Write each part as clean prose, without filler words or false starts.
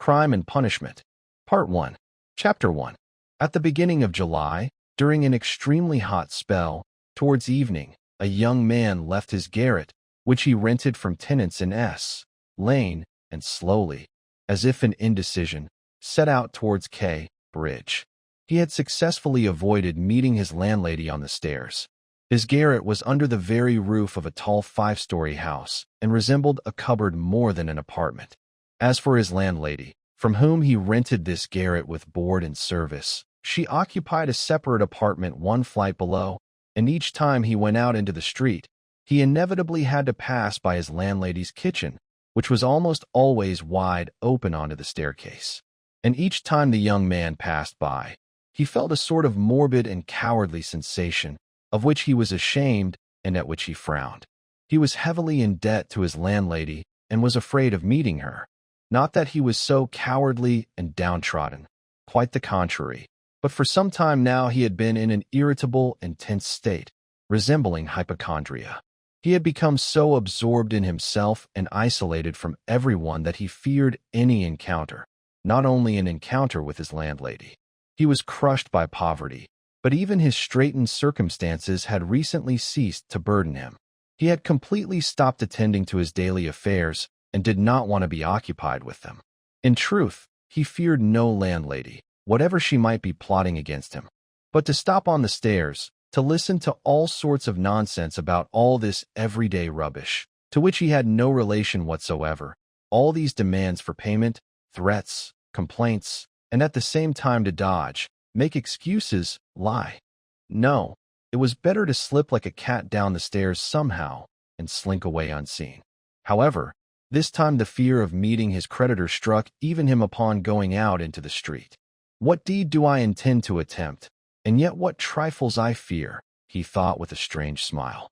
Crime and Punishment. Part 1. Chapter 1. At the beginning of July, during an extremely hot spell, towards evening, a young man left his garret, which he rented from tenants in S. Lane, and slowly, as if in indecision, set out towards K. Bridge. He had successfully avoided meeting his landlady on the stairs. His garret was under the very roof of a tall 5-story house and resembled a cupboard more than an apartment. As for his landlady, from whom he rented this garret with board and service, she occupied a separate apartment 1 flight below, and each time he went out into the street, he inevitably had to pass by his landlady's kitchen, which was almost always wide open onto the staircase. And each time the young man passed by, he felt a sort of morbid and cowardly sensation, of which he was ashamed and at which he frowned. He was heavily in debt to his landlady and was afraid of meeting her. Not that he was so cowardly and downtrodden, quite the contrary, but for some time now he had been in an irritable and tense state, resembling hypochondria. He had become so absorbed in himself and isolated from everyone that he feared any encounter, not only an encounter with his landlady. He was crushed by poverty, but even his straitened circumstances had recently ceased to burden him. He had completely stopped attending to his daily affairs and did not want to be occupied with them. In truth, he feared no landlady, whatever she might be plotting against him. But to stop on the stairs, to listen to all sorts of nonsense about all this everyday rubbish, to which he had no relation whatsoever, all these demands for payment, threats, complaints, and at the same time to dodge, make excuses, lie. No, it was better to slip like a cat down the stairs somehow and slink away unseen. However, this time the fear of meeting his creditor struck even him upon going out into the street. What deed do I intend to attempt, and yet what trifles I fear, he thought with a strange smile.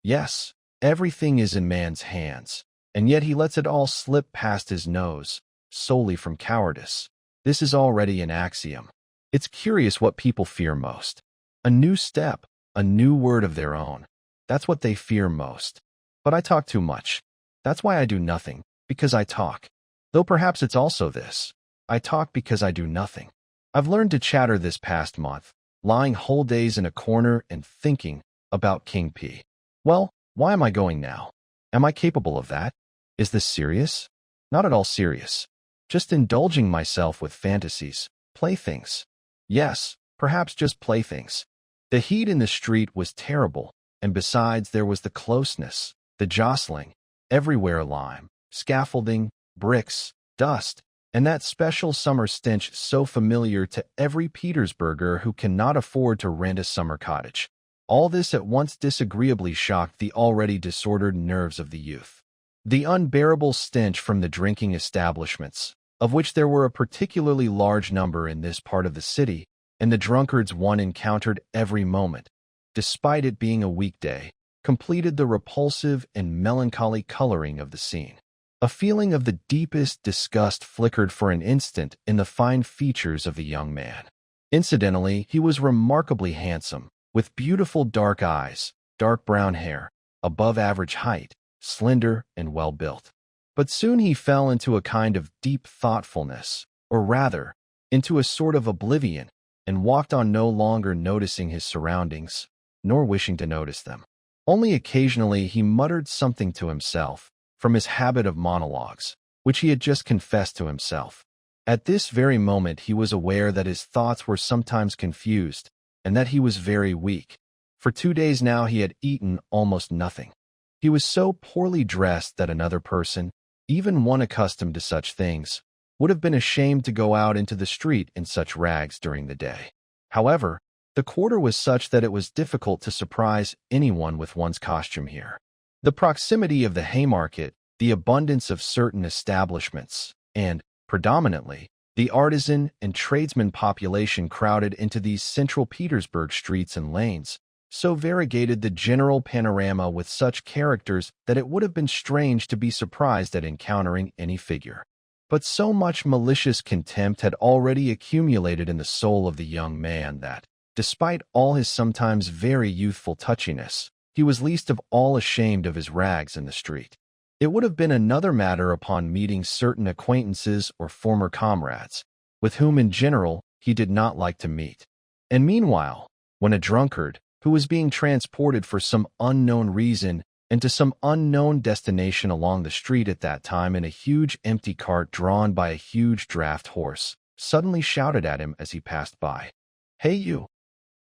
Yes, everything is in man's hands, and yet he lets it all slip past his nose, solely from cowardice. This is already an axiom. It's curious what people fear most. A new step, a new word of their own. That's what they fear most. But I talk too much. That's why I do nothing, because I talk. Though perhaps it's also this. I talk because I do nothing. I've learned to chatter this past month, lying whole days in a corner and thinking about King P. Well, why am I going now? Am I capable of that? Is this serious? Not at all serious. Just indulging myself with fantasies, playthings. Yes, perhaps just playthings. The heat in the street was terrible, and besides there was the closeness, the jostling, everywhere lime, scaffolding, bricks, dust, and that special summer stench so familiar to every Petersburger who cannot afford to rent a summer cottage. All this at once disagreeably shocked the already disordered nerves of the youth. The unbearable stench from the drinking establishments, of which there were a particularly large number in this part of the city, and the drunkards one encountered every moment, despite it being a weekday, completed the repulsive and melancholy coloring of the scene. A feeling of the deepest disgust flickered for an instant in the fine features of the young man. Incidentally, he was remarkably handsome, with beautiful dark eyes, dark brown hair, above average height, slender and well-built. But soon he fell into a kind of deep thoughtfulness, or rather, into a sort of oblivion, and walked on no longer noticing his surroundings, nor wishing to notice them. Only occasionally he muttered something to himself, from his habit of monologues, which he had just confessed to himself. At this very moment he was aware that his thoughts were sometimes confused, and that he was very weak. For 2 days now he had eaten almost nothing. He was so poorly dressed that another person, even one accustomed to such things, would have been ashamed to go out into the street in such rags during the day. However, the quarter was such that it was difficult to surprise anyone with one's costume here. The proximity of the Haymarket, the abundance of certain establishments, and, predominantly, the artisan and tradesman population crowded into these central Petersburg streets and lanes, so variegated the general panorama with such characters that it would have been strange to be surprised at encountering any figure. But so much malicious contempt had already accumulated in the soul of the young man that, despite all his sometimes very youthful touchiness, he was least of all ashamed of his rags in the street. It would have been another matter upon meeting certain acquaintances or former comrades, with whom in general he did not like to meet. And meanwhile, when a drunkard, who was being transported for some unknown reason and to some unknown destination along the street at that time in a huge empty cart drawn by a huge draft horse, suddenly shouted at him as he passed by, "Hey you,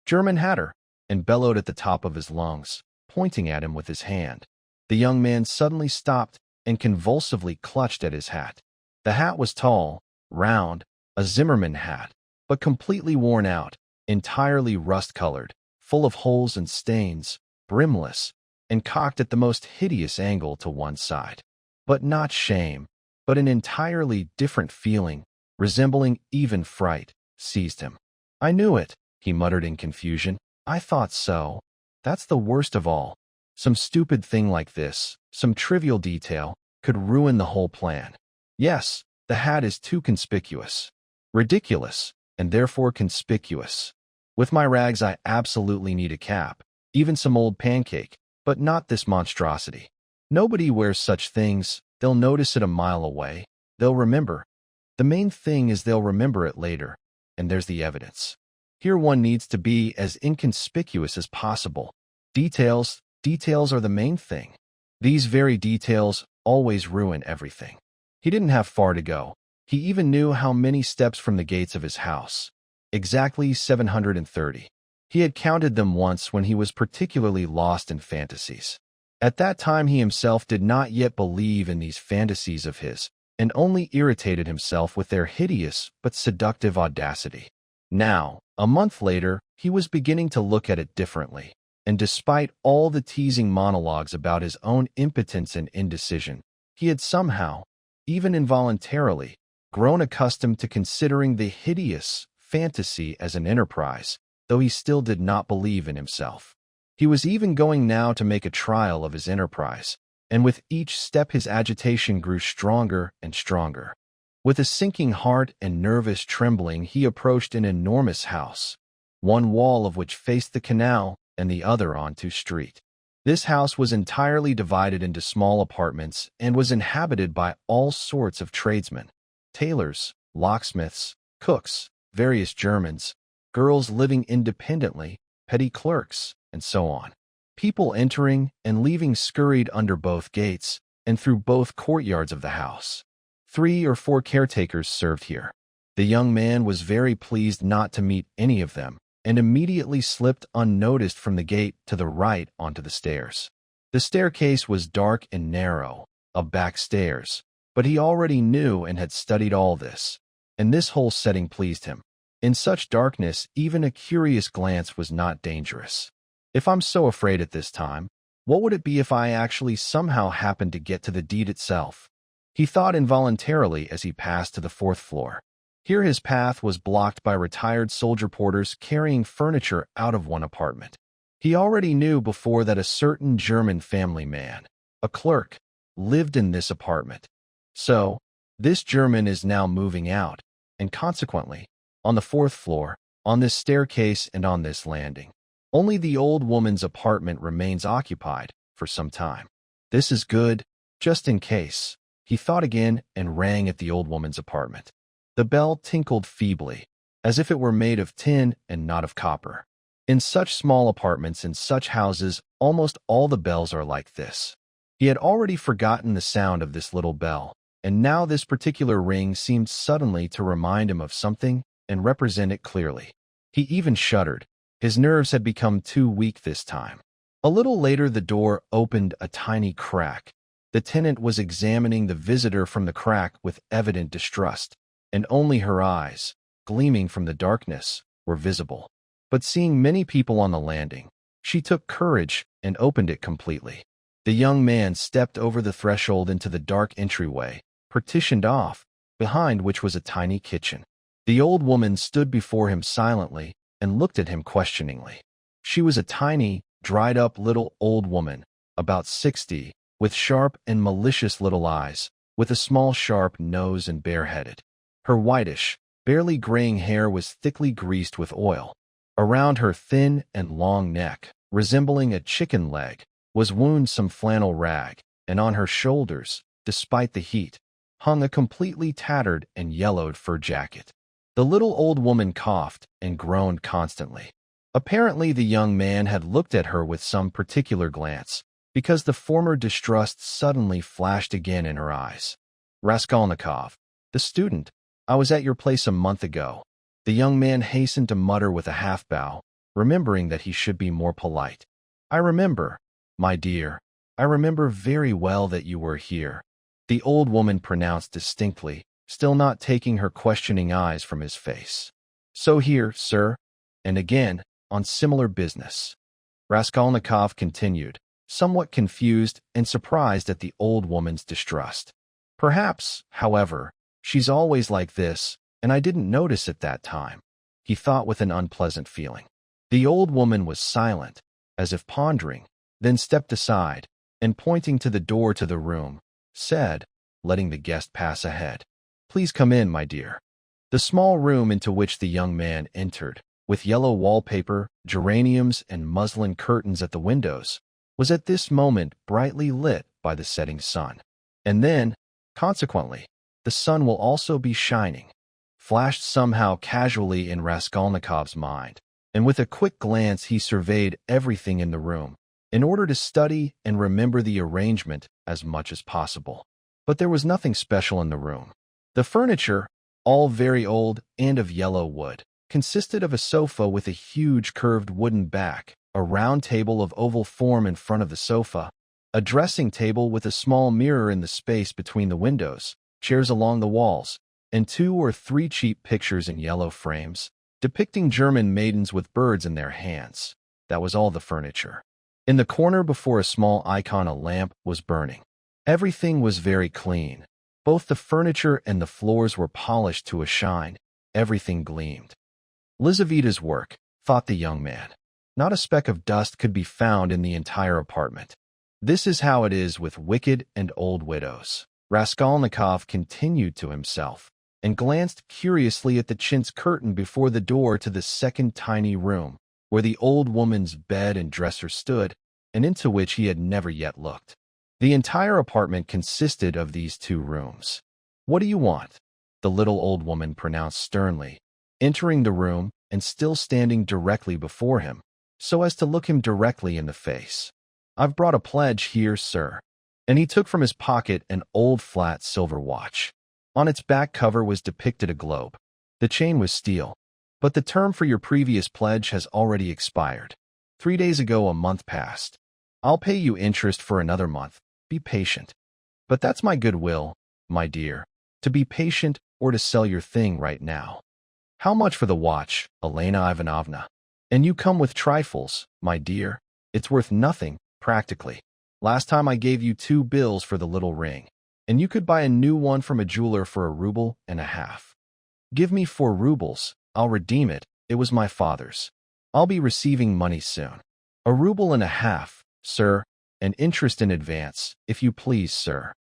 German hatter," and bellowed at the top of his lungs, pointing at him with his hand. The young man suddenly stopped and convulsively clutched at his hat. The hat was tall, round, a Zimmermann hat, but completely worn out, entirely rust-colored, full of holes and stains, brimless, and cocked at the most hideous angle to one side. But not shame, but an entirely different feeling, resembling even fright, seized him. "I knew it," he muttered in confusion. "I thought so. That's the worst of all. Some stupid thing like this, some trivial detail, could ruin the whole plan. Yes, the hat is too conspicuous. Ridiculous, and therefore conspicuous. With my rags I absolutely need a cap, even some old pancake, but not this monstrosity. Nobody wears such things, they'll notice it a mile away, they'll remember. The main thing is they'll remember it later, and there's the evidence. Here one needs to be as inconspicuous as possible. Details are the main thing. These very details always ruin everything." He didn't have far to go. He even knew how many steps from the gates of his house. Exactly 730. He had counted them once when he was particularly lost in fantasies. At that time he himself did not yet believe in these fantasies of his, and only irritated himself with their hideous but seductive audacity. Now, a month later, he was beginning to look at it differently, and despite all the teasing monologues about his own impotence and indecision, he had somehow, even involuntarily, grown accustomed to considering the hideous fantasy as an enterprise, though he still did not believe in himself. He was even going now to make a trial of his enterprise, and with each step his agitation grew stronger and stronger. With a sinking heart and nervous trembling he approached an enormous house, one wall of which faced the canal and the other onto street. This house was entirely divided into small apartments and was inhabited by all sorts of tradesmen, tailors, locksmiths, cooks, various Germans, girls living independently, petty clerks, and so on. People entering and leaving scurried under both gates and through both courtyards of the house. 3 or 4 caretakers served here. The young man was very pleased not to meet any of them, and immediately slipped unnoticed from the gate to the right onto the stairs. The staircase was dark and narrow, a back stairs, but he already knew and had studied all this, and this whole setting pleased him. In such darkness, even a curious glance was not dangerous. If I'm so afraid at this time, what would it be if I actually somehow happened to get to the deed itself? He thought involuntarily as he passed to the 4th floor. Here his path was blocked by retired soldier porters carrying furniture out of one apartment. He already knew before that a certain German family man, a clerk, lived in this apartment. So, this German is now moving out, and consequently, on the 4th floor, on this staircase and on this landing, only the old woman's apartment remains occupied for some time. This is good, just in case. He thought again and rang at the old woman's apartment. The bell tinkled feebly, as if it were made of tin and not of copper. In such small apartments in such houses, almost all the bells are like this. He had already forgotten the sound of this little bell, and now this particular ring seemed suddenly to remind him of something and represent it clearly. He even shuddered. His nerves had become too weak this time. A little later the door opened a tiny crack. The tenant was examining the visitor from the crack with evident distrust, and only her eyes, gleaming from the darkness, were visible. But seeing many people on the landing, she took courage and opened it completely. The young man stepped over the threshold into the dark entryway, partitioned off, behind which was a tiny kitchen. The old woman stood before him silently and looked at him questioningly. She was a tiny, dried-up little old woman, about 60, with sharp and malicious little eyes, with a small sharp nose and bareheaded. Her whitish, barely graying hair was thickly greased with oil. Around her thin and long neck, resembling a chicken leg, was wound some flannel rag, and on her shoulders, despite the heat, hung a completely tattered and yellowed fur jacket. The little old woman coughed and groaned constantly. Apparently, the young man had looked at her with some particular glance, because the former distrust suddenly flashed again in her eyes. "Raskolnikov, the student, I was at your place a month ago." The young man hastened to mutter with a half-bow, remembering that he should be more polite. "I remember, my dear, I remember very well that you were here," the old woman pronounced distinctly, still not taking her questioning eyes from his face. "So here, sir, and again, on similar business," Raskolnikov continued, somewhat confused and surprised at the old woman's distrust. "Perhaps, however, she's always like this, and I didn't notice at that time," he thought with an unpleasant feeling. The old woman was silent, as if pondering, then stepped aside, and pointing to the door to the room, said, letting the guest pass ahead, "Please come in, my dear." The small room into which the young man entered, with yellow wallpaper, geraniums, and muslin curtains at the windows, was at this moment brightly lit by the setting sun. And then, consequently, the sun will also be shining, flashed somehow casually in Raskolnikov's mind, and with a quick glance he surveyed everything in the room, in order to study and remember the arrangement as much as possible. But there was nothing special in the room. The furniture, all very old and of yellow wood, consisted of a sofa with a huge curved wooden back, a round table of oval form in front of the sofa, a dressing table with a small mirror in the space between the windows, chairs along the walls, and 2 or 3 cheap pictures in yellow frames, depicting German maidens with birds in their hands. That was all the furniture. In the corner before a small icon a lamp was burning. Everything was very clean. Both the furniture and the floors were polished to a shine. Everything gleamed. Lizaveta's work, thought the young man. Not a speck of dust could be found in the entire apartment. This is how it is with wicked and old widows, Raskolnikov continued to himself, and glanced curiously at the chintz curtain before the door to the second tiny room, where the old woman's bed and dresser stood, and into which he had never yet looked. The entire apartment consisted of these 2 rooms. "What do you want?" the little old woman pronounced sternly, entering the room and still standing directly before him, so as to look him directly in the face. "I've brought a pledge here, sir." And he took from his pocket an old flat silver watch. On its back cover was depicted a globe. The chain was steel. "But the term for your previous pledge has already expired. 3 days ago a month passed. I'll pay you interest for another month. Be patient." "But that's my goodwill, my dear, to be patient or to sell your thing right now." "How much for the watch, Elena Ivanovna?" "And you come with trifles, my dear. It's worth nothing, practically. Last time I gave you 2 bills for the little ring, and you could buy a new one from a jeweler for 1.50 rubles. Give me 4 rubles, I'll redeem it, it was my father's. I'll be receiving money soon. 1.50 rubles, sir, and interest in advance, if you please, sir."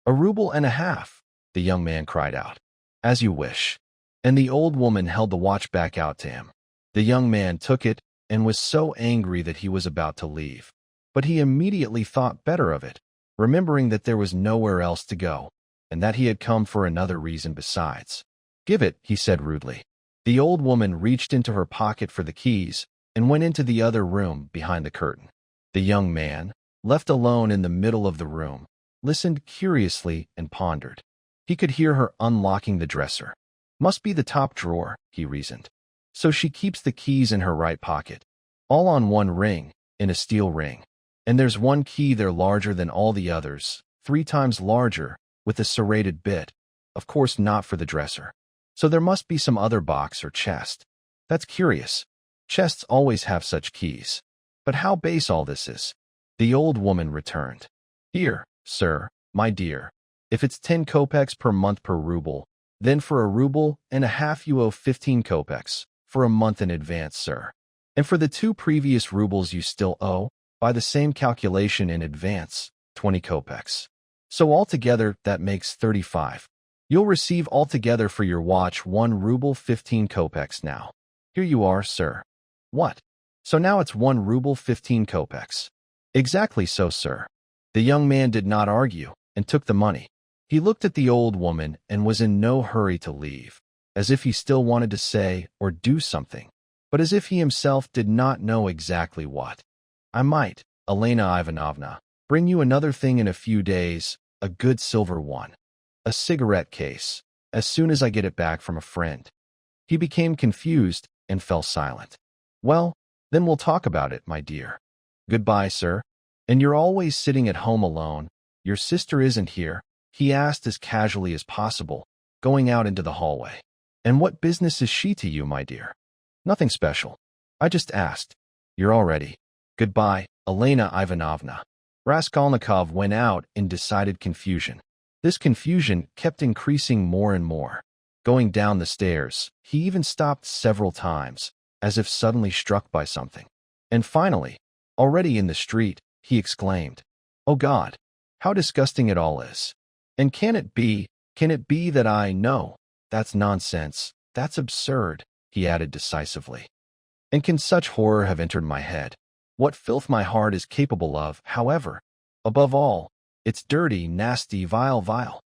1.50 rubles, the young man cried out. "As you wish." And the old woman held the watch back out to him. The young man took it and was so angry that he was about to leave. But he immediately thought better of it, remembering that there was nowhere else to go, and that he had come for another reason besides. "Give it," he said rudely. The old woman reached into her pocket for the keys and went into the other room behind the curtain. The young man, left alone in the middle of the room, listened curiously and pondered. He could hear her unlocking the dresser. "Must be the top drawer," he reasoned. "So she keeps the keys in her right pocket, all on one ring, in a steel ring. And there's one key there larger than all the others, 3 times larger, with a serrated bit, of course not for the dresser. So there must be some other box or chest. That's curious. Chests always have such keys. But how base all this is." The old woman returned. "Here, sir, my dear. If it's 10 kopecks per month per ruble, then for 1.50 rubles you owe 15 kopecks, for a month in advance, sir. And for the 2 previous rubles you still owe, by the same calculation in advance, 20 kopecks. So altogether, that makes 35. You'll receive altogether for your watch 1 ruble 15 kopecks now. Here you are, sir." "What? So now it's 1 ruble 15 kopecks." "Exactly so, sir." The young man did not argue and took the money. He looked at the old woman and was in no hurry to leave, as if he still wanted to say or do something, but as if he himself did not know exactly what. I might, Elena Ivanovna, bring you another thing in a few days, a good silver one. A cigarette case, as soon as I get it back from a friend. He became confused and fell silent. Well, then we'll talk about it, my dear. Goodbye, sir. And you're always sitting at home alone. Your sister isn't here, he asked as casually as possible, going out into the hallway. And what business is she to you, my dear? Nothing special. I just asked. You're all ready. Goodbye, Elena Ivanovna. Raskolnikov went out in decided confusion. This confusion kept increasing more and more. Going down the stairs, he even stopped several times, as if suddenly struck by something. And finally, already in the street, he exclaimed, "Oh God, how disgusting it all is. And can it be that I know? That's nonsense, that's absurd," he added decisively. "And can such horror have entered my head? What filth my heart is capable of, however. Above all, it's dirty, nasty, vile.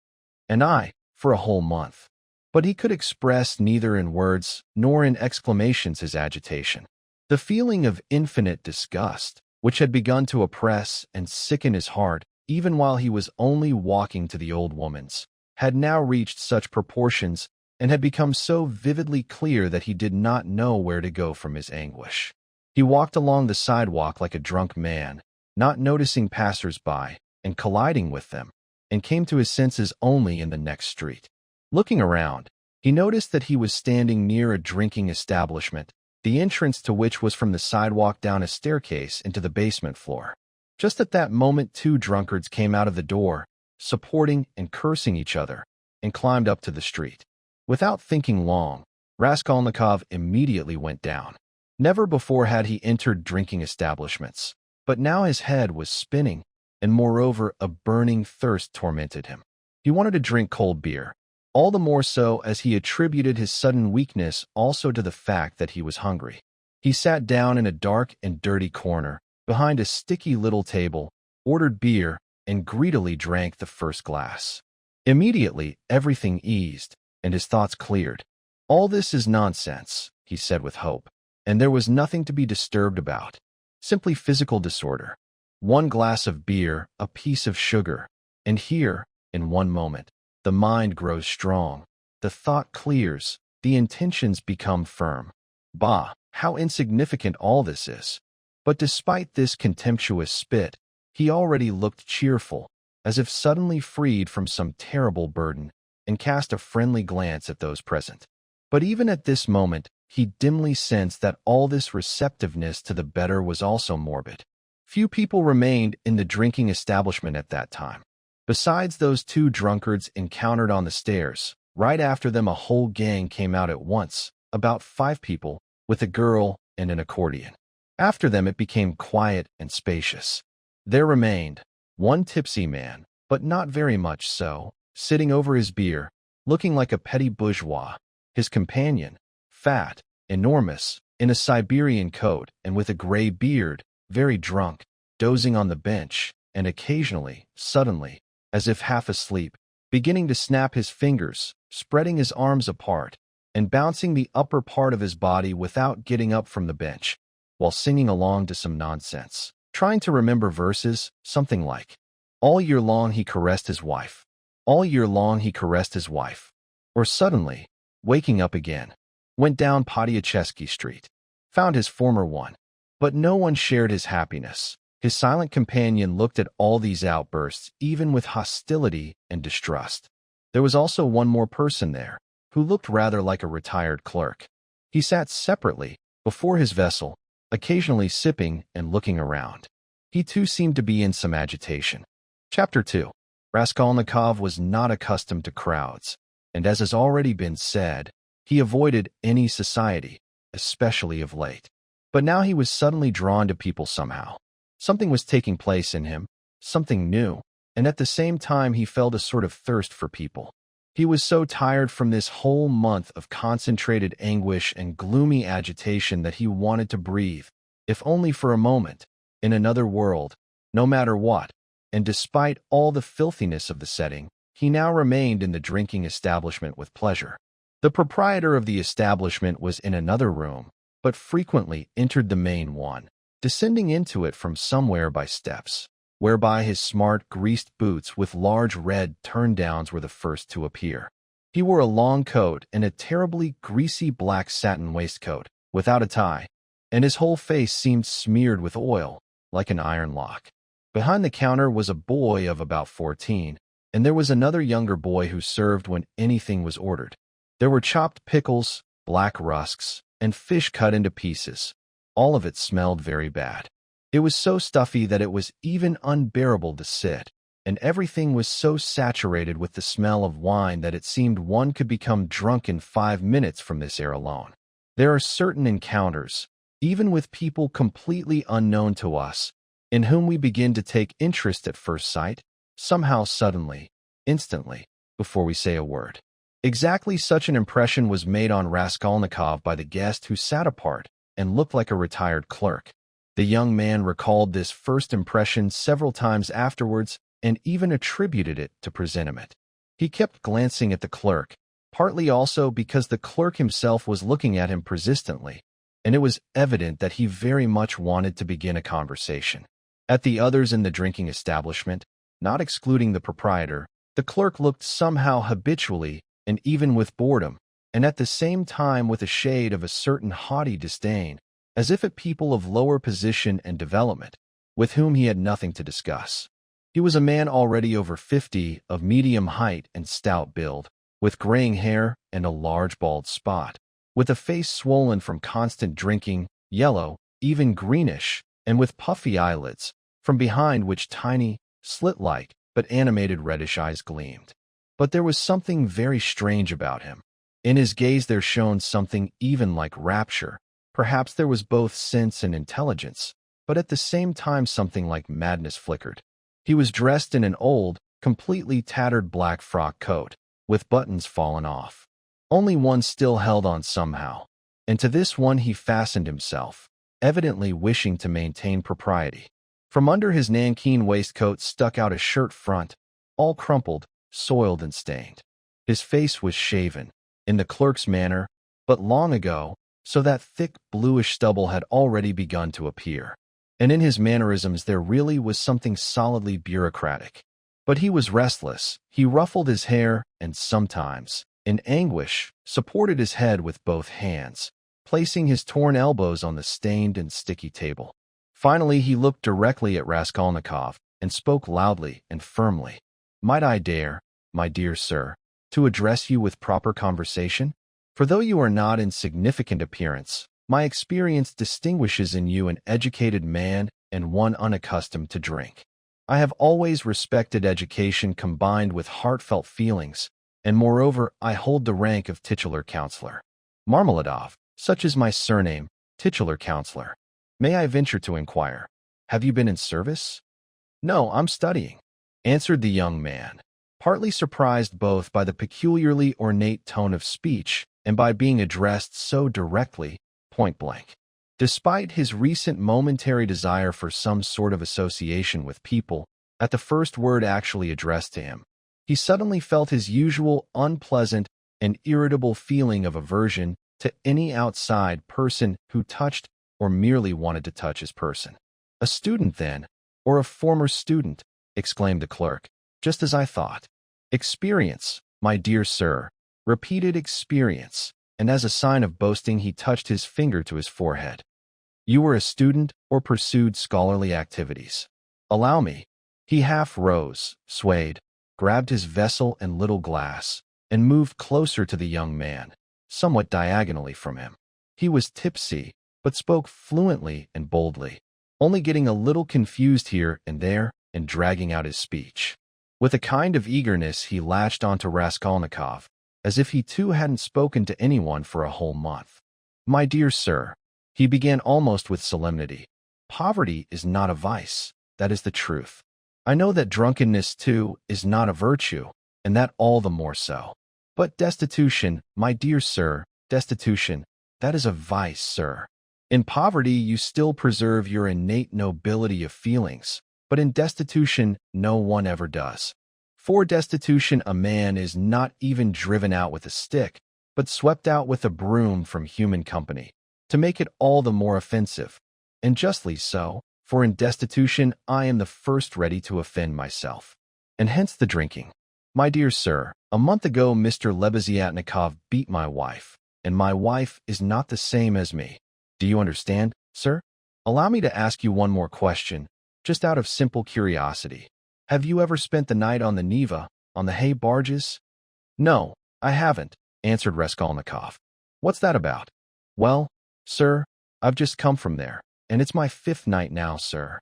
And I, for a whole month." But he could express neither in words nor in exclamations his agitation. The feeling of infinite disgust, which had begun to oppress and sicken his heart even while he was only walking to the old woman's, had now reached such proportions and had become so vividly clear that he did not know where to go from his anguish. He walked along the sidewalk like a drunk man, not noticing passers-by and colliding with them, and came to his senses only in the next street. Looking around, he noticed that he was standing near a drinking establishment, the entrance to which was from the sidewalk down a staircase into the basement floor. Just at that moment, two drunkards came out of the door, supporting and cursing each other, and climbed up to the street. Without thinking long, Raskolnikov immediately went down. Never before had he entered drinking establishments, but now his head was spinning, and moreover a burning thirst tormented him. He wanted to drink cold beer, all the more so as he attributed his sudden weakness also to the fact that he was hungry. He sat down in a dark and dirty corner, behind a sticky little table, ordered beer, and greedily drank the first glass. Immediately, everything eased, and his thoughts cleared. "All this is nonsense," he said with hope, and there was nothing to be disturbed about. Simply physical disorder. One glass of beer, a piece of sugar, and here, in one moment, the mind grows strong, the thought clears, the intentions become firm. Bah, how insignificant all this is! But despite this contemptuous spit, he already looked cheerful, as if suddenly freed from some terrible burden, and cast a friendly glance at those present. But even at this moment, he dimly sensed that all this receptiveness to the better was also morbid. Few people remained in the drinking establishment at that time. Besides those two drunkards encountered on the stairs, right after them a whole gang came out at once, about 5 people, with a girl and an accordion. After them it became quiet and spacious. There remained one tipsy man, but not very much so, sitting over his beer, looking like a petty bourgeois. His companion, fat, enormous, in a Siberian coat and with a gray beard, very drunk, dozing on the bench, and occasionally, suddenly, as if half asleep, beginning to snap his fingers, spreading his arms apart, and bouncing the upper part of his body without getting up from the bench, while singing along to some nonsense, trying to remember verses, something like, "All year long he caressed his wife. All year long he caressed his wife." Or suddenly, waking up again, went down Podyacheski Street, found his former one. But no one shared his happiness. His silent companion looked at all these outbursts even with hostility and distrust. There was also one more person there, who looked rather like a retired clerk. He sat separately, before his vessel, occasionally sipping and looking around. He too seemed to be in some agitation. Chapter 2. Raskolnikov was not accustomed to crowds, and as has already been said, he avoided any society, especially of late. But now he was suddenly drawn to people somehow. Something was taking place in him, something new, and at the same time he felt a sort of thirst for people. He was so tired from this whole month of concentrated anguish and gloomy agitation that he wanted to breathe, if only for a moment, in another world, no matter what, and despite all the filthiness of the setting, he now remained in the drinking establishment with pleasure. The proprietor of the establishment was in another room, but frequently entered the main one, descending into it from somewhere by steps, whereby his smart, greased boots with large red turn-downs were the first to appear. He wore a long coat and a terribly greasy black satin waistcoat, without a tie, and his whole face seemed smeared with oil, like an iron lock. Behind the counter was a boy of about 14, and there was another younger boy who served when anything was ordered. There were chopped pickles, black rusks, and fish cut into pieces. All of it smelled very bad. It was so stuffy that it was even unbearable to sit, and everything was so saturated with the smell of wine that it seemed one could become drunk in 5 minutes from this air alone. There are certain encounters, even with people completely unknown to us, in whom we begin to take interest at first sight, somehow suddenly, instantly, before we say a word. Exactly such an impression was made on Raskolnikov by the guest who sat apart and looked like a retired clerk. The young man recalled this first impression several times afterwards and even attributed it to presentiment. He kept glancing at the clerk, partly also because the clerk himself was looking at him persistently, and it was evident that he very much wanted to begin a conversation. At the others in the drinking establishment, not excluding the proprietor, the clerk looked somehow habitually and even with boredom, and at the same time with a shade of a certain haughty disdain, as if at people of lower position and development, with whom he had nothing to discuss. He was a man already over 50, of medium height and stout build, with graying hair and a large bald spot, with a face swollen from constant drinking, yellow, even greenish, and with puffy eyelids, from behind which tiny, slit-like, but animated reddish eyes gleamed. But there was something very strange about him. In his gaze there shone something even like rapture. Perhaps there was both sense and intelligence, but at the same time something like madness flickered. He was dressed in an old, completely tattered black frock coat, with buttons fallen off. Only one still held on somehow, and to this one he fastened himself, evidently wishing to maintain propriety. From under his nankeen waistcoat stuck out a shirt front, all crumpled, soiled and stained. His face was shaven, in the clerk's manner, but long ago, so that thick bluish stubble had already begun to appear. And in his mannerisms there really was something solidly bureaucratic. But he was restless, he ruffled his hair, and sometimes, in anguish, supported his head with both hands, placing his torn elbows on the stained and sticky table. Finally he looked directly at Raskolnikov, and spoke loudly and firmly. "Might I dare, my dear sir, to address you with proper conversation? For though you are not in significant appearance, my experience distinguishes in you an educated man and one unaccustomed to drink. I have always respected education combined with heartfelt feelings, and moreover I hold the rank of titular counselor. Marmeladov, such is my surname, titular counselor. May I venture to inquire, have you been in service?" "No, I'm studying," answered the young man, partly surprised both by the peculiarly ornate tone of speech and by being addressed so directly, point-blank. Despite his recent momentary desire for some sort of association with people, at the first word actually addressed to him, he suddenly felt his usual unpleasant and irritable feeling of aversion to any outside person who touched or merely wanted to touch his person. "A student, then, or a former student?" exclaimed the clerk. "Just as I thought. Experience, my dear sir, repeated experience," and as a sign of boasting he touched his finger to his forehead. "You were a student or pursued scholarly activities? Allow me." He half rose, swayed, grabbed his vessel and little glass, and moved closer to the young man, somewhat diagonally from him. He was tipsy, but spoke fluently and boldly, only getting a little confused here and there and dragging out his speech. With a kind of eagerness he latched onto Raskolnikov, as if he too hadn't spoken to anyone for a whole month. "My dear sir," he began almost with solemnity, "poverty is not a vice, that is the truth. I know that drunkenness, too, is not a virtue, and that all the more so. But destitution, my dear sir, destitution, that is a vice, sir. In poverty you still preserve your innate nobility of feelings, but in destitution, no one ever does. For destitution, a man is not even driven out with a stick, but swept out with a broom from human company, to make it all the more offensive. And justly so, for in destitution I am the first ready to offend myself. And hence the drinking. My dear sir, a month ago Mr. Lebeziatnikov beat my wife, and my wife is not the same as me. Do you understand, sir? Allow me to ask you one more question, just out of simple curiosity. Have you ever spent the night on the Neva, on the hay barges? No, I haven't, answered Raskolnikov. What's that about? Well, sir, I've just come from there, and it's my 5th night now, sir.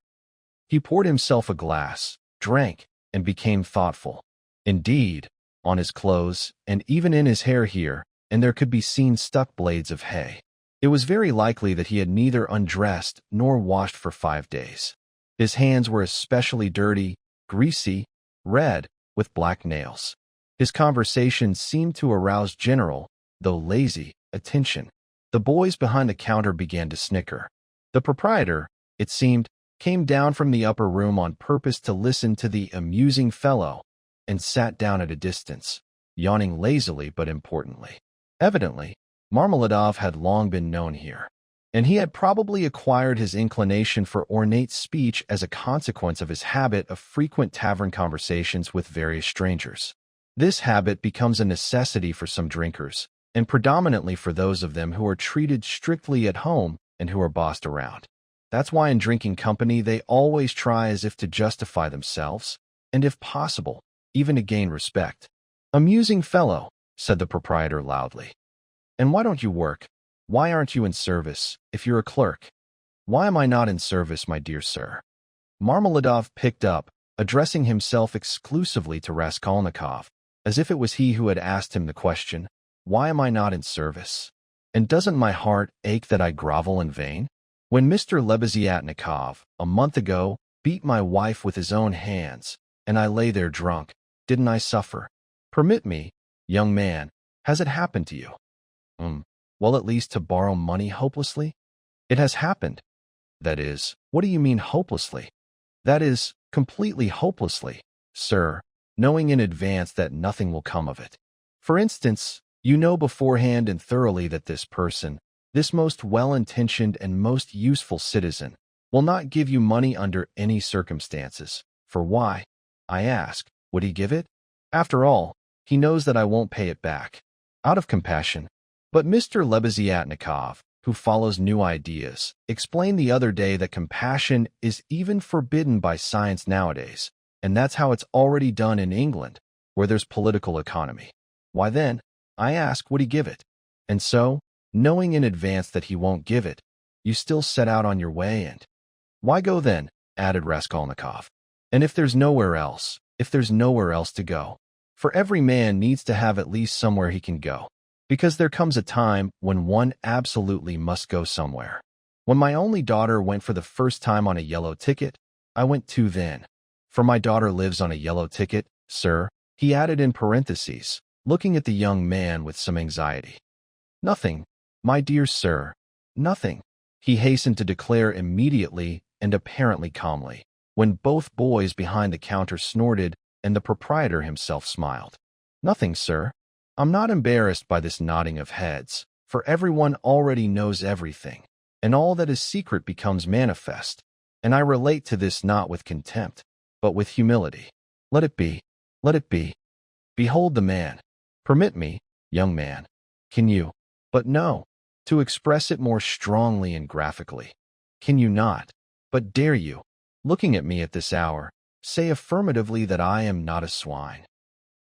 He poured himself a glass, drank, and became thoughtful. Indeed, on his clothes, and even in his hair here, and there could be seen stuck blades of hay. It was very likely that he had neither undressed nor washed for 5 days. His hands were especially dirty, greasy, red, with black nails. His conversation seemed to arouse general, though lazy, attention. The boys behind the counter began to snicker. The proprietor, it seemed, came down from the upper room on purpose to listen to the amusing fellow, and sat down at a distance, yawning lazily but importantly. Evidently, Marmeladov had long been known here, and he had probably acquired his inclination for ornate speech as a consequence of his habit of frequent tavern conversations with various strangers. This habit becomes a necessity for some drinkers, and predominantly for those of them who are treated strictly at home and who are bossed around. That's why in drinking company they always try as if to justify themselves, and if possible, even to gain respect. Amusing fellow, said the proprietor loudly. And why don't you work? Why aren't you in service, if you're a clerk? Why am I not in service, my dear sir? Marmeladov picked up, addressing himself exclusively to Raskolnikov, as if it was he who had asked him the question, why am I not in service? And doesn't my heart ache that I grovel in vain? When Mr. Lebeziatnikov, a month ago, beat my wife with his own hands, and I lay there drunk, didn't I suffer? Permit me, young man, has it happened to you? Well, at least to borrow money hopelessly? It has happened. That is, what do you mean hopelessly? That is, completely hopelessly, sir, knowing in advance that nothing will come of it. For instance, you know beforehand and thoroughly that this person, this most well-intentioned and most useful citizen, will not give you money under any circumstances. For why? I ask, would he give it? After all, he knows that I won't pay it back. Out of compassion. But Mr. Lebeziatnikov, who follows new ideas, explained the other day that compassion is even forbidden by science nowadays, and that's how it's already done in England, where there's political economy. Why then, I ask, would he give it? And so, knowing in advance that he won't give it, you still set out on your way and— Why go then? Added Raskolnikov. And if there's nowhere else to go, for every man needs to have at least somewhere he can go. Because there comes a time when one absolutely must go somewhere. When my only daughter went for the first time on a yellow ticket, I went too then. For my daughter lives on a yellow ticket, sir, he added in parentheses, looking at the young man with some anxiety. Nothing, my dear sir, nothing, he hastened to declare immediately and apparently calmly, when both boys behind the counter snorted and the proprietor himself smiled. Nothing, sir. I'm not embarrassed by this nodding of heads, for everyone already knows everything, and all that is secret becomes manifest, and I relate to this not with contempt, but with humility. Let it be, let it be. Behold the man. Permit me, young man. Can you? But no, to express it more strongly and graphically. Can you not? But dare you, looking at me at this hour, say affirmatively that I am not a swine?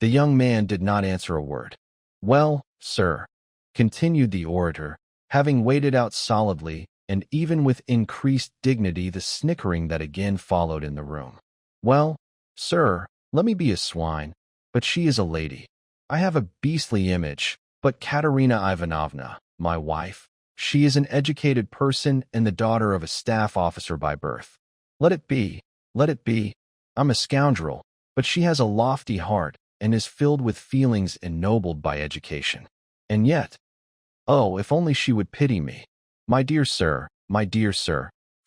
The young man did not answer a word. Well, sir, continued the orator, having waited out solidly and even with increased dignity the snickering that again followed in the room. Well, sir, let me be a swine, but she is a lady. I have a beastly image, but Katerina Ivanovna, my wife, she is an educated person and the daughter of a staff officer by birth. Let it be, let it be. I'm a scoundrel, but she has a lofty heart and is filled with feelings ennobled by education. And yet, oh, if only she would pity me. My dear sir,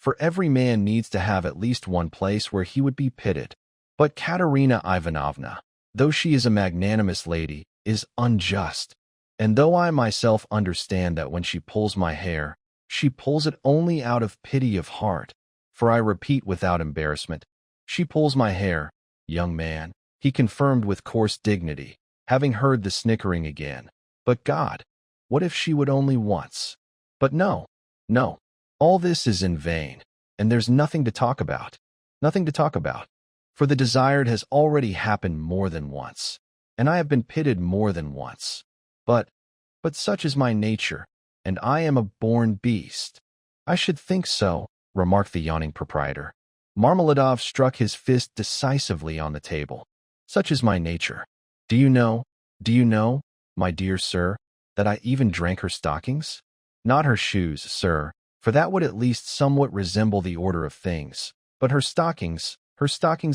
for every man needs to have at least one place where he would be pitied. But Katerina Ivanovna, though she is a magnanimous lady, is unjust. And though I myself understand that when she pulls my hair, she pulls it only out of pity of heart, for I repeat without embarrassment, she pulls my hair, young man, he confirmed with coarse dignity, having heard the snickering again. But God, what if she would only once? But no, no, all this is in vain, and there's nothing to talk about. Nothing to talk about. For the desired has already happened more than once, and I have been pitied more than once. But such is my nature, and I am a born beast. I should think so, remarked the yawning proprietor. Marmeladov struck his fist decisively on the table. Such is my nature. Do you know, my dear sir, that I even drank her stockings? Not her shoes, sir, for that would at least somewhat resemble the order of things, but her stockings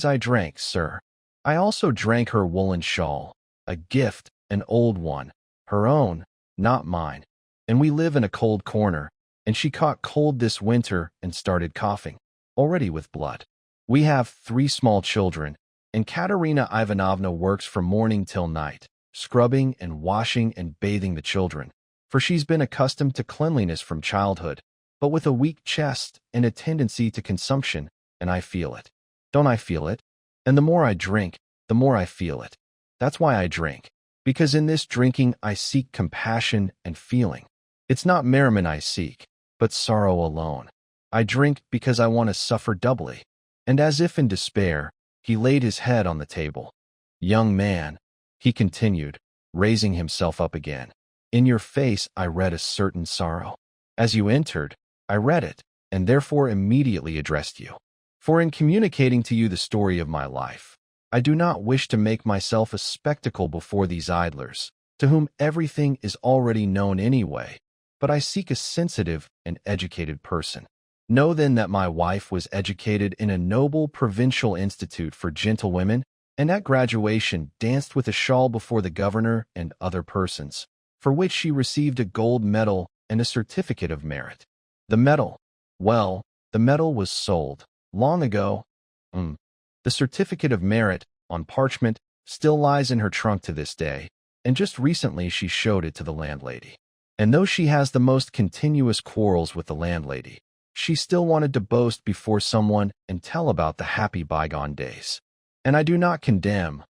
I drank, sir. I also drank her woolen shawl, a gift, an old one, her own, not mine. And we live in a cold corner, and she caught cold this winter and started coughing, already with blood. We have 3 small children, and Katerina Ivanovna works from morning till night, scrubbing and washing and bathing the children, for she's been accustomed to cleanliness from childhood, but with a weak chest and a tendency to consumption, and I feel it. Don't I feel it? And the more I drink, the more I feel it. That's why I drink, because in this drinking I seek compassion and feeling. It's not merriment I seek, but sorrow alone. I drink because I want to suffer doubly. And as if in despair, he laid his head on the table. Young man, he continued, raising himself up again, in your face I read a certain sorrow. As you entered, I read it, and therefore immediately addressed you. For in communicating to you the story of my life, I do not wish to make myself a spectacle before these idlers, to whom everything is already known anyway, but I seek a sensitive and educated person. Know then that my wife was educated in a noble provincial institute for gentlewomen, and at graduation danced with a shawl before the governor and other persons, for which she received a gold medal and a certificate of merit. The medal, well, the medal was sold, long ago. The certificate of merit, on parchment, still lies in her trunk to this day, and just recently she showed it to the landlady. And though she has the most continuous quarrels with the landlady, she still wanted to boast before someone and tell about the happy bygone days. And I do not condemn,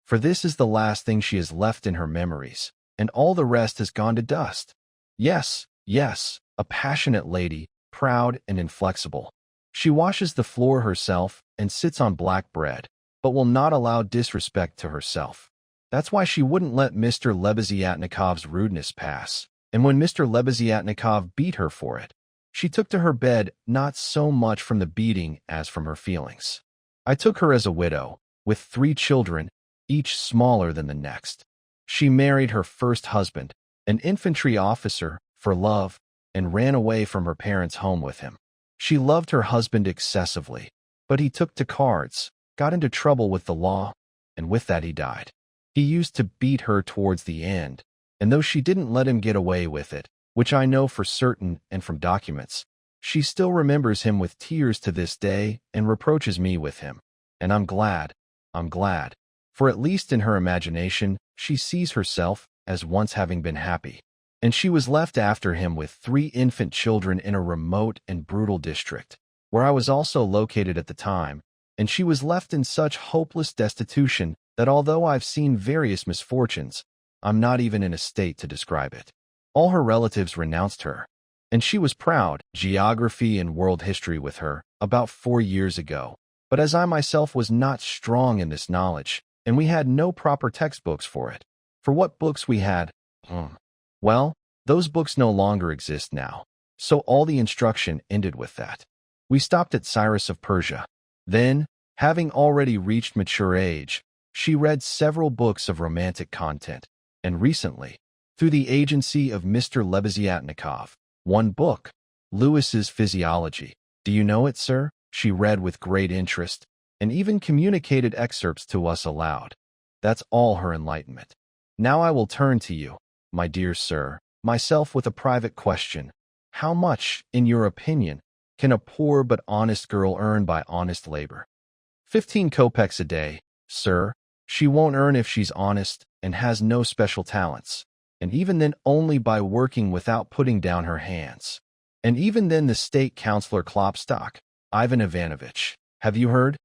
for this is the last thing she has left in her memories, and all the rest has gone to dust. Yes, a passionate lady, proud and inflexible. She washes the floor herself and sits on black bread, but will not allow disrespect to herself. That's why she wouldn't let Mr. Lebeziatnikov's rudeness pass, and when Mr. Lebeziatnikov beat her for it, she took to her bed not so much from the beating as from her feelings. I took her as a widow, with 3 children, each smaller than the next. She married her first husband, an infantry officer, for love, and ran away from her parents' home with him. She loved her husband excessively, but he took to cards, got into trouble with the law, and with that he died. He used to beat her towards the end, and though she didn't let him get away with it, which I know for certain and from documents, she still remembers him with tears to this day and reproaches me with him. And I'm glad, for at least in her imagination, she sees herself as once having been happy. And she was left after him with 3 infant children in a remote and brutal district, where I was also located at the time, and she was left in such hopeless destitution that although I've seen various misfortunes, I'm not even in a state to describe it. All her relatives renounced her, and she was proud, geography and world history with her, about 4 years ago. But as I myself was not strong in this knowledge, and we had no proper textbooks for it, for what books we had, well, those books no longer exist now, so all the instruction ended with that. We stopped at Cyrus of Persia. Then, having already reached mature age, she read several books of romantic content, and recently, through the agency of Mr. Lebeziatnikov, one book, Lewis's Physiology. Do you know it, sir? She read with great interest, and even communicated excerpts to us aloud. That's all her enlightenment. Now I will turn to you, my dear sir, myself with a private question. How much, in your opinion, can a poor but honest girl earn by honest labor? 15 kopecks a day, sir. She won't earn if she's honest and has no special talents, and even then only by working without putting down her hands. And even then the state councillor Klopstock, Ivan Ivanovich, have you heard?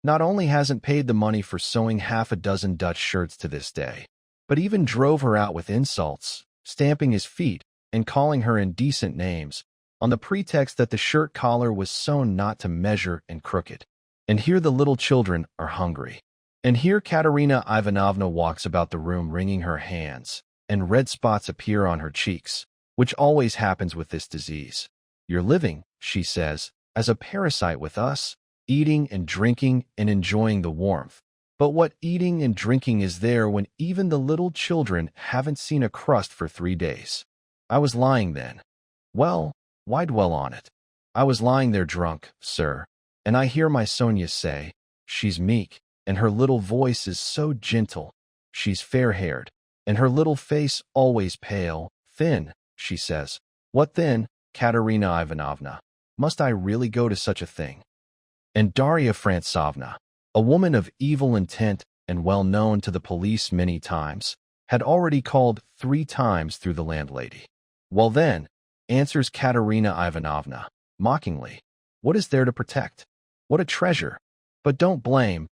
Not only hasn't paid the money for sewing half a dozen Dutch shirts to this day, but even drove her out with insults, stamping his feet and calling her indecent names, on the pretext that the shirt collar was sewn not to measure and crooked. And here the little children are hungry. And here Katerina Ivanovna walks about the room wringing her hands, and red spots appear on her cheeks, which always happens with this disease. You're living, she says, as a parasite with us, eating and drinking and enjoying the warmth. But what eating and drinking is there when even the little children haven't seen a crust for 3 days? I was lying then. Well, why dwell on it? I was lying there drunk, sir, and I hear my Sonia say, she's meek, and her little voice is so gentle. She's fair-haired, and her little face always pale, thin, she says. What then, Katerina Ivanovna? Must I really go to such a thing? And Darya Frantsovna, a woman of evil intent and well known to the police many times, had already called 3 times through the landlady. Well then, answers Katerina Ivanovna, mockingly, what is there to protect? What a treasure! But don't blame,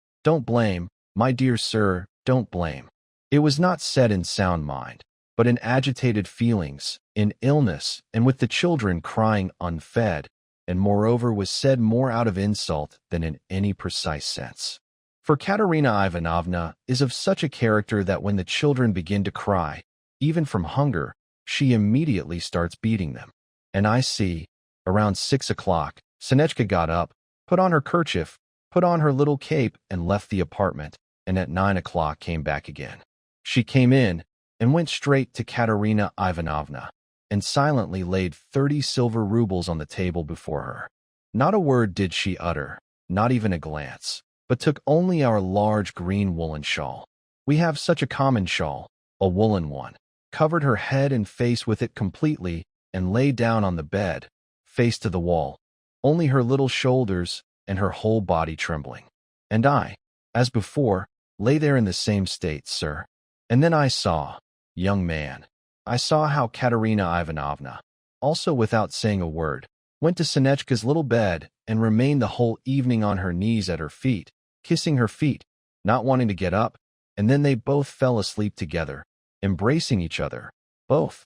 my dear sir, don't blame. It was not said in sound mind, but in agitated feelings, in illness, and with the children crying unfed, and moreover was said more out of insult than in any precise sense. For Katerina Ivanovna is of such a character that when the children begin to cry, even from hunger, she immediately starts beating them. And I see, around 6 o'clock, Sonechka got up, put on her kerchief, put on her little cape, and left the apartment, and at 9 o'clock came back again. She came in and went straight to Katerina Ivanovna, and silently laid 30 silver rubles on the table before her. Not a word did she utter, not even a glance, but took only our large green woolen shawl. We have such a common shawl, a woolen one, covered her head and face with it completely, and lay down on the bed, face to the wall, only her little shoulders and her whole body trembling. And I, as before, lay there in the same state, sir. And then I saw, young man, I saw how Katerina Ivanovna, also without saying a word, went to Sonechka's little bed and remained the whole evening on her knees at her feet, kissing her feet, not wanting to get up, and then they both fell asleep together, embracing each other, both.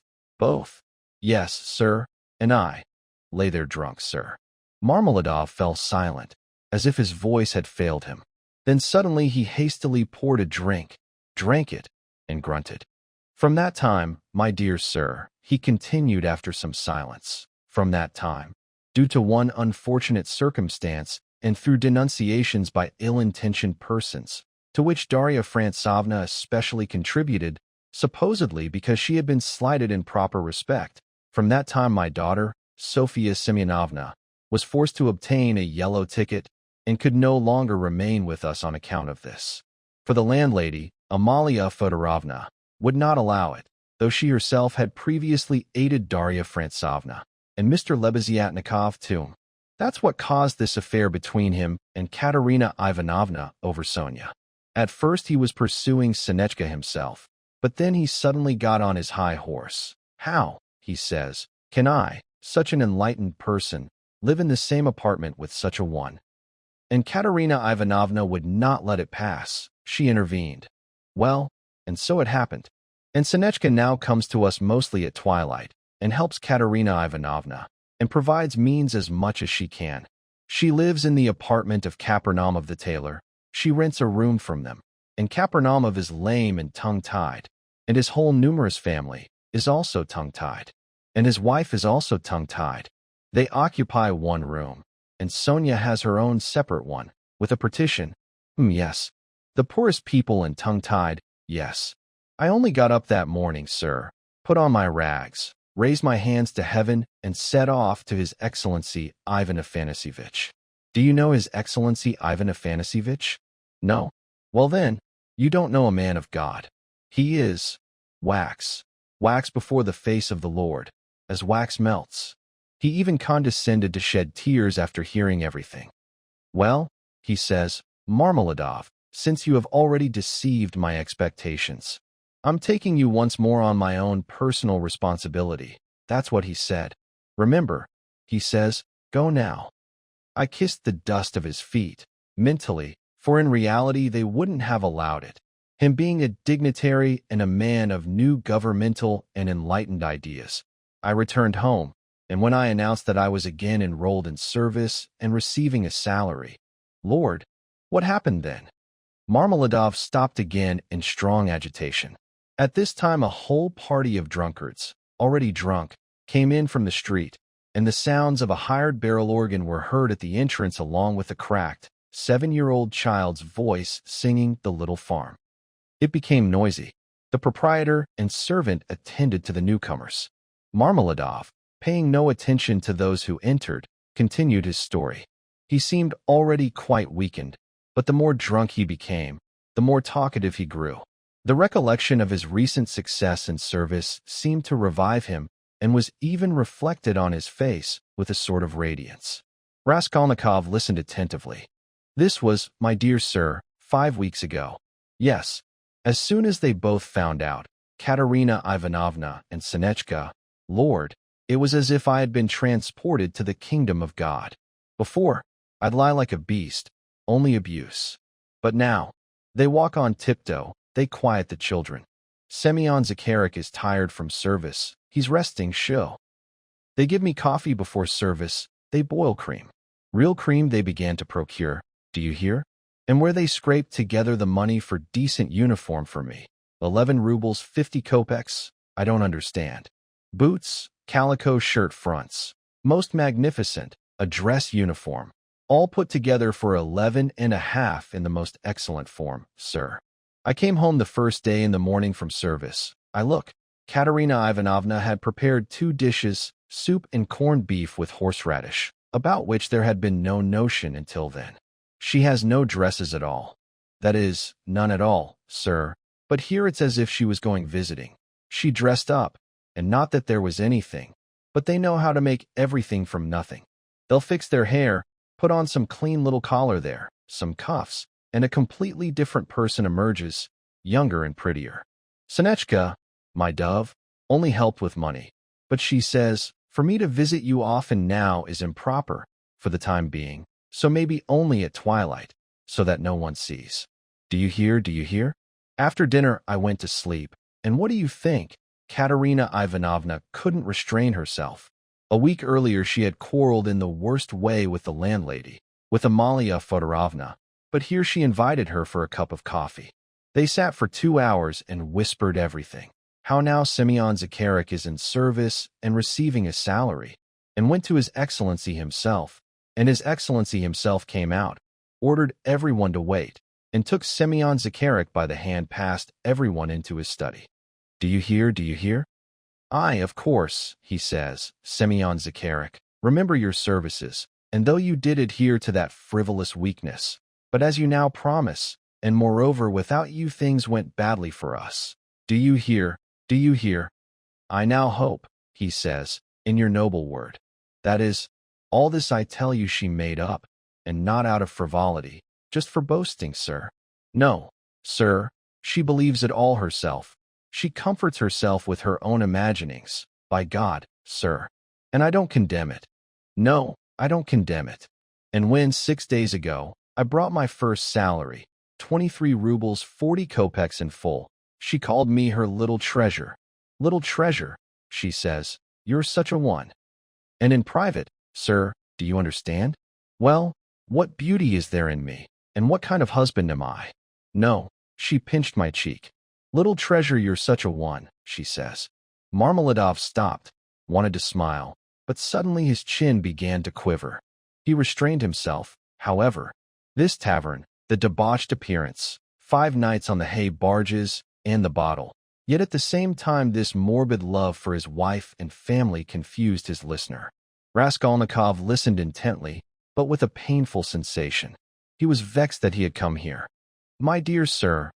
Yes, sir, and I lay there drunk, sir. Marmeladov fell silent, as if his voice had failed him. Then suddenly he hastily poured a drink, drank it, and grunted. From that time, my dear sir, he continued after some silence, from that time, due to one unfortunate circumstance and through denunciations by ill-intentioned persons, to which Darya Frantsovna especially contributed, supposedly because she had been slighted in proper respect, from that time my daughter, Sofia Semyonovna, was forced to obtain a yellow ticket and could no longer remain with us on account of this. For the landlady, Amalia Fedorovna, would not allow it, though she herself had previously aided Darya Frantsovna, and Mr. Lebeziatnikov too. That's what caused this affair between him and Katerina Ivanovna over Sonia. At first he was pursuing Sonechka himself, but then he suddenly got on his high horse. How, he says, can I, such an enlightened person, live in the same apartment with such a one? And Katerina Ivanovna would not let it pass. She intervened. Well, and so it happened. And Sonechka now comes to us mostly at twilight, and helps Katerina Ivanovna, and provides means as much as she can. She lives in the apartment of Kapernaumov the tailor. She rents a room from them, and Kapernaumov is lame and tongue-tied, and his whole numerous family is also tongue-tied, and his wife is also tongue-tied. They occupy one room, and Sonia has her own separate one, with a partition. Yes. The poorest people and tongue-tied, yes. I only got up that morning, sir, put on my rags, raised my hands to heaven, and set off to His Excellency Ivan Afanasievich. Do you know His Excellency Ivan Afanasievich? No? Well then, you don't know a man of God. He is wax before the face of the Lord, as wax melts, He even condescended to shed tears after hearing everything. "Well," he says, "Marmeladov, since you have already deceived my expectations, I'm taking you once more on my own personal responsibility." That's what he said. "Remember," he says, "go now." I kissed the dust of his feet, mentally, for in reality they wouldn't have allowed it. Him being a dignitary and a man of new governmental and enlightened ideas. I returned home, and when I announced that I was again enrolled in service and receiving a salary, Lord, what happened then? Marmeladov stopped again in strong agitation. At this time a whole party of drunkards, already drunk, came in from the street, and the sounds of a hired barrel organ were heard at the entrance along with a cracked, 7-year-old child's voice singing The Little Farm. It became noisy. The proprietor and servant attended to the newcomers. Marmeladov, paying no attention to those who entered, continued his story. He seemed already quite weakened, but the more drunk he became, the more talkative he grew. The recollection of his recent success in service seemed to revive him and was even reflected on his face with a sort of radiance. Raskolnikov listened attentively. "This was, my dear sir, 5 weeks ago. Yes. As soon as they both found out, Katerina Ivanovna and Senechka, Lord, it was as if I had been transported to the kingdom of God. Before, I'd lie like a beast, only abuse. But now, they walk on tiptoe, they quiet the children. Semyon Zakharik is tired from service, he's resting show. They give me coffee before service, they boil cream. Real cream they began to procure, do you hear? And where they scraped together the money for decent uniform for me. 11 rubles 50 kopecks, I don't understand. Boots, calico shirt fronts, most magnificent, a dress uniform, all put together for 11.5 in the most excellent form, sir. I came home the first day in the morning from service. I look. Katerina Ivanovna had prepared 2 dishes, soup and corned beef with horseradish, about which there had been no notion until then. She has no dresses at all. That is, none at all, sir, but here it's as if she was going visiting. She dressed up, and not that there was anything, but they know how to make everything from nothing. They'll fix their hair, put on some clean little collar there, some cuffs, and a completely different person emerges, younger and prettier. Senechka, my dove, only helped with money, but she says, for me to visit you often now is improper, for the time being, so maybe only at twilight, so that no one sees. Do you hear, do you hear? After dinner I went to sleep, and what do you think? Katerina Ivanovna couldn't restrain herself. A week earlier she had quarreled in the worst way with the landlady, with Amalia Fedorovna, but here she invited her for a cup of coffee. They sat for 2 hours and whispered everything. How now Semyon Zakharik is in service and receiving a salary, and went to His Excellency himself, and His Excellency himself came out, ordered everyone to wait, and took Semyon Zakharik by the hand past everyone into his study. Do you hear, do you hear? I, of course, he says, Semyon Zakharik, remember your services, and though you did adhere to that frivolous weakness, but as you now promise, and moreover without you things went badly for us. Do you hear, do you hear? I now hope, he says, in your noble word. That is, all this I tell you she made up, and not out of frivolity, just for boasting, sir. No, sir, she believes it all herself. She comforts herself with her own imaginings, by God, sir. And I don't condemn it. No, I don't condemn it. And when 6 days ago, I brought my first salary, 23 rubles 40 kopecks in full, she called me her little treasure. Little treasure, she says, you're such a one. And in private, sir, do you understand? Well, what beauty is there in me, and what kind of husband am I? No, she pinched my cheek. Little treasure, you're such a one, she says. Marmeladov stopped, wanted to smile, but suddenly his chin began to quiver. He restrained himself, however. This tavern, the debauched appearance, 5 nights on the hay barges, and the bottle. Yet at the same time this morbid love for his wife and family confused his listener. Raskolnikov listened intently, but with a painful sensation. He was vexed that he had come here. My dear sir,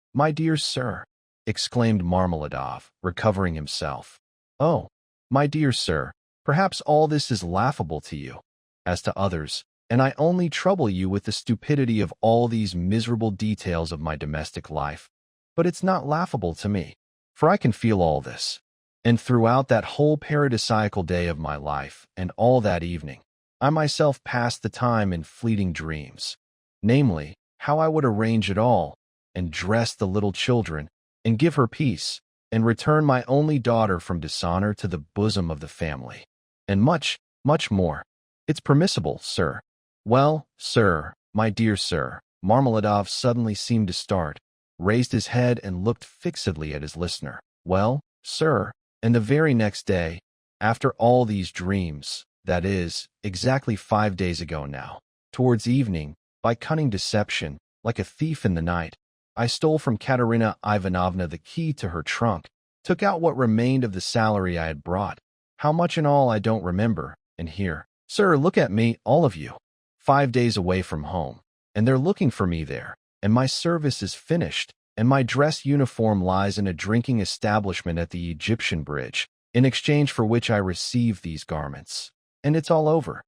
exclaimed Marmeladov, recovering himself. Oh, my dear sir, Perhaps all this is laughable to you, as to others, and I only trouble you with the stupidity of all these miserable details of my domestic life. But it's not laughable to me, for I can feel all this. And throughout that whole paradisiacal day of my life, and all that evening, I myself passed the time in fleeting dreams, namely, how I would arrange it all, and dress the little children, and give her peace, and return my only daughter from dishonor to the bosom of the family. And much, much more. It's permissible, sir. Well, sir, my dear sir, Marmeladov suddenly seemed to start, raised his head and looked fixedly at his listener. Well, sir, and the very next day, after all these dreams, that is, exactly 5 days ago now, towards evening, by cunning deception, like a thief in the night, I stole from Katerina Ivanovna the key to her trunk, took out what remained of the salary I had brought. How much in all I don't remember, and here, sir, look at me, all of you, 5 days away from home, and they're looking for me there, and my service is finished, and my dress uniform lies in a drinking establishment at the Egyptian Bridge, in exchange for which I receive these garments. And it's all over.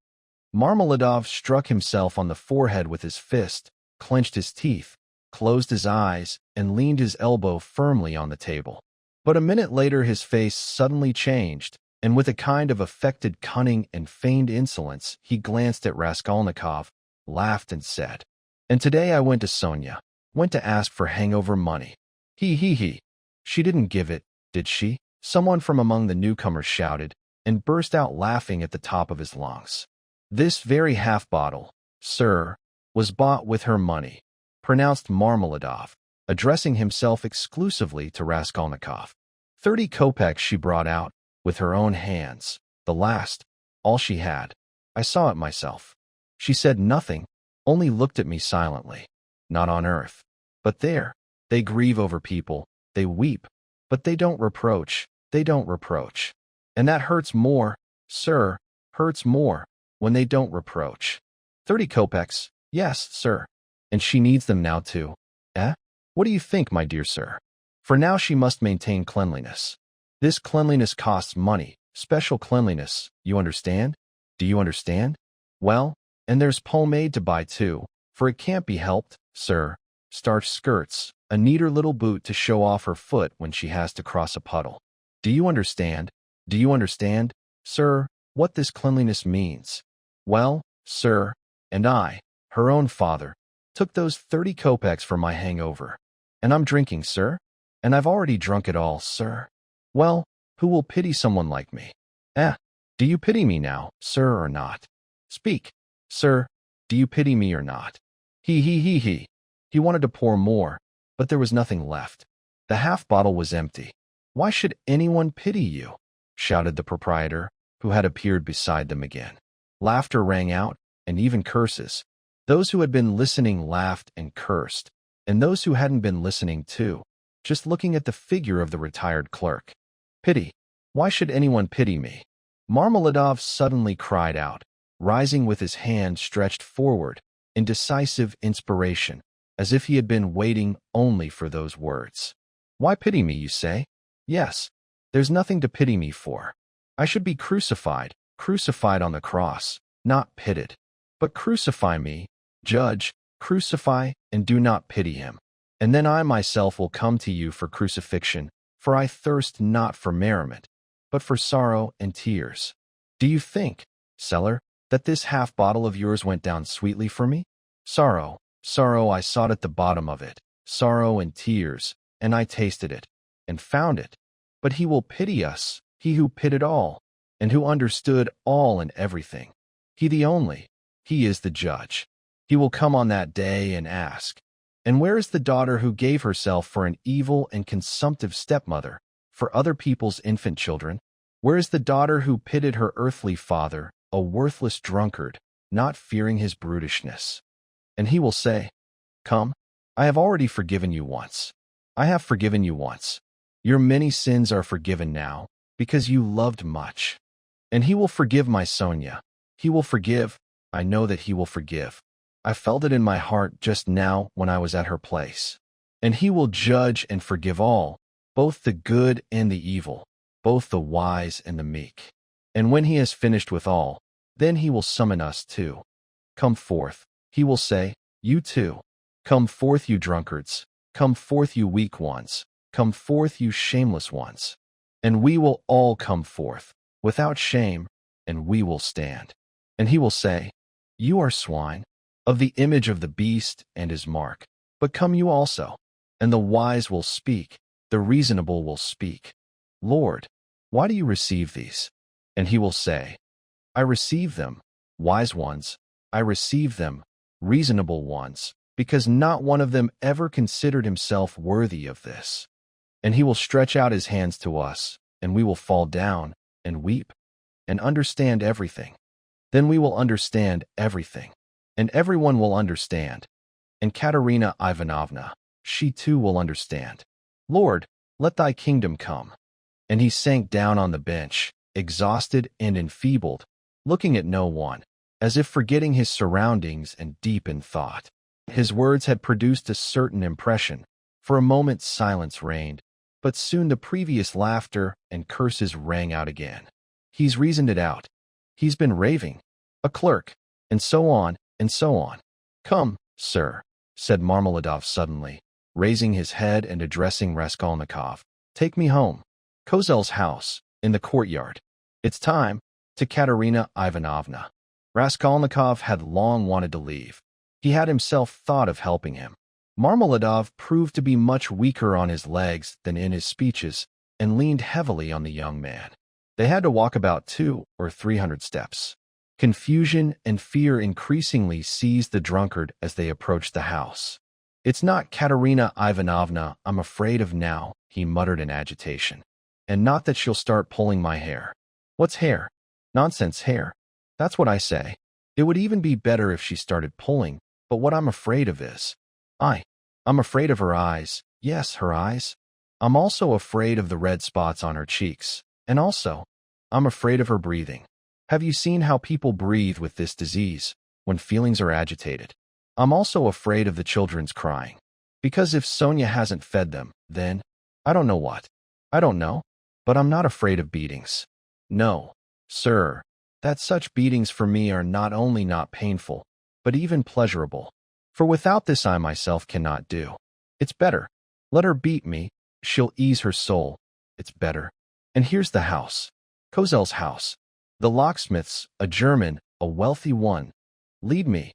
Marmeladov struck himself on the forehead with his fist, clenched his teeth, closed his eyes, and leaned his elbow firmly on the table. But a minute later his face suddenly changed, and with a kind of affected cunning and feigned insolence, he glanced at Raskolnikov, laughed and said, "And today I went to Sonia, went to ask for hangover money. He. She didn't give it, did she?" Someone from among the newcomers shouted, and burst out laughing at the top of his lungs. "This very half-bottle, sir, was bought with her money," pronounced Marmeladov, addressing himself exclusively to Raskolnikov. 30 kopecks she brought out, with her own hands, the last, all she had. I saw it myself. She said nothing, only looked at me silently. Not on earth. But there, they grieve over people, they weep, but they don't reproach, And that hurts more, sir, hurts more, when they don't reproach. 30 kopecks, yes, sir. And she needs them now too. Eh? What do you think, my dear sir? For now she must maintain cleanliness. This cleanliness costs money, special cleanliness, you understand? Do you understand? Well, and there's pomade to buy too, for it can't be helped, sir. Starched skirts, a neater little boot to show off her foot when she has to cross a puddle. Do you understand, sir, what this cleanliness means? Well, sir, and I, her own father, took those 30 kopecks for my hangover. And I'm drinking, sir, and I've already drunk it all, sir. Well, who will pity someone like me? Do you pity me now, sir, or not? Speak, sir, do you pity me or not? He. He wanted to pour more, but there was nothing left. The half-bottle was empty. Why should anyone pity you? Shouted the proprietor, who had appeared beside them again. Laughter rang out, and even curses. Those who had been listening laughed and cursed, and those who hadn't been listening too, just looking at the figure of the retired clerk. Pity. Why should anyone pity me? Marmeladov suddenly cried out, rising with his hand stretched forward, in decisive inspiration, as if he had been waiting only for those words. Why pity me, you say? Yes, there's nothing to pity me for. I should be crucified on the cross, not pitted. But crucify me, judge, crucify, and do not pity him. And then I myself will come to you for crucifixion, for I thirst not for merriment, but for sorrow and tears. Do you think, seller, that this half-bottle of yours went down sweetly for me? Sorrow, I sought at the bottom of it, sorrow and tears, and I tasted it, and found it. But he will pity us, he who pitted all, and who understood all and everything. He the only, he is the judge. He will come on that day and ask, and where is the daughter who gave herself for an evil and consumptive stepmother, for other people's infant children? Where is the daughter who pitied her earthly father, a worthless drunkard, not fearing his brutishness? And he will say, Come, I have already forgiven you once. I have forgiven you once. Your many sins are forgiven now, because you loved much. And he will forgive my Sonia. He will forgive. I know that he will forgive. I felt it in my heart just now when I was at her place. And he will judge and forgive all, both the good and the evil, both the wise and the meek. And when he has finished with all, then he will summon us too. Come forth, he will say, you too. Come forth, you drunkards. Come forth, you weak ones. Come forth, you shameless ones. And we will all come forth, without shame, and we will stand. And he will say, you are swine, of the image of the beast and his mark. But come you also. And the wise will speak, the reasonable will speak. Lord, why do you receive these? And he will say, I receive them, wise ones, I receive them, reasonable ones, because not one of them ever considered himself worthy of this. And he will stretch out his hands to us, and we will fall down and weep and understand everything. Then we will understand everything, and everyone will understand. And Katerina Ivanovna, she too will understand. Lord, let thy kingdom come. And he sank down on the bench, exhausted and enfeebled, looking at no one, as if forgetting his surroundings and deep in thought. His words had produced a certain impression. For a moment silence reigned, but soon the previous laughter and curses rang out again. He's reasoned it out. He's been raving. A clerk. And so on, and so on. Come, sir, said Marmeladov suddenly, raising his head and addressing Raskolnikov. Take me home. Kozel's house, in the courtyard. It's time, to Katerina Ivanovna. Raskolnikov had long wanted to leave. He had himself thought of helping him. Marmeladov proved to be much weaker on his legs than in his speeches, and leaned heavily on the young man. They had to walk about 200 or 300 steps. Confusion and fear increasingly seized the drunkard as they approached the house. It's not Katerina Ivanovna I'm afraid of now, he muttered in agitation. And not that she'll start pulling my hair. What's hair? Nonsense, hair. That's what I say. It would even be better if she started pulling, but what I'm afraid of is, I'm afraid of her eyes. Yes, her eyes. I'm also afraid of the red spots on her cheeks. And also, I'm afraid of her breathing. Have you seen how people breathe with this disease, when feelings are agitated? I'm also afraid of the children's crying. Because if Sonia hasn't fed them, then, I don't know what. I don't know. But I'm not afraid of beatings. No, sir, that such beatings for me are not only not painful, but even pleasurable. For without this I myself cannot do. It's better. Let her beat me, she'll ease her soul. It's better. And here's the house. Kozel's house. The locksmith's, a German, a wealthy one. Lead me.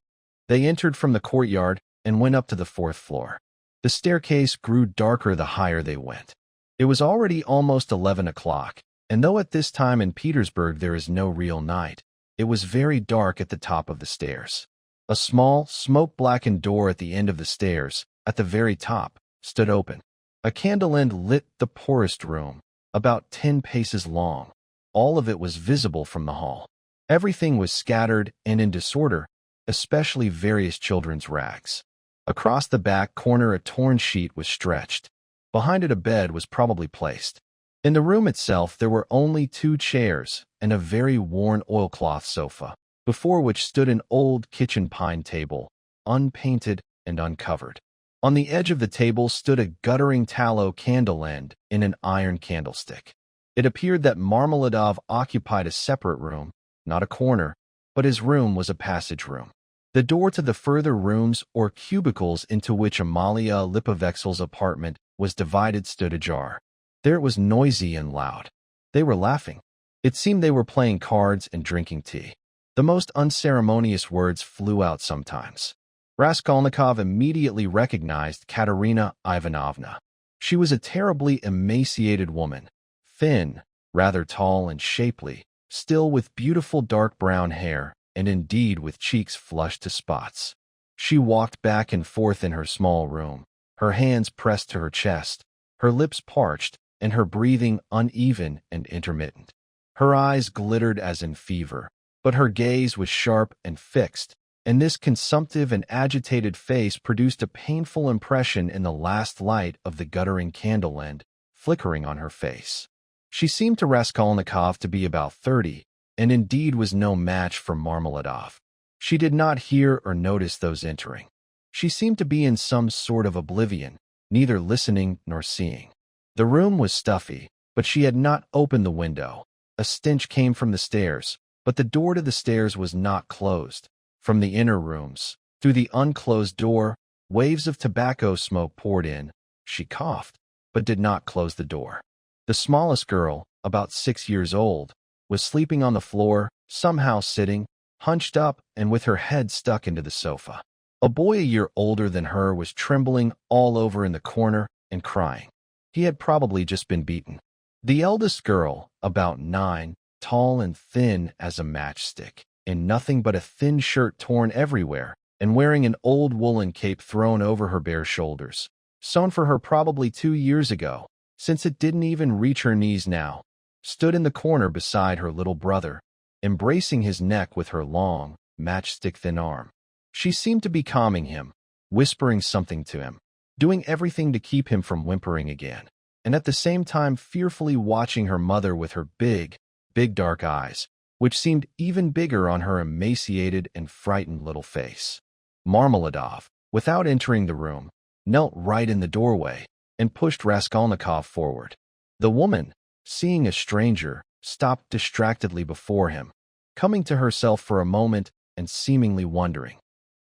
They entered from the courtyard and went up to the 4th floor. The staircase grew darker the higher they went. It was already almost 11 o'clock, and though at this time in Petersburg there is no real night, it was very dark at the top of the stairs. A small, smoke-blackened door at the end of the stairs, at the very top, stood open. A candle end lit the poorest room, about 10 paces long. All of it was visible from the hall. Everything was scattered and in disorder, especially various children's rags. Across the back corner a torn sheet was stretched. Behind it a bed was probably placed. In the room itself there were only 2 chairs and a very worn oilcloth sofa, before which stood an old kitchen pine table, unpainted and uncovered. On the edge of the table stood a guttering tallow candle end in an iron candlestick. It appeared that Marmeladov occupied a separate room, not a corner, but his room was a passage room. The door to the further rooms or cubicles into which Amalia Lipovexel's apartment was divided stood ajar. There it was noisy and loud. They were laughing. It seemed they were playing cards and drinking tea. The most unceremonious words flew out sometimes. Raskolnikov immediately recognized Katerina Ivanovna. She was a terribly emaciated woman, thin, rather tall and shapely, still with beautiful dark brown hair, and indeed with cheeks flushed to spots. She walked back and forth in her small room, her hands pressed to her chest, her lips parched, and her breathing uneven and intermittent. Her eyes glittered as in fever, but her gaze was sharp and fixed, and this consumptive and agitated face produced a painful impression in the last light of the guttering candle end flickering on her face. She seemed to Raskolnikov to be about 30, and indeed was no match for Marmeladov. She did not hear or notice those entering. She seemed to be in some sort of oblivion, neither listening nor seeing. The room was stuffy, but she had not opened the window, A stench came from the stairs, but the door to the stairs was not closed. From the inner rooms, through the unclosed door, waves of tobacco smoke poured in. She coughed, but did not close the door. The smallest girl, about 6 years old, was sleeping on the floor, somehow sitting, hunched up and with her head stuck into the sofa. A boy a year older than her was trembling all over in the corner and crying. He had probably just been beaten. The eldest girl, about 9, tall and thin as a matchstick, in nothing but a thin shirt torn everywhere, and wearing an old woolen cape thrown over her bare shoulders, sewn for her probably 2 years ago, since it didn't even reach her knees now, stood in the corner beside her little brother, embracing his neck with her long, matchstick-thin arm. She seemed to be calming him, whispering something to him, doing everything to keep him from whimpering again, and at the same time fearfully watching her mother with her big, big dark eyes, which seemed even bigger on her emaciated and frightened little face. Marmeladov, without entering the room, knelt right in the doorway and pushed Raskolnikov forward. The woman, seeing a stranger, stopped distractedly before him, coming to herself for a moment and seemingly wondering,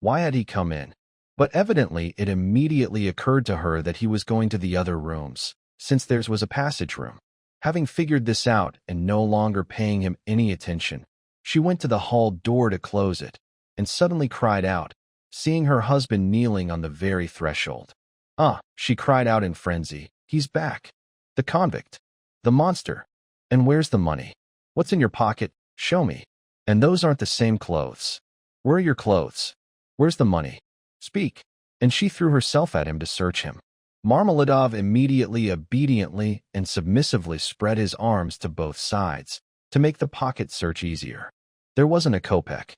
why had he come in? But evidently it immediately occurred to her that he was going to the other rooms, since theirs was a passage room. Having figured this out and no longer paying him any attention, she went to the hall door to close it, and suddenly cried out, seeing her husband kneeling on the very threshold. "Ah," she cried out in frenzy, "he's back. The convict. The monster. And where's the money? What's in your pocket? Show me. And those aren't the same clothes. Where are your clothes? Where's the money? Speak." And she threw herself at him to search him. Marmeladov immediately, obediently, and submissively spread his arms to both sides, to make the pocket search easier. There wasn't a kopeck.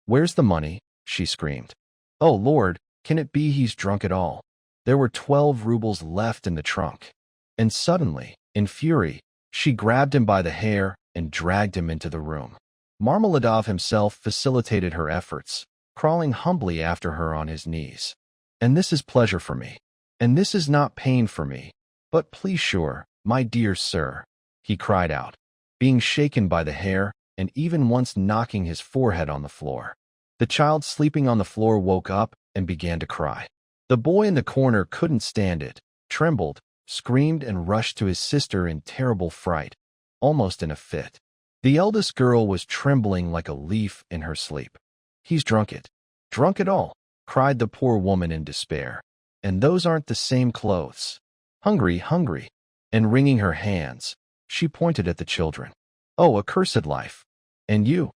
"Where's the money?" she screamed. "Oh, Lord, can it be he's drunk at all?" There were 12 rubles left in the trunk. And suddenly, in fury, she grabbed him by the hair and dragged him into the room. Marmeladov himself facilitated her efforts, crawling humbly after her on his knees. "And this is pleasure for me. And this is not pain for me. But please, sure, my dear sir," he cried out, being shaken by the hair and even once knocking his forehead on the floor. The child sleeping on the floor woke up and began to cry. The boy in the corner couldn't stand it, trembled, screamed, and rushed to his sister in terrible fright, almost in a fit. The eldest girl was trembling like a leaf in her sleep. "He's drunk it. Drunk it all," cried the poor woman in despair. "And those aren't the same clothes. Hungry, hungry." And wringing her hands, she pointed at the children. "Oh, accursed life. And you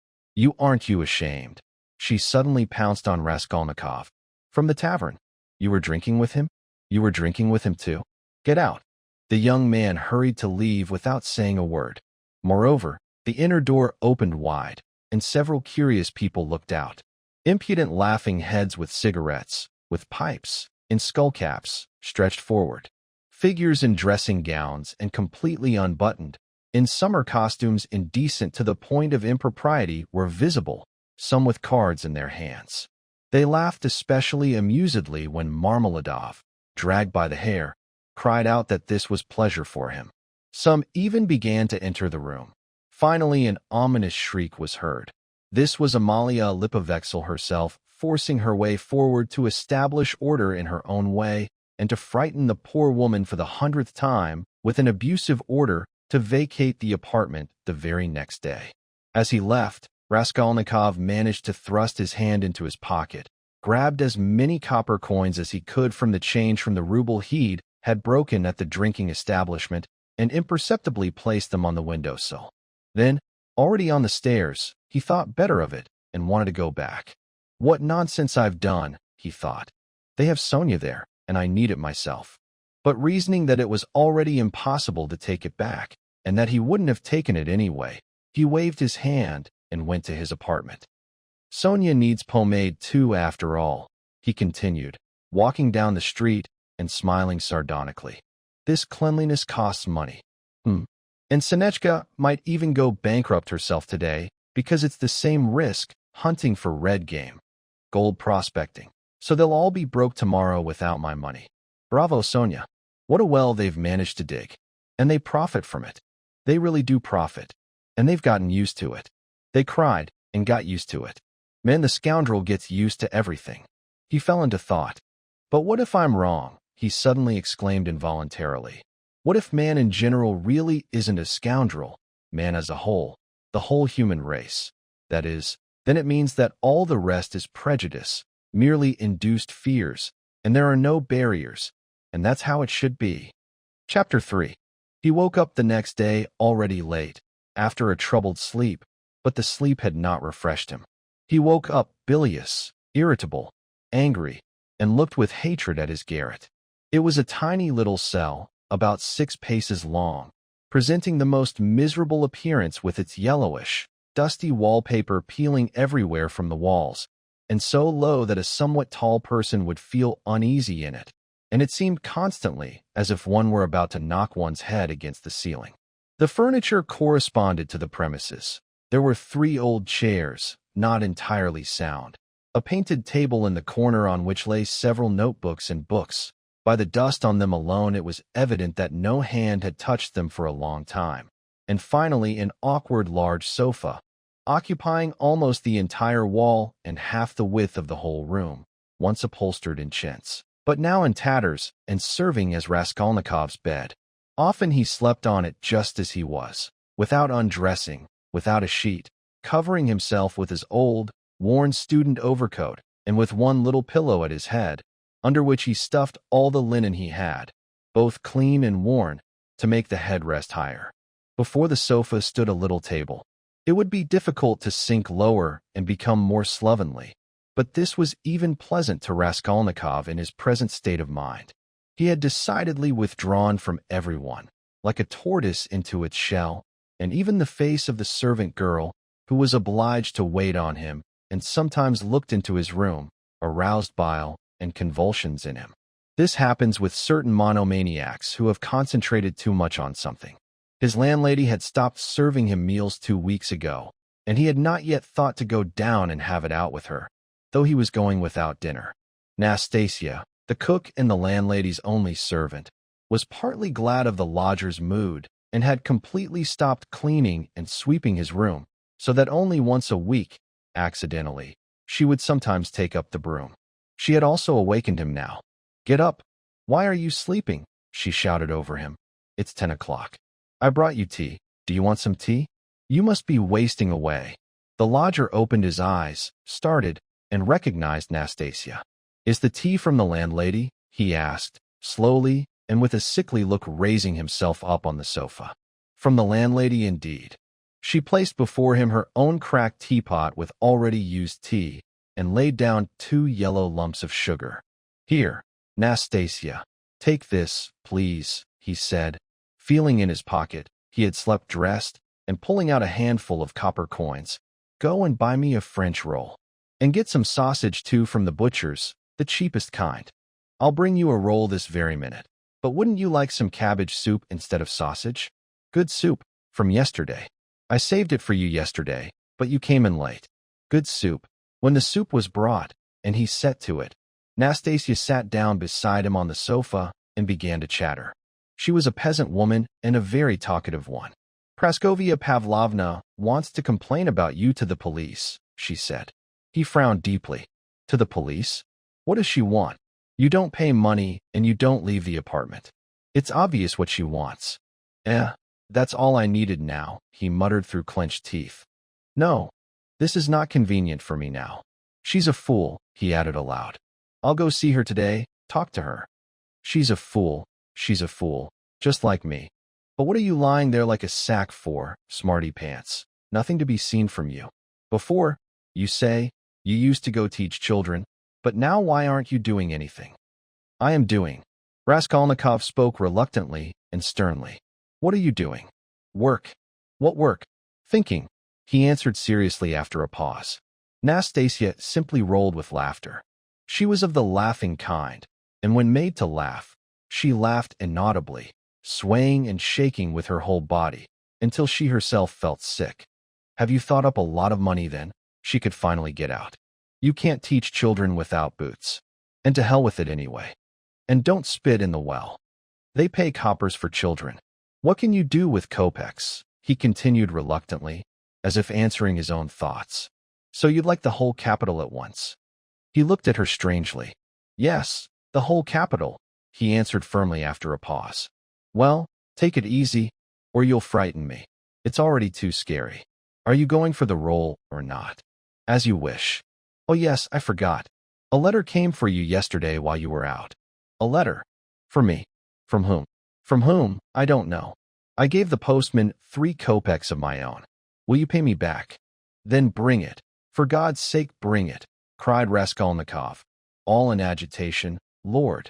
aren't you ashamed?" She suddenly pounced on Raskolnikov. "From the tavern. You were drinking with him? You were drinking with him too? Get out." The young man hurried to leave without saying a word. Moreover, the inner door opened wide, and several curious people looked out. Impudent laughing heads with cigarettes, with pipes, in skullcaps, stretched forward. Figures in dressing gowns and completely unbuttoned, in summer costumes indecent to the point of impropriety, were visible, some with cards in their hands. They laughed especially amusedly when Marmeladov, dragged by the hair, cried out that this was pleasure for him. Some even began to enter the room. Finally, an ominous shriek was heard. This was Amalia Lipovexel herself, forcing her way forward to establish order in her own way and to frighten the poor woman for the 100th time with an abusive order to vacate the apartment the very next day. As he left, Raskolnikov managed to thrust his hand into his pocket, grabbed as many copper coins as he could from the change from the ruble he'd had broken at the drinking establishment, and imperceptibly placed them on the windowsill. Then, already on the stairs, he thought better of it and wanted to go back. "What nonsense I've done," he thought. "They have Sonia there, and I need it myself." But reasoning that it was already impossible to take it back, and that he wouldn't have taken it anyway, he waved his hand and went to his apartment. "Sonia needs pomade too, after all," he continued, walking down the street and smiling sardonically. "This cleanliness costs money. And Sonechka might even go bankrupt herself today, because it's the same risk hunting for red game, gold prospecting. So they'll all be broke tomorrow without my money. Bravo, Sonia. What a well they've managed to dig. And they profit from it. They really do profit. and they've gotten used to it. They cried and got used to it. Man, the scoundrel gets used to everything. He fell into thought. But what if I'm wrong? He suddenly exclaimed involuntarily. What if man in general really isn't a scoundrel? Man as a whole, the whole human race. That is, then it means that all the rest is prejudice, merely induced fears, and there are no barriers, and that's how it should be. Chapter 3. He woke up the next day already late, after a troubled sleep, but the sleep had not refreshed him. He woke up bilious, irritable, angry, and looked with hatred at his garret. It was a tiny little cell, about 6 paces long, presenting the most miserable appearance with its yellowish, dusty wallpaper peeling everywhere from the walls, and so low that a somewhat tall person would feel uneasy in it, and it seemed constantly as if one were about to knock one's head against the ceiling. The furniture corresponded to the premises. There were 3 old chairs, not entirely sound, a painted table in the corner on which lay several notebooks and books. By the dust on them alone, it was evident that no hand had touched them for a long time. And finally, an awkward large sofa, occupying almost the entire wall and half the width of the whole room, once upholstered in chintz, but now in tatters and serving as Raskolnikov's bed. Often he slept on it just as he was, without undressing, without a sheet, covering himself with his old, worn student overcoat and with one little pillow at his head, under which he stuffed all the linen he had, both clean and worn, to make the head rest higher. Before the sofa stood a little table. It would be difficult to sink lower and become more slovenly, but this was even pleasant to Raskolnikov in his present state of mind. He had decidedly withdrawn from everyone, like a tortoise into its shell, and even the face of the servant girl, who was obliged to wait on him and sometimes looked into his room, aroused bile and convulsions in him. This happens with certain monomaniacs who have concentrated too much on something. His landlady had stopped serving him meals 2 weeks ago, and he had not yet thought to go down and have it out with her, though he was going without dinner. Nastasia, the cook and the landlady's only servant, was partly glad of the lodger's mood and had completely stopped cleaning and sweeping his room, so that only once a week, accidentally, she would sometimes take up the broom. She had also awakened him now. "Get up! Why are you sleeping?" she shouted over him. "It's 10 o'clock. I brought you tea. Do you want some tea? You must be wasting away." The lodger opened his eyes, started, and recognized Nastasia. "Is the tea from the landlady?" he asked, slowly and with a sickly look, raising himself up on the sofa. From the landlady indeed. She placed before him her own cracked teapot with already used tea, and laid down 2 yellow lumps of sugar. "Here, Nastasia, take this, please," he said, feeling in his pocket. He had slept dressed, and pulling out a handful of copper coins. "Go and buy me a French roll. And get some sausage too from the butcher's, the cheapest kind. I'll bring you a roll this very minute. But wouldn't you like some cabbage soup instead of sausage? Good soup, from yesterday. I saved it for you yesterday, but you came in late. Good soup." When the soup was brought, and he set to it, Nastasia sat down beside him on the sofa and began to chatter. She was a peasant woman and a very talkative one. "Praskovia Pavlovna wants to complain about you to the police," she said. He frowned deeply. "To the police? What does she want? You don't pay money and you don't leave the apartment. It's obvious what she wants." That's all I needed now," he muttered through clenched teeth. "No, this is not convenient for me now. She's a fool," he added aloud. "I'll go see her today, talk to her. She's a fool, just like me. But what are you lying there like a sack for, smarty pants? Nothing to be seen from you. Before, you say, you used to go teach children, but now why aren't you doing anything?" "I am doing." Raskolnikov spoke reluctantly and sternly. "What are you doing?" "Work." "What work?" "Thinking," he answered seriously after a pause. Nastasia simply rolled with laughter. She was of the laughing kind, and when made to laugh, she laughed inaudibly, swaying and shaking with her whole body, until she herself felt sick. "Have you thought up a lot of money then?" she could finally get out. "You can't teach children without boots. And to hell with it anyway. And don't spit in the well. They pay coppers for children. What can you do with kopecks? he continued reluctantly, as if answering his own thoughts. So you'd like the whole capital at once? He looked at her strangely. Yes, the whole capital, he answered firmly after a pause. Well, take it easy, or you'll frighten me. It's already too scary. Are you going for the role or not? As you wish. Oh yes, I forgot. A letter came for you yesterday while you were out. A letter? For me. From whom? From whom, I don't know. I gave the postman 3 kopecks of my own. Will you pay me back? Then bring it. For God's sake, bring it, cried Raskolnikov, all in agitation. Lord.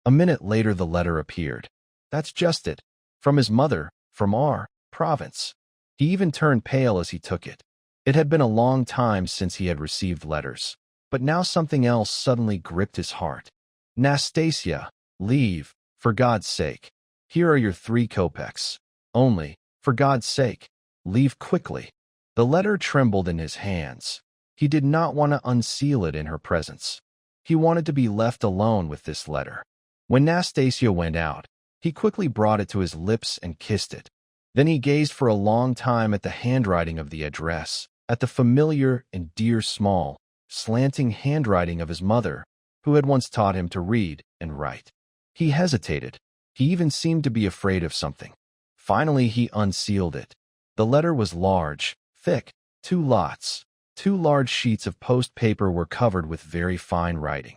A minute later the letter appeared. That's just it. From his mother, from our province. He even turned pale as he took it. It had been a long time since he had received letters. But now something else suddenly gripped his heart. Nastasia, leave, for God's sake. Here are your 3 kopecks. Only, for God's sake, leave quickly. The letter trembled in his hands. He did not want to unseal it in her presence. He wanted to be left alone with this letter. When Nastasia went out, he quickly brought it to his lips and kissed it. Then he gazed for a long time at the handwriting of the address, at the familiar and dear small, slanting handwriting of his mother, who had once taught him to read and write. He hesitated. He even seemed to be afraid of something. Finally, he unsealed it. The letter was large, thick, 2 lots. 2 large sheets of post paper were covered with very fine writing.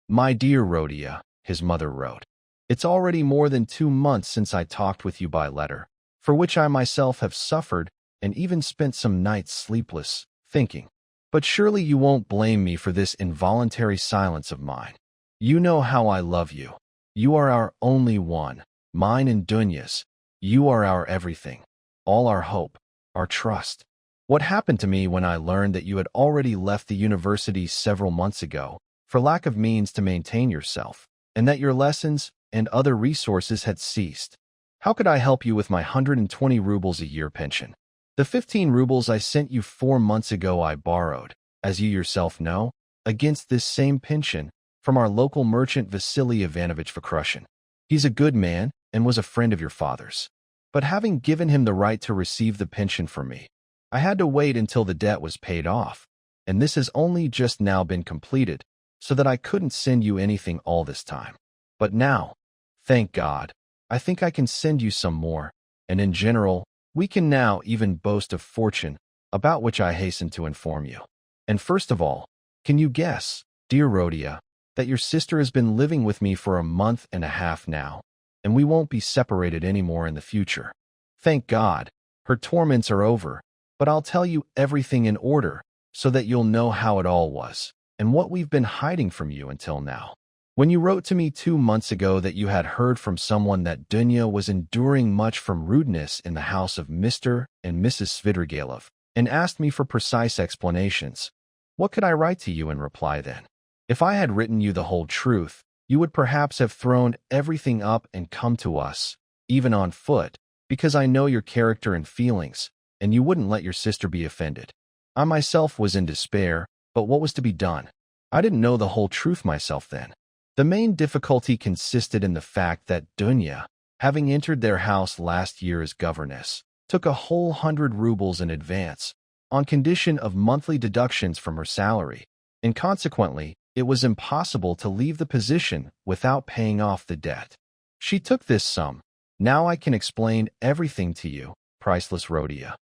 My dear Rodion, his mother wrote, it's already more than 2 months since I talked with you by letter, for which I myself have suffered and even spent some nights sleepless, thinking. But surely you won't blame me for this involuntary silence of mine. You know how I love you. You are our only one, mine and Dunya's. You are our everything, all our hope, our trust. What happened to me when I learned that you had already left the university several months ago, for lack of means to maintain yourself, and that your lessons and other resources had ceased? How could I help you with my 120 rubles a year pension? The 15 rubles I sent you 4 months ago I borrowed, as you yourself know, against this same pension, from our local merchant Vasily Ivanovich Vakrushin. He's a good man and was a friend of your father's. But having given him the right to receive the pension for me, I had to wait until the debt was paid off, and this has only just now been completed, so that I couldn't send you anything all this time. But now, thank God, I think I can send you some more, and in general, we can now even boast of fortune, about which I hasten to inform you. And first of all, can you guess, dear Rodion, that your sister has been living with me for a month and a half now, and we won't be separated anymore in the future. Thank God, her torments are over, but I'll tell you everything in order, so that you'll know how it all was, and what we've been hiding from you until now. When you wrote to me 2 months ago that you had heard from someone that Dunya was enduring much from rudeness in the house of Mr. and Mrs. Svidrigailov, and asked me for precise explanations, what could I write to you in reply then? If I had written you the whole truth, you would perhaps have thrown everything up and come to us, even on foot, because I know your character and feelings, and you wouldn't let your sister be offended. I myself was in despair, but what was to be done? I didn't know the whole truth myself then. The main difficulty consisted in the fact that Dunya, having entered their house last year as governess, took a whole 100 rubles in advance, on condition of monthly deductions from her salary, and consequently, it was impossible to leave the position without paying off the debt. She took this sum. Now I can explain everything to you, priceless Rodion.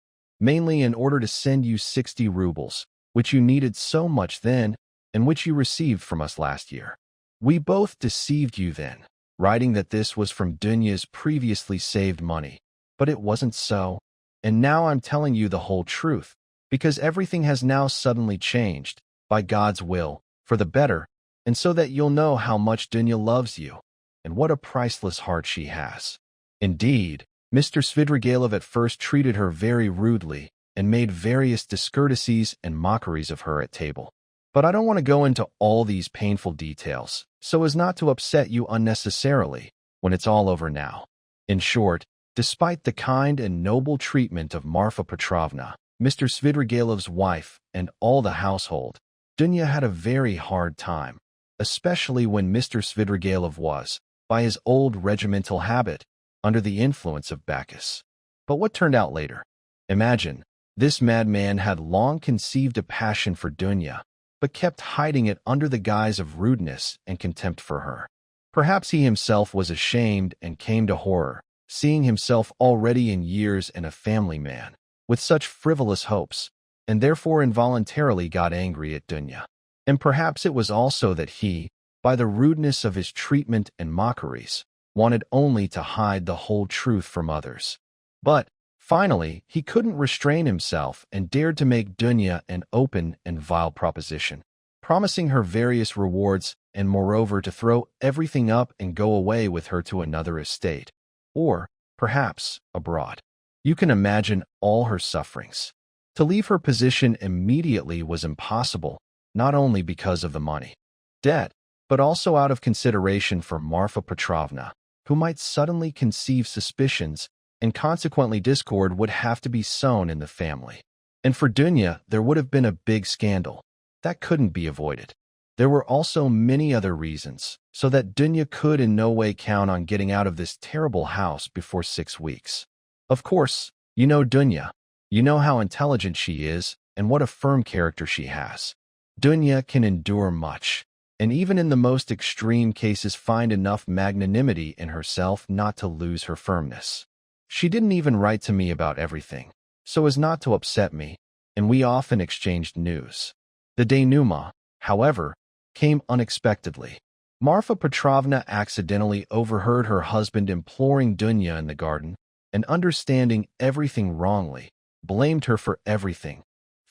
Mainly in order to send you 60 rubles, which you needed so much then, and which you received from us last year. We both deceived you then, writing that this was from Dunya's previously saved money, but it wasn't so, and now I'm telling you the whole truth, because everything has now suddenly changed, by God's will, for the better, and so that you'll know how much Dunya loves you, and what a priceless heart she has. Indeed, Mr. Svidrigailov at first treated her very rudely, and made various discourtesies and mockeries of her at table. But I don't want to go into all these painful details, so as not to upset you unnecessarily, when it's all over now. In short, despite the kind and noble treatment of Marfa Petrovna, Mr. Svidrigailov's wife, and all the household, Dunya had a very hard time, especially when Mr. Svidrigailov was, by his old regimental habit, under the influence of Bacchus. But what turned out later? Imagine, this madman had long conceived a passion for Dunya, but kept hiding it under the guise of rudeness and contempt for her. Perhaps he himself was ashamed and came to horror, seeing himself already in years and a family man, with such frivolous hopes, and therefore involuntarily got angry at Dunya. And perhaps it was also that he, by the rudeness of his treatment and mockeries, wanted only to hide the whole truth from others. But, finally, he couldn't restrain himself and dared to make Dunya an open and vile proposition, promising her various rewards and moreover to throw everything up and go away with her to another estate, or, perhaps, abroad. You can imagine all her sufferings. To leave her position immediately was impossible, not only because of the money, debt, but also out of consideration for Marfa Petrovna, who might suddenly conceive suspicions, and consequently discord would have to be sown in the family. And for Dunya, there would have been a big scandal. That couldn't be avoided. There were also many other reasons, so that Dunya could in no way count on getting out of this terrible house before 6 weeks. Of course, you know Dunya. You know how intelligent she is and what a firm character she has. Dunya can endure much, and even in the most extreme cases find enough magnanimity in herself not to lose her firmness. She didn't even write to me about everything, so as not to upset me, and we often exchanged news. The denouement, however, came unexpectedly. Marfa Petrovna accidentally overheard her husband imploring Dunya in the garden, and understanding everything wrongly, blamed her for everything,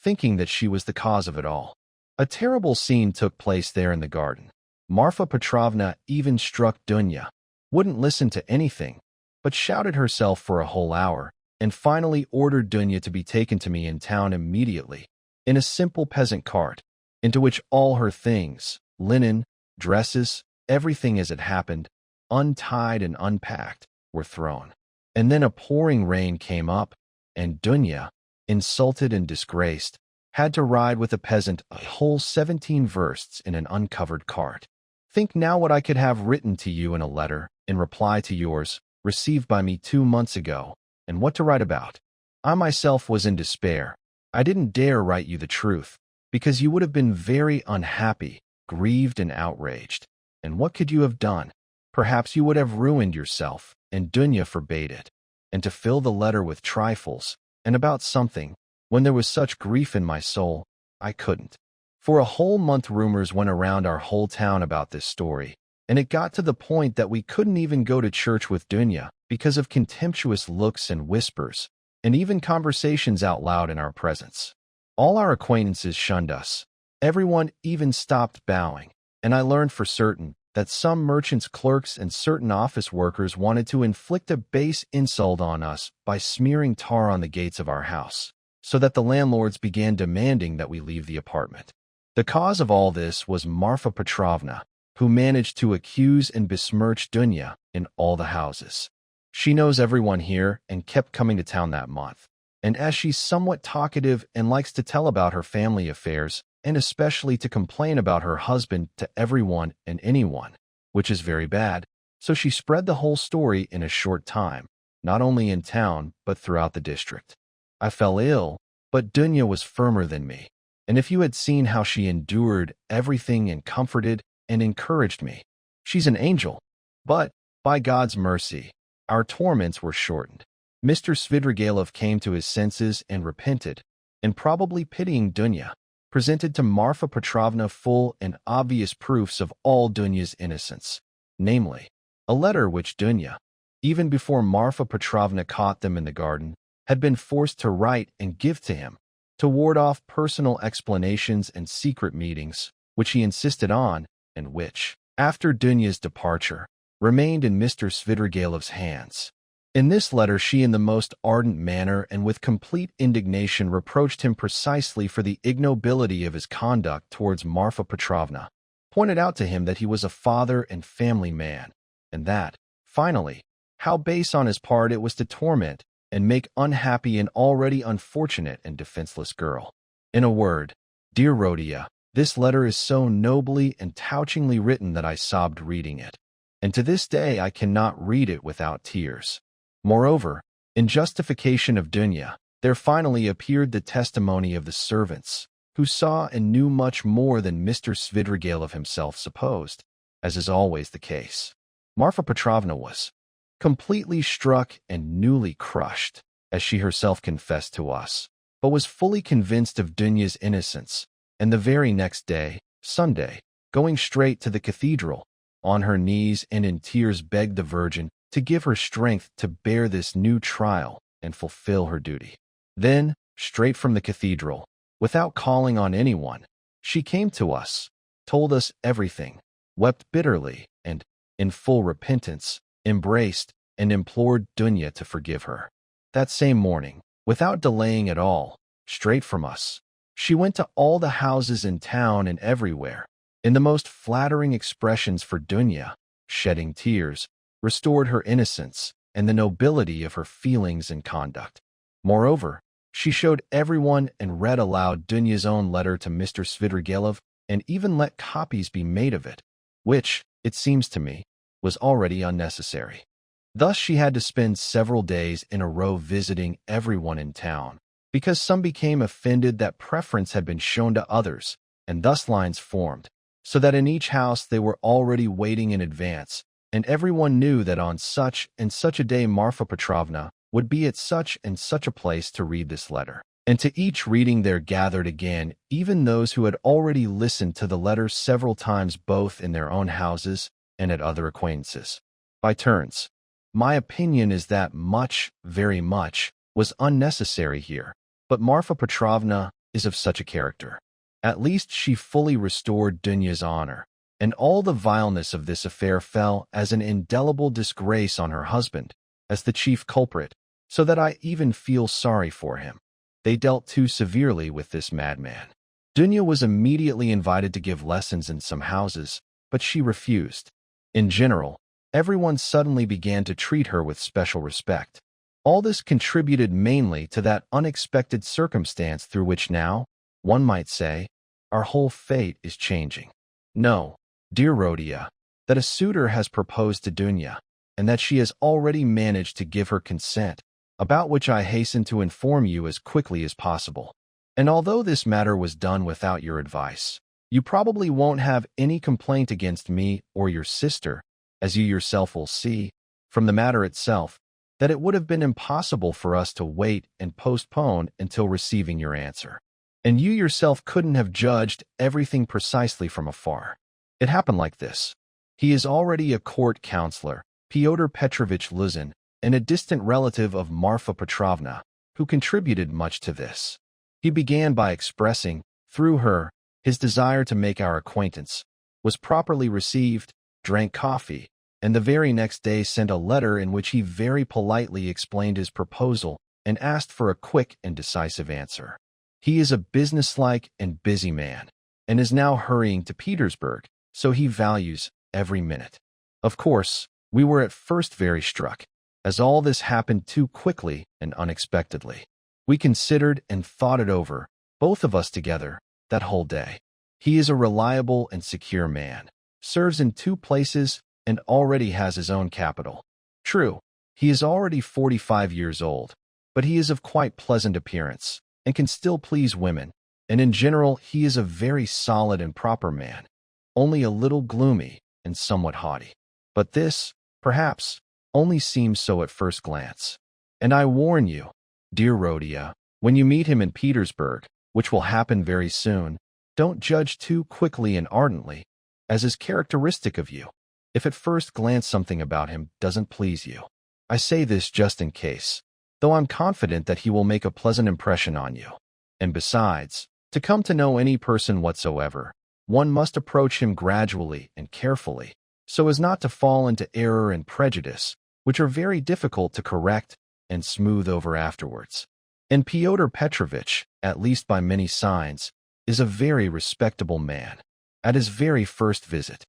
thinking that she was the cause of it all. A terrible scene took place there in the garden. Marfa Petrovna even struck Dunya, wouldn't listen to anything, but shouted herself for a whole hour, and finally ordered Dunya to be taken to me in town immediately, in a simple peasant cart, into which all her things, linen, dresses, everything as it happened, untied and unpacked, were thrown. And then a pouring rain came up, and Dunya, insulted and disgraced, had to ride with a peasant a whole 17 versts in an uncovered cart. Think now what I could have written to you in a letter, in reply to yours, received by me 2 months ago, and what to write about. I myself was in despair. I didn't dare write you the truth, because you would have been very unhappy, grieved and outraged. And what could you have done? Perhaps you would have ruined yourself, and Dunya forbade it. And to fill the letter with trifles, and about something, when there was such grief in my soul, I couldn't. For a whole month rumors went around our whole town about this story, and it got to the point that we couldn't even go to church with Dunya because of contemptuous looks and whispers, and even conversations out loud in our presence. All our acquaintances shunned us. Everyone even stopped bowing, and I learned for certain that some merchants' clerks and certain office workers wanted to inflict a base insult on us by smearing tar on the gates of our house, so that the landlords began demanding that we leave the apartment. The cause of all this was Marfa Petrovna, who managed to accuse and besmirch Dunya in all the houses. She knows everyone here and kept coming to town that month. And as she's somewhat talkative and likes to tell about her family affairs, and especially to complain about her husband to everyone and anyone, which is very bad, so she spread the whole story in a short time, not only in town but throughout the district. I fell ill, but Dunya was firmer than me, and if you had seen how she endured everything and comforted and encouraged me. She's an angel. But, by God's mercy, our torments were shortened. Mr. Svidrigailov came to his senses and repented, and probably pitying Dunya, presented to Marfa Petrovna full and obvious proofs of all Dunya's innocence, namely, a letter which Dunya, even before Marfa Petrovna caught them in the garden, had been forced to write and give to him, to ward off personal explanations and secret meetings, which he insisted on, and which, after Dunya's departure, remained in Mr. Svidrigailov's hands. In this letter she in the most ardent manner and with complete indignation reproached him precisely for the ignobility of his conduct towards Marfa Petrovna, pointed out to him that he was a father and family man, and that, finally, how base on his part it was to torment and make unhappy an already unfortunate and defenseless girl. In a word, dear Rhodia, this letter is so nobly and touchingly written that I sobbed reading it, and to this day I cannot read it without tears. Moreover, in justification of Dunya, there finally appeared the testimony of the servants, who saw and knew much more than Mr. Svidrigailov himself supposed, as is always the case. Marfa Petrovna was completely struck and newly crushed, as she herself confessed to us, but was fully convinced of Dunya's innocence, and the very next day, Sunday, going straight to the cathedral, on her knees and in tears begged the Virgin to give her strength to bear this new trial and fulfill her duty. Then, straight from the cathedral, without calling on anyone, she came to us, told us everything, wept bitterly, and, in full repentance, embraced and implored Dunya to forgive her. That same morning, without delaying at all, straight from us, she went to all the houses in town and everywhere, in the most flattering expressions for Dunya, shedding tears, restored her innocence and the nobility of her feelings and conduct. Moreover, she showed everyone and read aloud Dunya's own letter to Mr. Svidrigailov and even let copies be made of it, which, it seems to me, was already unnecessary. Thus she had to spend several days in a row visiting everyone in town, because some became offended that preference had been shown to others, and thus lines formed, so that in each house they were already waiting in advance, and everyone knew that on such and such a day Marfa Petrovna would be at such and such a place to read this letter. And to each reading there gathered again even those who had already listened to the letter several times both in their own houses and at other acquaintances. By turns. My opinion is that much, very much, was unnecessary here, but Marfa Petrovna is of such a character. At least she fully restored Dunya's honor, and all the vileness of this affair fell as an indelible disgrace on her husband, as the chief culprit, so that I even feel sorry for him. They dealt too severely with this madman. Dunya was immediately invited to give lessons in some houses, but she refused. In general, everyone suddenly began to treat her with special respect. All this contributed mainly to that unexpected circumstance through which now, one might say, our whole fate is changing. Know, dear Rodion, that a suitor has proposed to Dunya, and that she has already managed to give her consent, about which I hasten to inform you as quickly as possible. And although this matter was done without your advice, you probably won't have any complaint against me or your sister, as you yourself will see, from the matter itself, that it would have been impossible for us to wait and postpone until receiving your answer. And you yourself couldn't have judged everything precisely from afar. It happened like this. He is already a court counselor, Fyodor Petrovich Luzin, and a distant relative of Marfa Petrovna, who contributed much to this. He began by expressing, through her, his desire to make our acquaintance, was properly received, drank coffee, and the very next day sent a letter in which he very politely explained his proposal and asked for a quick and decisive answer. He is a businesslike and busy man, and is now hurrying to Petersburg, so he values every minute. Of course, we were at first very struck, as all this happened too quickly and unexpectedly. We considered and thought it over, both of us together, that whole day. He is a reliable and secure man, serves in 2 places, and already has his own capital. True, he is already 45 years old, but he is of quite pleasant appearance, and can still please women, and in general he is a very solid and proper man, only a little gloomy and somewhat haughty. But this, perhaps, only seems so at first glance. And I warn you, dear Rodion, when you meet him in Petersburg, which will happen very soon, don't judge too quickly and ardently, as is characteristic of you, if at first glance something about him doesn't please you. I say this just in case, though I'm confident that he will make a pleasant impression on you. And besides, to come to know any person whatsoever, one must approach him gradually and carefully, so as not to fall into error and prejudice, which are very difficult to correct and smooth over afterwards. And Pyotr Petrovitch, at least by many signs, is a very respectable man. At his very first visit,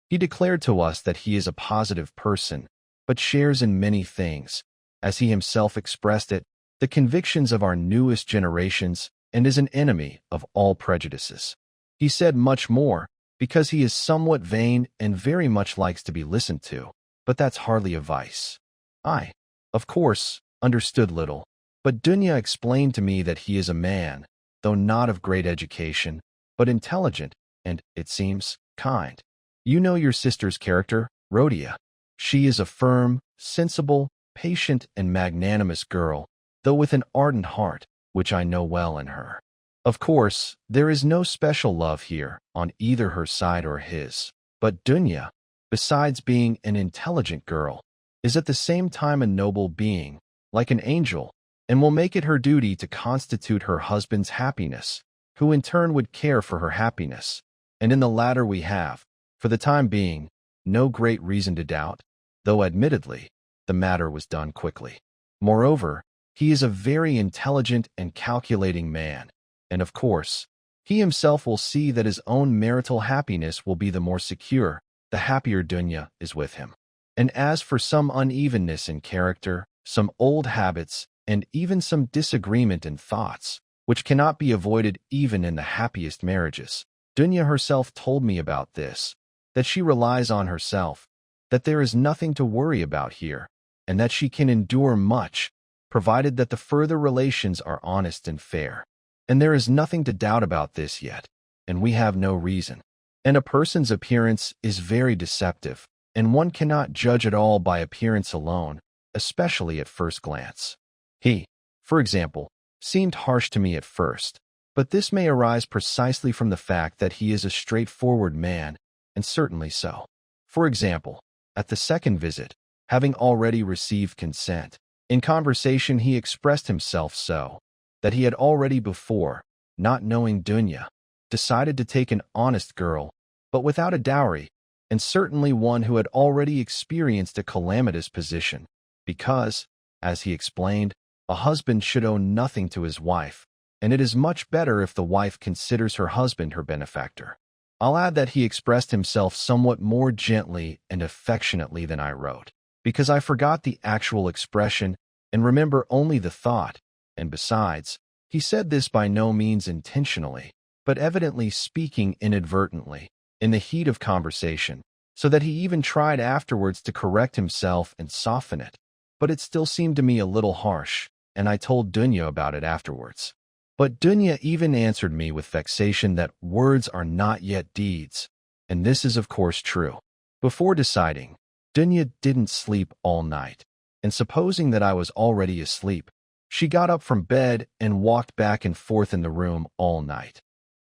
he declared to us that he is a positive person, but shares in many things, as he himself expressed it, the convictions of our newest generations, and is an enemy of all prejudices. He said much more, because he is somewhat vain and very much likes to be listened to, but that's hardly a vice. I, of course, understood little, But Dunya explained to me that he is a man, though not of great education, but intelligent and, it seems, kind. You know your sister's character, Rhodia. She is a firm, sensible, patient, and magnanimous girl, though with an ardent heart, which I know well in her. Of course, there is no special love here, on either her side or his. But Dunya, besides being an intelligent girl, is at the same time a noble being, like an angel, and will make it her duty to constitute her husband's happiness, who in turn would care for her happiness. And in the latter we have, for the time being, no great reason to doubt, though admittedly, the matter was done quickly. Moreover, he is a very intelligent and calculating man, and of course, he himself will see that his own marital happiness will be the more secure, the happier Dunya is with him. And as for some unevenness in character, some old habits, and even some disagreement in thoughts, which cannot be avoided even in the happiest marriages, Dunya herself told me about this, that she relies on herself, that there is nothing to worry about here, and that she can endure much, provided that the further relations are honest and fair. And there is nothing to doubt about this yet, and we have no reason. And a person's appearance is very deceptive, and one cannot judge at all by appearance alone, especially at first glance. He, for example, seemed harsh to me at first, but this may arise precisely from the fact that he is a straightforward man, and certainly so. For example, at the second visit, having already received consent, in conversation he expressed himself so, that he had already before, not knowing Dunya, decided to take an honest girl, but without a dowry, and certainly one who had already experienced a calamitous position, because, as he explained, a husband should owe nothing to his wife, and it is much better if the wife considers her husband her benefactor. I'll add that he expressed himself somewhat more gently and affectionately than I wrote, because I forgot the actual expression and remember only the thought, and besides, he said this by no means intentionally, but evidently speaking inadvertently, in the heat of conversation, so that he even tried afterwards to correct himself and soften it. But it still seemed to me a little harsh, and I told Dunya about it afterwards. But Dunya even answered me with vexation that words are not yet deeds, and this is of course true. Before deciding, Dunya didn't sleep all night, and supposing that I was already asleep, she got up from bed and walked back and forth in the room all night.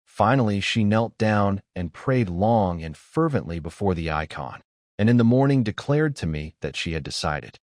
Finally, she knelt down and prayed long and fervently before the icon, and in the morning declared to me that she had decided.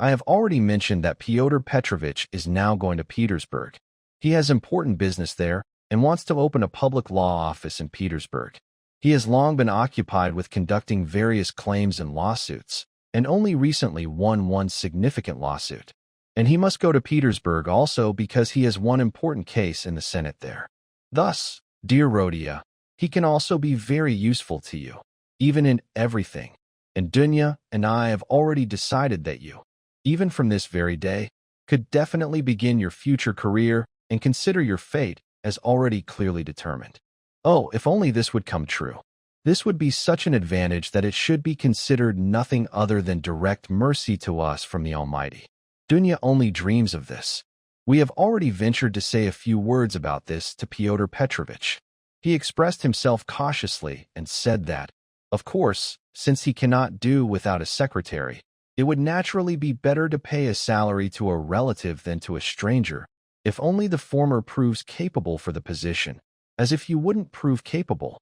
I have already mentioned that Fyodor Petrovich is now going to Petersburg. He has important business there and wants to open a public law office in Petersburg. He has long been occupied with conducting various claims and lawsuits, and only recently won one significant lawsuit. And he must go to Petersburg also because he has one important case in the Senate there. Thus, dear Rhodia, he can also be very useful to you, even in everything. And Dunya and I have already decided that you, even from this very day, could definitely begin your future career and consider your fate as already clearly determined. Oh, if only this would come true. This would be such an advantage that it should be considered nothing other than direct mercy to us from the Almighty. Dunya only dreams of this. We have already ventured to say a few words about this to Fyodor Petrovich. He expressed himself cautiously and said that, of course, since he cannot do without a secretary, it would naturally be better to pay a salary to a relative than to a stranger, if only the former proves capable for the position, as if you wouldn't prove capable.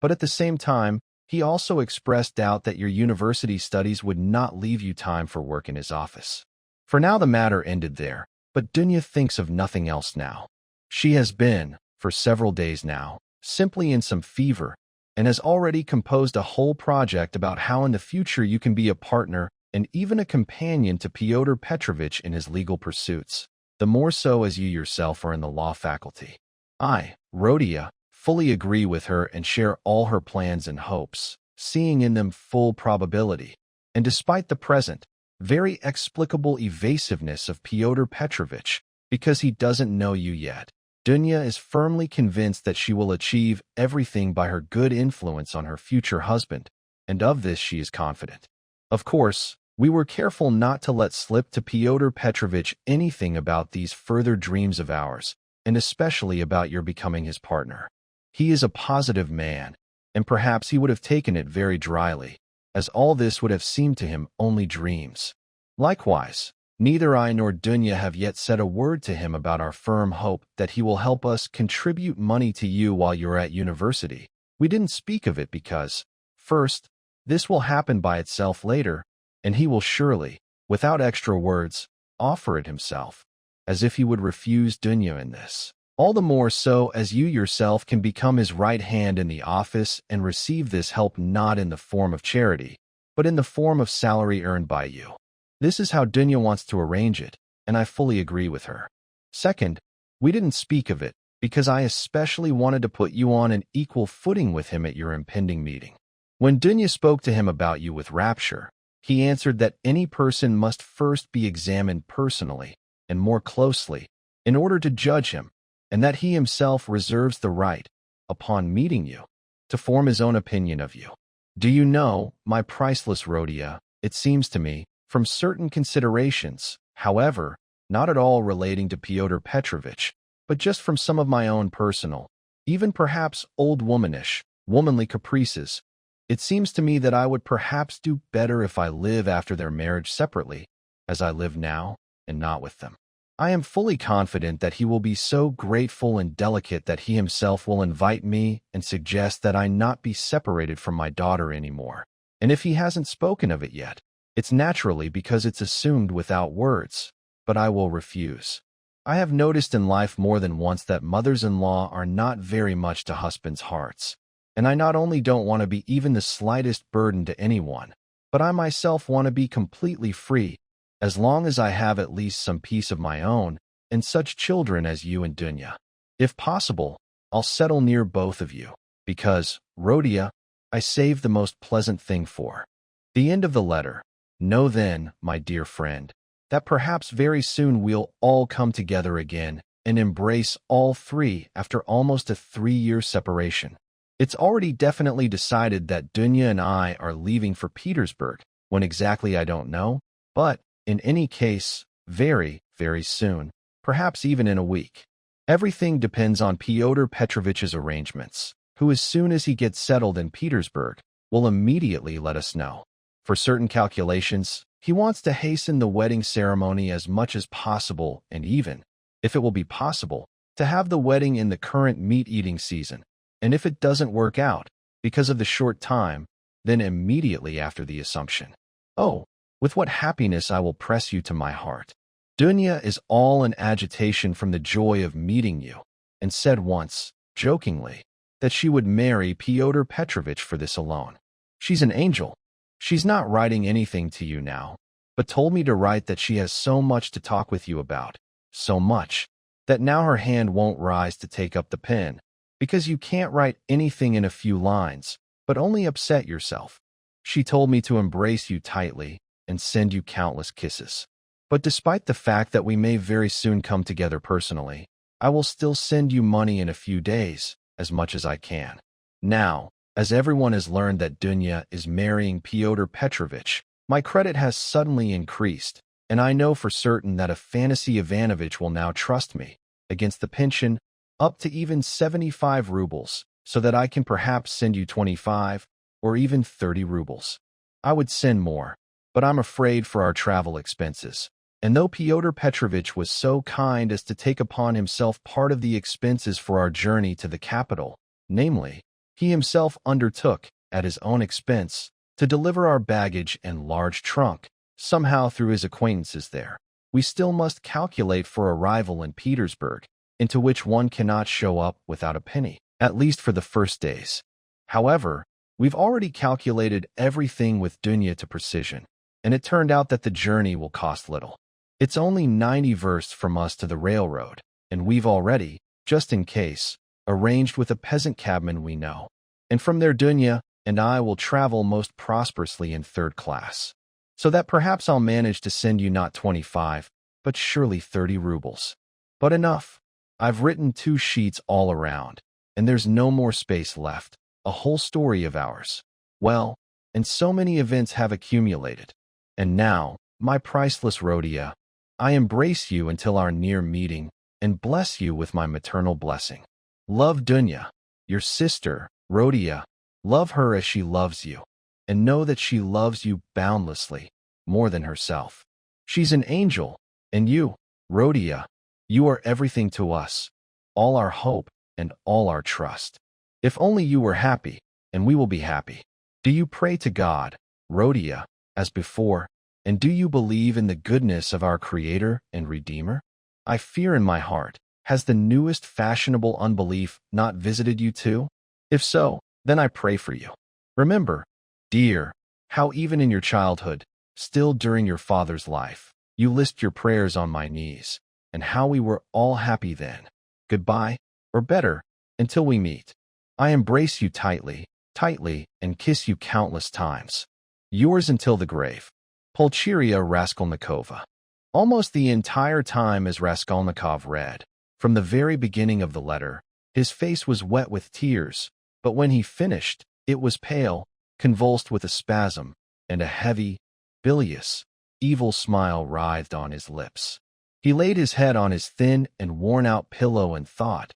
But at the same time, he also expressed doubt that your university studies would not leave you time for work in his office. For now the matter ended there, but Dunya thinks of nothing else now. She has been, for several days now, simply in some fever, and has already composed a whole project about how in the future you can be a partner and even a companion to Fyodor Petrovich in his legal pursuits, the more so as you yourself are in the law faculty. I, Rhodia, fully agree with her and share all her plans and hopes, seeing in them full probability, and despite the present, very explicable evasiveness of Fyodor Petrovich, because he doesn't know you yet, Dunya is firmly convinced that she will achieve everything by her good influence on her future husband, and of this she is confident. Of course, We were careful not to let slip to Pyotr Petrovitch anything about these further dreams of ours, and especially about your becoming his partner. He is a positive man, and perhaps he would have taken it very dryly, as all this would have seemed to him only dreams. Likewise, neither I nor Dunya have yet said a word to him about our firm hope that he will help us contribute money to you while you're at university. We didn't speak of it because, first, this will happen by itself later, and he will surely, without extra words, offer it himself, as if he would refuse Dunya in this. All the more so as you yourself can become his right hand in the office and receive this help not in the form of charity, but in the form of salary earned by you. This is how Dunya wants to arrange it, and I fully agree with her. Second, we didn't speak of it because I especially wanted to put you on an equal footing with him at your impending meeting. When Dunya spoke to him about you with rapture, he answered that any person must first be examined personally and more closely in order to judge him, and that he himself reserves the right, upon meeting you, to form his own opinion of you. Do you know, my priceless Rhodia, it seems to me, from certain considerations, however, not at all relating to Pyotr Petrovitch, but just from some of my own personal, even perhaps old womanly caprices, it seems to me that I would perhaps do better if I live after their marriage separately, as I live now, and not with them. I am fully confident that he will be so grateful and delicate that he himself will invite me and suggest that I not be separated from my daughter anymore. And if he hasn't spoken of it yet, it's naturally because it's assumed without words, but I will refuse. I have noticed in life more than once that mothers-in-law are not very much to husbands' hearts, and I not only don't want to be even the slightest burden to anyone, but I myself want to be completely free, as long as I have at least some peace of my own and such children as you and Dunya. If possible, I'll settle near both of you, because, Rhodia, I save the most pleasant thing for. The end of the letter. Know then, my dear friend, that perhaps very soon we'll all come together again and embrace all three after almost a 3-year separation. It's already definitely decided that Dunya and I are leaving for Petersburg, when exactly I don't know, but, in any case, very, very soon, perhaps even in a week. Everything depends on Pyotr Petrovitch's arrangements, who as soon as he gets settled in Petersburg, will immediately let us know. For certain calculations, he wants to hasten the wedding ceremony as much as possible and even, if it will be possible, to have the wedding in the current meat-eating season, and if it doesn't work out, because of the short time, then immediately after the Assumption. Oh, with what happiness I will press you to my heart. Dunya is all in agitation from the joy of meeting you, and said once, jokingly, that she would marry Pyotr Petrovitch for this alone. She's an angel. She's not writing anything to you now, but told me to write that she has so much to talk with you about, so much, that now her hand won't rise to take up the pen, because you can't write anything in a few lines, but only upset yourself. She told me to embrace you tightly and send you countless kisses. But despite the fact that we may very soon come together personally, I will still send you money in a few days, as much as I can. Now, as everyone has learned that Dunya is marrying Pyotr Petrovitch, my credit has suddenly increased, and I know for certain that Afanasy Ivanovitch will now trust me, against the pension, up to even 75 rubles, so that I can perhaps send you 25, or even 30 rubles. I would send more, but I'm afraid for our travel expenses. And though Pyotr Petrovitch was so kind as to take upon himself part of the expenses for our journey to the capital, namely, he himself undertook, at his own expense, to deliver our baggage and large trunk, somehow through his acquaintances there, we still must calculate for arrival in Petersburg, into which one cannot show up without a penny, at least for the first days. However, we've already calculated everything with Dunya to precision, and it turned out that the journey will cost little. It's only 90 versts from us to the railroad, and we've already, just in case, arranged with a peasant cabman we know. And from there Dunya and I will travel most prosperously in 3rd class, so that perhaps I'll manage to send you not 25, but surely 30 rubles. But enough. I've written 2 sheets all around, and there's no more space left, a whole story of ours. Well, and so many events have accumulated, And now, my priceless Rhodia, I embrace you until our near meeting and bless you with my maternal blessing. Love Dunya, your sister, Rhodia. Love her as she loves you, and know that she loves you boundlessly, more than herself. She's an angel, and you, Rhodia, you are everything to us, all our hope and all our trust. If only you were happy, and we will be happy. Do you pray to God, Rhodia, as before, and do you believe in the goodness of our Creator and Redeemer? I fear in my heart, has the newest fashionable unbelief not visited you too? If so, then I pray for you. Remember, dear, how even in your childhood, still during your father's life, you list your prayers on my knees, and how we were all happy then. Goodbye, or better, until we meet. I embrace you tightly, tightly, and kiss you countless times. Yours until the grave. Rodion Raskolnikova. Almost the entire time as Raskolnikov read, from the very beginning of the letter, his face was wet with tears, but when he finished, it was pale, convulsed with a spasm, and a heavy, bilious, evil smile writhed on his lips. He laid his head on his thin and worn-out pillow and thought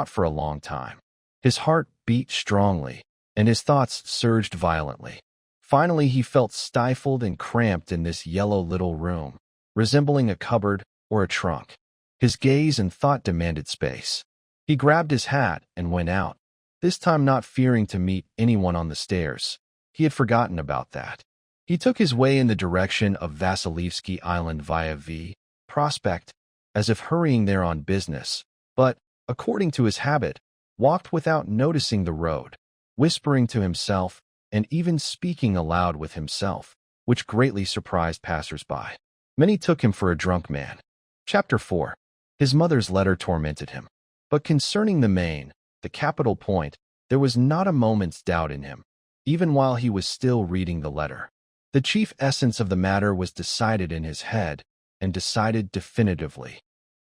for a long time. His heart beat strongly, and his thoughts surged violently. Finally, he felt stifled and cramped in this yellow little room, resembling a cupboard or a trunk. His gaze and thought demanded space. He grabbed his hat and went out, this time not fearing to meet anyone on the stairs. He had forgotten about that. He took his way in the direction of Vasilievsky Island via V. Prospect, as if hurrying there on business, but, according to his habit, walked without noticing the road, whispering to himself and even speaking aloud with himself, which greatly surprised passers-by. Many took him for a drunk man. Chapter 4. His mother's letter tormented him. But concerning the capital point, there was not a moment's doubt in him, even while he was still reading the letter. The chief essence of the matter was decided in his head, and decided definitively.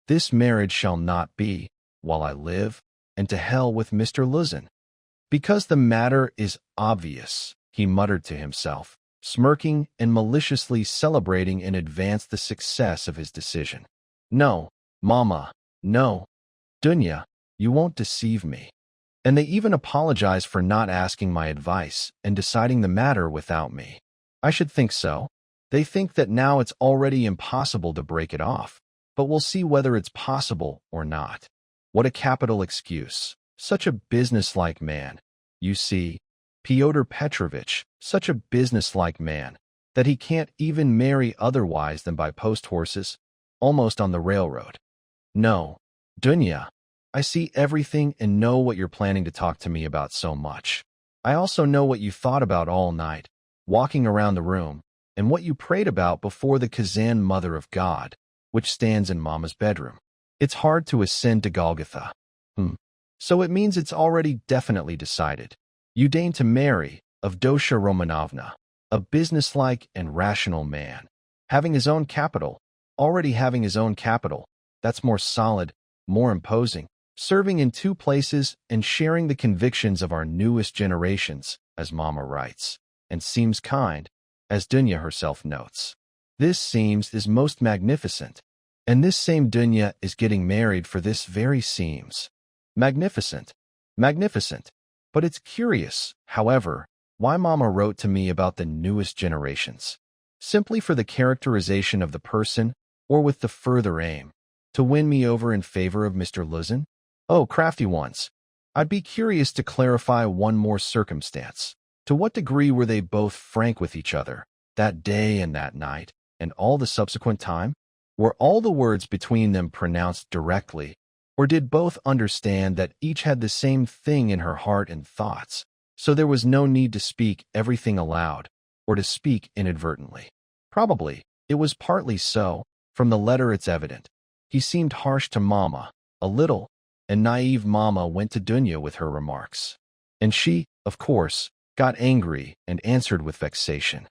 This marriage shall not be, while I live, and to hell with Mr. Luzin. Because the matter is obvious, he muttered to himself, smirking and maliciously celebrating in advance the success of his decision. No, Mama, no. Dunya, you won't deceive me. And they even apologize for not asking my advice and deciding the matter without me. I should think so. They think that now it's already impossible to break it off, but we'll see whether it's possible or not. What a capital excuse. Such a businesslike man. You see, Fyodor Petrovitch, such a businesslike man, that he can't even marry otherwise than by post-horses, almost on the railroad. No, Dunya, I see everything and know what you're planning to talk to me about so much. I also know what you thought about all night, walking around the room, and what you prayed about before the Kazan Mother of God, which stands in Mama's bedroom. It's hard to ascend to Golgotha. So it means it's already definitely decided. You deign to marry Avdotya Romanovna, a businesslike and rational man, having his own capital, already having his own capital, that's more solid, more imposing, serving in two places and sharing the convictions of our newest generations, as Mama writes, and seems kind, as Dunya herself notes. This seems is most magnificent, and this same Dunya is getting married for this very seems. Magnificent, magnificent. But it's curious, however, why Mama wrote to me about the newest generations. Simply for the characterization of the person, or with the further aim, to win me over in favor of Mr. Luzin? Oh, crafty ones. I'd be curious to clarify one more circumstance. To what degree were they both frank with each other, that day and that night, and all the subsequent time? Were all the words between them pronounced directly, or did both understand that each had the same thing in her heart and thoughts, so there was no need to speak everything aloud, or to speak inadvertently? Probably, it was partly so. From the letter it's evident. He seemed harsh to Mama, a little, and naive Mama went to Dunya with her remarks. And she, of course, got angry and answered with vexation.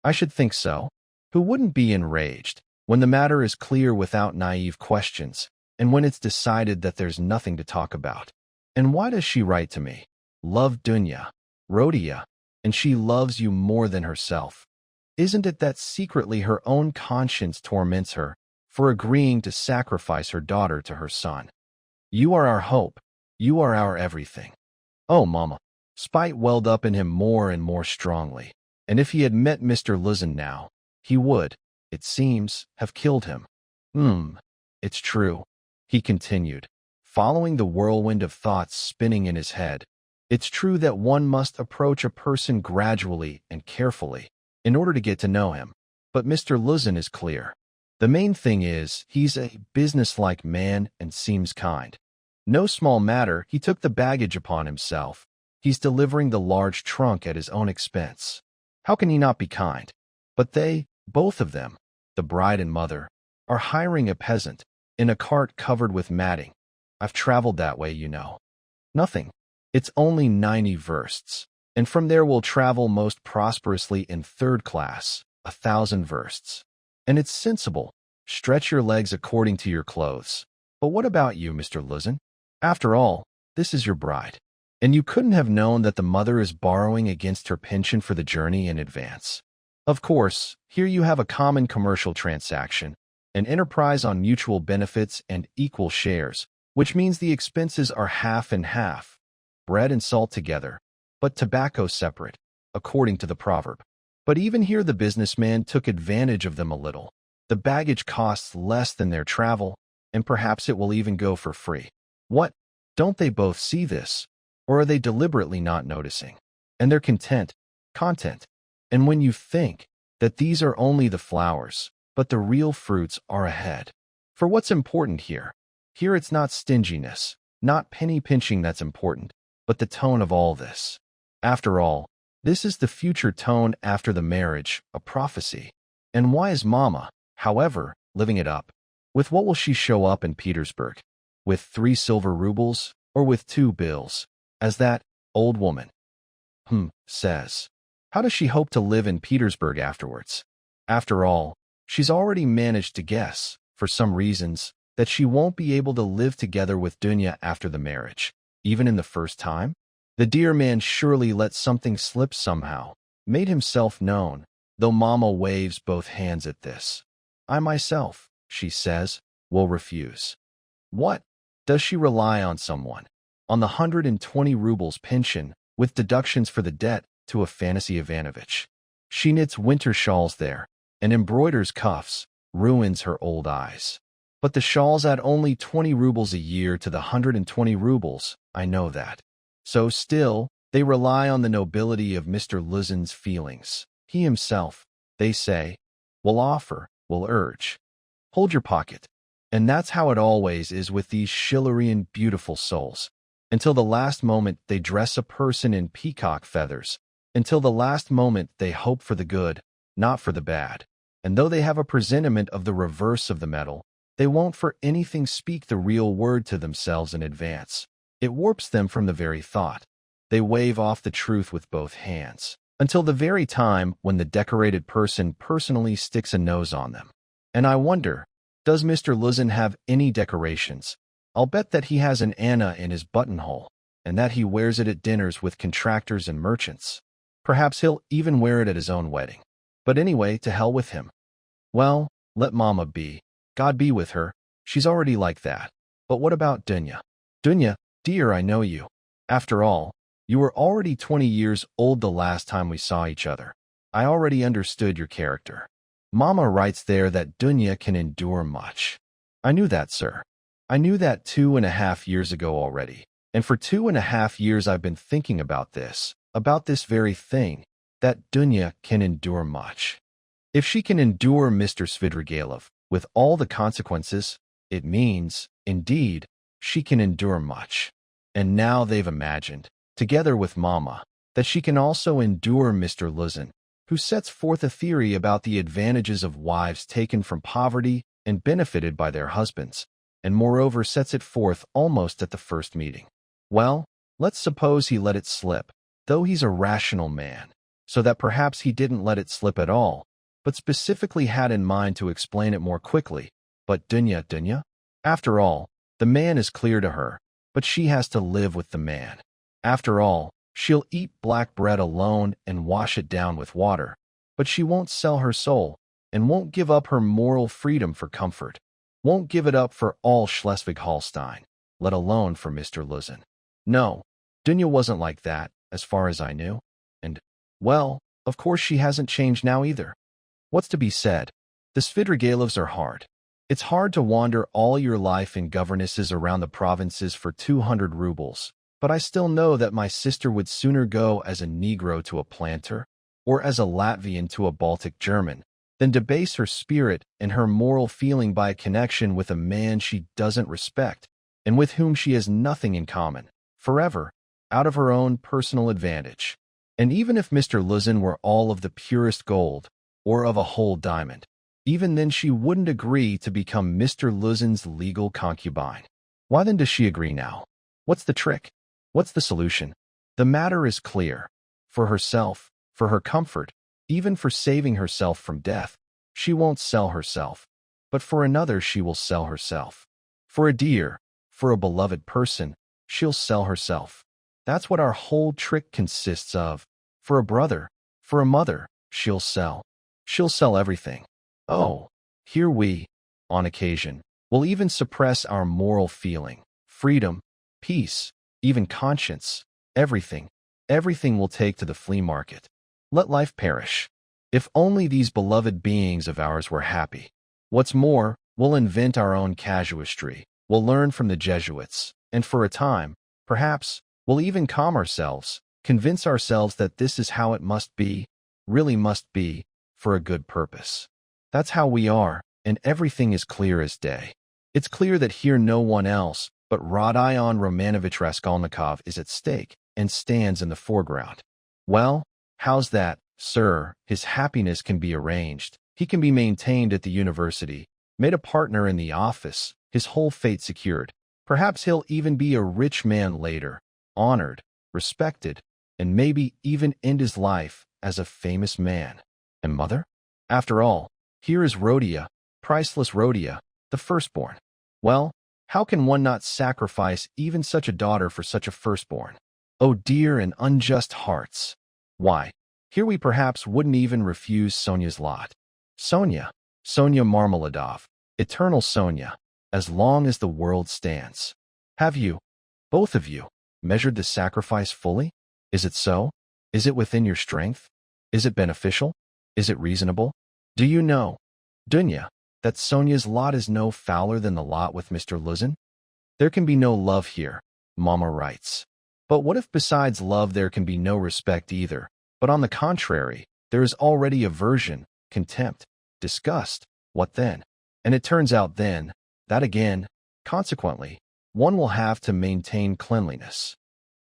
I should think so. Who wouldn't be enraged when the matter is clear without naive questions, and when it's decided that there's nothing to talk about? And why does she write to me? Love Dunya, Rhodia, and she loves you more than herself. Isn't it that secretly her own conscience torments her for agreeing to sacrifice her daughter to her son? You are our hope. You are our everything. Oh, Mama. Spite welled up in him more and more strongly, and if he had met Mr. Luzin now, he would, it seems, have killed him. It's true, he continued, following the whirlwind of thoughts spinning in his head. It's true that one must approach a person gradually and carefully in order to get to know him. But Mr. Luzin is clear. The main thing is, he's a businesslike man and seems kind. No small matter, he took the baggage upon himself. He's delivering the large trunk at his own expense. How can he not be kind? But they, both of them, the bride and mother, are hiring a peasant in a cart covered with matting. I've traveled that way, you know. Nothing. It's only 90 versts, and from there we'll travel most prosperously in third class, 1,000 versts. And it's sensible. Stretch your legs according to your clothes. But what about you, Mr. Luzin? After all, this is your bride. And you couldn't have known that the mother is borrowing against her pension for the journey in advance. Of course, here you have a common commercial transaction, an enterprise on mutual benefits and equal shares, which means the expenses are half and half, bread and salt together, but tobacco separate, according to the proverb. But even here the businessman took advantage of them a little. The baggage costs less than their travel, and perhaps it will even go for free. What? Don't they both see this? Or are they deliberately not noticing? And they're content. And when you think that these are only the flowers, but the real fruits are ahead. For what's important here? Here it's not stinginess, not penny pinching that's important, but the tone of all this. After all, this is the future tone after the marriage, a prophecy. And why is Mama, however, living it up? With what will she show up in Petersburg? With 3 silver rubles, or with 2 bills? As that old woman says. How does she hope to live in Petersburg afterwards? After all, she's already managed to guess, for some reasons, that she won't be able to live together with Dunya after the marriage, even in the first time. The dear man surely let something slip somehow, made himself known, though Mama waves both hands at this. I myself, she says, will refuse. What? Does she rely on someone? On the 120 rubles pension, with deductions for the debt, to a fantasy Ivanovitch. She knits winter shawls there, and embroiders cuffs, ruins her old eyes. But the shawls add only 20 rubles a year to the 120 rubles, I know that. So still, they rely on the nobility of Mr. Luzin's feelings. He himself, they say, will offer, will urge. Hold your pocket. And that's how it always is with these Schillerian beautiful souls. Until the last moment they dress a person in peacock feathers. Until the last moment they hope for the good, not for the bad. And though they have a presentiment of the reverse of the medal, they won't for anything speak the real word to themselves in advance. It warps them from the very thought. They wave off the truth with both hands, until the very time when the decorated person personally sticks a nose on them. And I wonder, does Mr. Luzin have any decorations? I'll bet that he has an Anna in his buttonhole, and that he wears it at dinners with contractors and merchants. Perhaps he'll even wear it at his own wedding. But anyway, to hell with him. Well, let Mama be. God be with her. She's already like that. But what about Dunya? Dunya, dear, I know you. After all, you were already 20 years old the last time we saw each other. I already understood your character. Mama writes there that Dunya can endure much. I knew that, sir. I knew that 2.5 years ago already. And for 2.5 years I've been thinking about this very thing, that Dunya can endure much. If she can endure Mr. Svidrigailov, with all the consequences, it means, indeed, she can endure much. And now they've imagined, together with Mama, that she can also endure Mr. Luzin, who sets forth a theory about the advantages of wives taken from poverty and benefited by their husbands, and moreover sets it forth almost at the first meeting. Well, let's suppose he let it slip, though he's a rational man, so that perhaps he didn't let it slip at all, but specifically had in mind to explain it more quickly. But Dunya? After all, the man is clear to her, but she has to live with the man. After all, she'll eat black bread alone and wash it down with water. But she won't sell her soul, and won't give up her moral freedom for comfort. Won't give it up for all Schleswig-Holstein, let alone for Mr. Luzin. No, Dunya wasn't like that, as far as I knew. And, well, of course she hasn't changed now either. What's to be said? The Svidrigaïlovs are hard. It's hard to wander all your life in governesses around the provinces for 200 rubles, but I still know that my sister would sooner go as a Negro to a planter, or as a Latvian to a Baltic German, than debase her spirit and her moral feeling by a connection with a man she doesn't respect, and with whom she has nothing in common, forever, out of her own personal advantage. And even if Mr. Luzin were all of the purest gold, or of a whole diamond, even then she wouldn't agree to become Mr. Luzin's legal concubine. Why then does she agree now? What's the trick? What's the solution? The matter is clear. For herself, for her comfort, even for saving herself from death, she won't sell herself. But for another she will sell herself. For a dear, for a beloved person, she'll sell herself. That's what our whole trick consists of. For a brother, for a mother, she'll sell. She'll sell everything. Oh, here we, on occasion, will even suppress our moral feeling, freedom, peace, even conscience, everything we'll take to the flea market. Let life perish. If only these beloved beings of ours were happy. What's more, we'll invent our own casuistry, we'll learn from the Jesuits, and for a time, perhaps, we'll even calm ourselves, convince ourselves that this is how it must be, really must be, for a good purpose. That's how we are, and everything is clear as day. It's clear that here no one else but Rodion Raskolnikov is at stake and stands in the foreground. Well, how's that, sir? His happiness can be arranged. He can be maintained at the university, made a partner in the office, his whole fate secured. Perhaps he'll even be a rich man later, honored, respected, and maybe even end his life as a famous man. And mother? After all, here is Rodia, priceless Rodia, the firstborn. Well, how can one not sacrifice even such a daughter for such a firstborn? Oh dear and unjust hearts! Why, here we perhaps wouldn't even refuse Sonia's lot. Sonia Marmeladov, eternal Sonia, as long as the world stands. Have you, both of you, measured the sacrifice fully? Is it so? Is it within your strength? Is it beneficial? Is it reasonable? Do you know, Dunya, that Sonia's lot is no fouler than the lot with Mr. Luzin? There can be no love here, Mama writes. But what if besides love there can be no respect either, but on the contrary, there is already aversion, contempt, disgust? What then? And it turns out then, that again, consequently, one will have to maintain cleanliness.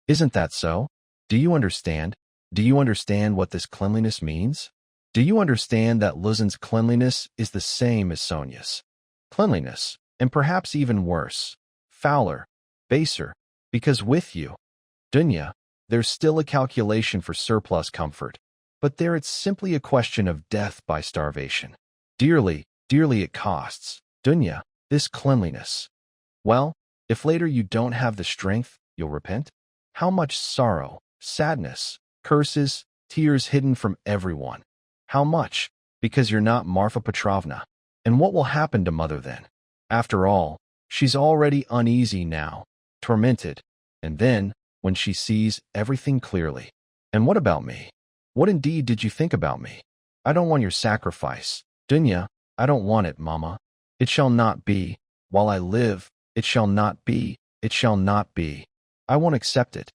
Isn't that so? Do you understand? Do you understand what this cleanliness means? Do you understand that Luzin's cleanliness is the same as Sonia's cleanliness, and perhaps even worse, fouler, baser, because with you, Dunya, there's still a calculation for surplus comfort, but there it's simply a question of death by starvation. Dearly, dearly it costs, Dunya, this cleanliness. Well, if later you don't have the strength, you'll repent? How much sorrow, sadness, curses, tears hidden from everyone. How much? Because you're not Marfa Petrovna. And what will happen to mother then? After all, she's already uneasy now, tormented. And then, when she sees everything clearly. And what about me? What indeed did you think about me? I don't want your sacrifice. Dunya, I don't want it, Mama. It shall not be. While I live, it shall not be. It shall not be. I won't accept it.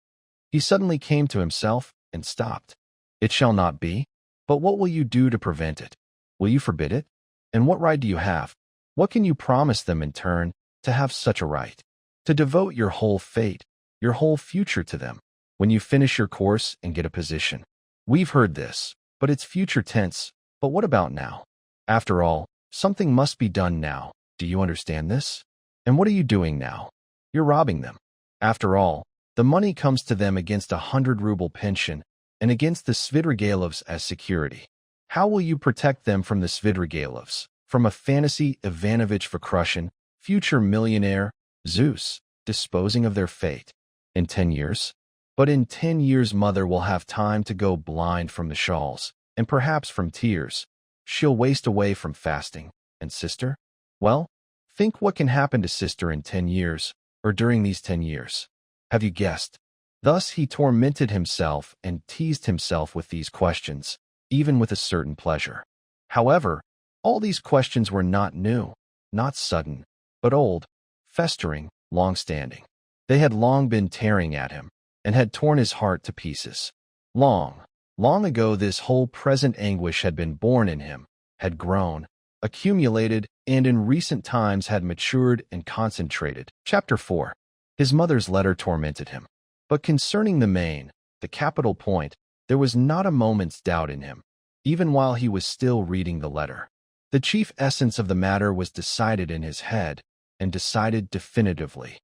He suddenly came to himself and stopped. It shall not be? But what will you do to prevent it? Will you forbid it? And what right do you have? What can you promise them in turn to have such a right? To devote your whole fate, your whole future to them, when you finish your course and get a position. We've heard this, but it's future tense. But what about now? After all, something must be done now. Do you understand this? And what are you doing now? You're robbing them. After all, the money comes to them against 100-ruble pension and against the Svidrigaïlovs as security. How will you protect them from the Svidrigaïlovs, from a fantasy Ivanovich Vakrushin, future millionaire, Zeus, disposing of their fate? In 10 years? But in 10 years mother will have time to go blind from the shawls, and perhaps from tears, she'll waste away from fasting. And sister? Well, think what can happen to sister in 10 years, or during these 10 years. Have you guessed? Thus he tormented himself and teased himself with these questions, even with a certain pleasure. However, all these questions were not new, not sudden, but old, festering, long-standing. They had long been tearing at him, and had torn his heart to pieces. Long, long ago this whole present anguish had been born in him, had grown, accumulated, and in recent times had matured and concentrated. Chapter 4. His mother's letter tormented him. But concerning the capital point, there was not a moment's doubt in him, even while he was still reading the letter. The chief essence of the matter was decided in his head, and decided definitively.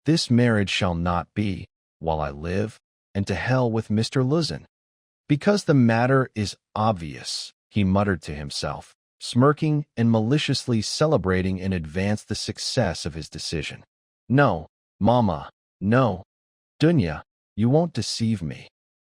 This marriage shall not be, while I live, and to hell with Mr. Luzin. Because the matter is obvious, he muttered to himself, smirking and maliciously celebrating in advance the success of his decision. No, Mama, no. Dunya, you won't deceive me.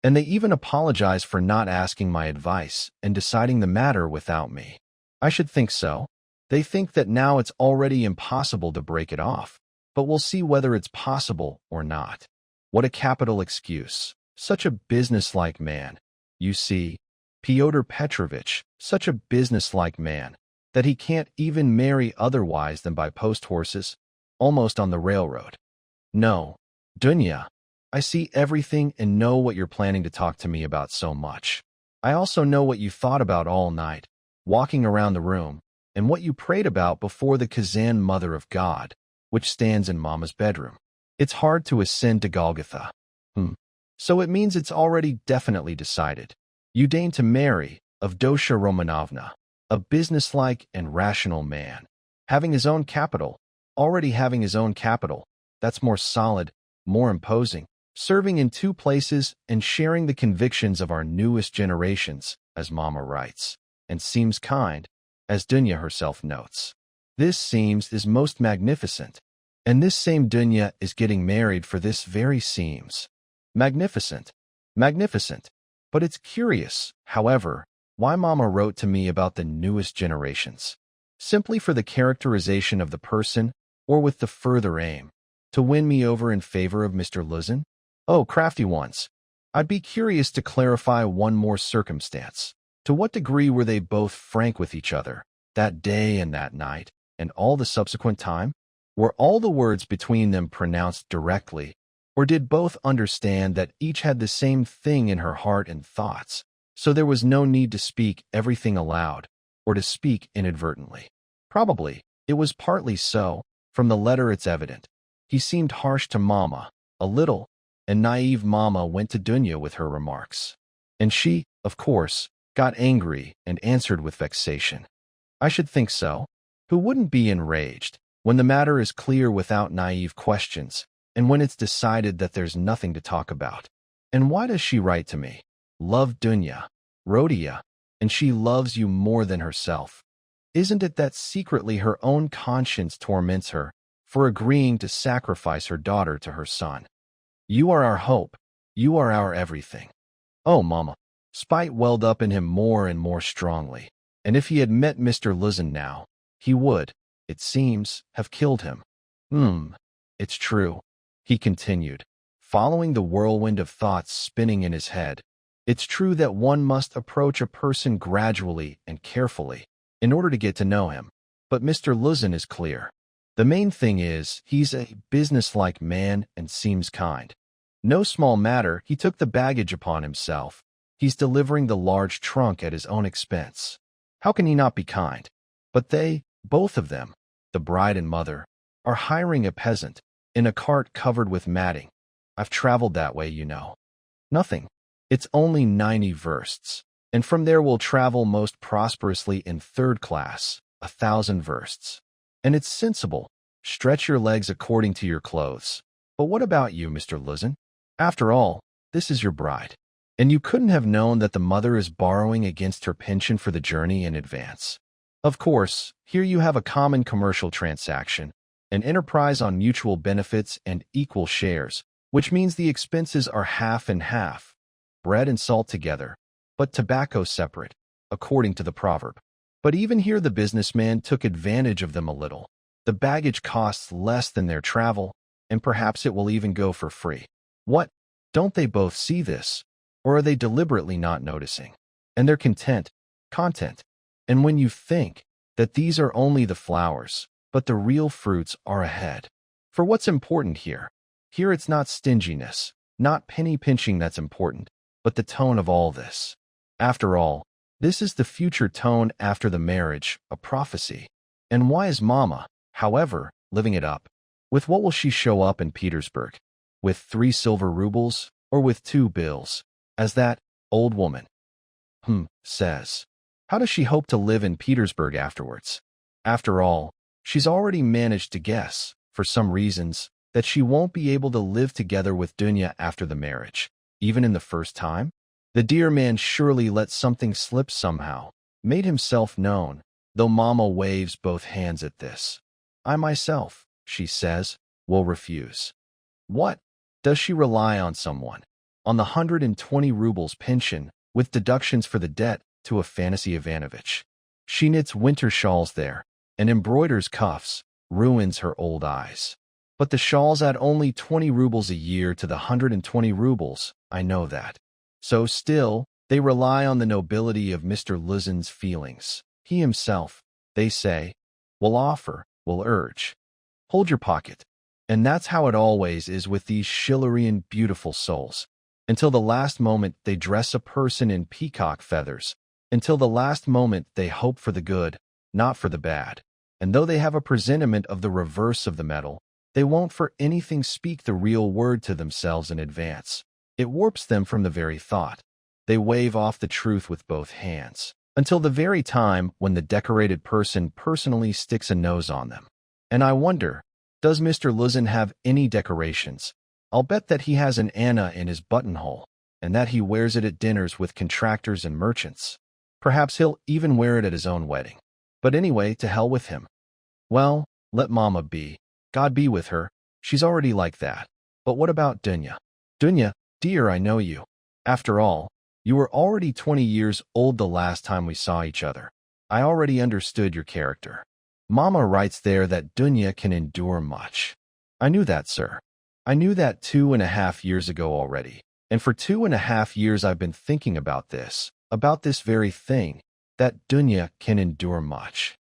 And they even apologize for not asking my advice and deciding the matter without me. I should think so. They think that now it's already impossible to break it off, but we'll see whether it's possible or not. What a capital excuse. Such a businesslike man. You see, Pyotr Petrovitch, such a businesslike man, that he can't even marry otherwise than by post horses, almost on the railroad. No, Dunya, I see everything and know what you're planning to talk to me about so much. I also know what you thought about all night, walking around the room, and what you prayed about before the Kazan Mother of God, which stands in Mama's bedroom. It's hard to ascend to Golgotha. So it means it's already definitely decided. You deign to marry Avdotya Romanovna, a businesslike and rational man, having his own capital, already having his own capital, that's more solid, more imposing, serving in 2 places and sharing the convictions of our newest generations, as Mama writes, and seems kind, as Dunya herself notes. This seems is most magnificent, and this same Dunya is getting married for this very seems. Magnificent, magnificent. But it's curious, however, why Mama wrote to me about the newest generations. Simply for the characterization of the person, or with the further aim, to win me over in favor of Mr. Luzin? Oh, crafty ones. I'd be curious to clarify one more circumstance. To what degree were they both frank with each other, that day and that night, and all the subsequent time? Were all the words between them pronounced directly, or did both understand that each had the same thing in her heart and thoughts, so there was no need to speak everything aloud, or to speak inadvertently? Probably, it was partly so. From the letter it's evident. He seemed harsh to Mama, a little, and naive Mama went to Dunya with her remarks. And she, of course, got angry and answered with vexation. I should think so. Who wouldn't be enraged when the matter is clear without naive questions, and when it's decided that there's nothing to talk about? And why does she write to me? Love Dunya, Rodion, and she loves you more than herself. Isn't it that secretly her own conscience torments her for agreeing to sacrifice her daughter to her son? You are our hope. You are our everything. Oh, Mama. Spite welled up in him more and more strongly, and if he had met Mr. Luzin now, he would, it seems, have killed him. It's true, he continued, following the whirlwind of thoughts spinning in his head. It's true that one must approach a person gradually and carefully in order to get to know him, but Mr. Luzin is clear. The main thing is, he's a businesslike man and seems kind. No small matter, he took the baggage upon himself. He's delivering the large trunk at his own expense. How can he not be kind? But they, both of them, the bride and mother, are hiring a peasant in a cart covered with matting. I've traveled that way, you know. Nothing. It's only 90 versts, and from there we'll travel most prosperously in 3rd class, 1,000 versts. And it's sensible. Stretch your legs according to your clothes. But what about you, Mr. Luzin? After all, this is your bride. And you couldn't have known that the mother is borrowing against her pension for the journey in advance. Of course, here you have a common commercial transaction, an enterprise on mutual benefits and equal shares, which means the expenses are half and half, bread and salt together. but tobacco separate, according to the proverb. But even here the businessman took advantage of them a little. The baggage costs less than their travel, and perhaps it will even go for free. What? Don't they both see this? Or are they deliberately not noticing? And they're content. And when you think that these are only the flowers, but the real fruits are ahead. For what's important here? Here it's not stinginess, not penny pinching that's important, but the tone of all this. After all, this is the future tone after the marriage, a prophecy. And why is Mama, however, living it up? With what will she show up in Petersburg? With 3 silver rubles, or with 2 bills? As that old woman says. How does she hope to live in Petersburg afterwards? After all, she's already managed to guess, for some reasons, that she won't be able to live together with Dunya after the marriage, even in the first time. The dear man surely let something slip somehow, made himself known, though Mama waves both hands at this. I myself, she says, will refuse. What? Does she rely on someone? On the 120 rubles pension, with deductions for the debt, to a fantasy Ivanovich. She knits winter shawls there, and embroiders cuffs, ruins her old eyes. But the shawls add only 20 rubles a year to the 120 rubles, I know that. So still, they rely on the nobility of Mr. Luzin's feelings. He himself, they say, will offer, will urge. Hold your pocket. And that's how it always is with these Schillerian beautiful souls. Until the last moment they dress a person in peacock feathers. Until the last moment they hope for the good, not for the bad. And though they have a presentiment of the reverse of the medal, they won't for anything speak the real word to themselves in advance. It warps them from the very thought. They wave off the truth with both hands, until the very time when the decorated person personally sticks a nose on them. And I wonder, does Mr. Luzin have any decorations? I'll bet that he has an Anna in his buttonhole, and that he wears it at dinners with contractors and merchants. Perhaps he'll even wear it at his own wedding. But anyway, to hell with him. Well, let Mama be. God be with her. She's already like that. But what about Dunya? Dunya, dear, I know you. After all, you were already 20 years old the last time we saw each other. I already understood your character. Mama writes there that Dunya can endure much. I knew that, sir. I knew that 2.5 years ago already. And for 2.5 years I've been thinking about this very thing, that Dunya can endure much.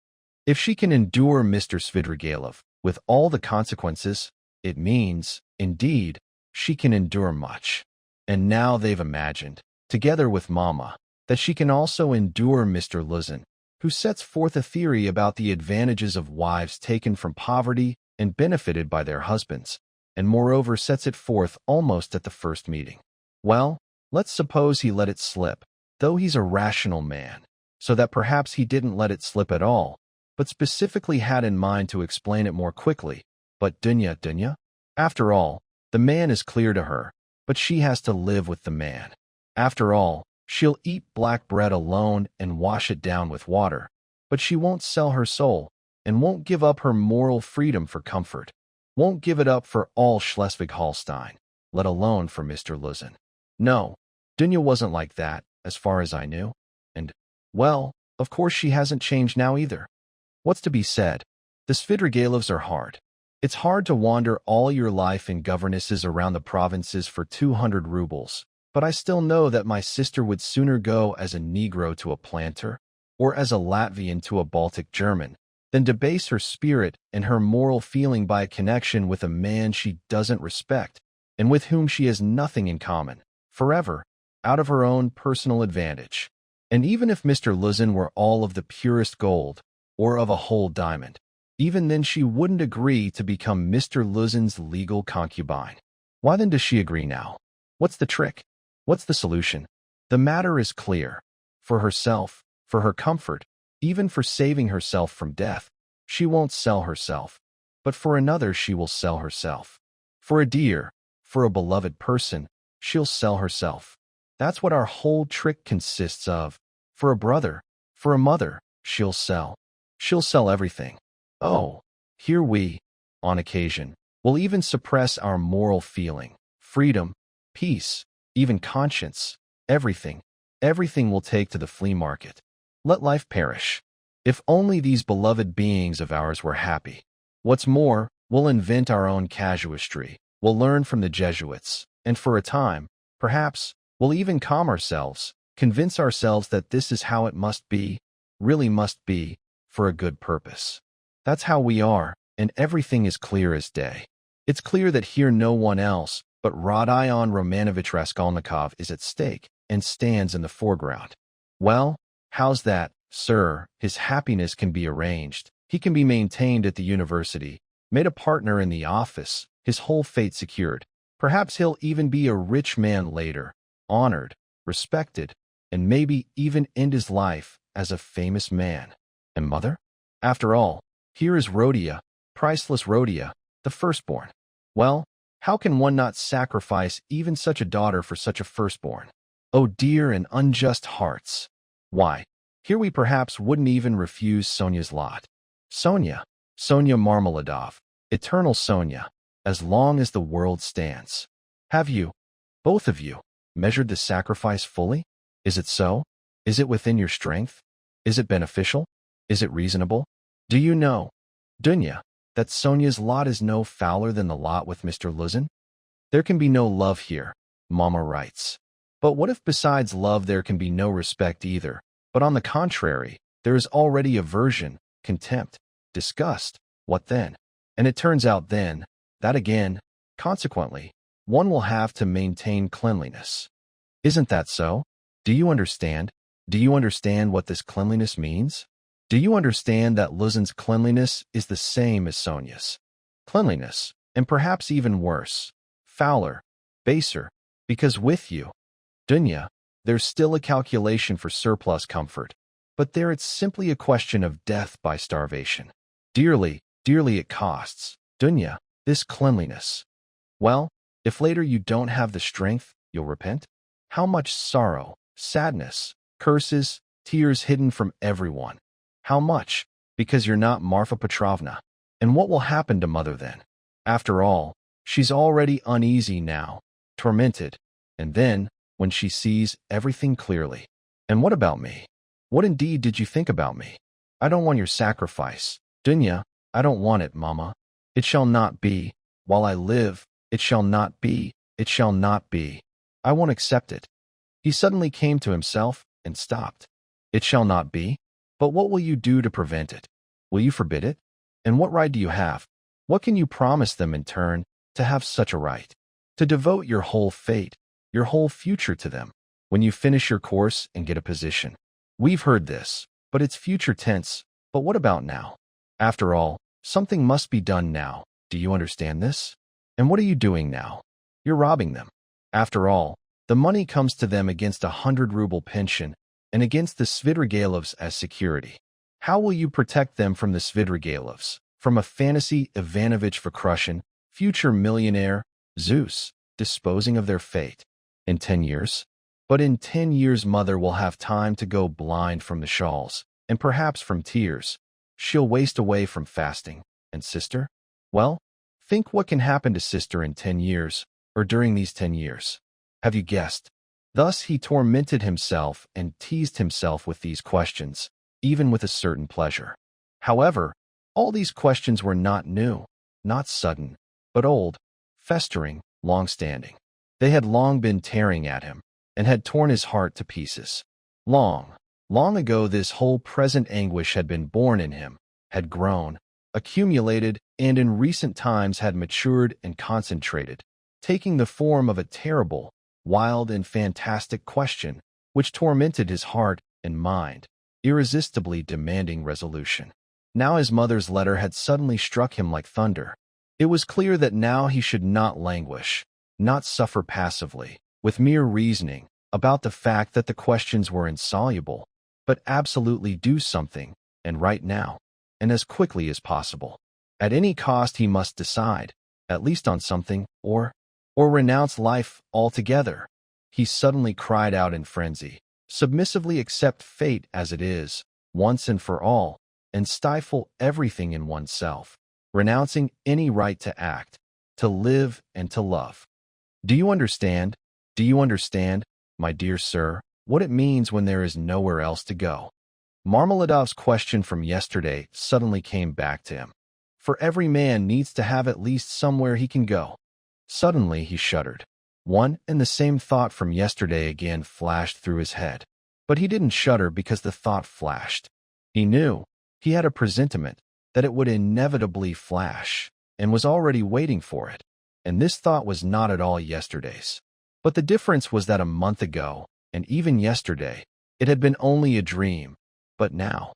If she can endure Mr. Svidrigailov, with all the consequences, it means, indeed, she can endure much. And now they've imagined, together with Mama, that she can also endure Mr. Luzin, who sets forth a theory about the advantages of wives taken from poverty and benefited by their husbands, and moreover sets it forth almost at the first meeting. Well, let's suppose he let it slip, though he's a rational man, so that perhaps he didn't let it slip at all, but specifically had in mind to explain it more quickly. But Dunya? After all, the man is clear to her, but she has to live with the man. After all, she'll eat black bread alone and wash it down with water, but she won't sell her soul, and won't give up her moral freedom for comfort, won't give it up for all Schleswig-Holstein, let alone for Mr. Luzin. No, Dunya wasn't like that, as far as I knew. And, well, of course she hasn't changed now either. What's to be said? The Svidrigailovs are hard. It's hard to wander all your life in governesses around the provinces for 200 rubles, but I still know that my sister would sooner go as a Negro to a planter, or as a Latvian to a Baltic German, than debase her spirit and her moral feeling by a connection with a man she doesn't respect, and with whom she has nothing in common, forever, out of her own personal advantage. And even if Mr. Luzin were all of the purest gold, or of a whole diamond, even then she wouldn't agree to become Mr. Luzin's legal concubine. Why then does she agree now? What's the trick? What's the solution? The matter is clear. For herself, for her comfort, even for saving herself from death, she won't sell herself. But for another she will sell herself. For a dear, for a beloved person, she'll sell herself. That's what our whole trick consists of. For a brother, for a mother, she'll sell. She'll sell everything. Oh, here we, on occasion, will even suppress our moral feeling, freedom, peace, even conscience, everything, everything we'll take to the flea market. Let life perish. If only these beloved beings of ours were happy. What's more, we'll invent our own casuistry. We'll learn from the Jesuits, and for a time, perhaps, we'll even calm ourselves, convince ourselves that this is how it must be, really must be, for a good purpose. That's how we are, and everything is clear as day. It's clear that here no one else but Rodion Raskolnikov is at stake and stands in the foreground. Well, how's that, sir? His happiness can be arranged. He can be maintained at the university, made a partner in the office, his whole fate secured. Perhaps he'll even be a rich man later, honored, respected, and maybe even end his life as a famous man. And mother? After all, here is Rodia, priceless Rodia, the firstborn. Well, how can one not sacrifice even such a daughter for such a firstborn? Oh dear and unjust hearts! Why, here we perhaps wouldn't even refuse Sonia's lot. Sonia Marmeladov, eternal Sonia, as long as the world stands. Have you, both of you, measured the sacrifice fully? Is it so? Is it within your strength? Is it beneficial? Is it reasonable? Do you know, Dunya, that Sonia's lot is no fouler than the lot with Mr. Luzin? There can be no love here, Mama writes. But what if besides love there can be no respect either, but on the contrary, there is already aversion, contempt, disgust? What then? And it turns out then, that again, consequently, one will have to maintain cleanliness. Isn't that so? Do you understand? Do you understand what this cleanliness means? Do you understand that Luzin's cleanliness is the same as Sonia's cleanliness, and perhaps even worse, fouler, baser, because with you, Dunya, there's still a calculation for surplus comfort, but there it's simply a question of death by starvation. Dearly, dearly it costs, Dunya, this cleanliness. Well, if later you don't have the strength, you'll repent? How much sorrow, sadness, curses, tears hidden from everyone. How much? Because you're not Marfa Petrovna. And what will happen to mother then? After all, she's already uneasy now, tormented, and then, when she sees everything clearly. And what about me? What indeed did you think about me? I don't want your sacrifice. Dunya, I don't want it, Mama. It shall not be. While I live, it shall not be. It shall not be. I won't accept it. He suddenly came to himself and stopped. It shall not be? But what will you do to prevent it? Will you forbid it? And what right do you have? What can you promise them in turn to have such a right? To devote your whole fate, your whole future to them, when you finish your course and get a position. We've heard this, but it's future tense. But what about now? After all, something must be done now. Do you understand this? And what are you doing now? You're robbing them. After all, the money comes to them against 100-ruble pension and against the Svidrigaïlovs as security. How will you protect them from the Svidrigaïlovs, from a fantasy Ivanovich Vakrushin, future millionaire, Zeus, disposing of their fate? In 10 years? But in 10 years mother will have time to go blind from the shawls, and perhaps from tears. She'll waste away from fasting. And sister? Well, think what can happen to sister in 10 years, or during these 10 years. Have you guessed? Thus he tormented himself and teased himself with these questions, even with a certain pleasure. However, all these questions were not new, not sudden, but old, festering, long-standing. They had long been tearing at him, and had torn his heart to pieces. Long, long ago this whole present anguish had been born in him, had grown, accumulated, and in recent times had matured and concentrated, taking the form of a terrible, wild and fantastic question, which tormented his heart and mind, irresistibly demanding resolution. Now his mother's letter had suddenly struck him like thunder. It was clear that now he should not languish, not suffer passively, with mere reasoning, about the fact that the questions were insoluble, but absolutely do something, and right now, and as quickly as possible. At any cost he must decide, at least on something, or renounce life altogether. He suddenly cried out in frenzy, submissively accept fate as it is, once and for all, and stifle everything in oneself, renouncing any right to act, to live and to love. Do you understand? Do you understand, my dear sir, what it means when there is nowhere else to go. Marmeladov's question from yesterday suddenly came back to him. For every man needs to have at least somewhere he can go. Suddenly he shuddered. One and the same thought from yesterday again flashed through his head. But he didn't shudder because the thought flashed. He knew, he had a presentiment, that it would inevitably flash, and was already waiting for it. And this thought was not at all yesterday's. But the difference was that a month ago, and even yesterday, it had been only a dream. But now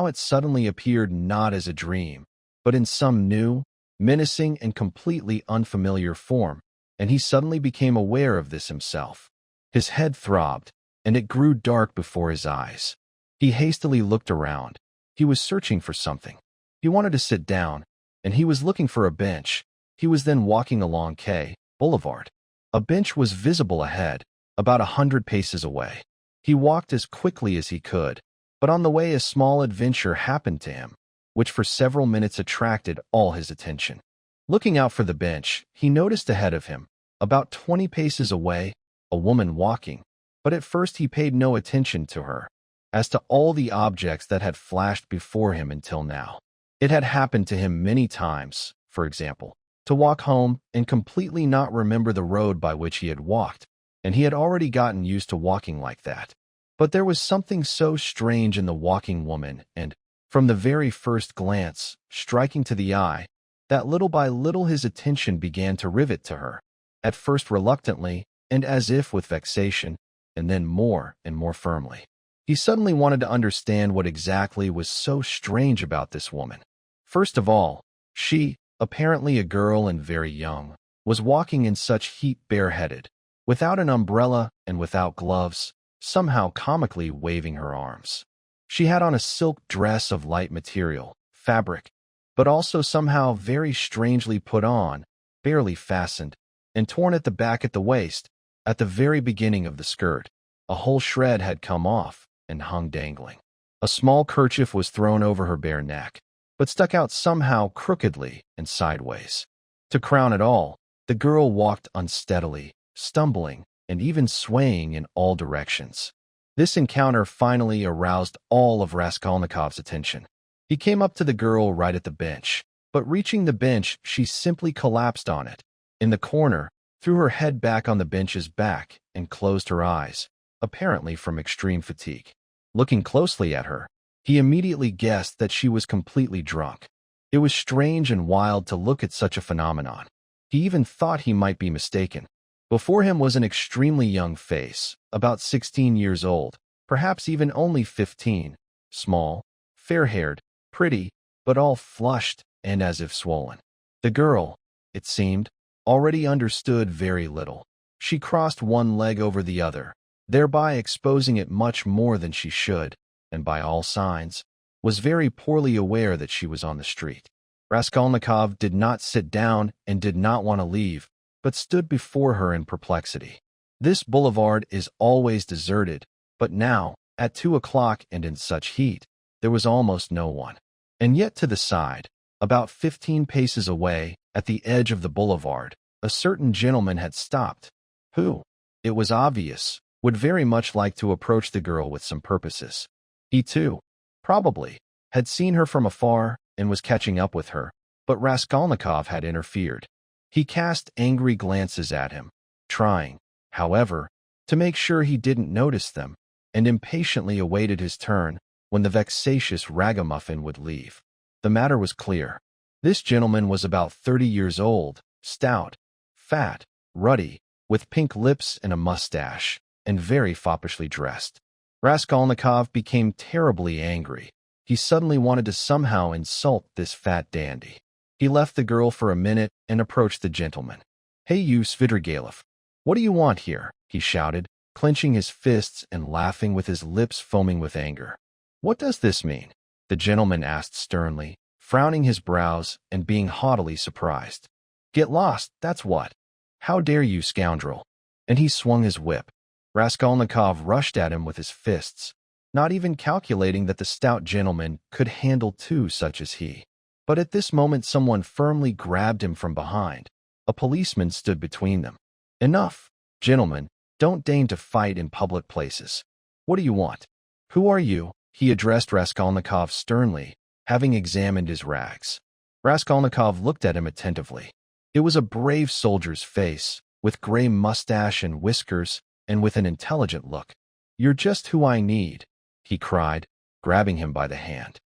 it suddenly appeared not as a dream, but in some new, menacing and completely unfamiliar form, and he suddenly became aware of this himself. His head throbbed, and it grew dark before his eyes. He hastily looked around. He was searching for something. He wanted to sit down, and he was looking for a bench. He was then walking along K Boulevard. A bench was visible ahead, about 100 paces away. He walked as quickly as he could, but on the way a small adventure happened to him, which for several minutes attracted all his attention. Looking out for the bench, he noticed ahead of him, about 20 paces away, a woman walking, but at first he paid no attention to her, as to all the objects that had flashed before him until now. It had happened to him many times, for example, to walk home and completely not remember the road by which he had walked, and he had already gotten used to walking like that. But there was something so strange in the walking woman and, from the very first glance, striking to the eye, that little by little his attention began to rivet to her, at first reluctantly and as if with vexation, and then more and more firmly. He suddenly wanted to understand what exactly was so strange about this woman. First of all, she, apparently a girl and very young, was walking in such heat bareheaded, without an umbrella and without gloves, somehow comically waving her arms. She had on a silk dress of light material, fabric, but also somehow very strangely put on, barely fastened, and torn at the back at the waist, at the very beginning of the skirt. A whole shred had come off and hung dangling. A small kerchief was thrown over her bare neck, but stuck out somehow crookedly and sideways. To crown it all, the girl walked unsteadily, stumbling, and even swaying in all directions. This encounter finally aroused all of Raskolnikov's attention. He came up to the girl right at the bench, but reaching the bench, she simply collapsed on it, in the corner, threw her head back on the bench's back, and closed her eyes, apparently from extreme fatigue. Looking closely at her, he immediately guessed that she was completely drunk. It was strange and wild to look at such a phenomenon. He even thought he might be mistaken. Before him was an extremely young face, about 16 years old, perhaps even only 15, small, fair-haired, pretty, but all flushed and as if swollen. The girl, it seemed, already understood very little. She crossed one leg over the other, thereby exposing it much more than she should, and by all signs, was very poorly aware that she was on the street. Raskolnikov did not sit down and did not want to leave, but stood before her in perplexity. This boulevard is always deserted, but now, at 2 o'clock and in such heat, there was almost no one. And yet to the side, about 15 paces away, at the edge of the boulevard, a certain gentleman had stopped, who, it was obvious, would very much like to approach the girl with some purposes. He too, probably, had seen her from afar and was catching up with her, but Raskolnikov had interfered. He cast angry glances at him, trying, however, to make sure he didn't notice them, and impatiently awaited his turn when the vexatious ragamuffin would leave. The matter was clear. This gentleman was about 30 years old, stout, fat, ruddy, with pink lips and a mustache, and very foppishly dressed. Raskolnikov became terribly angry. He suddenly wanted to somehow insult this fat dandy. He left the girl for a minute and approached the gentleman. "Hey you, Svidrigailov, what do you want here?" he shouted, clenching his fists and laughing with his lips foaming with anger. "What does this mean?" the gentleman asked sternly, frowning his brows and being haughtily surprised. "Get lost, that's what. How dare you, scoundrel?" And he swung his whip. Raskolnikov rushed at him with his fists, not even calculating that the stout gentleman could handle two such as he. But at this moment someone firmly grabbed him from behind. A policeman stood between them. "Enough, gentlemen, Don't deign to fight in public places. What do you want? Who are you? He addressed Raskolnikov sternly, having examined his rags. Raskolnikov looked at him attentively. It was a brave soldier's face, with gray mustache and whiskers, and with an intelligent look. You're just who I need, he cried, grabbing him by the hand.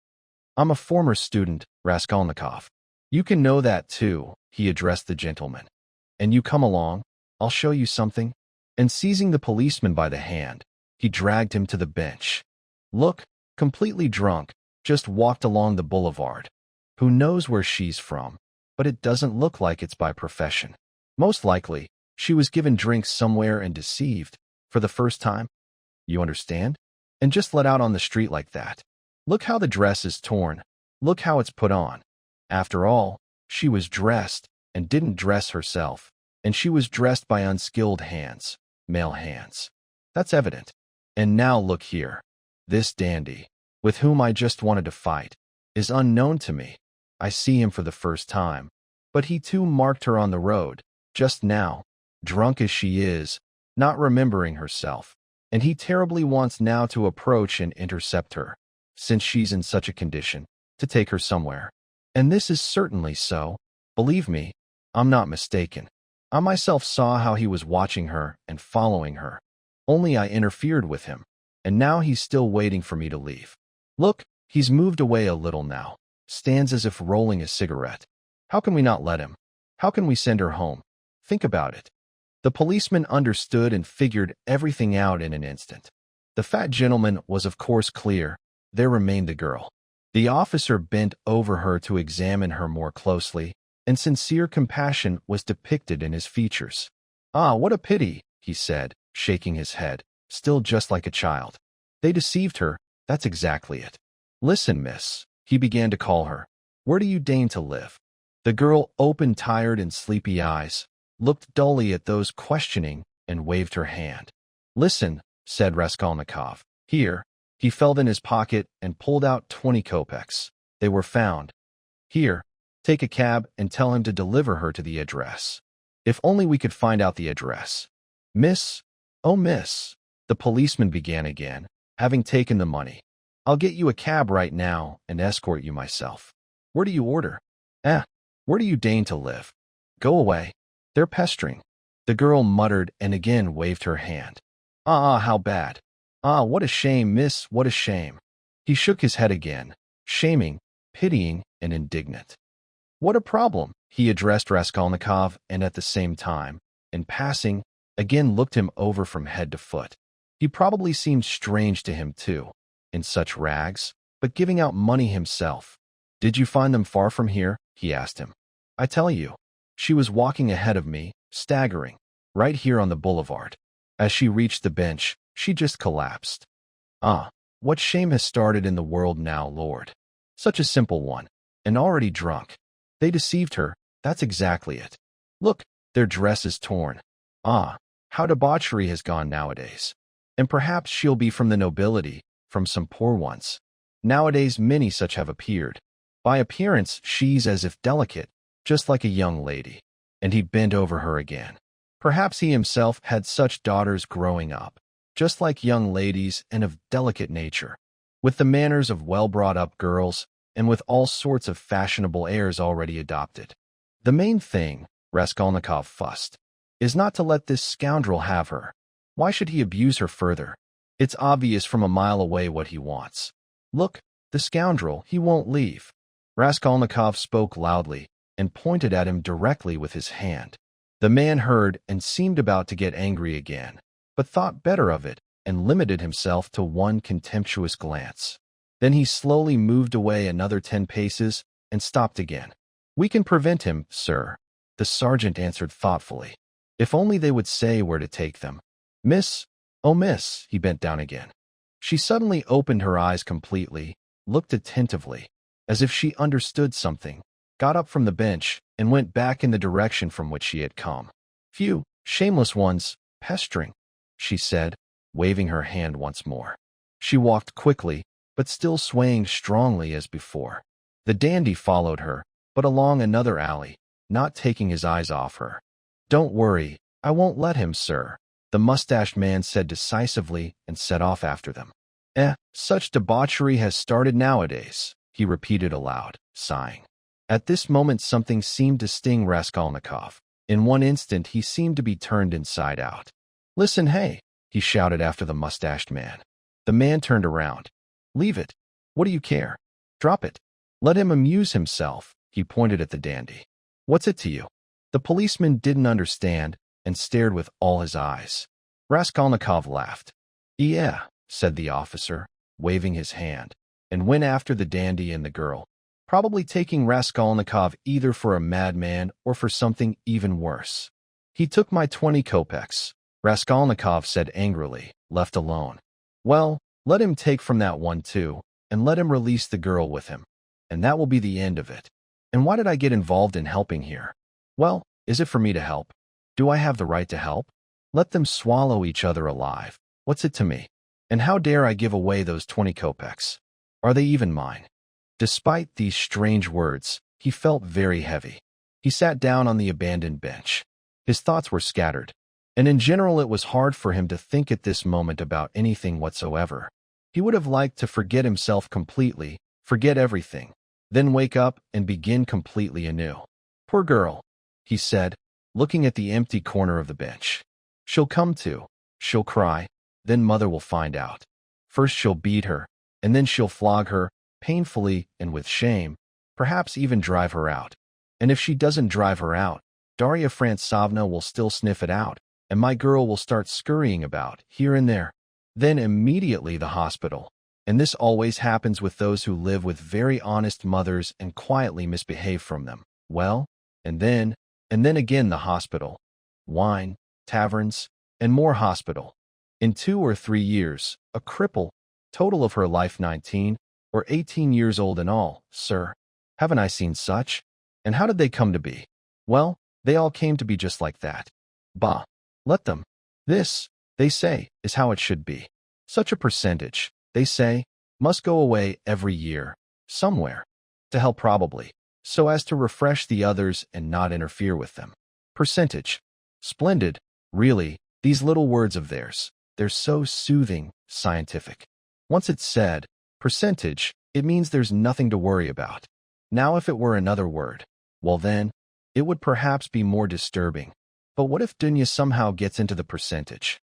I'm a former student, Raskolnikov. You can know that too, he addressed the gentleman. And you come along, I'll show you something. And seizing the policeman by the hand, he dragged him to the bench. Look, completely drunk, just walked along the boulevard. Who knows where she's from, but it doesn't look like it's by profession. Most likely, she was given drinks somewhere and deceived, for the first time. You understand? And just let out on the street like that. Look how the dress is torn. Look how it's put on. After all, she was dressed, and didn't dress herself, and she was dressed by unskilled hands, male hands. That's evident. And now look here. This dandy, with whom I just wanted to fight, is unknown to me. I see him for the first time. But he too marked her on the road, just now, drunk as she is, not remembering herself. And he terribly wants now to approach and intercept her, since she's in such a condition, to take her somewhere. And this is certainly so. Believe me, I'm not mistaken. I myself saw how he was watching her and following her. Only I interfered with him, and now he's still waiting for me to leave. Look, he's moved away a little now, stands as if rolling a cigarette. How can we not let him? How can we send her home? Think about it. The policeman understood and figured everything out in an instant. The fat gentleman was of course clear. There remained the girl. The officer bent over her to examine her more closely, and sincere compassion was depicted in his features. Ah, what a pity, he said, shaking his head, still just like a child. They deceived her, that's exactly it. Listen, miss, he began to call her. Where do you deign to live? The girl opened tired and sleepy eyes, looked dully at those questioning, and waved her hand. Listen, said Raskolnikov. Here. He felt in his pocket and pulled out 20 kopecks. They were found. Here, take a cab and tell him to deliver her to the address. If only we could find out the address. Miss, oh miss, the policeman began again, having taken the money. I'll get you a cab right now and escort you myself. Where do you order? Where do you deign to live? Go away. They're pestering. The girl muttered and again waved her hand. Ah, how bad. Ah, what a shame, miss, what a shame. He shook his head again, shaming, pitying, and indignant. What a problem, he addressed Raskolnikov, and at the same time, in passing, again looked him over from head to foot. He probably seemed strange to him too, in such rags, but giving out money himself. Did you find them far from here? He asked him. I tell you, she was walking ahead of me, staggering, right here on the boulevard. As she reached the bench, she just collapsed. Ah, what shame has started in the world now, Lord. Such a simple one, and already drunk. They deceived her, that's exactly it. Look, their dress is torn. Ah, how debauchery has gone nowadays. And perhaps she'll be from the nobility, from some poor ones. Nowadays many such have appeared. By appearance she's as if delicate, just like a young lady. And he bent over her again. Perhaps he himself had such daughters growing up, just like young ladies and of delicate nature, with the manners of well-brought-up girls and with all sorts of fashionable airs already adopted. The main thing, Raskolnikov fussed, is not to let this scoundrel have her. Why should he abuse her further? It's obvious from a mile away what he wants. Look, the scoundrel, he won't leave. Raskolnikov spoke loudly and pointed at him directly with his hand. The man heard and seemed about to get angry again, but thought better of it and limited himself to one contemptuous glance. Then he slowly moved away another 10 paces and stopped again. We can prevent him, sir, the sergeant answered thoughtfully. If only they would say where to take them. Miss, oh miss, he bent down again. She suddenly opened her eyes completely, looked attentively, as if she understood something, got up from the bench, and went back in the direction from which she had come. Phew, shameless ones, pestering, she said, waving her hand once more. She walked quickly, but still swaying strongly as before. The dandy followed her, but along another alley, not taking his eyes off her. Don't worry, I won't let him, sir, the mustached man said decisively and set off after them. Such debauchery has started nowadays, he repeated aloud, sighing. At this moment something seemed to sting Raskolnikov. In one instant he seemed to be turned inside out. "Listen, hey," he shouted after the mustached man. The man turned around. "Leave it. What do you care? Drop it. Let him amuse himself," he pointed at the dandy. "What's it to you?" The policeman didn't understand and stared with all his eyes. Raskolnikov laughed. "Yeah," said the officer, waving his hand, and went after the dandy and the girl, probably taking Raskolnikov either for a madman or for something even worse. "He took my 20 kopecks," Raskolnikov said angrily, left alone. "Well, let him take from that one too, and let him release the girl with him. And that will be the end of it. And why did I get involved in helping here? Well, is it for me to help? Do I have the right to help? Let them swallow each other alive. What's it to me? And how dare I give away those 20 kopecks? Are they even mine?" Despite these strange words, he felt very heavy. He sat down on the abandoned bench. His thoughts were scattered, and in general it was hard for him to think at this moment about anything whatsoever. He would have liked to forget himself completely, forget everything, then wake up and begin completely anew. "Poor girl," he said, looking at the empty corner of the bench. "She'll come to. She'll cry. Then mother will find out. First she'll beat her, and then she'll flog her, painfully and with shame, perhaps even drive her out. And if she doesn't drive her out, Darya Frantsovna will still sniff it out, and my girl will start scurrying about, here and there. Then immediately the hospital. And this always happens with those who live with very honest mothers and quietly misbehave from them. Well, and then again the hospital. Wine, taverns, and more hospital. In 2 or 3 years, a cripple, total of her life 19 or 18 years old in all, sir. Haven't I seen such? And how did they come to be? Well, they all came to be just like that. Bah! Let them. This, they say, is how it should be. Such a percentage, they say, must go away every year, somewhere. To hell probably, so as to refresh the others and not interfere with them. Percentage. Splendid, really, these little words of theirs. They're so soothing, scientific. Once it's said, percentage, it means there's nothing to worry about. Now if it were another word, well then, it would perhaps be more disturbing. But what if Dunya somehow gets into the percentage?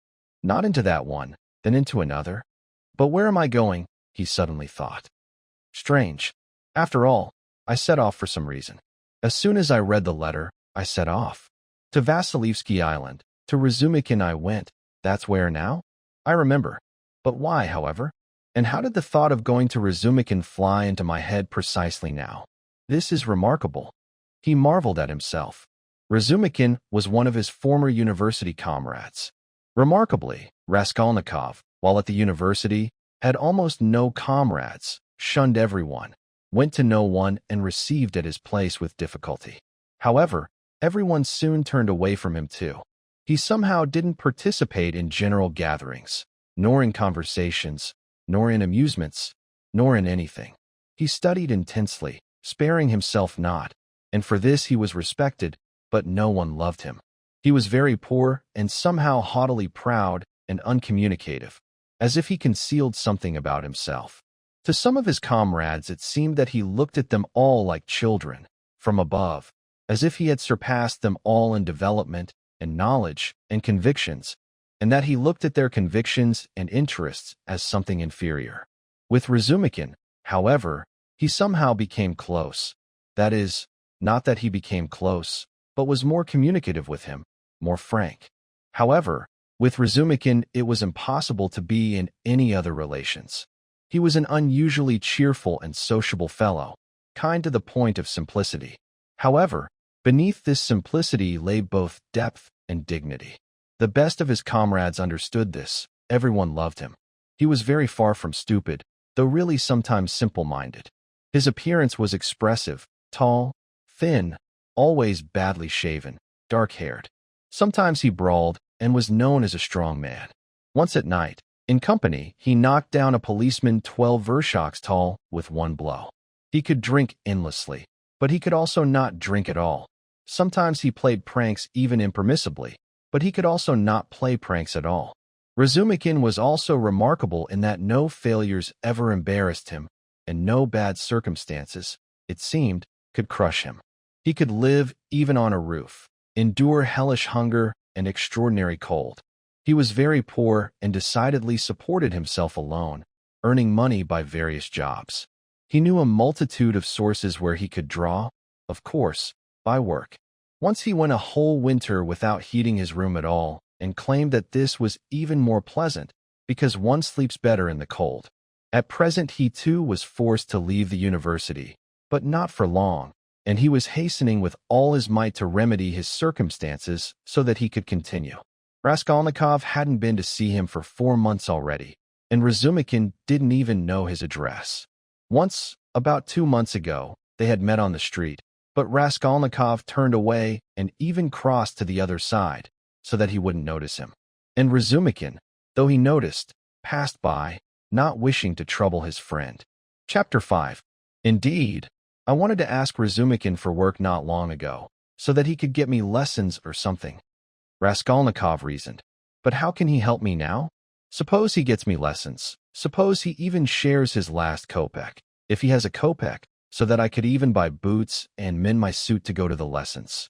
Not into that one, then into another? But where am I going? He suddenly thought. Strange. After all, I set off for some reason. As soon as I read the letter, I set off. To Vasilievsky Island, to Razumikin I went. That's where now? I remember. But why, however? And how did the thought of going to Razumikin fly into my head precisely now? This is remarkable. He marveled at himself. Razumikin was one of his former university comrades. Remarkably, Raskolnikov, while at the university, had almost no comrades, shunned everyone, went to no one, and received at his place with difficulty. However, everyone soon turned away from him too. He somehow didn't participate in general gatherings, nor in conversations, nor in amusements, nor in anything. He studied intensely, sparing himself not, and for this he was respected, but no one loved him. He was very poor and somehow haughtily proud and uncommunicative, as if he concealed something about himself. To some of his comrades it seemed that he looked at them all like children, from above, as if he had surpassed them all in development and knowledge and convictions, and that he looked at their convictions and interests as something inferior. With Razumikin, however, he somehow became close. That is, not that he became close, but was more communicative with him, more frank. However, with Razumikin it was impossible to be in any other relations. He was an unusually cheerful and sociable fellow, kind to the point of simplicity. However, beneath this simplicity lay both depth and dignity. The best of his comrades understood this. Everyone loved him. He was very far from stupid, though really sometimes simple-minded. His appearance was expressive, tall, thin, always badly shaven, dark-haired. Sometimes he brawled and was known as a strong man. Once at night, in company, he knocked down a policeman 12 vershoks tall with one blow. He could drink endlessly, but he could also not drink at all. Sometimes he played pranks even impermissibly, but he could also not play pranks at all. Razumikin was also remarkable in that no failures ever embarrassed him, and no bad circumstances, it seemed, could crush him. He could live even on a roof, endure hellish hunger and extraordinary cold. He was very poor and decidedly supported himself alone, earning money by various jobs. He knew a multitude of sources where he could draw, of course, by work. Once he went a whole winter without heating his room at all and claimed that this was even more pleasant because one sleeps better in the cold. At present he too was forced to leave the university, but not for long, and he was hastening with all his might to remedy his circumstances so that he could continue. Raskolnikov hadn't been to see him for 4 months already, and Razumikin didn't even know his address. Once, about 2 months ago, they had met on the street, but Raskolnikov turned away and even crossed to the other side so that he wouldn't notice him. And Razumikin, though he noticed, passed by, not wishing to trouble his friend. Chapter 5. Indeed, I wanted to ask Razumikin for work not long ago, so that he could get me lessons or something. Raskolnikov reasoned. But how can he help me now? Suppose he gets me lessons. Suppose he even shares his last kopeck, if he has a kopeck, so that I could even buy boots and mend my suit to go to the lessons.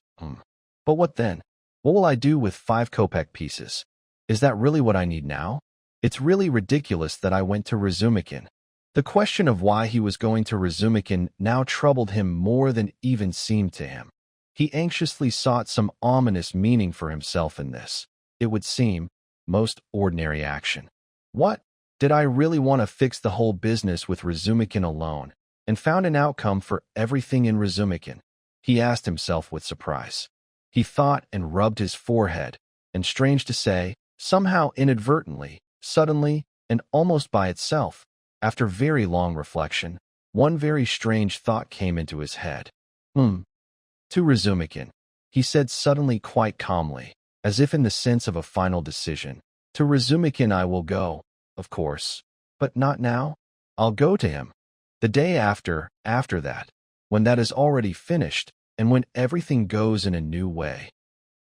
But what then? What will I do with 5 kopeck pieces? Is that really what I need now? It's really ridiculous that I went to Razumikin. The question of why he was going to Razumikin now troubled him more than even seemed to him. He anxiously sought some ominous meaning for himself in this, it would seem, most ordinary action. What? Did I really want to fix the whole business with Razumikin alone, and found an outcome for everything in Razumikin? He asked himself with surprise. He thought and rubbed his forehead, and strange to say, somehow inadvertently, suddenly, and almost by itself, after very long reflection, one very strange thought came into his head. To Razumikin, he said suddenly quite calmly, as if in the sense of a final decision. To Razumikin I will go, of course, but not now. I'll go to him. The day after that, when that is already finished, and when everything goes in a new way.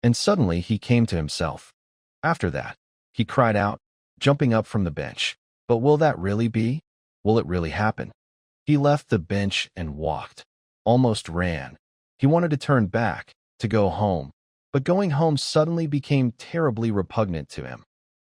And suddenly he came to himself. After that, he cried out, jumping up from the bench. But will that really be? Will it really happen? He left the bench and walked, almost ran. He wanted to turn back, to go home, but going home suddenly became terribly repugnant to him.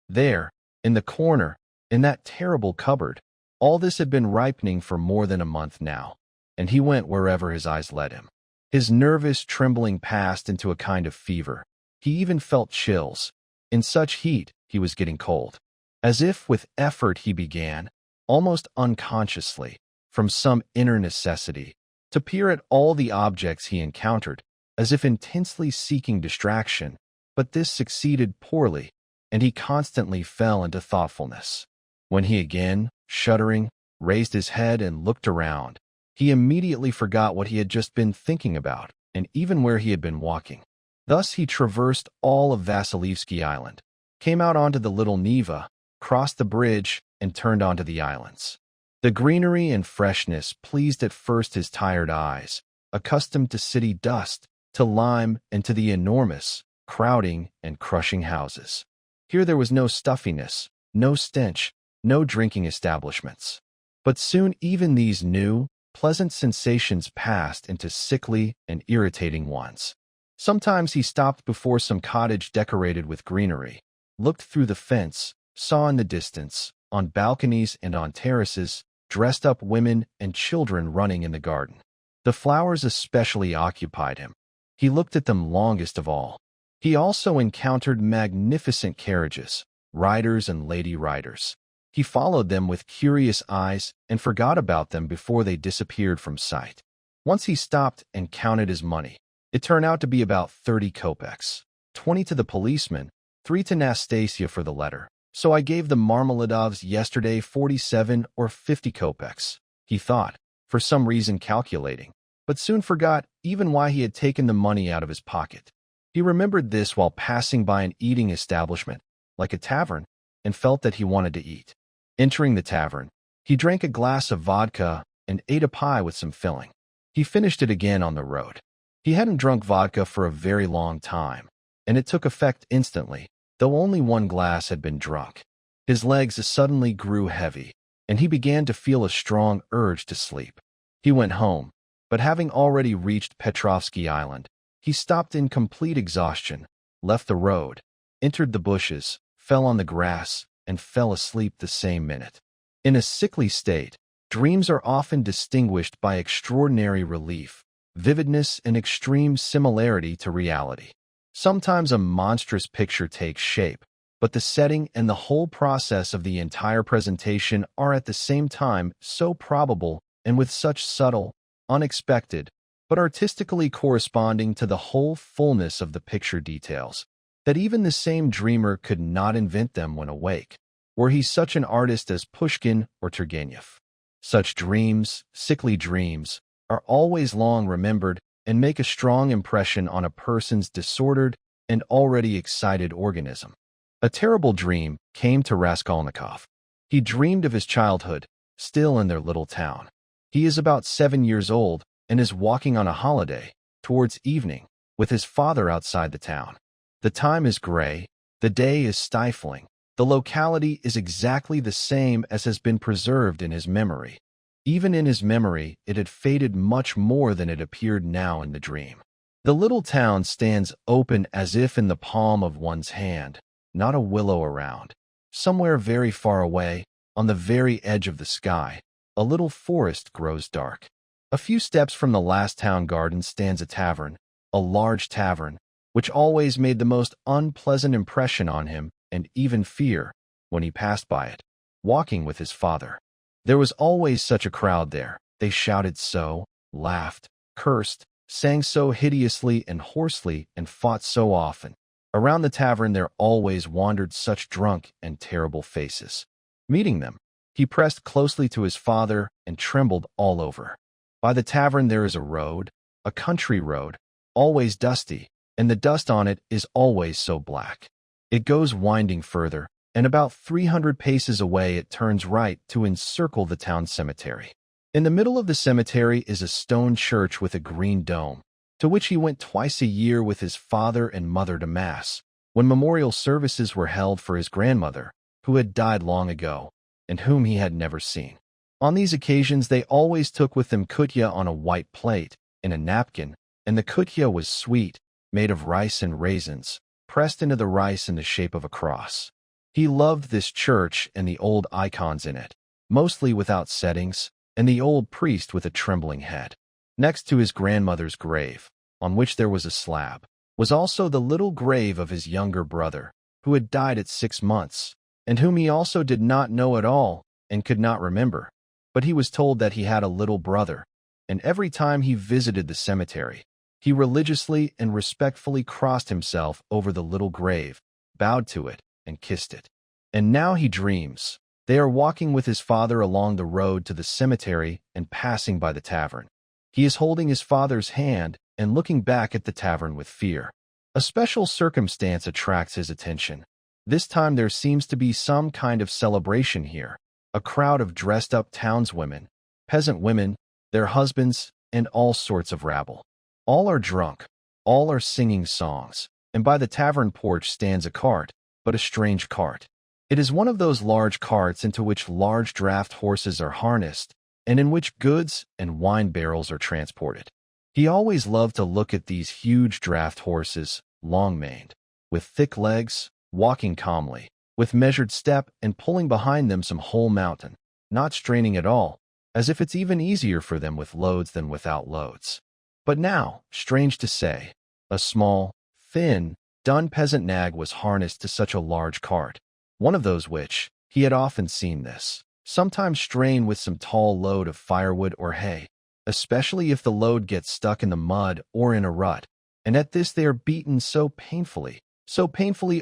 There, in the corner, in that terrible cupboard, all this had been ripening for more than a month now, and he went wherever his eyes led him. His nervous trembling passed into a kind of fever. He even felt chills. In such heat, he was getting cold. As if with effort he began, almost unconsciously, from some inner necessity, to peer at all the objects he encountered, as if intensely seeking distraction, but this succeeded poorly, and he constantly fell into thoughtfulness. When he again, shuddering, raised his head and looked around, he immediately forgot what he had just been thinking about, and even where he had been walking. Thus he traversed all of Vasilievsky Island, came out onto the little Neva, crossed the bridge, and turned onto the islands. The greenery and freshness pleased at first his tired eyes, accustomed to city dust, to lime, and to the enormous, crowding, and crushing houses. Here there was no stuffiness, no stench, no drinking establishments. But soon even these new, pleasant sensations passed into sickly and irritating ones. Sometimes he stopped before some cottage decorated with greenery, looked through the fence, saw in the distance, on balconies and on terraces, dressed-up women and children running in the garden. The flowers especially occupied him. He looked at them longest of all. He also encountered magnificent carriages, riders and lady riders. He followed them with curious eyes and forgot about them before they disappeared from sight. Once he stopped and counted his money. It turned out to be about 30 kopecks, 20 to the policeman, 3 to Nastasia for the letter. So I gave the Marmeladovs yesterday 47 or 50 kopecks, he thought, for some reason calculating, but soon forgot even why he had taken the money out of his pocket. He remembered this while passing by an eating establishment, like a tavern, and felt that he wanted to eat. Entering the tavern, he drank a glass of vodka and ate a pie with some filling. He finished it again on the road. He hadn't drunk vodka for a very long time, and it took effect instantly, though only one glass had been drunk. His legs suddenly grew heavy, and he began to feel a strong urge to sleep. He went home, but having already reached Petrovsky Island, he stopped in complete exhaustion, left the road, entered the bushes, fell on the grass, and fell asleep the same minute. In a sickly state, dreams are often distinguished by extraordinary relief, vividness, and extreme similarity to reality. Sometimes a monstrous picture takes shape, but the setting and the whole process of the entire presentation are at the same time so probable and with such subtle, unexpected, but artistically corresponding to the whole fullness of the picture details, that even the same dreamer could not invent them when awake, were he such an artist as Pushkin or Turgenev. Such dreams, sickly dreams, are always long remembered and make a strong impression on a person's disordered and already excited organism. A terrible dream came to Raskolnikov. He dreamed of his childhood, still in their little town. He is about 7 years old and is walking on a holiday, towards evening, with his father outside the town. The time is gray, the day is stifling, the locality is exactly the same as has been preserved in his memory. Even in his memory, it had faded much more than it appeared now in the dream. The little town stands open as if in the palm of one's hand, not a willow around. Somewhere very far away, on the very edge of the sky, a little forest grows dark. A few steps from the last town garden stands a tavern, a large tavern, which always made the most unpleasant impression on him and even fear when he passed by it, walking with his father. There was always such a crowd there. They shouted so, laughed, cursed, sang so hideously and hoarsely, and fought so often. Around the tavern there always wandered such drunk and terrible faces. Meeting them, he pressed closely to his father and trembled all over. By the tavern there is a road, a country road, always dusty, and the dust on it is always so black. It goes winding further, and about 300 paces away it turns right to encircle the town cemetery. In the middle of the cemetery is a stone church with a green dome, to which he went twice a year with his father and mother to Mass, when memorial services were held for his grandmother, who had died long ago, and whom he had never seen. On these occasions they always took with them kutya on a white plate, in a napkin, and the kutya was sweet, made of rice and raisins, pressed into the rice in the shape of a cross. He loved this church and the old icons in it, mostly without settings, and the old priest with a trembling head. Next to his grandmother's grave, on which there was a slab, was also the little grave of his younger brother, who had died at 6 months, and whom he also did not know at all and could not remember. But he was told that he had a little brother, and every time he visited the cemetery, he religiously and respectfully crossed himself over the little grave, bowed to it, and kissed it. And now he dreams. They are walking with his father along the road to the cemetery and passing by the tavern. He is holding his father's hand and looking back at the tavern with fear. A special circumstance attracts his attention. This time there seems to be some kind of celebration here. A crowd of dressed-up townswomen, peasant women, their husbands, and all sorts of rabble. All are drunk, all are singing songs, and by the tavern porch stands a cart, but a strange cart. It is one of those large carts into which large draft horses are harnessed, and in which goods and wine barrels are transported. He always loved to look at these huge draft horses, long-maned, with thick legs, walking calmly, with measured step and pulling behind them some whole mountain, not straining at all, as if it's even easier for them with loads than without loads. But now, strange to say, a small, thin, dun peasant nag was harnessed to such a large cart, one of those which, he had often seen this, sometimes strain with some tall load of firewood or hay, especially if the load gets stuck in the mud or in a rut, and at this they are beaten so painfully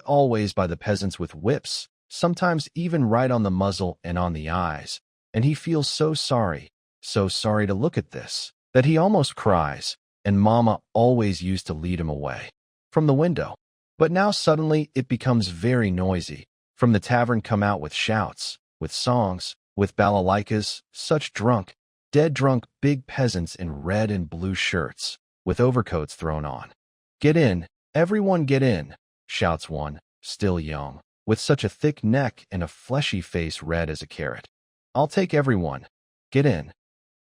always by the peasants with whips, sometimes even right on the muzzle and on the eyes, and he feels so sorry to look at this, that he almost cries, and Mama always used to lead him away from the window. But now suddenly it becomes very noisy. From the tavern come out with shouts, with songs, with balalaikas, such drunk, dead drunk big peasants in red and blue shirts, with overcoats thrown on. "Get in, Everyone get in, shouts one, still young, with such a thick neck and a fleshy face red as a carrot. I'll take everyone. Get in.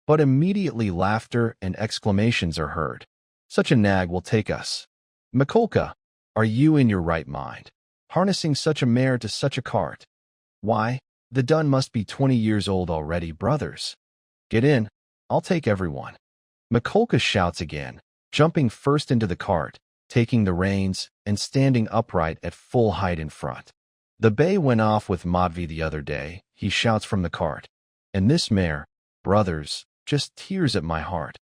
But immediately laughter and exclamations are heard. Such a nag will take us. Mikolka, are you in your right mind? Harnessing such a mare to such a cart? Why, the dun must be 20 years old already, brothers. Get in. I'll take everyone. Mikolka shouts again, jumping first into the cart, taking the reins, and standing upright at full height in front. The bay went off with Matvey the other day, he shouts from the cart. And this mare, brothers, just tears at my heart.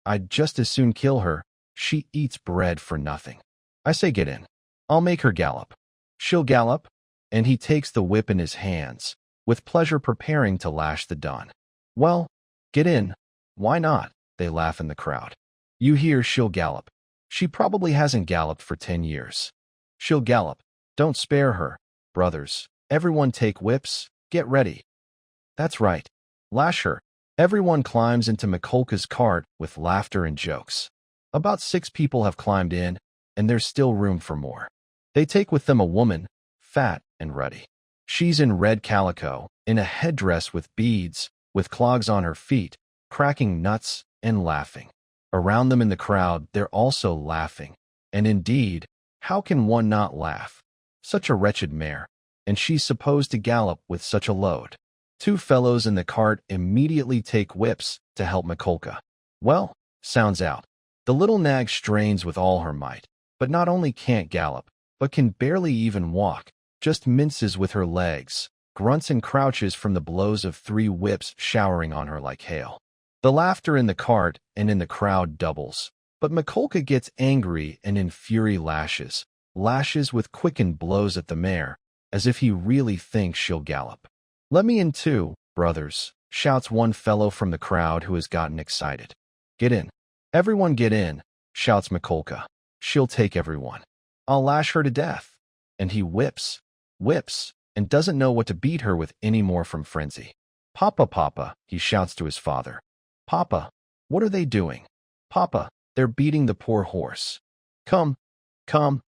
I'd just as soon kill her. She eats bread for nothing. I say get in. I'll make her gallop. She'll gallop. And he takes the whip in his hands, with pleasure preparing to lash the dun. Well, get in. Why not? They laugh in the crowd. You hear she'll gallop. She probably hasn't galloped for 10 years. She'll gallop. Don't spare her. Brothers, everyone take whips. Get ready. That's right. Lash her. Everyone climbs into Mikolka's cart with laughter and jokes. About 6 people have climbed in, and there's still room for more. They take with them a woman, fat and ruddy. She's in red calico, in a headdress with beads, with clogs on her feet, cracking nuts and laughing. Around them in the crowd, they're also laughing. And indeed, how can one not laugh? Such a wretched mare, and she's supposed to gallop with such a load. 2 fellows in the cart immediately take whips to help Mikolka. Well, sounds out. The little nag strains with all her might, but not only can't gallop, but can barely even walk, just minces with her legs, grunts and crouches from the blows of 3 whips showering on her like hail. The laughter in the cart and in the crowd doubles, but Mikolka gets angry and in fury lashes with quickened blows at the mare, as if he really thinks she'll gallop. Let me in too, brothers, shouts one fellow from the crowd who has gotten excited. Get in. Everyone get in, shouts Mikolka. She'll take everyone. I'll lash her to death. And he whips, and doesn't know what to beat her with any more from frenzy. Papa, Papa, he shouts to his father. Papa, what are they doing? Papa, they're beating the poor horse. Come,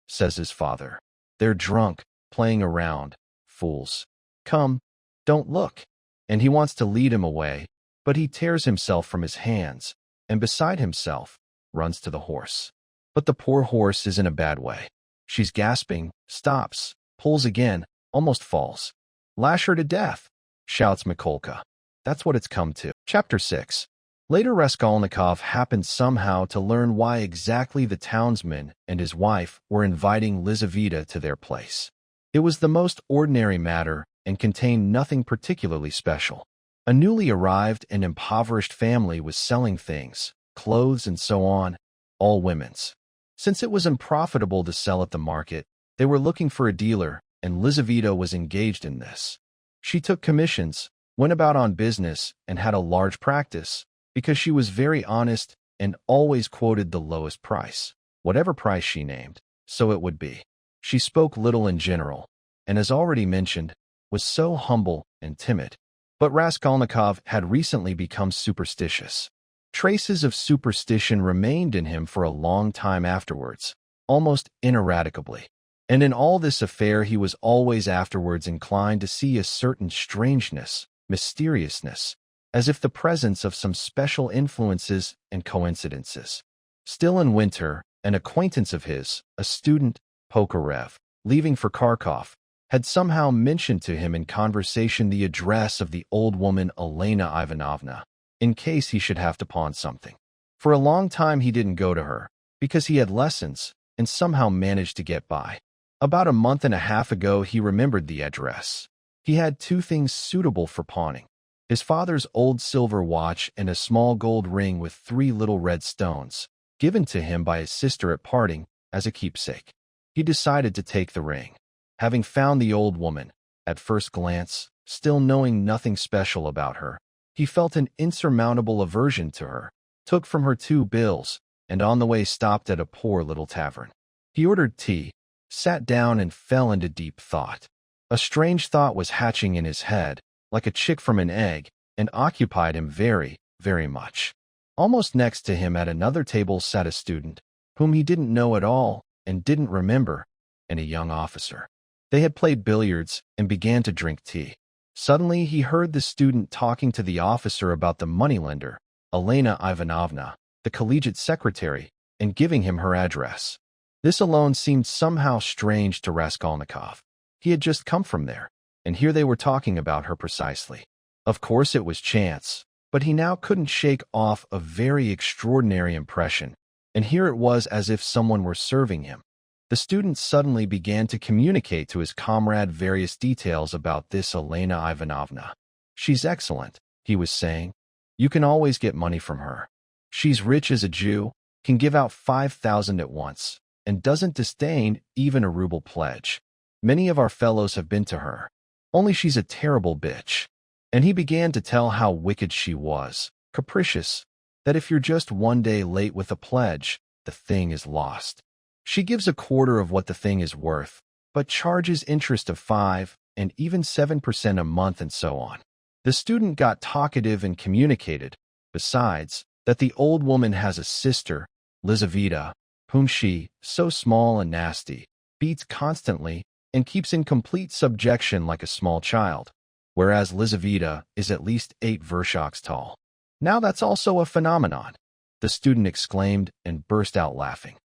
says his father. They're drunk, playing around, fools. Come, don't look. And he wants to lead him away, but he tears himself from his hands, and beside himself, runs to the horse. But the poor horse is in a bad way. She's gasping, stops, pulls again, almost falls. Lash her to death, shouts Mikolka. That's what it's come to. Chapter 6. Later Raskolnikov happened somehow to learn why exactly the townsman and his wife were inviting Lizaveta to their place. It was the most ordinary matter and contained nothing particularly special. A newly arrived and impoverished family was selling things, clothes and so on, all women's. Since it was unprofitable to sell at the market, they were looking for a dealer, and Lizaveta was engaged in this. She took commissions, went about on business, and had a large practice, because she was very honest and always quoted the lowest price. Whatever price she named, so it would be. She spoke little in general, and as already mentioned, was so humble and timid. But Raskolnikov had recently become superstitious. Traces of superstition remained in him for a long time afterwards, almost ineradicably. And in all this affair he was always afterwards inclined to see a certain strangeness, mysteriousness, as if the presence of some special influences and coincidences. Still in winter, an acquaintance of his, a student, Pokarev, leaving for Kharkov, had somehow mentioned to him in conversation the address of the old woman Elena Ivanovna, in case he should have to pawn something. For a long time he didn't go to her, because he had lessons, and somehow managed to get by. About a month and a half ago he remembered the address. He had 2 things suitable for pawning: his father's old silver watch and a small gold ring with 3 little red stones, given to him by his sister at parting as a keepsake. He decided to take the ring. Having found the old woman, at first glance, still knowing nothing special about her, he felt an insurmountable aversion to her, took from her 2 bills, and on the way stopped at a poor little tavern. He ordered tea, sat down and fell into deep thought. A strange thought was hatching in his head, like a chick from an egg, and occupied him very, very much. Almost next to him at another table sat a student, whom he didn't know at all, and didn't remember, and a young officer. They had played billiards and began to drink tea. Suddenly, he heard the student talking to the officer about the moneylender, Elena Ivanovna, the collegiate secretary, and giving him her address. This alone seemed somehow strange to Raskolnikov. He had just come from there, and here they were talking about her precisely. Of course it was chance, but he now couldn't shake off a very extraordinary impression, and here it was as if someone were serving him. The student suddenly began to communicate to his comrade various details about this Elena Ivanovna. "She's excellent," he was saying. "You can always get money from her. She's rich as a Jew, can give out 5,000 at once, and doesn't disdain even a ruble pledge. Many of our fellows have been to her. Only she's a terrible bitch." And he began to tell how wicked she was, capricious, that if you're just one day late with a pledge, the thing is lost. She gives a quarter of what the thing is worth, but charges interest of 5 and even 7% a month and so on. The student got talkative and communicated, besides, that the old woman has a sister, Lizaveta, whom she, so small and nasty, beats constantly and keeps in complete subjection like a small child, whereas Lizaveta is at least 8 vershoks tall. "Now that's also a phenomenon," the student exclaimed and burst out laughing.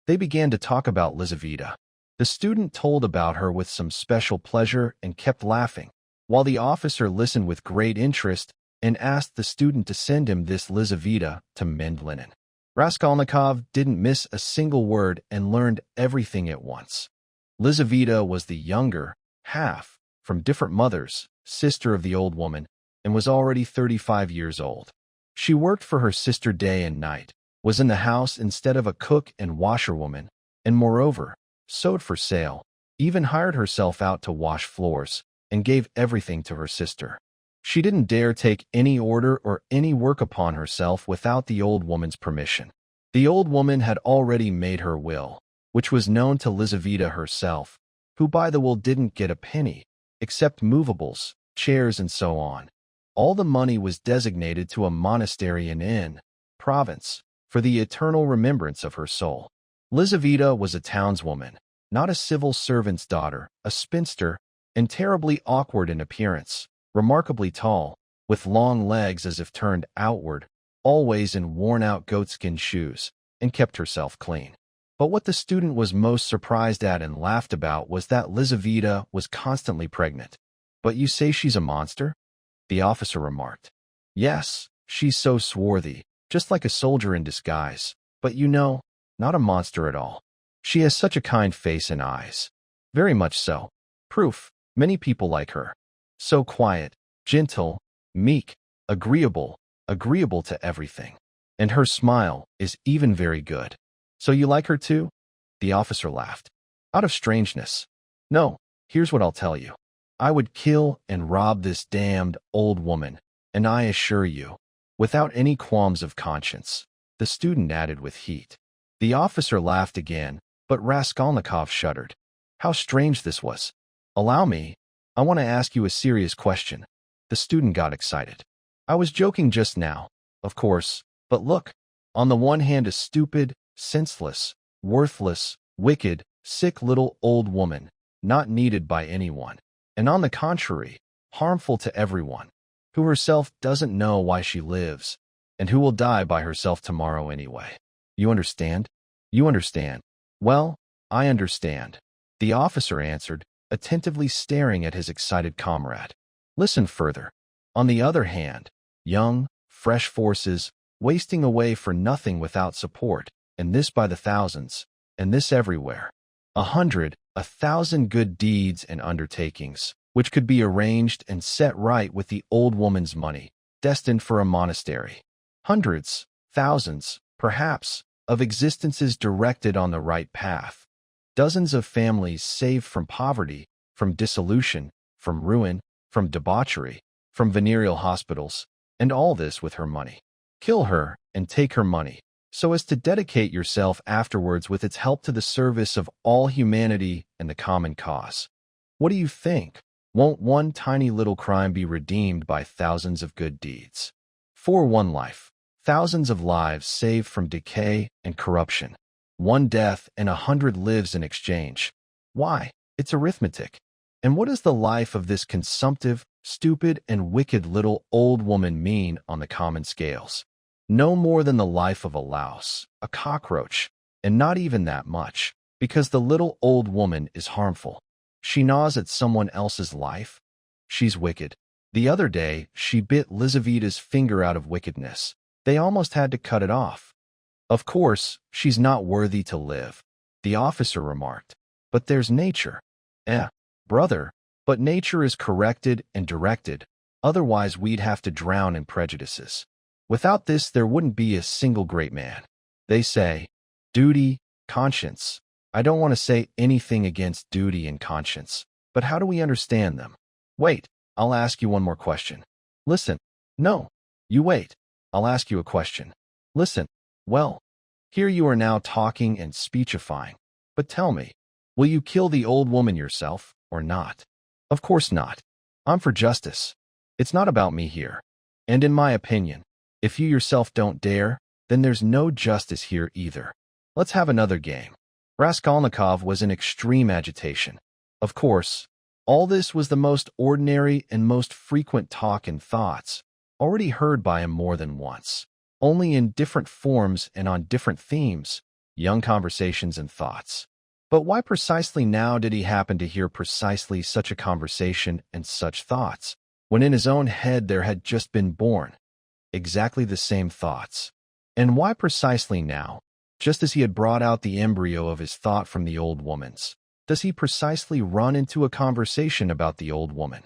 They began to talk about Lizaveta. The student told about her with some special pleasure and kept laughing, while the officer listened with great interest and asked the student to send him this Lizaveta to mend linen. Raskolnikov didn't miss a single word and learned everything at once. Lizaveta was the younger half, from different mothers, sister of the old woman, and was already 35 years old. She worked for her sister day and night, was in the house instead of a cook and washerwoman, and moreover, sewed for sale, even hired herself out to wash floors, and gave everything to her sister. She didn't dare take any order or any work upon herself without the old woman's permission. The old woman had already made her will, which was known to Lizaveta herself, who by the will didn't get a penny, except movables, chairs, and so on. All the money was designated to a monastery in N. province, for the eternal remembrance of her soul. Lizaveta was a townswoman, not a civil servant's daughter, a spinster, and terribly awkward in appearance, remarkably tall, with long legs as if turned outward, always in worn-out goatskin shoes, and kept herself clean. But what the student was most surprised at and laughed about was that Lizaveta was constantly pregnant. "But you say she's a monster?" the officer remarked. "Yes, she's so swarthy, just like a soldier in disguise, but you know, not a monster at all. She has such a kind face and eyes. Very much so. Proof, many people like her. So quiet, gentle, meek, agreeable to everything. And her smile is even very good. So you like her too?" The officer laughed. "Out of strangeness. No, here's what I'll tell you. I would kill and rob this damned old woman, and I assure you, without any qualms of conscience," the student added with heat. The officer laughed again, but Raskolnikov shuddered. How strange this was. "Allow me, I want to ask you a serious question." The student got excited. "I was joking just now, of course, but look, on the one hand a stupid, senseless, worthless, wicked, sick little old woman, not needed by anyone, and on the contrary, harmful to everyone, who herself doesn't know why she lives, and who will die by herself tomorrow anyway. You understand? You understand. Well, I understand," the officer answered, attentively staring at his excited comrade. "Listen further. On the other hand, young, fresh forces, wasting away for nothing without support, and this by the thousands, and this everywhere. 100, 1,000 good deeds and undertakings, which could be arranged and set right with the old woman's money, destined for a monastery. Hundreds, thousands, perhaps, of existences directed on the right path. Dozens of families saved from poverty, from dissolution, from ruin, from debauchery, from venereal hospitals, and all this with her money. Kill her and take her money, so as to dedicate yourself afterwards with its help to the service of all humanity and the common cause. What do you think? Won't one tiny little crime be redeemed by thousands of good deeds? For one life, thousands of lives saved from decay and corruption. 1 death and 100 lives in exchange. Why? It's arithmetic. And what does the life of this consumptive, stupid, and wicked little old woman mean on the common scales? No more than the life of a louse, a cockroach, and not even that much, because the little old woman is harmful. She gnaws at someone else's life. She's wicked. The other day, she bit Lizaveta's finger out of wickedness. They almost had to cut it off. Of course, she's not worthy to live, the officer remarked. But there's nature. Brother, but nature is corrected and directed, otherwise we'd have to drown in prejudices. Without this, there wouldn't be a single great man. They say, duty, conscience. I don't want to say anything against duty and conscience, but how do we understand them? Wait, I'll ask you one more question. Listen. No, you wait. I'll ask you a question. Listen. Well, here you are now talking and speechifying. But tell me, will you kill the old woman yourself or not? Of course not. I'm for justice. It's not about me here. And in my opinion, if you yourself don't dare, then there's no justice here either. Let's have another game. Raskolnikov was in extreme agitation. Of course, all this was the most ordinary and most frequent talk and thoughts, already heard by him more than once, only in different forms and on different themes, young conversations and thoughts. But why precisely now did he happen to hear precisely such a conversation and such thoughts, when in his own head there had just been born exactly the same thoughts? And why precisely now, just as he had brought out the embryo of his thought from the old woman's, does he precisely run into a conversation about the old woman?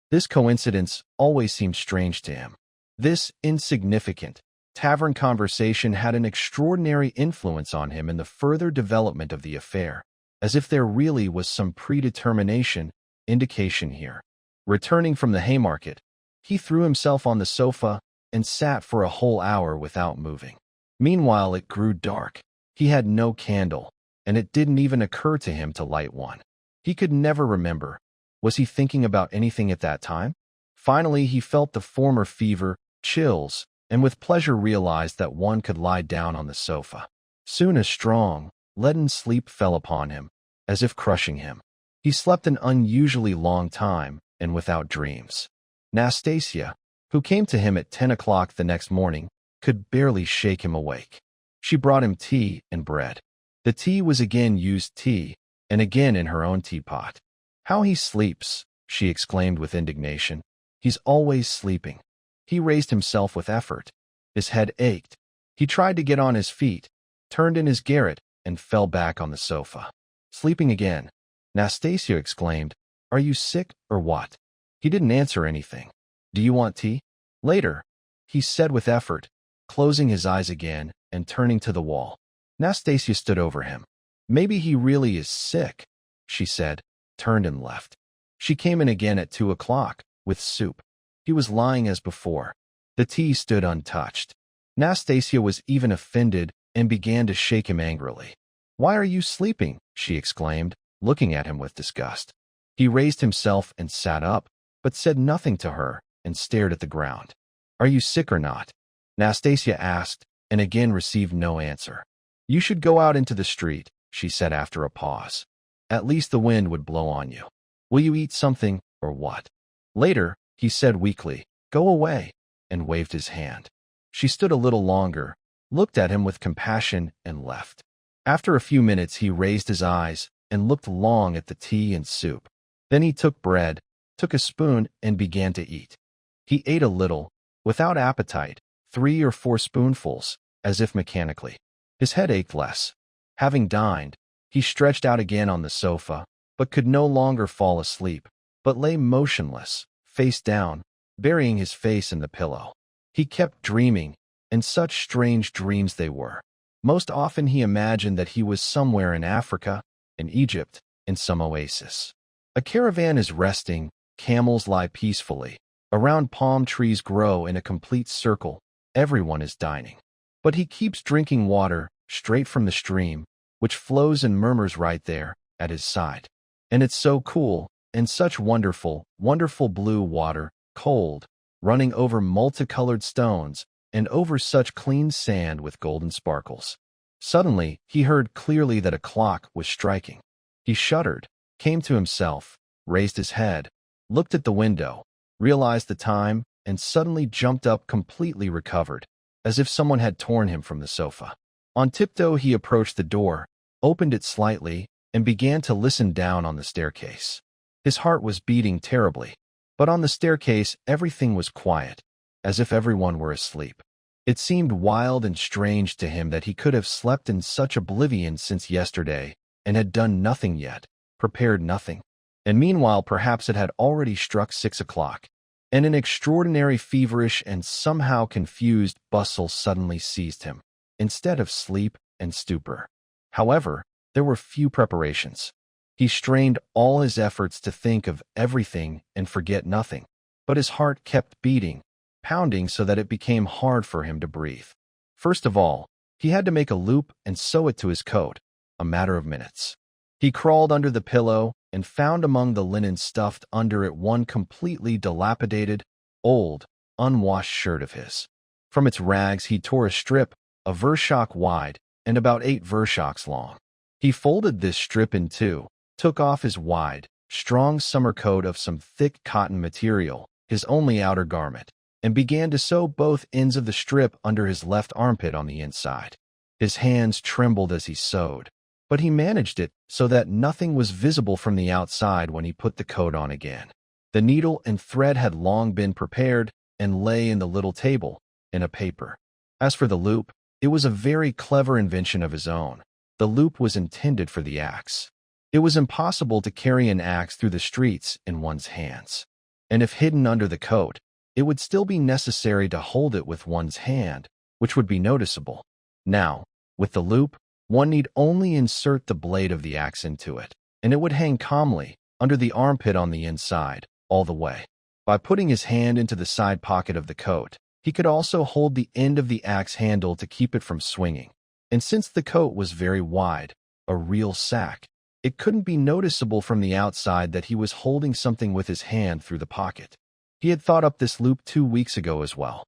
This coincidence always seemed strange to him. This insignificant tavern conversation had an extraordinary influence on him in the further development of the affair, as if there really was some predetermination, indication here. Returning from the Haymarket, he threw himself on the sofa and sat for a whole hour without moving. Meanwhile, it grew dark. He had no candle, and it didn't even occur to him to light one. He could never remember. Was he thinking about anything at that time? Finally, he felt the former fever, chills, and with pleasure realized that one could lie down on the sofa. Soon a strong, leaden sleep fell upon him, as if crushing him. He slept an unusually long time, and without dreams. Nastasia, who came to him at 10 o'clock the next morning, could barely shake him awake. She brought him tea and bread. The tea was again used tea, and again in her own teapot. "How he sleeps," she exclaimed with indignation. "He's always sleeping." He raised himself with effort. His head ached. He tried to get on his feet, turned in his garret, and fell back on the sofa. "Sleeping again," Nastasia exclaimed. "Are you sick or what?" He didn't answer anything. "Do you want tea?" "Later," he said with effort, closing his eyes again and turning to the wall. Nastasia stood over him. "Maybe he really is sick," she said, turned and left. She came in again at 2 o'clock, with soup. He was lying as before. The tea stood untouched. Nastasia was even offended and began to shake him angrily. "Why are you sleeping?" she exclaimed, looking at him with disgust. He raised himself and sat up, but said nothing to her and stared at the ground. "Are you sick or not?" Nastasia asked, and again received no answer. "You should go out into the street," she said after a pause. "At least the wind would blow on you. Will you eat something, or what?" "Later," he said weakly. "Go away," and waved his hand. She stood a little longer, looked at him with compassion, and left. After a few minutes he raised his eyes and looked long at the tea and soup. Then he took bread, took a spoon, and began to eat. He ate a little, without appetite, 3 or 4 spoonfuls, as if mechanically. His head ached less. Having dined, he stretched out again on the sofa, but could no longer fall asleep, but lay motionless, face down, burying his face in the pillow. He kept dreaming, and such strange dreams they were. Most often he imagined that he was somewhere in Africa, in Egypt, in some oasis. A caravan is resting, camels lie peacefully, around palm trees grow in a complete circle, everyone is dining. But he keeps drinking water, straight from the stream, which flows and murmurs right there, at his side. And it's so cool, and such wonderful, wonderful blue water, cold, running over multicolored stones, and over such clean sand with golden sparkles. Suddenly, he heard clearly that a clock was striking. He shuddered, came to himself, raised his head, looked at the window, realized the time, and suddenly jumped up completely recovered, as if someone had torn him from the sofa. On tiptoe he approached the door, opened it slightly, and began to listen down on the staircase. His heart was beating terribly, but on the staircase everything was quiet, as if everyone were asleep. It seemed wild and strange to him that he could have slept in such oblivion since yesterday and had done nothing yet, prepared nothing. And meanwhile perhaps it had already struck 6 o'clock, and an extraordinary feverish and somehow confused bustle suddenly seized him, instead of sleep and stupor. However, there were few preparations. He strained all his efforts to think of everything and forget nothing, but his heart kept beating, pounding so that it became hard for him to breathe. First of all, he had to make a loop and sew it to his coat, a matter of minutes. He crawled under the pillow and found among the linen stuffed under it one completely dilapidated, old, unwashed shirt of his. From its rags he tore a strip, a vershock wide and about 8 vershocks long. He folded this strip in two, took off his wide, strong summer coat of some thick cotton material, his only outer garment, and began to sew both ends of the strip under his left armpit on the inside. His hands trembled as he sewed, but he managed it so that nothing was visible from the outside when he put the coat on again. The needle and thread had long been prepared and lay in the little table, in a paper. As for the loop, it was a very clever invention of his own. The loop was intended for the axe. It was impossible to carry an axe through the streets in one's hands, and if hidden under the coat, it would still be necessary to hold it with one's hand, which would be noticeable. Now, with the loop, one need only insert the blade of the axe into it, and it would hang calmly, under the armpit on the inside, all the way. By putting his hand into the side pocket of the coat, he could also hold the end of the axe handle to keep it from swinging. And since the coat was very wide, a real sack, it couldn't be noticeable from the outside that he was holding something with his hand through the pocket. He had thought up this loop 2 weeks ago as well.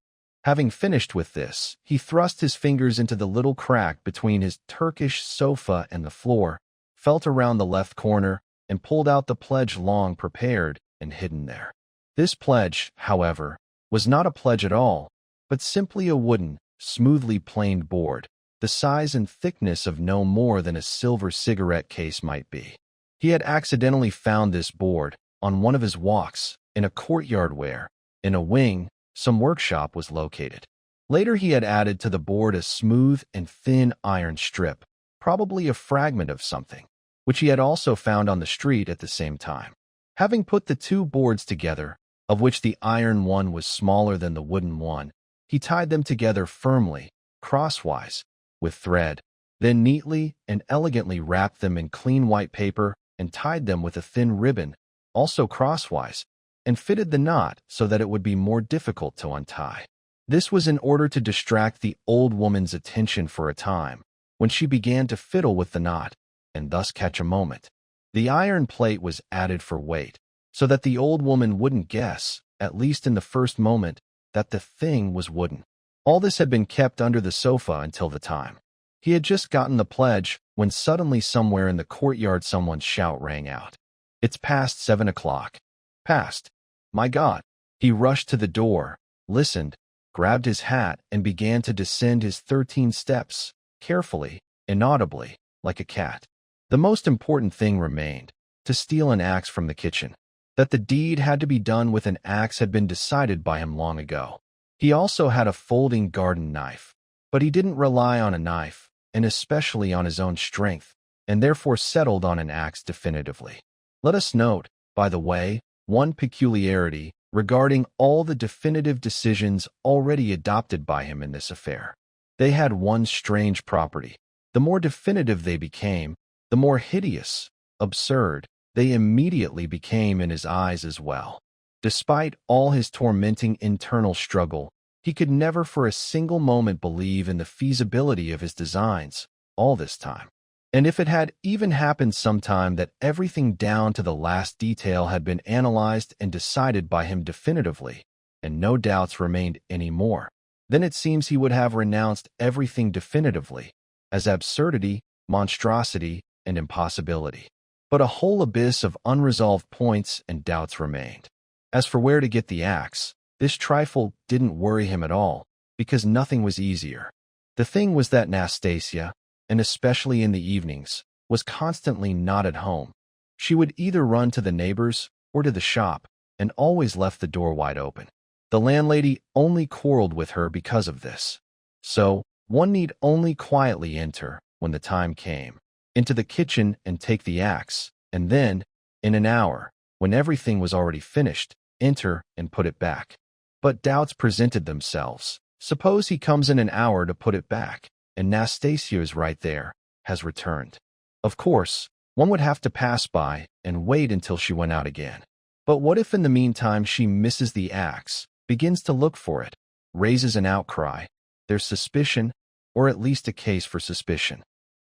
Having finished with this, he thrust his fingers into the little crack between his Turkish sofa and the floor, felt around the left corner, and pulled out the pledge long prepared and hidden there. This pledge, however, was not a pledge at all, but simply a wooden, smoothly planed board, the size and thickness of no more than a silver cigarette case might be. He had accidentally found this board on one of his walks in a courtyard where, in a wing, some workshop was located. Later he had added to the board a smooth and thin iron strip, probably a fragment of something, which he had also found on the street at the same time. Having put the two boards together, of which the iron one was smaller than the wooden one, he tied them together firmly, crosswise, with thread, then neatly and elegantly wrapped them in clean white paper and tied them with a thin ribbon, also crosswise, and fitted the knot so that it would be more difficult to untie. This was in order to distract the old woman's attention for a time, when she began to fiddle with the knot, and thus catch a moment. The iron plate was added for weight, so that the old woman wouldn't guess, at least in the first moment, that the thing was wooden. All this had been kept under the sofa until the time. He had just gotten the pledge when suddenly somewhere in the courtyard someone's shout rang out. "It's past 7 o'clock. Past. My God." He rushed to the door, listened, grabbed his hat, and began to descend his 13 steps, carefully, inaudibly, like a cat. The most important thing remained, to steal an axe from the kitchen. That the deed had to be done with an axe had been decided by him long ago. He also had a folding garden knife, but he didn't rely on a knife, and especially on his own strength, and therefore settled on an axe definitively. Let us note, by the way, one peculiarity regarding all the definitive decisions already adopted by him in this affair. They had one strange property. The more definitive they became, the more hideous, absurd, they immediately became in his eyes as well. Despite all his tormenting internal struggle, he could never for a single moment believe in the feasibility of his designs, all this time. And if it had even happened sometime that everything down to the last detail had been analyzed and decided by him definitively, and no doubts remained any more, then it seems he would have renounced everything definitively, as absurdity, monstrosity, and impossibility. But a whole abyss of unresolved points and doubts remained. As for where to get the axe, this trifle didn't worry him at all, because nothing was easier. The thing was that Nastasia, and especially in the evenings, was constantly not at home. She would either run to the neighbors or to the shop, and always left the door wide open. The landlady only quarreled with her because of this. So, one need only quietly enter, when the time came, into the kitchen and take the axe, and then, in an hour, when everything was already finished, enter and put it back. But doubts presented themselves. Suppose he comes in an hour to put it back, and Nastasia is right there, has returned. Of course, one would have to pass by and wait until she went out again. But what if in the meantime she misses the axe, begins to look for it, raises an outcry? There's suspicion, or at least a case for suspicion.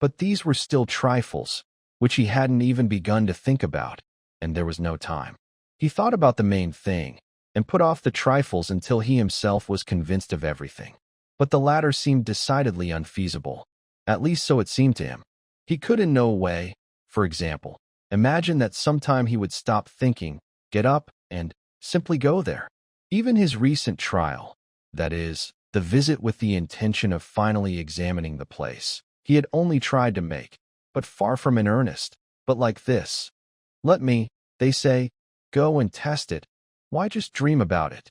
But these were still trifles, which he hadn't even begun to think about, and there was no time. He thought about the main thing, and put off the trifles until he himself was convinced of everything. But the latter seemed decidedly unfeasible. At least so it seemed to him. He could in no way, for example, imagine that sometime he would stop thinking, get up, and simply go there. Even his recent trial, that is, the visit with the intention of finally examining the place, he had only tried to make, but far from in earnest. But like this, let me, they say, go and test it. Why just dream about it?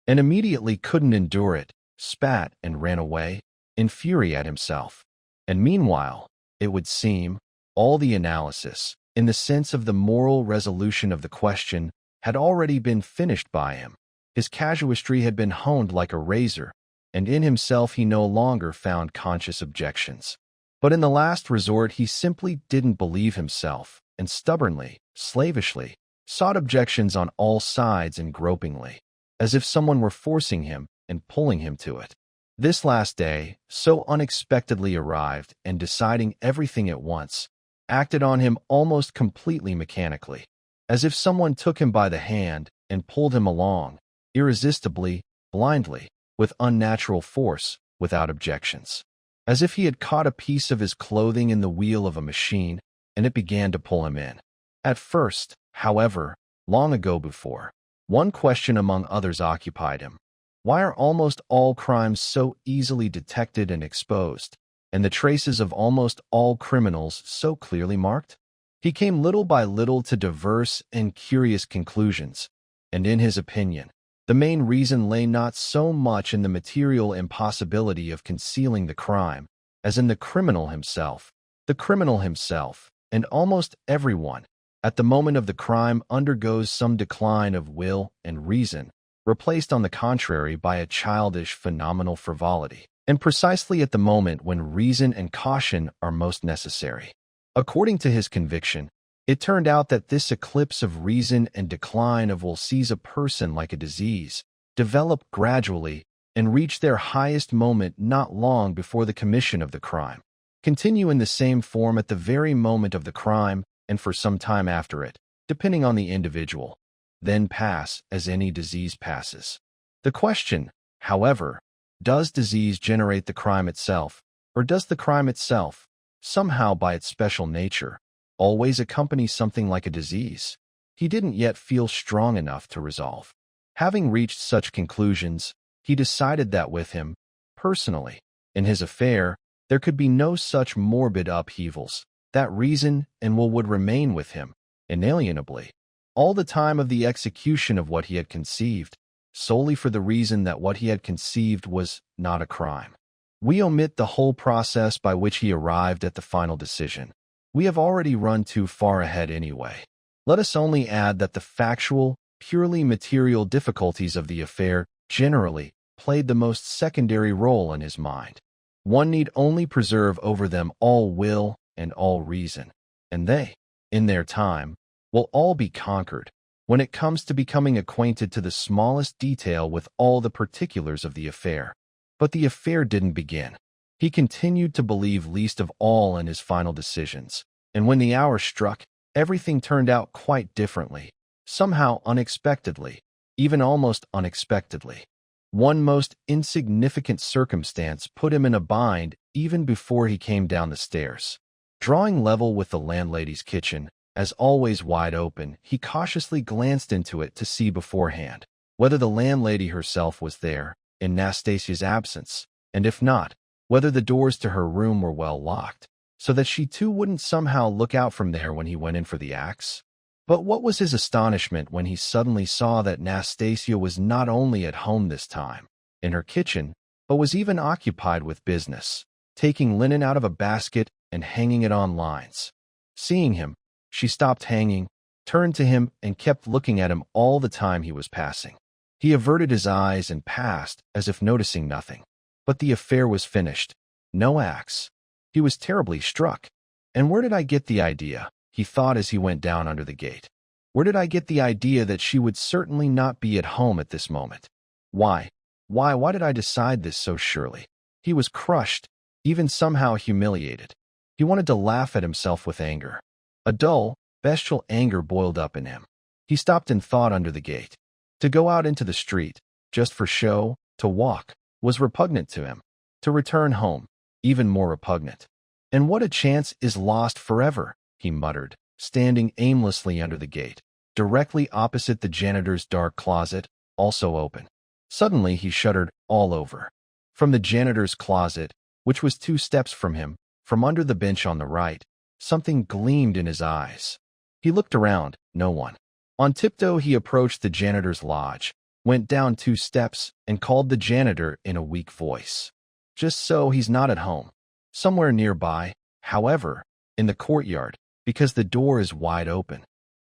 And immediately couldn't endure it, spat and ran away, in fury at himself. And meanwhile, it would seem, all the analysis, in the sense of the moral resolution of the question, had already been finished by him. His casuistry had been honed like a razor, and in himself he no longer found conscious objections. But in the last resort he simply didn't believe himself, and stubbornly, slavishly, sought objections on all sides and gropingly, as if someone were forcing him and pulling him to it. This last day, so unexpectedly arrived and deciding everything at once, acted on him almost completely mechanically, as if someone took him by the hand and pulled him along, irresistibly, blindly, with unnatural force, without objections. As if he had caught a piece of his clothing in the wheel of a machine, and it began to pull him in. At first, however, long ago before, one question among others occupied him. Why are almost all crimes so easily detected and exposed, and the traces of almost all criminals so clearly marked? He came little by little to diverse and curious conclusions, and in his opinion, the main reason lay not so much in the material impossibility of concealing the crime, as in the criminal himself. The criminal himself, and almost everyone, at the moment of the crime undergoes some decline of will and reason, replaced on the contrary by a childish phenomenal frivolity, and precisely at the moment when reason and caution are most necessary. According to his conviction, it turned out that this eclipse of reason and decline of will seize a person like a disease, develop gradually, and reach their highest moment not long before the commission of the crime, continue in the same form at the very moment of the crime and for some time after it, depending on the individual, then pass as any disease passes. The question, however, does disease generate the crime itself, or does the crime itself, somehow by its special nature, always accompany something like a disease? He didn't yet feel strong enough to resolve. Having reached such conclusions, he decided that with him, personally, in his affair, there could be no such morbid upheavals, that reason and will would remain with him, inalienably, all the time of the execution of what he had conceived, solely for the reason that what he had conceived was not a crime. We omit the whole process by which he arrived at the final decision. We have already run too far ahead anyway. Let us only add that the factual, purely material difficulties of the affair generally played the most secondary role in his mind. One need only preserve over them all will and all reason, and they, in their time, will all be conquered when it comes to becoming acquainted to the smallest detail with all the particulars of the affair. But the affair didn't begin. He continued to believe least of all in his final decisions, and when the hour struck, everything turned out quite differently, somehow unexpectedly, even almost unexpectedly. One most insignificant circumstance put him in a bind even before he came down the stairs. Drawing level with the landlady's kitchen, as always wide open, he cautiously glanced into it to see beforehand whether the landlady herself was there, in Nastasia's absence, and if not, whether the doors to her room were well locked, so that she too wouldn't somehow look out from there when he went in for the axe. But what was his astonishment when he suddenly saw that Nastasia was not only at home this time, in her kitchen, but was even occupied with business, taking linen out of a basket and hanging it on lines. Seeing him, she stopped hanging, turned to him, and kept looking at him all the time he was passing. He averted his eyes and passed as if noticing nothing. But the affair was finished. No axe. He was terribly struck. And where did I get the idea? He thought as he went down under the gate. Where did I get the idea that she would certainly not be at home at this moment? Why did I decide this so surely? He was crushed, even somehow humiliated. He wanted to laugh at himself with anger. A dull, bestial anger boiled up in him. He stopped in thought under the gate. To go out into the street, just for show, to walk, was repugnant to him. To return home, even more repugnant. And what a chance is lost forever, he muttered, standing aimlessly under the gate, directly opposite the janitor's dark closet, also open. Suddenly he shuddered all over. From the janitor's closet, which was 2 steps from him, from under the bench on the right, something gleamed in his eyes. He looked around, no one. On tiptoe he approached the janitor's lodge, went down 2 steps, and called the janitor in a weak voice. Just so he's not at home. Somewhere nearby, however, in the courtyard, because the door is wide open.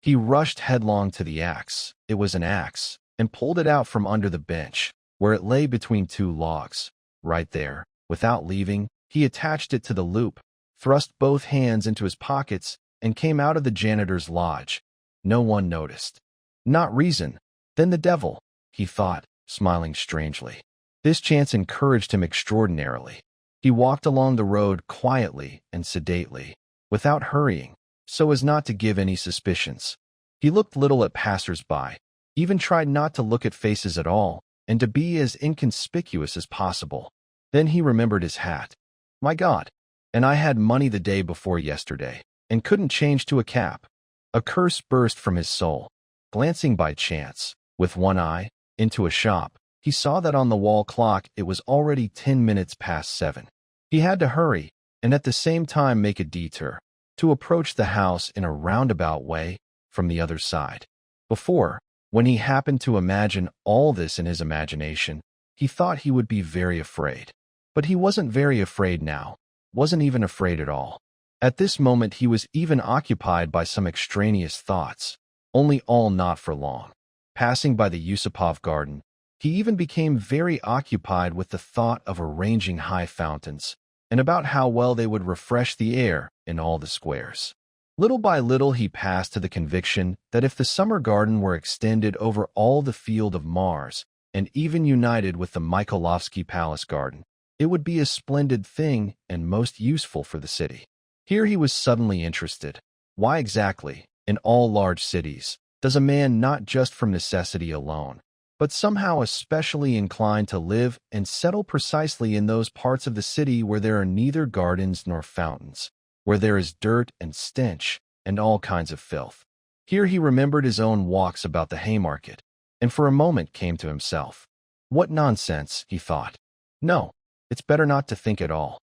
He rushed headlong to the axe, it was an axe, and pulled it out from under the bench, where it lay between 2 logs. Right there, without leaving, he attached it to the loop, thrust both hands into his pockets, and came out of the janitor's lodge. No one noticed. Not reason, then the devil, he thought, smiling strangely. This chance encouraged him extraordinarily. He walked along the road quietly and sedately, without hurrying, so as not to give any suspicions. He looked little at passers-by, even tried not to look at faces at all, and to be as inconspicuous as possible. Then he remembered his hat. My God! And I had money the day before yesterday, and couldn't change to a cap. A curse burst from his soul. Glancing by chance, with one eye, into a shop, he saw that on the wall clock it was already 10 minutes past 7. He had to hurry, and at the same time make a detour, to approach the house in a roundabout way, from the other side. Before, when he happened to imagine all this in his imagination, he thought he would be very afraid. But he wasn't very afraid now, wasn't even afraid at all. At this moment he was even occupied by some extraneous thoughts, only all not for long. Passing by the Yusupov garden, he even became very occupied with the thought of arranging high fountains, and about how well they would refresh the air in all the squares. Little by little he passed to the conviction that if the summer garden were extended over all the field of Mars, and even united with the Mikhailovsky Palace garden, it would be a splendid thing and most useful for the city. Here he was suddenly interested. Why exactly, in all large cities, does a man not just from necessity alone, but somehow especially inclined to live and settle precisely in those parts of the city where there are neither gardens nor fountains, where there is dirt and stench and all kinds of filth? Here he remembered his own walks about the Haymarket, and for a moment came to himself. What nonsense, he thought. No, it's better not to think at all.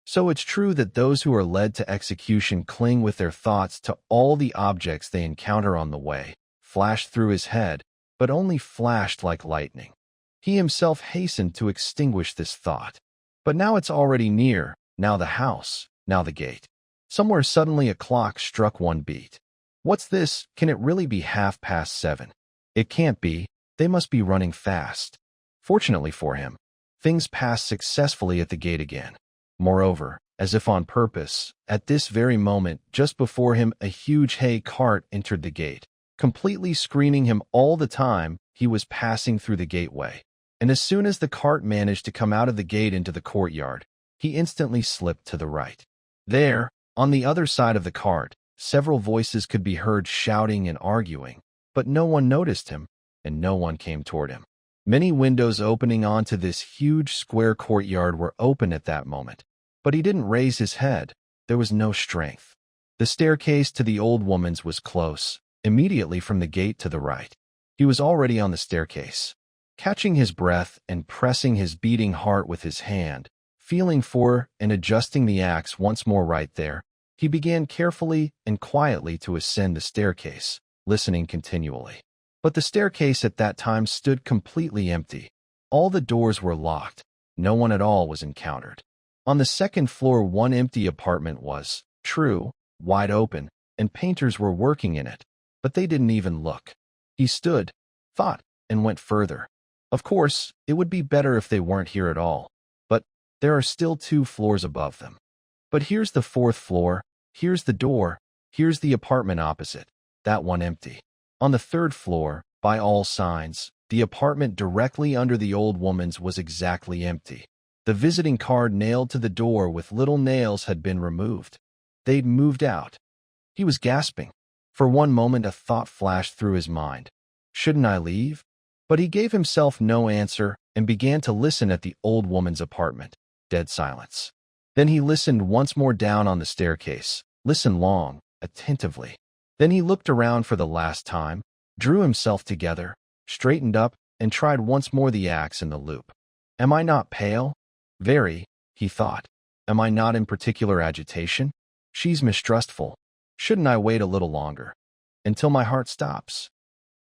So it's true that those who are led to execution cling with their thoughts to all the objects they encounter on the way, flashed through his head, but only flashed like lightning. He himself hastened to extinguish this thought. But now it's already near, now the house, now the gate. Somewhere suddenly a clock struck 1 beat. What's this? Can it really be 7:30? It can't be, they must be running fast. Fortunately for him, things passed successfully at the gate again. Moreover, as if on purpose, at this very moment, just before him, a huge hay cart entered the gate, completely screening him all the time he was passing through the gateway. And as soon as the cart managed to come out of the gate into the courtyard, he instantly slipped to the right. There, on the other side of the cart, several voices could be heard shouting and arguing, but no one noticed him, and no one came toward him. Many windows opening onto this huge square courtyard were open at that moment, but he didn't raise his head. There was no strength. The staircase to the old woman's was close, immediately from the gate to the right. He was already on the staircase. Catching his breath and pressing his beating heart with his hand, feeling for and adjusting the axe once more right there, he began carefully and quietly to ascend the staircase, listening continually. But the staircase at that time stood completely empty. All the doors were locked. No one at all was encountered. On the second floor, one empty apartment was, true, wide open, and painters were working in it, but they didn't even look. He stood, thought, and went further. Of course, it would be better if they weren't here at all, but there are still 2 floors above them. But here's the 4th floor, here's the door, here's the apartment opposite, that one empty. On the 3rd floor, by all signs, the apartment directly under the old woman's was exactly empty. The visiting card nailed to the door with little nails had been removed. They'd moved out. He was gasping. For one moment a thought flashed through his mind. Shouldn't I leave? But he gave himself no answer and began to listen at the old woman's apartment. Dead silence. Then he listened once more down on the staircase, listened long, attentively. Then he looked around for the last time, drew himself together, straightened up, and tried once more the axe in the loop. Am I not pale? Very, he thought. Am I not in particular agitation? She's mistrustful. Shouldn't I wait a little longer? Until my heart stops?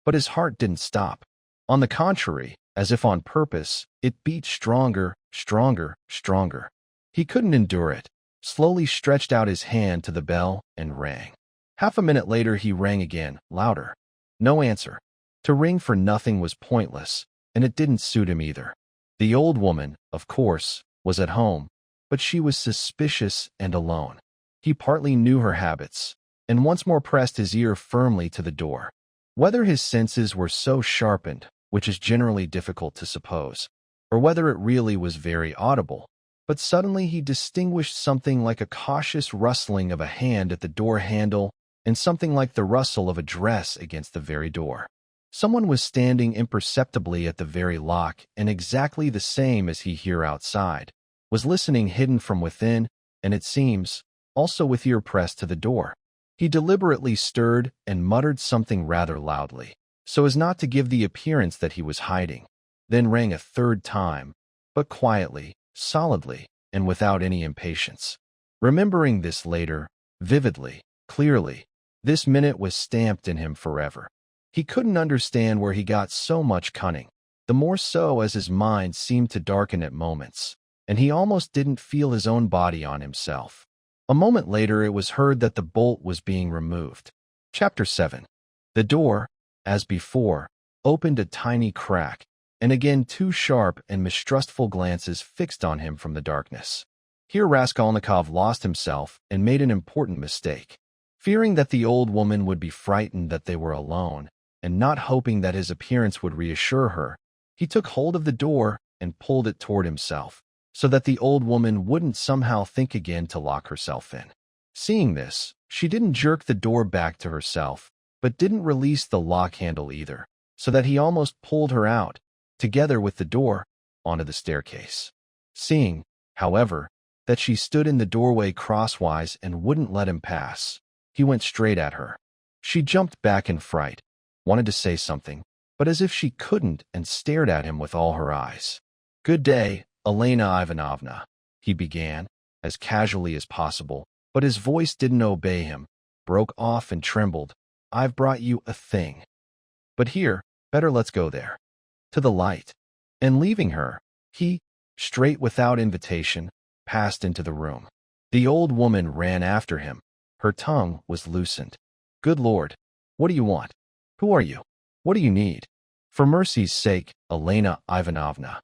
But his heart didn't stop. On the contrary, as if on purpose, it beat stronger, stronger, stronger. He couldn't endure it, slowly stretched out his hand to the bell and rang. Half a minute later he rang again, louder. No answer. To ring for nothing was pointless, and it didn't suit him either. The old woman, of course, was at home, but she was suspicious and alone. He partly knew her habits, and once more pressed his ear firmly to the door. Whether his senses were so sharpened, which is generally difficult to suppose, or whether it really was very audible, but suddenly he distinguished something like a cautious rustling of a hand at the door handle and something like the rustle of a dress against the very door. Someone was standing imperceptibly at the very lock, and exactly the same as he here outside, was listening hidden from within, and it seems, also with ear pressed to the door. He deliberately stirred and muttered something rather loudly, so as not to give the appearance that he was hiding, then rang a 3rd time, but quietly, solidly, and without any impatience. Remembering this later, vividly, clearly, this minute was stamped in him forever. He couldn't understand where he got so much cunning, the more so as his mind seemed to darken at moments, and he almost didn't feel his own body on himself. A moment later it was heard that the bolt was being removed. Chapter 7. The door, as before, opened a tiny crack, and again 2 sharp and mistrustful glances fixed on him from the darkness. Here Raskolnikov lost himself and made an important mistake. Fearing that the old woman would be frightened that they were alone, and not hoping that his appearance would reassure her, he took hold of the door and pulled it toward himself, so that the old woman wouldn't somehow think again to lock herself in. Seeing this, she didn't jerk the door back to herself, but didn't release the lock handle either, so that he almost pulled her out, together with the door, onto the staircase. Seeing, however, that she stood in the doorway crosswise and wouldn't let him pass, he went straight at her. She jumped back in fright, wanted to say something, but as if she couldn't, and stared at him with all her eyes. "Good day, Elena Ivanovna," he began, as casually as possible, but his voice didn't obey him, broke off and trembled. "I've brought you a thing. But here, better let's go there. To the light." And leaving her, he, straight without invitation, passed into the room. The old woman ran after him. Her tongue was loosened. "Good Lord, what do you want? Who are you? What do you need? For mercy's sake, Elena Ivanovna.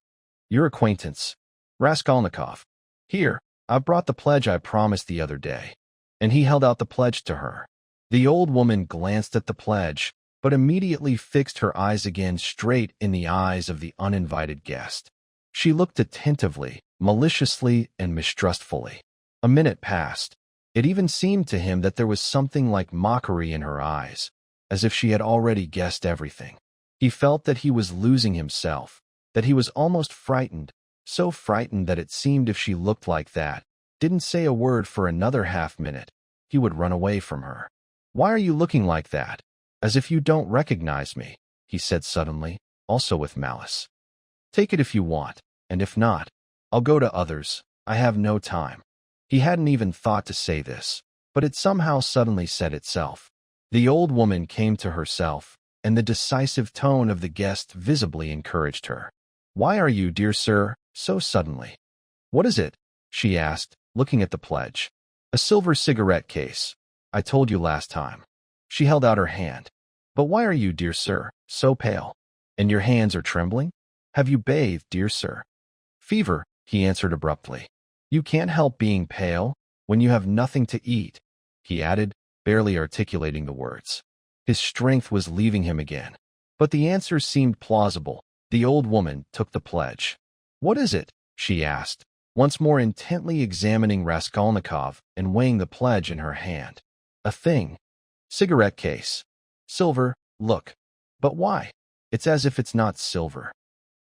Your acquaintance, Raskolnikov. Here, I've brought the pledge I promised the other day." And he held out the pledge to her. The old woman glanced at the pledge, but immediately fixed her eyes again straight in the eyes of the uninvited guest. She looked attentively, maliciously, and mistrustfully. A minute passed. It even seemed to him that there was something like mockery in her eyes, as if she had already guessed everything. He felt that he was losing himself, that he was almost frightened, so frightened that it seemed if she looked like that, didn't say a word for another half-minute, he would run away from her. "Why are you looking like that? As if you don't recognize me," he said suddenly, also with malice. "Take it if you want, and if not, I'll go to others. I have no time." He hadn't even thought to say this, but it somehow suddenly said itself. The old woman came to herself, and the decisive tone of the guest visibly encouraged her. "Why are you, dear sir, so suddenly?" "What is it?" she asked, looking at the pledge. "A silver cigarette case. I told you last time." She held out her hand. "But why are you, dear sir, so pale? And your hands are trembling? Have you bathed, dear sir?" "Fever," he answered abruptly. "You can't help being pale when you have nothing to eat," he added, barely articulating the words. His strength was leaving him again. But the answer seemed plausible. The old woman took the pledge. "What is it?" she asked, once more intently examining Raskolnikov and weighing the pledge in her hand. "A thing. Cigarette case. Silver, look. But why? It's as if it's not silver."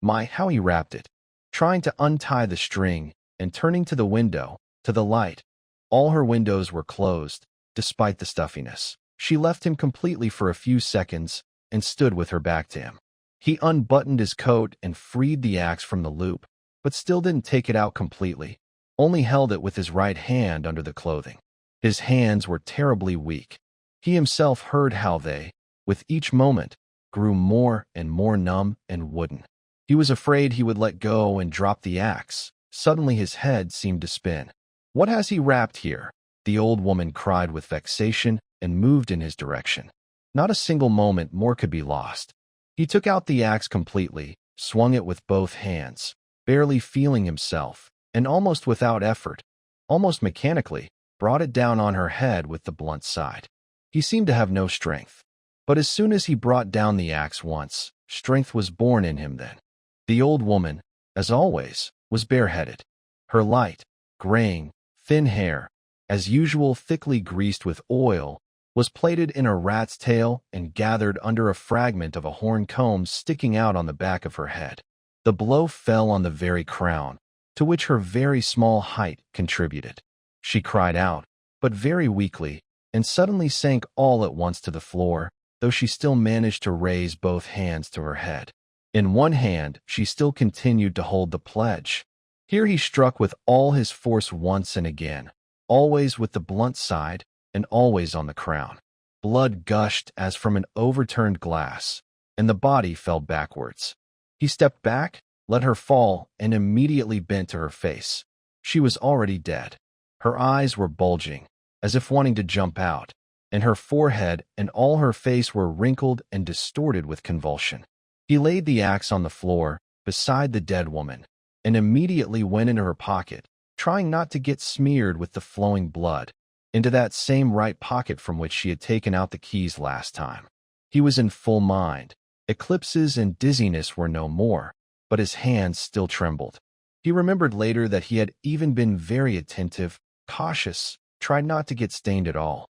My, how he wrapped it, trying to untie the string and turning to the window, to the light. All her windows were closed, despite the stuffiness. She left him completely for a few seconds and stood with her back to him. He unbuttoned his coat and freed the axe from the loop, but still didn't take it out completely, only held it with his right hand under the clothing. His hands were terribly weak. He himself heard how they, with each moment, grew more and more numb and wooden. He was afraid he would let go and drop the axe. Suddenly his head seemed to spin. "What has he wrapped here?" the old woman cried with vexation and moved in his direction. Not a single moment more could be lost. He took out the axe completely, swung it with both hands, barely feeling himself, and almost without effort, almost mechanically, brought it down on her head with the blunt side. He seemed to have no strength. But as soon as he brought down the axe once, strength was born in him then. The old woman, as always, was bareheaded. Her light, graying, thin hair, as usual thickly greased with oil, was plaited in a rat's tail and gathered under a fragment of a horn comb sticking out on the back of her head. The blow fell on the very crown, to which her very small height contributed. She cried out, but very weakly, and suddenly sank all at once to the floor, though she still managed to raise both hands to her head. In one hand she still continued to hold the pledge. Here he struck with all his force once and again, always with the blunt side, and always on the crown. Blood gushed as from an overturned glass, and the body fell backwards. He stepped back, let her fall, and immediately bent to her face. She was already dead. Her eyes were bulging, as if wanting to jump out, and her forehead and all her face were wrinkled and distorted with convulsion. He laid the axe on the floor, beside the dead woman, and immediately went into her pocket, trying not to get smeared with the flowing blood, into that same right pocket from which she had taken out the keys last time. He was in full mind. Eclipses and dizziness were no more, but his hands still trembled. He remembered later that he had even been very attentive, cautious, tried not to get stained at all.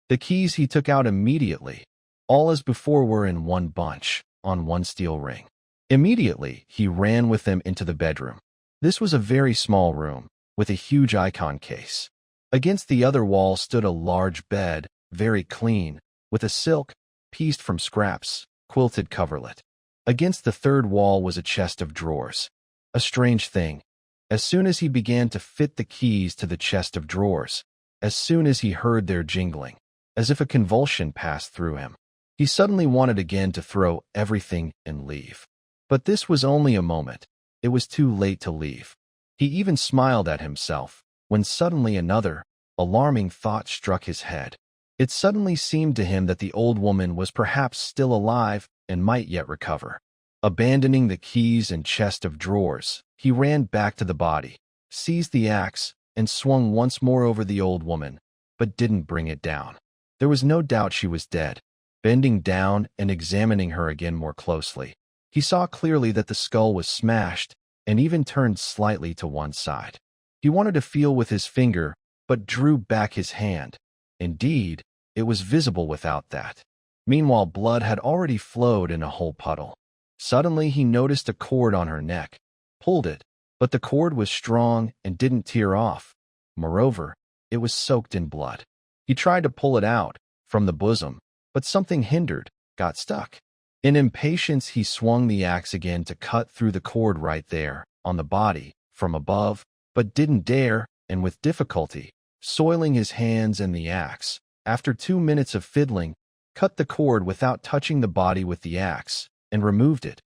The keys he took out immediately, all as before were in one bunch, on one steel ring. Immediately, he ran with them into the bedroom. This was a very small room, with a huge icon case. Against the other wall stood a large bed, very clean, with a silk, pieced from scraps, quilted coverlet. Against the third wall was a chest of drawers. A strange thing. As soon as he began to fit the keys to the chest of drawers, as soon as he heard their jingling, as if a convulsion passed through him, he suddenly wanted again to throw everything and leave. But this was only a moment. It was too late to leave. He even smiled at himself, when suddenly another, alarming thought struck his head. It suddenly seemed to him that the old woman was perhaps still alive and might yet recover. Abandoning the keys and chest of drawers, he ran back to the body, seized the axe, and swung once more over the old woman, but didn't bring it down. There was no doubt she was dead. Bending down and examining her again more closely, he saw clearly that the skull was smashed and even turned slightly to one side. He wanted to feel with his finger, but drew back his hand. Indeed, it was visible without that. Meanwhile, blood had already flowed in a whole puddle. Suddenly he noticed a cord on her neck, pulled it, but the cord was strong and didn't tear off. Moreover, it was soaked in blood. He tried to pull it out from the bosom, but something hindered, got stuck. In impatience, he swung the axe again to cut through the cord right there, on the body, from above, but didn't dare, and with difficulty, soiling his hands and the axe, after 2 minutes of fiddling, cut the cord without touching the body with the axe, and removed it.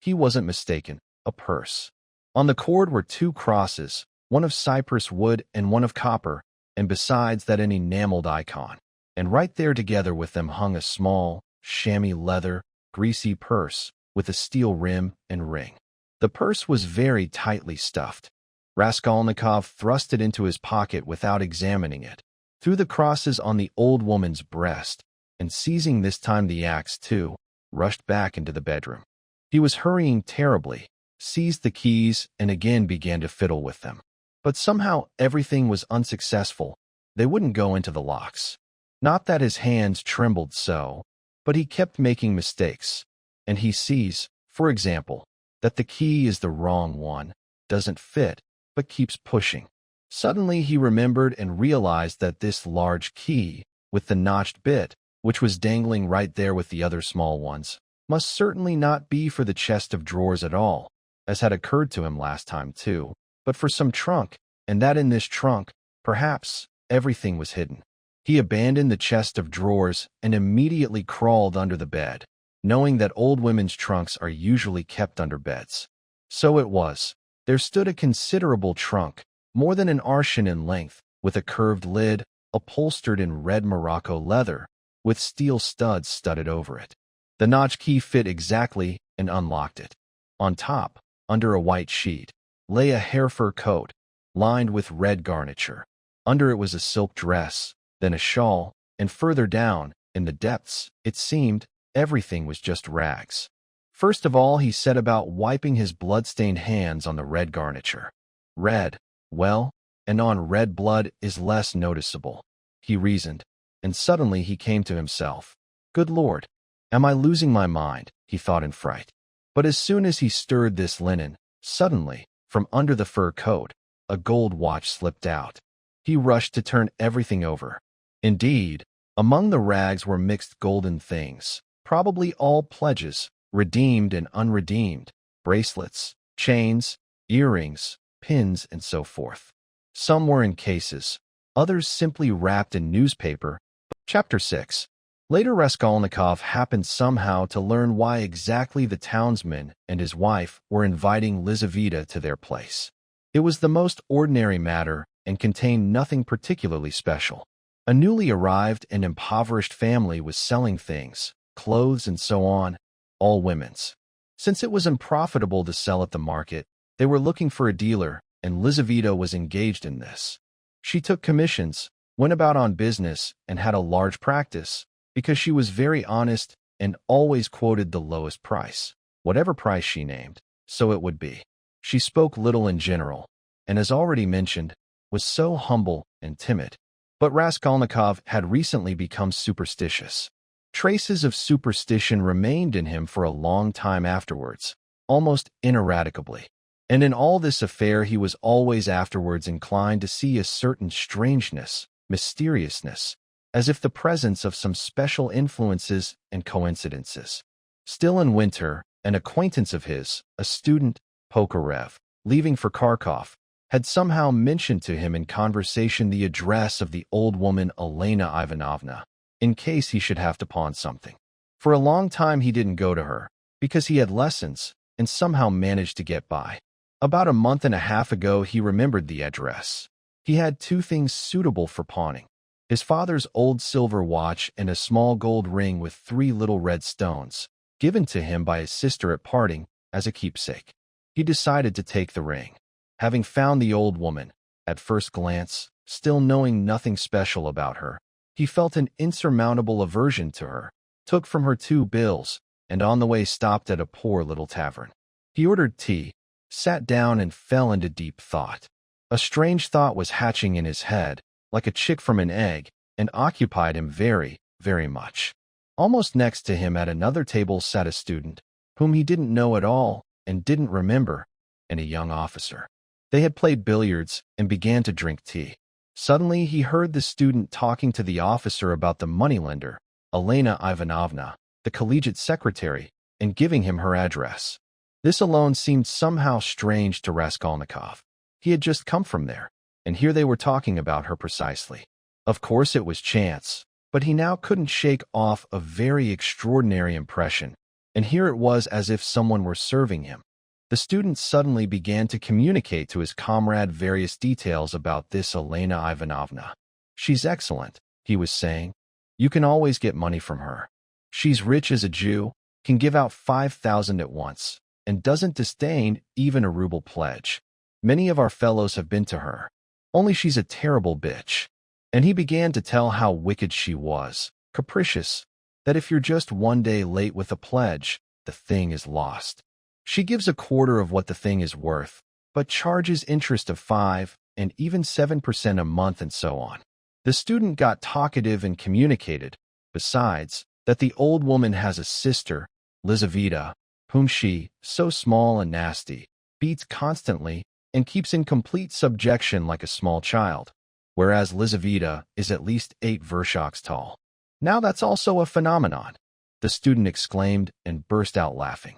He wasn't mistaken, a purse. On the cord were 2 crosses, one of cypress wood and one of copper, and besides that an enameled icon. And right there together with them hung a small, chamois leather, greasy purse with a steel rim and ring. The purse was very tightly stuffed. Raskolnikov thrust it into his pocket without examining it, threw the crosses on the old woman's breast, and seizing this time the axe too, rushed back into the bedroom. He was hurrying terribly, seized the keys, and again began to fiddle with them. But somehow everything was unsuccessful. They wouldn't go into the locks. Not that his hands trembled so, but he kept making mistakes, and he sees, for example, that the key is the wrong one, doesn't fit, but keeps pushing. Suddenly he remembered and realized that this large key, with the notched bit, which was dangling right there with the other small ones, must certainly not be for the chest of drawers at all, as had occurred to him last time too, but for some trunk, and that in this trunk, perhaps, everything was hidden. He abandoned the chest of drawers and immediately crawled under the bed, knowing that old women's trunks are usually kept under beds. So it was. There stood a considerable trunk, more than an arshin in length, with a curved lid, upholstered in red Morocco leather, with steel studs studded over it. The notch key fit exactly and unlocked it. On top, under a white sheet, lay a hair fur coat, lined with red garniture. Under it was a silk dress, then a shawl, and further down, in the depths, it seemed, everything was just rags. First of all, he set about wiping his blood-stained hands on the red garniture. Red, well, and on red blood is less noticeable, he reasoned, and suddenly he came to himself. Good Lord, am I losing my mind, he thought in fright. But as soon as he stirred this linen, suddenly, from under the fur coat, a gold watch slipped out. He rushed to turn everything over. Indeed, among the rags were mixed golden things, probably all pledges, redeemed and unredeemed, bracelets, chains, earrings, pins, and so forth. Some were in cases, others simply wrapped in newspaper. Chapter 6. Later Raskolnikov happened somehow to learn why exactly the townsman and his wife were inviting Lizaveta to their place. It was the most ordinary matter and contained nothing particularly special. A newly arrived and impoverished family was selling things, clothes and so on, all women's. Since it was unprofitable to sell at the market, they were looking for a dealer, and Lizaveta was engaged in this. She took commissions, went about on business, and had a large practice, because she was very honest and always quoted the lowest price. Whatever price she named, so it would be. She spoke little in general, and as already mentioned, was so humble and timid. But Raskolnikov had recently become superstitious. Traces of superstition remained in him for a long time afterwards, almost ineradicably. And in all this affair he was always afterwards inclined to see a certain strangeness, mysteriousness, as if the presence of some special influences and coincidences. Still in winter, an acquaintance of his, a student, Pokarev, leaving for Kharkov, had somehow mentioned to him in conversation the address of the old woman Elena Ivanovna, in case he should have to pawn something. For a long time he didn't go to her, because he had lessons, and somehow managed to get by. About a month and a half ago he remembered the address. He had 2 things suitable for pawning: his father's old silver watch and a small gold ring with 3 little red stones, given to him by his sister at parting, as a keepsake. He decided to take the ring. Having found the old woman, at first glance, still knowing nothing special about her, he felt an insurmountable aversion to her, took from her 2 bills, and on the way stopped at a poor little tavern. He ordered tea, sat down and fell into deep thought. A strange thought was hatching in his head, like a chick from an egg, and occupied him very, very much. Almost next to him at another table sat a student, whom he didn't know at all and didn't remember, and a young officer. They had played billiards and began to drink tea. Suddenly, he heard the student talking to the officer about the moneylender, Elena Ivanovna, the collegiate secretary, and giving him her address. This alone seemed somehow strange to Raskolnikov. He had just come from there, and here they were talking about her precisely. Of course it was chance, but he now couldn't shake off a very extraordinary impression, and here it was as if someone were serving him. The student suddenly began to communicate to his comrade various details about this Elena Ivanovna. "She's excellent," he was saying. "You can always get money from her. She's rich as a Jew, can give out 5,000 at once, and doesn't disdain even a ruble pledge. Many of our fellows have been to her. Only she's a terrible bitch." And he began to tell how wicked she was, capricious, that if you're just one day late with a pledge, the thing is lost. She gives a quarter of what the thing is worth, but charges interest of 5 and even 7% a month and so on. The student got talkative and communicated, besides, that the old woman has a sister, Lizaveta, whom she, so small and nasty, beats constantly and keeps in complete subjection like a small child, whereas Lizaveta is at least 8 vershoks tall. "Now that's also a phenomenon," the student exclaimed and burst out laughing.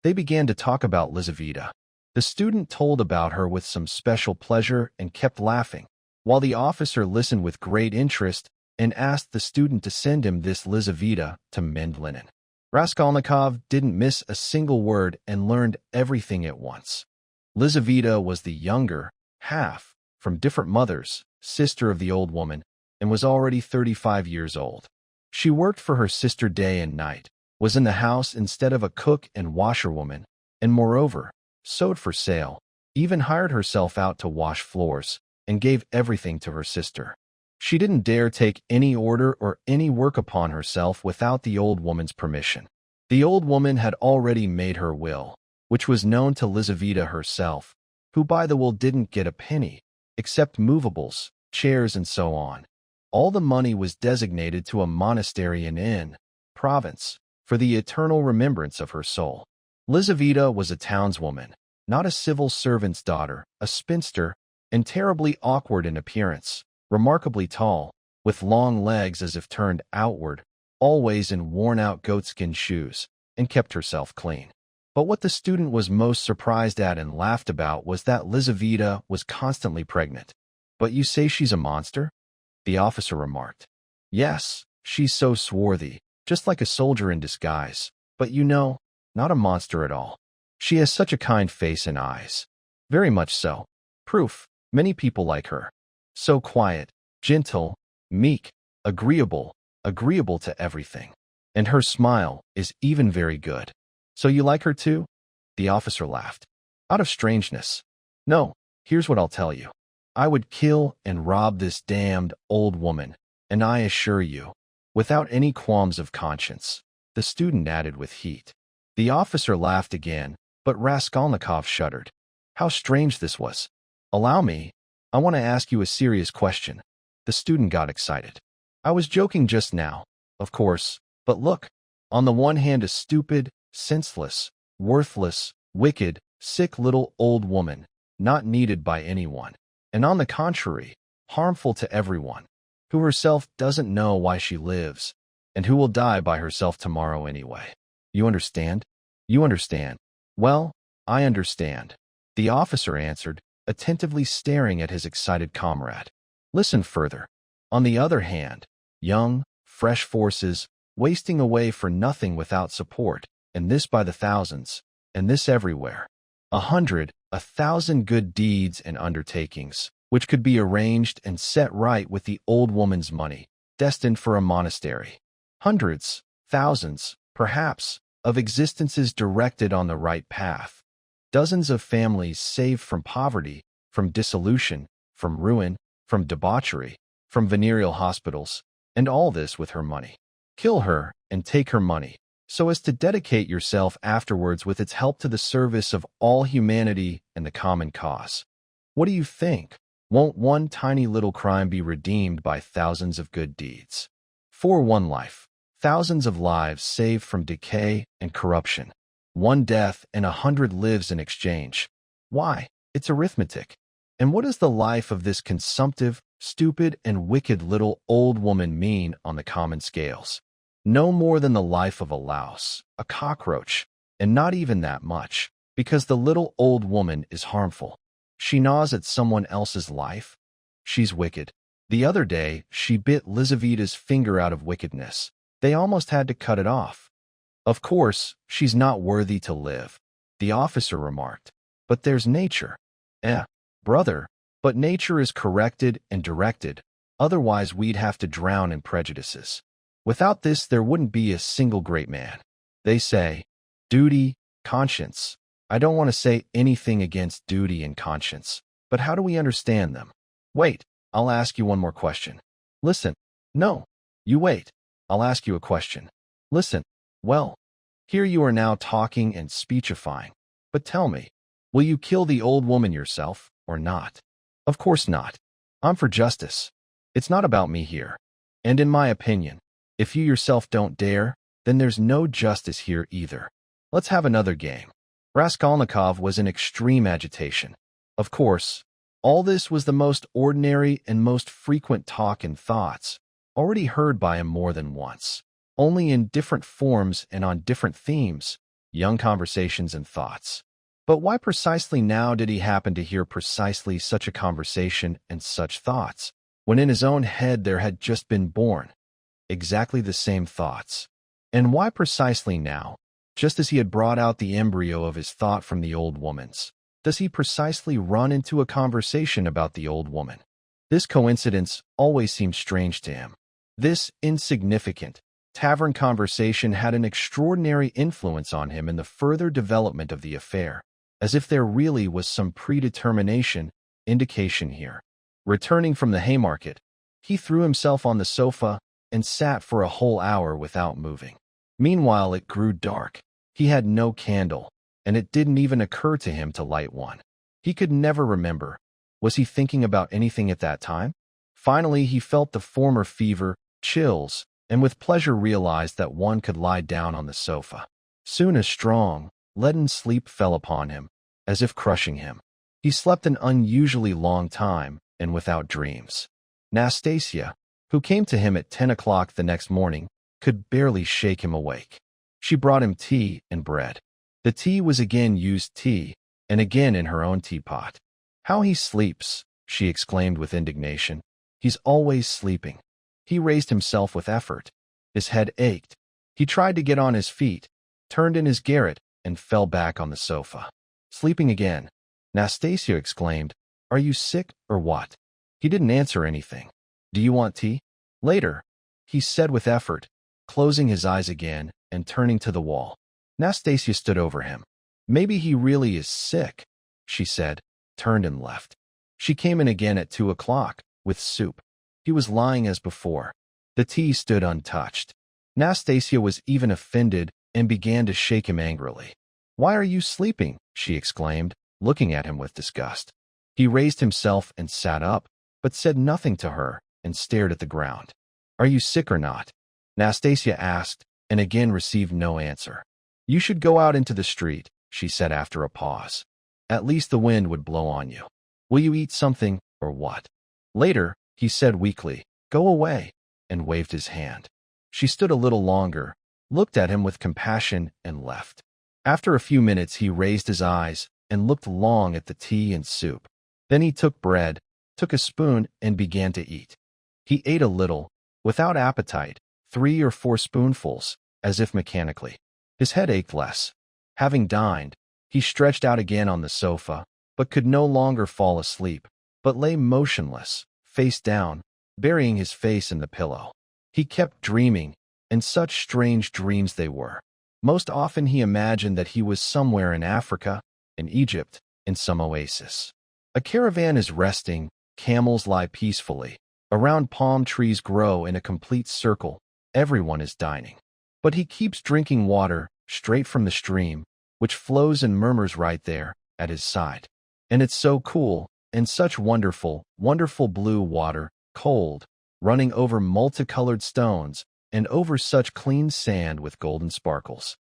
They began to talk about Lizaveta. The student told about her with some special pleasure and kept laughing, while the officer listened with great interest and asked the student to send him this Lizaveta to mend linen. Raskolnikov didn't miss a single word and learned everything at once. Lizaveta was the younger half, from different mothers, sister of the old woman, and was already 35 years old. She worked for her sister day and night, was in the house instead of a cook and washerwoman, and moreover, sewed for sale, even hired herself out to wash floors, and gave everything to her sister. She didn't dare take any order or any work upon herself without the old woman's permission. The old woman had already made her will, which was known to Lizaveta herself, who by the will didn't get a penny, except movables, chairs, and so on. All the money was designated to a monastery in N. province, for the eternal remembrance of her soul. Lizaveta was a townswoman, not a civil servant's daughter, a spinster, and terribly awkward in appearance, remarkably tall, with long legs as if turned outward, always in worn-out goatskin shoes, and kept herself clean. But what the student was most surprised at and laughed about was that Lizaveta was constantly pregnant. "But you say she's a monster?" the officer remarked. "Yes, she's so swarthy, just like a soldier in disguise, but you know, not a monster at all. She has such a kind face and eyes. Very much so. Proof, many people like her. So quiet, gentle, meek, agreeable to everything. And her smile is even very good. So you like her too?" The officer laughed. "Out of strangeness. No, here's what I'll tell you. I would kill and rob this damned old woman, and I assure you, without any qualms of conscience," the student added with heat. The officer laughed again, but Raskolnikov shuddered. How strange this was. "Allow me, I want to ask you a serious question." The student got excited. "I was joking just now, of course, but look, on the one hand a stupid, senseless, worthless, wicked, sick little old woman, not needed by anyone, and on the contrary, harmful to everyone, who herself doesn't know why she lives, and who will die by herself tomorrow anyway. You understand? You understand." "Well, I understand," the officer answered, attentively staring at his excited comrade. "Listen further. On the other hand, young, fresh forces, wasting away for nothing without support, and this by the thousands, and this everywhere. 100, 1,000 good deeds and undertakings, which could be arranged and set right with the old woman's money, destined for a monastery. Hundreds, thousands, perhaps, of existences directed on the right path. Dozens of families saved from poverty, from dissolution, from ruin, from debauchery, from venereal hospitals, and all this with her money. Kill her and take her money, so as to dedicate yourself afterwards with its help to the service of all humanity and the common cause. What do you think? Won't one tiny little crime be redeemed by thousands of good deeds? For one life, thousands of lives saved from decay and corruption. 1 death and 100 lives in exchange. Why? It's arithmetic. And what does the life of this consumptive, stupid, and wicked little old woman mean on the common scales? No more than the life of a louse, a cockroach, and not even that much, because the little old woman is harmful. She gnaws at someone else's life. She's wicked. The other day, she bit Lizaveta's finger out of wickedness. They almost had to cut it off. Of course, she's not worthy to live, the officer remarked. But there's nature. Brother, but nature is corrected and directed, otherwise we'd have to drown in prejudices. Without this, there wouldn't be a single great man. They say, duty, conscience. I don't want to say anything against duty and conscience, but how do we understand them? Wait, I'll ask you one more question. Listen. No, you wait. I'll ask you a question. Listen. Well, here you are now talking and speechifying. But tell me, will you kill the old woman yourself or not? Of course not. I'm for justice. It's not about me here. And in my opinion, if you yourself don't dare, then there's no justice here either. Let's have another game. Raskolnikov was in extreme agitation. Of course, all this was the most ordinary and most frequent talk and thoughts, already heard by him more than once, only in different forms and on different themes, young conversations and thoughts. But why precisely now did he happen to hear precisely such a conversation and such thoughts, when in his own head there had just been born exactly the same thoughts? And why precisely now, just as he had brought out the embryo of his thought from the old woman's, does he precisely run into a conversation about the old woman? This coincidence always seemed strange to him. This insignificant tavern conversation had an extraordinary influence on him in the further development of the affair, as if there really was some predetermination, indication here. Returning from the Haymarket, he threw himself on the sofa and sat for a whole hour without moving. Meanwhile, it grew dark. He had no candle, and it didn't even occur to him to light one. He could never remember. Was he thinking about anything at that time? Finally, he felt the former fever, chills, and with pleasure realized that one could lie down on the sofa. Soon a strong, leaden sleep fell upon him, as if crushing him. He slept an unusually long time, and without dreams. Nastasia, who came to him at 10 o'clock the next morning, could barely shake him awake. She brought him tea and bread. The tea was again used tea, and again in her own teapot. "How he sleeps," she exclaimed with indignation. "He's always sleeping." He raised himself with effort. His head ached. He tried to get on his feet, turned in his garret, and fell back on the sofa. "Sleeping again," Nastasia exclaimed. "Are you sick or what?" He didn't answer anything. "Do you want tea?" "Later," he said with effort, closing his eyes again and turning to the wall. Nastasia stood over him. "Maybe he really is sick," she said, turned and left. She came in again at 2 o'clock, with soup. He was lying as before. The tea stood untouched. Nastasia was even offended and began to shake him angrily. "Why are you sleeping?" she exclaimed, looking at him with disgust. He raised himself and sat up, but said nothing to her and stared at the ground. "Are you sick or not?" Nastasia asked, and again received no answer. "You should go out into the street," she said after a pause. "At least the wind would blow on you. Will you eat something, or what?" "Later," he said weakly. "Go away," and waved his hand. She stood a little longer, looked at him with compassion, and left. After a few minutes he raised his eyes and looked long at the tea and soup. Then he took bread, took a spoon, and began to eat. He ate a little, without appetite, 3 or 4 spoonfuls, as if mechanically. His head ached less. Having dined, he stretched out again on the sofa, but could no longer fall asleep, but lay motionless, face down, burying his face in the pillow. He kept dreaming, and such strange dreams they were. Most often he imagined that he was somewhere in Africa, in Egypt, in some oasis. A caravan is resting, camels lie peacefully, around palm trees grow in a complete circle, everyone is dining. But he keeps drinking water, straight from the stream, which flows and murmurs right there, at his side. And it's so cool, and such wonderful, wonderful blue water, cold, running over multicolored stones, and over such clean sand with golden sparkles.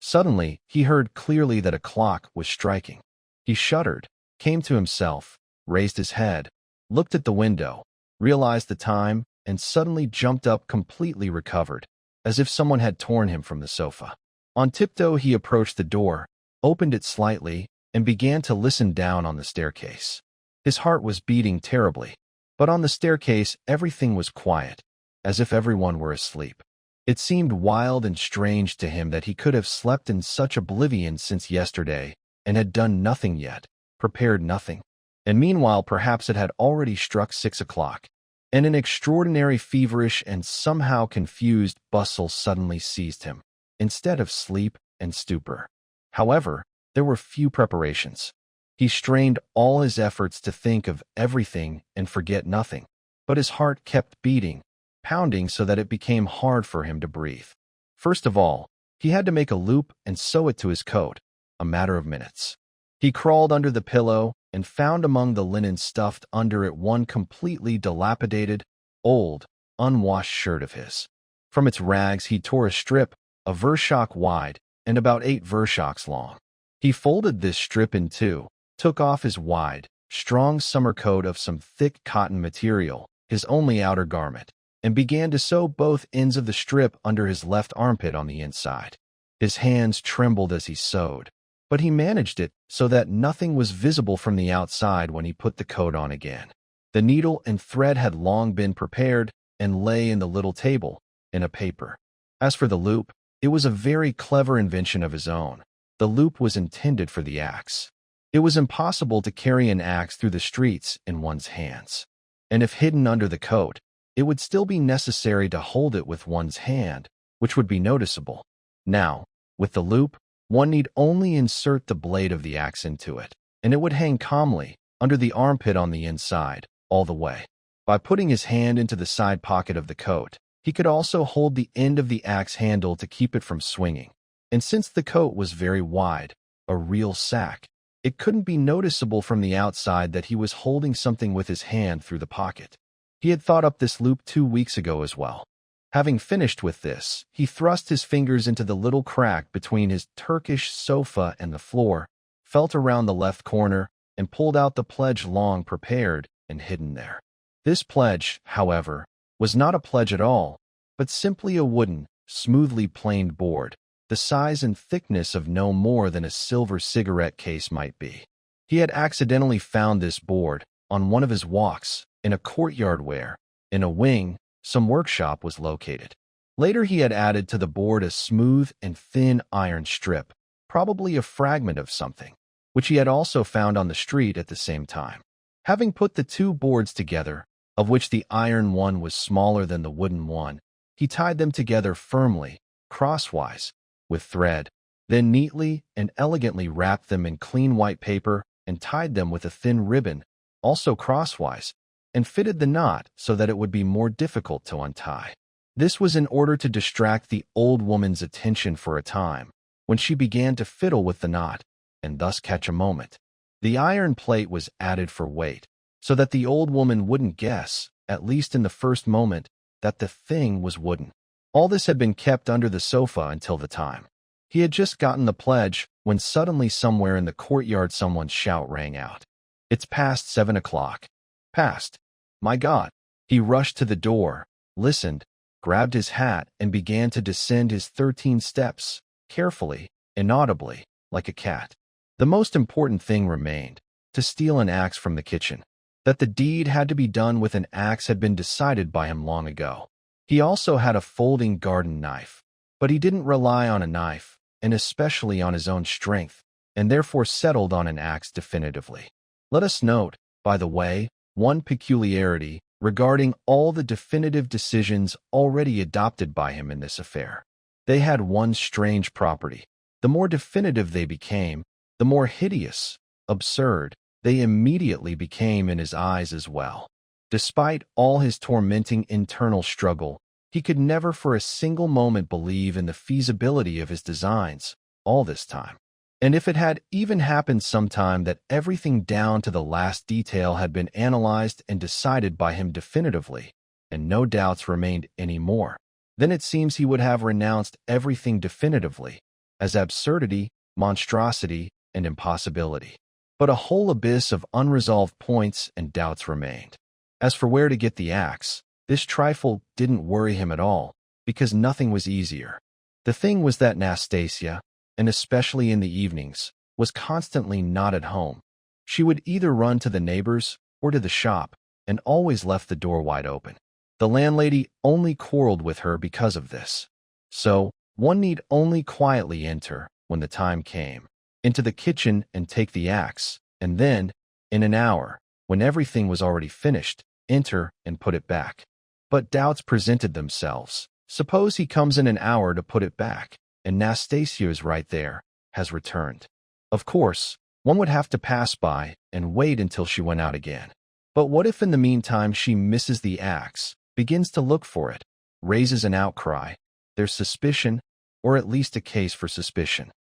Suddenly, he heard clearly that a clock was striking. He shuddered, came to himself, raised his head, looked at the window, realized the time, and suddenly jumped up completely recovered, as if someone had torn him from the sofa. On tiptoe he approached the door, opened it slightly, and began to listen down on the staircase. His heart was beating terribly, but on the staircase everything was quiet, as if everyone were asleep. It seemed wild and strange to him that he could have slept in such oblivion since yesterday and had done nothing yet, prepared nothing. And meanwhile perhaps it had already struck 6 o'clock, and an extraordinary feverish and somehow confused bustle suddenly seized him, instead of sleep and stupor. However, there were few preparations. He strained all his efforts to think of everything and forget nothing, but his heart kept beating, pounding so that it became hard for him to breathe. First of all, he had to make a loop and sew it to his coat, a matter of minutes. He crawled under the pillow and found among the linen stuffed under it one completely dilapidated, old, unwashed shirt of his. From its rags he tore a strip, a vershock wide and about 8 vershocks long. He folded this strip in two, took off his wide, strong summer coat of some thick cotton material, his only outer garment, and began to sew both ends of the strip under his left armpit on the inside. His hands trembled as he sewed, but he managed it so that nothing was visible from the outside when he put the coat on again. The needle and thread had long been prepared and lay in the little table, in a paper. As for the loop, it was a very clever invention of his own. The loop was intended for the axe. It was impossible to carry an axe through the streets in one's hands, and if hidden under the coat, it would still be necessary to hold it with one's hand, which would be noticeable. Now, with the loop, one need only insert the blade of the axe into it, and it would hang calmly, under the armpit on the inside, all the way. By putting his hand into the side pocket of the coat, he could also hold the end of the axe handle to keep it from swinging. And since the coat was very wide, a real sack, it couldn't be noticeable from the outside that he was holding something with his hand through the pocket. He had thought up this loop 2 weeks ago as well. Having finished with this, he thrust his fingers into the little crack between his Turkish sofa and the floor, felt around the left corner, and pulled out the pledge long prepared and hidden there. This pledge, however, was not a pledge at all, but simply a wooden, smoothly planed board, the size and thickness of no more than a silver cigarette case might be. He had accidentally found this board on one of his walks in a courtyard where, in a wing, some workshop was located. Later he had added to the board a smooth and thin iron strip, probably a fragment of something, which he had also found on the street at the same time. Having put the two boards together, of which the iron one was smaller than the wooden one, he tied them together firmly, crosswise, with thread, then neatly and elegantly wrapped them in clean white paper and tied them with a thin ribbon, also crosswise, and fitted the knot so that it would be more difficult to untie. This was in order to distract the old woman's attention for a time, when she began to fiddle with the knot, and thus catch a moment. The iron plate was added for weight, so that the old woman wouldn't guess, at least in the first moment, that the thing was wooden. All this had been kept under the sofa until the time. He had just gotten the pledge when suddenly somewhere in the courtyard someone's shout rang out. "It's past 7 o'clock. Past. My God." He rushed to the door, listened, grabbed his hat, and began to descend his 13 steps, carefully, inaudibly, like a cat. The most important thing remained, to steal an axe from the kitchen. That the deed had to be done with an axe had been decided by him long ago. He also had a folding garden knife, but he didn't rely on a knife, and especially on his own strength, and therefore settled on an axe definitively. Let us note, by the way, one peculiarity regarding all the definitive decisions already adopted by him in this affair. They had one strange property. The more definitive they became, the more hideous, absurd, they immediately became in his eyes as well. Despite all his tormenting internal struggle, he could never for a single moment believe in the feasibility of his designs, all this time. And if it had even happened sometime that everything down to the last detail had been analyzed and decided by him definitively, and no doubts remained any more, then it seems he would have renounced everything definitively, as absurdity, monstrosity, and impossibility. But a whole abyss of unresolved points and doubts remained. As for where to get the axe, this trifle didn't worry him at all, because nothing was easier. The thing was that Nastasia, and especially in the evenings, was constantly not at home. She would either run to the neighbors or to the shop, and always left the door wide open. The landlady only quarreled with her because of this. So, one need only quietly enter, when the time came, into the kitchen and take the axe, and then, in an hour, when everything was already finished, enter and put it back. But doubts presented themselves. Suppose he comes in an hour to put it back, and Nastasia is right there, has returned. Of course, one would have to pass by and wait until she went out again. But what if in the meantime she misses the axe, begins to look for it, raises an outcry? There's suspicion, or at least a case for suspicion.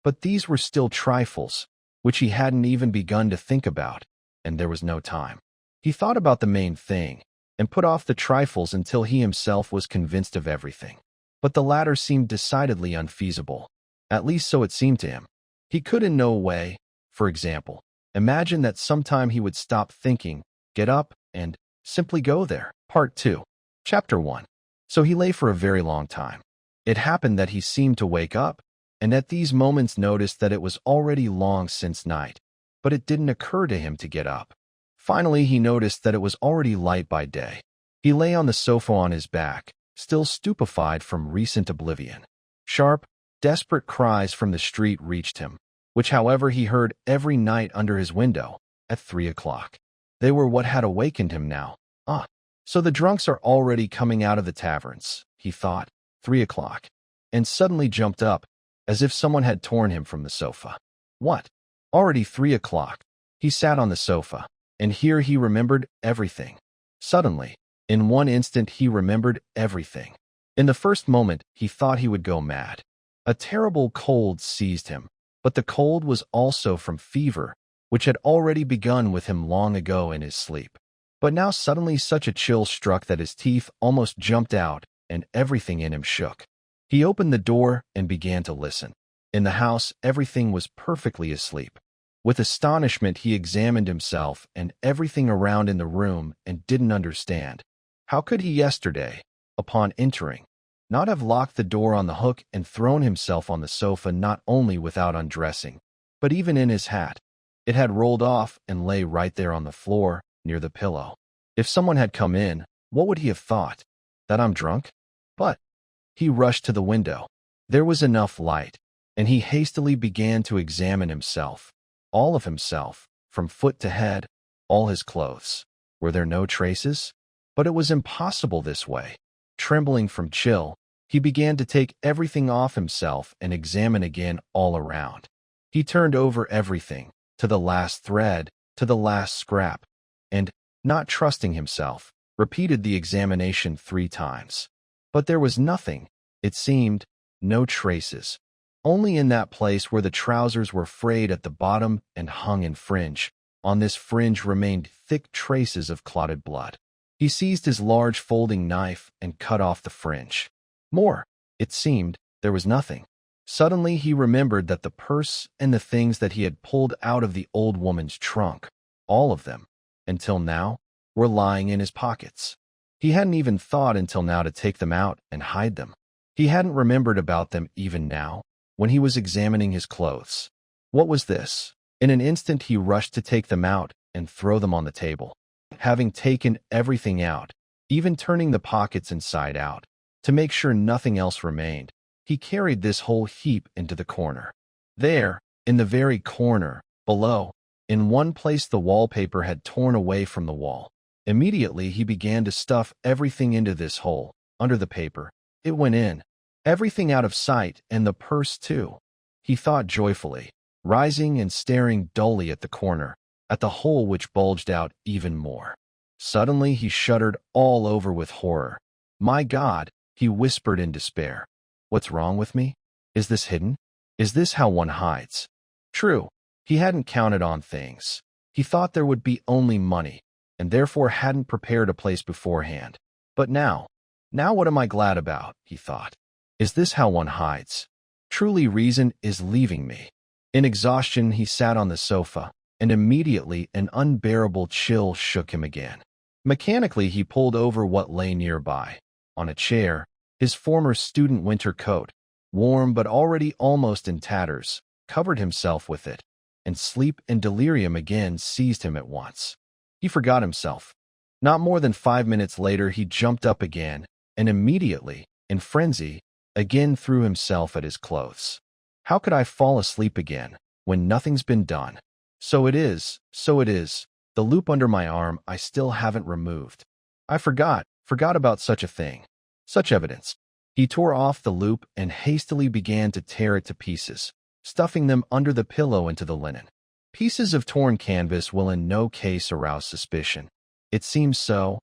But these were still trifles, which he hadn't even begun to think about, and there was no time. He thought about the main thing, and put off the trifles until he himself was convinced of everything. But the latter seemed decidedly unfeasible. At least so it seemed to him. He could in no way, for example, imagine that sometime he would stop thinking, get up, and simply go there. Part 2. Chapter 1. So he lay for a very long time. It happened that he seemed to wake up, and at these moments noticed that it was already long since night, but it didn't occur to him to get up. Finally, he noticed that it was already light by day. He lay on the sofa on his back, still stupefied from recent oblivion. Sharp, desperate cries from the street reached him, which, however, he heard every night under his window, at 3 o'clock. They were what had awakened him now. So the drunks are already coming out of the taverns, he thought, 3 o'clock, and suddenly jumped up, as if someone had torn him from the sofa. What? Already 3 o'clock. He sat on the sofa, and here he remembered everything. Suddenly, in one instant he remembered everything. In the first moment, he thought he would go mad. A terrible cold seized him, but the cold was also from fever, which had already begun with him long ago in his sleep. But now suddenly such a chill struck that his teeth almost jumped out, and everything in him shook. He opened the door and began to listen. In the house, everything was perfectly asleep. With astonishment, he examined himself and everything around in the room and didn't understand. How could he yesterday, upon entering, not have locked the door on the hook and thrown himself on the sofa not only without undressing, but even in his hat? It had rolled off and lay right there on the floor, near the pillow. If someone had come in, what would he have thought? That I'm drunk? But he rushed to the window. There was enough light, and he hastily began to examine himself. All of himself, from foot to head, all his clothes. Were there no traces? But it was impossible this way. Trembling from chill, he began to take everything off himself and examine again all around. He turned over everything, to the last thread, to the last scrap, and, not trusting himself, repeated the examination 3 times. But there was nothing, it seemed, no traces. Only in that place where the trousers were frayed at the bottom and hung in fringe. On this fringe remained thick traces of clotted blood. He seized his large folding knife and cut off the fringe. More, it seemed, there was nothing. Suddenly he remembered that the purse and the things that he had pulled out of the old woman's trunk, all of them, until now, were lying in his pockets. He hadn't even thought until now to take them out and hide them. He hadn't remembered about them even now, when he was examining his clothes. What was this? In an instant he rushed to take them out and throw them on the table. Having taken everything out, even turning the pockets inside out, to make sure nothing else remained, he carried this whole heap into the corner. There, in the very corner, below, in one place the wallpaper had torn away from the wall. Immediately he began to stuff everything into this hole, under the paper. It went in. Everything out of sight, and the purse too. He thought joyfully, rising and staring dully at the corner, at the hole which bulged out even more. Suddenly he shuddered all over with horror. My God, he whispered in despair. What's wrong with me? Is this hidden? Is this how one hides? True, he hadn't counted on things. He thought there would be only money, and therefore hadn't prepared a place beforehand. But now what am I glad about, he thought. Is this how one hides? Truly, reason is leaving me. In exhaustion, he sat on the sofa, and immediately an unbearable chill shook him again. Mechanically, he pulled over what lay nearby. On a chair, his former student winter coat, warm but already almost in tatters, covered himself with it, and sleep and delirium again seized him at once. He forgot himself. Not more than 5 minutes later, he jumped up again, and immediately, in frenzy, again threw himself at his clothes. How could I fall asleep again, when nothing's been done? So it is. The loop under my arm I still haven't removed. I forgot about such a thing. Such evidence. He tore off the loop and hastily began to tear it to pieces, stuffing them under the pillow into the linen. Pieces of torn canvas will in no case arouse suspicion. It seems so.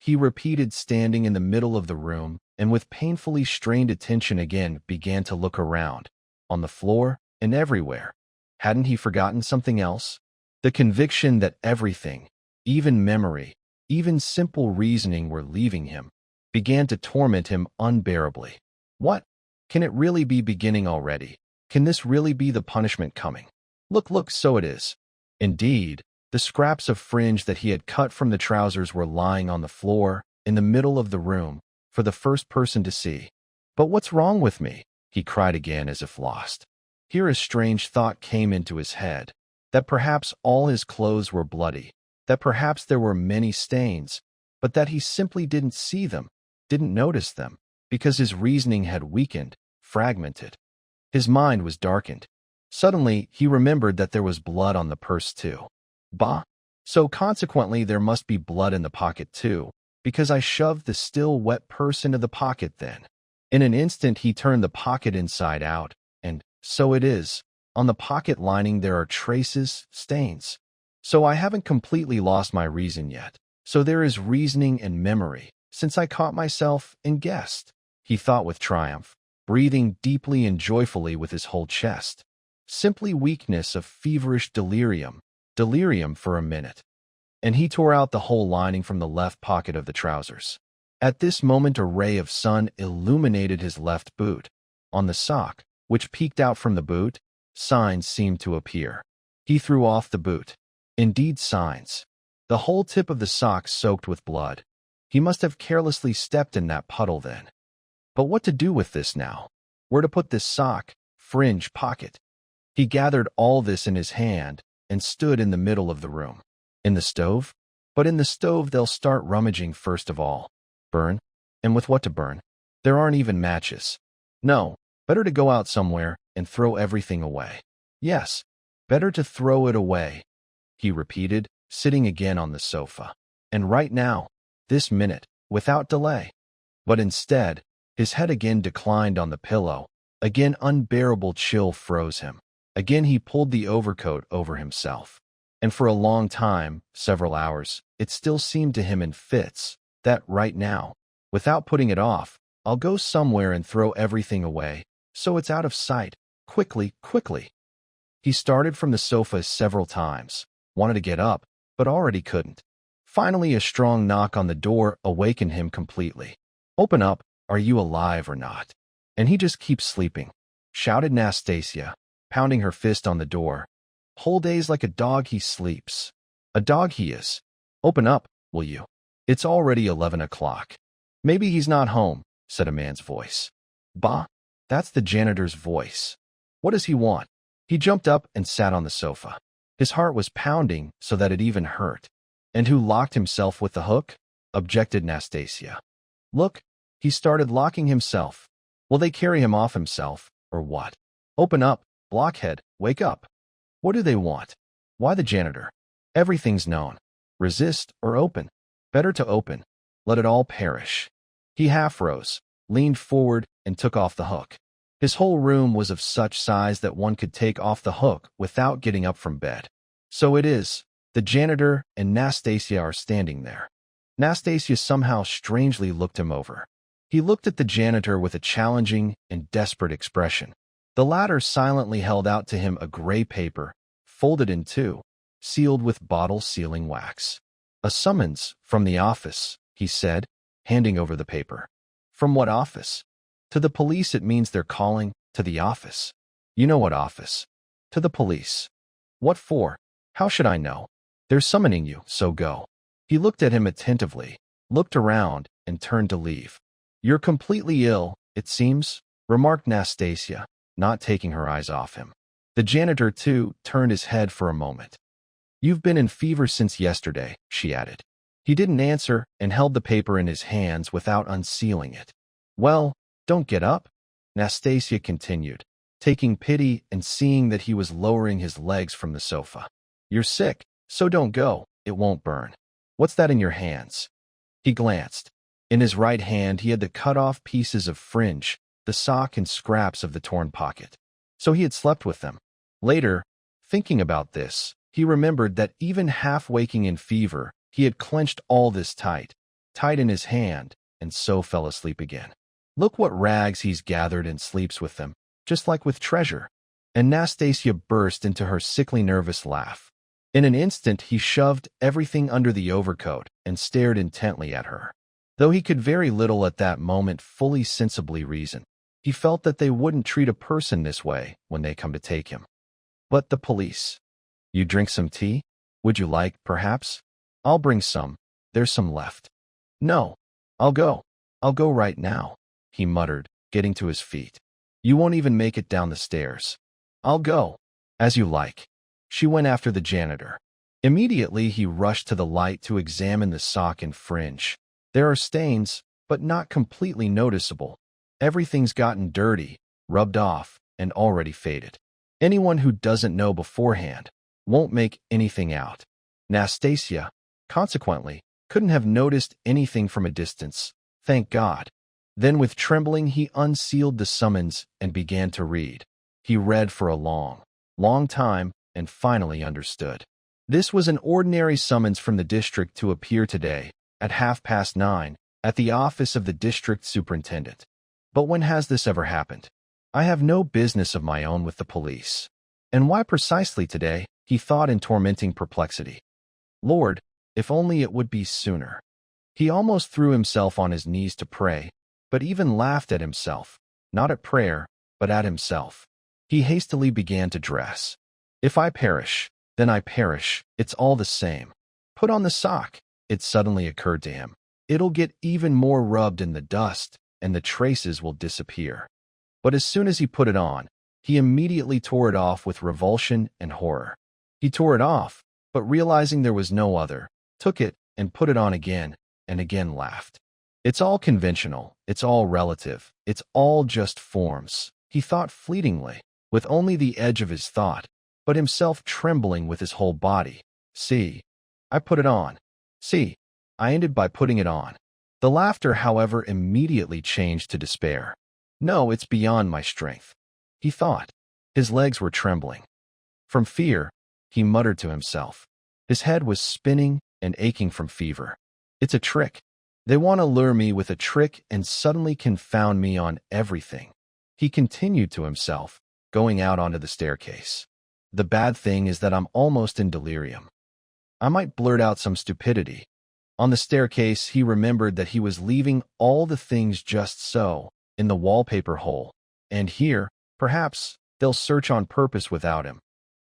He repeated, standing in the middle of the room, and with painfully strained attention again began to look around, on the floor and everywhere. Hadn't he forgotten something else? The conviction that everything, even memory, even simple reasoning, were leaving him, began to torment him unbearably. What? Can it really be beginning already? Can this really be the punishment coming? Look, so it is. Indeed, the scraps of fringe that he had cut from the trousers were lying on the floor, in the middle of the room, for the first person to see. But what's wrong with me? He cried again as if lost. Here a strange thought came into his head, that perhaps all his clothes were bloody, that perhaps there were many stains, but that he simply didn't see them, didn't notice them, because his reasoning had weakened, fragmented. His mind was darkened. Suddenly, he remembered that there was blood on the purse too. Bah! So consequently there must be blood in the pocket too, because I shoved the still wet purse into the pocket then. In an instant he turned the pocket inside out, and, so it is, on the pocket lining there are traces, stains. So I haven't completely lost my reason yet. So there is reasoning and memory, since I caught myself and guessed, he thought with triumph, breathing deeply and joyfully with his whole chest. Simply weakness of feverish delirium for a minute. And he tore out the whole lining from the left pocket of the trousers. At this moment a ray of sun illuminated his left boot. On the sock, which peeked out from the boot, signs seemed to appear. He threw off the boot. Indeed, signs. The whole tip of the sock soaked with blood. He must have carelessly stepped in that puddle then. But what to do with this now? Where to put this sock, fringe, pocket? He gathered all this in his hand and stood in the middle of the room. In the stove? But in the stove they'll start rummaging first of all. Burn? And with what to burn? There aren't even matches. No, better to go out somewhere and throw everything away. Yes, better to throw it away, he repeated, sitting again on the sofa. And right now, this minute, without delay. But instead, his head again declined on the pillow. Again unbearable chill froze him. Again he pulled the overcoat over himself. And for a long time, several hours, it still seemed to him in fits, that right now, without putting it off, I'll go somewhere and throw everything away, so it's out of sight, quickly. He started from the sofa several times, wanted to get up, but already couldn't. Finally, a strong knock on the door awakened him completely. Open up, are you alive or not? And he just keeps sleeping, shouted Nastasia, pounding her fist on the door. Whole days like a dog he sleeps. A dog he is. Open up, will you? It's already 11 o'clock. Maybe he's not home, said a man's voice. Bah, that's the janitor's voice. What does he want? He jumped up and sat on the sofa. His heart was pounding so that it even hurt. And who locked himself with the hook? Objected Nastasia. Look, he started locking himself. Will they carry him off himself, or what? Open up, blockhead, wake up. What do they want? Why the janitor? Everything's known. Resist or open. Better to open. Let it all perish. He half rose, leaned forward, and took off the hook. His whole room was of such size that one could take off the hook without getting up from bed. So it is. The janitor and Nastasia are standing there. Nastasia somehow strangely looked him over. He looked at the janitor with a challenging and desperate expression. The latter silently held out to him a gray paper, folded in two, sealed with bottle sealing wax. A summons from the office, he said, handing over the paper. From what office? To the police, it means they're calling. To the office. You know what office. To the police. What for? How should I know? They're summoning you, so go. He looked at him attentively, looked around, and turned to leave. You're completely ill, it seems, remarked Nastasia, not taking her eyes off him. The janitor, too, turned his head for a moment. You've been in fever since yesterday, she added. He didn't answer and held the paper in his hands without unsealing it. Well, don't get up, Nastasia continued, taking pity and seeing that he was lowering his legs from the sofa. You're sick, so don't go, it won't burn. What's that in your hands? He glanced. In his right hand he had the cut-off pieces of fringe, the sock and scraps of the torn pocket. So he had slept with them. Later, thinking about this, he remembered that even half waking in fever, he had clenched all this tight in his hand, and so fell asleep again. Look what rags he's gathered and sleeps with them, just like with treasure. And Nastasia burst into her sickly nervous laugh. In an instant he shoved everything under the overcoat and stared intently at her. Though he could very little at that moment fully sensibly reason, he felt that they wouldn't treat a person this way when they come to take him. But the police. You drink some tea? Would you like, perhaps? I'll bring some. There's some left. No. I'll go right now, he muttered, getting to his feet. You won't even make it down the stairs. I'll go. As you like. She went after the janitor. Immediately he rushed to the light to examine the sock and fringe. There are stains, but not completely noticeable. Everything's gotten dirty, rubbed off, and already faded. Anyone who doesn't know beforehand won't make anything out. Nastasia, consequently, couldn't have noticed anything from a distance, thank God. Then with trembling he unsealed the summons and began to read. He read for a long time and finally understood. This was an ordinary summons from the district to appear today, at 9:30, at the office of the district superintendent. But when has this ever happened? I have no business of my own with the police. And why precisely today? He thought in tormenting perplexity. Lord, if only it would be sooner. He almost threw himself on his knees to pray, but even laughed at himself, not at prayer, but at himself. He hastily began to dress. If I perish, then I perish, it's all the same. Put on the sock, it suddenly occurred to him. It'll get even more rubbed in the dust, and the traces will disappear. But as soon as he put it on, he immediately tore it off with revulsion and horror. He tore it off, but realizing there was no other, took it and put it on again, and again laughed. It's all conventional, it's all relative, it's all just forms, he thought fleetingly, with only the edge of his thought, but himself trembling with his whole body. See, I put it on. See, I ended by putting it on. The laughter, however, immediately changed to despair. No, it's beyond my strength, he thought. His legs were trembling. From fear, he muttered to himself. His head was spinning and aching from fever. It's a trick. They want to lure me with a trick and suddenly confound me on everything, he continued to himself, going out onto the staircase. The bad thing is that I'm almost in delirium. I might blurt out some stupidity. On the staircase, he remembered that he was leaving all the things just so, in the wallpaper hole, and here, perhaps, they'll search on purpose without him.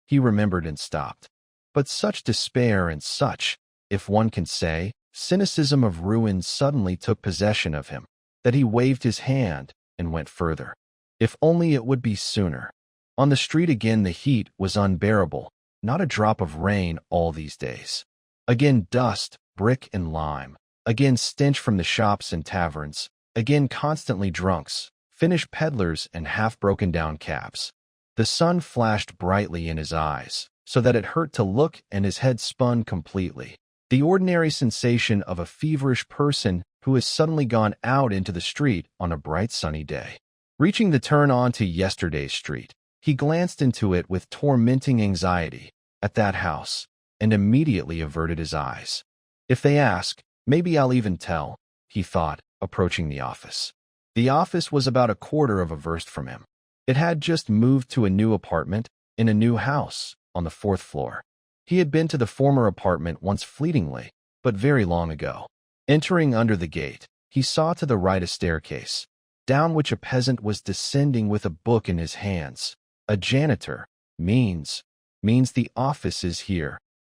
He remembered and stopped. But such despair and such, if one can say, cynicism of ruin suddenly took possession of him, that he waved his hand and went further. If only it would be sooner. On the street again the heat was unbearable, not a drop of rain all these days. Again dust, brick and lime. Again stench from the shops and taverns. Again constantly drunks, finished peddlers and half-broken-down cabs. The sun flashed brightly in his eyes, so that it hurt to look and his head spun completely. The ordinary sensation of a feverish person who has suddenly gone out into the street on a bright sunny day. Reaching the turn on to yesterday's street, he glanced into it with tormenting anxiety, at that house, and immediately averted his eyes. If they ask, maybe I'll even tell, he thought, approaching the office. The office was about a quarter of a verst from him. It had just moved to a new apartment, in a new house, on the 4th floor. He had been to the former apartment once fleetingly, but very long ago. Entering under the gate, he saw to the right a staircase. down which a peasant was descending with a book in his hands. A janitor means the office is here,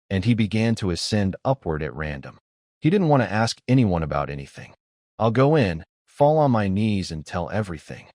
and he began to ascend upward at random. He didn't want to ask anyone about anything. I'll go in, fall on my knees, and tell everything,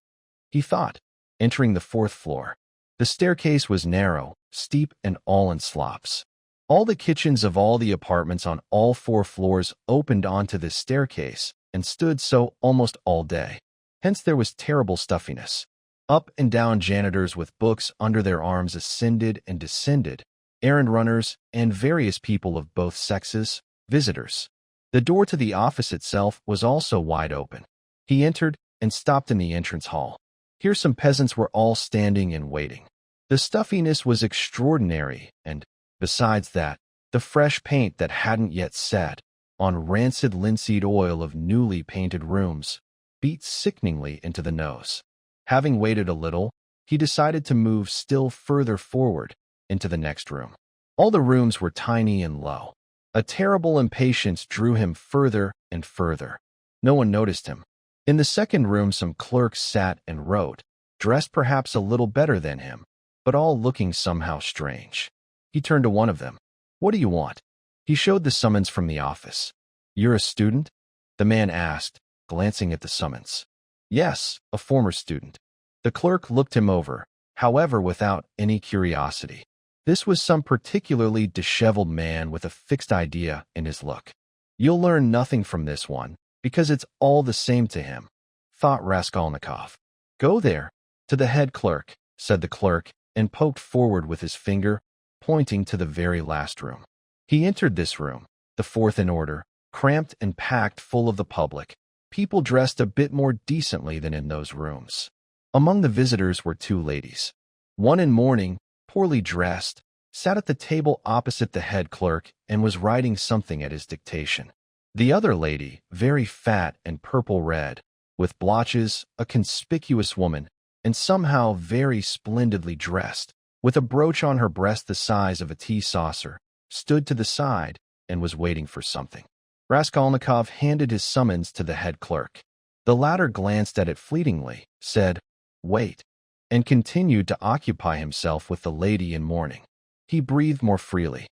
he thought, entering the 4th floor. The staircase was narrow, steep, and all in slopes. All the kitchens of all the apartments on all 4 floors opened onto this staircase and stood so almost all day. Hence there was terrible stuffiness. Up and down janitors with books under their arms ascended and descended, errand runners, and various people of both sexes, visitors. The door to the office itself was also wide open. He entered and stopped in the entrance hall. Here some peasants were all standing and waiting. The stuffiness was extraordinary, and, besides that, the fresh paint that hadn't yet set on rancid linseed oil of newly painted rooms beat sickeningly into the nose. Having waited a little, he decided to move still further forward into the next room. All the rooms were tiny and low. A terrible impatience drew him further and further. No one noticed him. In the second room some clerks sat and wrote, dressed perhaps a little better than him, but all looking somehow strange. He turned to one of them. What do you want? He showed the summons from the office. You're a student? The man asked, glancing at the summons. Yes, a former student. The clerk looked him over, however, without any curiosity. This was some particularly disheveled man with a fixed idea in his look. You'll learn nothing from this one, because it's all the same to him, thought Raskolnikov. Go there, to the head clerk, said the clerk, and poked forward with his finger, pointing to the very last room. He entered this room, the 4th in order, cramped and packed full of the public, people dressed a bit more decently than in those rooms. Among the visitors were 2 ladies. One in mourning, poorly dressed, sat at the table opposite the head clerk and was writing something at his dictation. The other lady, very fat and purple-red, with blotches, a conspicuous woman, and somehow very splendidly dressed, with a brooch on her breast the size of a tea saucer, stood to the side and was waiting for something. Raskolnikov handed his summons to the head clerk. The latter glanced at it fleetingly, said, "Wait," and continued to occupy himself with the lady in mourning. He breathed more freely.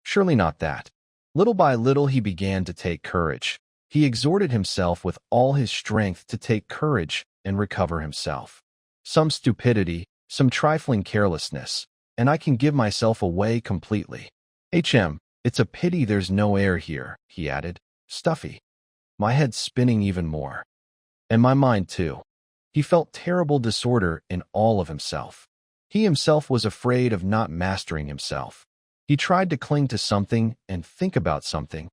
Surely not that. Little by little he began to take courage. He exhorted himself with all his strength to take courage and recover himself. Some stupidity, some trifling carelessness, and I can give myself away completely. It's a pity there's no air here, he added. Stuffy. My head's spinning even more. And my mind too. He felt terrible disorder in all of himself. He himself was afraid of not mastering himself. He tried to cling to something and think about something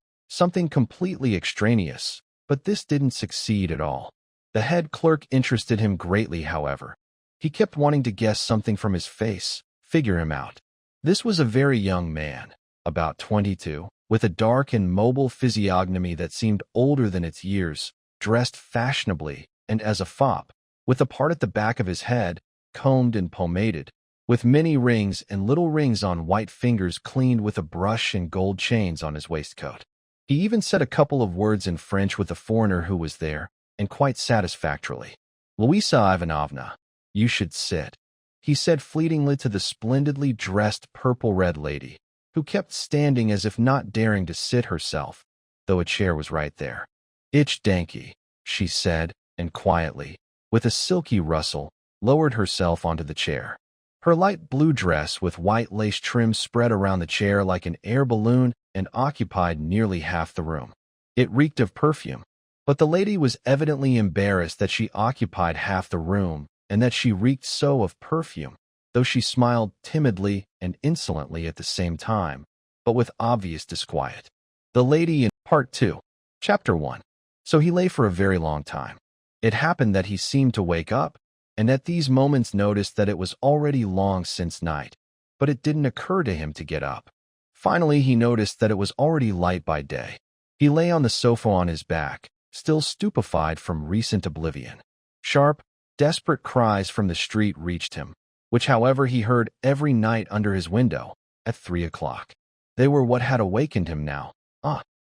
completely extraneous, but this didn't succeed at all. The head clerk interested him greatly, however. He kept wanting to guess something from his face, figure him out. This was a very young man, about 22, with a dark and mobile physiognomy that seemed older than its years, dressed fashionably and as a fop, with a part at the back of his head, combed and pomaded, with many rings and little rings on white fingers cleaned with a brush and gold chains on his waistcoat. He even said a couple of words in French with a foreigner who was there, and quite satisfactorily. Louisa Ivanovna, you should sit, he said fleetingly to the splendidly dressed purple-red lady, who kept standing as if not daring to sit herself, though a chair was right there. Ich danke, she said, and quietly, with a silky rustle, lowered herself onto the chair. Her light blue dress with white lace trim spread around the chair like an air balloon and occupied nearly half the room. It reeked of perfume, but the lady was evidently embarrassed that she occupied half the room and that she reeked so of perfume, though she smiled timidly and insolently at the same time, but with obvious disquiet. The lady in Part 2, Chapter 1. So he lay for a very long time. It happened that he seemed to wake up, and at these moments noticed that it was already long since night, but it didn't occur to him to get up. Finally, he noticed that it was already light by day. He lay on the sofa on his back, still stupefied from recent oblivion. Sharp, desperate cries from the street reached him, which, however, he heard every night under his window, at 3 o'clock. They were what had awakened him now.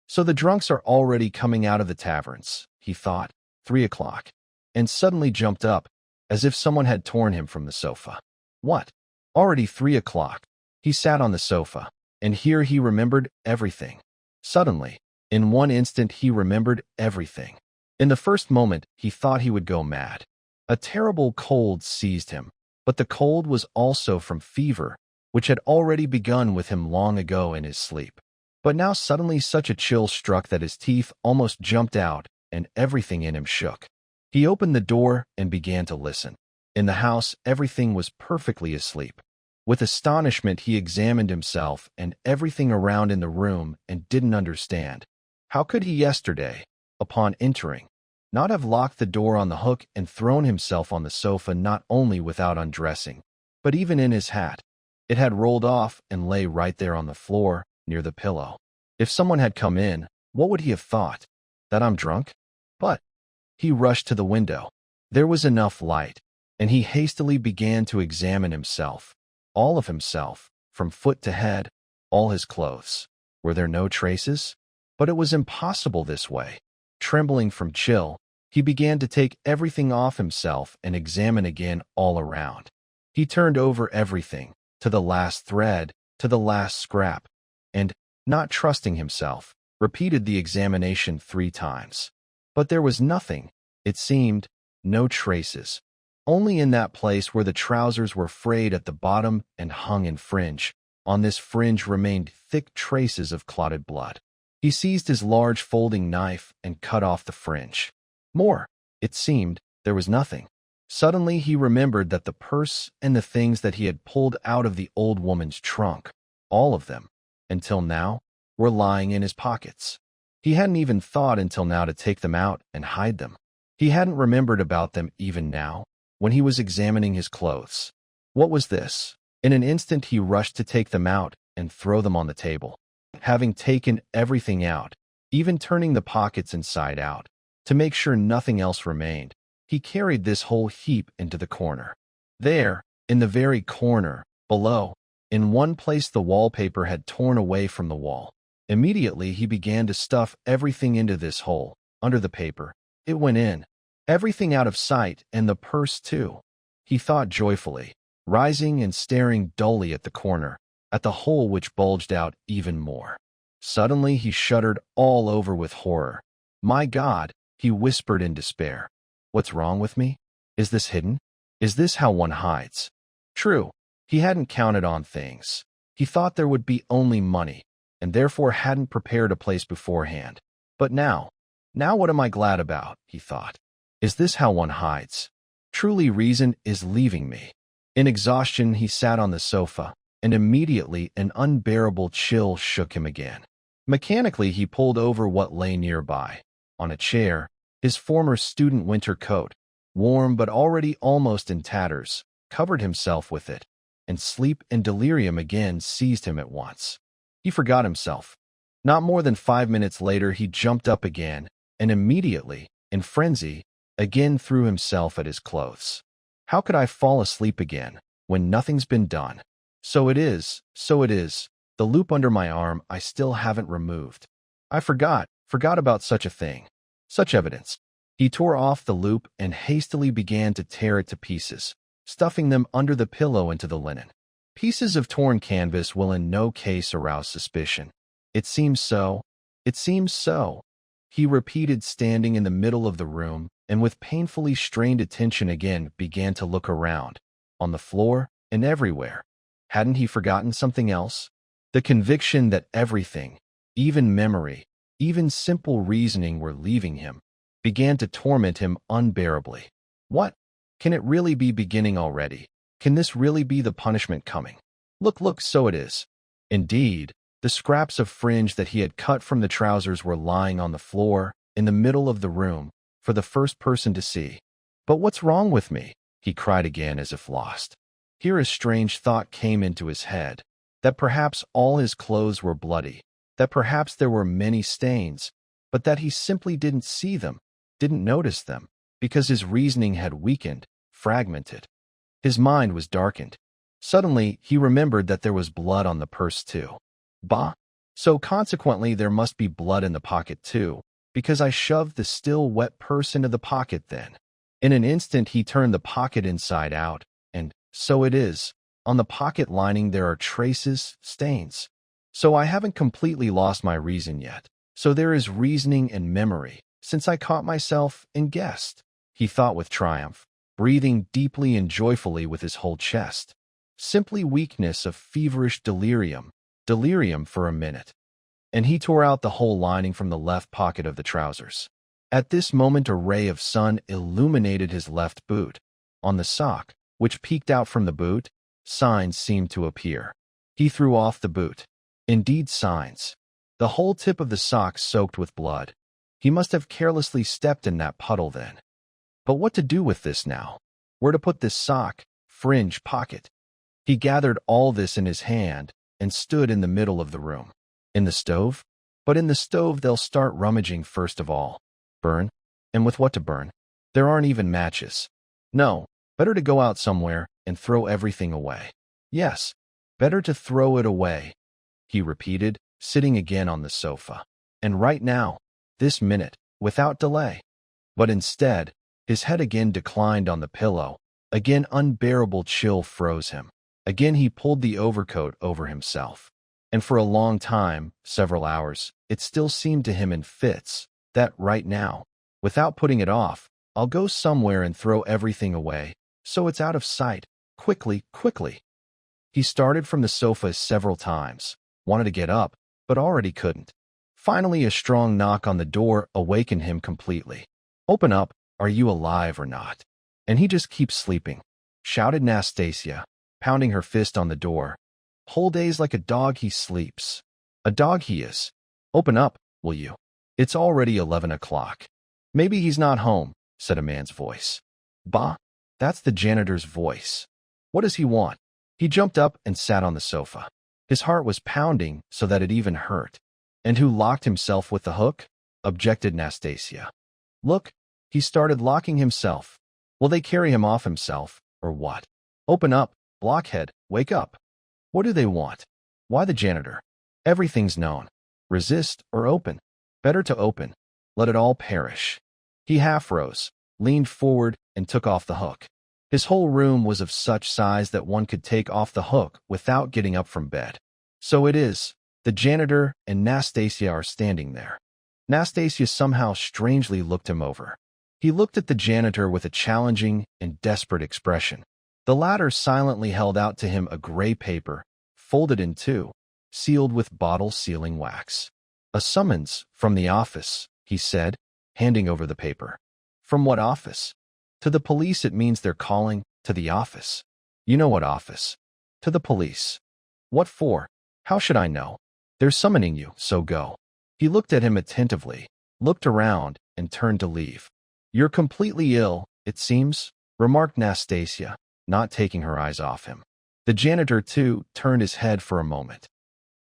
So the drunks are already coming out of the taverns, he thought. 3 o'clock. and suddenly jumped up, as if someone had torn him from the sofa. What? Already 3 o'clock. He sat on the sofa, and here he remembered everything. Suddenly, in one instant he remembered everything. In the first moment, he thought he would go mad. A terrible cold seized him, but the cold was also from fever, which had already begun with him long ago in his sleep. But now suddenly such a chill struck that his teeth almost jumped out, and everything in him shook. He opened the door and began to listen. In the house, everything was perfectly asleep. With astonishment, he examined himself and everything around in the room and didn't understand. How could he yesterday, upon entering, not have locked the door on the hook and thrown himself on the sofa not only without undressing, but even in his hat? It had rolled off and lay right there on the floor, near the pillow. If someone had come in, what would he have thought? That I'm drunk? But he rushed to the window. There was enough light, and he hastily began to examine himself. All of himself, from foot to head, all his clothes. Were there no traces? But it was impossible this way. Trembling from chill, he began to take everything off himself and examine again all around. He turned over everything, to the last thread, to the last scrap, and, not trusting himself, repeated the examination 3 times. But there was nothing, it seemed, no traces. Only in that place where the trousers were frayed at the bottom and hung in fringe. On this fringe remained thick traces of clotted blood. He seized his large folding knife and cut off the fringe. More, it seemed, there was nothing. Suddenly he remembered that the purse and the things that he had pulled out of the old woman's trunk, all of them, until now, were lying in his pockets. He hadn't even thought until now to take them out and hide them. He hadn't remembered about them even now, when he was examining his clothes. What was this? In an instant he rushed to take them out and throw them on the table. Having taken everything out, even turning the pockets inside out, to make sure nothing else remained, he carried this whole heap into the corner. There, in the very corner, below, in one place the wallpaper had torn away from the wall. Immediately he began to stuff everything into this hole, under the paper. It went in. Everything out of sight, and the purse too. He thought joyfully, rising and staring dully at the corner, at the hole which bulged out even more. Suddenly he shuddered all over with horror. My God, he whispered in despair. What's wrong with me? Is this hidden? Is this how one hides? True, he hadn't counted on things. He thought there would be only money, and therefore hadn't prepared a place beforehand. But now what am I glad about, he thought. Is this how one hides? Truly reason is leaving me. In exhaustion he sat on the sofa, and immediately an unbearable chill shook him again. Mechanically he pulled over what lay nearby. On a chair, his former student winter coat, warm but already almost in tatters, covered himself with it, and sleep and delirium again seized him at once. He forgot himself. Not more than 5 minutes later he jumped up again, and immediately, in frenzy, again threw himself at his clothes. How could I fall asleep again, when nothing's been done? So it is. The loop under my arm I still haven't removed. I forgot about such a thing. Such evidence. He tore off the loop and hastily began to tear it to pieces, stuffing them under the pillow into the linen. Pieces of torn canvas will in no case arouse suspicion. It seems so. He repeated, standing in the middle of the room, and with painfully strained attention again began to look around, on the floor and everywhere. Hadn't he forgotten something else? The conviction that everything, even memory, even simple reasoning were leaving him, began to torment him unbearably. What? Can it really be beginning already? Can this really be the punishment coming? Look, so it is. Indeed, the scraps of fringe that he had cut from the trousers were lying on the floor, in the middle of the room, for the first person to see. But what's wrong with me? He cried again as if lost. Here a strange thought came into his head, that perhaps all his clothes were bloody, that perhaps there were many stains, but that he simply didn't see them, didn't notice them, because his reasoning had weakened, fragmented. His mind was darkened. Suddenly, he remembered that there was blood on the purse too. Bah! So consequently there must be blood in the pocket too, because I shoved the still wet purse into the pocket then. In an instant he turned the pocket inside out, and so it is. On the pocket lining there are traces, stains. So I haven't completely lost my reason yet. So there is reasoning and memory, since I caught myself and guessed, he thought with triumph, breathing deeply and joyfully with his whole chest. Simply weakness of feverish delirium for a minute. And he tore out the whole lining from the left pocket of the trousers. At this moment a ray of sun illuminated his left boot. On the sock, which peeked out from the boot, signs seemed to appear. He threw off the boot. Indeed, signs. The whole tip of the sock soaked with blood. He must have carelessly stepped in that puddle then. But what to do with this now? Where to put this sock, fringe, pocket? He gathered all this in his hand and stood in the middle of the room. In the stove? But in the stove they'll start rummaging first of all. Burn? And with what to burn? There aren't even matches. No, better to go out somewhere and throw everything away. Yes, better to throw it away, he repeated, sitting again on the sofa. And right now, this minute, without delay. But instead, his head again declined on the pillow. Again unbearable chill froze him. Again he pulled the overcoat over himself. And for a long time, several hours, it still seemed to him in fits that right now, without putting it off, I'll go somewhere and throw everything away, so it's out of sight, quickly, quickly. He started from the sofa several times, wanted to get up, but already couldn't. Finally, a strong knock on the door awakened him completely. "Open up, are you alive or not? And he just keeps sleeping," shouted Nastasia, pounding her fist on the door. "Whole days like a dog he sleeps. A dog he is. Open up, will you? It's already 11 o'clock. Maybe he's not home," said a man's voice. "Bah, that's the janitor's voice. What does he want?" He jumped up and sat on the sofa. His heart was pounding so that it even hurt. "And who locked himself with the hook?" objected Nastasia. "Look, he started locking himself. Will they carry him off himself, or what? Open up, blockhead, wake up. What do they want? Why the janitor? Everything's known. Resist or open. Better to open. Let it all perish." He half rose, leaned forward, and took off the hook. His whole room was of such size that one could take off the hook without getting up from bed. So it is. The janitor and Nastasia are standing there. Nastasia somehow strangely looked him over. He looked at the janitor with a challenging and desperate expression. The latter silently held out to him a gray paper, folded in two, sealed with bottle sealing wax. "A summons from the office," he said, handing over the paper. "From what office?" "To the police. It means they're calling to the office." "You know what office." "To the police." "What for?" "How should I know?" "They're summoning you, so go." He looked at him attentively, looked around, and turned to leave. "You're completely ill, it seems," remarked Nastasia, not taking her eyes off him. The janitor, too, turned his head for a moment.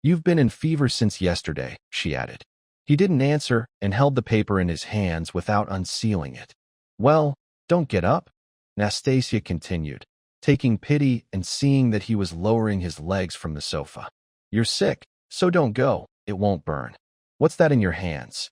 "You've been in fever since yesterday," she added. He didn't answer and held the paper in his hands without unsealing it. "Well, don't get up," Nastasia continued, taking pity and seeing that he was lowering his legs from the sofa. "You're sick, so don't go, it won't burn. What's that in your hands?"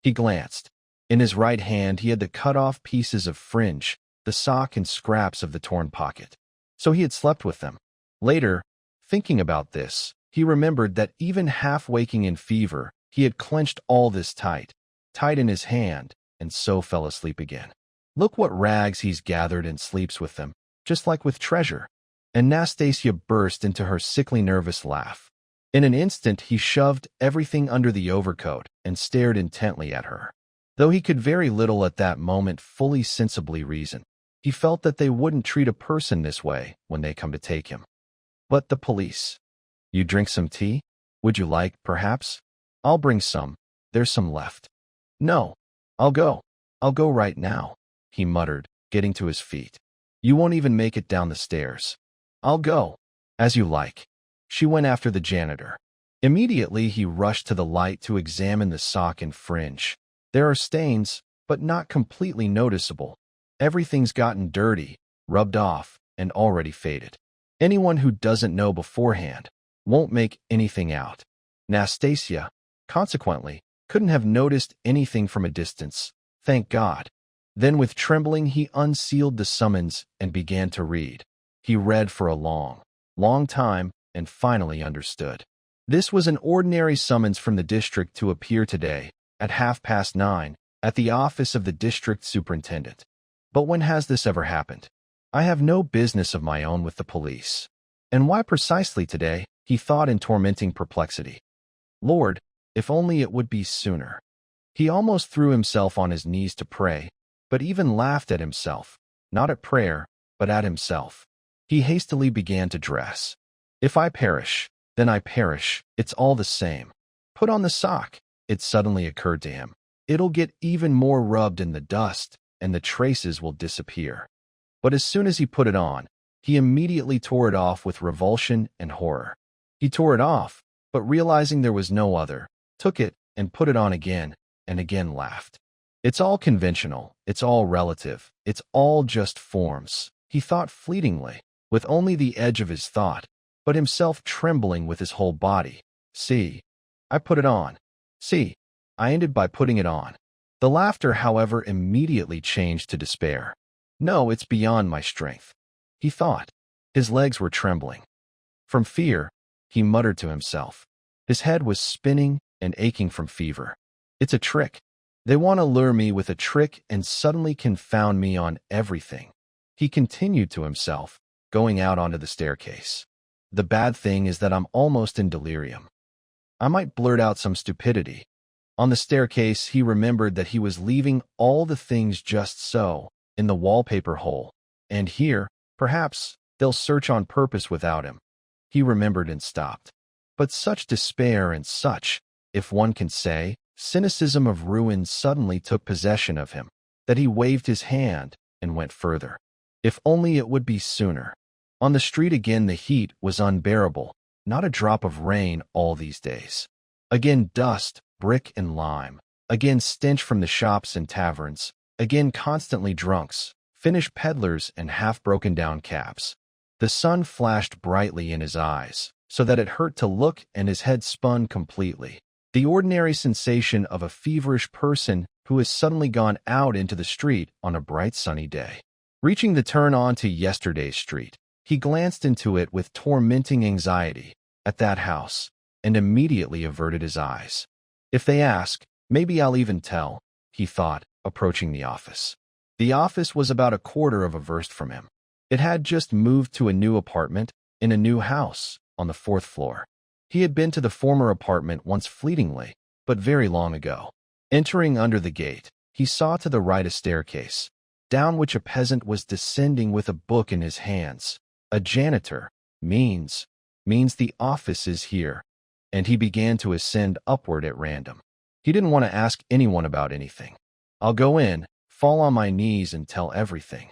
He glanced. In his right hand he had the cut-off pieces of fringe, the sock and scraps of the torn pocket. So he had slept with them. Later, thinking about this, he remembered that even half-waking in fever, he had clenched all this tight in his hand, and so fell asleep again. "Look what rags he's gathered and sleeps with them, just like with treasure." And Nastasia burst into her sickly nervous laugh. In an instant he shoved everything under the overcoat and stared intently at her. Though he could very little at that moment fully sensibly reason, he felt that they wouldn't treat a person this way when they come to take him. But the police. "You drink some tea? Would you like, perhaps?" "I'll bring some. There's some left." "No, I'll go right now," he muttered, getting to his feet. "You won't even make it down the stairs." "I'll go." "As you like." She went after the janitor. Immediately he rushed to the light to examine the sock and fringe. There are stains, but not completely noticeable. Everything's gotten dirty, rubbed off, and already faded. Anyone who doesn't know beforehand won't make anything out. Nastasia, consequently, couldn't have noticed anything from a distance. Thank God. Then with trembling he unsealed the summons and began to read. He read for a long, long time and finally understood. This was an ordinary summons from the district to appear today, at 9:30, at the office of the district superintendent. But when has this ever happened? I have no business of my own with the police. And why precisely today? He thought in tormenting perplexity. Lord, if only it would be sooner. He almost threw himself on his knees to pray, but even laughed at himself, not at prayer, but at himself. He hastily began to dress. If I perish, then I perish, it's all the same. Put on the sock, it suddenly occurred to him. It'll get even more rubbed in the dust, and the traces will disappear. But as soon as he put it on, he immediately tore it off with revulsion and horror. He tore it off, but realizing there was no other, took it and put it on again, and again laughed. It's all conventional, it's all relative, it's all just forms, he thought fleetingly, with only the edge of his thought, but himself trembling with his whole body. See, I put it on. See, I ended by putting it on. The laughter, however, immediately changed to despair. No, it's beyond my strength, he thought. His legs were trembling. From fear, he muttered to himself. His head was spinning and aching from fever. It's a trick. They want to lure me with a trick and suddenly confound me on everything. He continued to himself, going out onto the staircase. The bad thing is that I'm almost in delirium. I might blurt out some stupidity. On the staircase, he remembered that he was leaving all the things just so, in the wallpaper hole, and here, perhaps, they'll search on purpose without him. He remembered and stopped. But such despair and such, if one can say, cynicism of ruin suddenly took possession of him, that he waved his hand and went further. If only it would be sooner. On the street again the heat was unbearable, not a drop of rain all these days. Again dust, brick and lime. Again stench from the shops and taverns. Again constantly drunks, finished peddlers and half-broken down cabs. The sun flashed brightly in his eyes, so that it hurt to look and his head spun completely. The ordinary sensation of a feverish person who has suddenly gone out into the street on a bright sunny day. Reaching the turn onto yesterday's street, he glanced into it with tormenting anxiety, at that house, and immediately averted his eyes. If they ask, maybe I'll even tell, he thought, approaching the office. The office was about a quarter of a verst from him. It had just moved to a new apartment, in a new house, on the 4th floor. He had been to the former apartment once fleetingly, but very long ago. Entering under the gate, he saw to the right a staircase, down which a peasant was descending with a book in his hands. A janitor means the office is here, and he began to ascend upward at random. He didn't want to ask anyone about anything. I'll go in, fall on my knees and tell everything,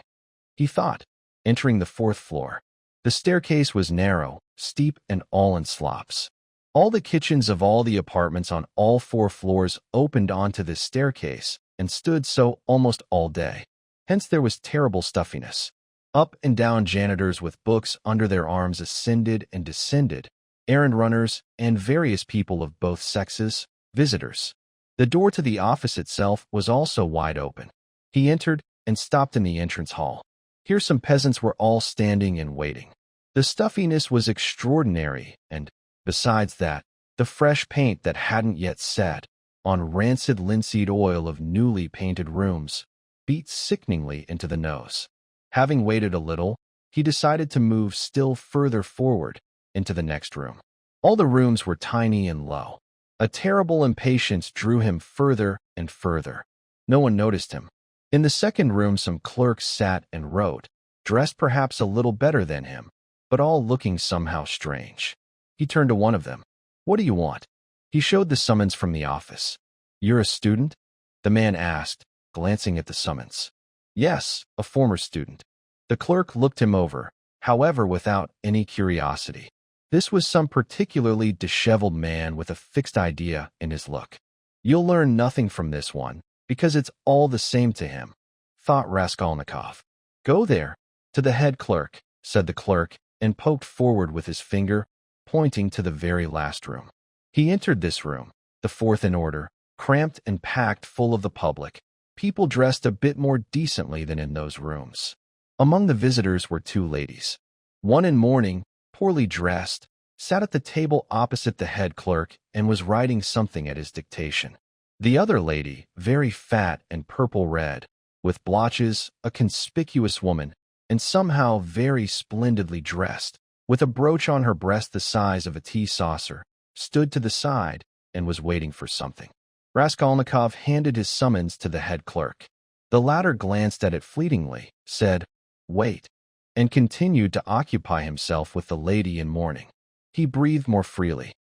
he thought, entering the 4th floor. The staircase was narrow, steep, and all in slops. All the kitchens of all the apartments on all 4 floors opened onto this staircase and stood so almost all day. Hence there was terrible stuffiness. Up and down janitors with books under their arms ascended and descended, errand runners, and various people of both sexes, visitors. The door to the office itself was also wide open. He entered and stopped in the entrance hall. Here some peasants were all standing and waiting. The stuffiness was extraordinary, and, besides that, the fresh paint that hadn't yet set, on rancid linseed oil of newly painted rooms, beat sickeningly into the nose. Having waited a little, he decided to move still further forward, into the next room. All the rooms were tiny and low. A terrible impatience drew him further and further. No one noticed him. In the second room some clerks sat and wrote, dressed perhaps a little better than him, but all looking somehow strange. He turned to one of them. What do you want? He showed the summons from the office. You're a student? The man asked, glancing at the summons. Yes, a former student. The clerk looked him over, however, without any curiosity. This was some particularly disheveled man with a fixed idea in his look. You'll learn nothing from this one, because it's all the same to him, thought Raskolnikov. Go there, to the head clerk, said the clerk, and poked forward with his finger, pointing to the very last room. He entered this room, the 4th in order, cramped and packed full of the public. people dressed a bit more decently than in those rooms. Among the visitors were two ladies. One in mourning, poorly dressed, sat at the table opposite the head clerk and was writing something at his dictation. The other lady, very fat and purple-red, with blotches, a conspicuous woman, and somehow very splendidly dressed, with a brooch on her breast the size of a tea saucer, stood to the side and was waiting for something. Raskolnikov handed his summons to the head clerk. The latter glanced at it fleetingly, said, "Wait," and continued to occupy himself with the lady in mourning. He breathed more freely.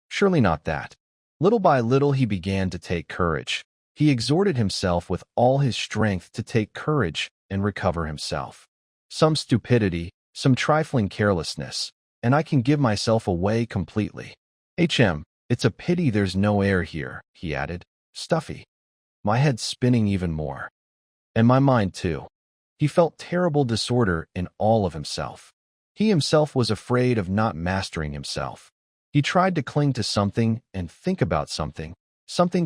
Surely not that. Little by little he began to take courage. He exhorted himself with all his strength to take courage and recover himself. Some stupidity, some trifling carelessness, and I can give myself away completely. It's a pity there's no air here," he added. "Stuffy. My head's spinning even more. And my mind, too." He felt terrible disorder in all of himself. He himself was afraid of not mastering himself. He tried to cling to something and think about something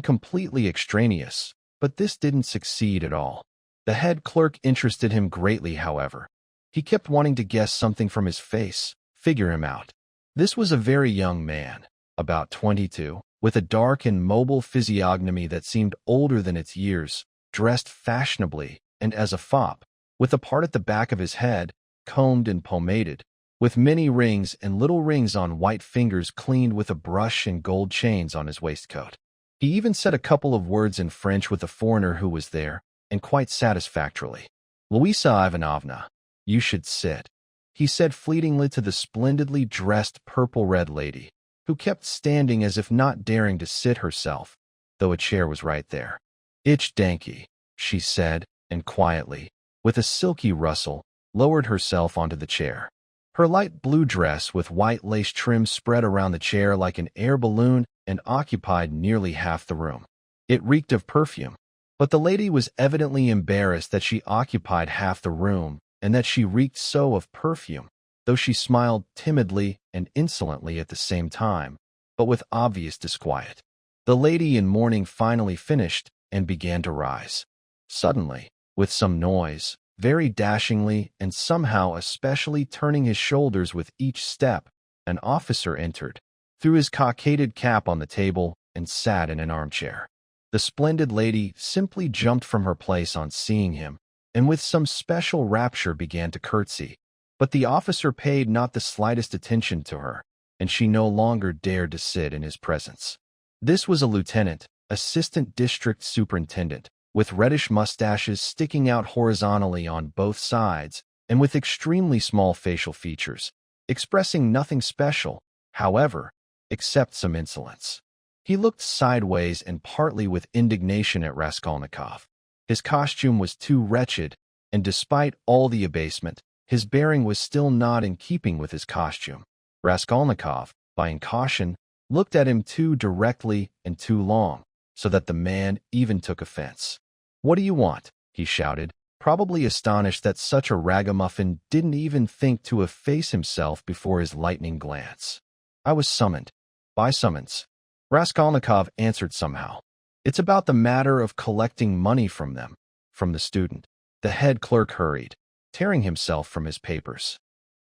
completely extraneous, but this didn't succeed at all. The head clerk interested him greatly, however. He kept wanting to guess something from his face, figure him out. This was a very young man, about 22, with a dark and mobile physiognomy that seemed older than its years, dressed fashionably and as a fop, with a part at the back of his head, combed and pomaded, with many rings and little rings on white fingers cleaned with a brush and gold chains on his waistcoat. He even said a couple of words in French with a foreigner who was there, and quite satisfactorily. "Louisa Ivanovna, you should sit," he said fleetingly to the splendidly dressed purple-red lady, who kept standing as if not daring to sit herself, though a chair was right there. "Ich danke," she said, and quietly, with a silky rustle, lowered herself onto the chair. Her light blue dress with white lace trim spread around the chair like an air balloon and occupied nearly half the room. It reeked of perfume, but the lady was evidently embarrassed that she occupied half the room and that she reeked so of perfume, though she smiled timidly and insolently at the same time, but with obvious disquiet. The lady in mourning finally finished and began to rise. Suddenly, with some noise, very dashingly and somehow especially turning his shoulders with each step, an officer entered, threw his cockaded cap on the table, and sat in an armchair. The splendid lady simply jumped from her place on seeing him, and with some special rapture began to curtsy. But the officer paid not the slightest attention to her, and she no longer dared to sit in his presence. This was a lieutenant, assistant district superintendent, with reddish mustaches sticking out horizontally on both sides, and with extremely small facial features, expressing nothing special, however, except some insolence. He looked sideways and partly with indignation at Raskolnikov. His costume was too wretched, and despite all the abasement, his bearing was still not in keeping with his costume. Raskolnikov, by caution, looked at him too directly and too long, so that the man even took offense. "What do you want?" he shouted, probably astonished that such a ragamuffin didn't even think to efface himself before his lightning glance. "I was summoned." "By summons," Raskolnikov answered somehow. "It's about the matter of collecting money from them." "From the student." The head clerk hurried, tearing himself from his papers.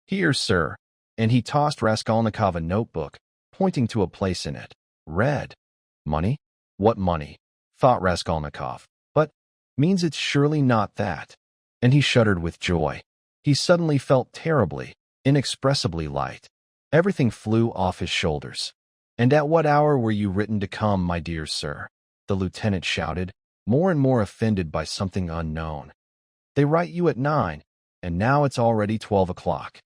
"Here, sir," and he tossed Raskolnikov a notebook, pointing to a place in it. "Read." "Money? What money?" thought Raskolnikov. "But means it's surely not that." And he shuddered with joy. He suddenly felt terribly, inexpressibly light. Everything flew off his shoulders. "And at what hour were you written to come, my dear sir?" the lieutenant shouted, more and more offended by something unknown. "They write you at 9, and now it's already 12 o'clock."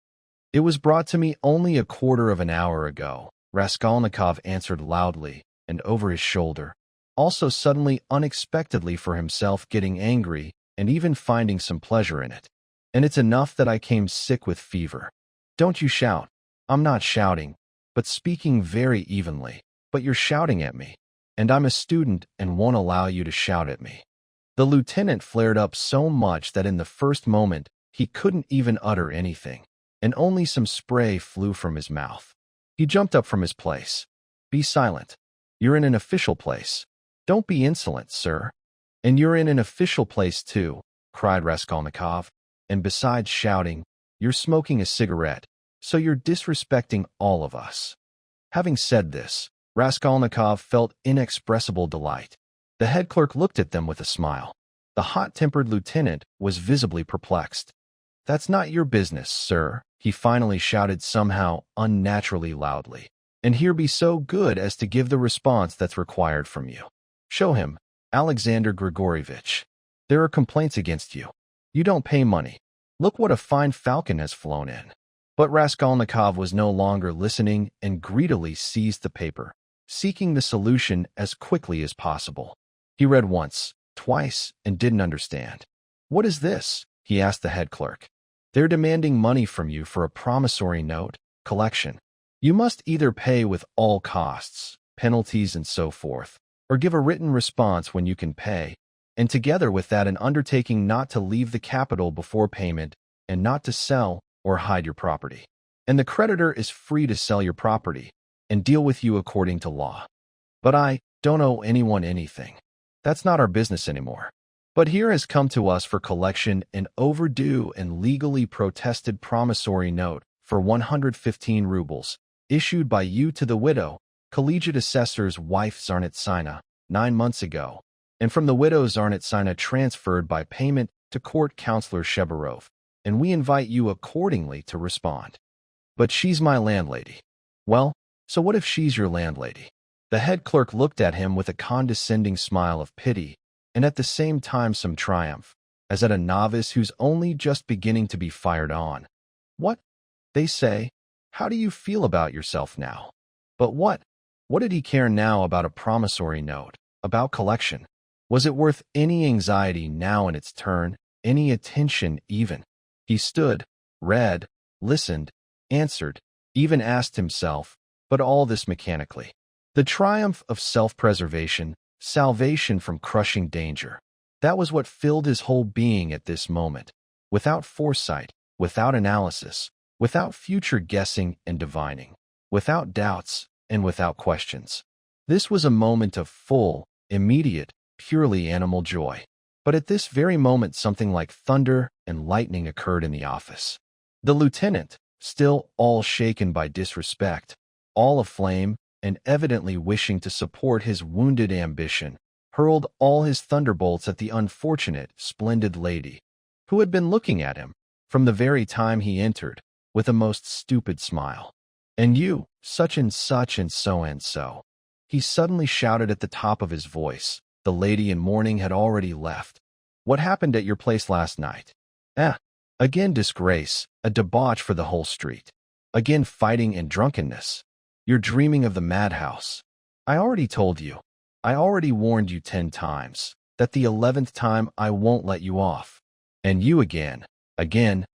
"It was brought to me only a quarter of an hour ago," Raskolnikov answered loudly and over his shoulder, also suddenly unexpectedly for himself getting angry and even finding some pleasure in it. "And it's enough that I came sick with fever." "Don't you shout." "I'm not shouting, but speaking very evenly. But you're shouting at me, and I'm a student and won't allow you to shout at me." The lieutenant flared up so much that in the first moment he couldn't even utter anything, and only some spray flew from his mouth. He jumped up from his place. "Be silent. You're in an official place. Don't be insolent, sir." And you're in an official place too, cried Raskolnikov. And besides shouting, you're smoking a cigarette, so you're disrespecting all of us. Having said this, Raskolnikov felt inexpressible delight. The head clerk looked at them with a smile. The hot-tempered lieutenant was visibly perplexed. That's not your business, sir, he finally shouted somehow unnaturally loudly. And here be so good as to give the response that's required from you. Show him, Alexander Grigorievich. There are complaints against you. You don't pay money. Look what a fine falcon has flown in. But Raskolnikov was no longer listening and greedily seized the paper, seeking the solution as quickly as possible. He read once, twice, and didn't understand. What is this? He asked the head clerk. They're demanding money from you for a promissory note, collection. You must either pay with all costs, penalties and so forth, or give a written response when you can pay, and together with that an undertaking not to leave the capital before payment and not to sell or hide your property. And the creditor is free to sell your property and deal with you according to law. But I don't owe anyone anything. That's not our business anymore. But here has come to us for collection an overdue and legally protested promissory note for 115 rubles, issued by you to the widow, collegiate assessor's wife Zarnitsina, 9 months ago, and from the widow Zarnitsina transferred by payment to court counselor Shebarov, and we invite you accordingly to respond. But she's my landlady. Well, so what if she's your landlady? The head clerk looked at him with a condescending smile of pity, and at the same time some triumph, as at a novice who's only just beginning to be fired on. What? They say, how do you feel about yourself now? But what? What did he care now about a promissory note, about collection? Was it worth any anxiety now in its turn, any attention even? He stood, read, listened, answered, even asked himself, but all this mechanically. The triumph of self-preservation, salvation from crushing danger. That was what filled his whole being at this moment, without foresight, without analysis, without future guessing and divining, without doubts and without questions. This was a moment of full, immediate, purely animal joy. But at this very moment something like thunder and lightning occurred in the office. The lieutenant, still all shaken by disrespect, all aflame, and evidently wishing to support his wounded ambition, hurled all his thunderbolts at the unfortunate, splendid lady, who had been looking at him, from the very time he entered, with a most stupid smile. And you, such and such and so and so. He suddenly shouted at the top of his voice. The lady in mourning had already left. What happened at your place last night? Again disgrace, a debauch for the whole street. Again fighting and drunkenness. You're dreaming of the madhouse. I already told you. I already warned you 10 times, that the 11th time I won't let you off. And you again,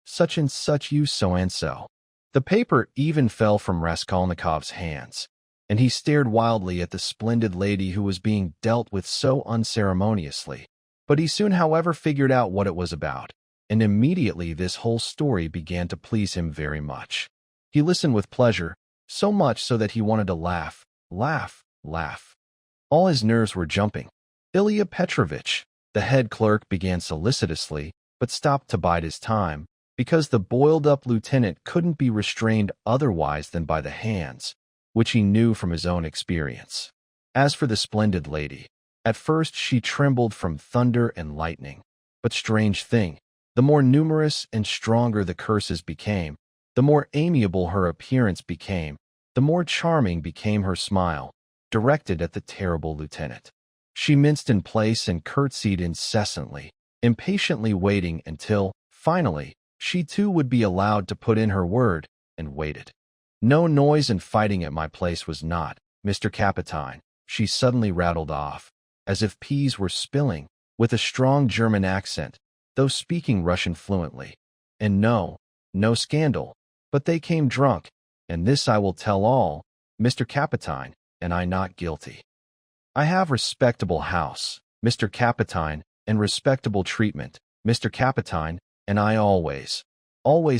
such and such you so and so. The paper even fell from Raskolnikov's hands, and he stared wildly at the splendid lady who was being dealt with so unceremoniously. But he soon, however, figured out what it was about, and immediately this whole story began to please him very much. He listened with pleasure, so much so that he wanted to laugh, laugh, laugh. All his nerves were jumping. Ilya Petrovitch, the head clerk, began solicitously, but stopped to bide his time, because the boiled-up lieutenant couldn't be restrained otherwise than by the hands, which he knew from his own experience. As for the splendid lady, at first she trembled from thunder and lightning, but strange thing, the more numerous and stronger the curses became, the more amiable her appearance became, the more charming became her smile, directed at the terrible lieutenant. She minced in place and curtsied incessantly, impatiently waiting until, finally, she too would be allowed to put in her word, and waited. No noise and fighting at my place was not, Mr. Capitine, she suddenly rattled off, as if peas were spilling, with a strong German accent, though speaking Russian fluently. And no scandal, but they came drunk, and this I will tell all, Mr. Capitine, and I not guilty. I have respectable house, Mr. Capitine, and respectable treatment, Mr. Capitine, and I always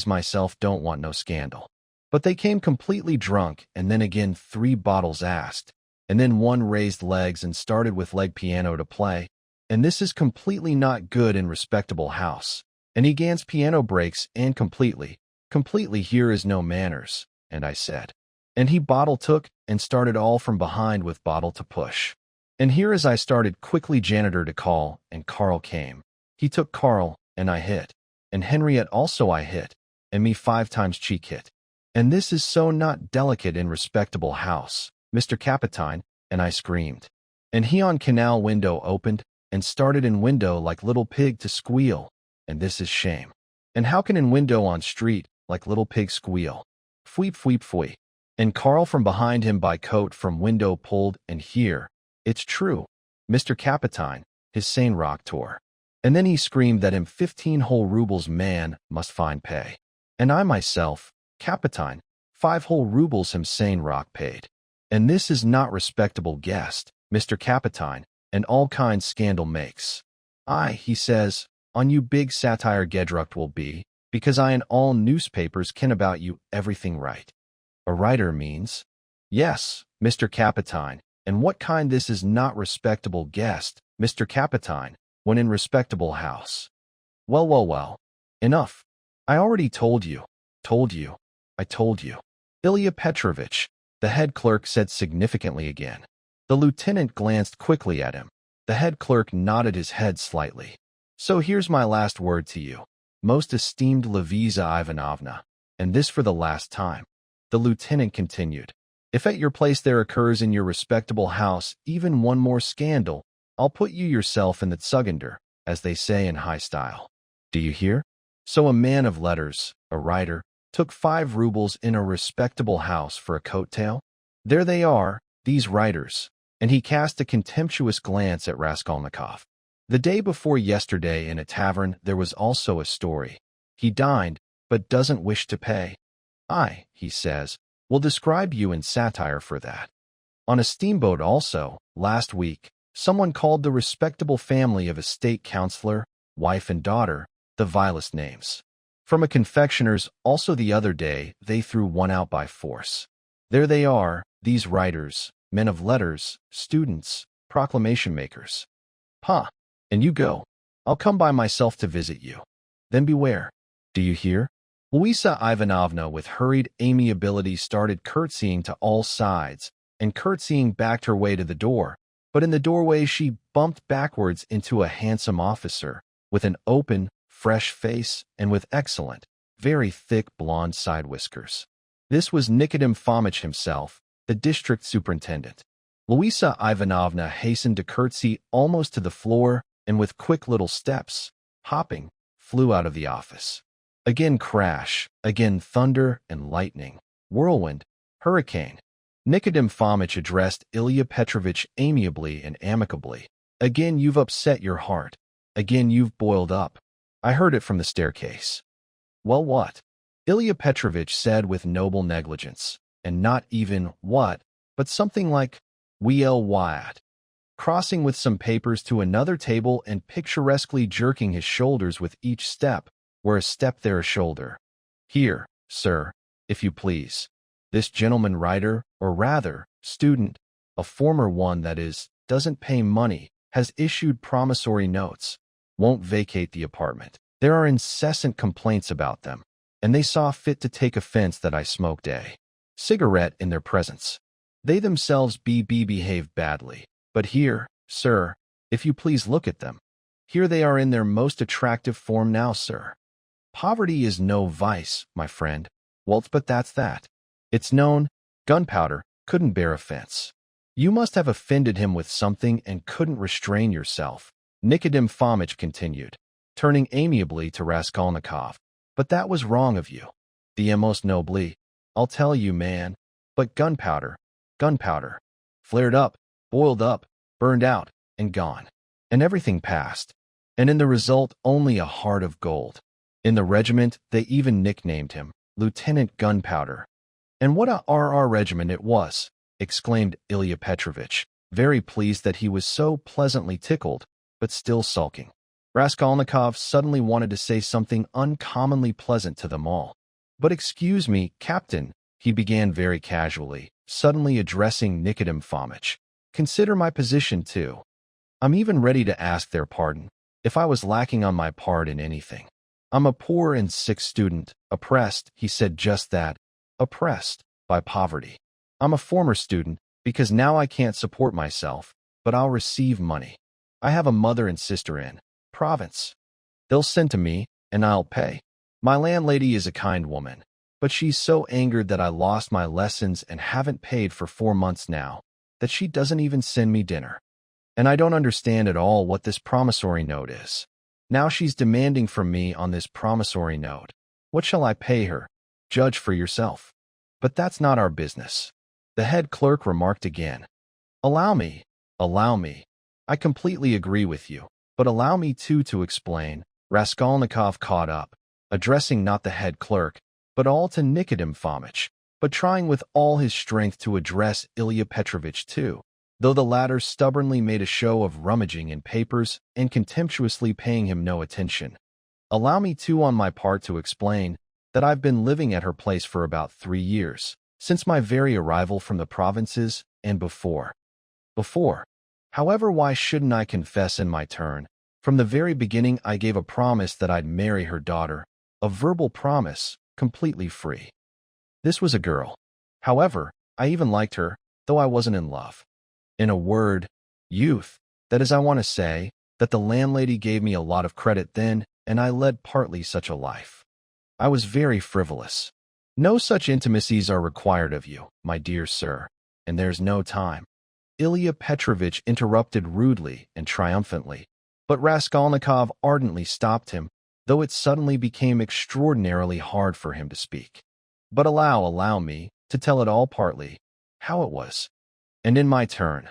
myself don't want no scandal. But they came completely drunk, and then again 3 bottles asked, and then one raised legs and started with leg piano to play, and this is completely not good in respectable house. And he gans piano breaks and completely here is no manners, and I said. And he bottle took and started all from behind with bottle to push. And here as I started quickly janitor to call, and Carl came. He took Carl, and I hit. And Henriette also I hit, and me 5 times cheek hit. And this is so not delicate in respectable house, Mr. Capitine, and I screamed. And he on canal window opened, and started in window like little pig to squeal, and this is shame. And how can in window on street, like little pig squeal? Fweep fweep fwee. And Carl from behind him by coat from window pulled, and here, it's true, Mr. Capitine, his sane rock tore. And then he screamed that him 15 whole rubles man must find pay. And I myself, Capitine, 5 whole rubles him sane rock paid. And this is not respectable guest, Mr. Capitine, and all kinds scandal makes. I, he says, on you big satire gedrucked will be, because I in all newspapers can about you everything right. A writer means, yes, Mr. Capitine, and what kind this is not respectable guest, Mr. Capitine, when in respectable house. Well, enough. I already told you. Ilya Petrovich, the head clerk said significantly again. The lieutenant glanced quickly at him. The head clerk nodded his head slightly. So here's my last word to you, most esteemed Levisa Ivanovna, and this for the last time. The lieutenant continued. If at your place there occurs in your respectable house even one more scandal, I'll put you yourself in the Tsugender, as they say in high style. Do you hear? So a man of letters, a writer, took 5 rubles in a respectable house for a coat tail? There they are, these writers, and he cast a contemptuous glance at Raskolnikov. The day before yesterday in a tavern there was also a story. He dined, but doesn't wish to pay. I, he says, will describe you in satire for that. On a steamboat also, last week, someone called the respectable family of a state councillor, wife and daughter, the vilest names. From a confectioner's also the other day they threw one out by force. There they are, these writers, men of letters, students, proclamation makers. Ha! And you go. I'll come by myself to visit you. Then beware. Do you hear? Louisa Ivanovna with hurried amiability started curtsying to all sides, and curtsying backed her way to the door, but in the doorway she bumped backwards into a handsome officer, with an open, fresh face and with excellent, very thick blonde side whiskers. This was Nikodym Fomitch himself, the district superintendent. Louisa Ivanovna hastened to curtsy almost to the floor, and with quick little steps, hopping, flew out of the office. Again crash, again thunder and lightning, whirlwind, hurricane. Nikodym Fomitch addressed Ilya Petrovich amiably and amicably. Again you've upset your heart. Again you've boiled up. I heard it from the staircase. Well, what? Ilya Petrovich said with noble negligence, and not even what, but something like, "Well, what?" Crossing with some papers to another table and picturesquely jerking his shoulders with each step, where a step there a shoulder. Here, sir, if you please. This gentleman writer, or rather, student, a former one that is, doesn't pay money, has issued promissory notes, won't vacate the apartment. There are incessant complaints about them, and they saw fit to take offense that I smoked a cigarette in their presence. They themselves behave badly. But here, sir, if you please look at them. Here they are in their most attractive form now, sir. Poverty is no vice, my friend. Well, but that's that. It's known, gunpowder, couldn't bear offense. You must have offended him with something and couldn't restrain yourself, Nikodym Fomitch continued, turning amiably to Raskolnikov. But that was wrong of you. The most nobly, I'll tell you, man. But gunpowder, flared up, boiled up, burned out, and gone. And everything passed. And in the result only a heart of gold. In the regiment they even nicknamed him Lieutenant Gunpowder. And what a RR regiment it was, exclaimed Ilya Petrovich, very pleased that he was so pleasantly tickled, but still sulking. Raskolnikov suddenly wanted to say something uncommonly pleasant to them all. But excuse me, Captain, he began very casually, suddenly addressing Nikodym Fomitch. Consider my position too. I'm even ready to ask their pardon if I was lacking on my part in anything. I'm a poor and sick student, oppressed," he said just that, oppressed by poverty. "I'm a former student because now I can't support myself, but I'll receive money. I have a mother and sister in province. They'll send to me, and I'll pay. My landlady is a kind woman, but she's so angered that I lost my lessons and haven't paid for 4 months now, that she doesn't even send me dinner. And I don't understand at all what this promissory note is. Now she's demanding from me on this promissory note. What shall I pay her? Judge for yourself." "But that's not our business," the head clerk remarked again. Allow me. I completely agree with you, but allow me too to explain." Raskolnikov caught up, addressing not the head clerk, but all to Nikodem Fomitch, but trying with all his strength to address Ilya Petrovitch too, though the latter stubbornly made a show of rummaging in papers and contemptuously paying him no attention. "Allow me too on my part to explain that I've been living at her place for about 3 years, since my very arrival from the provinces and before. However, why shouldn't I confess in my turn? From the very beginning I gave a promise that I'd marry her daughter, a verbal promise, completely free. This was a girl. However, I even liked her, though I wasn't in love. In a word, youth. That is, I want to say that the landlady gave me a lot of credit then, and I led partly such a life. I was very frivolous. No such intimacies are required of you, my dear sir, and there's no time." Ilya Petrovitch interrupted rudely and triumphantly, but Raskolnikov ardently stopped him, though it suddenly became extraordinarily hard for him to speak. "But allow me to tell it all partly, how it was. And in my turn,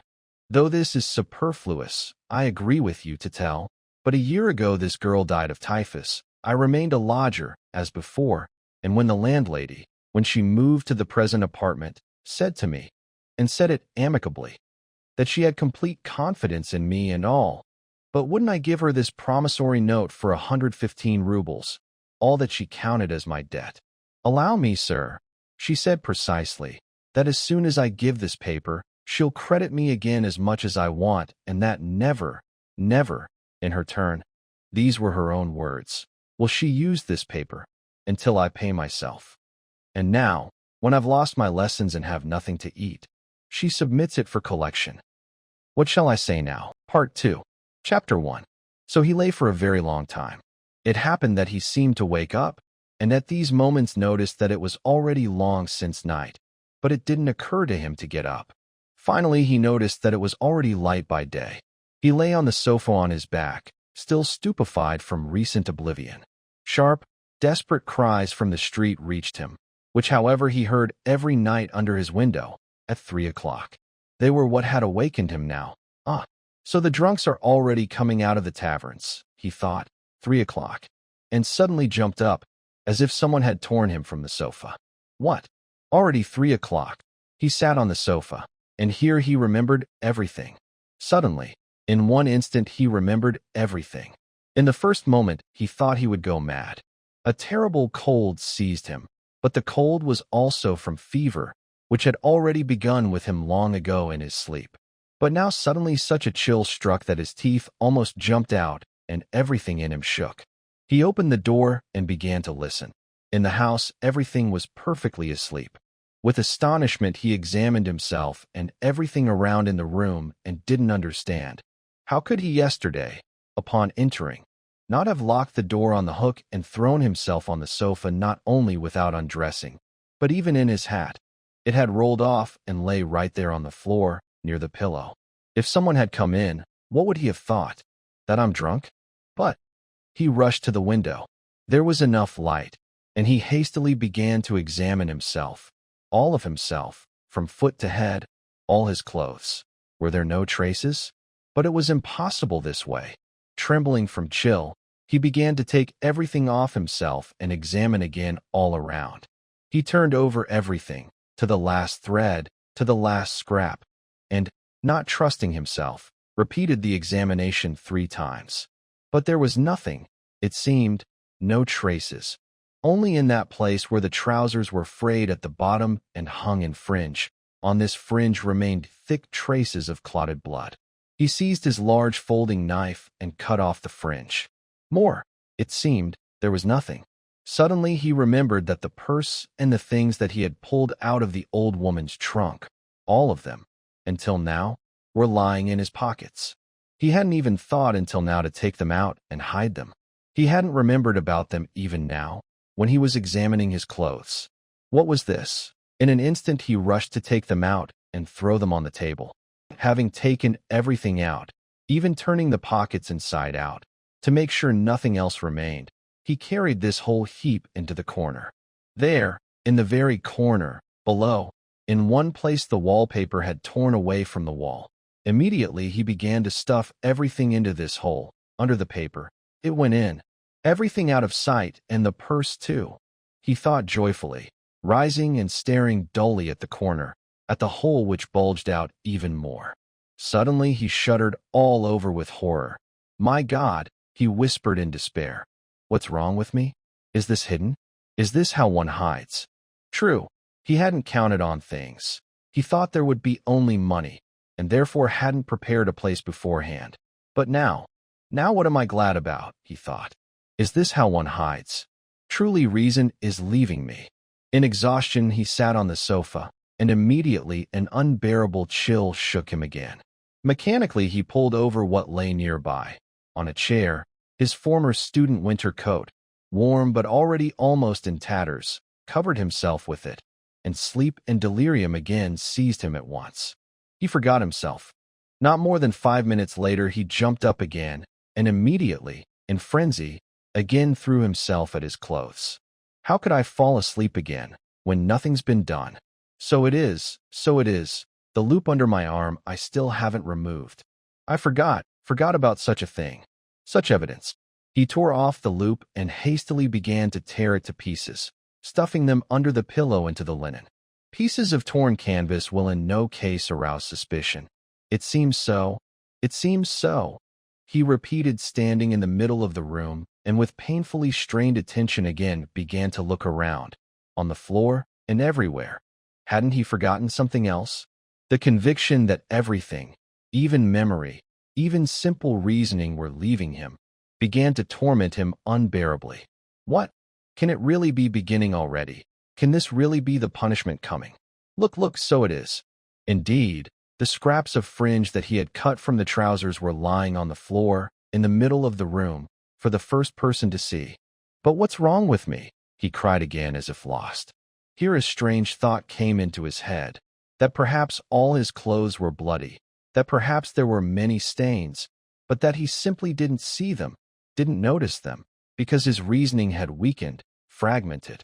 though this is superfluous, I agree with you to tell, but a year ago this girl died of typhus. I remained a lodger, as before, and when the landlady, when she moved to the present apartment, said to me, and said it amicably, that she had complete confidence in me and all, but wouldn't I give her this promissory note for 115 rubles, all that she counted as my debt. Allow me, sir, she said precisely, that as soon as I give this paper, she'll credit me again as much as I want, and that never, in her turn, these were her own words, will she use this paper until I pay myself. And now, when I've lost my lessons and have nothing to eat, she submits it for collection. What shall I say now? Part 2. Chapter 1. So he lay for a very long time. It happened that he seemed to wake up, and at these moments noticed that it was already long since night, but it didn't occur to him to get up. Finally, he noticed that it was already light by day. He lay on the sofa on his back, still stupefied from recent oblivion. Sharp, desperate cries from the street reached him, which, however, he heard every night under his window, at 3 o'clock. They were what had awakened him now. So the drunks are already coming out of the taverns, he thought, 3 o'clock, and suddenly jumped up, as if someone had torn him from the sofa. What? Already 3 o'clock. He sat on the sofa, and here he remembered everything. Suddenly, in one instant he remembered everything. In the first moment, he thought he would go mad. A terrible cold seized him, but the cold was also from fever, which had already begun with him long ago in his sleep. But now suddenly such a chill struck that his teeth almost jumped out, and everything in him shook. He opened the door and began to listen. In the house, everything was perfectly asleep. With astonishment, he examined himself and everything around in the room and didn't understand. How could he yesterday, upon entering, not have locked the door on the hook and thrown himself on the sofa not only without undressing, but even in his hat? It had rolled off and lay right there on the floor, near the pillow. If someone had come in, what would he have thought? That I'm drunk? But he rushed to the window. There was enough light, and he hastily began to examine himself, all of himself, from foot to head, all his clothes. Were there no traces? But it was impossible this way. Trembling from chill, he began to take everything off himself and examine again all around. He turned over everything, to the last thread, to the last scrap, and, not trusting himself, repeated the examination 3 times. But there was nothing, it seemed, no traces. Only in that place where the trousers were frayed at the bottom and hung in fringe, on this fringe remained thick traces of clotted blood. He seized his large folding knife and cut off the fringe. More, it seemed, there was nothing. Suddenly he remembered that the purse and the things that he had pulled out of the old woman's trunk, all of them, until now, were lying in his pockets. He hadn't even thought until now to take them out and hide them. He hadn't remembered about them even now, when he was examining his clothes. What was this? In an instant he rushed to take them out and throw them on the table. Having taken everything out, even turning the pockets inside out, to make sure nothing else remained, he carried this whole heap into the corner. There, in the very corner, below, in one place the wallpaper had torn away from the wall. Immediately he began to stuff everything into this hole, under the paper. It went in. Everything out of sight, and the purse too. He thought joyfully, rising and staring dully at the corner, at the hole which bulged out even more. Suddenly he shuddered all over with horror. My God, he whispered in despair. What's wrong with me? Is this hidden? Is this how one hides? True, he hadn't counted on things. He thought there would be only money, and therefore hadn't prepared a place beforehand. But now what am I glad about, he thought. Is this how one hides? Truly reason is leaving me. In exhaustion he sat on the sofa, and immediately an unbearable chill shook him again. Mechanically he pulled over what lay nearby. On a chair, his former student winter coat, warm but already almost in tatters, covered himself with it, and sleep and delirium again seized him at once. He forgot himself. Not more than 5 minutes later he jumped up again, and immediately, in frenzy, again threw himself at his clothes. How could I fall asleep again, when nothing's been done? So it is, the loop under my arm I still haven't removed. I forgot about such a thing. Such evidence. He tore off the loop and hastily began to tear it to pieces, stuffing them under the pillow into the linen. Pieces of torn canvas will in no case arouse suspicion. It seems so. He repeated, standing in the middle of the room, and with painfully strained attention again began to look around, on the floor and everywhere. Hadn't he forgotten something else? The conviction that everything, even memory, even simple reasoning were leaving him, began to torment him unbearably. What? Can it really be beginning already? Can this really be the punishment coming? Look, so it is. Indeed, the scraps of fringe that he had cut from the trousers were lying on the floor, in the middle of the room, for the first person to see. But what's wrong with me? He cried again as if lost. Here a strange thought came into his head, that perhaps all his clothes were bloody, that perhaps there were many stains, but that he simply didn't see them, didn't notice them, because his reasoning had weakened, fragmented.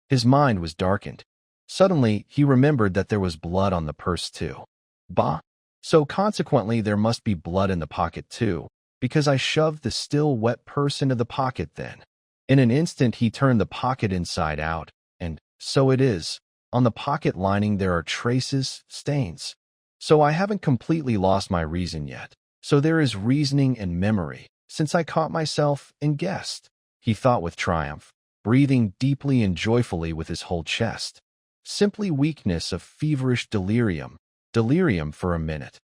His mind was darkened. Suddenly, he remembered that there was blood on the purse too. Bah! So consequently there must be blood in the pocket too, because I shoved the still wet purse into the pocket then. In an instant he turned the pocket inside out, and, so it is, on the pocket lining there are traces, stains. So I haven't completely lost my reason yet. So there is reasoning and memory, since I caught myself and guessed, he thought with triumph, breathing deeply and joyfully with his whole chest. Simply weakness of feverish delirium for a minute.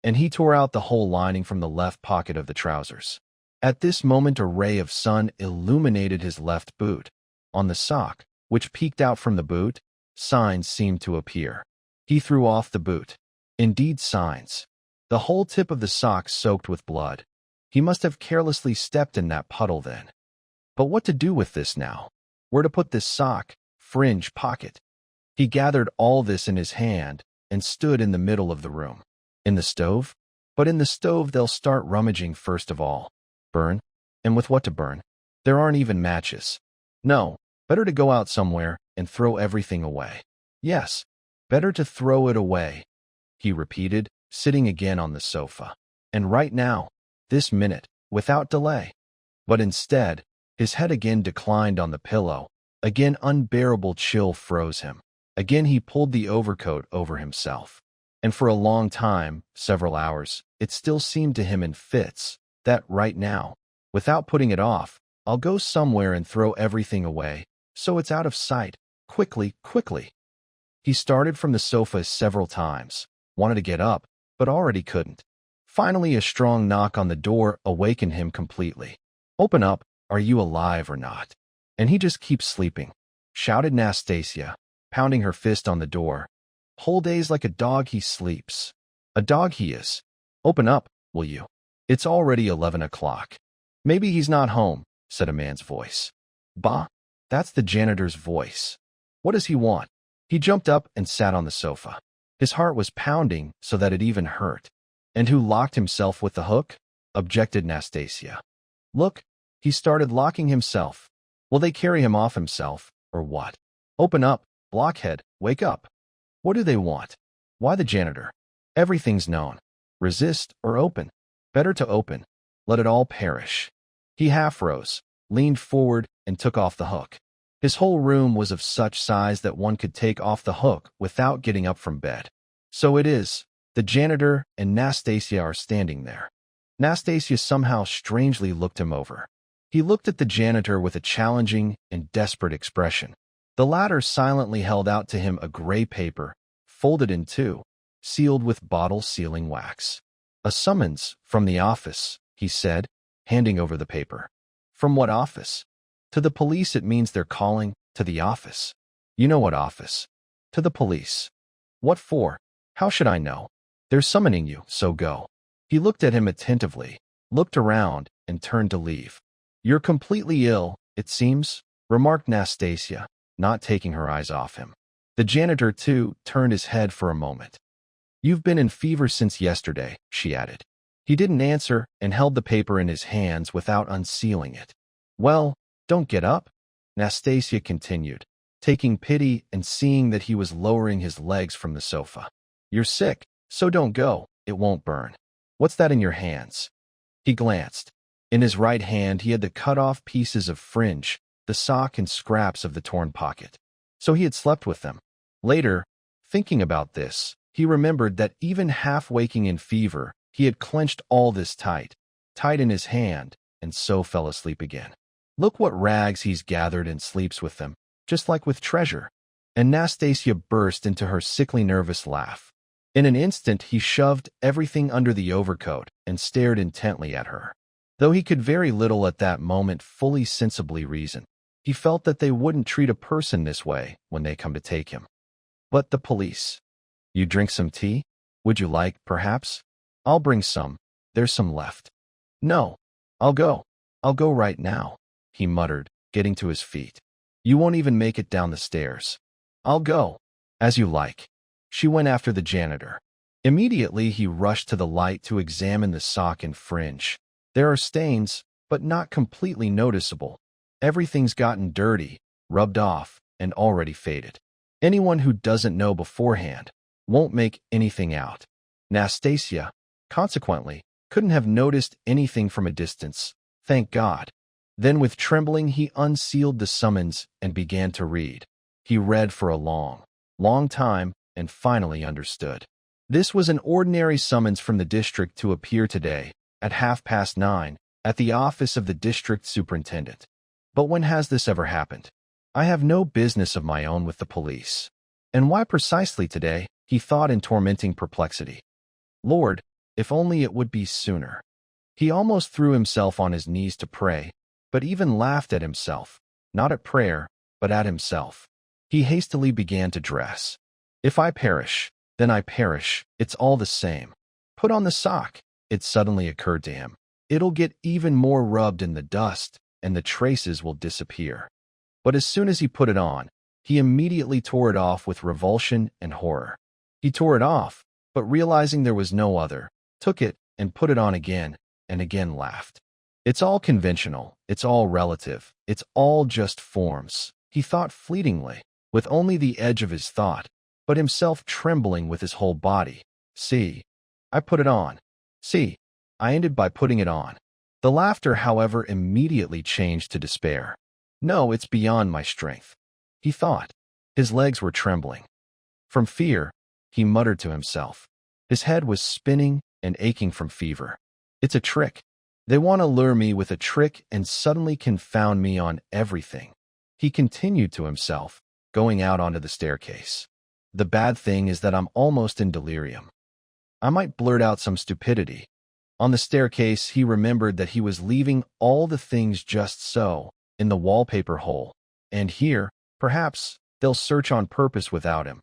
And he tore out the whole lining from the left pocket of the trousers. At this moment a ray of sun illuminated his left boot. On the sock, which peeked out from the boot, signs seemed to appear. He threw off the boot. Indeed, signs. The whole tip of the sock soaked with blood. He must have carelessly stepped in that puddle then. But what to do with this now? Where to put this sock, fringe, pocket? He gathered all this in his hand and stood in the middle of the room. In the stove? But in the stove they'll start rummaging first of all. Burn? And with what to burn? There aren't even matches. No, better to go out somewhere and throw everything away. Yes, better to throw it away, he repeated, sitting again on the sofa. And right now, this minute, without delay. But instead, his head again declined on the pillow. Again unbearable chill froze him. Again he pulled the overcoat over himself. And for a long time, several hours, it still seemed to him in fits, that right now, without putting it off, I'll go somewhere and throw everything away, so it's out of sight, quickly. He started from the sofa several times, wanted to get up, but already couldn't. Finally, a strong knock on the door awakened him completely. "Open up, are you alive or not? And he just keeps sleeping," shouted Nastasia, pounding her fist on the door. "Whole days like a dog he sleeps. A dog he is. Open up, will you? It's already 11 o'clock. "Maybe he's not home," said a man's voice. "Bah, that's the janitor's voice. What does he want?" He jumped up and sat on the sofa. His heart was pounding so that it even hurt. "And who locked himself with the hook?" objected Nastasia. "Look, he started locking himself. Will they carry him off himself, or what? Open up, blockhead, wake up. What do they want? Why the janitor? Everything's known. Resist or open. Better to open. Let it all perish." He half rose, leaned forward, and took off the hook. His whole room was of such size that one could take off the hook without getting up from bed. So it is, the janitor and Nastasia are standing there. Nastasia somehow strangely looked him over. He looked at the janitor with a challenging and desperate expression. The latter silently held out to him a gray paper, folded in two, sealed with bottle sealing wax. "A summons from the office," he said, handing over the paper. "From what office?" "To the police. It means they're calling to the office." "You know what office?" "To the police." "What for?" "How should I know?" "They're summoning you, so go." He looked at him attentively, looked around, and turned to leave. "You're completely ill, it seems," remarked Nastasia, not taking her eyes off him. The janitor, too, turned his head for a moment. "You've been in fever since yesterday," she added. He didn't answer and held the paper in his hands without unsealing it. "Well, don't get up," Nastasia continued, taking pity and seeing that he was lowering his legs from the sofa. "You're sick, so don't go, it won't burn. What's that in your hands?" He glanced. In his right hand he had the cut-off pieces of fringe, the sock and scraps of the torn pocket. So he had slept with them. Later, thinking about this, he remembered that even half waking in fever, he had clenched all this tight in his hand, and so fell asleep again. "Look what rags he's gathered and sleeps with them, just like with treasure." And Nastasia burst into her sickly nervous laugh. In an instant he shoved everything under the overcoat and stared intently at her. Though he could very little at that moment fully sensibly reason, he felt that they wouldn't treat a person this way when they come to take him. But the police. "You drink some tea? Would you like, perhaps?" "I'll bring some. There's some left." "No. I'll go right now," he muttered, getting to his feet. "You won't even make it down the stairs." "I'll go." "As you like." She went after the janitor. Immediately he rushed to the light to examine the sock and fringe. There are stains, but not completely noticeable. Everything's gotten dirty, rubbed off, and already faded. Anyone who doesn't know beforehand won't make anything out. Nastasia, consequently, couldn't have noticed anything from a distance, thank God. Then with trembling he unsealed the summons and began to read. He read for a long time and finally understood. This was an ordinary summons from the district to appear today, at 9:30, at the office of the district superintendent. But when has this ever happened? I have no business of my own with the police. And why precisely today? He thought in tormenting perplexity. Lord, if only it would be sooner. He almost threw himself on his knees to pray, but even laughed at himself, not at prayer, but at himself. He hastily began to dress. If I perish, then I perish, it's all the same. Put on the sock, it suddenly occurred to him. It'll get even more rubbed in the dust, and the traces will disappear. But as soon as he put it on, he immediately tore it off with revulsion and horror. He tore it off, but realizing there was no other, took it and put it on again, and again laughed. It's all conventional, it's all relative, it's all just forms, he thought fleetingly, with only the edge of his thought, but himself trembling with his whole body. See, I put it on. See, I ended by putting it on. The laughter, however, immediately changed to despair. No, it's beyond my strength, he thought. His legs were trembling. From fear, he muttered to himself. His head was spinning and aching from fever. It's a trick. They want to lure me with a trick and suddenly confound me on everything. He continued to himself, going out onto the staircase. The bad thing is that I'm almost in delirium. I might blurt out some stupidity, On the staircase, he remembered that he was leaving all the things just so, in the wallpaper hole. And here, perhaps, they'll search on purpose without him.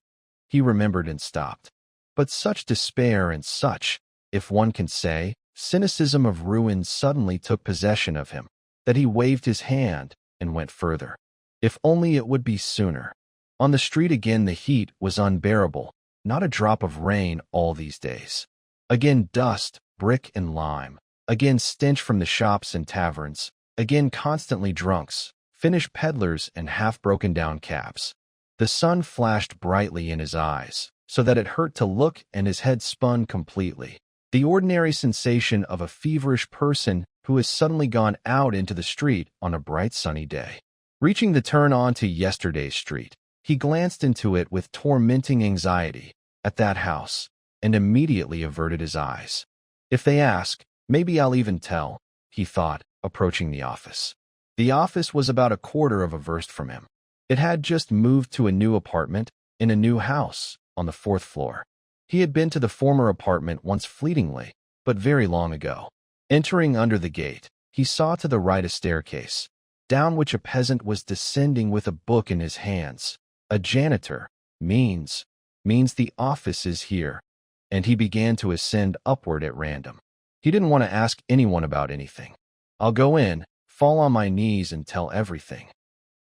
He remembered and stopped. But such despair and such, if one can say, cynicism of ruin suddenly took possession of him, that he waved his hand and went further. If only it would be sooner. On the street again the heat was unbearable, not a drop of rain all these days. Again dust, brick and lime. Again stench from the shops and taverns. Again constantly drunks, Finnish peddlers and half-broken down cabs. The sun flashed brightly in his eyes, so that it hurt to look and his head spun completely. The ordinary sensation of a feverish person who has suddenly gone out into the street on a bright sunny day. Reaching the turn on to yesterday's street, he glanced into it with tormenting anxiety, at that house, and immediately averted his eyes. If they ask, maybe I'll even tell, he thought, approaching the office. The office was about a quarter of a verst from him. It had just moved to a new apartment, in a new house, on the 4th floor. He had been to the former apartment once fleetingly, but very long ago. Entering under the gate, he saw to the right a staircase, down which a peasant was descending with a book in his hands. A janitor means the office is here, and he began to ascend upward at random. He didn't want to ask anyone about anything. I'll go in, fall on my knees and tell everything,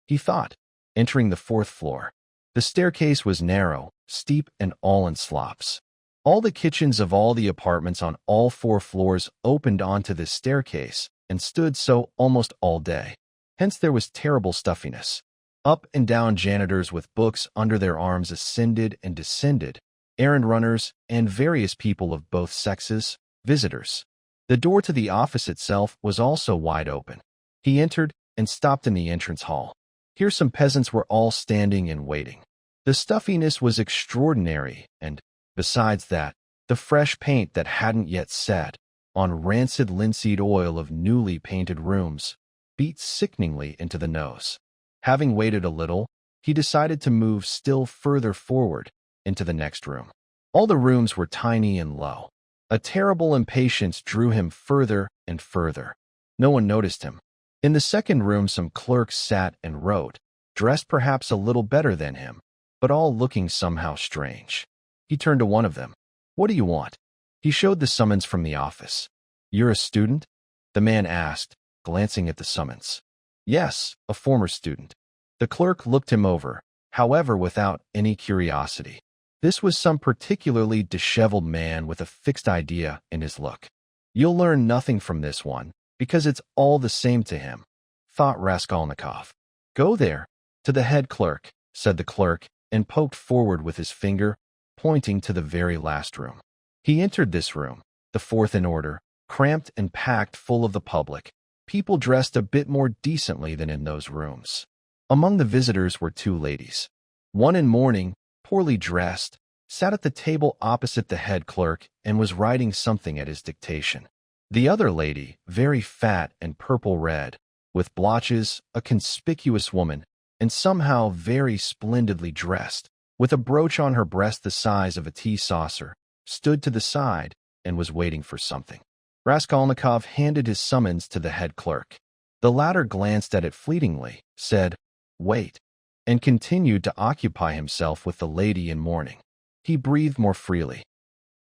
he thought, entering the 4th floor. The staircase was narrow, steep, and all in slops. All the kitchens of all the apartments on all 4 floors opened onto this staircase and stood so almost all day. Hence there was terrible stuffiness. Up and down janitors with books under their arms ascended and descended, errand runners and various people of both sexes, visitors. The door to the office itself was also wide open. He entered and stopped in the entrance hall. Here some peasants were all standing and waiting. The stuffiness was extraordinary, and, besides that, the fresh paint that hadn't yet set, on rancid linseed oil of newly painted rooms, beat sickeningly into the nose. Having waited a little, he decided to move still further forward, into the next room. All the rooms were tiny and low. A terrible impatience drew him further and further. No one noticed him. In the second room some clerks sat and wrote, dressed perhaps a little better than him, but all looking somehow strange. He turned to one of them. What do you want? He showed the summons from the office. You're a student? The man asked, glancing at the summons. Yes, a former student. The clerk looked him over, however, without any curiosity. This was some particularly disheveled man with a fixed idea in his look. You'll learn nothing from this one, because it's all the same to him, thought Raskolnikov. Go there, to the head clerk, said the clerk, and poked forward with his finger, pointing to the very last room. He entered this room, the 4th in order, cramped and packed full of the public, people dressed a bit more decently than in those rooms. Among the visitors were 2 ladies. One in mourning, poorly dressed, sat at the table opposite the head clerk and was writing something at his dictation. The other lady, very fat and purple-red, with blotches, a conspicuous woman, and somehow very splendidly dressed, with a brooch on her breast the size of a tea saucer, stood to the side and was waiting for something. Raskolnikov handed his summons to the head clerk. The latter glanced at it fleetingly, said, "Wait," and continued to occupy himself with the lady in mourning. He breathed more freely.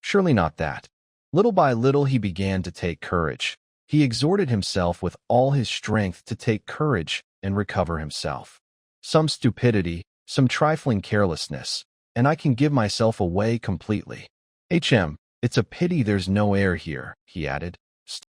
Surely not that. Little by little he began to take courage. He exhorted himself with all his strength to take courage and recover himself. Some stupidity, some trifling carelessness, and I can give myself away completely. It's a pity there's no air here, he added.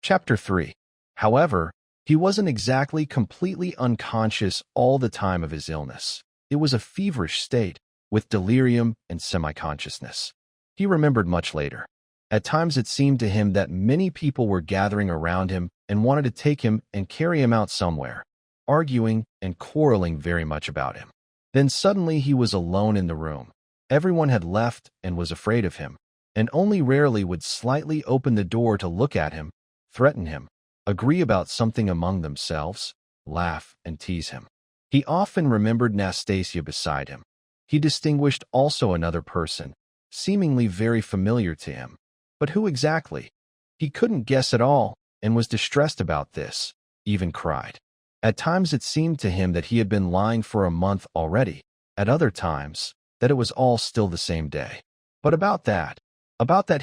Chapter 3. However, he wasn't exactly completely unconscious all the time of his illness. It was a feverish state, with delirium and semi-consciousness. He remembered much later. At times it seemed to him that many people were gathering around him and wanted to take him and carry him out somewhere, arguing and quarreling very much about him. Then suddenly he was alone in the room. Everyone had left and was afraid of him, and only rarely would slightly open the door to look at him, threaten him, agree about something among themselves, laugh and tease him. He often remembered Nastasia beside him. He distinguished also another person, seemingly very familiar to him. But who exactly? He couldn't guess at all and was distressed about this, even cried. At times it seemed to him that he had been lying for a month already, at other times that it was all still the same day. But about that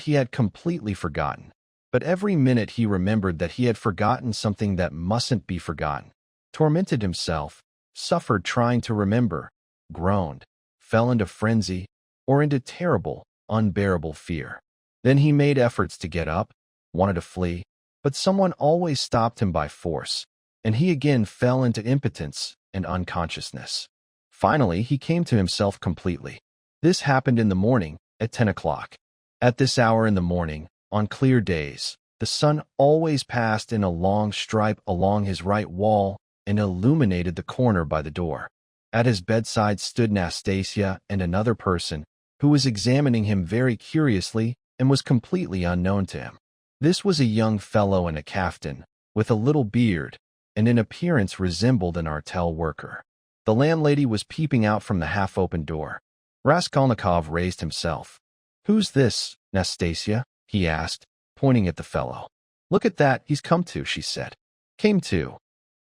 he had completely forgotten. But every minute he remembered that he had forgotten something that mustn't be forgotten, tormented himself, suffered trying to remember, groaned, fell into frenzy, or into terrible, unbearable fear. Then he made efforts to get up, wanted to flee, but someone always stopped him by force, and he again fell into impotence and unconsciousness. Finally, he came to himself completely. This happened in the morning, at 10 o'clock. At this hour in the morning, on clear days, the sun always passed in a long stripe along his right wall and illuminated the corner by the door. At his bedside stood Nastasia and another person, who was examining him very curiously and was completely unknown to him. This was a young fellow in a caftan, with a little beard, and in appearance resembled an artel worker. The landlady was peeping out from the half-open door. Raskolnikov raised himself. "Who's this, Nastasia?" he asked, pointing at the fellow. "Look at that, he's come to," she said. "Came to,"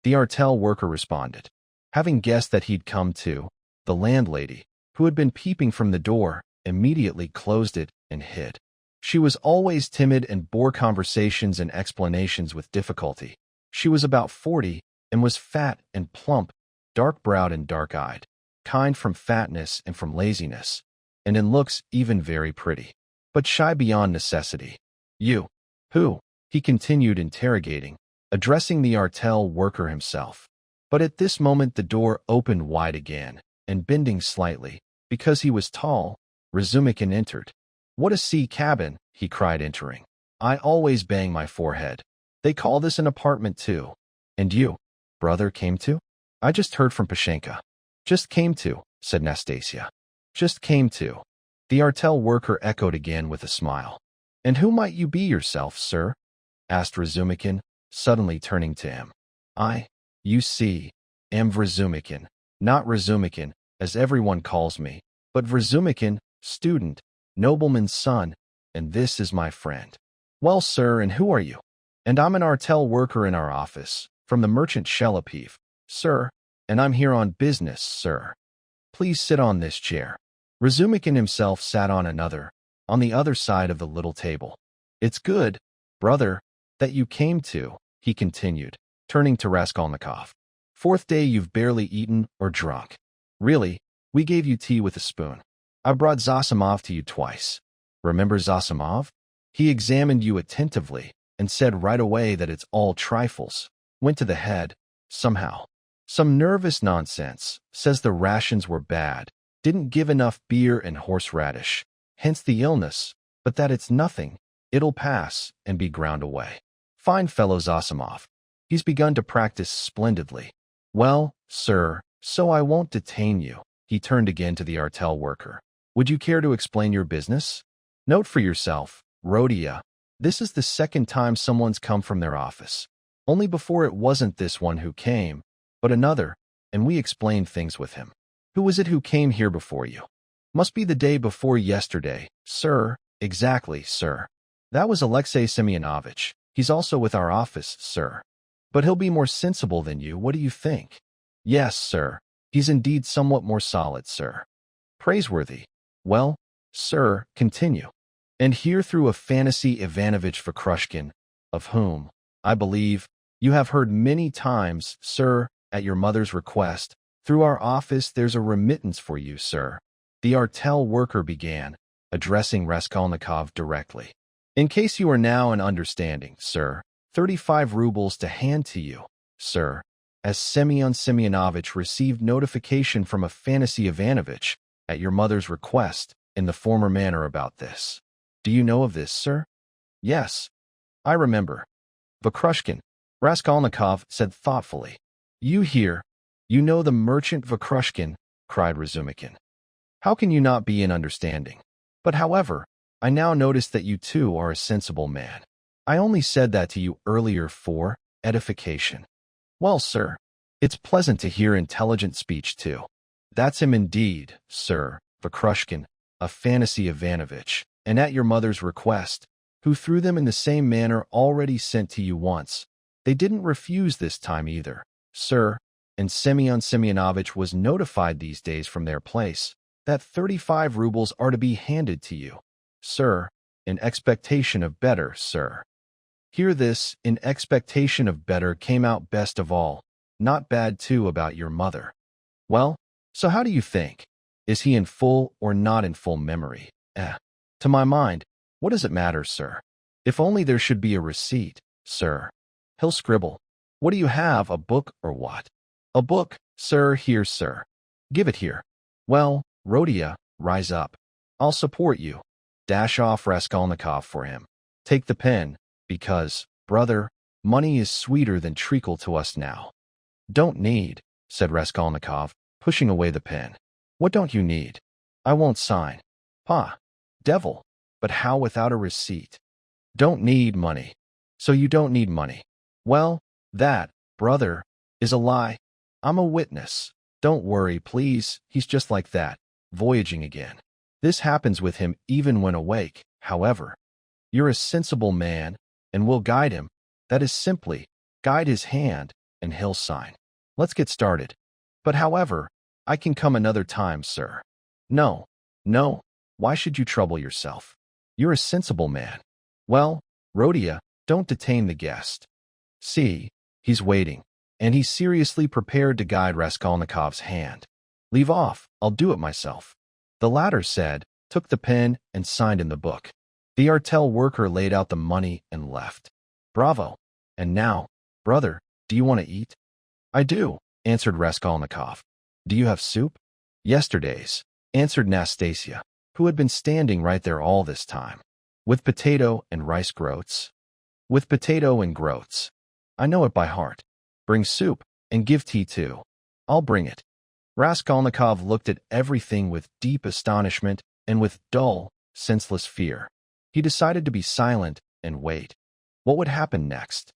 the artel worker responded. Having guessed that he'd come to, the landlady, who had been peeping from the door, immediately closed it and hid. She was always timid and bore conversations and explanations with difficulty. She was about 40 and was fat and plump, dark-browed and dark-eyed, kind from fatness and from laziness, and in looks even very pretty, but shy beyond necessity. "You, who?" he continued interrogating, addressing the artel worker himself. But at this moment the door opened wide again, and bending slightly, because he was tall, Razumikin entered. "What a sea cabin!" he cried, entering. "I always bang my forehead. They call this an apartment too. And you, brother, came to?" "I just heard from Pashenka." "Just came to," said Nastasia. "Just came to," the artel worker echoed again with a smile. "And who might you be yourself, sir?" asked Razumikin, suddenly turning to him. You see, am Razumikin, not Razumikin, as everyone calls me, but Razumikin, student, nobleman's son, and this is my friend." "Well, sir, and who are you?" "And I'm an artel worker in our office, from the merchant Shelepiv, sir, and I'm here on business, sir. Please sit on this chair." Razumikin himself sat on the other side of the little table. "It's good, brother, that you came to," he continued, turning to Raskolnikov. "Fourth day you've barely eaten or drunk. Really, we gave you tea with a spoon. I brought Zosimov to you twice. Remember Zosimov? He examined you attentively and said right away that it's all trifles. Went to the head, somehow. Some nervous nonsense, says the rations were bad, didn't give enough beer and horseradish, hence the illness, but that it's nothing, it'll pass and be ground away. Fine fellow Zosimov. He's begun to practice splendidly. Well, sir, so I won't detain you." He turned again to the artel worker. "Would you care to explain your business? Note for yourself, Rodion, this is the second time someone's come from their office. Only before it wasn't this one who came, but another, and we explained things with him. Who was it who came here before you?" "Must be the day before yesterday, sir." "Exactly, sir. That was Alexei Semyonovitch. He's also with our office, sir. But he'll be more sensible than you, what do you think?" "Yes, sir. He's indeed somewhat more solid, sir." "Praiseworthy. Well, sir, continue." "And here through a fantasy Ivanovitch Vakrushkin, of whom, I believe, you have heard many times, sir, at your mother's request, through our office there's a remittance for you, sir," the artel worker began, addressing Raskolnikov directly. "In case you are now in understanding, sir, 35 rubles to hand to you, sir, as Semyon Semyonovitch received notification from a fantasy Ivanovitch, at your mother's request, in the former manner about this. Do you know of this, sir?" "Yes, I remember." "Vakrushkin," Raskolnikov said thoughtfully. "You hear, you know the merchant Vakrushkin," cried Razumikin. "How can you not be in understanding? But however, I now notice that you too are a sensible man. I only said that to you earlier for edification. Well, sir, it's pleasant to hear intelligent speech too. That's him indeed, sir, Vakrushkin, a fantasy Ivanovitch, and at your mother's request, who threw them in the same manner already sent to you once. They didn't refuse this time either, sir, and Semyon Semyonovich was notified these days from their place that 35 rubles are to be handed to you, sir, in expectation of better, sir. Hear this, in expectation of better came out best of all, not bad too about your mother. Well, so how do you think? Is he in full or not in full memory? To my mind, what does it matter, sir? If only there should be a receipt, sir. He'll scribble. What do you have, a book or what? A book, sir, here, sir. Give it here. Well, Rodion, rise up. I'll support you. Dash off Raskolnikov for him. Take the pen, because, brother, money is sweeter than treacle to us now. Don't need, said Raskolnikov, pushing away the pen. What don't you need? I won't sign. Pa, devil, but how without a receipt? Don't need money. So you don't need money. Well, that, brother, is a lie. I'm a witness. Don't worry, please, he's just like that, voyaging again. This happens with him even when awake, however. You're a sensible man, and we'll guide him. That is simply, guide his hand, and he'll sign. Let's get started. But however, I can come another time, sir. No, no, why should you trouble yourself? You're a sensible man. Well, Rodion, don't detain the guest. See, he's waiting, and he's seriously prepared to guide Raskolnikov's hand. Leave off, I'll do it myself. The latter said, took the pen, and signed in the book. The artel worker laid out the money and left. Bravo. And now, brother, do you want to eat? I do, answered Raskolnikov. Do you have soup? Yesterday's, answered Nastasia, who had been standing right there all this time. With potato and rice groats? With potato and groats. I know it by heart. Bring soup, and give tea too. I'll bring it. Raskolnikov looked at everything with deep astonishment and with dull, senseless fear. He decided to be silent and wait. What would happen next?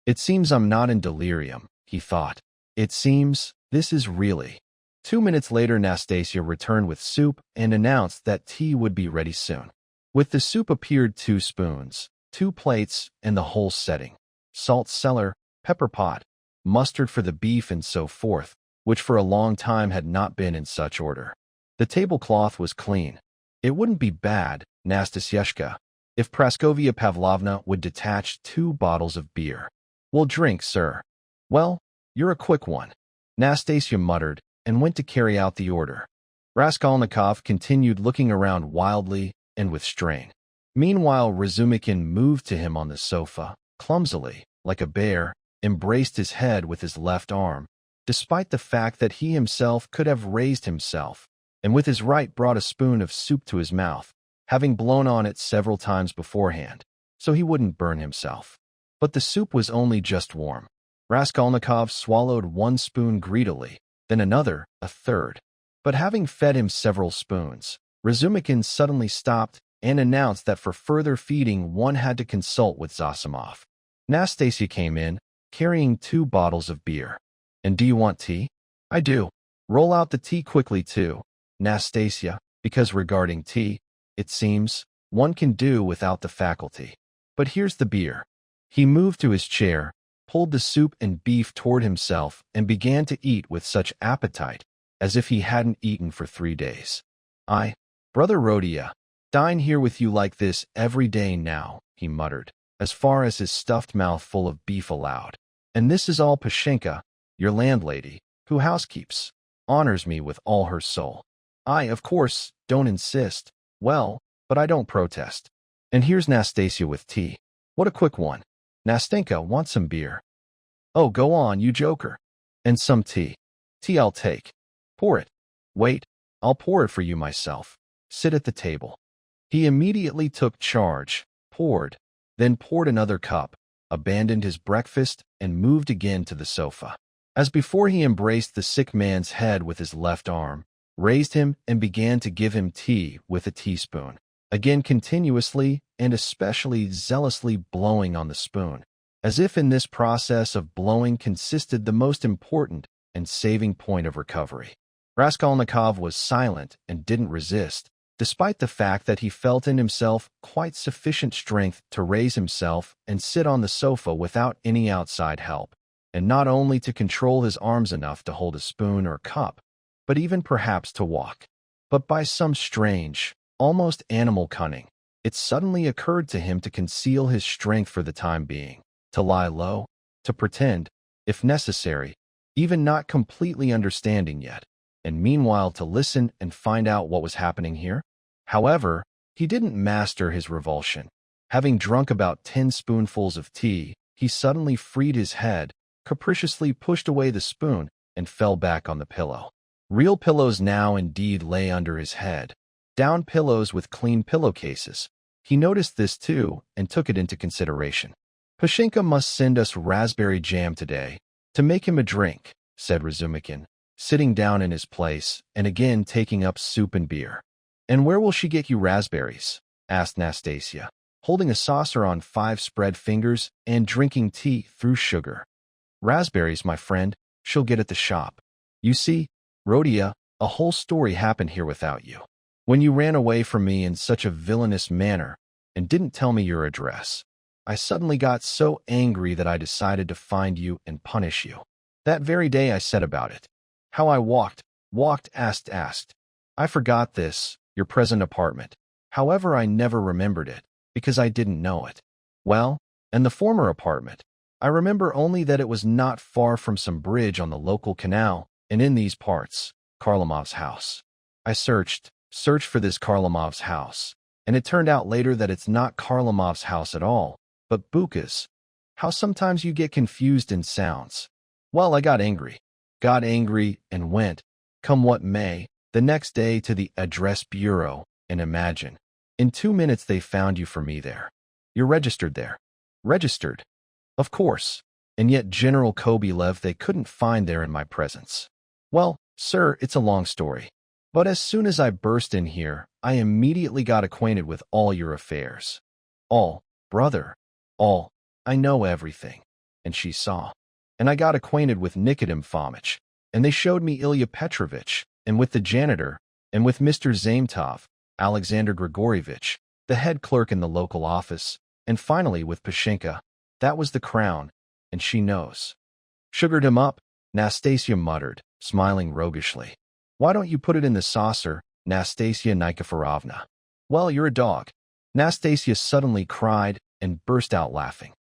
It seems I'm not in delirium, he thought. It seems this is really. 2 minutes later, Nastasia returned with soup and announced that tea would be ready soon. With the soup appeared 2 spoons, 2 plates, and the whole setting. Salt cellar, pepper pot, mustard for the beef, and so forth, which for a long time had not been in such order. The tablecloth was clean. It wouldn't be bad, Nastasyashka, if Praskovia Pavlovna would detach 2 bottles of beer. We'll drink, sir. Well, you're a quick one, Nastasia muttered, and went to carry out the order. Raskolnikov continued looking around wildly and with strain. Meanwhile, Razumikin moved to him on the sofa, clumsily, like a bear, embraced his head with his left arm, despite the fact that he himself could have raised himself, and with his right brought a spoon of soup to his mouth, having blown on it several times beforehand, so he wouldn't burn himself. But the soup was only just warm. Raskolnikov swallowed 1 spoon greedily, then another, a third. But having fed him several spoons, Razumikin suddenly stopped and announced that for further feeding one had to consult with Zosimov. Nastasia came in, carrying 2 bottles of beer. And do you want tea? I do. Roll out the tea quickly too, Nastasia, because regarding tea, it seems, one can do without the faculty. But here's the beer. He moved to his chair, pulled the soup and beef toward himself, and began to eat with such appetite, as if he hadn't eaten for 3 days. Brother Rodion, dine here with you like this every day now, he muttered, as far as his stuffed mouth full of beef allowed. And this is all Pashenka, your landlady, who housekeeps, honors me with all her soul. I, of course, don't insist. Well, but I don't protest. And here's Nastasia with tea. What a quick one. Nastenka, want some beer? Oh, go on, you joker. And some tea. Tea I'll take. Pour it. Wait, I'll pour it for you myself. Sit at the table. He immediately took charge, poured, then poured another cup, abandoned his breakfast, and moved again to the sofa. As before, he embraced the sick man's head with his left arm, raised him, and began to give him tea with a teaspoon, again continuously and especially zealously blowing on the spoon, as if in this process of blowing consisted the most important and saving point of recovery. Raskolnikov was silent and didn't resist, despite the fact that he felt in himself quite sufficient strength to raise himself and sit on the sofa without any outside help, and not only to control his arms enough to hold a spoon or cup, but even perhaps to walk. But by some strange, almost animal cunning, it suddenly occurred to him to conceal his strength for the time being, to lie low, to pretend, if necessary, even not completely understanding yet, and meanwhile to listen and find out what was happening here. However, he didn't master his revulsion. Having drunk about 10 spoonfuls of tea, he suddenly freed his head, capriciously pushed away the spoon, and fell back on the pillow. Real pillows now indeed lay under his head, down pillows with clean pillowcases. He noticed this too and took it into consideration. "Pashenka must send us raspberry jam today, to make him a drink," said Razumikin, sitting down in his place and again taking up soup and beer. "And where will she get you raspberries?" asked Nastasia, holding a saucer on 5 spread fingers and drinking tea through sugar. "Raspberries, my friend, she'll get at the shop. You see, Rodia, a whole story happened here without you. When you ran away from me in such a villainous manner and didn't tell me your address, I suddenly got so angry that I decided to find you and punish you. That very day I said about it. How I walked, asked. I forgot this, your present apartment. However, I never remembered it, because I didn't know it. Well, and the former apartment, I remember only that it was not far from some bridge on the local canal, and in these parts, Karlamov's house. I searched for this Karlamov's house, and it turned out later that it's not Karlamov's house at all, but Buka's. How sometimes you get confused in sounds. Well, I got angry and went, come what may, the next day to the address bureau, and imagine, in 2 minutes they found you for me there. You're registered there." "Registered? Of course. And yet General Kobylev they couldn't find there in my presence." "Well, sir, it's a long story. But as soon as I burst in here, I immediately got acquainted with all your affairs. All, brother, all. I know everything." And she saw. "And I got acquainted with Nikodym Fomitch, and they showed me Ilya Petrovitch, and with the janitor, and with Mr. Zametov, Alexander Grigorievich, the head clerk in the local office, and finally with Pashenka. That was the crown, and she knows." "Sugared him up," Nastasia muttered, smiling roguishly. "Why don't you put it in the saucer, Nastasia Nikiforovna?" "Well, you're a dog," Nastasia suddenly cried and burst out laughing.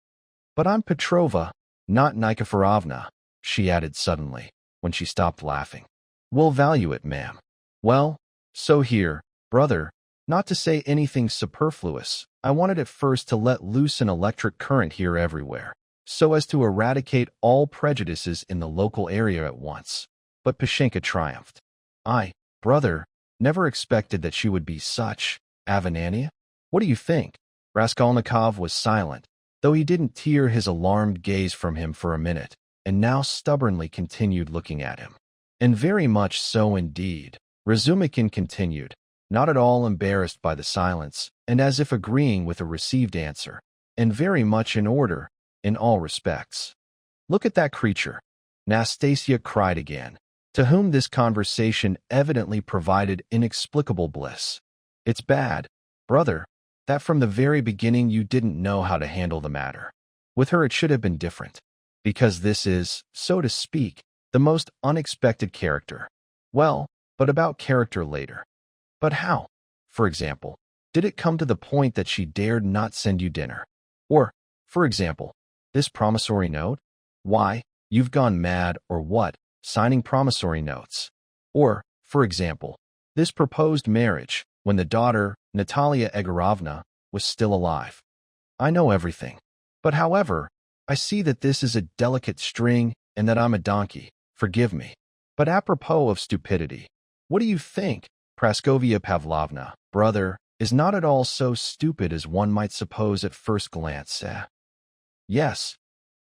"But I'm Petrova, not Nikiforovna," she added suddenly, when she stopped laughing. "We'll value it, ma'am. Well, so here, brother, not to say anything superfluous, I wanted at first to let loose an electric current here everywhere, so as to eradicate all prejudices in the local area at once." But Pashenka triumphed. "I, brother, never expected that she would be such, Avanania. What do you think?" Raskolnikov was silent, though he didn't tear his alarmed gaze from him for a minute, and now stubbornly continued looking at him. "And very much so indeed," Razumikin continued, not at all embarrassed by the silence, and as if agreeing with a received answer, "and very much in order, in all respects. Look at that creature," Nastasia cried again, to whom this conversation evidently provided inexplicable bliss. "It's bad, brother, that from the very beginning you didn't know how to handle the matter. With her it should have been different, because this is, so to speak, the most unexpected character. Well, but about character later. But how, for example, did it come to the point that she dared not send you dinner? Or, for example, this promissory note? Why, you've gone mad or what, signing promissory notes? Or, for example, this proposed marriage, when the daughter, Natalia Egorovna, was still alive. I know everything. But however, I see that this is a delicate string and that I'm a donkey. Forgive me. But apropos of stupidity, what do you think? Praskovia Pavlovna, brother, is not at all so stupid as one might suppose at first glance, eh? Yes.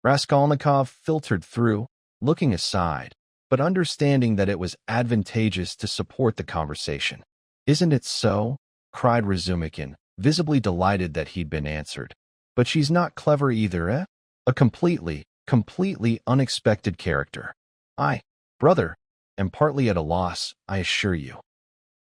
Raskolnikov filtered through, looking aside, but understanding that it was advantageous to support the conversation. Isn't it so? Cried Razumikin, visibly delighted that he'd been answered. But she's not clever either, eh? A completely unexpected character. I, brother, am partly at a loss, I assure you.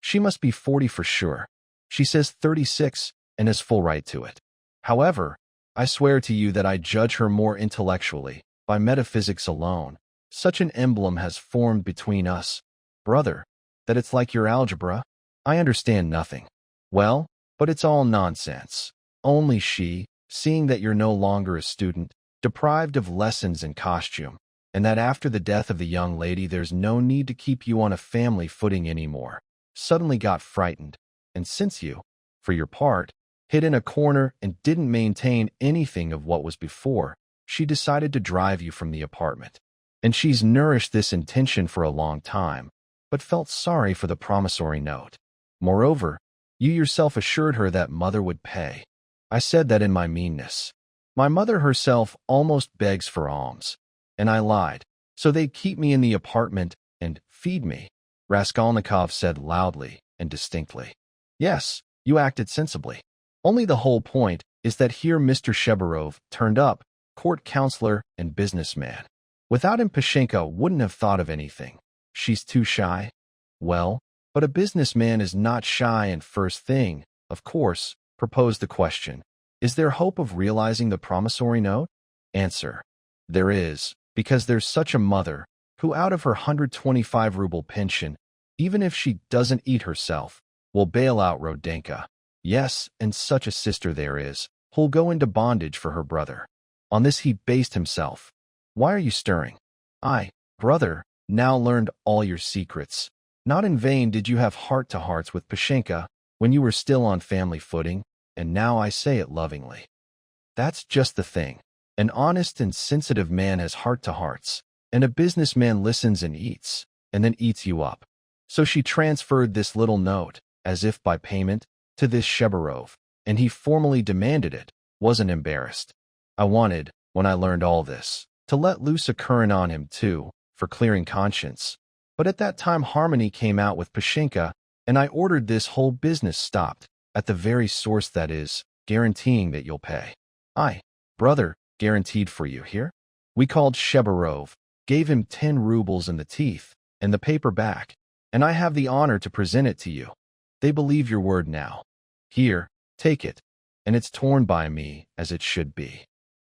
She must be 40 for sure. She says 36 and has full right to it. However, I swear to you that I judge her more intellectually, by metaphysics alone. Such an emblem has formed between us, brother, that it's like your algebra. I understand nothing. Well, but it's all nonsense. Only she, seeing that you're no longer a student, deprived of lessons and costume, and that after the death of the young lady there's no need to keep you on a family footing anymore, suddenly got frightened, and since you, for your part, hid in a corner and didn't maintain anything of what was before, she decided to drive you from the apartment. And she's nourished this intention for a long time, but felt sorry for the promissory note. Moreover, you yourself assured her that mother would pay. I said that in my meanness. My mother herself almost begs for alms, and I lied, so they'd keep me in the apartment and feed me, Raskolnikov said loudly and distinctly. Yes, you acted sensibly. Only the whole point is that here Mr. Shebarov turned up, court counselor and businessman. Without him, Pashenka wouldn't have thought of anything. She's too shy. Well, but a businessman is not shy, and first thing, of course, proposed the question. Is there hope of realizing the promissory note? Answer. There is, because there's such a mother, who out of her 125-ruble pension, even if she doesn't eat herself, will bail out Rodenka. Yes, and such a sister there is, who'll go into bondage for her brother. On this he based himself. Why are you stirring? I, brother, now learned all your secrets. Not in vain did you have heart-to-hearts with Pashenka when you were still on family footing, and now I say it lovingly. That's just the thing. An honest and sensitive man has heart-to-hearts, and a businessman listens and eats, and then eats you up. So she transferred this little note, as if by payment, to this Shebarov, and he formally demanded it, wasn't embarrassed. I wanted, when I learned all this, to let loose a current on him too, for clearing conscience. But at that time Harmony came out with Pashenka, and I ordered this whole business stopped, at the very source, that is, guaranteeing that you'll pay. I, brother, guaranteed for you here. We called Shebarov, gave him 10 rubles in the teeth, and the paper back, and I have the honor to present it to you. They believe your word now. Here, take it, and it's torn by me, as it should be.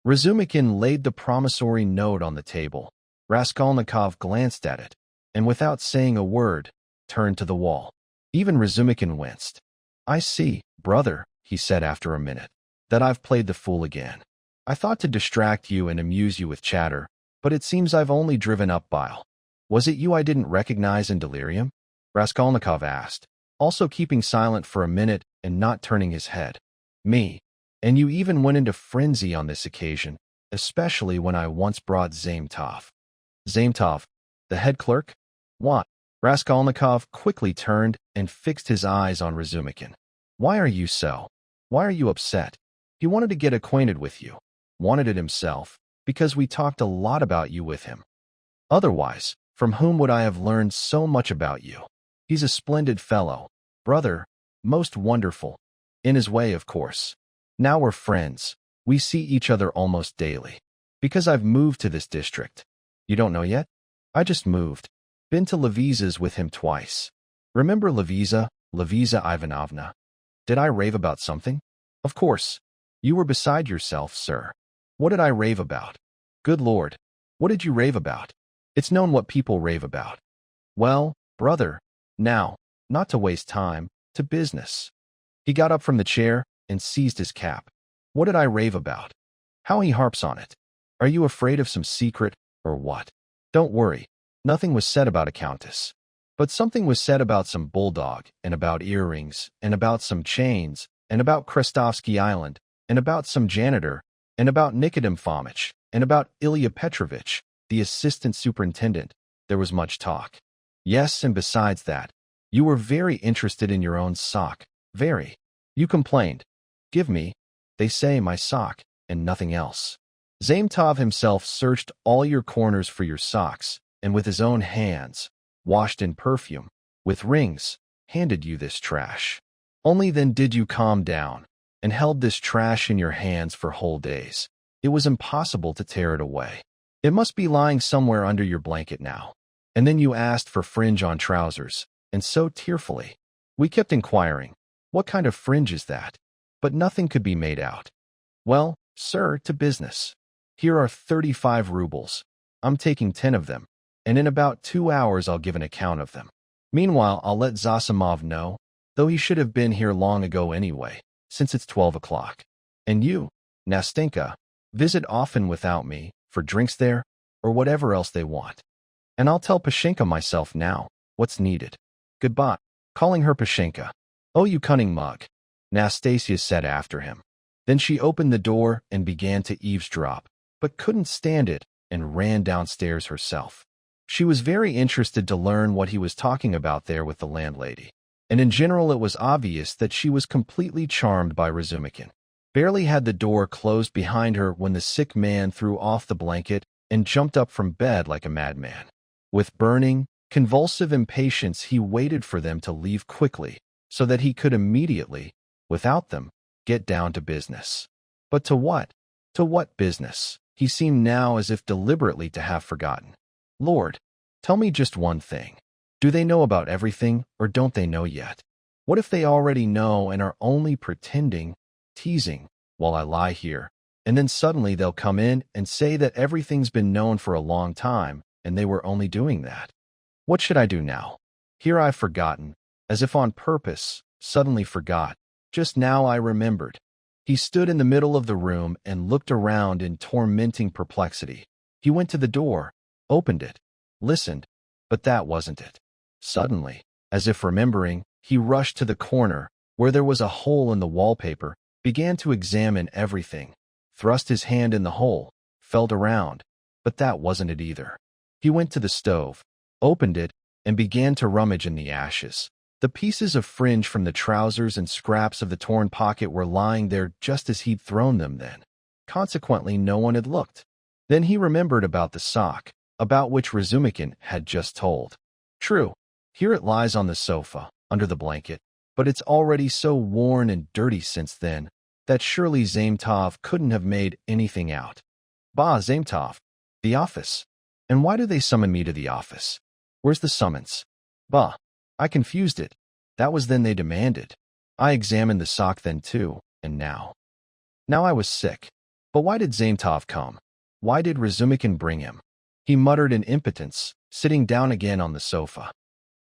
Razumikin laid the promissory note on the table. Raskolnikov glanced at it, and without saying a word, turned to the wall. Even Razumikin winced. I see, brother, he said after a minute, that I've played the fool again. I thought to distract you and amuse you with chatter, but it seems I've only driven up bile. Was it you I didn't recognize in delirium? Raskolnikov asked, also keeping silent for a minute and not turning his head. Me. And you even went into frenzy on this occasion, especially when I once brought Zametov. Zametov, the head clerk? What? Raskolnikov quickly turned and fixed his eyes on Razumikin. Why are you so? Why are you upset? He wanted to get acquainted with you. Wanted it himself, because we talked a lot about you with him. Otherwise, from whom would I have learned so much about you? He's a splendid fellow, brother, most wonderful. In his way, of course. Now we're friends. We see each other almost daily. Because I've moved to this district. You don't know yet? I just moved. Been to Leviza's with him twice. Remember Leviza, Leviza Ivanovna? Did I rave about something? Of course. You were beside yourself, sir. What did I rave about? Good Lord. What did you rave about? It's known what people rave about. Well, brother, now, not to waste time, to business. He got up from the chair and seized his cap. What did I rave about? How he harps on it. Are you afraid of some secret, or what? Don't worry. Nothing was said about a countess. But something was said about some bulldog, and about earrings, and about some chains, and about Krestovsky Island, and about some janitor, and about Nikodim Fomitch, and about Ilya Petrovitch, the assistant superintendent. There was much talk. Yes, and besides that, you were very interested in your own sock. Very. You complained. Give me, they say, my sock, and nothing else. Zametov himself searched all your corners for your socks, and with his own hands, washed in perfume, with rings, handed you this trash. Only then did you calm down, and held this trash in your hands for whole days. It was impossible to tear it away. It must be lying somewhere under your blanket now. And then you asked for fringe on trousers, and so tearfully. We kept inquiring, what kind of fringe is that? But nothing could be made out. Well, sir, to business. Here are 35 rubles. I'm taking 10 of them, and in about 2 hours I'll give an account of them. Meanwhile, I'll let Zosimov know, though he should have been here long ago anyway, since it's 12 o'clock. And you, Nastenka, visit often without me, for drinks there, or whatever else they want. And I'll tell Pashenka myself now, what's needed. Goodbye. Calling her Pashenka. Oh, you cunning mug, Nastasia said after him. Then she opened the door and began to eavesdrop, but couldn't stand it and ran downstairs herself. She was very interested to learn what he was talking about there with the landlady, and in general it was obvious that she was completely charmed by Razumikin. Barely had the door closed behind her when the sick man threw off the blanket and jumped up from bed like a madman. With burning, convulsive impatience, he waited for them to leave quickly so that he could immediately, without them, get down to business. But to what? To what business? He seemed now as if deliberately to have forgotten. Lord, tell me just one thing. Do they know about everything, or don't they know yet? What if they already know and are only pretending, teasing, while I lie here, and then suddenly they'll come in and say that everything's been known for a long time, and they were only doing that? What should I do now? Here I've forgotten, as if on purpose, suddenly forgot. Just now I remembered. He stood in the middle of the room and looked around in tormenting perplexity. He went to the door, opened it, listened, but that wasn't it. Suddenly, as if remembering, he rushed to the corner, where there was a hole in the wallpaper, began to examine everything, thrust his hand in the hole, felt around, but that wasn't it either. He went to the stove, opened it, and began to rummage in the ashes. The pieces of fringe from the trousers and scraps of the torn pocket were lying there just as he'd thrown them then. Consequently, no one had looked. Then he remembered about the sock, about which Razumikin had just told. True, here it lies on the sofa, under the blanket, but it's already so worn and dirty since then, that surely Zametov couldn't have made anything out. Bah, Zametov, the office. And why do they summon me to the office? Where's the summons? Bah, I confused it. That was then they demanded. I examined the sock then too, and now. Now I was sick. But why did Zametov come? Why did Razumikin bring him? He muttered in impotence, sitting down again on the sofa.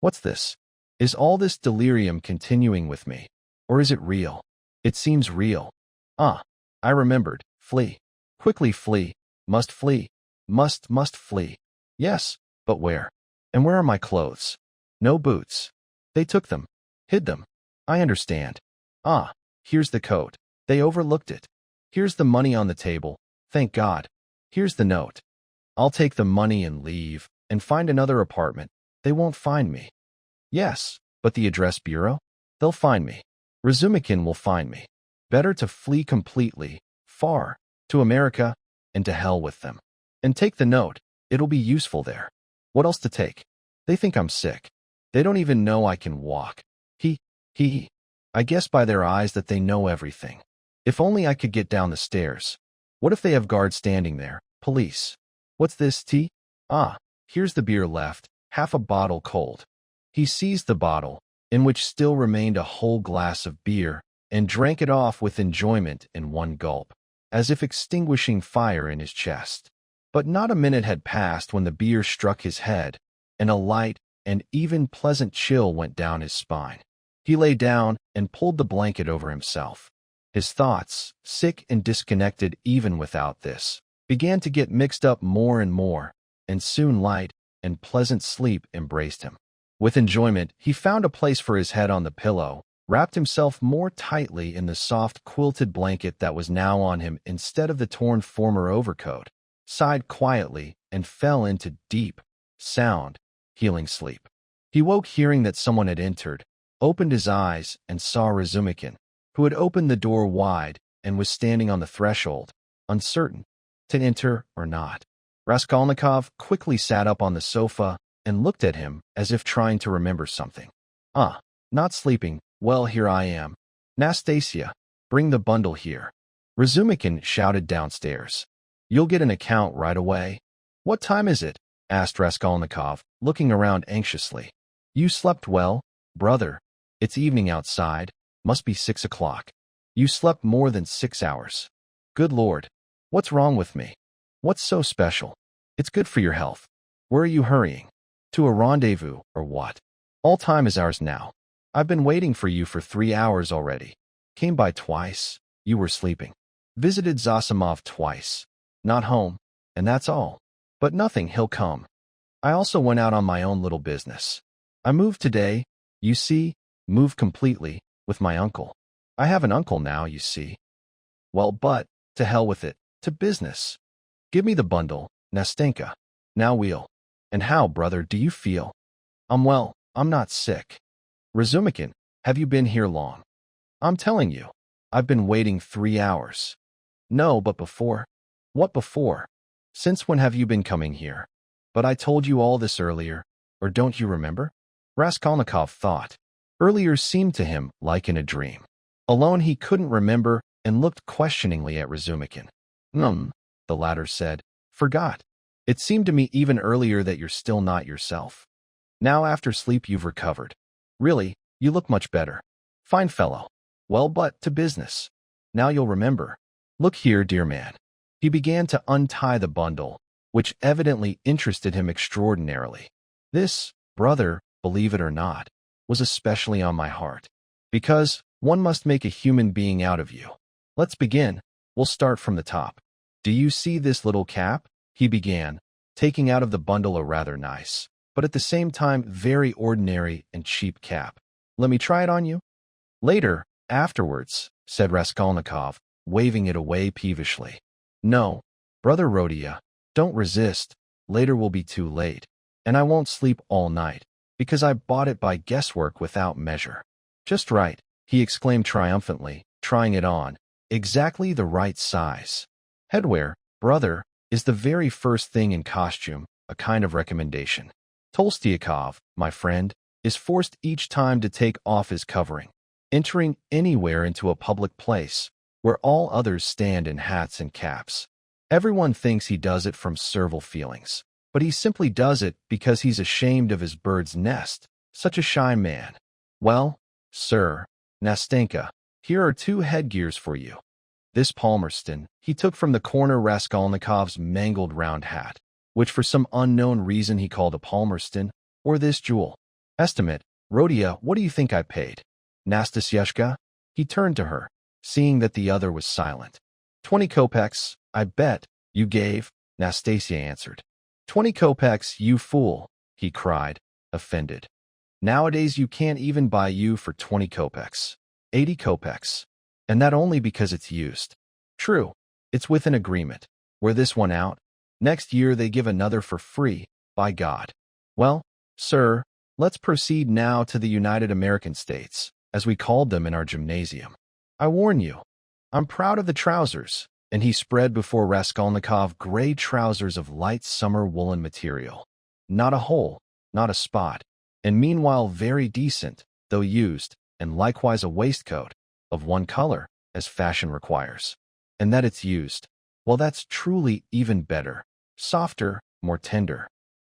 What's this? Is all this delirium continuing with me? Or is it real? It seems real. Ah, I remembered. Flee. Quickly flee. Must flee. Must flee. Yes, but where? And where are my clothes? No boots. They took them. Hid them. I understand. Ah, here's the coat. They overlooked it. Here's the money on the table. Thank God. Here's the note. I'll take the money and leave, and find another apartment. They won't find me. Yes, but the address bureau? They'll find me. Razumikin will find me. Better to flee completely, far, to America, and to hell with them. And take the note. It'll be useful there. What else to take? They think I'm sick. They don't even know I can walk. I guess by their eyes that they know everything. If only I could get down the stairs. What if they have guards standing there? Police. What's this, tea? Ah, here's the beer left, half a bottle cold. He seized the bottle, in which still remained a whole glass of beer, and drank it off with enjoyment in one gulp, as if extinguishing fire in his chest. But not a minute had passed when the beer struck his head, and a light and even pleasant chill went down his spine. He lay down and pulled the blanket over himself. His thoughts, sick and disconnected even without this, began to get mixed up more and more, and soon light and pleasant sleep embraced him. With enjoyment, he found a place for his head on the pillow, wrapped himself more tightly in the soft quilted blanket that was now on him instead of the torn former overcoat, sighed quietly, and fell into deep, sound, healing sleep. He woke hearing that someone had entered, opened his eyes, and saw Razumikin, who had opened the door wide and was standing on the threshold, uncertain to enter or not. Raskolnikov quickly sat up on the sofa and looked at him as if trying to remember something. Ah, not sleeping. Well, here I am. Nastasia, bring the bundle here. Razumikin shouted downstairs. You'll get an account right away. What time is it? Asked Raskolnikov, looking around anxiously. You slept well, brother. It's evening outside. Must be 6 o'clock. You slept more than 6 hours. Good Lord. What's wrong with me? What's so special? It's good for your health. Where are you hurrying? To a rendezvous, or what? All time is ours now. I've been waiting for you for 3 hours already. Came by twice. You were sleeping. Visited Zosimov twice. Not home. And that's all. But nothing, he'll come. I also went out on my own little business. I moved today, you see, moved completely, with my uncle. I have an uncle now, you see. Well, but, to hell with it, to business. Give me the bundle, Nastenka. Now we'll. And how, brother, do you feel? I'm well, I'm not sick. Razumikin, have you been here long? I'm telling you, I've been waiting 3 hours. No, but before? What before? Since when have you been coming here? But I told you all this earlier, or don't you remember? Raskolnikov thought. Earlier seemed to him like in a dream. Alone he couldn't remember and looked questioningly at Razumikin. The latter said. Forgot. It seemed to me even earlier that you're still not yourself. Now after sleep you've recovered. Really, you look much better. Fine fellow. Well, but to business. Now you'll remember. Look here, dear man. He began to untie the bundle, which evidently interested him extraordinarily. This, brother, believe it or not, was especially on my heart. Because one must make a human being out of you. Let's begin. We'll start from the top. Do you see this little cap? He began, taking out of the bundle a rather nice, but at the same time very ordinary and cheap cap. Let me try it on you? Later, afterwards, said Raskolnikov, waving it away peevishly. No, brother Rodion, don't resist. Later will be too late. And I won't sleep all night, because I bought it by guesswork without measure. Just right, he exclaimed triumphantly, trying it on. Exactly the right size. Headwear, brother, is the very first thing in costume, a kind of recommendation. Tolstoyakov, my friend, is forced each time to take off his covering, entering anywhere into a public place, where all others stand in hats and caps. Everyone thinks he does it from servile feelings, but he simply does it because he's ashamed of his bird's nest, such a shy man. Well, sir, Nastenka, here are 2 headgears for you. This Palmerston he took from the corner Raskolnikov's mangled round hat, which for some unknown reason he called a Palmerston, or this jewel. Estimate, Rodion, what do you think I paid? Nastasyushka? He turned to her, seeing that the other was silent. 20 kopecks, I bet, you gave, Nastasia answered. 20 kopecks, you fool, he cried, offended. Nowadays you can't even buy you for 20 kopecks. 80 kopecks. And that only because it's used. True, it's with an agreement. Wear this one out. Next year they give another for free, by God. Well, sir, let's proceed now to the United American States, as we called them in our gymnasium. I warn you, I'm proud of the trousers, and he spread before Raskolnikov gray trousers of light summer woolen material. Not a hole, not a spot, and meanwhile very decent, though used, and likewise a waistcoat, of one color, as fashion requires. And that it's used, well, that's truly even better, softer, more tender.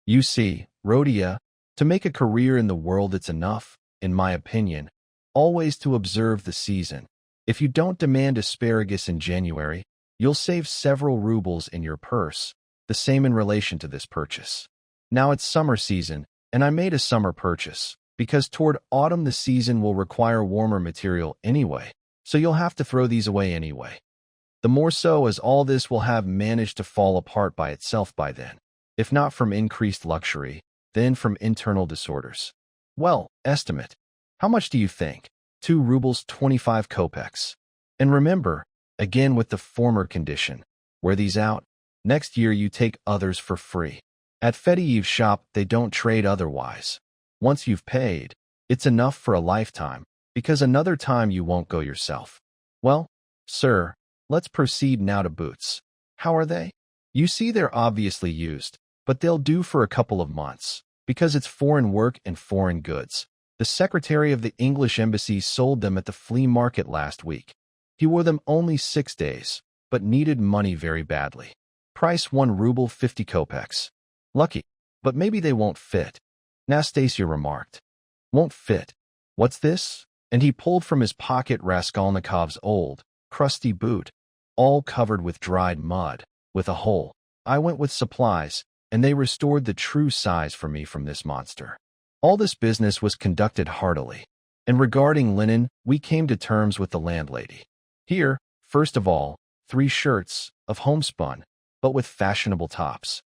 You see, Rodion, to make a career in the world it's enough, in my opinion, always to observe the season. If you don't demand asparagus in January, you'll save several rubles in your purse, the same in relation to this purchase. Now it's summer season, and I made a summer purchase, because toward autumn the season will require warmer material anyway, so you'll have to throw these away anyway. The more so as all this will have managed to fall apart by itself by then, if not from increased luxury, then from internal disorders. Well, estimate. How much do you think? 2 rubles 25 kopecks. And remember, again with the former condition, wear these out. Next year you take others for free. At Fedyaev's shop they don't trade otherwise. Once you've paid, it's enough for a lifetime, because another time you won't go yourself. Well, sir, let's proceed now to boots. How are they? You see they're obviously used, but they'll do for a couple of months, because it's foreign work and foreign goods. The secretary of the English embassy sold them at the flea market last week. He wore them only 6 days, but needed money very badly. Price 1 ruble 50 kopecks. Lucky, but maybe they won't fit. Nastasia remarked. Won't fit. What's this? And he pulled from his pocket Raskolnikov's old, crusty boot, all covered with dried mud, with a hole. I went with supplies, and they restored the true size for me from this monster. All this business was conducted heartily. And regarding linen, we came to terms with the landlady. Here, first of all, 3 shirts, of homespun, but with fashionable tops.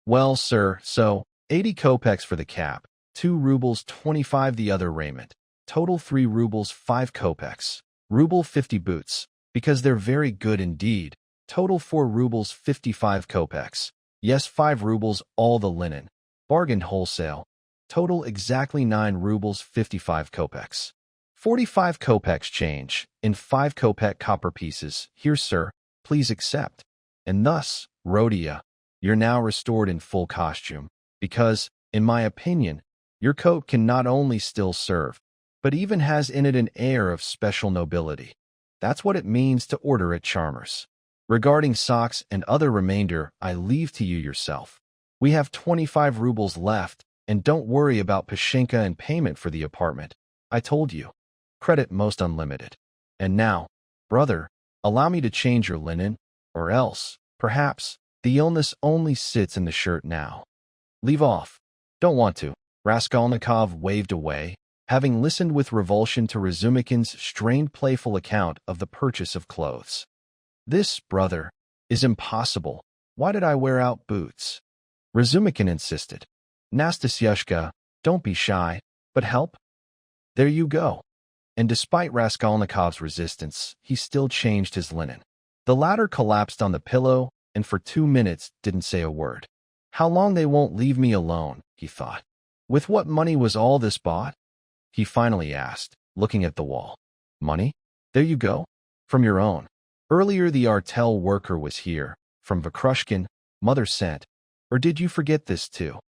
Well, sir, so, 80 kopecks for the cap, 2 rubles 25 the other raiment, total 3 rubles 5 kopecks, ruble 50 boots, because they're very good indeed, total 4 rubles 55 kopecks, yes 5 rubles all the linen, bargained wholesale, total exactly 9 rubles 55 kopecks. 45 kopecks change, in 5 kopek copper pieces, here sir, please accept. And thus, Rodion, you're now restored in full costume, because, in my opinion, your coat can not only still serve, but even has in it an air of special nobility. That's what it means to order at Charmer's. Regarding socks and other remainder, I leave to you yourself. We have 25 rubles left, and don't worry about Pashenka and payment for the apartment. I told you. Credit most unlimited. And now, brother, allow me to change your linen, or else, perhaps, the illness only sits in the shirt now. Leave off. Don't want to. Raskolnikov waved away, having listened with revulsion to Razumikin's strained playful account of the purchase of clothes. This, brother, is impossible. Why did I wear out boots? Razumikin insisted. Nastasyushka, don't be shy, but help. There you go. And despite Raskolnikov's resistance, he still changed his linen. The latter collapsed on the pillow and for 2 minutes didn't say a word. How long they won't leave me alone, he thought. With what money was all this bought? He finally asked, looking at the wall. Money? There you go. From your own. Earlier the artel worker was here, from Vakrushkin, mother sent. Or did you forget this too?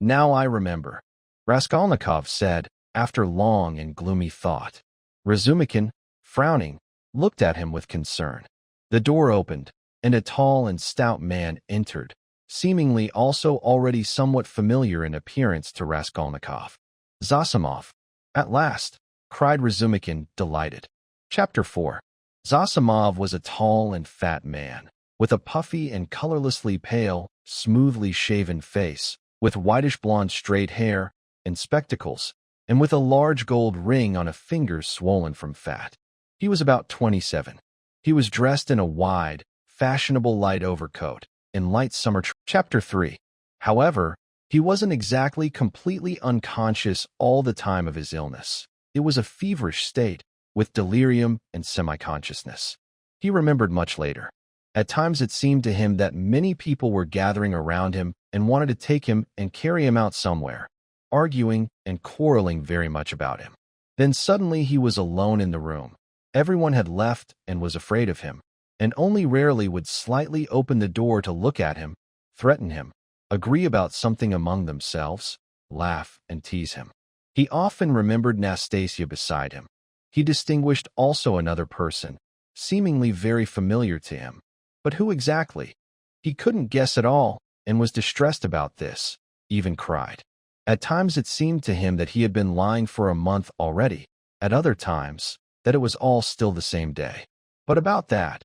Now I remember, Raskolnikov said, after long and gloomy thought. Razumikin, frowning, looked at him with concern. The door opened, and a tall and stout man entered, seemingly also already somewhat familiar in appearance to Raskolnikov. Zosimov, at last, cried Razumikin, delighted. Chapter 4. Zosimov was a tall and fat man, with a puffy and colorlessly pale, smoothly shaven face, with whitish-blonde straight hair and spectacles, and with a large gold ring on a finger swollen from fat. He was about 27. He was dressed in a wide, fashionable light overcoat, in light summer. Chapter 3. However, he wasn't exactly completely unconscious all the time of his illness. It was a feverish state, with delirium and semi-consciousness. He remembered much later. At times it seemed to him that many people were gathering around him and wanted to take him and carry him out somewhere, arguing and quarreling very much about him. Then suddenly he was alone in the room. Everyone had left and was afraid of him, and only rarely would slightly open the door to look at him, threaten him, agree about something among themselves, laugh and tease him. He often remembered Nastasia beside him. He distinguished also another person, seemingly very familiar to him. But who exactly? He couldn't guess at all, and was distressed about this, even cried. At times it seemed to him that he had been lying for a month already, at other times, that it was all still the same day. But about that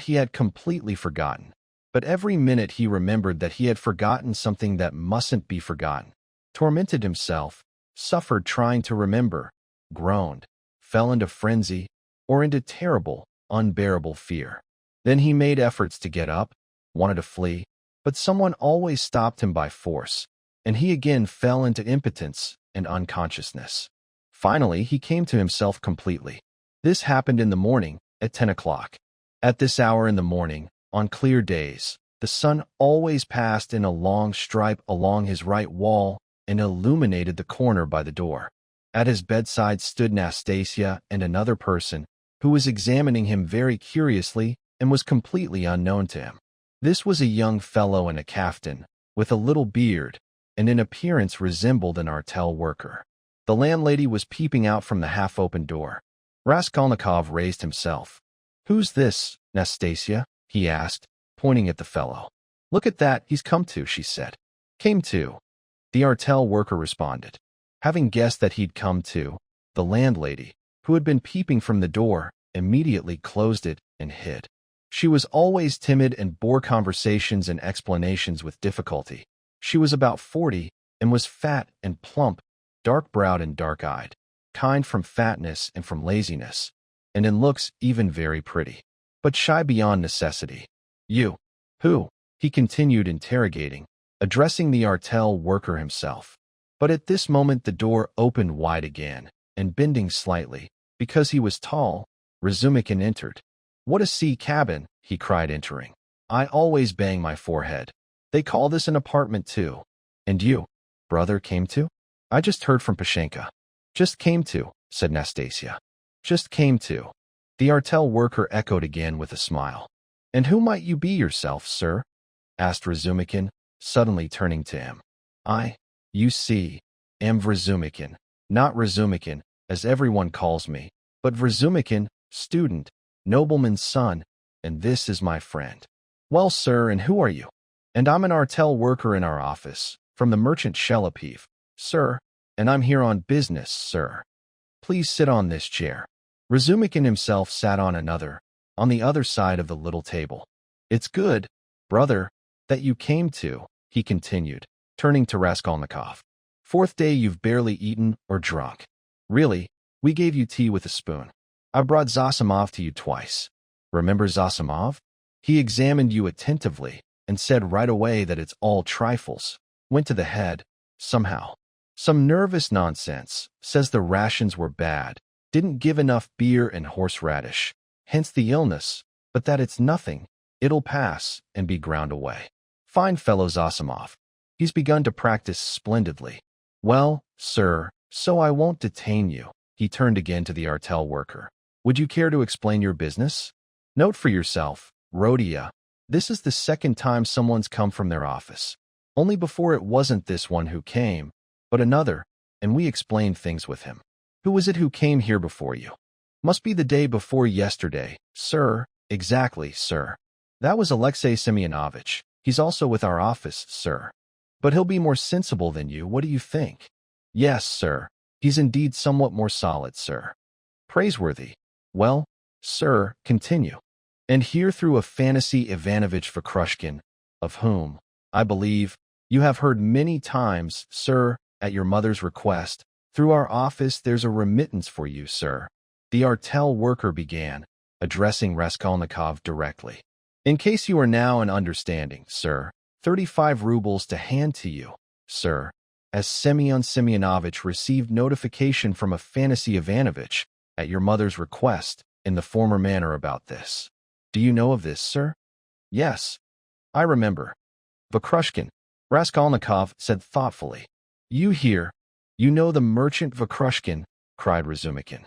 he had completely forgotten. But every minute he remembered that he had forgotten something that mustn't be forgotten, tormented himself, suffered trying to remember, groaned, fell into frenzy, or into terrible, unbearable fear. Then he made efforts to get up, wanted to flee, but someone always stopped him by force, and he again fell into impotence and unconsciousness. Finally, he came to himself completely. This happened in the morning, at 10 o'clock. At this hour in the morning, on clear days, the sun always passed in a long stripe along his right wall and illuminated the corner by the door. At his bedside stood Nastasia and another person, who was examining him very curiously and was completely unknown to him. This was a young fellow in a kaftan, with a little beard, and in appearance resembled an artel worker. The landlady was peeping out from the half-open door. Raskolnikov raised himself. "Who's this, Nastasia?" he asked, pointing at the fellow. "Look at that, he's come to," she said. "Came to," the artel worker responded. Having guessed that he'd come to, The landlady, who had been peeping from the door, immediately closed it and hid. She was always timid and bore conversations and explanations with difficulty. She was about 40 and was fat and plump, dark-browed and dark-eyed, kind from fatness and from laziness, and in looks even very pretty, but shy beyond necessity. "You, who?" he continued interrogating, addressing the artel worker himself. But at this moment the door opened wide again, and bending slightly, because he was tall, Razumikin entered. "What a sea cabin!" he cried, entering. "I always bang my forehead. They call this an apartment too. And you, brother, came to?" "I just heard from Pashenka." "Just came to," said Nastasia. "Just came to." The artel worker echoed again with a smile. "And who might you be yourself, sir?" asked Razumikin, suddenly turning to him. You see, am Razumikin, not Razumikin, as everyone calls me, but Razumikin, student, nobleman's son, and this is my friend." "Well, sir, and who are you?" "And I'm an artel worker in our office, from the merchant Shelepiv, sir, and I'm here on business, sir. Please sit on this chair." Razumikin himself sat on another, on the other side of the little table. "It's good, brother, that you came to," he continued, turning to Raskolnikov. "Fourth day you've barely eaten or drunk. Really, we gave you tea with a spoon. I brought Zosimov to you twice. Remember Zosimov? He examined you attentively and said right away that it's all trifles. Went to the head, somehow. Some nervous nonsense, says the rations were bad, didn't give enough beer and horseradish, hence the illness, but that it's nothing, it'll pass and be ground away. Fine fellow Zosimov. He's begun to practice splendidly. Well, sir, so I won't detain you." He turned again to the artel worker. "Would you care to explain your business? Note for yourself, Rodia, this is the second time someone's come from their office. Only before it wasn't this one who came, but another, and we explained things with him." "Who was it who came here before you?" "Must be the day before yesterday, sir." "Exactly, sir. That was Alexei Semyonovitch. He's also with our office, sir. But he'll be more sensible than you, what do you think?" "Yes, sir. He's indeed somewhat more solid, sir." "Praiseworthy. Well, sir, continue." "And here through a fantasy Ivanovitch Vakrushkin, of whom, I believe, you have heard many times, sir, at your mother's request, through our office there's a remittance for you, sir," the artel worker began, addressing Raskolnikov directly. "In case you are now in understanding, sir, 35 rubles to hand to you, sir, as Semyon Semyonovitch received notification from a fantasy Ivanovitch, at your mother's request, in the former manner about this. Do you know of this, sir?" "Yes, I remember." "Vakrushkin," Raskolnikov said thoughtfully. "You hear, you know the merchant Vakrushkin," cried Razumikin.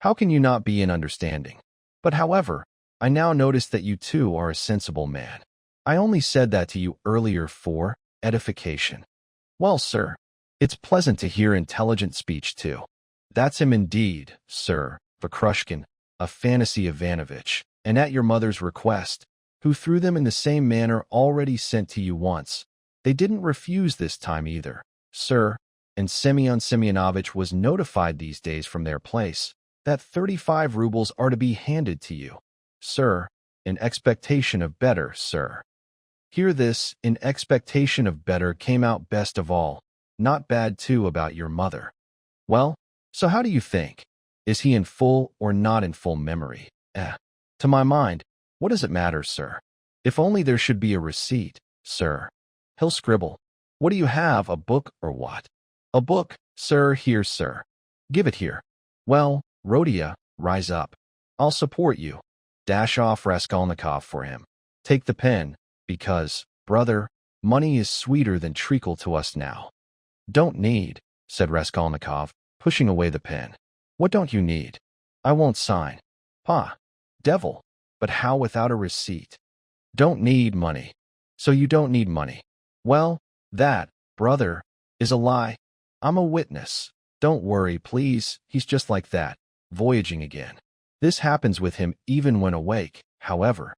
"How can you not be in understanding? But however, I now notice that you too are a sensible man. I only said that to you earlier for edification. Well, sir, it's pleasant to hear intelligent speech too. That's him indeed, sir, Vakrushkin, a fantasy Ivanovitch, and at your mother's request, who threw them in the same manner already sent to you once. They didn't refuse this time either, sir, and Semyon Semyonovitch was notified these days from their place that 35 rubles are to be handed to you, sir, in expectation of better, sir." Here this, in expectation of better, came out best of all. Not bad too about your mother. Well, so how do you think? Is he in full or not in full memory? To my mind, what does it matter, sir? If only there should be a receipt, sir. He'll scribble. What do you have, a book or what? A book, sir, here, sir. Give it here. Well, Rodia, rise up. I'll support you. Dash off Raskolnikov for him. Take the pen, because, brother, money is sweeter than treacle to us now. Don't need, said Raskolnikov, pushing away the pen. What don't you need? I won't sign. Pa, devil, but how without a receipt? Don't need money. So you don't need money. Well, that, brother, is a lie. I'm a witness. Don't worry, please, he's just like that, voyaging again. This happens with him even when awake, however.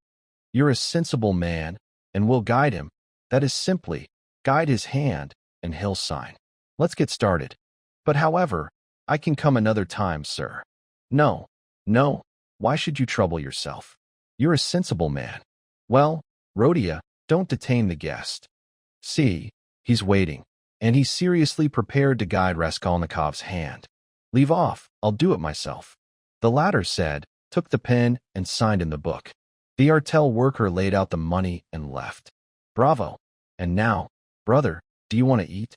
You're a sensible man, and we'll guide him. That is simply, guide his hand, and he'll sign. Let's get started. But however, I can come another time, sir. No, no, why should you trouble yourself? You're a sensible man. Well, Rodion, don't detain the guest. See, he's waiting, and he's seriously prepared to guide Raskolnikov's hand. Leave off, I'll do it myself. The latter said, took the pen, and signed in the book. The artel worker laid out the money and left. Bravo. And now, brother, do you want to eat?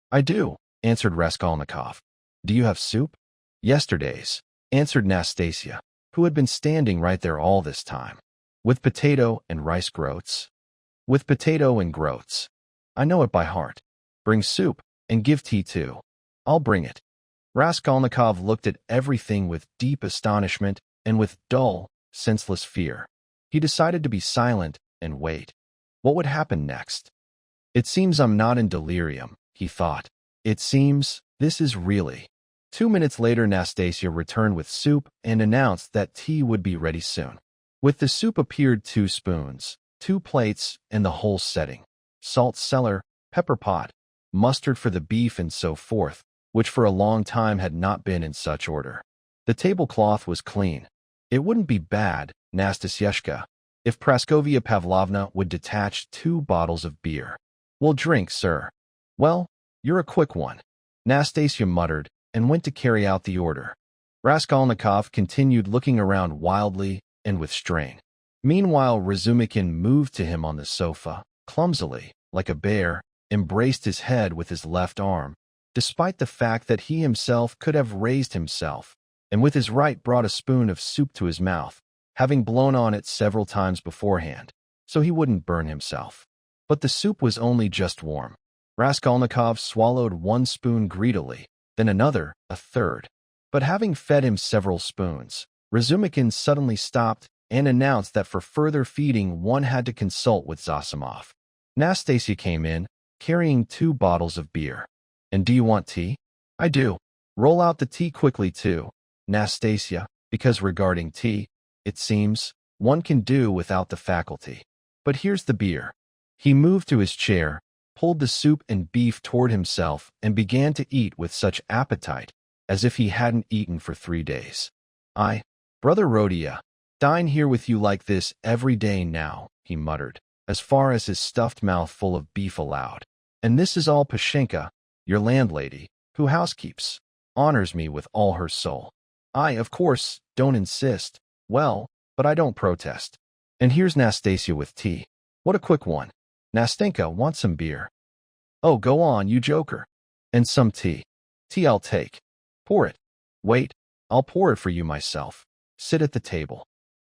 I do, answered Raskolnikov. Do you have soup? Yesterday's, answered Nastasia, who had been standing right there all this time. With potato and rice groats? With potato and groats. I know it by heart. Bring soup, and give tea too. I'll bring it. Raskolnikov looked at everything with deep astonishment and with dull, senseless fear. He decided to be silent and wait. What would happen next? It seems I'm not in delirium, he thought. It seems this is really. 2 minutes later, Nastasia returned with soup and announced that tea would be ready soon. With the soup appeared 2 spoons, 2 plates, and the whole setting. Salt cellar, pepper pot, mustard for the beef, and so forth, which for a long time had not been in such order. The tablecloth was clean. It wouldn't be bad, Nastasyashka, if Praskovia Pavlovna would detach 2 bottles of beer. We'll drink, sir. Well, you're a quick one, Nastasia muttered, and went to carry out the order. Raskolnikov continued looking around wildly and with strain. Meanwhile, Razumikin moved to him on the sofa, clumsily, like a bear, embraced his head with his left arm, despite the fact that he himself could have raised himself, and with his right brought a spoon of soup to his mouth, having blown on it several times beforehand, so he wouldn't burn himself. But the soup was only just warm. Raskolnikov swallowed 1 spoon greedily, then another, a third. But having fed him several spoons, Razumikin suddenly stopped and announced that for further feeding one had to consult with Zosimov. Nastasia came in, carrying 2 bottles of beer. And do you want tea? I do. Roll out the tea quickly too, Nastasia, because regarding tea, it seems, one can do without the faculty. But here's the beer. He moved to his chair, pulled the soup and beef toward himself, and began to eat with such appetite, as if he hadn't eaten for 3 days. Brother Rodion, dine here with you like this every day now, he muttered, as far as his stuffed mouth full of beef allowed. And this is all Pashenka, your landlady, who housekeeps, honors me with all her soul. I, of course, don't insist. Well, but I don't protest. And here's Nastasia with tea. What a quick one. Nastenka, want some beer? Oh, go on, you joker. And some tea. Tea I'll take. Pour it. Wait, I'll pour it for you myself. Sit at the table.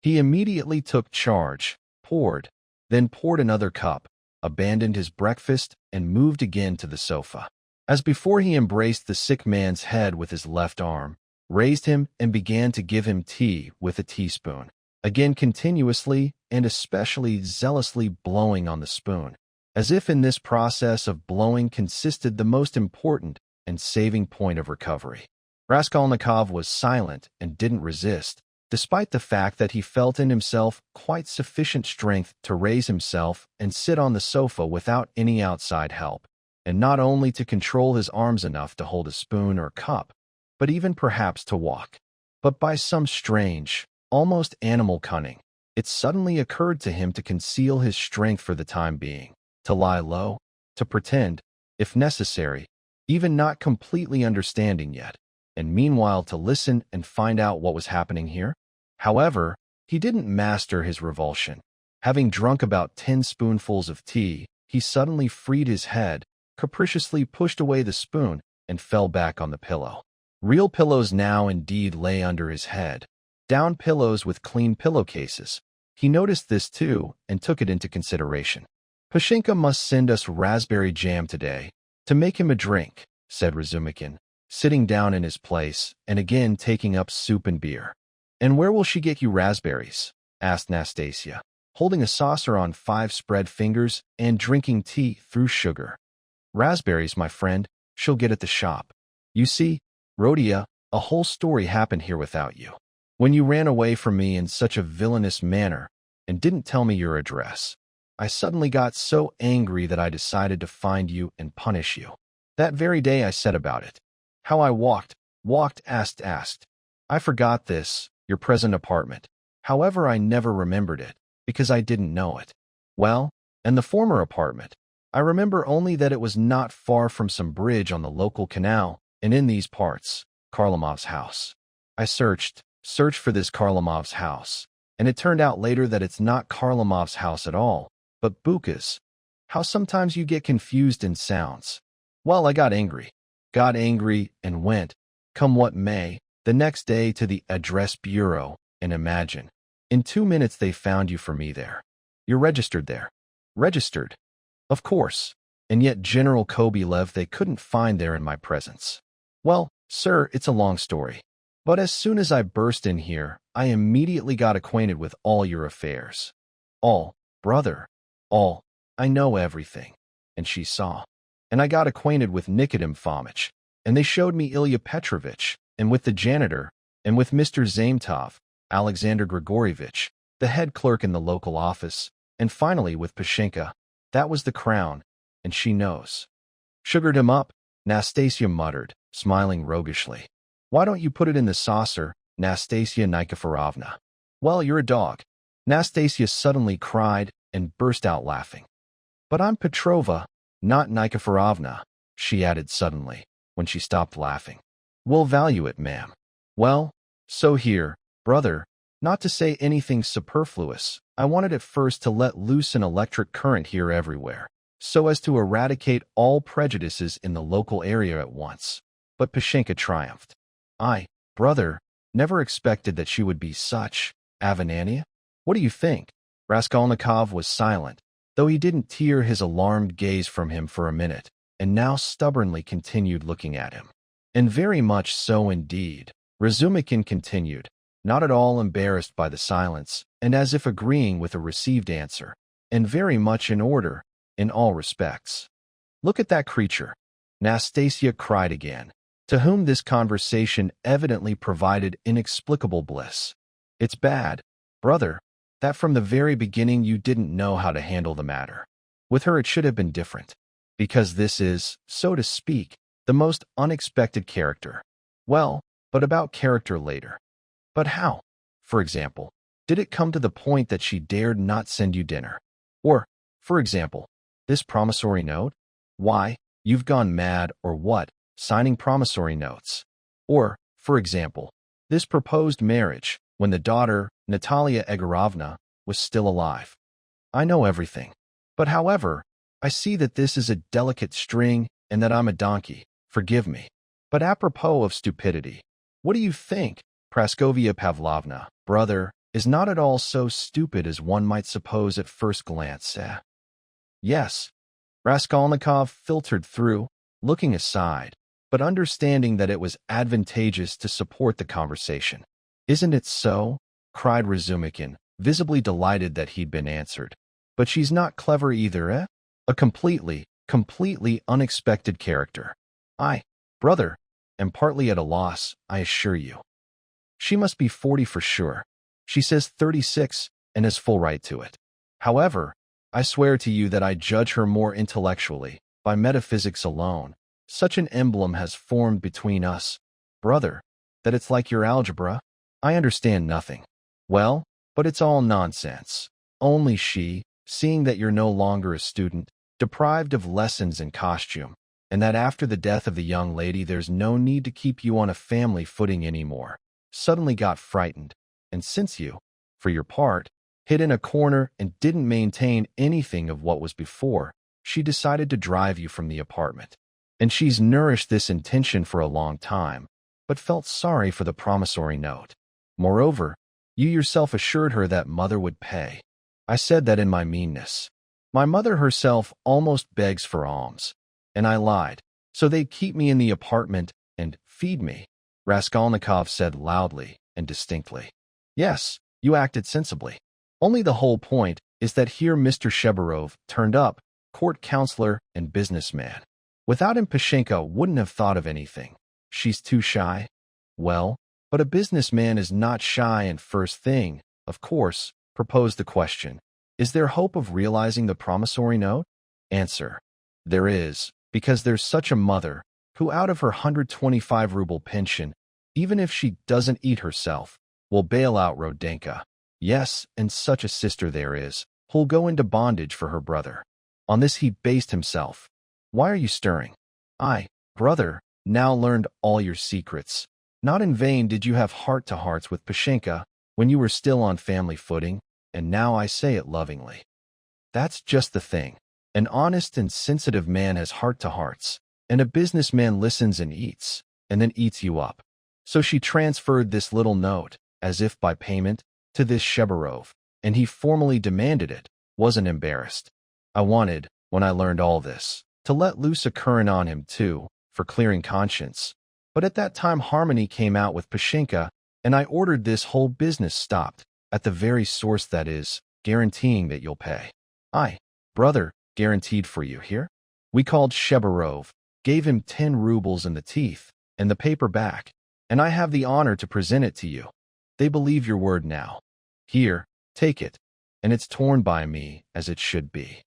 He immediately took charge, poured, then poured another cup, abandoned his breakfast, and moved again to the sofa. As before, he embraced the sick man's head with his left arm, raised him, and began to give him tea with a teaspoon, again continuously and especially zealously blowing on the spoon, as if in this process of blowing consisted the most important and saving point of recovery. Raskolnikov was silent and didn't resist, despite the fact that he felt in himself quite sufficient strength to raise himself and sit on the sofa without any outside help, and not only to control his arms enough to hold a spoon or cup, but even perhaps to walk. But by some strange, almost animal cunning, it suddenly occurred to him to conceal his strength for the time being, to lie low, to pretend, if necessary, even not completely understanding yet, and meanwhile to listen and find out what was happening here. However, he didn't master his revulsion. Having drunk about 10 spoonfuls of tea, he suddenly freed his head, capriciously pushed away the spoon, and fell back on the pillow. Real pillows now indeed lay under his head, down pillows with clean pillowcases. He noticed this too and took it into consideration. Pashenka must send us raspberry jam today, to make him a drink, said Razumikin, sitting down in his place and again taking up soup and beer. And where will she get you raspberries? Asked Nastasia, holding a saucer on 5 spread fingers and drinking tea through sugar. Raspberries, my friend, she'll get at the shop. You see, Rodion, a whole story happened here without you. When you ran away from me in such a villainous manner and didn't tell me your address, I suddenly got so angry that I decided to find you and punish you. That very day I said about it. How I walked, Asked. I forgot this, your present apartment. However, I never remembered it, because I didn't know it. Well, and the former apartment. I remember only that it was not far from some bridge on the local canal, and in these parts, Karlamov's house. I searched for this Karlamov's house, and it turned out later that it's not Karlamov's house at all, but Buka's. How sometimes you get confused in sounds. Well, I got angry and went, come what may, the next day to the address bureau, and imagine. In 2 minutes they found you for me there. You're registered there. Registered? Of course. And yet General Kobylev they couldn't find there in my presence. Well, sir, it's a long story. But as soon as I burst in here, I immediately got acquainted with all your affairs. All, brother, all. I know everything. And she saw. And I got acquainted with Nikodim Fomitch, and they showed me Ilya Petrovitch, and with the janitor, and with Mr. Zametov, Alexander Grigorievich, the head clerk in the local office, and finally with Pashenka. That was the crown, and she knows. Sugared him up, Nastasia muttered, smiling roguishly. Why don't you put it in the saucer, Nastasia Nikiforovna? Well, you're a dog. Nastasia suddenly cried and burst out laughing. But I'm Petrova, not Nikiforovna, she added suddenly, when she stopped laughing. We'll value it, ma'am. Well, so here, brother, not to say anything superfluous, I wanted at first to let loose an electric current here everywhere, so as to eradicate all prejudices in the local area at once. But Pashenka triumphed. I, brother, never expected that she would be such. Avanania? What do you think? Raskolnikov was silent, though he didn't tear his alarmed gaze from him for a minute, and now stubbornly continued looking at him. And very much so indeed, Razumikin continued, not at all embarrassed by the silence, and as if agreeing with a received answer, and very much in order, in all respects. Look at that creature, Nastasia cried again, to whom this conversation evidently provided inexplicable bliss. It's bad, brother, that from the very beginning you didn't know how to handle the matter. With her it should have been different, because this is, so to speak, the most unexpected character. Well, but about character later. But how, for example, did it come to the point that she dared not send you dinner? Or, for example, this promissory note? Why, you've gone mad or what, signing promissory notes? Or, for example, this proposed marriage, when the daughter, Natalia Egorovna, was still alive. I know everything. But however, I see that this is a delicate string and that I'm a donkey. Forgive me. But apropos of stupidity, what do you think? Praskovia Pavlovna, brother, is not at all so stupid as one might suppose at first glance, eh? Yes. Raskolnikov filtered through, looking aside, but understanding that it was advantageous to support the conversation. Isn't it so? Cried Razumikin, visibly delighted that he'd been answered. But she's not clever either, eh? A completely unexpected character. I, brother, am partly at a loss, I assure you. She must be 40 for sure. She says 36 and has full right to it. However, I swear to you that I judge her more intellectually, by metaphysics alone. Such an emblem has formed between us, brother, that it's like your algebra. I understand nothing. Well, but it's all nonsense. Only she, seeing that you're no longer a student, deprived of lessons and costume, and that after the death of the young lady there's no need to keep you on a family footing anymore, suddenly got frightened, and since you, for your part, hid in a corner and didn't maintain anything of what was before, she decided to drive you from the apartment. And she's nourished this intention for a long time, but felt sorry for the promissory note. Moreover, you yourself assured her that mother would pay. I said that in my meanness. My mother herself almost begs for alms, and I lied, so they'd keep me in the apartment and feed me, Raskolnikov said loudly and distinctly. Yes, you acted sensibly. Only the whole point is that here Mr. Shebarov turned up, court counselor and businessman. Without him Pashenka wouldn't have thought of anything. She's too shy. Well, but a businessman is not shy, and first thing, of course, propose the question. Is there hope of realizing the promissory note? Answer. There is, because there's such a mother, who out of her 125-ruble pension, even if she doesn't eat herself, will bail out Rodenka. Yes, and such a sister there is, who'll go into bondage for her brother. On this he based himself. Why are you stirring? I, brother, now learned all your secrets. Not in vain did you have heart-to-hearts with Pashenka when you were still on family footing, and now I say it lovingly. That's just the thing. An honest and sensitive man has heart-to-hearts, and a businessman listens and eats, and then eats you up. So she transferred this little note, as if by payment, to this Shebarov, and he formally demanded it, wasn't embarrassed. I wanted, when I learned all this, to let loose a current on him too, for clearing conscience. But at that time Harmony came out with Pashenka, and I ordered this whole business stopped, at the very source, that is, guaranteeing that you'll pay. I, brother, guaranteed for you, here? We called Shebarov, gave him 10 rubles in the teeth, and the paper back, and I have the honor to present it to you. They believe your word now. Here, take it, and it's torn by me, as it should be.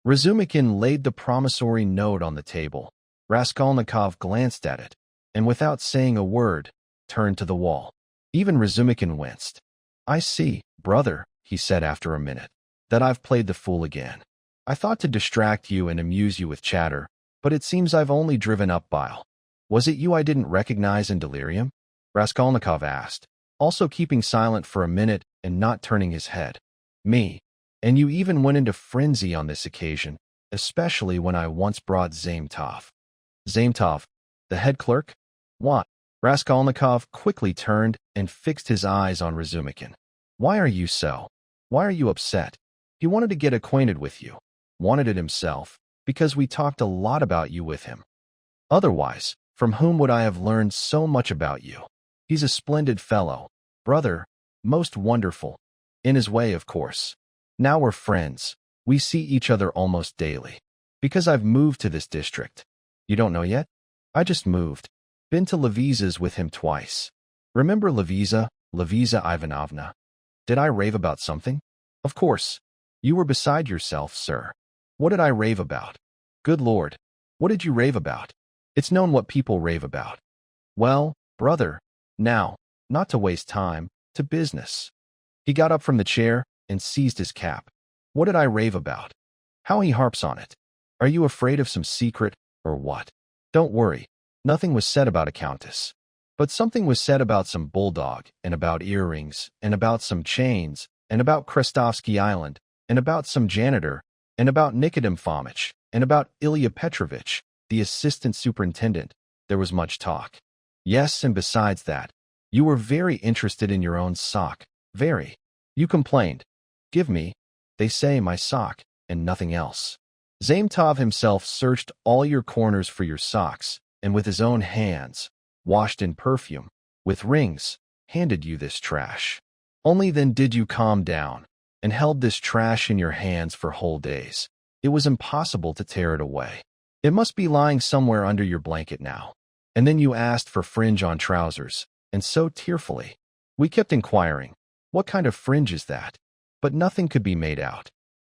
Razumikin laid the promissory note on the table. Raskolnikov glanced at it, and without saying a word, turned to the wall. Even Razumikin winced. I see, brother, he said after a minute, that I've played the fool again. I thought to distract you and amuse you with chatter, but it seems I've only driven up bile. Was it you I didn't recognize in delirium? Raskolnikov asked, also keeping silent for a minute and not turning his head. Me. And you even went into frenzy on this occasion, especially when I once brought Zametov. Zametov, the head clerk? What? Raskolnikov quickly turned and fixed his eyes on Razumikin. Why are you so? Why are you upset? He wanted to get acquainted with you. Wanted it himself, because we talked a lot about you with him. Otherwise, from whom would I have learned so much about you? He's a splendid fellow, brother, most wonderful. In his way, of course. Now we're friends. We see each other almost daily. Because I've moved to this district. You don't know yet? I just moved. Been to Leviza's with him twice. Remember Leviza Ivanovna? Did I rave about something? Of course. You were beside yourself, sir. What did I rave about? Good Lord. What did you rave about? It's known what people rave about. Well, brother, now, not to waste time, to business. He got up from the chair and seized his cap. What did I rave about? How he harps on it. Are you afraid of some secret, or what? Don't worry. Nothing was said about a countess. But something was said about some bulldog, and about earrings, and about some chains, and about Krestovsky Island, and about some janitor, and about Nikodem Fomitch, and about Ilya Petrovitch, the assistant superintendent. There was much talk. Yes, and besides that, you were very interested in your own sock. Very. You complained. Give me, they say, my sock, and nothing else. Zametov himself searched all your corners for your socks, and with his own hands, washed in perfume, with rings, handed you this trash. Only then did you calm down, and held this trash in your hands for whole days. It was impossible to tear it away. It must be lying somewhere under your blanket now. And then you asked for fringe on trousers, and so tearfully. We kept inquiring, what kind of fringe is that? But nothing could be made out.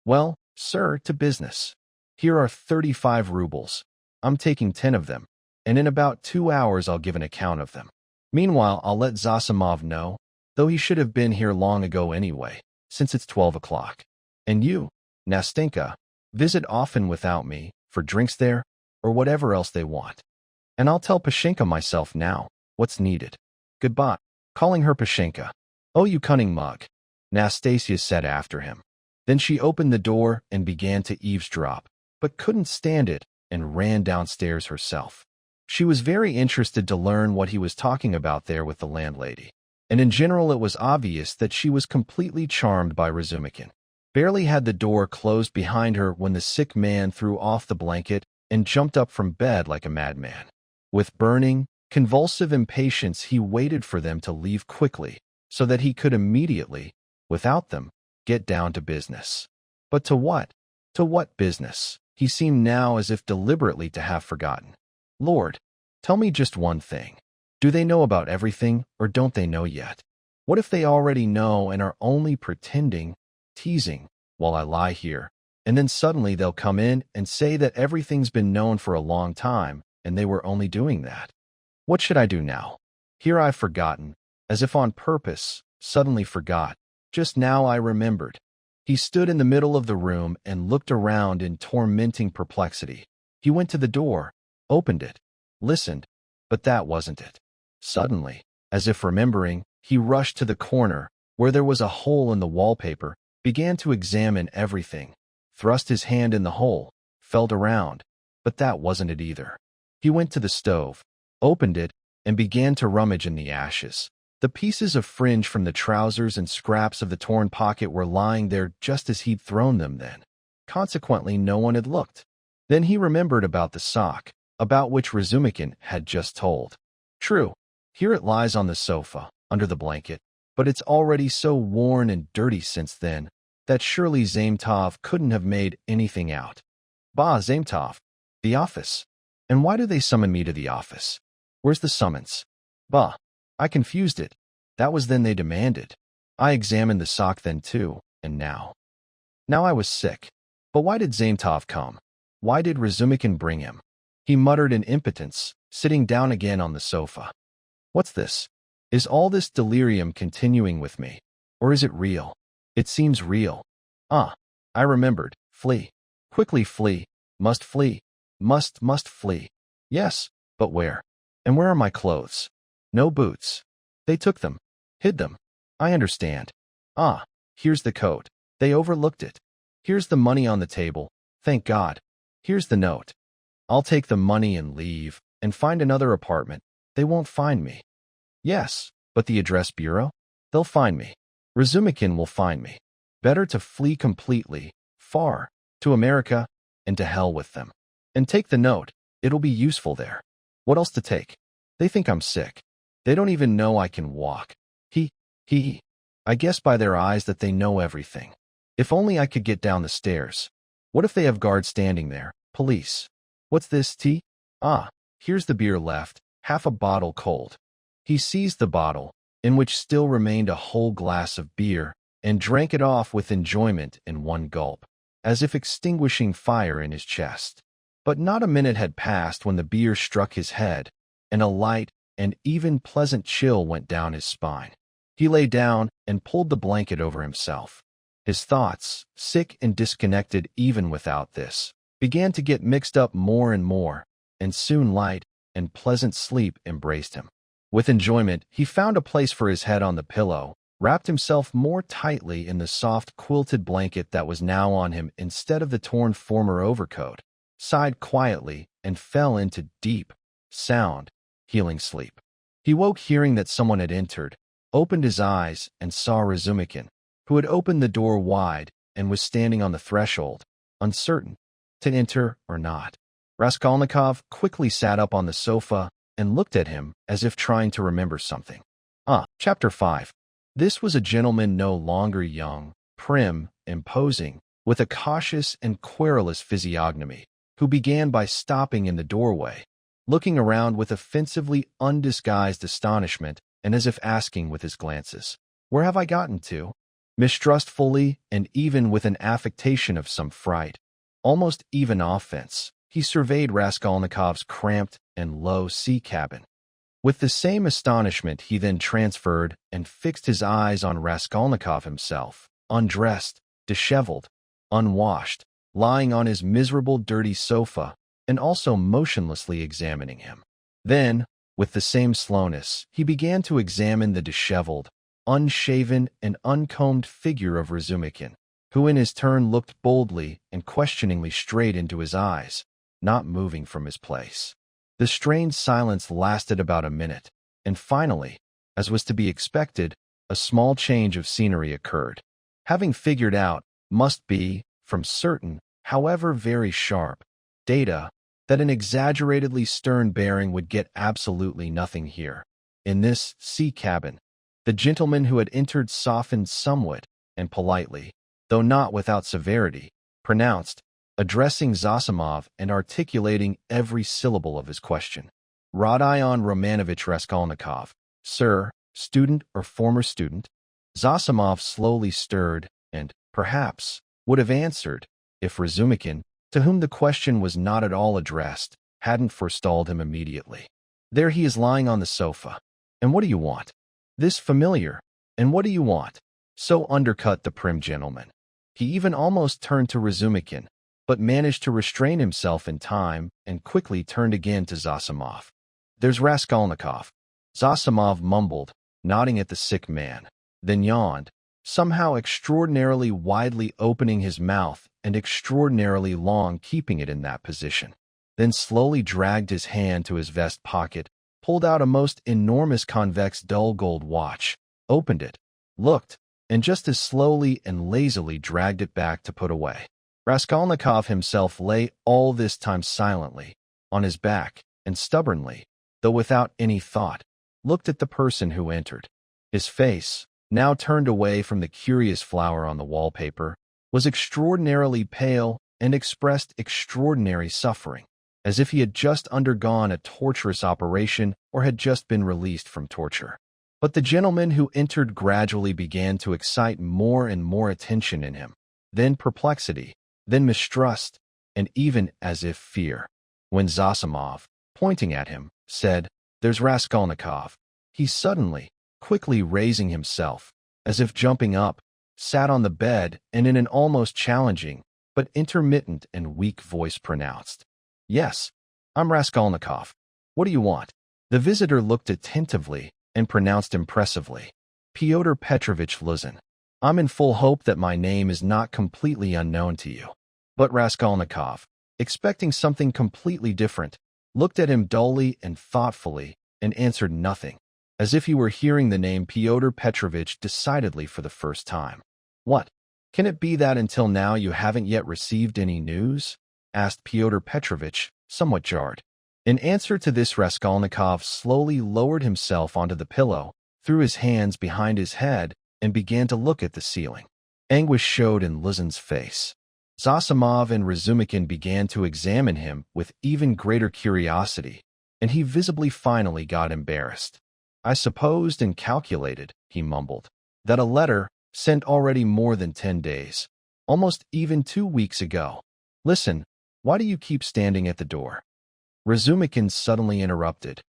Well, sir, to business. Here are 35 rubles. I'm taking 10 of them, and in about 2 hours I'll give an account of them. Meanwhile, I'll let Zosimov know, though he should have been here long ago anyway, since it's 12 o'clock. And you, Nastenka, visit often without me, for drinks there, or whatever else they want. And I'll tell Pashenka myself now, what's needed. Goodbye. Calling her Pashenka. Oh, you cunning mug, Nastasia said after him. Then she opened the door and began to eavesdrop, but couldn't stand it and ran downstairs herself. She was very interested to learn what he was talking about there with the landlady, and in general it was obvious that she was completely charmed by Razumikin. Barely had the door closed behind her when the sick man threw off the blanket and jumped up from bed like a madman. With burning, convulsive impatience he waited for them to leave quickly, so that he could immediately, without them, get down to business. But to what? To what business? He seemed now as if deliberately to have forgotten. Lord, tell me just one thing. Do they know about everything, or don't they know yet? What if they already know and are only pretending, teasing, while I lie here, and then suddenly they'll come in and say that everything's been known for a long time, and they were only doing that. What should I do now? Here I've forgotten, as if on purpose, suddenly forgot. Just now I remembered. He stood in the middle of the room and looked around in tormenting perplexity. He went to the door, opened it, listened, but that wasn't it. Suddenly, as if remembering, he rushed to the corner, where there was a hole in the wallpaper, began to examine everything, thrust his hand in the hole, felt around, but that wasn't it either. He went to the stove, opened it, and began to rummage in the ashes. The pieces of fringe from the trousers and scraps of the torn pocket were lying there just as he'd thrown them then. Consequently, no one had looked. Then he remembered about the sock, about which Razumikin had just told. True, here it lies on the sofa, under the blanket, but it's already so worn and dirty since then, that surely Zametov couldn't have made anything out. Bah, Zametov, the office. And why do they summon me to the office? Where's the summons? Bah, I confused it. That was then they demanded. I examined the sock then too, and now. Now I was sick. But why did Zametov come? Why did Razumikin bring him? He muttered in impotence, sitting down again on the sofa. What's this? Is all this delirium continuing with me? Or is it real? It seems real. Ah, I remembered. Flee. Quickly flee. Must flee. Must flee. Yes, but where? And where are my clothes? No boots. They took them. Hid them. I understand. Ah, here's the coat. They overlooked it. Here's the money on the table. Thank God. Here's the note. I'll take the money and leave, and find another apartment. They won't find me. Yes, but the address bureau? They'll find me. Razumikin will find me. Better to flee completely, far, to America, and to hell with them. And take the note. It'll be useful there. What else to take? They think I'm sick. They don't even know I can walk. I guess by their eyes that they know everything. If only I could get down the stairs. What if they have guards standing there? Police. What's this, tea? Ah, here's the beer left, half a bottle cold. He seized the bottle, in which still remained a whole glass of beer, and drank it off with enjoyment in one gulp, as if extinguishing fire in his chest. But not a minute had passed when the beer struck his head, and a light and even pleasant chill went down his spine. He lay down and pulled the blanket over himself. His thoughts, sick and disconnected even without this, began to get mixed up more and more, and soon light and pleasant sleep embraced him. With enjoyment, he found a place for his head on the pillow, wrapped himself more tightly in the soft quilted blanket that was now on him instead of the torn former overcoat, sighed quietly, and fell into deep, sound, healing sleep. He woke hearing that someone had entered, opened his eyes, and saw Razumikin, who had opened the door wide and was standing on the threshold, uncertain to enter or not. Raskolnikov quickly sat up on the sofa and looked at him as if trying to remember something. Chapter 5. This was a gentleman no longer young, prim, imposing, with a cautious and querulous physiognomy, who began by stopping in the doorway, looking around with offensively undisguised astonishment and as if asking with his glances, "Where have I gotten to?" Mistrustfully, and even with an affectation of some fright, almost even offense, he surveyed Raskolnikov's cramped and low sea cabin. With the same astonishment he then transferred and fixed his eyes on Raskolnikov himself, undressed, disheveled, unwashed, lying on his miserable dirty sofa, and also motionlessly examining him. Then, with the same slowness, he began to examine the disheveled, unshaven and uncombed figure of Razumikin, who in his turn looked boldly and questioningly straight into his eyes, not moving from his place. The strained silence lasted about a minute, and finally, as was to be expected, a small change of scenery occurred. Having figured out, must be, from certain, however very sharp, data, that an exaggeratedly stern bearing would get absolutely nothing here. In this sea cabin, the gentleman who had entered softened somewhat and politely, though not without severity, pronounced, addressing Zosimov and articulating every syllable of his question. "Rodion Romanovich Raskolnikov, sir, student or former student?" Zosimov slowly stirred and, perhaps, would have answered, if Razumikin, to whom the question was not at all addressed, hadn't forestalled him immediately. There he is lying on the sofa. And what do you want? This familiar. And what do you want? So undercut the prim gentleman. He even almost turned to Razumikin, but managed to restrain himself in time and quickly turned again to Zosimov. There's Raskolnikov. Zosimov mumbled, nodding at the sick man, then yawned, somehow extraordinarily widely opening his mouth and extraordinarily long keeping it in that position. Then slowly dragged his hand to his vest pocket, pulled out a most enormous convex dull gold watch, opened it, looked, and just as slowly and lazily dragged it back to put away. Raskolnikov himself lay all this time silently, on his back, and stubbornly, though without any thought, looked at the person who entered. His face, now turned away from the curious flower on the wallpaper, was extraordinarily pale and expressed extraordinary suffering, as if he had just undergone a torturous operation or had just been released from torture. But the gentleman who entered gradually began to excite more and more attention in him, then perplexity, then mistrust, and even as if fear. When Zosimov, pointing at him, said, "There's Raskolnikov," he suddenly, quickly raising himself, as if jumping up, sat on the bed and in an almost challenging, but intermittent and weak voice pronounced, "Yes, I'm Raskolnikov. What do you want?" The visitor looked attentively and pronounced impressively, "Fyodor Petrovich Luzin. I'm in full hope that my name is not completely unknown to you." But Raskolnikov, expecting something completely different, looked at him dully and thoughtfully and answered nothing, as if he were hearing the name Fyodor Petrovich decidedly for the first time. "What? Can it be that until now you haven't yet received any news?" asked Fyodor Petrovich, somewhat jarred. In answer to this, Raskolnikov slowly lowered himself onto the pillow, threw his hands behind his head, and began to look at the ceiling. Anguish showed in Luzin's face. Zosimov and Razumikin began to examine him with even greater curiosity, and he visibly finally got embarrassed. "I supposed and calculated," he mumbled, "that a letter, sent already more than 10 days, almost even 2 weeks ago." "Listen, why do you keep standing at the door?" Razumikin suddenly interrupted.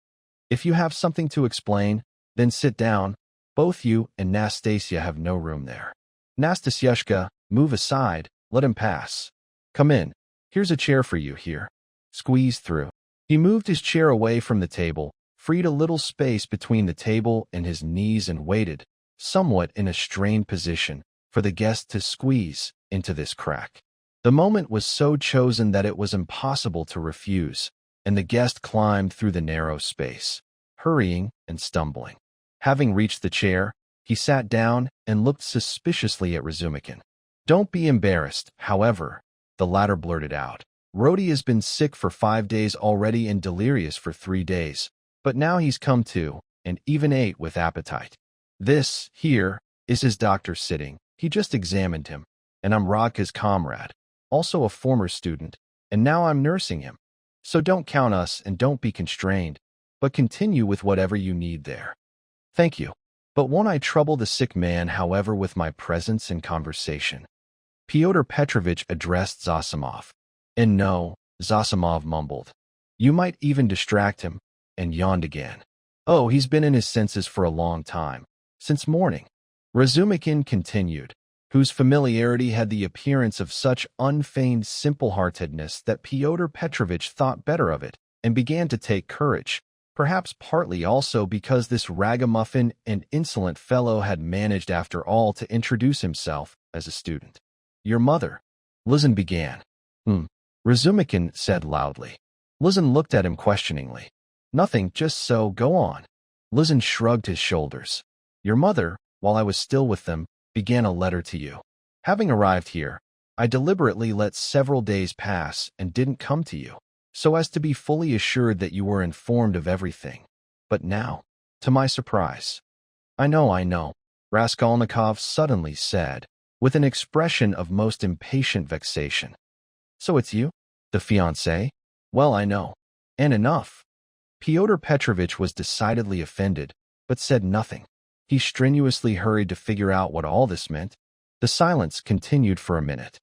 "If you have something to explain, then sit down. Both you and Nastasia have no room there. Nastasyushka, move aside, let him pass. Come in. Here's a chair for you here. Squeeze through." He moved his chair away from the table, freed a little space between the table and his knees and waited, somewhat in a strained position, for the guest to squeeze into this crack. The moment was so chosen that it was impossible to refuse, and the guest climbed through the narrow space, hurrying and stumbling. Having reached the chair, he sat down and looked suspiciously at Razumikin. "Don't be embarrassed, however," the latter blurted out. "Rodi has been sick for 5 days already and delirious for 3 days, but now he's come to, and even ate with appetite. This, here, is his doctor sitting. He just examined him, and I'm Rodka's comrade, also a former student, and now I'm nursing him. So don't count us and don't be constrained, but continue with whatever you need there." "Thank you. But won't I trouble the sick man, however, with my presence and conversation?" Fyodor Petrovich addressed Zosimov. "And no," Zosimov mumbled. "You might even distract him," and yawned again. "Oh, he's been in his senses for a long time, since morning," Razumikin continued, whose familiarity had the appearance of such unfeigned simple-heartedness that Fyodor Petrovich thought better of it and began to take courage, perhaps partly also because this ragamuffin and insolent fellow had managed after all to introduce himself as a student. "Your mother," Luzin began. Razumikin said loudly. Luzin looked at him questioningly. "Nothing, just so, go on." Luzin shrugged his shoulders. "Your mother, while I was still with them, began a letter to you. Having arrived here, I deliberately let several days pass and didn't come to you, so as to be fully assured that you were informed of everything. But now, to my surprise—" I know," Raskolnikov suddenly said, with an expression of most impatient vexation. "So it's you? The fiancé? Well, I know. And enough." Fyodor Petrovich was decidedly offended, but said nothing. He strenuously hurried to figure out what all this meant. The silence continued for a minute.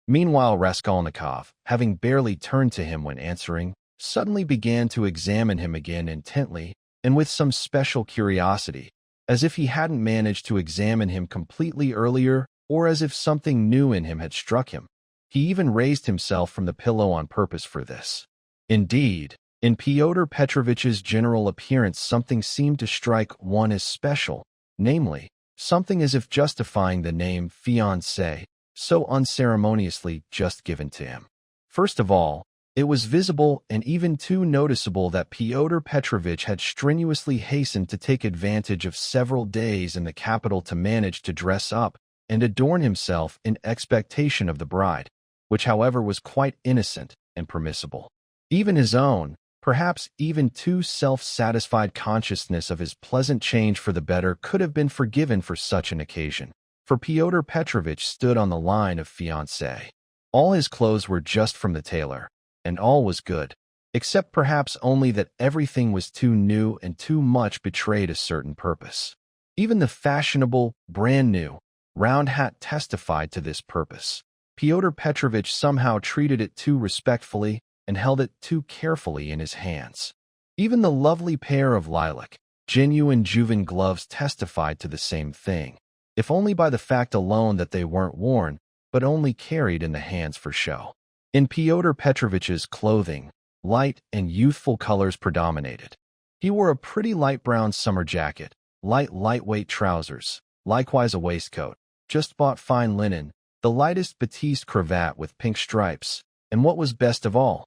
Meanwhile, Raskolnikov, having barely turned to him when answering, suddenly began to examine him again intently and with some special curiosity, as if he hadn't managed to examine him completely earlier or as if something new in him had struck him. He even raised himself from the pillow on purpose for this. Indeed, in Pyotr Petrovitch's general appearance something seemed to strike one as special, namely, something as if justifying the name fiancé, so unceremoniously just given to him. First of all, it was visible and even too noticeable that Pyotr Petrovitch had strenuously hastened to take advantage of several days in the capital to manage to dress up and adorn himself in expectation of the bride, which however was quite innocent and permissible. Even his own, perhaps even too self-satisfied consciousness of his pleasant change for the better could have been forgiven for such an occasion, for Pyotr Petrovitch stood on the line of fiancé. All his clothes were just from the tailor, and all was good, except perhaps only that everything was too new and too much betrayed a certain purpose. Even the fashionable, brand-new, round hat testified to this purpose. Pyotr Petrovitch somehow treated it too respectfully and held it too carefully in his hands. Even the lovely pair of lilac, genuine Juvan gloves testified to the same thing, if only by the fact alone that they weren't worn, but only carried in the hands for show. In Pyotr Petrovitch's clothing, light and youthful colors predominated. He wore a pretty light brown summer jacket, lightweight trousers, likewise a waistcoat, just bought fine linen, the lightest batiste cravat with pink stripes, and what was best of all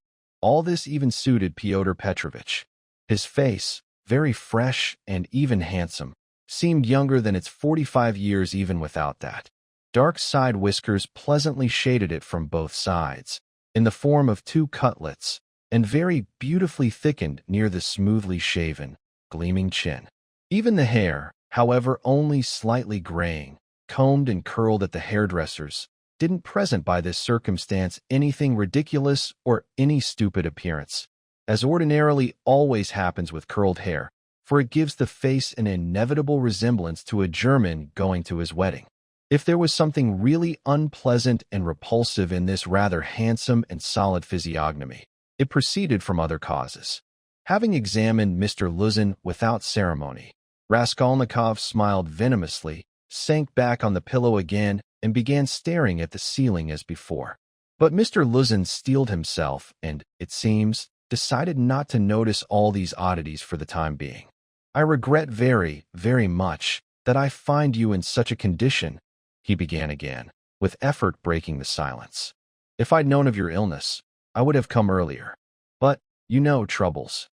this even suited Pyotr Petrovitch. His face, very fresh and even handsome, seemed younger than its 45 years even without that. Dark side whiskers pleasantly shaded it from both sides, in the form of two cutlets, and very beautifully thickened near the smoothly shaven, gleaming chin. Even the hair, however only slightly graying, combed and curled at the hairdresser's, didn't present by this circumstance anything ridiculous or any stupid appearance, as ordinarily always happens with curled hair, for it gives the face an inevitable resemblance to a German going to his wedding. If there was something really unpleasant and repulsive in this rather handsome and solid physiognomy, it proceeded from other causes. Having examined Mr. Luzin without ceremony, Raskolnikov smiled venomously, sank back on the pillow again, and began staring at the ceiling as before. But Mr. Luzin steeled himself and, it seems, decided not to notice all these oddities for the time being. "I regret very, very much that I find you in such a condition," he began again, with effort breaking the silence. "If I'd known of your illness, I would have come earlier. But, you know, troubles.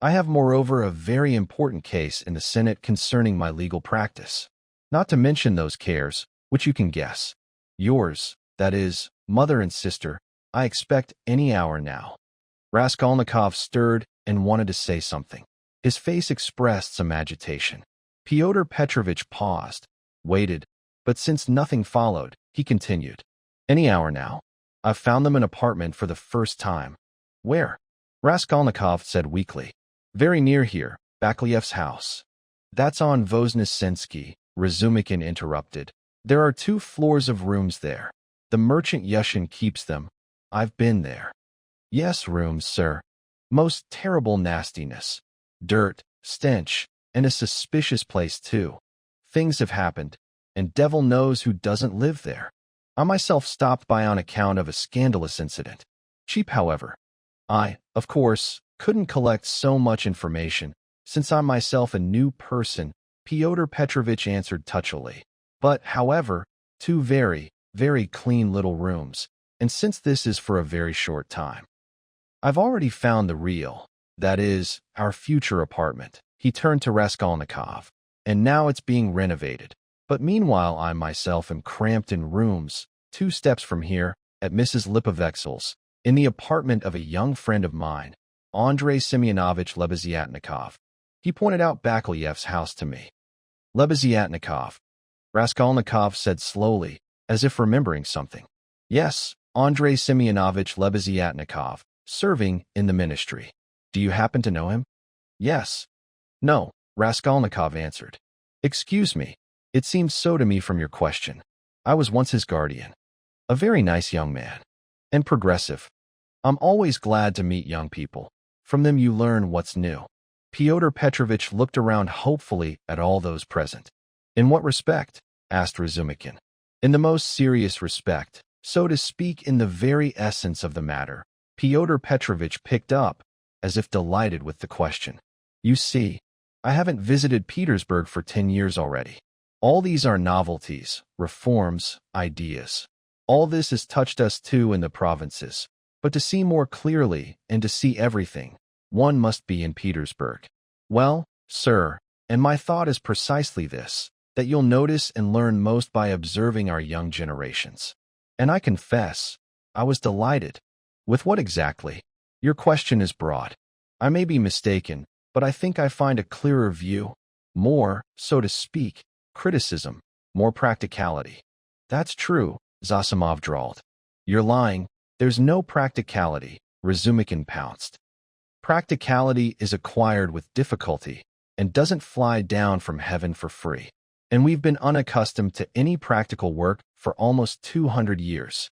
I have moreover a very important case in the Senate concerning my legal practice. Not to mention those cares, which you can guess. Yours, that is, mother and sister, I expect any hour now." Raskolnikov stirred and wanted to say something. His face expressed some agitation. Pyotr Petrovitch paused, waited, but since nothing followed, he continued. "Any hour now. I've found them an apartment for the first time." "Where?" Raskolnikov said weakly. "Very near here, Bakleyev's house." "That's on Voznesensky," Razumikin interrupted. "There are 2 floors of rooms there. The merchant Yushin keeps them. I've been there." "Yes, rooms, sir. Most terrible nastiness. Dirt, stench, and a suspicious place, too. Things have happened, and devil knows who doesn't live there. I myself stopped by on account of a scandalous incident. Cheap, however. I, of course, couldn't collect so much information, since I'm myself a new person," Pyotr Petrovitch answered touchily. "But, however, 2 very, very clean little rooms, and since this is for a very short time. I've already found the real, that is, our future apartment." He turned to Raskolnikov. "And now it's being renovated. But meanwhile I myself am cramped in rooms, 2 steps from here, at Mrs. Lipovexel's, in the apartment of a young friend of mine, Andrei Semyonovitch Lebeziatnikov." He pointed out Bakleyev's house to me. "Lebeziatnikov," Raskolnikov said slowly, as if remembering something. "Yes, Andrei Semyonovitch Lebeziatnikov, serving in the ministry. Do you happen to know him?" "Yes." "No," Raskolnikov answered. "Excuse me, it seems so to me from your question. I was once his guardian. A very nice young man. And progressive. I'm always glad to meet young people. From them you learn what's new. Pyotr Petrovitch looked around hopefully at all those present. In what respect? Asked Razumikin. In the most serious respect, so to speak, in the very essence of the matter. Pyotr Petrovitch picked up, as if delighted with the question. You see, I haven't visited Petersburg for 10 years already. All these are novelties, reforms, ideas. All this has touched us too in the provinces. But to see more clearly and to see everything, one must be in Petersburg. Well, sir, and my thought is precisely this, that you'll notice and learn most by observing our young generations. And I confess, I was delighted. With what exactly? Your question is broad. I may be mistaken, but I think I find a clearer view, more, so to speak, criticism, more practicality. That's true, Zossimov drawled. You're lying. There's no practicality, Razumikin pounced. Practicality is acquired with difficulty and doesn't fly down from heaven for free. And we've been unaccustomed to any practical work for almost 200 years.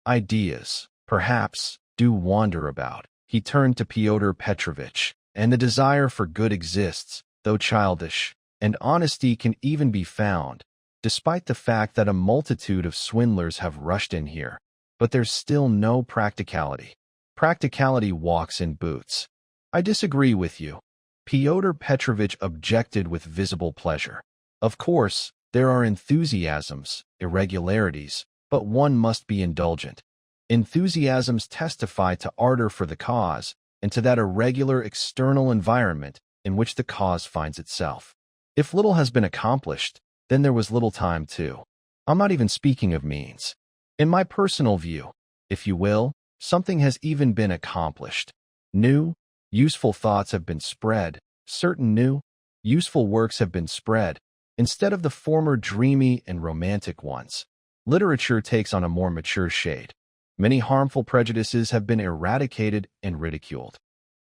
Ideas, perhaps, do wander about. He turned to Pyotr Petrovitch, and the desire for good exists, though childish, and honesty can even be found, despite the fact that a multitude of swindlers have rushed in here. But there's still no practicality. Practicality walks in boots. I disagree with you. Pyotr Petrovitch objected with visible pleasure. Of course, there are enthusiasms, irregularities, but one must be indulgent. Enthusiasms testify to ardor for the cause and to that irregular external environment in which the cause finds itself. If little has been accomplished, then there was little time too. I'm not even speaking of means. In my personal view, if you will, something has even been accomplished. New, useful thoughts have been spread, certain new, useful works have been spread, instead of the former dreamy and romantic ones. Literature takes on a more mature shade. Many harmful prejudices have been eradicated and ridiculed.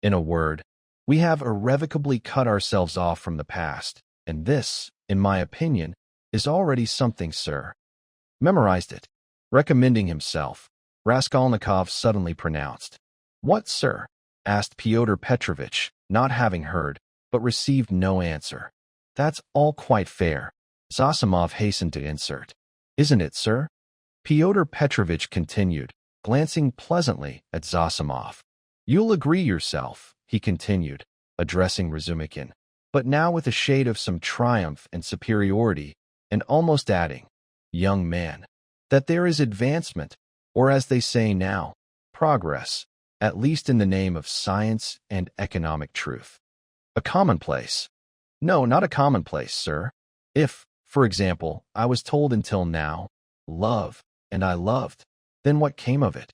In a word, we have irrevocably cut ourselves off from the past, and this, in my opinion, is already something, sir. Memorized it. Recommending himself, Raskolnikov suddenly pronounced. What, sir? Asked Pyotr Petrovitch, not having heard, but received no answer. That's all quite fair. Zossimov hastened to insert. Isn't it, sir? Pyotr Petrovitch continued, glancing pleasantly at Zossimov. You'll agree yourself, he continued, addressing Razumikin, but now with a shade of some triumph and superiority, and almost adding, young man, that there is advancement, or as they say now, progress, at least in the name of science and economic truth. A commonplace. No, not a commonplace, sir. If, for example, I was told until now, love, and I loved, then what came of it?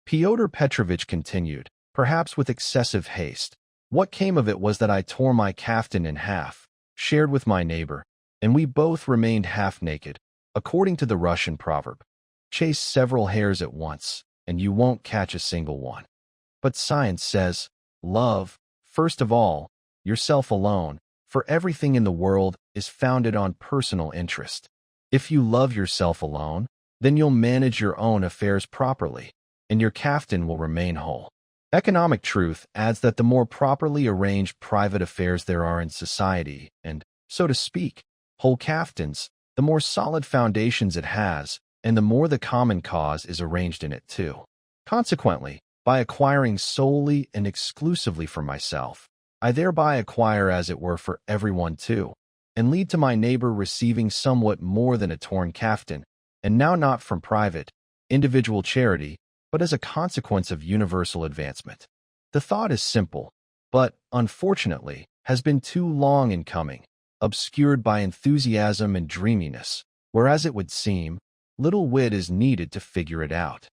Pyotr Petrovitch continued, perhaps with excessive haste. What came of it was that I tore my kaftan in half, shared with my neighbor, and we both remained half naked, according to the Russian proverb. Chase several hares at once, and you won't catch a single one. But science says, love, first of all, yourself alone, for everything in the world is founded on personal interest. If you love yourself alone, then you'll manage your own affairs properly, and your kaftan will remain whole. Economic truth adds that the more properly arranged private affairs there are in society, and, so to speak, whole kaftans, the more solid foundations it has, and the more the common cause is arranged in it too. Consequently, by acquiring solely and exclusively for myself, I thereby acquire as it were for everyone too, and lead to my neighbor receiving somewhat more than a torn kaftan, and now not from private, individual charity, but as a consequence of universal advancement. The thought is simple, but, unfortunately, has been too long in coming, obscured by enthusiasm and dreaminess, whereas it would seem, little wit is needed to figure it out.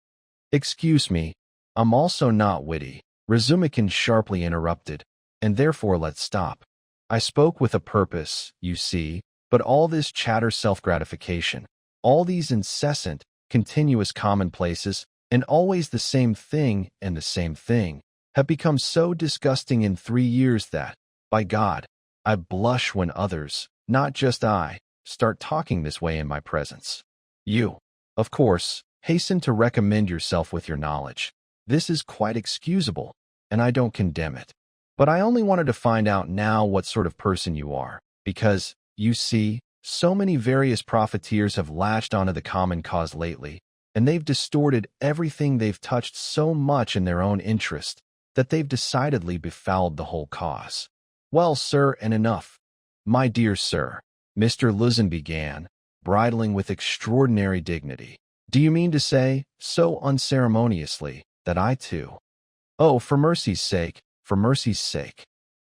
Excuse me, I'm also not witty, Razumikin sharply interrupted, and therefore let's stop. I spoke with a purpose, you see, but all this chatter self-gratification, all these incessant, continuous commonplaces, and always the same thing and the same thing, have become so disgusting in 3 years that, by God, I blush when others, not just I, start talking this way in my presence. You, of course, hasten to recommend yourself with your knowledge. This is quite excusable, and I don't condemn it. But I only wanted to find out now what sort of person you are, because, you see, so many various profiteers have latched onto the common cause lately, and they've distorted everything they've touched so much in their own interest that they've decidedly befouled the whole cause. Well, sir, and enough. My dear sir, Mr. Luzin began, bridling with extraordinary dignity. Do you mean to say, so unceremoniously, that I too? Oh, for mercy's sake, for mercy's sake.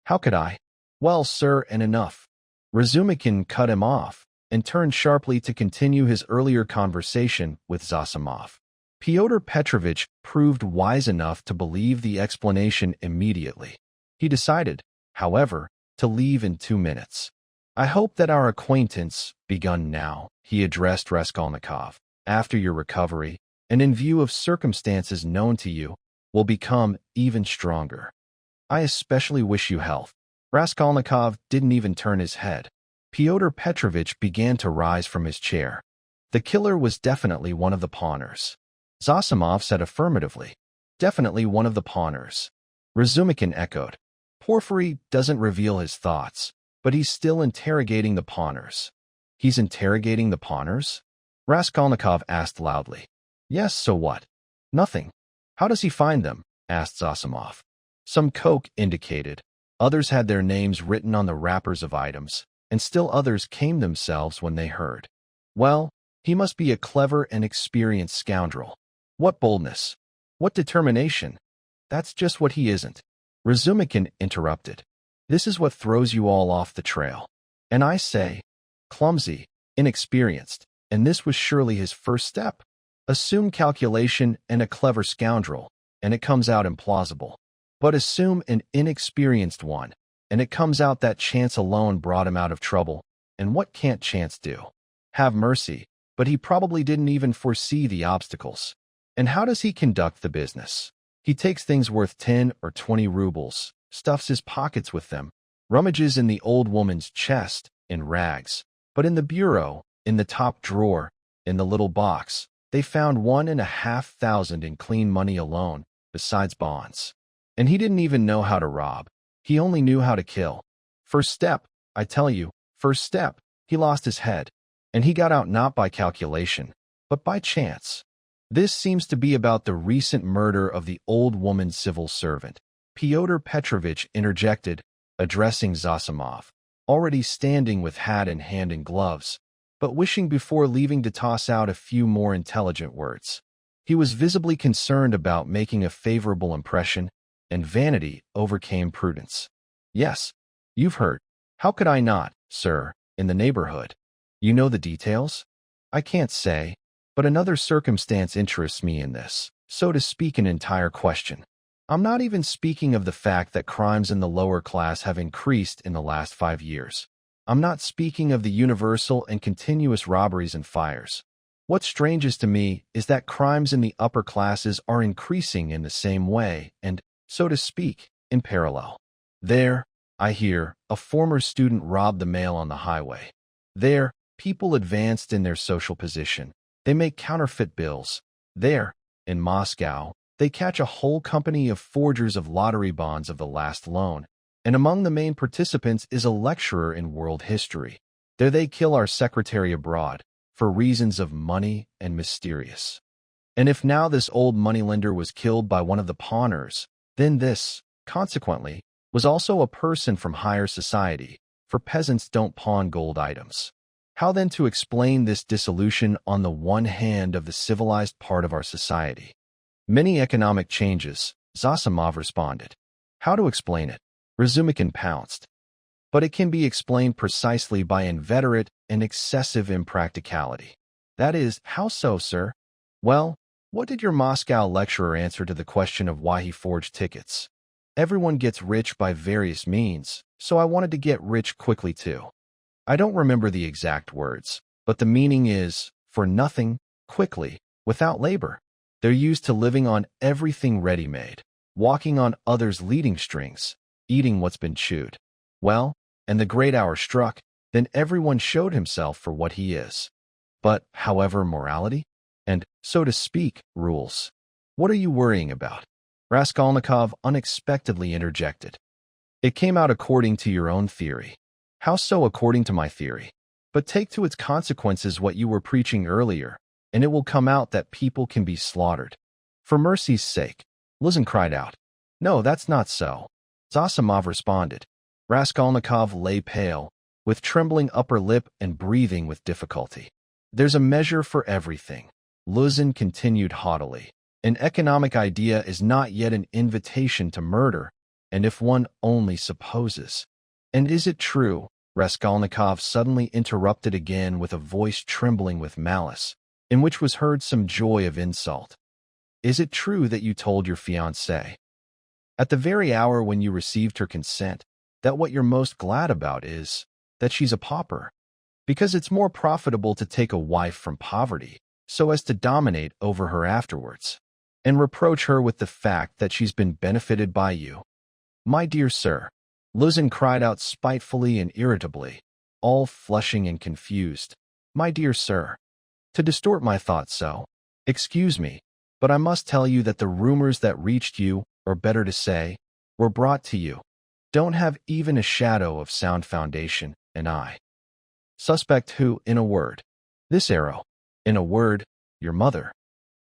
How could I? Well, sir, and enough. Razumikin cut him off and turned sharply to continue his earlier conversation with Zosimov. Pyotr Petrovitch proved wise enough to believe the explanation immediately. He decided, however, to leave in 2 minutes. I hope that our acquaintance, begun now, he addressed Raskolnikov, after your recovery, and in view of circumstances known to you, will become even stronger. I especially wish you health. Raskolnikov didn't even turn his head. Pyotr Petrovitch began to rise from his chair. The killer was definitely one of the pawners. Zosimov said affirmatively. Definitely one of the pawners. Razumikin echoed. Porfiry doesn't reveal his thoughts, but he's still interrogating the pawners. He's interrogating the pawners? Raskolnikov asked loudly. Yes, so what? Nothing. How does he find them? Asked Zosimov. Some coke indicated. Others had their names written on the wrappers of items, and still others came themselves when they heard. Well, he must be a clever and experienced scoundrel. What boldness! What determination! That's just what he isn't. Razumikin interrupted. This is what throws you all off the trail. And I say, clumsy, inexperienced, and this was surely his first step. Assume calculation and a clever scoundrel, and it comes out implausible. But assume an inexperienced one, and it comes out that chance alone brought him out of trouble. And what can't chance do? Have mercy, but he probably didn't even foresee the obstacles. And how does he conduct the business? He takes things worth 10 or 20 rubles, stuffs his pockets with them, rummages in the old woman's chest, in rags. But in the bureau, in the top drawer, in the little box, they found 1,500 in clean money alone, besides bonds. And he didn't even know how to rob. He only knew how to kill. First step, I tell you, first step, he lost his head. And he got out not by calculation, but by chance. This seems to be about the recent murder of the old woman's civil servant. Pyotr Petrovitch interjected, addressing Zosimov, already standing with hat in hand and gloves, but wishing before leaving to toss out a few more intelligent words. He was visibly concerned about making a favorable impression, and vanity overcame prudence. Yes, you've heard. How could I not, sir, in the neighborhood? You know the details? I can't say, but another circumstance interests me in this, so to speak, an entire question. I'm not even speaking of the fact that crimes in the lower class have increased in the last 5 years. I'm not speaking of the universal and continuous robberies and fires. What's strangest to me is that crimes in the upper classes are increasing in the same way and, so to speak, in parallel. There, I hear, a former student robbed the mail on the highway. There, people advanced in their social position. They make counterfeit bills. There, in Moscow, they catch a whole company of forgers of lottery bonds of the last loan, and among the main participants is a lecturer in world history. There they kill our secretary abroad, for reasons of money and mysterious. And if now this old moneylender was killed by one of the pawners, then this, consequently, was also a person from higher society, for peasants don't pawn gold items. How then to explain this dissolution on the one hand of the civilized part of our society? Many economic changes, Zosimov responded. How to explain it? Razumikin pounced. But it can be explained precisely by inveterate and excessive impracticality. That is, how so, sir? Well, what did your Moscow lecturer answer to the question of why he forged tickets? Everyone gets rich by various means, so I wanted to get rich quickly too. I don't remember the exact words, but the meaning is, for nothing, quickly, without labor. They're used to living on everything ready-made, walking on others' leading strings, eating what's been chewed. Well, and the great hour struck, then everyone showed himself for what he is. But, however, morality, and, so to speak, rules. What are you worrying about? Raskolnikov unexpectedly interjected. It came out according to your own theory. How so according to my theory? But take to its consequences what you were preaching earlier, and it will come out that people can be slaughtered. For mercy's sake, Luzin cried out. No, that's not so. Zosimov responded. Raskolnikov lay pale, with trembling upper lip and breathing with difficulty. There's a measure for everything, Luzin continued haughtily. An economic idea is not yet an invitation to murder, and if one only supposes. And is it true? Raskolnikov suddenly interrupted again with a voice trembling with malice, in which was heard some joy of insult. Is it true that you told your fiancée, at the very hour when you received her consent, that what you're most glad about is that she's a pauper? Because it's more profitable to take a wife from poverty, so as to dominate over her afterwards, and reproach her with the fact that she's been benefited by you. My dear sir, Luzin cried out spitefully and irritably, all flushing and confused. My dear sir, to distort my thoughts so, excuse me, but I must tell you that the rumors that reached you, or better to say, were brought to you, don't have even a shadow of sound foundation, and I suspect who, in a word, this arrow, in a word, your mother.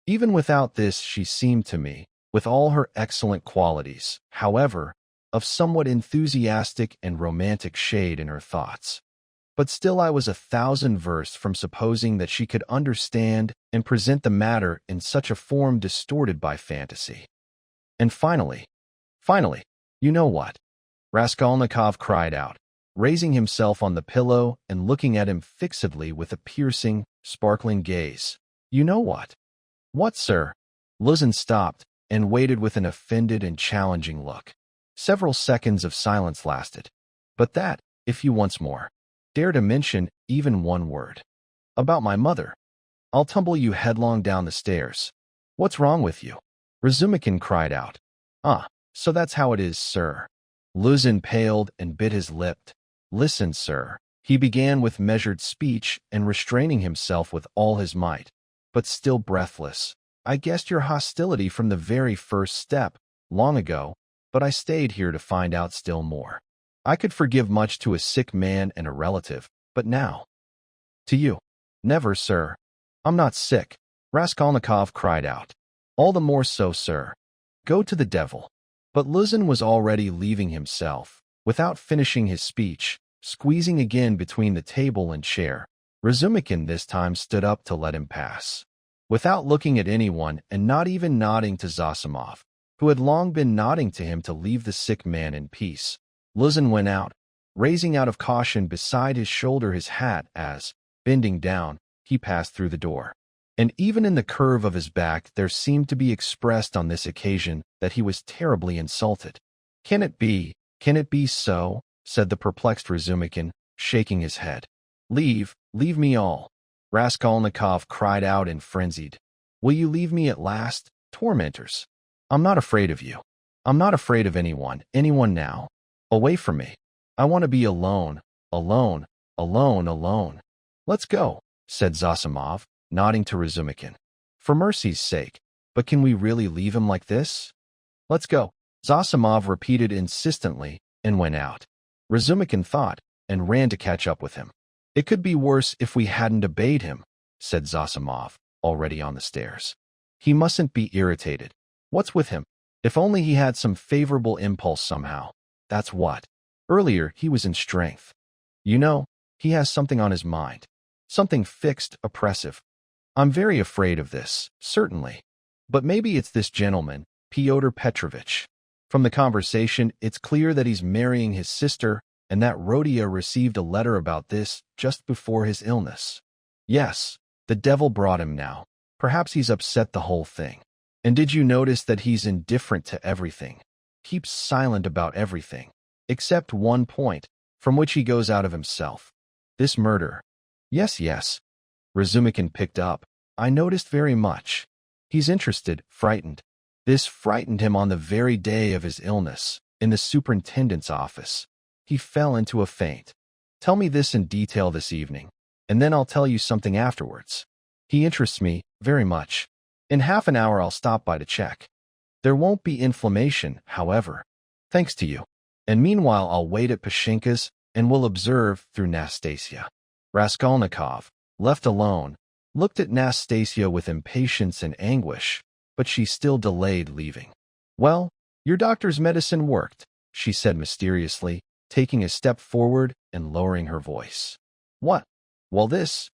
Even without this, she seemed to me, with all her excellent qualities, however, of somewhat enthusiastic and romantic shade in her thoughts. But still I was 1,000 versts from supposing that she could understand and present the matter in such a form distorted by fantasy. And finally, you know what? Raskolnikov cried out, raising himself on the pillow and looking at him fixedly with a piercing, sparkling gaze. You know what? What, sir? Luzin stopped and waited with an offended and challenging look. Several seconds of silence lasted. But that, if you once more dare to mention even one word about my mother, I'll tumble you headlong down the stairs. What's wrong with you? Razumikin cried out. Ah, so that's how it is, sir. Luzin paled and bit his lip. Listen, sir, he began with measured speech and restraining himself with all his might, but still breathless. I guessed your hostility from the very first step, long ago, but I stayed here to find out still more. I could forgive much to a sick man and a relative, but now, to you, never, sir. I'm not sick, Raskolnikov cried out. All the more so, sir. Go to the devil. But Luzin was already leaving himself, without finishing his speech, squeezing again between the table and chair. Razumikin this time stood up to let him pass. Without looking at anyone and not even nodding to Zosimov, who had long been nodding to him to leave the sick man in peace, Luzin went out, raising out of caution beside his shoulder his hat as, bending down, he passed through the door. And even in the curve of his back there seemed to be expressed on this occasion that he was terribly insulted. Can it be so? Said the perplexed Razumikin, shaking his head. Leave me all, Raskolnikov cried out in frenzied. Will you leave me at last, tormentors? I'm not afraid of you. I'm not afraid of anyone now. Away from me. I want to be alone. Let's go, said Zosimov, nodding to Razumikin. For mercy's sake, but can we really leave him like this? Let's go, Zosimov repeated insistently and went out. Razumikin thought and ran to catch up with him. It could be worse if we hadn't obeyed him, said Zosimov, already on the stairs. He mustn't be irritated. What's with him? If only he had some favorable impulse somehow. That's what. Earlier he was in strength. You know, he has something on his mind. Something fixed, oppressive. I'm very afraid of this, certainly. But maybe it's this gentleman, Pyotr Petrovitch. From the conversation, it's clear that he's marrying his sister, and that Rodion received a letter about this just before his illness. Yes, the devil brought him now. Perhaps he's upset the whole thing. And did you notice that he's indifferent to everything? Keeps silent about everything, except one point, from which he goes out of himself. This murder. Yes. Razumikin picked up. I noticed very much. He's interested, frightened. This frightened him on the very day of his illness, in the superintendent's office. He fell into a faint. Tell me this in detail this evening, and then I'll tell you something afterwards. He interests me very much. In half an hour I'll stop by to check. There won't be inflammation, however. Thanks to you. And meanwhile, I'll wait at Pashinka's and will observe through Nastasia. Raskolnikov, left alone, looked at Nastasia with impatience and anguish, but she still delayed leaving. Well, your doctor's medicine worked, she said mysteriously, taking a step forward and lowering her voice. What? Well,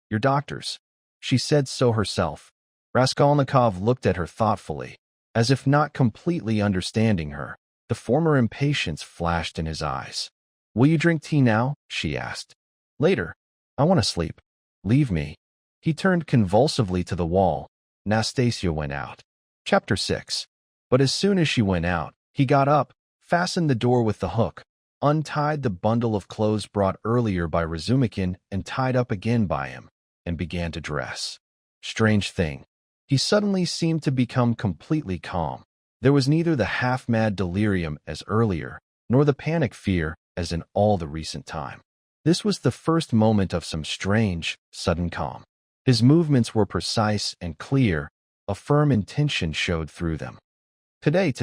your doctor's. She said so herself. Raskolnikov looked at her thoughtfully, as if not completely understanding her. The former impatience flashed in his eyes. Will you drink tea now? She asked. Later. I want to sleep. Leave me. He turned convulsively to the wall. Nastasia went out. Chapter 6. But as soon as she went out, he got up, fastened the door with the hook, untied the bundle of clothes brought earlier by Razumikin and tied up again by him, and began to dress. Strange thing. He suddenly seemed to become completely calm. There was neither the half-mad delirium as earlier, nor the panic fear as in all the recent time. This was the first moment of some strange, sudden calm. His movements were precise and clear. A firm intention showed through them. Today,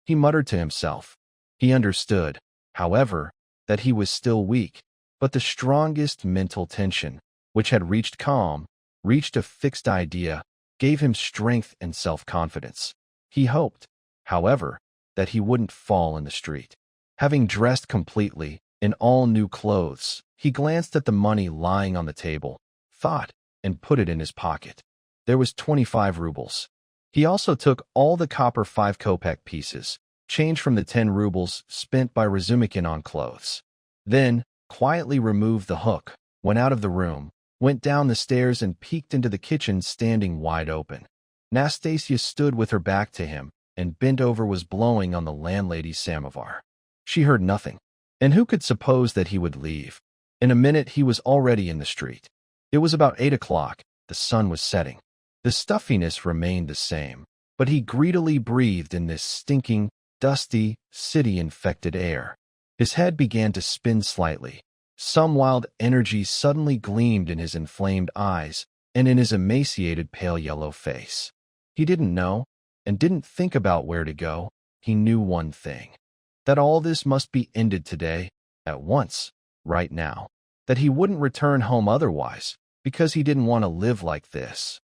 he muttered to himself. He understood, however, that he was still weak, but the strongest mental tension, which had reached calm, reached a fixed idea, gave him strength and self-confidence. He hoped, however, that he wouldn't fall in the street. Having dressed completely, in all new clothes, he glanced at the money lying on the table, thought, and put it in his pocket. There was 25 rubles. He also took all the copper 5-kopeck pieces, change from the 10 rubles spent by Razumikin on clothes. Then, quietly removed the hook, went out of the room, went down the stairs and peeked into the kitchen standing wide open. Nastasia stood with her back to him, and bent over was blowing on the landlady's samovar. She heard nothing. And who could suppose that he would leave? In a minute he was already in the street. It was about 8 o'clock. The sun was setting. The stuffiness remained the same, but he greedily breathed in this stinking, dusty, city-infected air. His head began to spin slightly. Some wild energy suddenly gleamed in his inflamed eyes and in his emaciated pale yellow face. He didn't know, and didn't think about where to go. He knew one thing. That all this must be ended today, at once, right now. That he wouldn't return home otherwise, because he didn't want to live like this.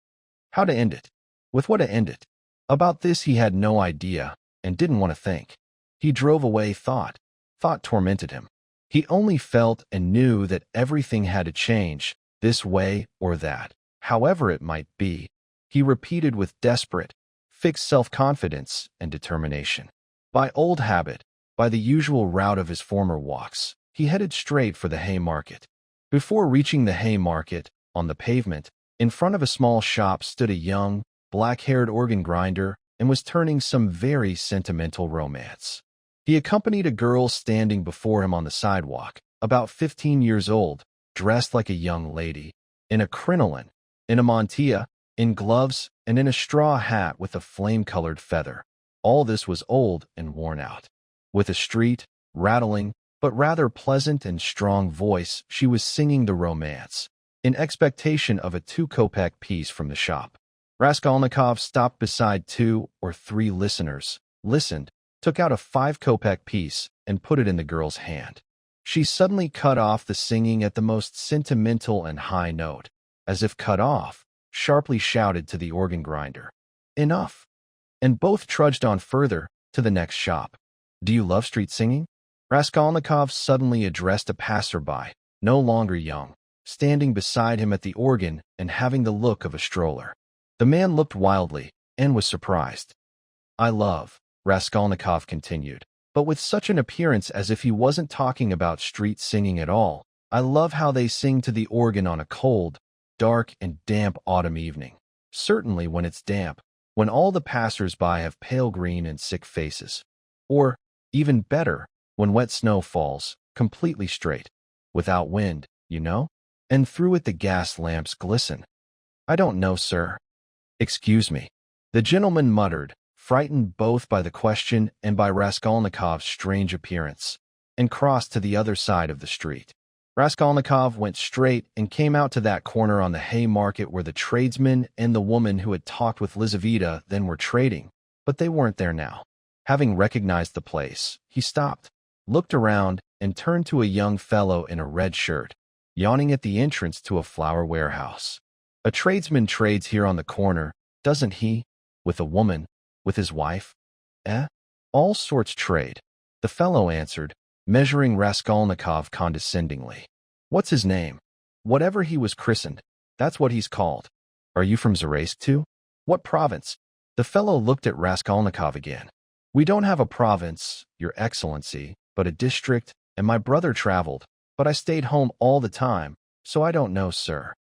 How to end it? With what to end it? About this he had no idea, and didn't want to think. He drove away thought. Thought tormented him. He only felt and knew that everything had to change, this way or that, however it might be. He repeated with desperate, fixed self-confidence and determination. By old habit, by the usual route of his former walks, he headed straight for the Haymarket. Before reaching the Haymarket, on the pavement, in front of a small shop stood a young, black-haired organ grinder and was turning some very sentimental romance. He accompanied a girl standing before him on the sidewalk, about 15 years old, dressed like a young lady, in a crinoline, in a mantilla, in gloves, and in a straw hat with a flame-colored feather. All this was old and worn out. With a street, rattling, but rather pleasant and strong voice, she was singing the romance, in expectation of a 2-kopeck piece from the shop. Raskolnikov stopped beside 2 or 3 listeners, listened, took out a 5-kopeck piece, and put it in the girl's hand. She suddenly cut off the singing at the most sentimental and high note, as if cut off, sharply shouted to the organ grinder, "Enough!" And both trudged on further, to the next shop. Do you love street singing? Raskolnikov suddenly addressed a passerby, no longer young, standing beside him at the organ and having the look of a stroller. The man looked wildly, and was surprised. I love, Raskolnikov continued, but with such an appearance as if he wasn't talking about street singing at all. I love how they sing to the organ on a cold, dark and damp autumn evening. Certainly when it's damp, when all the passers-by have pale green and sick faces. Or, even better, when wet snow falls, completely straight, without wind, you know? And through it the gas lamps glisten. I don't know, sir. Excuse me. The gentleman muttered, frightened both by the question and by Raskolnikov's strange appearance, and crossed to the other side of the street. Raskolnikov went straight and came out to that corner on the Haymarket where the tradesman and the woman who had talked with Lizaveta then were trading. but they weren't there now. Having recognized the place, he stopped, looked around, and turned to a young fellow in a red shirt, yawning at the entrance to a flower warehouse. A tradesman trades here on the corner, doesn't he? With a woman, with his wife? Eh? All sorts trade, the fellow answered, measuring Raskolnikov condescendingly. What's his name? Whatever he was christened, that's what he's called. Are you from Zaraysk too? What province? The fellow looked at Raskolnikov again. We don't have a province, Your Excellency, but a district, and my brother traveled, but I stayed home all the time, so I don't know, sir.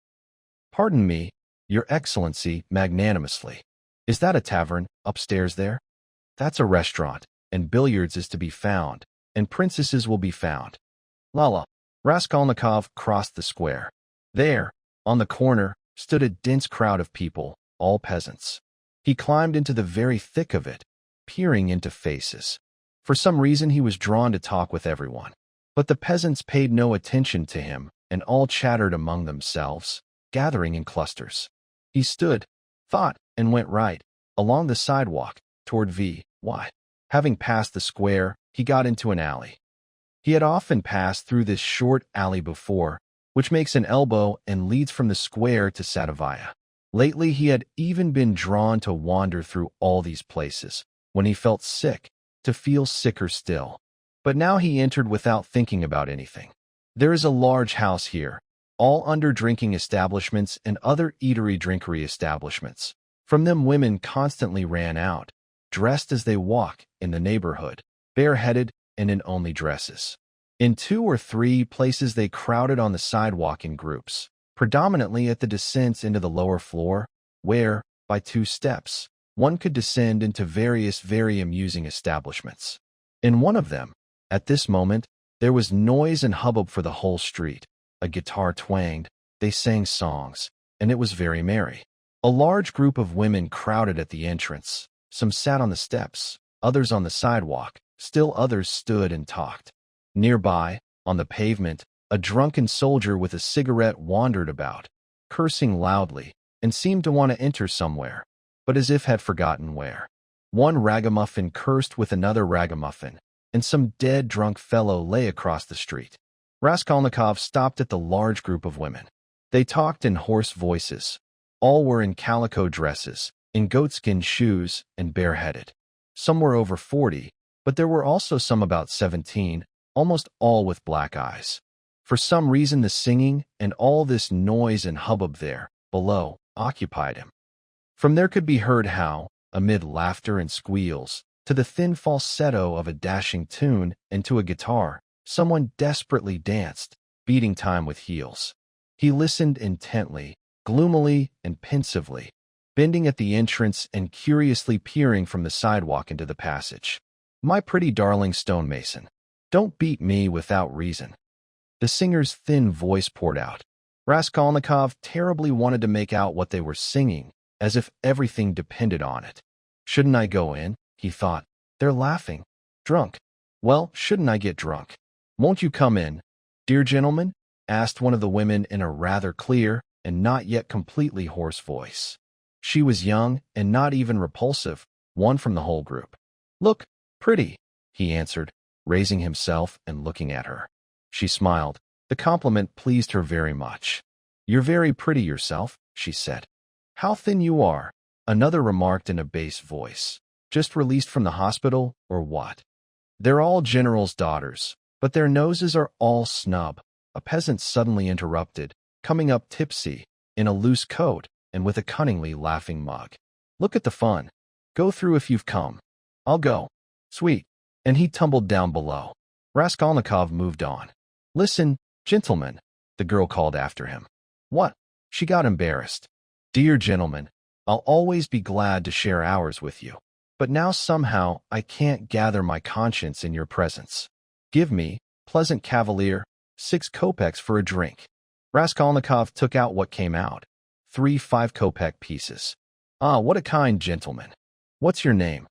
Pardon me, Your Excellency, magnanimously. Is that a tavern, upstairs there? That's a restaurant, and billiards is to be found, and princesses will be found. Lala. Raskolnikov crossed the square. There, on the corner, stood a dense crowd of people, all peasants. He climbed into the very thick of it, peering into faces. For some reason he was drawn to talk with everyone. But the peasants paid no attention to him, and all chattered among themselves, gathering in clusters. He stood, thought, and went right, along the sidewalk, toward V.Y. Having passed the square, he got into an alley. He had often passed through this short alley before, which makes an elbow and leads from the square to Sadovaya. Lately he had even been drawn to wander through all these places, when he felt sick, to feel sicker still. But now he entered without thinking about anything. There is a large house here, all under-drinking establishments and other eatery-drinkery establishments. From them women constantly ran out, dressed as they walk in the neighborhood, bareheaded and in only dresses. In 2 or 3 places they crowded on the sidewalk in groups, predominantly at the descents into the lower floor, where, by 2 steps, one could descend into various very amusing establishments. In one of them, at this moment, there was noise and hubbub for the whole street. A guitar twanged, they sang songs, and it was very merry. A large group of women crowded at the entrance. Some sat on the steps, others on the sidewalk, still others stood and talked. Nearby, on the pavement, a drunken soldier with a cigarette wandered about, cursing loudly, and seemed to want to enter somewhere, but as if had forgotten where. One ragamuffin cursed with another ragamuffin, and some dead drunk fellow lay across the street. Raskolnikov stopped at the large group of women. They talked in hoarse voices. All were in calico dresses, in goatskin shoes, and bareheaded. Some were over 40, but there were also some about 17, almost all with black eyes. For some reason the singing and all this noise and hubbub there, below, occupied him. From there could be heard how, amid laughter and squeals, to the thin falsetto of a dashing tune and to a guitar, someone desperately danced, beating time with heels. He listened intently, gloomily and pensively, bending at the entrance and curiously peering from the sidewalk into the passage. My pretty darling stonemason, don't beat me without reason. The singer's thin voice poured out. Raskolnikov terribly wanted to make out what they were singing, as if everything depended on it. Shouldn't I go in? He thought. They're laughing. Drunk. Well, shouldn't I get drunk? Won't you come in, dear gentleman? Asked one of the women in a rather clear and not yet completely hoarse voice. She was young and not even repulsive, one from the whole group. Look, pretty, he answered, raising himself and looking at her. She smiled. The compliment pleased her very much. You're very pretty yourself, she said. How thin you are, another remarked in a bass voice. Just released from the hospital, or what? They're all generals' daughters, but their noses are all snub, a peasant suddenly interrupted, coming up tipsy, in a loose coat, and with a cunningly laughing mug. Look at the fun. Go through if you've come. I'll go. Sweet. And he tumbled down below. Raskolnikov moved on. Listen, gentlemen, the girl called after him. What? She got embarrassed. Dear gentlemen, I'll always be glad to share hours with you. But now somehow I can't gather my conscience in your presence. Give me, pleasant cavalier, 6 kopecks for a drink. Raskolnikov took out what came out. 3 5-kopeck pieces. Ah, what a kind gentleman. What's your name?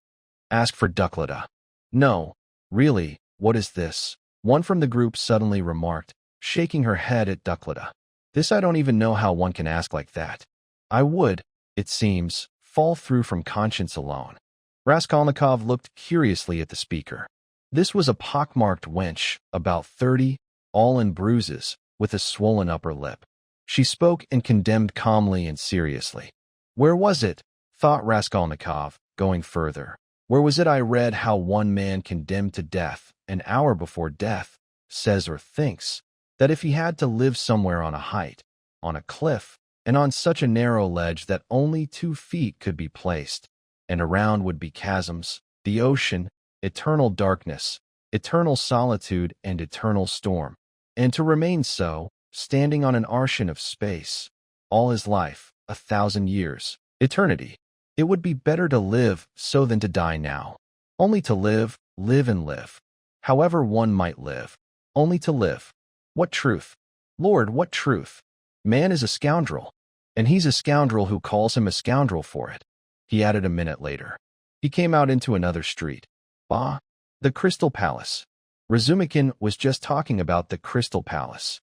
Ask for Duklada. No, really, what is this? One from the group suddenly remarked, shaking her head at Duklada. This I don't even know how one can ask like that. I would, it seems, fall through from conscience alone. Raskolnikov looked curiously at the speaker. This was a pockmarked wench, about 30, all in bruises, with a swollen upper lip. She spoke and condemned calmly and seriously. Where was it? Thought Raskolnikov, going further. Where was it I read how one man condemned to death, an hour before death, says or thinks, that if he had to live somewhere on a height, on a cliff, and on such a narrow ledge that only 2 feet could be placed, and around would be chasms, the ocean, eternal darkness, eternal solitude and eternal storm, and to remain so, standing on an ocean of space, all his life, 1,000 years, eternity. It would be better to live so than to die now. Only to live, live and live. However one might live. Only to live. What truth? Lord, what truth? Man is a scoundrel. And he's a scoundrel who calls him a scoundrel for it. He added a minute later. He came out into another street. Bah! The Crystal Palace. Razumikin was just talking about the Crystal Palace.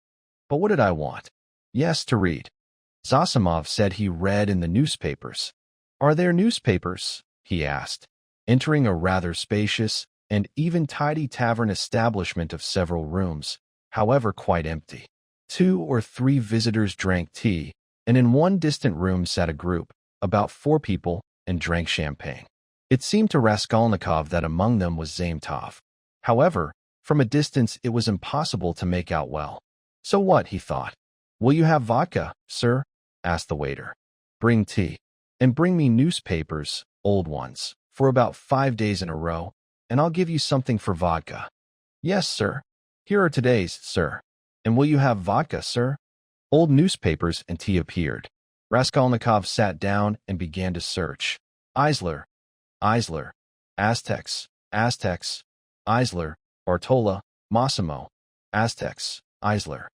But what did I want? Yes, to read. Zosimov said he read in the newspapers. Are there newspapers? He asked, entering a rather spacious and even tidy tavern establishment of several rooms, however quite empty. 2 or 3 visitors drank tea, and in one distant room sat a group, about 4 people, and drank champagne. It seemed to Raskolnikov that among them was Zametov. However, from a distance it was impossible to make out well. So what, he thought. Will you have vodka, sir? Asked the waiter. Bring tea. And bring me newspapers, old ones, for about 5 days in a row, and I'll give you something for vodka. Yes, sir. Here are today's, sir. And will you have vodka, sir? Old newspapers and tea appeared. Raskolnikov sat down and began to search. Eisler, Aztecs, Eisler, Bartola, Massimo, Aztecs, Eisler.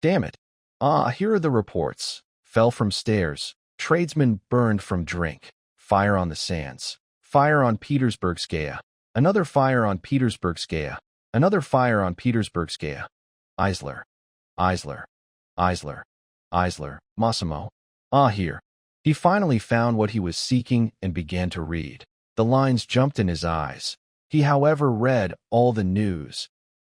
Damn it. Ah, here are the reports. Fell from stairs. Tradesmen burned from drink. Fire on the sands. Fire on Petersburgskaya. Another fire on Petersburgskaya. Another fire on Petersburgskaya. Eisler, Massimo. Ah, here. He finally found what he was seeking and began to read. The lines jumped in his eyes. He, however, read all the news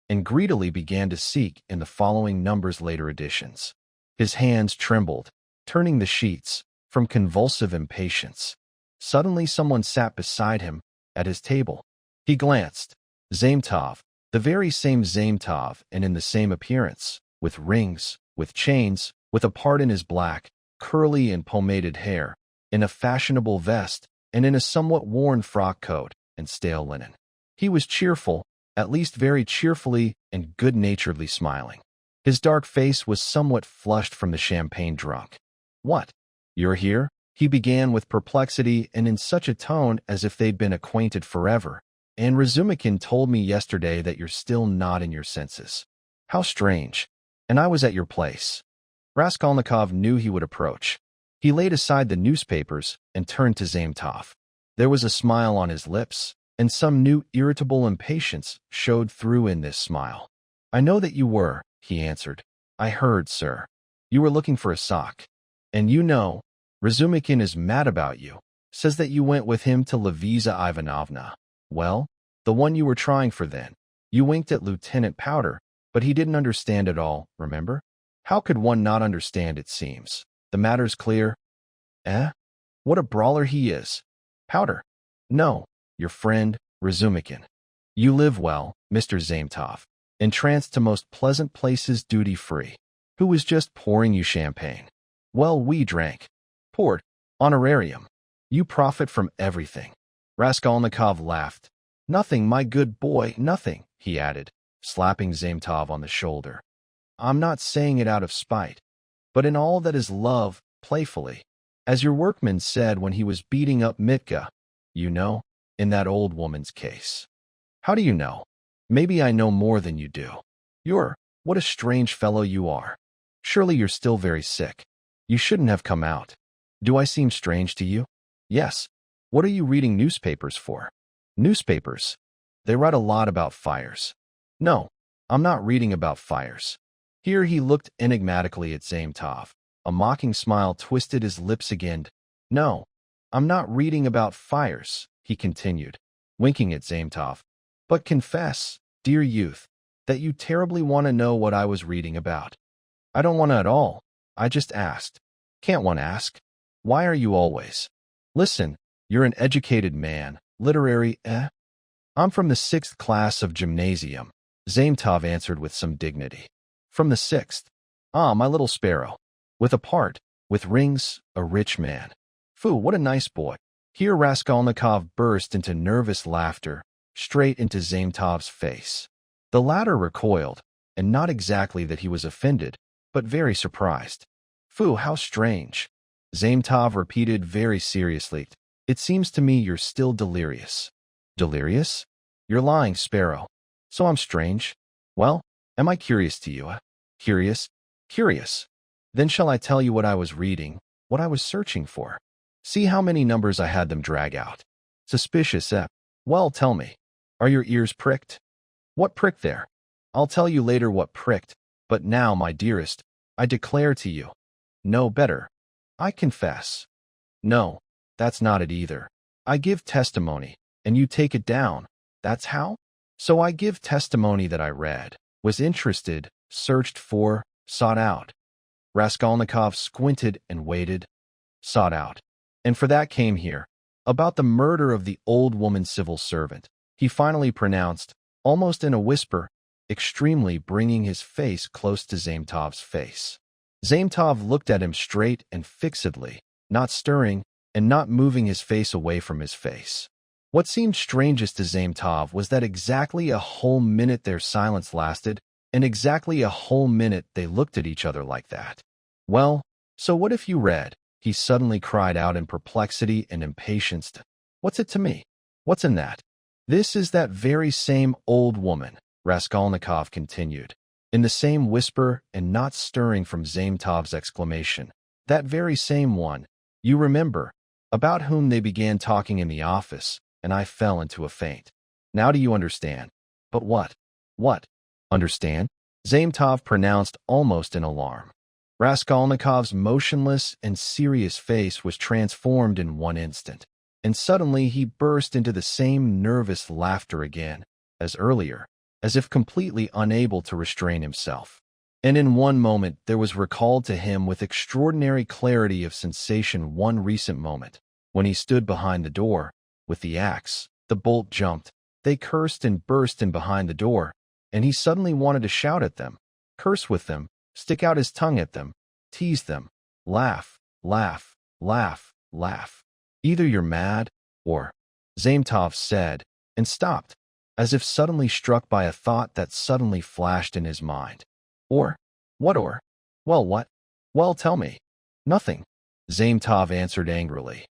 and greedily began to seek in the following numbers later editions. His hands trembled, turning the sheets, from convulsive impatience. Suddenly someone sat beside him, at his table. He glanced. Zametov, the very same Zametov and in the same appearance, with rings, with chains, with a part in his black, curly and pomaded hair, in a fashionable vest, and in a somewhat worn frock coat and stale linen. He was cheerful, at least very cheerfully and good-naturedly smiling. His dark face was somewhat flushed from the champagne drunk. What? You're here? He began with perplexity and in such a tone as if they'd been acquainted forever. And Razumikin told me yesterday that you're still not in your senses. How strange. And I was at your place. Raskolnikov knew he would approach. He laid aside the newspapers and turned to Zametov. There was a smile on his lips, and some new irritable impatience showed through in this smile. I know that you were, he answered. I heard, sir. You were looking for a sock. And you know, Razumikin is mad about you. Says that you went with him to Levisa Ivanovna. Well, the one you were trying for then. You winked at Lieutenant Powder, but he didn't understand at all, remember? How could one not understand, it seems? The matter's clear. Eh? What a brawler he is. Powder. No, your friend, Razumikin. You live well, Mr. Zametov, entranced to most pleasant places duty-free. Who was just pouring you champagne? Well, we drank. Poured. Honorarium. You profit from everything. Raskolnikov laughed. Nothing, my good boy, nothing, he added, slapping Zametov on the shoulder. I'm not saying it out of spite, but in all that is love, playfully. As your workman said when he was beating up Mitka, you know, in that old woman's case. How do you know? Maybe I know more than you do. What a strange fellow you are. Surely you're still very sick. You shouldn't have come out. Do I seem strange to you? Yes. What are you reading newspapers for? Newspapers. They write a lot about fires. No, I'm not reading about fires. Here he looked enigmatically at Zametov. A mocking smile twisted his lips again. No, I'm not reading about fires, he continued, winking at Zametov. But confess, dear youth, that you terribly want to know what I was reading about. I don't want to at all. I just asked. Can't one ask? Why are you always? Listen, you're an educated man, literary, eh? I'm from the 6th class of gymnasium, Zametov answered with some dignity. From the 6th? Ah, my little sparrow. With a part, with rings, a rich man. Foo, what a nice boy. Here Raskolnikov burst into nervous laughter, straight into Zametov's face. The latter recoiled, and not exactly that he was offended, but very surprised. Foo, how strange. Zametov repeated very seriously. It seems to me you're still delirious. Delirious? You're lying, sparrow. So I'm strange? Well, am I curious to you? Curious? Curious. Then shall I tell you what I was reading, what I was searching for? See how many numbers I had them drag out. Suspicious, eh? Well, tell me. Are your ears pricked? What pricked there? I'll tell you later what pricked, but now, my dearest, I declare to you. No, better. I confess. No, that's not it either. I give testimony, and you take it down. That's how? So I give testimony that I read, was interested, searched for, sought out. Raskolnikov squinted and waited. Sought out. And for that came here. About the murder of the old woman civil servant. He finally pronounced, almost in a whisper, extremely bringing his face close to Zametov's face. Zametov looked at him straight and fixedly, not stirring, and not moving his face away from his face. What seemed strangest to Zametov was that exactly a whole minute their silence lasted, and exactly a whole minute they looked at each other like that. Well, so what if you read? He suddenly cried out in perplexity and impatience. What's it to me? What's in that? This is that very same old woman, Raskolnikov continued, in the same whisper and not stirring from Zametov's exclamation. That very same one, you remember, about whom they began talking in the office, and I fell into a faint. Now do you understand? But what? What? Understand? Zametov pronounced almost in alarm. Raskolnikov's motionless and serious face was transformed in one instant, and suddenly he burst into the same nervous laughter again, as earlier, as if completely unable to restrain himself. And in one moment there was recalled to him with extraordinary clarity of sensation one recent moment, when he stood behind the door, with the axe, the bolt jumped, they cursed and burst in behind the door, and he suddenly wanted to shout at them, curse with them, stick out his tongue at them, tease them, laugh, laugh, laugh, laugh. Either you're mad, or, Zametov said, and stopped, as if suddenly struck by a thought that suddenly flashed in his mind. Or? What or? Well, what? Well, tell me. Nothing, Zametov answered angrily.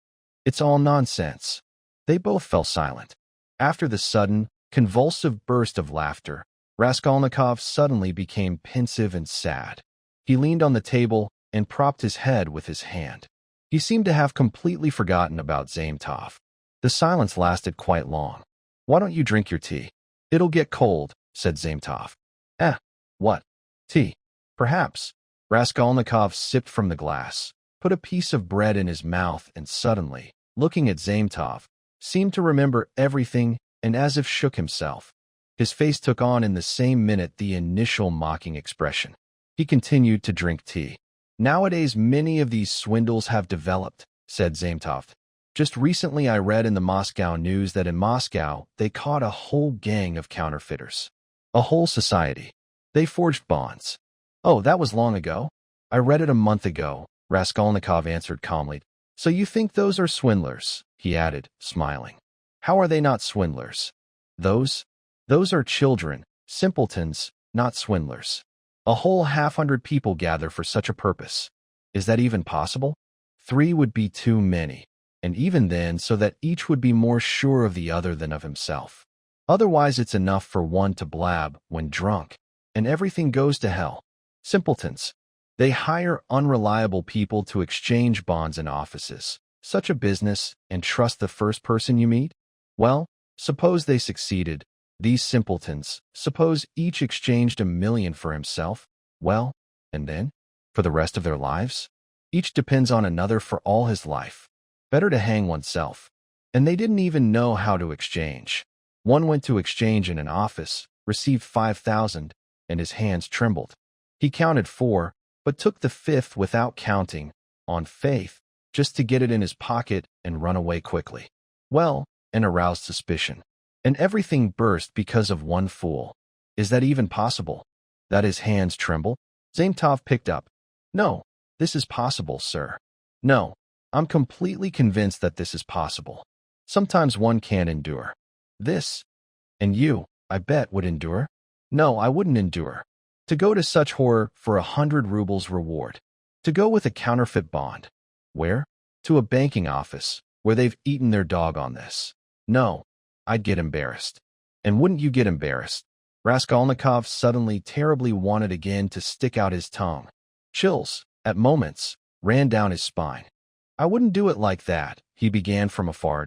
It's all nonsense. They both fell silent. After the sudden, convulsive burst of laughter, Raskolnikov suddenly became pensive and sad. He leaned on the table and propped his head with his hand. He seemed to have completely forgotten about Zametov. The silence lasted quite long. Why don't you drink your tea? It'll get cold, said Zametov. What? Tea? Perhaps. Raskolnikov sipped from the glass, put a piece of bread in his mouth, and suddenly, looking at Zametov, seemed to remember everything and as if shook himself. His face took on in the same minute the initial mocking expression. He continued to drink tea. Nowadays many of these swindles have developed, said Zametov. Just recently I read in the Moscow news that in Moscow they caught a whole gang of counterfeiters. A whole society. They forged bonds. Oh, that was long ago? I read it a month ago, Raskolnikov answered calmly. So you think those are swindlers? He added, smiling. How are they not swindlers? Those are children, simpletons, not swindlers. A whole 500 people gather for such a purpose. Is that even possible? 3 would be too many, and even then so that each would be more sure of the other than of himself. Otherwise it's enough for one to blab when drunk, and everything goes to hell. Simpletons. They hire unreliable people to exchange bonds in offices, such a business, and trust the first person you meet? Well, suppose they succeeded. These simpletons, suppose each exchanged 1,000,000 for himself. Well, and then? For the rest of their lives? Each depends on another for all his life. Better to hang oneself. And they didn't even know how to exchange. One went to exchange in an office, received 5,000, and his hands trembled. He counted 4, but took the 5th without counting, on faith, just to get it in his pocket and run away quickly. Well, and aroused suspicion. And everything burst because of one fool. Is that even possible? That his hands tremble? Zametov picked up. No, this is possible, sir. No, I'm completely convinced that this is possible. Sometimes one can't endure. This. And you, I bet, would endure? No, I wouldn't endure. To go to such horror for 100 rubles reward. To go with a counterfeit bond. Where? To a banking office, where they've eaten their dog on this. No, I'd get embarrassed. And wouldn't you get embarrassed? Raskolnikov suddenly terribly wanted again to stick out his tongue. Chills, at moments, ran down his spine. I wouldn't do it like that, he began from afar.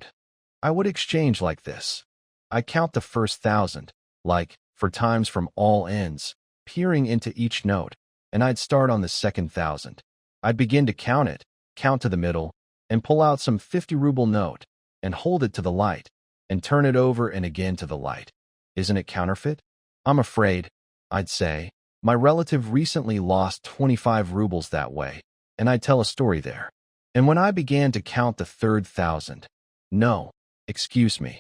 I would exchange like this. I count the first 1,000, like, for times from all ends, peering into each note, and I'd start on the second 1,000. I'd begin to count it, count to the middle, and pull out some 50-ruble note, and hold it to the light, and turn it over and again to the light. Isn't it counterfeit? I'm afraid, I'd say. My relative recently lost 25 rubles that way, and I'd tell a story there. And when I began to count the third 1,000, no, excuse me,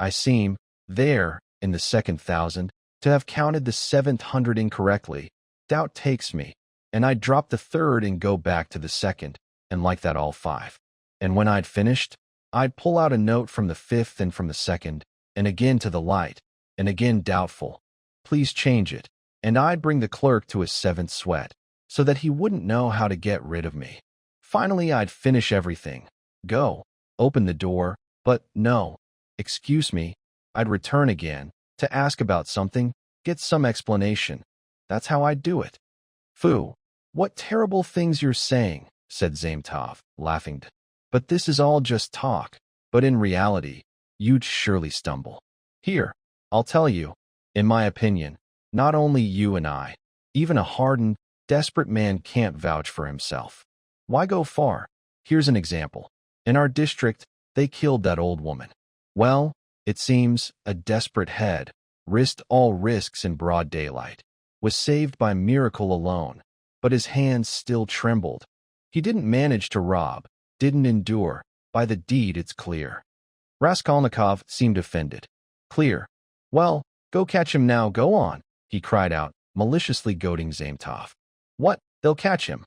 I seem, there, in the second 1,000, to have counted the 700 incorrectly. Doubt takes me, and I'd drop the third and go back to the second, and like that all 5. And when I'd finished, I'd pull out a note from the 5th and from the second, and again to the light, and again doubtful. Please change it. And I'd bring the clerk to his 7th sweat, so that he wouldn't know how to get rid of me. Finally, I'd finish everything. Go. Open the door. But no. Excuse me. I'd return again, to ask about something, get some explanation. That's how I'd do it. Phoo. What terrible things you're saying, said Zametov, laughing. But this is all just talk. But in reality, you'd surely stumble. Here, I'll tell you. In my opinion, not only you and I, even a hardened, desperate man can't vouch for himself. Why go far? Here's an example. In our district, they killed that old woman. Well, it seems, a desperate head, risked all risks in broad daylight, was saved by miracle alone, but his hands still trembled. He didn't manage to rob, didn't endure. By the deed, it's clear. Raskolnikov seemed offended. Clear. Well, go catch him now, go on, he cried out, maliciously goading Zametov. What? They'll catch him.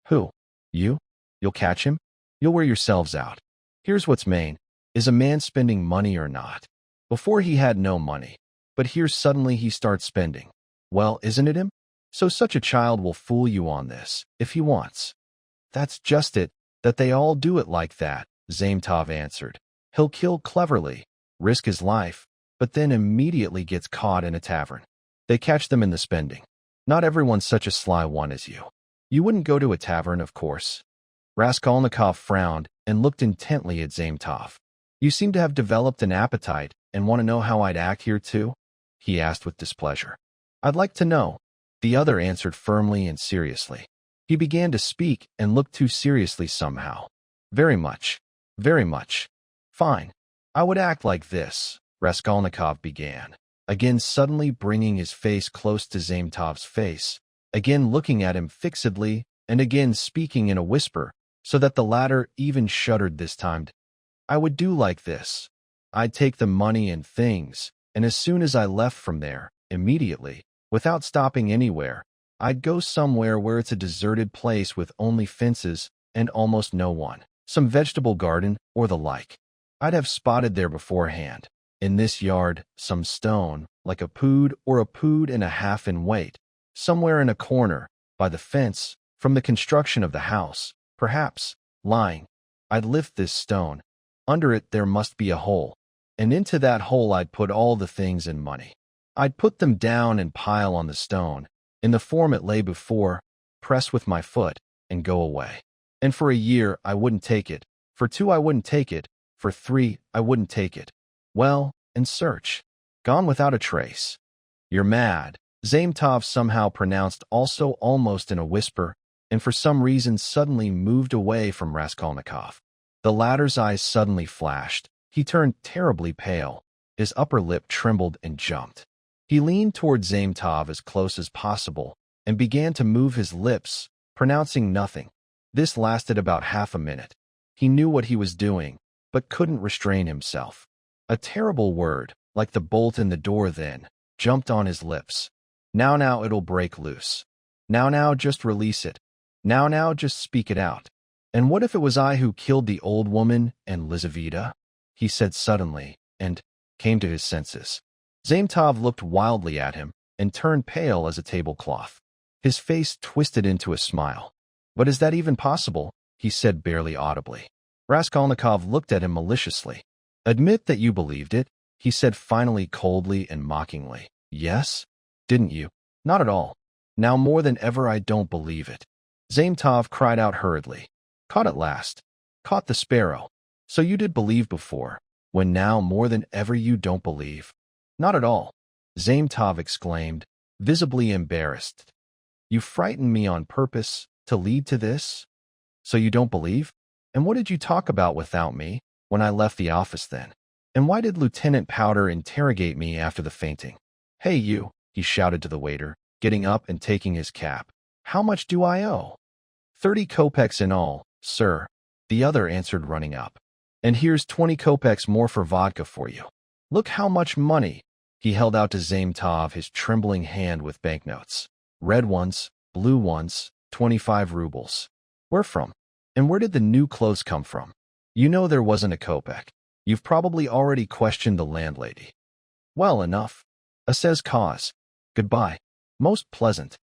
Who? You? You'll catch him? You'll wear yourselves out. Here's what's main. Is a man spending money or not? Before he had no money. But here suddenly he starts spending. Well, isn't it him? So such a child will fool you on this, if he wants. That's just it, that they all do it like that, Zametov answered. He'll kill cleverly, risk his life, but then immediately gets caught in a tavern. They catch them in the spending. Not everyone's such a sly one as you. You wouldn't go to a tavern, of course. Raskolnikov frowned and looked intently at Zametov. You seem to have developed an appetite and want to know how I'd act here too? He asked with displeasure. I'd like to know. The other answered firmly and seriously. He began to speak and looked too seriously somehow. Very much. Very much. Fine. I would act like this, Raskolnikov began, again suddenly bringing his face close to Zametov's face, again looking at him fixedly, and again speaking in a whisper, so that the latter even shuddered this time. I would do like this. I'd take the money and things, and as soon as I left from there, immediately, without stopping anywhere, I'd go somewhere where it's a deserted place with only fences and almost no one, some vegetable garden or the like. I'd have spotted there beforehand, in this yard, some stone, like a pood or a pood and a half in weight, somewhere in a corner, by the fence, from the construction of the house, perhaps, lying. I'd lift this stone. Under it there must be a hole, and into that hole I'd put all the things and money. I'd put them down and pile on the stone, in the form it lay before, press with my foot, and go away. And for a year I wouldn't take it, for 2 I wouldn't take it, for 3 I wouldn't take it. Well, and search. Gone without a trace. You're mad, Zametov somehow pronounced also almost in a whisper, and for some reason suddenly moved away from Raskolnikov. The latter's eyes suddenly flashed. He turned terribly pale. His upper lip trembled and jumped. He leaned toward Zametov as close as possible and began to move his lips, pronouncing nothing. This lasted about half a minute. He knew what he was doing, but couldn't restrain himself. A terrible word, like the bolt in the door then, jumped on his lips. Now, it'll break loose. Now, just release it. Now, just speak it out. And what if it was I who killed the old woman and Lizaveta? He said suddenly, and came to his senses. Zametov looked wildly at him and turned pale as a tablecloth. His face twisted into a smile. But is that even possible? He said barely audibly. Raskolnikov looked at him maliciously. Admit that you believed it, he said finally coldly and mockingly. Yes? Didn't you? Not at all. Now more than ever I don't believe it. Zametov cried out hurriedly. Caught at last. Caught the sparrow. So you did believe before, when now more than ever you don't believe. Not at all. Zametov exclaimed, visibly embarrassed. You frightened me on purpose to lead to this? So you don't believe? And what did you talk about without me when I left the office then? And why did Lieutenant Powder interrogate me after the fainting? Hey you, he shouted to the waiter, getting up and taking his cap. How much do I owe? 30 kopecks in all, sir, the other answered, running up. And here's 20 kopecks more for vodka for you. Look how much money. He held out to Zametov his trembling hand with banknotes. Red ones, blue ones, 25 rubles. Where from? And where did the new clothes come from? You know there wasn't a kopeck. You've probably already questioned the landlady. Well, enough. Says cause. Goodbye. Most pleasant.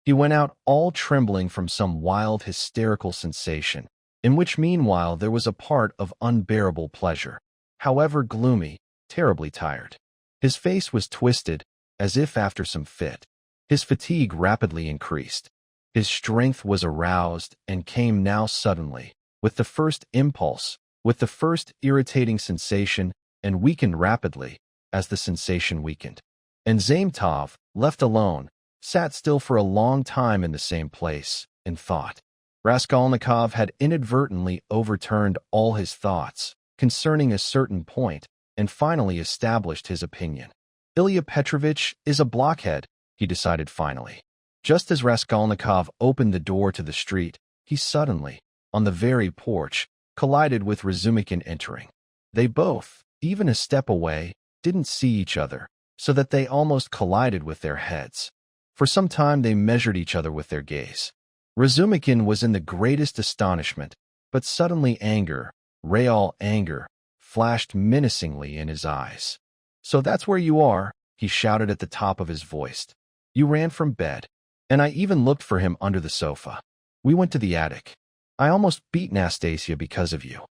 He went out all trembling from some wild hysterical sensation, in which meanwhile there was a part of unbearable pleasure, however gloomy, terribly tired. His face was twisted, as if after some fit. His fatigue rapidly increased. His strength was aroused and came now suddenly, with the first impulse, with the first irritating sensation, and weakened rapidly, as the sensation weakened. And Zametov, left alone, sat still for a long time in the same place, and thought. Raskolnikov had inadvertently overturned all his thoughts concerning a certain point, and finally established his opinion. Ilya Petrovitch is a blockhead, he decided finally. Just as Raskolnikov opened the door to the street, he suddenly, on the very porch, collided with Razumikin entering. They both, even a step away, didn't see each other, so that they almost collided with their heads. For some time they measured each other with their gaze. Razumikin was in the greatest astonishment, but suddenly anger, real anger, flashed menacingly in his eyes. So that's where you are, he shouted at the top of his voice. You ran from bed, and I even looked for him under the sofa. We went to the attic. I almost beat Nastasia because of you.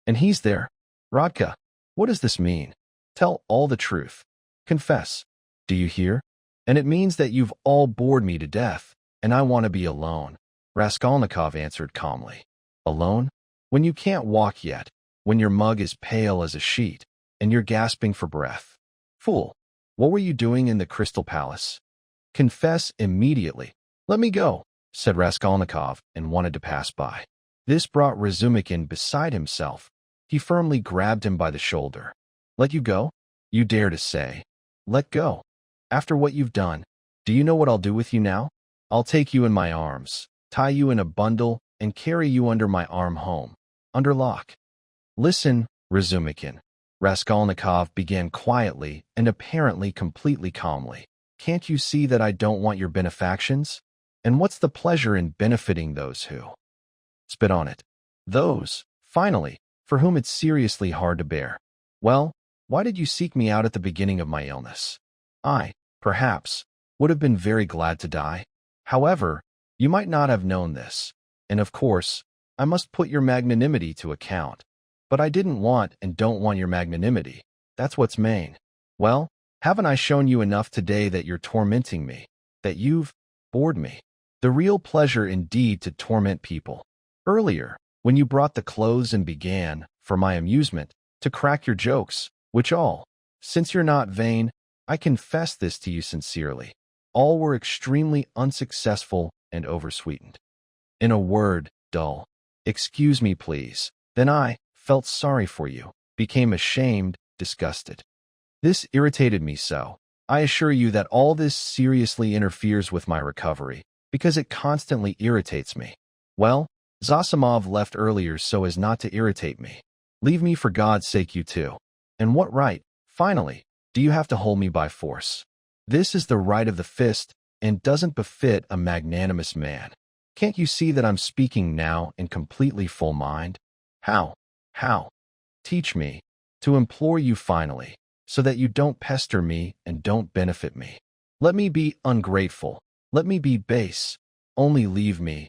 And he's there. Rodka, what does this mean? Tell all the truth. Confess. Do you hear? And it means that you've all bored me to death, and I want to be alone. Raskolnikov answered calmly. Alone? When you can't walk yet, when your mug is pale as a sheet, and you're gasping for breath. Fool, what were you doing in the Crystal Palace? Confess immediately. Let me go, said Raskolnikov, and wanted to pass by. This brought Razumikin beside himself. He firmly grabbed him by the shoulder. Let you go? You dare to say. Let go. After what you've done, do you know what I'll do with you now? I'll take you in my arms, tie you in a bundle, and carry you under my arm home, under lock. Listen, Razumikin. Raskolnikov began quietly and apparently completely calmly. Can't you see that I don't want your benefactions? And what's the pleasure in benefiting those who spit on it? Those, finally, for whom it's seriously hard to bear. Well, why did you seek me out at the beginning of my illness? I, perhaps, would have been very glad to die. However, you might not have known this, and of course, I must put your magnanimity to account. But I didn't want and don't want your magnanimity. That's what's main. Well, haven't I shown you enough today that you're tormenting me, that you've bored me? The real pleasure indeed to torment people. Earlier, when you brought the clothes and began, for my amusement, to crack your jokes, which all, since you're not vain, I confess this to you sincerely, all were extremely unsuccessful and oversweetened. In a word, dull. Excuse me, please. Then I felt sorry for you. became ashamed, disgusted. This irritated me so. I assure you that all this seriously interferes with my recovery, because it constantly irritates me. Well, Zosimov left earlier so as not to irritate me. Leave me for God's sake, you two. And what right, finally, do you have to hold me by force? This is the right of the fist, and doesn't befit a magnanimous man. Can't you see that I'm speaking now in completely full mind? How? Teach me, to implore you finally, so that you don't pester me and don't benefit me. Let me be ungrateful. Let me be base. Only leave me.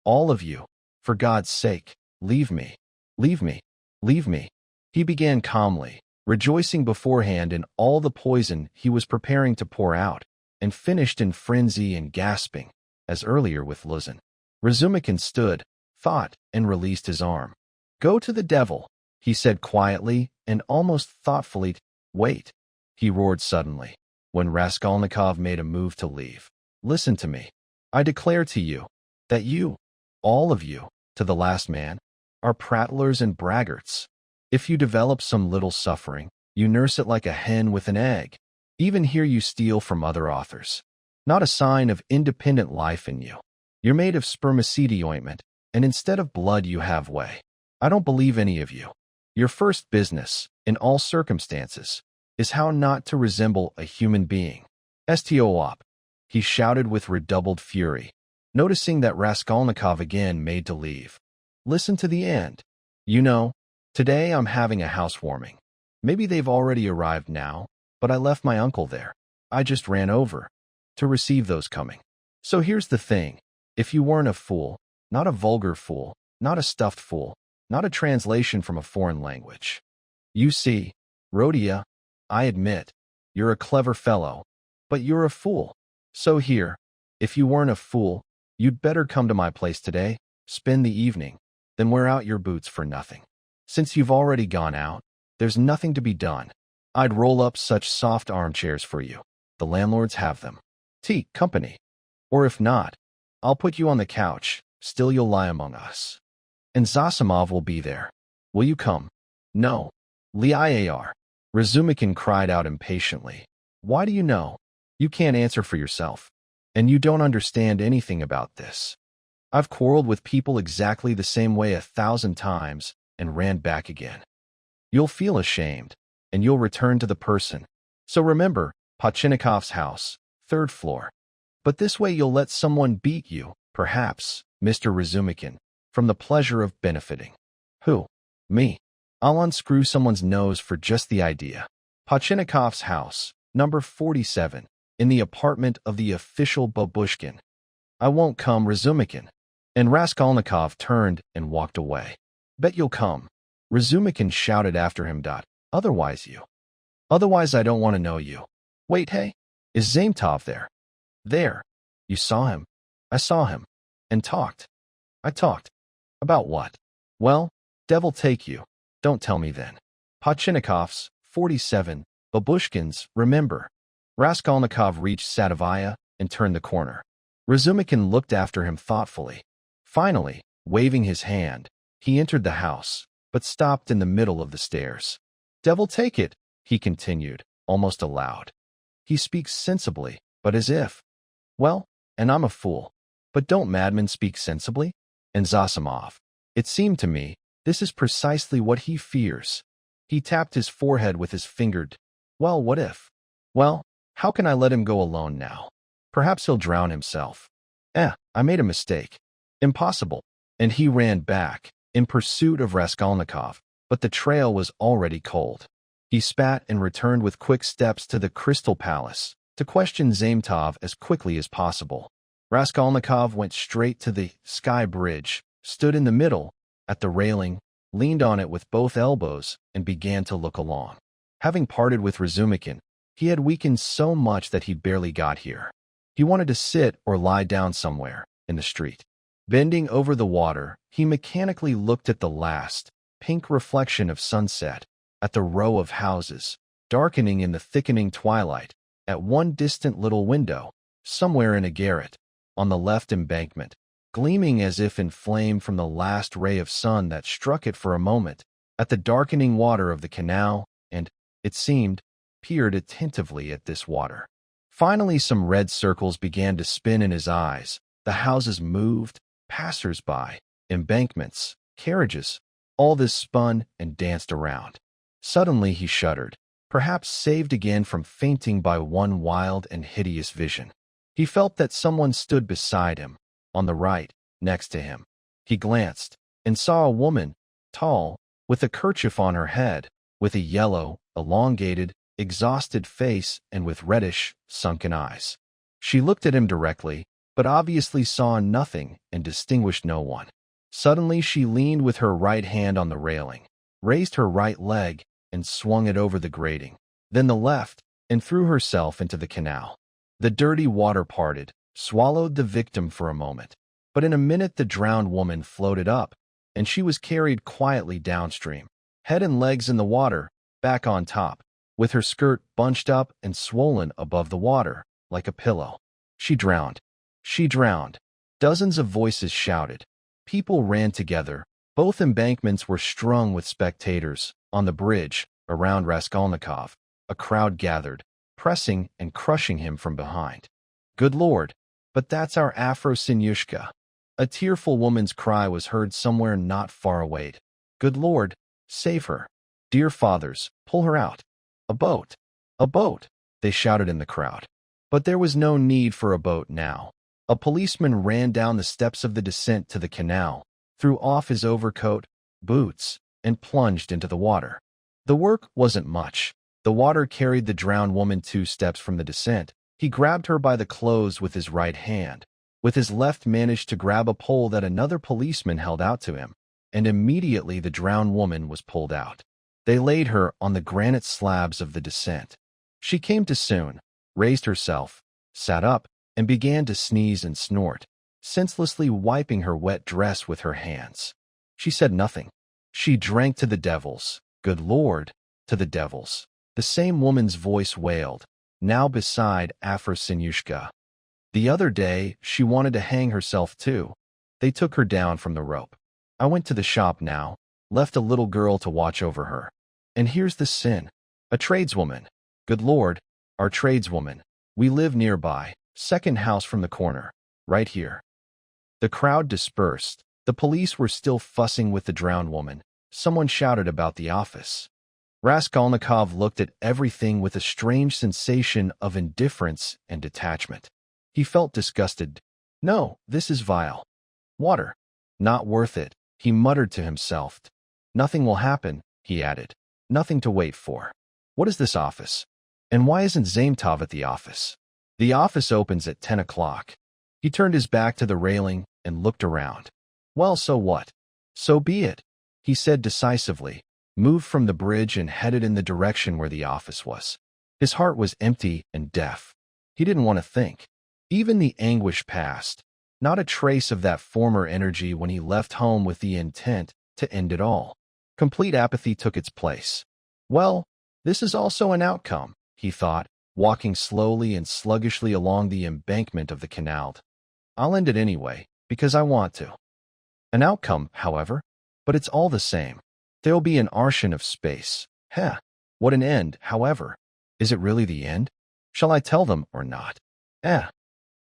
All of you. For God's sake, leave me. Leave me. Leave me. He began calmly, rejoicing beforehand in all the poison he was preparing to pour out, and finished in frenzy and gasping, as earlier with Luzin. Razumikin stood, thought, and released his arm. Go to the devil, he said quietly and almost thoughtfully. Wait, he roared suddenly, when Raskolnikov made a move to leave. Listen to me. I declare to you that you, all of you, to the last man, are prattlers and braggarts. If you develop some little suffering, you nurse it like a hen with an egg. Even here you steal from other authors. Not a sign of independent life in you. You're made of spermaceti ointment, and instead of blood you have whey. I don't believe any of you. Your first business, in all circumstances, is how not to resemble a human being. Stop! He shouted with redoubled fury, noticing that Raskolnikov again made to leave. Listen to the end. You know, today I'm having a housewarming. Maybe they've already arrived now, but I left my uncle there. I just ran over to receive those coming. So here's the thing. If you weren't a fool, not a vulgar fool, not a stuffed fool, not a translation from a foreign language. You see, Rodion, I admit, you're a clever fellow, but you're a fool. So here, if you weren't a fool, you'd better come to my place today, spend the evening, then wear out your boots for nothing. Since you've already gone out, there's nothing to be done. I'd roll up such soft armchairs for you. The landlords have them. Tea, company. Or if not, I'll put you on the couch, still you'll lie among us. And Zosimov will be there. Will you come? No. Liar. Razumikin cried out impatiently. Why do you know? You can't answer for yourself. And you don't understand anything about this. I've quarreled with people exactly the same way 1,000 times and ran back again. You'll feel ashamed, and you'll return to the person. So remember, Potchinikov's house, 3rd floor. But this way you'll let someone beat you, perhaps, Mr. Razumikin, from the pleasure of benefiting. Who? Me. I'll unscrew someone's nose for just the idea. Potchinikov's house, number 47, in the apartment of the official Babushkin. I won't come, Razumikin. And Raskolnikov turned and walked away. Bet you'll come. Razumikin shouted after him. Otherwise you. Otherwise I don't want to know you. Wait, hey, is Zametov there? There. You saw him? I saw him. And talked. I talked. About what? Well, devil take you. Don't tell me then. Potchinikov's, 47, Babushkin's, remember. Raskolnikov reached Sadovaya and turned the corner. Razumikin looked after him thoughtfully. Finally, waving his hand, he entered the house, but stopped in the middle of the stairs. Devil take it, he continued, almost aloud. He speaks sensibly, but as if. Well, and I'm a fool. But don't madmen speak sensibly? And Zosimov. It seemed to me, this is precisely what he fears. He tapped his forehead with his finger. Well, what if? Well, how can I let him go alone now? Perhaps he'll drown himself. I made a mistake. Impossible. And he ran back, in pursuit of Raskolnikov, but the trail was already cold. He spat and returned with quick steps to the Crystal Palace, to question Zametov as quickly as possible. Raskolnikov went straight to the Sky Bridge, stood in the middle, at the railing, leaned on it with both elbows, and began to look along. Having parted with Razumikin, he had weakened so much that he barely got here. He wanted to sit or lie down somewhere, in the street. Bending over the water, he mechanically looked at the last, pink reflection of sunset, at the row of houses, darkening in the thickening twilight, at one distant little window, somewhere in a garret, on the left embankment, gleaming as if in flame from the last ray of sun that struck it for a moment, at the darkening water of the canal and, it seemed, peered attentively at this water. Finally, some red circles began to spin in his eyes. The houses moved, passers-by, embankments, carriages. All this spun and danced around. Suddenly he shuddered, perhaps saved again from fainting by one wild and hideous vision. He felt that someone stood beside him, on the right, next to him. He glanced, and saw a woman, tall, with a kerchief on her head, with a yellow, elongated, exhausted face and with reddish, sunken eyes. She looked at him directly, but obviously saw nothing and distinguished no one. Suddenly she leaned with her right hand on the railing, raised her right leg, and swung it over the grating, then the left, and threw herself into the canal. The dirty water parted, swallowed the victim for a moment, but in a minute the drowned woman floated up, and she was carried quietly downstream, head and legs in the water, back on top, with her skirt bunched up and swollen above the water, like a pillow. She drowned. She drowned. Dozens of voices shouted. People ran together. Both embankments were strung with spectators. On the bridge, around Raskolnikov, a crowd gathered, pressing and crushing him from behind. Good Lord, but that's our Afro-Sinyushka. A tearful woman's cry was heard somewhere not far away. Good Lord, save her. Dear fathers, pull her out. A boat! A boat! They shouted in the crowd. But there was no need for a boat now. A policeman ran down the steps of the descent to the canal, threw off his overcoat, boots, and plunged into the water. The work wasn't much. The water carried the drowned woman 2 steps from the descent. He grabbed her by the clothes with his right hand. With his left managed to grab a pole that another policeman held out to him, and immediately the drowned woman was pulled out. They laid her on the granite slabs of the descent. She came to soon, raised herself, sat up, and began to sneeze and snort, senselessly wiping her wet dress with her hands. She said nothing. She drank to the devils. Good Lord, to the devils. The same woman's voice wailed, now beside Afro-Sinyushka. The other day, she wanted to hang herself too. They took her down from the rope. I went to the shop now, left a little girl to watch over her. And here's the sin. A tradeswoman. Good Lord, our tradeswoman. We live nearby, second house from the corner, right here. The crowd dispersed. The police were still fussing with the drowned woman. Someone shouted about the office. Raskolnikov looked at everything with a strange sensation of indifference and detachment. He felt disgusted. No, this is vile. Water. Not worth it, he muttered to himself. Nothing will happen, he added. Nothing to wait for. What is this office? And why isn't Zametov at the office? The office opens at 10 o'clock. He turned his back to the railing and looked around. Well, so what? So be it, he said decisively, moved from the bridge and headed in the direction where the office was. His heart was empty and deaf. He didn't want to think. Even the anguish passed. Not a trace of that former energy when he left home with the intent to end it all. Complete apathy took its place. Well, this is also an outcome, he thought, walking slowly and sluggishly along the embankment of the canal. I'll end it anyway, because I want to. An outcome, however, but it's all the same. There'll be an ocean of space. Heh, what an end, however. Is it really the end? Shall I tell them or not?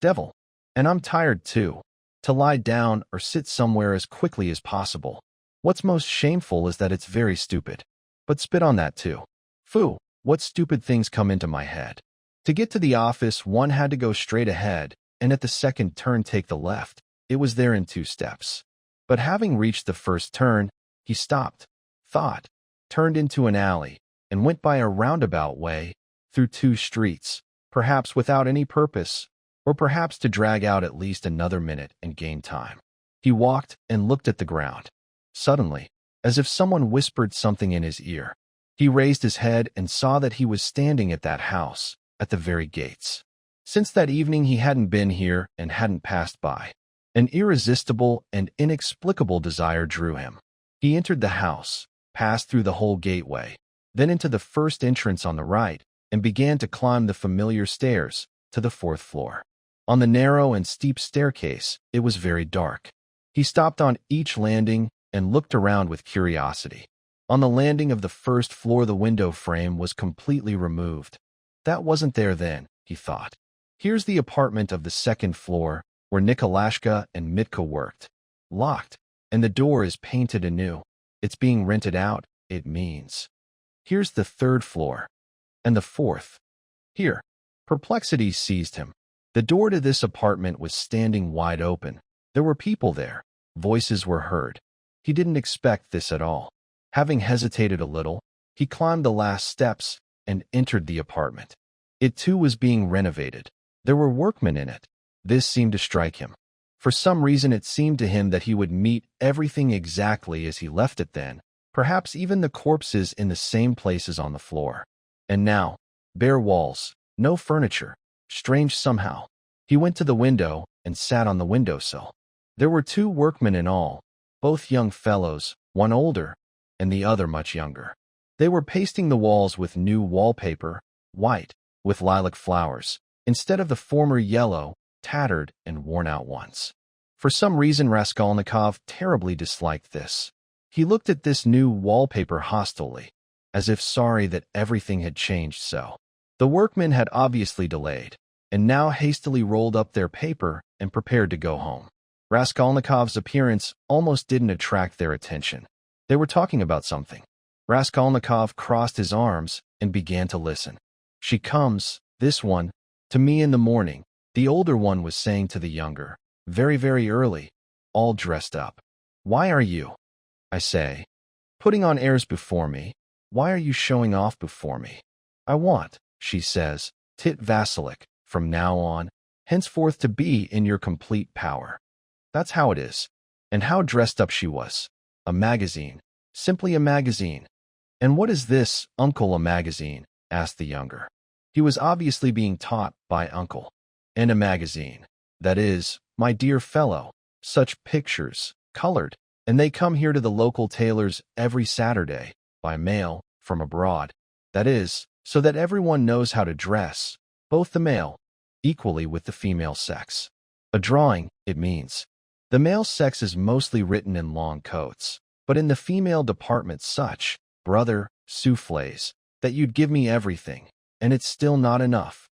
Devil. And I'm tired too. To lie down or sit somewhere as quickly as possible. What's most shameful is that it's very stupid. But spit on that too. Phoo, what stupid things come into my head. To get to the office, one had to go straight ahead, and at the second turn take the left. It was there in 2 steps. But having reached the first turn, he stopped, thought, turned into an alley, and went by a roundabout way, through 2 streets, perhaps without any purpose, or perhaps to drag out at least another minute and gain time. He walked and looked at the ground. Suddenly, as if someone whispered something in his ear, he raised his head and saw that he was standing at that house, at the very gates. Since that evening he hadn't been here and hadn't passed by. An irresistible and inexplicable desire drew him. He entered the house, passed through the whole gateway, then into the first entrance on the right, and began to climb the familiar stairs to the 4th floor. On the narrow and steep staircase, it was very dark. He stopped on each landing and looked around with curiosity. On the landing of the first floor, the window frame was completely removed. That wasn't there then, he thought. Here's the apartment of the second floor, where Nikolashka and Mitka worked. Locked, and the door is painted anew. It's being rented out, it means. Here's the third floor. And the fourth. Here. Perplexity seized him. The door to this apartment was standing wide open. There were people there. Voices were heard. He didn't expect this at all. Having hesitated a little, he climbed the last steps and entered the apartment. It too was being renovated. There were workmen in it. This seemed to strike him. For some reason it seemed to him that he would meet everything exactly as he left it then, perhaps even the corpses in the same places on the floor. And now, bare walls, no furniture. Strange somehow. He went to the window and sat on the windowsill. There were 2 workmen in all, both young fellows, one older, and the other much younger. They were pasting the walls with new wallpaper, white, with lilac flowers, instead of the former yellow, tattered and worn-out ones. For some reason Raskolnikov terribly disliked this. He looked at this new wallpaper hostilely, as if sorry that everything had changed so. The workmen had obviously delayed, and now hastily rolled up their paper and prepared to go home. Raskolnikov's appearance almost didn't attract their attention. They were talking about something. Raskolnikov crossed his arms and began to listen. She comes, this one, to me in the morning, the older one was saying to the younger, very, very early, all dressed up. Why are you, I say, putting on airs before me? Why are you showing off before me? I want, she says, Tit Vasilik, from now on, henceforth to be in your complete power. That's how it is. And how dressed up she was. A magazine. Simply a magazine. And what is this, uncle, a magazine? Asked the younger. He was obviously being taught by uncle. And a magazine. That is, my dear fellow, such pictures, colored, and they come here to the local tailors every Saturday, by mail, from abroad. That is, so that everyone knows how to dress, both the male, equally with the female sex. A drawing, it means. The male sex is mostly written in long coats, but in the female department such, brother, soufflés, that you'd give me everything, and it's still not enough.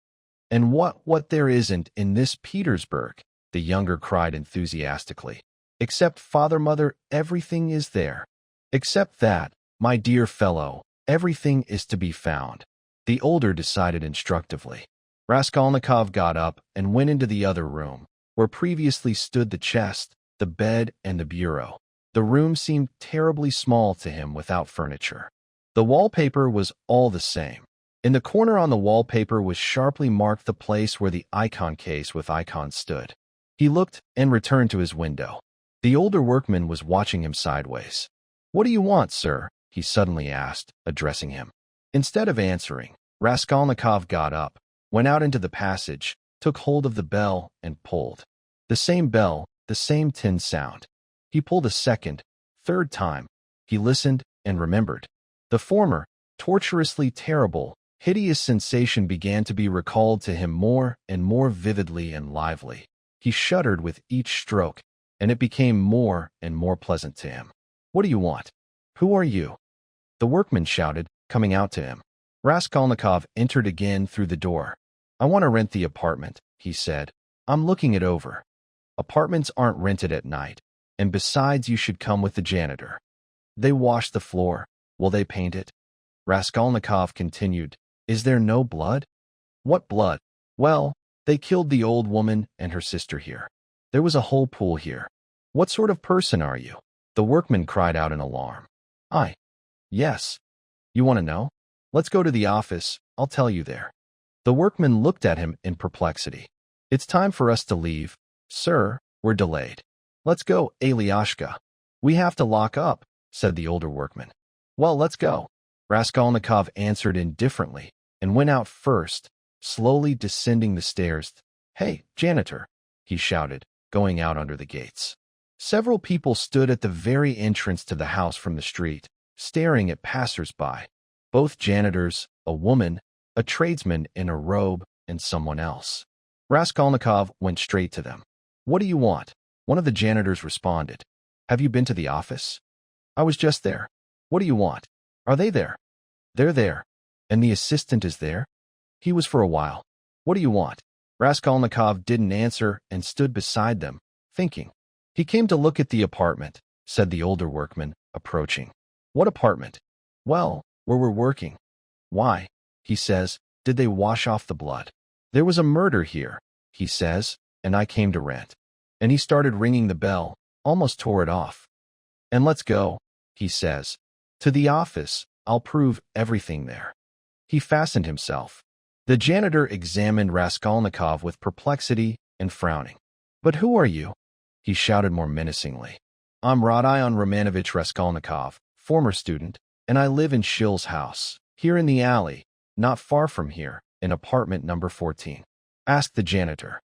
And what there isn't in this Petersburg, the younger cried enthusiastically. Except father, mother, everything is there. Except that, my dear fellow, everything is to be found. The older decided instructively. Raskolnikov got up and went into the other room, where previously stood the chest, the bed, and the bureau. The room seemed terribly small to him without furniture. The wallpaper was all the same. In the corner on the wallpaper was sharply marked the place where the icon case with icons stood. He looked and returned to his window. The older workman was watching him sideways. "What do you want, sir?" he suddenly asked, addressing him. Instead of answering, Raskolnikov got up, went out into the passage, took hold of the bell, and pulled. The same bell, the same tin sound. He pulled a second, third time. He listened and remembered. The former, torturously terrible, hideous sensation began to be recalled to him more and more vividly and lively. He shuddered with each stroke, and it became more and more pleasant to him. "What do you want? Who are you?" The workman shouted, coming out to him. Raskolnikov entered again through the door. "I want to rent the apartment," he said. "I'm looking it over. Apartments aren't rented at night, and besides you should come with the janitor. They wash the floor. Will they paint it?" Raskolnikov continued, "Is there no blood?" "What blood?" "Well, they killed the old woman and her sister here. There was a whole pool here." "What sort of person are you?" The workman cried out in alarm. Yes. You want to know? Let's go to the office, I'll tell you there." The workman looked at him in perplexity. "It's time for us to leave, sir, we're delayed." "Let's go, Alyashka. We have to lock up," said the older workman. "Well, let's go." Raskolnikov answered indifferently and went out first, slowly descending the stairs. "Hey, janitor," he shouted, going out under the gates. Several people stood at the very entrance to the house from the street, staring at passers-by. Both janitors, a woman, a tradesman in a robe, and someone else. Raskolnikov went straight to them. "What do you want?" One of the janitors responded. "Have you been to the office?" "I was just there." What do you want? Are they there? They're there. And the assistant is there? He was for a while. What do you want? Raskolnikov didn't answer and stood beside them, thinking. He came to look at the apartment, said the older workman, approaching. What apartment? Well, where we're working. Why? He says, did they wash off the blood? There was a murder here, he says, and I came to rent. And he started ringing the bell, almost tore it off. And let's go, he says. To the office, I'll prove everything there. He fastened himself. The janitor examined Raskolnikov with perplexity and frowning. But who are you? He shouted more menacingly. I'm Rodion Raskolnikov, former student, and I live in Shil's house, here in the alley, not far from here, in apartment number 14. Ask the janitor.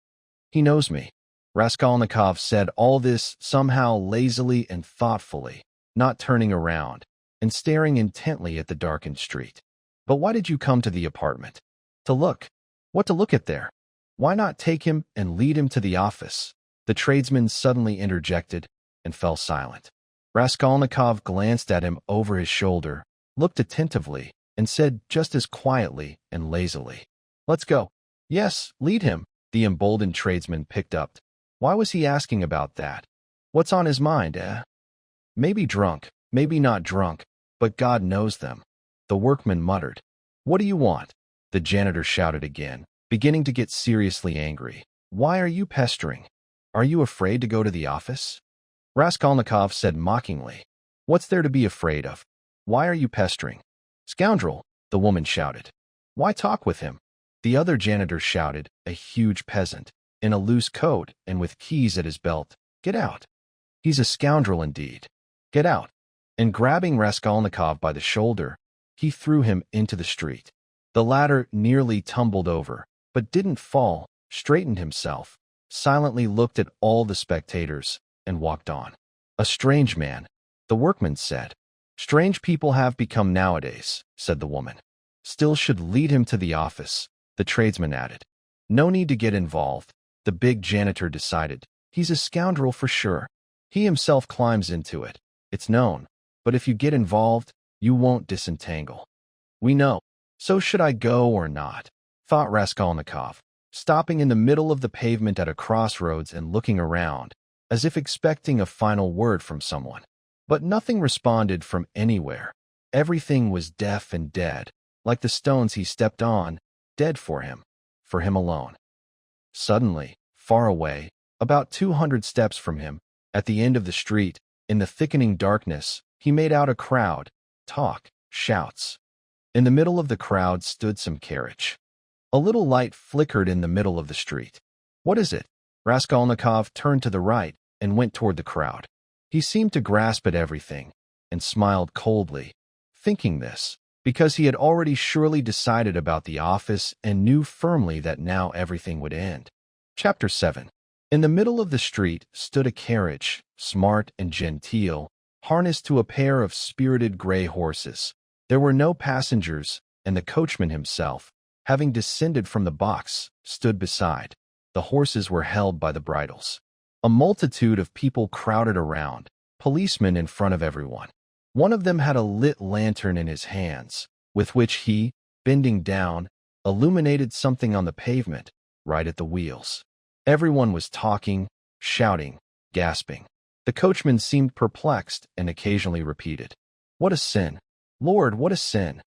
He knows me. Raskolnikov said all this somehow lazily and thoughtfully, not turning around, and staring intently at the darkened street. But why did you come to the apartment? To look. What to look at there? Why not take him and lead him to the office? The tradesman suddenly interjected and fell silent. Raskolnikov glanced at him over his shoulder, looked attentively, and said just as quietly and lazily, Let's go. Yes, lead him. The emboldened tradesman picked up. Why was he asking about that? What's on his mind, eh? Maybe drunk, maybe not drunk, but God knows them. The workman muttered. What do you want? The janitor shouted again, beginning to get seriously angry. Why are you pestering? Are you afraid to go to the office? Raskolnikov said mockingly. What's there to be afraid of? Why are you pestering? Scoundrel, the woman shouted. Why talk with him? The other janitor shouted, a huge peasant, in a loose coat and with keys at his belt. Get out. He's a scoundrel indeed. Get out. And grabbing Raskolnikov by the shoulder, he threw him into the street. The latter nearly tumbled over, but didn't fall, straightened himself, silently looked at all the spectators, and walked on. A strange man, the workman said. Strange people have become nowadays, said the woman. Still should lead him to the office, the tradesman added. No need to get involved, the big janitor decided. He's a scoundrel for sure. He himself climbs into it. It's known. But if you get involved, you won't disentangle. We know. So should I go or not? Thought Raskolnikov, stopping in the middle of the pavement at a crossroads and looking around, as if expecting a final word from someone. But nothing responded from anywhere. Everything was deaf and dead, like the stones he stepped on, dead for him alone. Suddenly, far away, about 200 steps from him, at the end of the street, in the thickening darkness, he made out a crowd, talk, shouts. In the middle of the crowd stood some carriage. A little light flickered in the middle of the street. What is it? Raskolnikov turned to the right and went toward the crowd. He seemed to grasp at everything, and smiled coldly, thinking this, because he had already surely decided about the office and knew firmly that now everything would end. Chapter 7. In the middle of the street stood a carriage, smart and genteel, harnessed to a pair of spirited gray horses. There were no passengers, and the coachman himself, having descended from the box, stood beside. The horses were held by the bridles. A multitude of people crowded around, policemen in front of everyone. One of them had a lit lantern in his hands, with which he, bending down, illuminated something on the pavement, right at the wheels. Everyone was talking, shouting, gasping. The coachman seemed perplexed and occasionally repeated, What a sin! Lord, what a sin!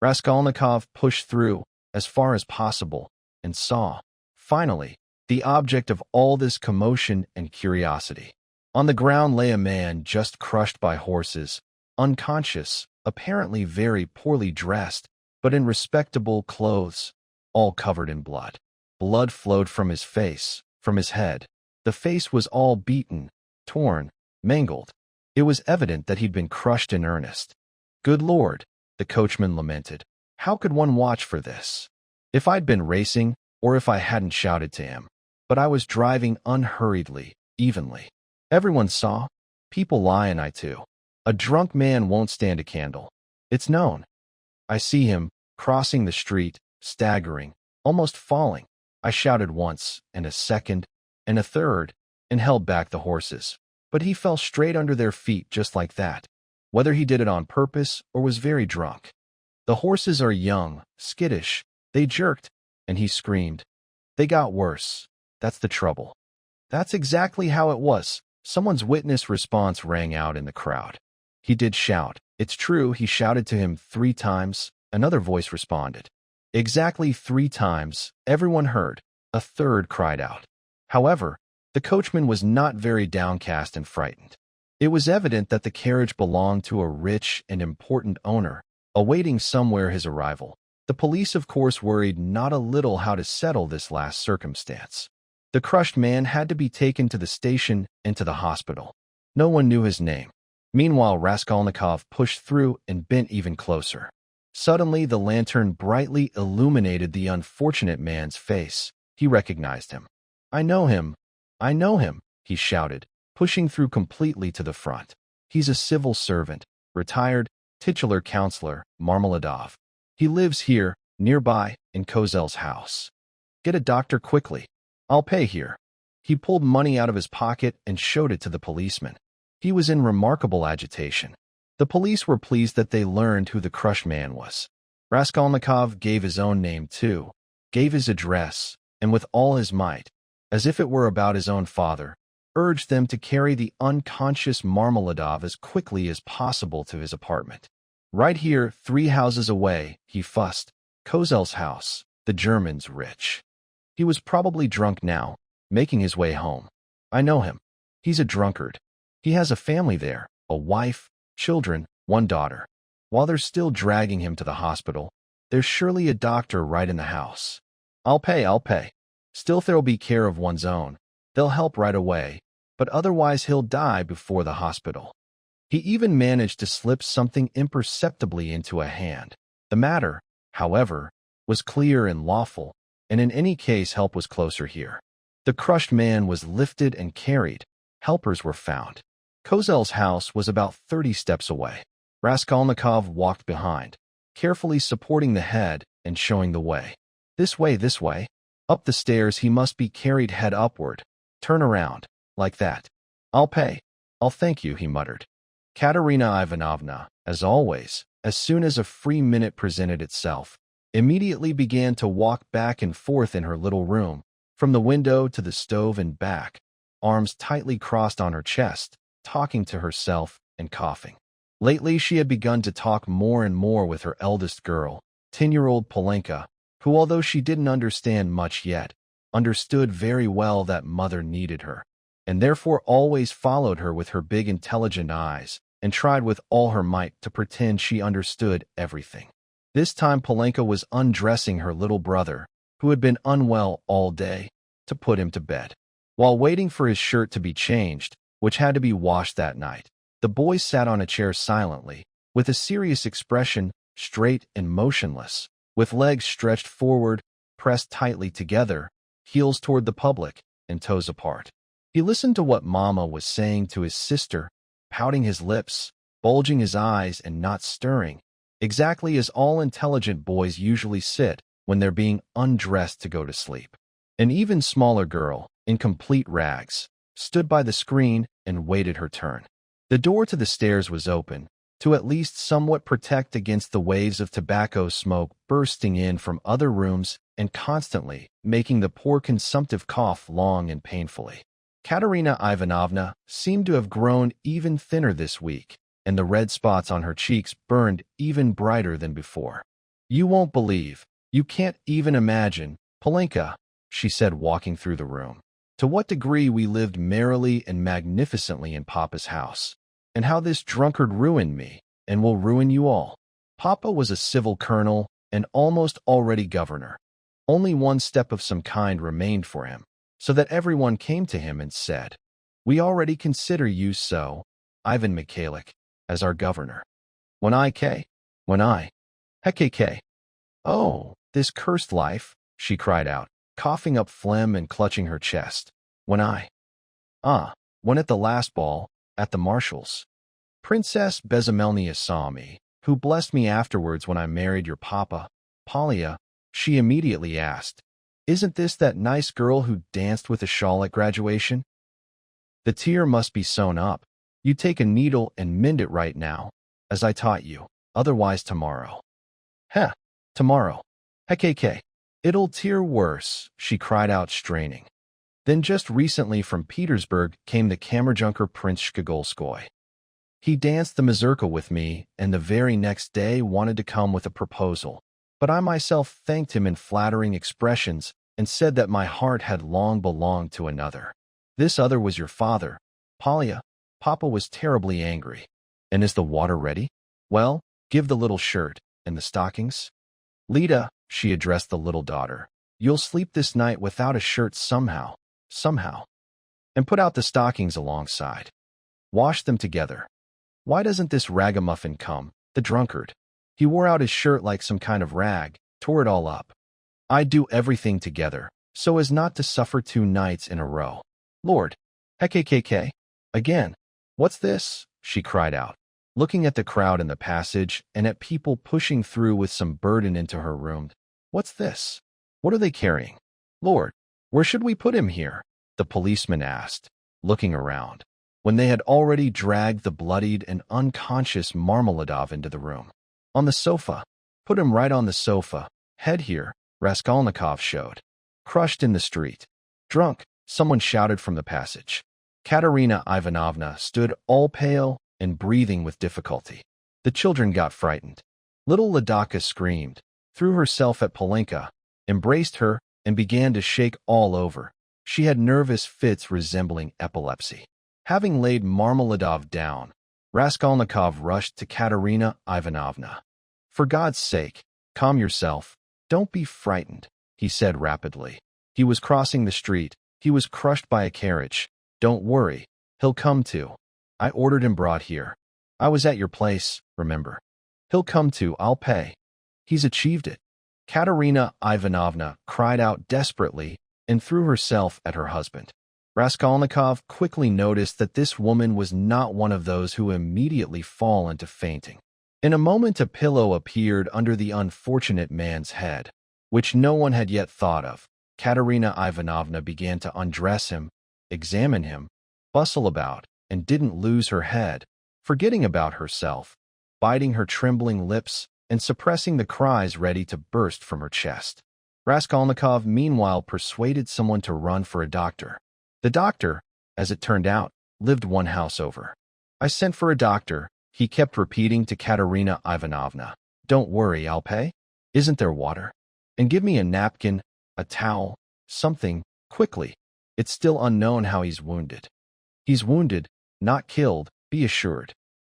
Raskolnikov pushed through, as far as possible, and saw, finally, the object of all this commotion and curiosity. On the ground lay a man just crushed by horses, unconscious, apparently very poorly dressed, but in respectable clothes, all covered in blood. Blood flowed from his face, from his head. The face was all beaten, torn, mangled. It was evident that he'd been crushed in earnest. Good Lord, the coachman lamented. How could one watch for this? If I'd been racing, or if I hadn't shouted to him. But I was driving unhurriedly, evenly. Everyone saw. People lie, and I too. A drunk man won't stand a candle. It's known. I see him, crossing the street, staggering, almost falling. I shouted once, and a second, and a third, and held back the horses. But he fell straight under their feet just like that. whether he did it on purpose or was very drunk. The horses are young, skittish, they jerked, and he screamed. They got worse. That's the trouble. That's exactly how it was. Someone's witness response rang out in the crowd. He did shout. It's true, he shouted to him 3 times. Another voice responded. Exactly 3 times. Everyone heard. A third cried out. However, the coachman was not very downcast and frightened. It was evident that the carriage belonged to a rich and important owner, awaiting somewhere his arrival. The police, of course, worried not a little how to settle this last circumstance. The crushed man had to be taken to the station and to the hospital. No one knew his name. Meanwhile, Raskolnikov pushed through and bent even closer. Suddenly, the lantern brightly illuminated the unfortunate man's face. He recognized him. I know him, he shouted, pushing through completely to the front. He's a civil servant, retired, titular counselor, Marmeladov. He lives here, nearby, in Kozel's house. Get a doctor quickly. I'll pay here. He pulled money out of his pocket and showed it to the policeman. He was in remarkable agitation. The police were pleased that they learned who the crushed man was. Raskolnikov gave his own name too, gave his address, and with all his might, as if it were about his own father, urged them to carry the unconscious Marmeladov as quickly as possible to his apartment. Right here, 3 houses away, he fussed. Kozel's house, the German's rich. He was probably drunk now, making his way home. I know him. He's a drunkard. He has a family there, a wife, children, 1 daughter. While they're still dragging him to the hospital, there's surely a doctor right in the house. I'll pay. Still, there'll be care of one's own. They'll help right away, but otherwise he'll die before the hospital. He even managed to slip something imperceptibly into a hand. The matter, however, was clear and lawful, and in any case help was closer here. The crushed man was lifted and carried. Helpers were found. Kozel's house was about 30 steps away. Raskolnikov walked behind, carefully supporting the head and showing the way. This way. Up the stairs he must be carried head upward. Turn around, like that. I'll pay. I'll thank you, he muttered. Katerina Ivanovna, as always, as soon as a free minute presented itself, immediately began to walk back and forth in her little room, from the window to the stove and back, arms tightly crossed on her chest, talking to herself and coughing. Lately she had begun to talk more and more with her eldest girl, 10-year-old Polenka, who, although she didn't understand much yet, understood very well that mother needed her, and therefore always followed her with her big intelligent eyes and tried with all her might to pretend she understood everything. This time Polenka was undressing her little brother, who had been unwell all day, to put him to bed. While waiting for his shirt to be changed, which had to be washed that night, the boy sat on a chair silently, with a serious expression, straight and motionless, with legs stretched forward, pressed tightly together, heels toward the public, and toes apart. He listened to what Mama was saying to his sister, pouting his lips, bulging his eyes, and not stirring, exactly as all intelligent boys usually sit when they're being undressed to go to sleep. An even smaller girl, in complete rags, stood by the screen and waited her turn. The door to the stairs was open, to at least somewhat protect against the waves of tobacco smoke bursting in from other rooms and constantly making the poor consumptive cough long and painfully. Katerina Ivanovna seemed to have grown even thinner this week, and the red spots on her cheeks burned even brighter than before. You won't believe, you can't even imagine, Polenka, she said, walking through the room, to what degree we lived merrily and magnificently in Papa's house, and how this drunkard ruined me, and will ruin you all. Papa was a civil colonel and almost already governor. Only 1 step of some kind remained for him, so that everyone came to him and said, "We already consider you so, Ivan Mikhailich, as our governor." When I, Hekk. Oh, this cursed life, she cried out, coughing up phlegm and clutching her chest. When at the last ball, at the Marshal's. Princess Bezamelnia saw me, who blessed me afterwards when I married your papa, Polya. She immediately asked, "Isn't this that nice girl who danced with a shawl at graduation?" The tear must be sewn up. You take a needle and mend it right now, as I taught you, otherwise tomorrow. Heh, tomorrow. Hekk. It'll tear worse, she cried out, straining. Then just recently from Petersburg came the Kammerjunker Prince Shkagolskoy. He danced the mazurka with me, and the very next day wanted to come with a proposal. But I myself thanked him in flattering expressions and said that my heart had long belonged to another. This other was your father, Polya. Papa was terribly angry. And is the water ready? Well, give the little shirt and the stockings. Lida, she addressed the little daughter, you'll sleep this night without a shirt somehow. And put out the stockings alongside. Wash them together. Why doesn't this ragamuffin come, the drunkard? He wore out his shirt like some kind of rag, tore it all up. I'd do everything together, so as not to suffer 2 nights in a row. Lord, hekk. Again, what's this? She cried out, looking at the crowd in the passage and at people pushing through with some burden into her room. What's this? What are they carrying? Lord, where should we put him here? The policeman asked, looking around, when they had already dragged the bloodied and unconscious Marmeladov into the room. On the sofa. Put him right on the sofa. Head here, Raskolnikov showed. Crushed in the street. Drunk, someone shouted from the passage. Katerina Ivanovna stood all pale and breathing with difficulty. The children got frightened. Little Ladaka screamed, threw herself at Polenka, embraced her, and began to shake all over. She had nervous fits resembling epilepsy. Having laid Marmeladov down, Raskolnikov rushed to Katerina Ivanovna. For God's sake, calm yourself. Don't be frightened, he said rapidly. He was crossing the street. He was crushed by a carriage. Don't worry, he'll come to. I ordered him brought here. I was at your place, remember. He'll come to, I'll pay. He's achieved it. Katerina Ivanovna cried out desperately and threw herself at her husband. Raskolnikov quickly noticed that this woman was not one of those who immediately fall into fainting. In a moment a pillow appeared under the unfortunate man's head, which no one had yet thought of. Katerina Ivanovna began to undress him, examine him, bustle about, and didn't lose her head, forgetting about herself, biting her trembling lips and suppressing the cries ready to burst from her chest. Raskolnikov meanwhile persuaded someone to run for a doctor. The doctor, as it turned out, lived one house over. I sent for a doctor, he kept repeating to Katerina Ivanovna. Don't worry, I'll pay. Isn't there water? And give me a napkin, a towel, something, quickly. It's still unknown how he's wounded. He's wounded, not killed, be assured.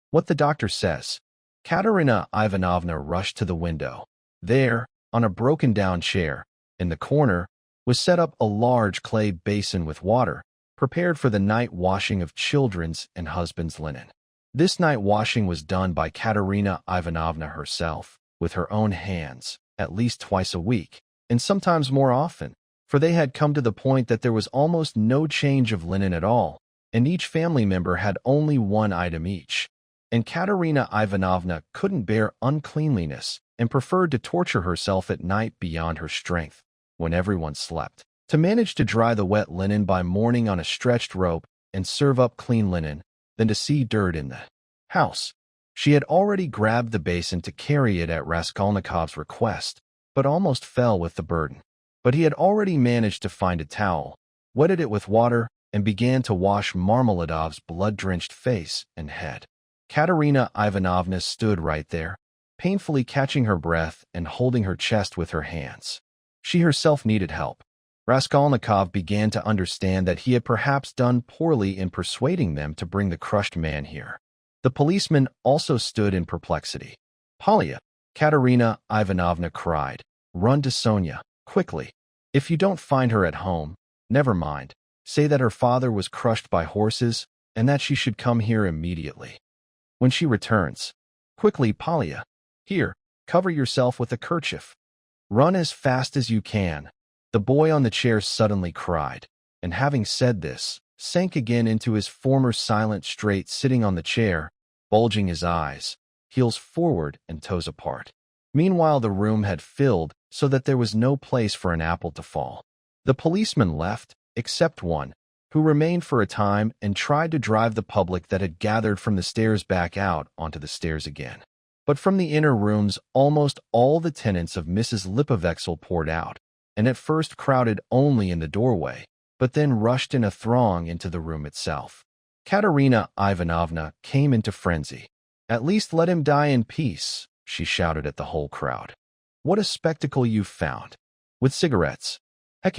What the doctor says. Katerina Ivanovna rushed to the window. There, on a broken-down chair, in the corner, was set up a large clay basin with water, prepared for the night washing of children's and husband's linen. This night washing was done by Katerina Ivanovna herself, with her own hands, at least twice a week, and sometimes more often, for they had come to the point that there was almost no change of linen at all, and each family member had only one item each. And Katerina Ivanovna couldn't bear uncleanliness and preferred to torture herself at night beyond her strength, when everyone slept, to manage to dry the wet linen by morning on a stretched rope and serve up clean linen, than to see dirt in the house. She had already grabbed the basin to carry it at Raskolnikov's request, but almost fell with the burden. But he had already managed to find a towel, wetted it with water, and began to wash Marmeladov's blood-drenched face and head. Katerina Ivanovna stood right there, painfully catching her breath and holding her chest with her hands. She herself needed help. Raskolnikov began to understand that he had perhaps done poorly in persuading them to bring the crushed man here. The policeman also stood in perplexity. Polya, Katerina Ivanovna cried, run to Sonia, quickly. If you don't find her at home, never mind. Say that her father was crushed by horses and that she should come here immediately. When she returns, quickly, Polya. Here, cover yourself with a kerchief. Run as fast as you can. The boy on the chair suddenly cried, and having said this, sank again into his former silent straight sitting on the chair, bulging his eyes, heels forward and toes apart. Meanwhile the room had filled so that there was no place for an apple to fall. The policemen left, except one, who remained for a time and tried to drive the public that had gathered from the stairs back out onto the stairs again. But from the inner rooms, almost all the tenants of Mrs. Lipovexel poured out, and at first crowded only in the doorway, but then rushed in a throng into the room itself. Katerina Ivanovna came into frenzy. "At least let him die in peace," she shouted at the whole crowd. "What a spectacle you've found. With cigarettes. Heck,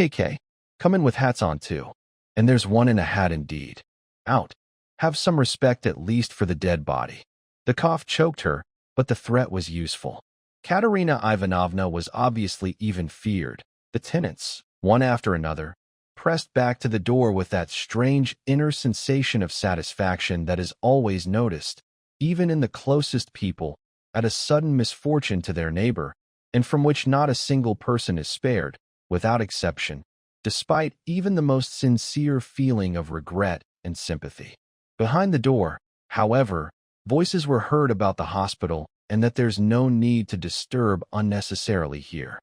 come in with hats on too. And there's one in a hat indeed. Out. Have some respect at least for the dead body." The cough choked her, but the threat was useful. Katerina Ivanovna was obviously even feared. The tenants, one after another, pressed back to the door with that strange inner sensation of satisfaction that is always noticed, even in the closest people, at a sudden misfortune to their neighbor, and from which not a single person is spared, without exception, despite even the most sincere feeling of regret and sympathy. Behind the door, however, voices were heard about the hospital and that there's no need to disturb unnecessarily here.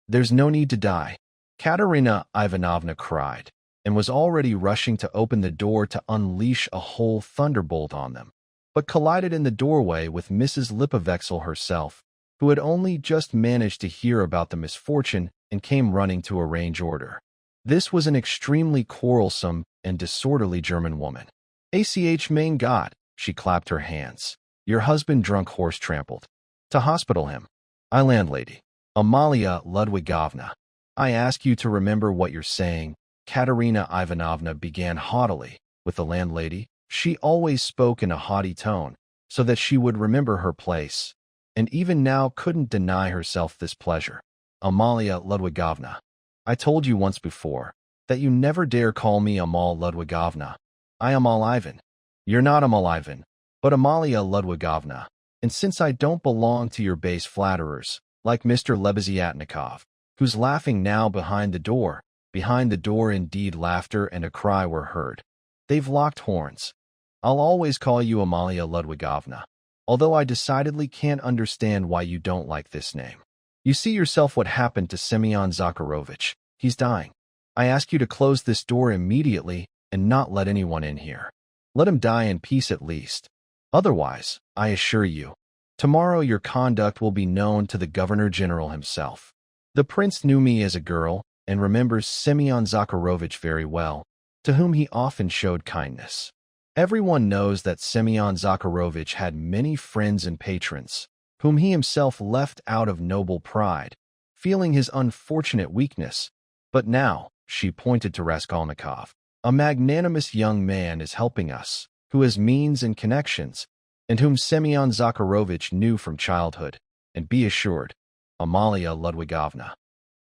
"There's no need to die," Katerina Ivanovna cried, and was already rushing to open the door to unleash a whole thunderbolt on them, but collided in the doorway with Mrs. Lipovexel herself, who had only just managed to hear about the misfortune and came running to arrange order. This was an extremely quarrelsome and disorderly German woman. "Ach, mein Gott," she clapped her hands. "Your husband drunk horse trampled. To hospital him. I landlady. Amalia Ludwigovna. I ask you to remember what you're saying," Katerina Ivanovna began haughtily. With the landlady, she always spoke in a haughty tone, so that she would remember her place, and even now couldn't deny herself this pleasure. "Amalia Ludwigovna. I told you once before that you never dare call me Amal Ludwigovna. I am Amal Ivan. You're not Amal Ivan, but Amalia Ludwigovna, and since I don't belong to your base flatterers, like Mr. Lebeziatnikov, who's laughing now behind the door indeed laughter and a cry were heard. They've locked horns. I'll always call you Amalia Ludwigovna, although I decidedly can't understand why you don't like this name. You see yourself what happened to Semyon Zakharovich. He's dying. I ask you to close this door immediately and not let anyone in here. Let him die in peace at least. Otherwise, I assure you, tomorrow your conduct will be known to the Governor-General himself. The prince knew me as a girl and remembers Semyon Zakharovich very well, to whom he often showed kindness. Everyone knows that Semyon Zakharovich had many friends and patrons, whom he himself left out of noble pride, feeling his unfortunate weakness. But now," she pointed to Raskolnikov, "a magnanimous young man is helping us, who has means and connections, and whom Semyon Zakharovich knew from childhood, and be assured, Amalia Ludwigovna."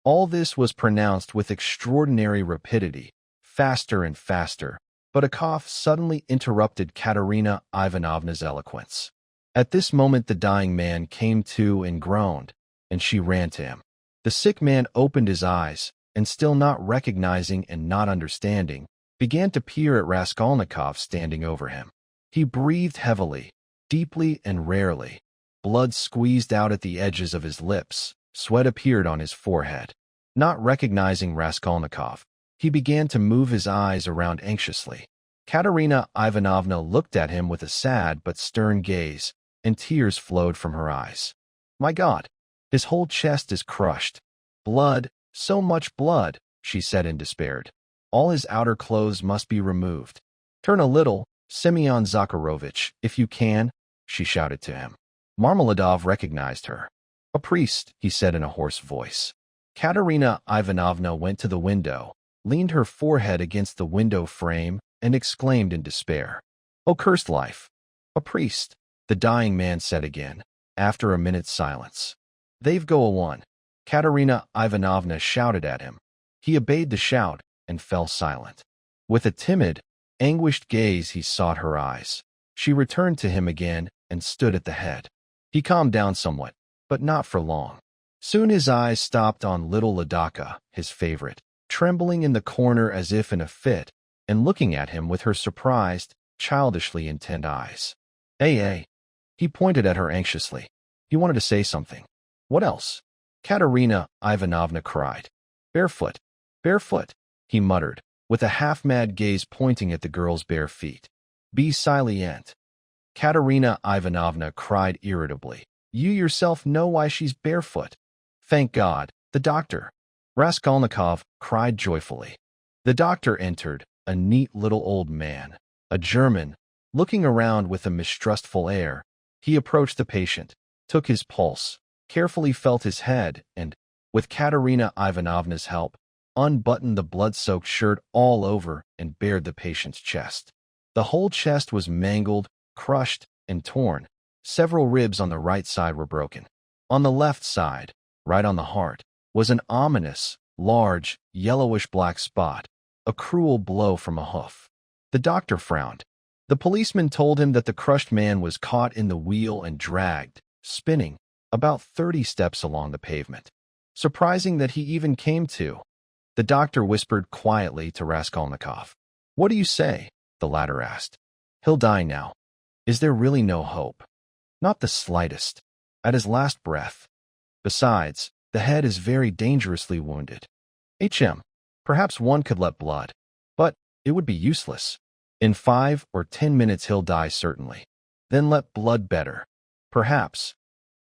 All this was pronounced with extraordinary rapidity, faster and faster, but a cough suddenly interrupted Katerina Ivanovna's eloquence. At this moment the dying man came to and groaned, and she ran to him. The sick man opened his eyes, and still not recognizing and not understanding, began to peer at Raskolnikov standing over him. He breathed heavily, deeply and rarely. Blood squeezed out at the edges of his lips, sweat appeared on his forehead. Not recognizing Raskolnikov, he began to move his eyes around anxiously. Katerina Ivanovna looked at him with a sad but stern gaze, and tears flowed from her eyes. "My God, his whole chest is crushed. Blood, so much blood," she said in despair. "All his outer clothes must be removed. Turn a little, Semyon Zakharovich, if you can," she shouted to him. Marmeladov recognized her. "A priest," he said in a hoarse voice. Katerina Ivanovna went to the window, leaned her forehead against the window frame, and exclaimed in despair, "Oh, cursed life! A priest," the dying man said again, after a minute's silence. "They've go a one," Katerina Ivanovna shouted at him. He obeyed the shout and fell silent. With a timid, anguished gaze he sought her eyes. She returned to him again and stood at the head. He calmed down somewhat, but not for long. Soon his eyes stopped on little Ladaka, his favorite, trembling in the corner as if in a fit, and looking at him with her surprised, childishly intent eyes. "Eh." He pointed at her anxiously. He wanted to say something. "What else?" Katerina Ivanovna cried. "Barefoot, barefoot," he muttered, with a half-mad gaze pointing at the girl's bare feet. "Be silent." Katerina Ivanovna cried irritably. "You yourself know why she's barefoot." "Thank God, the doctor," Raskolnikov cried joyfully. The doctor entered, a neat little old man, a German. Looking around with a mistrustful air, he approached the patient, took his pulse, carefully felt his head, and, with Katerina Ivanovna's help, unbuttoned the blood-soaked shirt all over and bared the patient's chest. The whole chest was mangled, crushed, and torn. Several ribs on the right side were broken. On the left side, right on the heart, was an ominous, large, yellowish-black spot, a cruel blow from a hoof. The doctor frowned. The policeman told him that the crushed man was caught in the wheel and dragged, spinning, about 30 steps along the pavement. Surprising that he even came to. The doctor whispered quietly to Raskolnikov. "What do you say?" the latter asked. "He'll die now." "Is there really no hope?" "Not the slightest. At his last breath. Besides, the head is very dangerously wounded. Perhaps one could let blood. But it would be useless. In 5 or 10 minutes he'll die certainly. Then let blood better. Perhaps.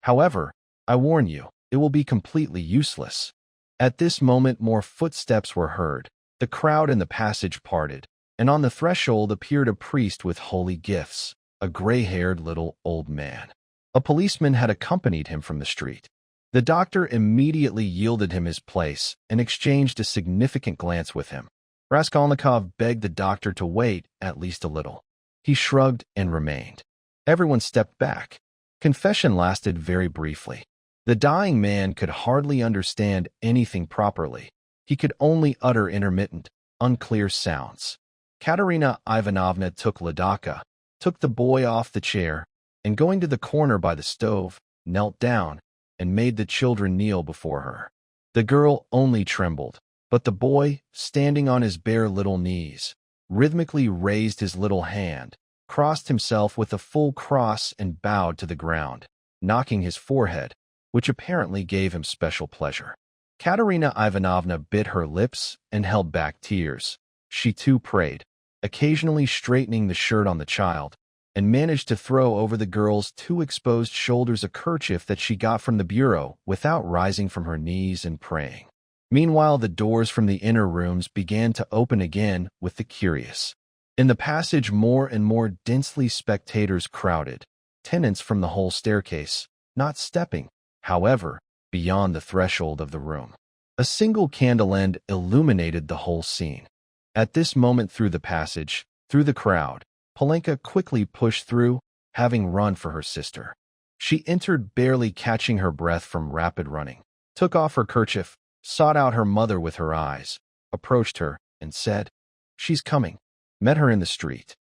However, I warn you, it will be completely useless." At this moment more footsteps were heard. The crowd in the passage parted, and on the threshold appeared a priest with holy gifts, a gray-haired little old man. A policeman had accompanied him from the street. The doctor immediately yielded him his place and exchanged a significant glance with him. Raskolnikov begged the doctor to wait at least a little. He shrugged and remained. Everyone stepped back. Confession lasted very briefly. The dying man could hardly understand anything properly. He could only utter intermittent, unclear sounds. Katerina Ivanovna took Ladaka, took the boy off the chair, and going to the corner by the stove, knelt down and made the children kneel before her. The girl only trembled, but the boy, standing on his bare little knees, rhythmically raised his little hand, crossed himself with a full cross and bowed to the ground, knocking his forehead, which apparently gave him special pleasure. Katerina Ivanovna bit her lips and held back tears. She too prayed, occasionally straightening the shirt on the child, and managed to throw over the girl's too exposed shoulders a kerchief that she got from the bureau without rising from her knees and praying. Meanwhile, the doors from the inner rooms began to open again with the curious. In the passage, more and more densely spectators crowded, tenants from the whole staircase, not stepping, however, beyond the threshold of the room. A single candle end illuminated the whole scene. At this moment through the passage, through the crowd, Polenka quickly pushed through, having run for her sister. She entered barely catching her breath from rapid running, took off her kerchief, sought out her mother with her eyes, approached her, and said, "She's coming." Met her in the street.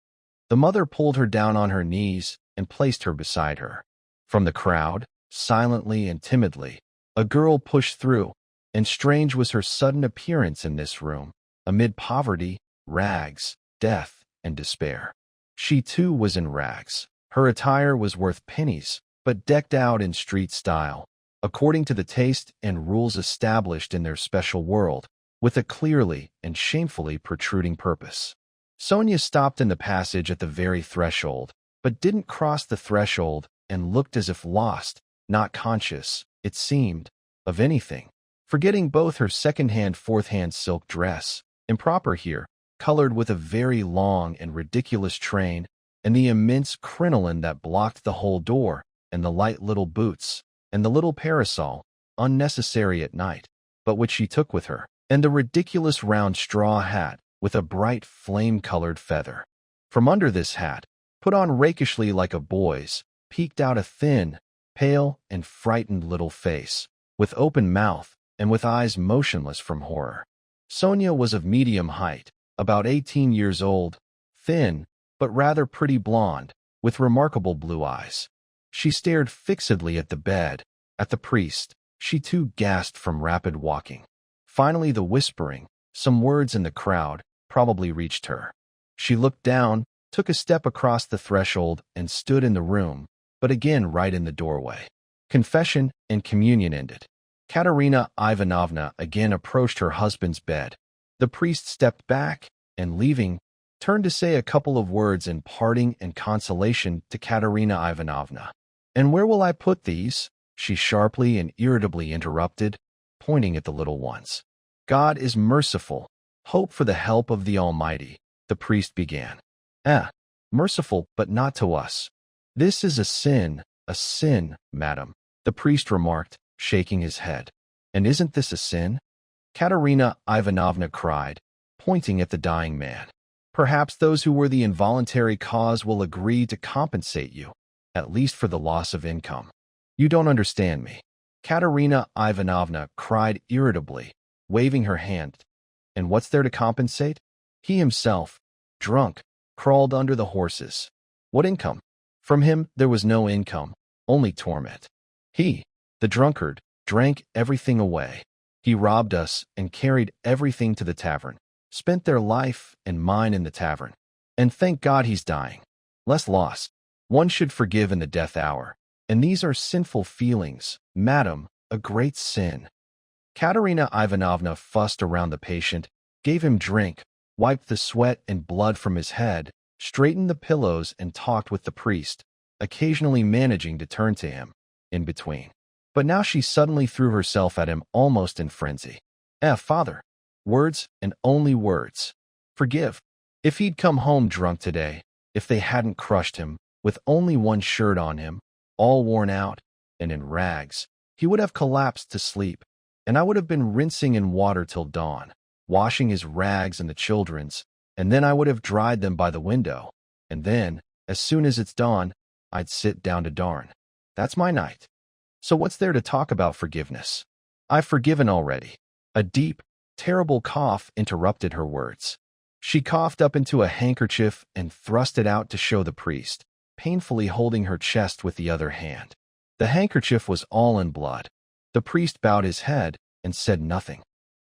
The mother pulled her down on her knees and placed her beside her. From the crowd, silently and timidly, a girl pushed through, and strange was her sudden appearance in this room, amid poverty, rags, death, and despair. She too was in rags. Her attire was worth pennies, but decked out in street style, according to the taste and rules established in their special world, with a clearly and shamefully protruding purpose. Sonia stopped in the passage at the very threshold, but didn't cross the threshold and looked as if lost, not conscious, it seemed, of anything, forgetting both her second-hand fourth-hand silk dress, improper here, colored with a very long and ridiculous train, and the immense crinoline that blocked the whole door, and the light little boots, and the little parasol, unnecessary at night, but which she took with her, and the ridiculous round straw hat with a bright flame-colored feather. From under this hat, put on rakishly like a boy's, peeked out a thin, pale, and frightened little face, with open mouth and with eyes motionless from horror. Sonia was of medium height, about 18 years old, thin, but rather pretty blonde, with remarkable blue eyes. She stared fixedly at the bed, at the priest. She too gasped from rapid walking. Finally the whispering, some words in the crowd, probably reached her. She looked down, took a step across the threshold, and stood in the room, but again right in the doorway. Confession and communion ended. Katerina Ivanovna again approached her husband's bed. The priest stepped back and, leaving, turned to say a couple of words in parting and consolation to Katerina Ivanovna. "And where will I put these?" she sharply and irritably interrupted, pointing at the little ones. "God is merciful. Hope for the help of the Almighty," the priest began. Merciful, but not to us. This is a sin, madam," the priest remarked, shaking his head. "And isn't this a sin?" Katerina Ivanovna cried, pointing at the dying man. "Perhaps those who were the involuntary cause will agree to compensate you, at least for the loss of income." "You don't understand me," Katerina Ivanovna cried irritably, waving her hand. "And what's there to compensate? He himself, drunk, crawled under the horses. What income? From him there was no income, only torment. He, the drunkard, drank everything away. He robbed us and carried everything to the tavern, spent their life and mine in the tavern. And thank God he's dying. Less loss. One should forgive in the death hour. And these are sinful feelings, madam, a great sin." Katerina Ivanovna fussed around the patient, gave him drink, wiped the sweat and blood from his head, straightened the pillows, and talked with the priest, occasionally managing to turn to him in between. But now she suddenly threw herself at him almost in frenzy. Father. Words, and only words. Forgive. If he'd come home drunk today, if they hadn't crushed him, with only one shirt on him, all worn out, and in rags, he would have collapsed to sleep, and I would have been rinsing in water till dawn, washing his rags and the children's, and then I would have dried them by the window, and then, as soon as it's dawn, I'd sit down to darn. That's my night. So what's there to talk about forgiveness? I've forgiven already." A deep, terrible cough interrupted her words. She coughed up into a handkerchief and thrust it out to show the priest, painfully holding her chest with the other hand. The handkerchief was all in blood. The priest bowed his head and said nothing.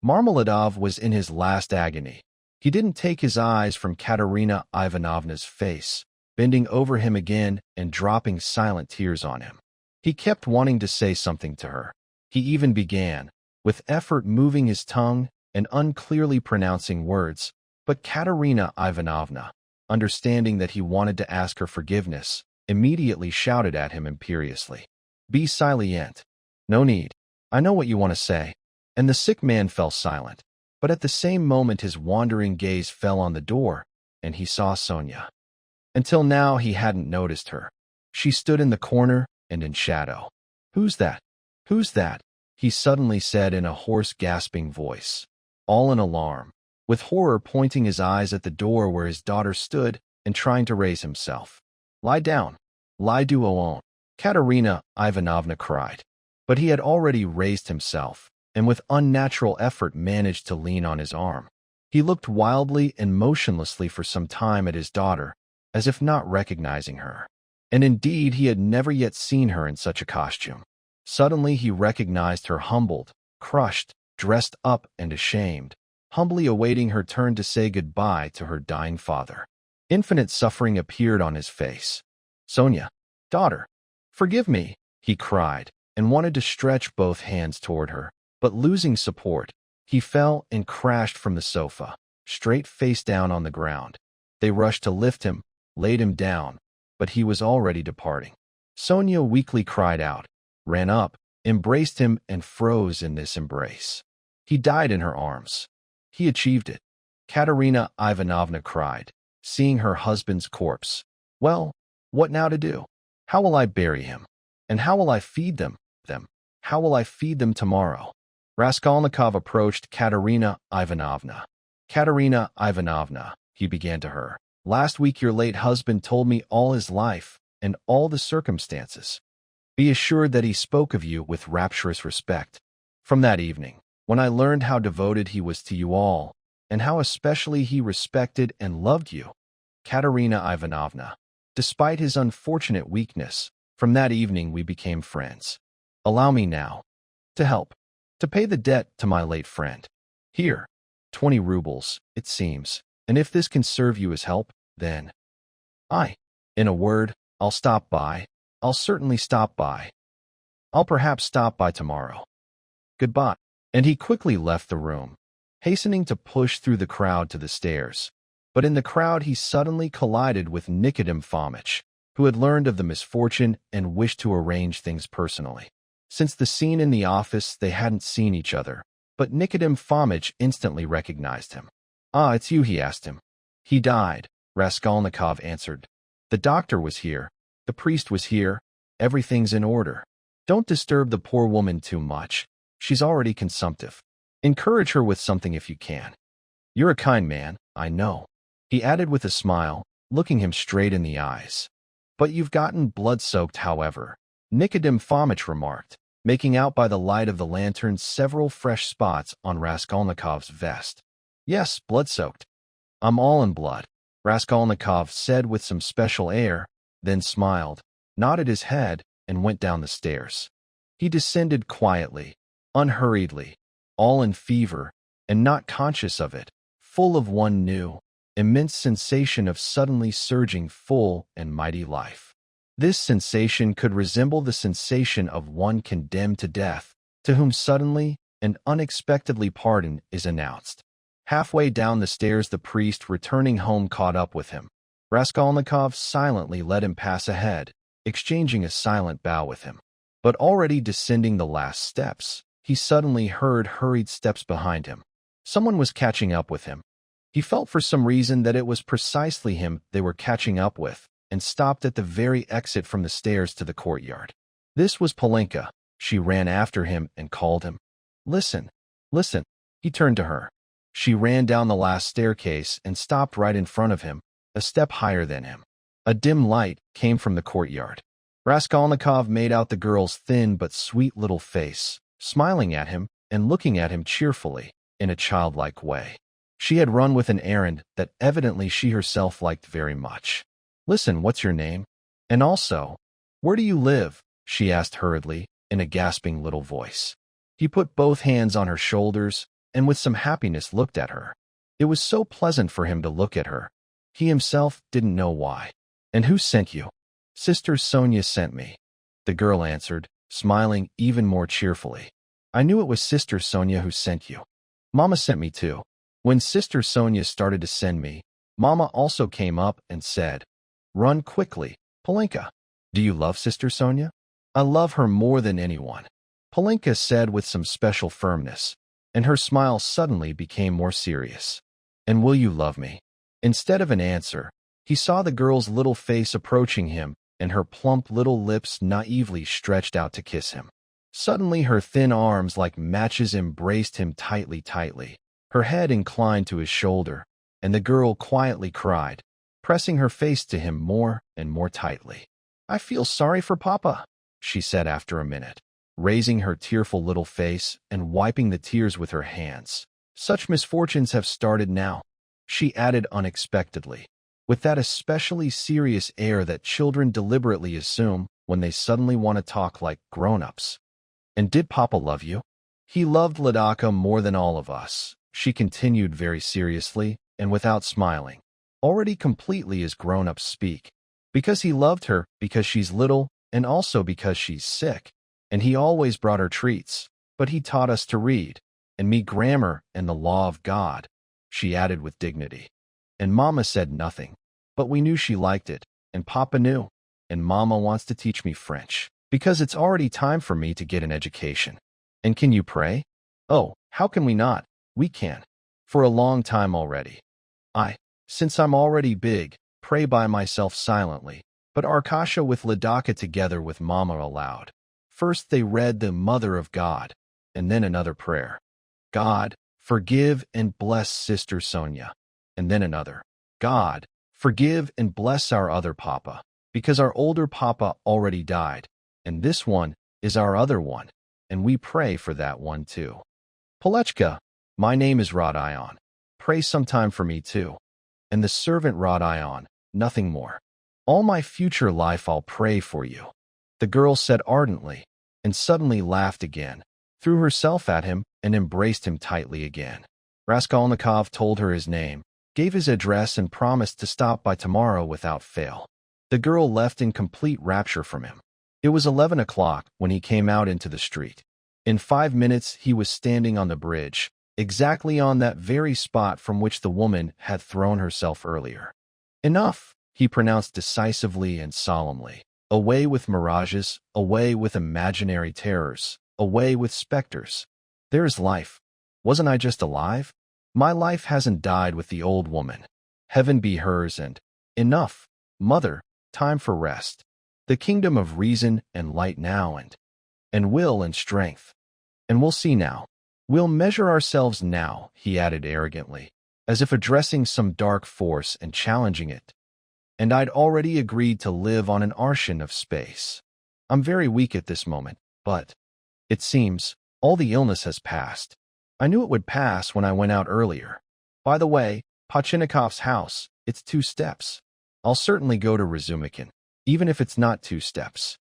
Marmeladov was in his last agony. He didn't take his eyes from Katerina Ivanovna's face, bending over him again and dropping silent tears on him. He kept wanting to say something to her. He even began, with effort moving his tongue and unclearly pronouncing words, but Katerina Ivanovna, understanding that he wanted to ask her forgiveness, immediately shouted at him imperiously. "Be silent. No need. I know what you want to say." And the sick man fell silent. But at the same moment his wandering gaze fell on the door, and he saw Sonia. Until now he hadn't noticed her. She stood in the corner and in shadow. "Who's that? Who's that?" he suddenly said in a hoarse, gasping voice, all in alarm, with horror pointing his eyes at the door where his daughter stood and trying to raise himself. "Lie down. Lie do alone," Katerina Ivanovna cried. But he had already raised himself, and with unnatural effort managed to lean on his arm. He looked wildly and motionlessly for some time at his daughter, as if not recognizing her. And indeed he had never yet seen her in such a costume. Suddenly he recognized her humbled, crushed, dressed up and ashamed, humbly awaiting her turn to say goodbye to her dying father. Infinite suffering appeared on his face. "Sonia, daughter, forgive me," he cried, and wanted to stretch both hands toward her, but losing support, he fell and crashed from the sofa, straight face down on the ground. They rushed to lift him, laid him down, but he was already departing. Sonia weakly cried out, ran up, embraced him, and froze in this embrace. He died in her arms. He achieved it. Katerina Ivanovna cried, seeing her husband's corpse. "Well, what now to do? How will I bury him? And how will I feed them? How will I feed them tomorrow?" Raskolnikov approached Katerina Ivanovna. "Katerina Ivanovna," he began to her, "last week your late husband told me all his life and all the circumstances. Be assured that he spoke of you with rapturous respect. From that evening, when I learned how devoted he was to you all, and how especially he respected and loved you, Katerina Ivanovna, despite his unfortunate weakness, from that evening we became friends. Allow me now to help, to pay the debt to my late friend. Here, 20 rubles, it seems, and if this can serve you as help, then in a word, I'll stop by. I'll certainly stop by. I'll perhaps stop by tomorrow. Goodbye." And he quickly left the room, hastening to push through the crowd to the stairs. But in the crowd he suddenly collided with Nikodem Fomitch, who had learned of the misfortune and wished to arrange things personally. Since the scene in the office, they hadn't seen each other, but Nikodem Fomitch instantly recognized him. "Ah, it's you," he asked him. "He died," Raskolnikov answered. "The doctor was here. The priest was here. Everything's in order. Don't disturb the poor woman too much. She's already consumptive. Encourage her with something if you can. You're a kind man, I know," he added with a smile, looking him straight in the eyes. "But you've gotten blood-soaked, however," Nikodem Fomitch remarked, making out by the light of the lantern several fresh spots on Raskolnikov's vest. "Yes, blood-soaked. I'm all in blood," Raskolnikov said with some special air, then smiled, nodded his head, and went down the stairs. He descended quietly, unhurriedly, all in fever, and not conscious of it, full of one new, immense sensation of suddenly surging full and mighty life. This sensation could resemble the sensation of one condemned to death, to whom suddenly and unexpectedly pardon is announced. Halfway down the stairs, the priest returning home caught up with him. Raskolnikov silently let him pass ahead, exchanging a silent bow with him. But already descending the last steps, he suddenly heard hurried steps behind him. Someone was catching up with him. He felt for some reason that it was precisely him they were catching up with, and stopped at the very exit from the stairs to the courtyard. This was Polenka. She ran after him and called him. "Listen, listen." He turned to her. She ran down the last staircase and stopped right in front of him, a step higher than him. A dim light came from the courtyard. Raskolnikov made out the girl's thin but sweet little face, smiling at him and looking at him cheerfully, in a childlike way. She had run with an errand that evidently she herself liked very much. "Listen, what's your name? And also, where do you live?" she asked hurriedly, in a gasping little voice. He put both hands on her shoulders and with some happiness looked at her. It was so pleasant for him to look at her. He himself didn't know why. "And who sent you?" "Sister Sonia sent me," the girl answered, smiling even more cheerfully. "I knew it was Sister Sonia who sent you. Mama sent me too. When Sister Sonia started to send me, Mama also came up and said, 'Run quickly, Polenka.' Do you love Sister Sonia?" "I love her more than anyone," Polenka said with some special firmness, and her smile suddenly became more serious. "And will you love me?" Instead of an answer, he saw the girl's little face approaching him and her plump little lips naively stretched out to kiss him. Suddenly her thin arms like matches embraced him tightly, tightly, her head inclined to his shoulder, and the girl quietly cried, pressing her face to him more and more tightly. "I feel sorry for Papa," she said after a minute, raising her tearful little face and wiping the tears with her hands. "Such misfortunes have started now," she added unexpectedly, with that especially serious air that children deliberately assume when they suddenly want to talk like grown-ups. "And did Papa love you?" "He loved Ladaka more than all of us," she continued very seriously and without smiling, already completely as grown-ups speak. "Because he loved her, because she's little, and also because she's sick. And he always brought her treats, but he taught us to read, and me grammar and the law of God," she added with dignity. "And Mama said nothing, but we knew she liked it, and Papa knew, and Mama wants to teach me French, because it's already time for me to get an education." "And can you pray?" "Oh, how can we not? We can. For a long time already. Since I'm already big, pray by myself silently, but Arkasha with Ladaka together with Mama aloud. First they read the Mother of God, and then another prayer. 'God, forgive and bless Sister Sonia.' And then another. 'God, forgive and bless our other Papa, because our older Papa already died, and this one is our other one, and we pray for that one too. Polechka, my name is Rodion. Pray sometime for me too. And the servant Rodion, nothing more. All my future life I'll pray for you," the girl said ardently, and suddenly laughed again, threw herself at him, and embraced him tightly again. Raskolnikov told her his name, gave his address, and promised to stop by tomorrow without fail. The girl left in complete rapture from him. It was 11 o'clock when he came out into the street. In 5 minutes he was standing on the bridge, exactly on that very spot from which the woman had thrown herself earlier. Enough, he pronounced decisively and solemnly. Away with mirages, away with imaginary terrors, away with specters. There is life. Wasn't I just alive? My life hasn't died with the old woman. Heaven be hers and enough, mother, time for rest. The kingdom of reason and light now and will and strength. And we'll see now. We'll measure ourselves now, he added arrogantly, as if addressing some dark force and challenging it. And I'd already agreed to live on an arshin of space. I'm very weak at this moment, but it seems all the illness has passed. I knew it would pass when I went out earlier. By the way, Pachinikov's house, it's 2 steps. I'll certainly go to Razumikin, even if it's not 2 steps.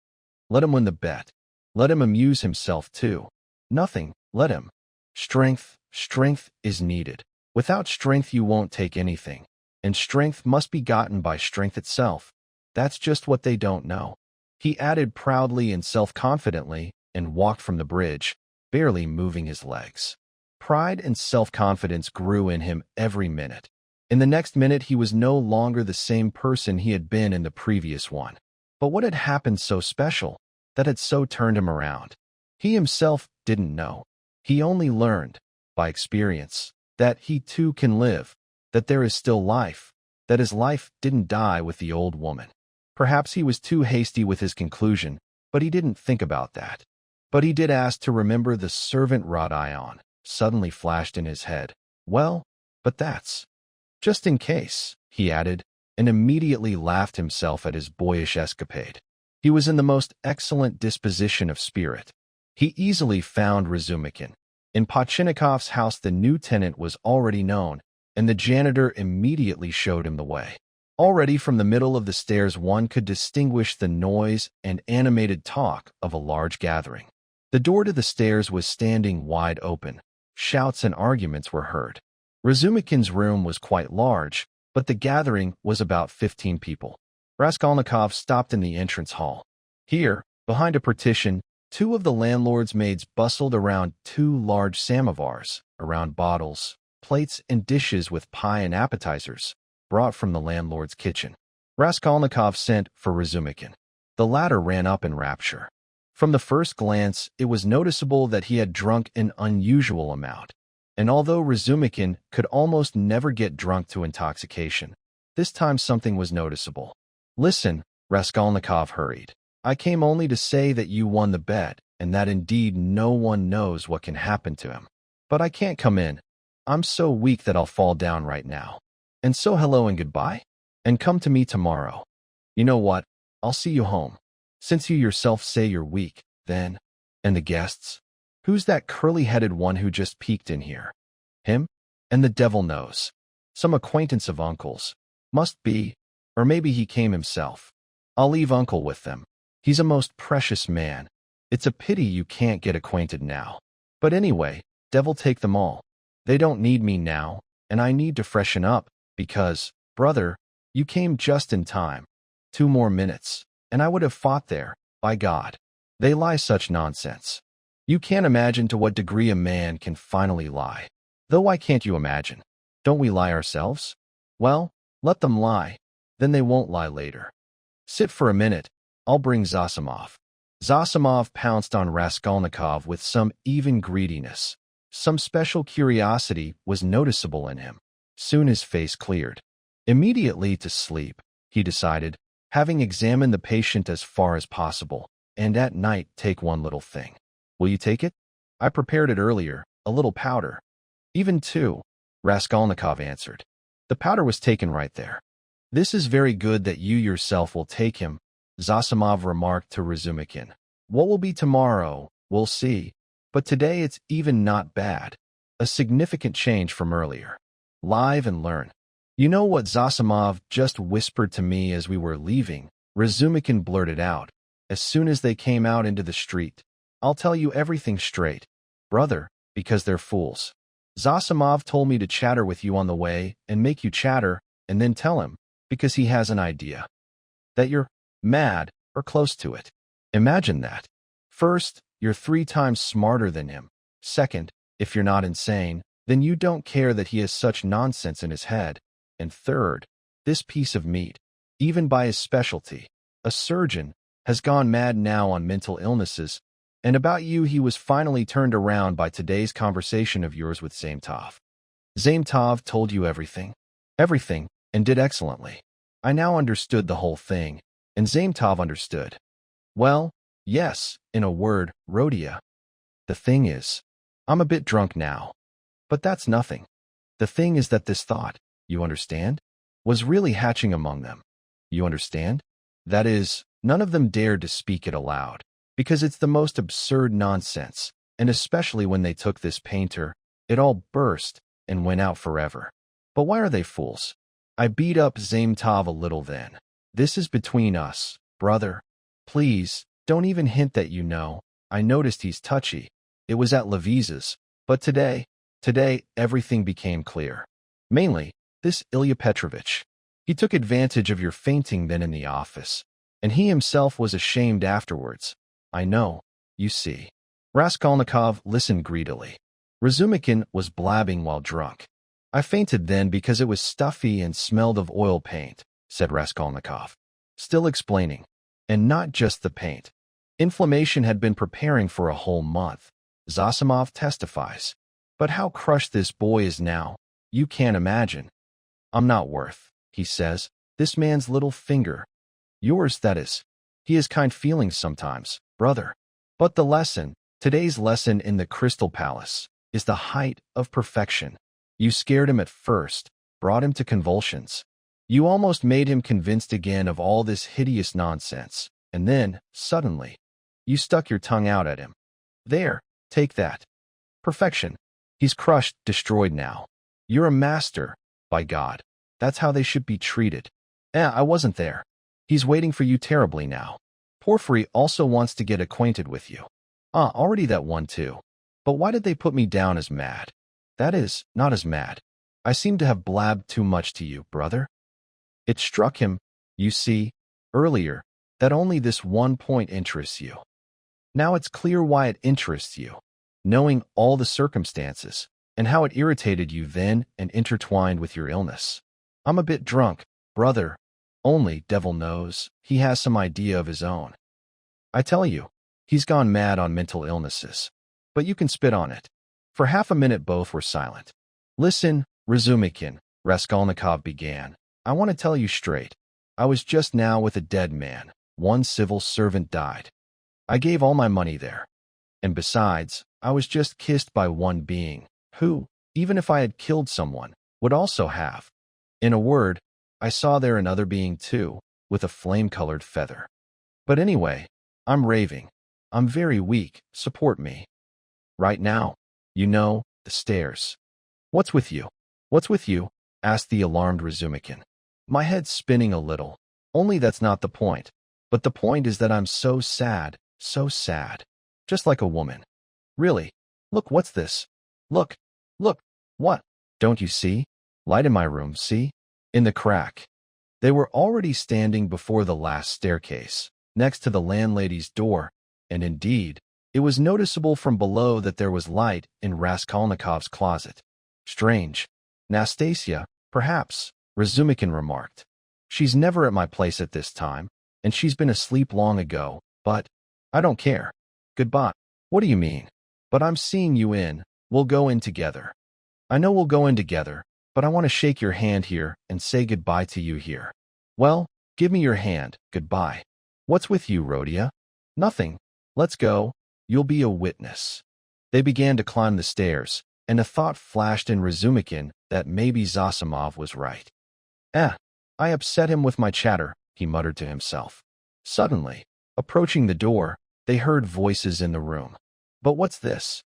Let him win the bet. Let him amuse himself too. Nothing, let him. Strength is needed. Without strength you won't take anything. And strength must be gotten by strength itself. That's just what they don't know. He added proudly and self-confidently and walked from the bridge, barely moving his legs. Pride and self-confidence grew in him every minute. In the next minute he was no longer the same person he had been in the previous one. But what had happened so special that had so turned him around? He himself didn't know. He only learned, by experience, that he too can live, that there is still life, that his life didn't die with the old woman. Perhaps he was too hasty with his conclusion, but he didn't think about that. But he did ask to remember the servant Rodion, suddenly flashed in his head. Well, but that's just in case, he added, and immediately laughed himself at his boyish escapade. He was in the most excellent disposition of spirit. He easily found Razumikin. In Pachinikov's house the new tenant was already known, and the janitor immediately showed him the way. Already from the middle of the stairs one could distinguish the noise and animated talk of a large gathering. The door to the stairs was standing wide open. Shouts and arguments were heard. Razumikin's room was quite large, but the gathering was about 15 people. Raskolnikov stopped in the entrance hall. Here, behind a partition, 2 of the landlord's maids bustled around 2 large samovars, around bottles, plates, and dishes with pie and appetizers, brought from the landlord's kitchen. Raskolnikov sent for Razumikin. The latter ran up in rapture. From the first glance, it was noticeable that he had drunk an unusual amount. And although Razumikin could almost never get drunk to intoxication, this time something was noticeable. Listen, Raskolnikov hurried. I came only to say that you won the bet, and that indeed no one knows what can happen to him. But I can't come in. I'm so weak that I'll fall down right now. And so hello and goodbye? And come to me tomorrow. You know what? I'll see you home. Since you yourself say you're weak, then. And the guests? Who's that curly-headed one who just peeked in here? Him? And the devil knows. Some acquaintance of Uncle's. Must be. Or maybe he came himself. I'll leave Uncle with them. He's a most precious man. It's a pity you can't get acquainted now. But anyway, devil take them all. They don't need me now, and I need to freshen up, because, brother, you came just in time. 2 more minutes, and I would have fought there, by God. They lie such nonsense. You can't imagine to what degree a man can finally lie. Though why can't you imagine? Don't we lie ourselves? Well, let them lie. Then they won't lie later. Sit for a minute. I'll bring Zosimov. Zosimov pounced on Raskolnikov with some even greediness. Some special curiosity was noticeable in him. Soon his face cleared. Immediately to sleep, he decided, having examined the patient as far as possible, and at night take one little thing. Will you take it? I prepared it earlier, a little powder. Even 2, Raskolnikov answered. The powder was taken right there. This is very good that you yourself will take him, Zosimov remarked to Razumikin. What will be tomorrow, we'll see. But today it's even not bad. A significant change from earlier. Live and learn. You know what Zosimov just whispered to me as we were leaving? Razumikin blurted out, as soon as they came out into the street. I'll tell you everything straight, brother, because they're fools. Zosimov told me to chatter with you on the way and make you chatter, and then tell him, because he has an idea, that you're mad or close to it. Imagine that. First, you're 3 times smarter than him. Second, if you're not insane, then you don't care that he has such nonsense in his head. And third, this piece of meat, even by his specialty, a surgeon, has gone mad now on mental illnesses, and about you he was finally turned around by today's conversation of yours with Zametov. Zametov told you everything. Everything, and did excellently. I now understood the whole thing, and Zametov understood. Well, yes, in a word, Rodion. The thing is, I'm a bit drunk now. But that's nothing. The thing is that this thought, you understand, was really hatching among them. You understand? That is, none of them dared to speak it aloud, because it's the most absurd nonsense, and especially when they took this painter, it all burst and went out forever. But why are they fools? I beat up Zametov a little then. This is between us, brother. Please, don't even hint that you know. I noticed he's touchy. It was at Levise's, but today, everything became clear. Mainly, this Ilya Petrovich. He took advantage of your fainting then in the office, and he himself was ashamed afterwards. I know, you see. Raskolnikov listened greedily. Razumikin was blabbing while drunk. I fainted then because it was stuffy and smelled of oil paint, said Raskolnikov, still explaining. And not just the paint. Inflammation had been preparing for a whole month. Zosimov testifies. But how crushed this boy is now, you can't imagine. I'm not worth, he says, this man's little finger. Yours, that is. He has kind feelings sometimes, brother. But the lesson, today's lesson in the Crystal Palace, is the height of perfection. You scared him at first, brought him to convulsions. You almost made him convinced again of all this hideous nonsense, and then, suddenly, you stuck your tongue out at him. There, take that. Perfection. He's crushed, destroyed now. You're a master, by God. That's how they should be treated. I wasn't there. He's waiting for you terribly now. Porfiry also wants to get acquainted with you. Already that one too. But why did they put me down as mad? That is, not as mad. I seem to have blabbed too much to you, brother. It struck him, you see, earlier, that only this one point interests you. Now it's clear why it interests you, knowing all the circumstances, and how it irritated you then and intertwined with your illness. I'm a bit drunk, brother. Only, devil knows, he has some idea of his own. I tell you, he's gone mad on mental illnesses. But you can spit on it. For half a minute both were silent. Listen, Razumikin, Raskolnikov began. I want to tell you straight. I was just now with a dead man. One civil servant died. I gave all my money there. And besides, I was just kissed by one being, who, even if I had killed someone, would also have. In a word, I saw there another being too, with a flame-colored feather. But anyway, I'm raving. I'm very weak, support me. Right now, you know, the stairs. What's with you? What's with you? Asked the alarmed Razumikin. My head's spinning a little. Only that's not the point. But the point is that I'm so sad, just like a woman. Really, look, what's this? Look, what? Don't you see? Light in my room, see? In the crack. They were already standing before the last staircase, next to the landlady's door, and indeed, it was noticeable from below that there was light in Raskolnikov's closet. Strange. Nastasia, perhaps, Razumikin remarked. She's never at my place at this time, and she's been asleep long ago, but I don't care. Goodbye. What do you mean? But I'm seeing you in. We'll go in together. I know we'll go in together, but I want to shake your hand here and say goodbye to you here. Well, give me your hand. Goodbye. What's with you, Rodion? Nothing. Let's go. You'll be a witness. They began to climb the stairs, and a thought flashed in Razumikin that maybe Zosimov was right. I upset him with my chatter, he muttered to himself. Suddenly, approaching the door, they heard voices in the room. But what's this?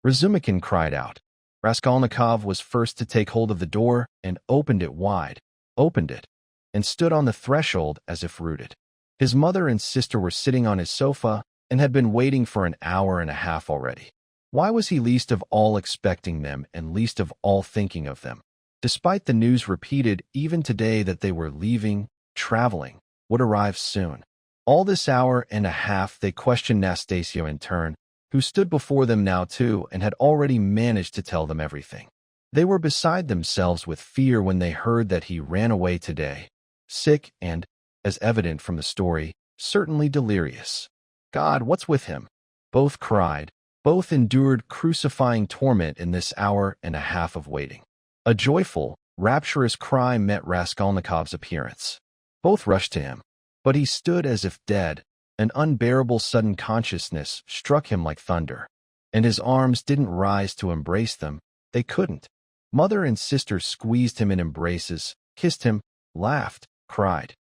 Razumikin cried out. Raskolnikov was first to take hold of the door and opened it wide, and stood on the threshold as if rooted. His mother and sister were sitting on his sofa and had been waiting for an hour and a half already. Why was he least of all expecting them and least of all thinking of them? Despite the news repeated even today that they were leaving, traveling, would arrive soon. All this hour and a half they questioned Nastasia in turn, who stood before them now too and had already managed to tell them everything. They were beside themselves with fear when they heard that he ran away today, sick and, as evident from the story, certainly delirious. God, what's with him? Both cried. Both endured crucifying torment in this hour and a half of waiting. A joyful, rapturous cry met Raskolnikov's appearance. Both rushed to him, but he stood as if dead. An unbearable sudden consciousness struck him like thunder, and his arms didn't rise to embrace them. They couldn't. Mother and sister squeezed him in embraces, kissed him, laughed, cried.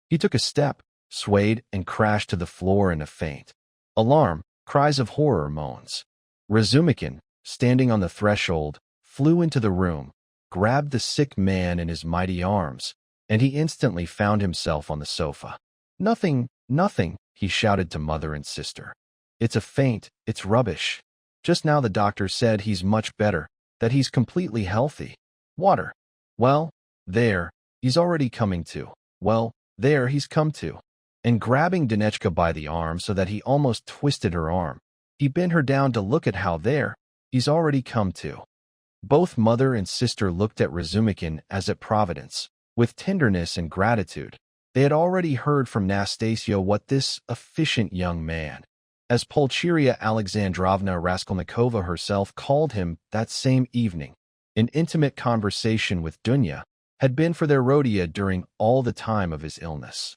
He took a step, swayed, and crashed to the floor in a faint. Alarm, cries of horror, moans. Razumikin, standing on the threshold, flew into the room, grabbed the sick man in his mighty arms, and he instantly found himself on the sofa. Nothing, nothing, he shouted to mother and sister. It's a faint, it's rubbish. Just now the doctor said he's much better, that he's completely healthy. Water. Well, there, he's already coming to. Well, there he's come to. And grabbing Dunechka by the arm so that he almost twisted her arm, he bent her down to look at how there, he's already come to. Both mother and sister looked at Razumikin as at Providence, with tenderness and gratitude. They had already heard from Nastasia what this efficient young man, as Pulcheria Alexandrovna Raskolnikova herself called him that same evening, in intimate conversation with Dunya, had been for their Rodia during all the time of his illness.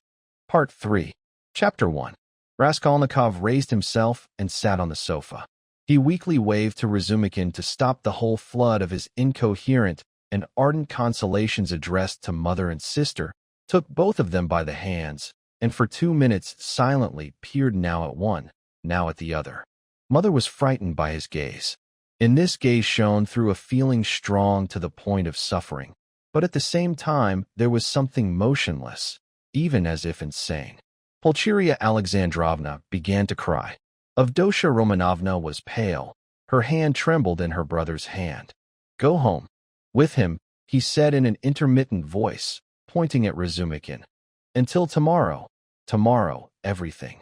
Part 3, Chapter 1. Raskolnikov raised himself and sat on the sofa. He weakly waved to Razumikin to stop the whole flood of his incoherent and ardent consolations addressed to mother and sister, took both of them by the hands, and for 2 minutes silently peered now at one, now at the other. Mother was frightened by his gaze. In this gaze shone through a feeling strong to the point of suffering, but at the same time there was something motionless, even as if insane. Pulcheria Alexandrovna began to cry. Avdotya Romanovna was pale. Her hand trembled in her brother's hand. Go home. With him, he said in an intermittent voice, pointing at Razumikin. Until tomorrow. Tomorrow, everything.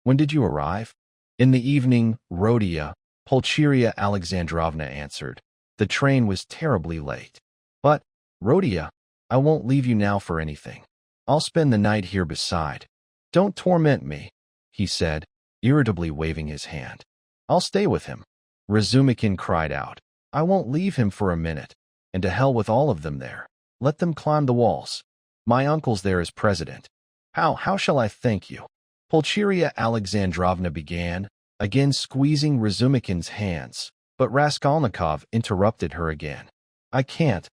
When did you arrive? In the evening, Rodia, Pulcheria Alexandrovna answered. The train was terribly late. But, Rodia, I won't leave you now for anything. I'll spend the night here beside. Don't torment me, he said, irritably waving his hand. I'll stay with him. Razumikin cried out. I won't leave him for a minute. And to hell with all of them there. Let them climb the walls. My uncle's there as president. How shall I thank you? Pulcheria Alexandrovna began, again squeezing Razumikin's hands, but Raskolnikov interrupted her again. I can't,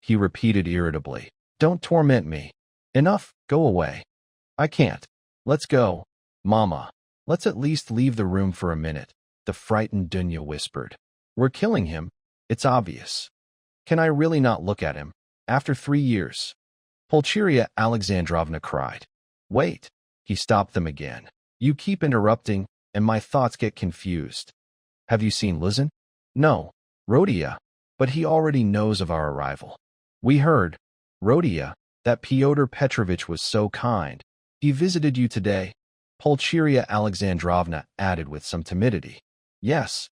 he repeated irritably. Don't torment me. Enough, go away. I can't. Let's go. Mama, let's at least leave the room for a minute, the frightened Dunya whispered. We're killing him, it's obvious. Can I really not look at him, after 3 years? Pulcheria Alexandrovna cried. Wait, he stopped them again. You keep interrupting, and my thoughts get confused. Have you seen Luzin? No, Rodia, but he already knows of our arrival. We heard, Rodia, that Pyotr Petrovitch was so kind. He visited you today. Pulcheria Alexandrovna added with some timidity. Yes,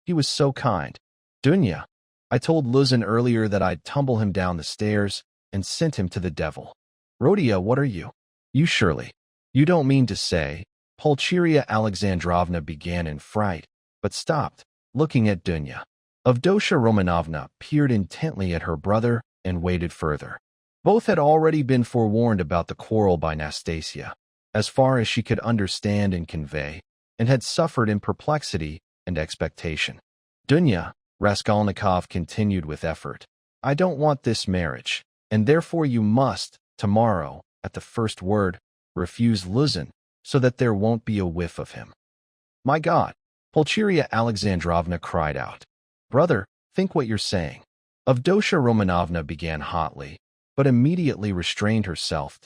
he was so kind. Dunya, I told Luzin earlier that I'd tumble him down the stairs and sent him to the devil. Rodia, what are you? You surely. You don't mean to say, Pulcheria Alexandrovna began in fright, but stopped, looking at Dunya. Avdotya Romanovna peered intently at her brother and waited further. Both had already been forewarned about the quarrel by Nastasia, as far as she could understand and convey, and had suffered in perplexity and expectation. Dunya, Raskolnikov continued with effort, I don't want this marriage, and therefore you must, tomorrow, at the first word, refuse Luzin, so that there won't be a whiff of him. My God! Pulcheria Alexandrovna cried out. Brother, think what you're saying. Avdotya Romanovna began hotly, but immediately restrained herself.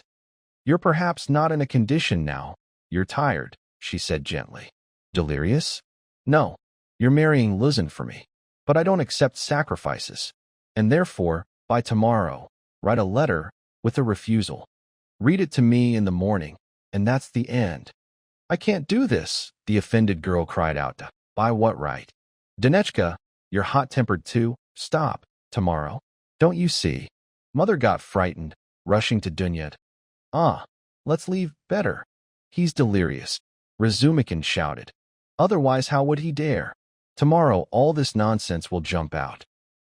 You're perhaps not in a condition now. You're tired, she said gently. Delirious? No, you're marrying Luzin for me. But I don't accept sacrifices, and therefore, by tomorrow, write a letter with a refusal. Read it to me in the morning, and that's the end. I can't do this, the offended girl cried out. By what right? Dunechka, you're hot-tempered too, Stop, tomorrow. Don't you see? Mother got frightened, rushing to Dunya. Ah, let's leave better. He's delirious, Razumikin shouted. Otherwise, how would he dare? Tomorrow, all this nonsense will jump out.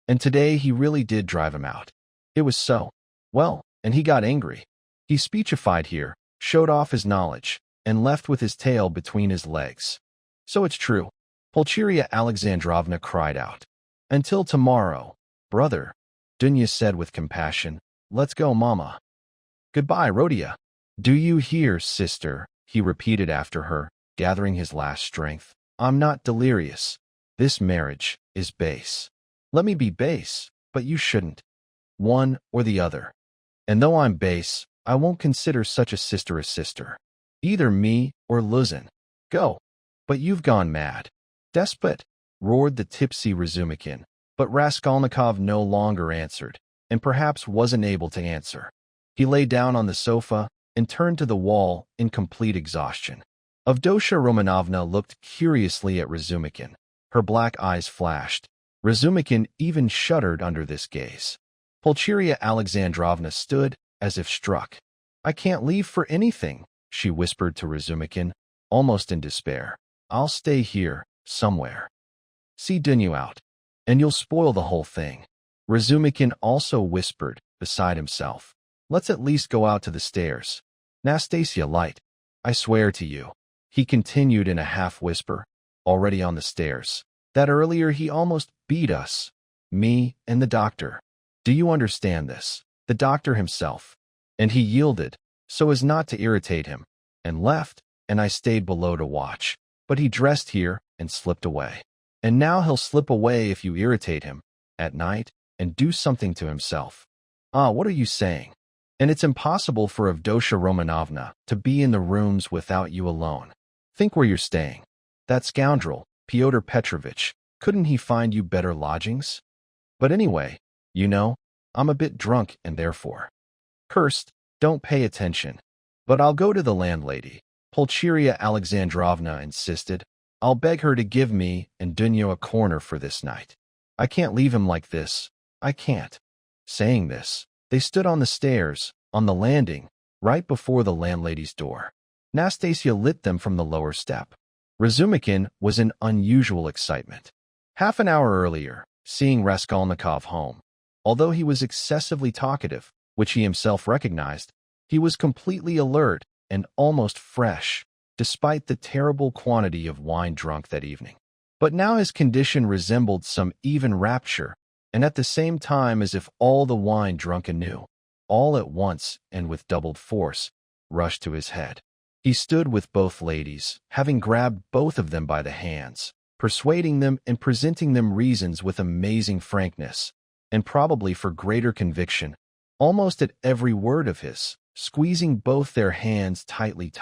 And today he really did drive him out. It was so. Well, and he got angry. He speechified here, showed off his knowledge, and left with his tail between his legs. So it's true. Pulcheria Alexandrovna cried out. Until tomorrow, brother, Dunya said with compassion. Let's go, Mama. Goodbye, Rodia. Do you hear, sister? He repeated after her, gathering his last strength. I'm not delirious. This marriage is base. Let me be base, but you shouldn't. One or the other. And though I'm base, I won't consider such a sister a sister. Either me or Luzin. Go. But you've gone mad. Despot, roared the tipsy Razumikin. But Raskolnikov no longer answered, and perhaps wasn't able to answer. He lay down on the sofa and turned to the wall in complete exhaustion. Avdotya Romanovna looked curiously at Razumikin. Her black eyes flashed. Razumikin even shuddered under this gaze. Pulcheria Alexandrovna stood as if struck. I can't leave for anything, she whispered to Razumikin, almost in despair. I'll stay here, somewhere. See Dunya out, and you'll spoil the whole thing. Razumikin also whispered, beside himself. Let's at least go out to the stairs. Nastasia, light. I swear to you, he continued in a half-whisper, already on the stairs, that earlier he almost beat us, me and the doctor. Do you understand this? The doctor himself. And he yielded, so as not to irritate him, and left, and I stayed below to watch. But he dressed here and slipped away. And now he'll slip away if you irritate him, at night, and do something to himself. Ah, what are you saying? And it's impossible for Avdotya Romanovna to be in the rooms without you alone. Think where you're staying. That scoundrel, Pyotr Petrovitch, couldn't he find you better lodgings? But anyway, you know, I'm a bit drunk and therefore. Cursed, don't pay attention. But I'll go to the landlady, Pulcheria Alexandrovna insisted. I'll beg her to give me and Dunya a corner for this night. I can't leave him like this. I can't. Saying this, they stood on the stairs, on the landing, right before the landlady's door. Nastasia lit them from the lower step. Razumikin was in unusual excitement. Half an hour earlier, seeing Raskolnikov home, although he was excessively talkative, which he himself recognized, he was completely alert and almost fresh, despite the terrible quantity of wine drunk that evening. But now his condition resembled some even rapture, and at the same time as if all the wine drunk anew, all at once and with doubled force, rushed to his head. He stood with both ladies, having grabbed both of them by the hands, persuading them and presenting them reasons with amazing frankness, and probably for greater conviction, almost at every word of his, squeezing both their hands tightly,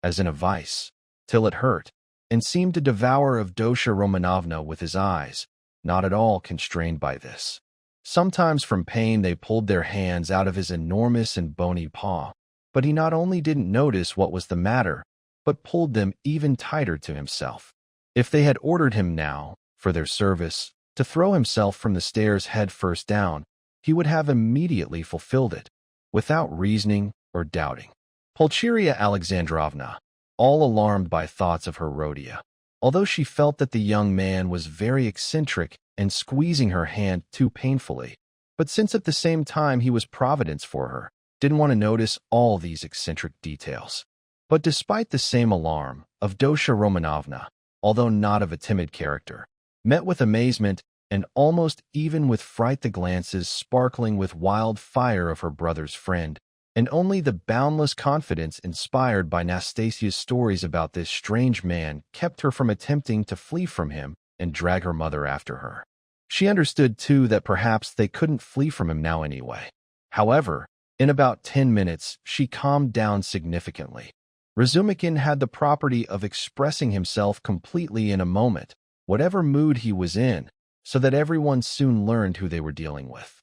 as in a vice, till it hurt, and seemed to devour Avdotya Romanovna with his eyes, not at all constrained by this. Sometimes from pain they pulled their hands out of his enormous and bony paw, but he not only didn't notice what was the matter, but pulled them even tighter to himself. If they had ordered him now, for their service, to throw himself from the stairs head first down, he would have immediately fulfilled it, without reasoning or doubting. Pulcheria Alexandrovna, all alarmed by thoughts of her Rodia, although she felt that the young man was very eccentric and squeezing her hand too painfully, but since at the same time he was Providence for her, didn't want to notice all these eccentric details. But despite the same alarm, Avdotya Romanovna, although not of a timid character, met with amazement and almost even with fright the glances sparkling with wild fire of her brother's friend, and only the boundless confidence inspired by Nastasia's stories about this strange man kept her from attempting to flee from him and drag her mother after her. She understood, too, that perhaps they couldn't flee from him now anyway. However, in about 10 minutes, she calmed down significantly. Razumikin had the property of expressing himself completely in a moment, whatever mood he was in, so that everyone soon learned who they were dealing with.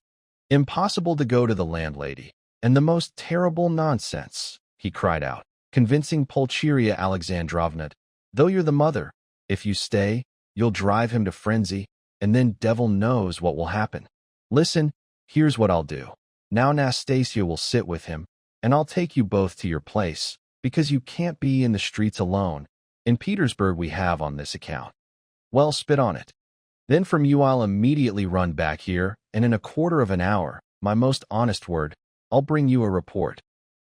Impossible to go to the landlady, and the most terrible nonsense, he cried out, convincing Pulcheria Alexandrovna, though you're the mother, if you stay, you'll drive him to frenzy, and then devil knows what will happen. Listen, here's what I'll do. Now Nastasia will sit with him, and I'll take you both to your place, because you can't be in the streets alone. In Petersburg we have on this account. Well, spit on it. Then from you I'll immediately run back here, and in a quarter of an hour, my most honest word, I'll bring you a report.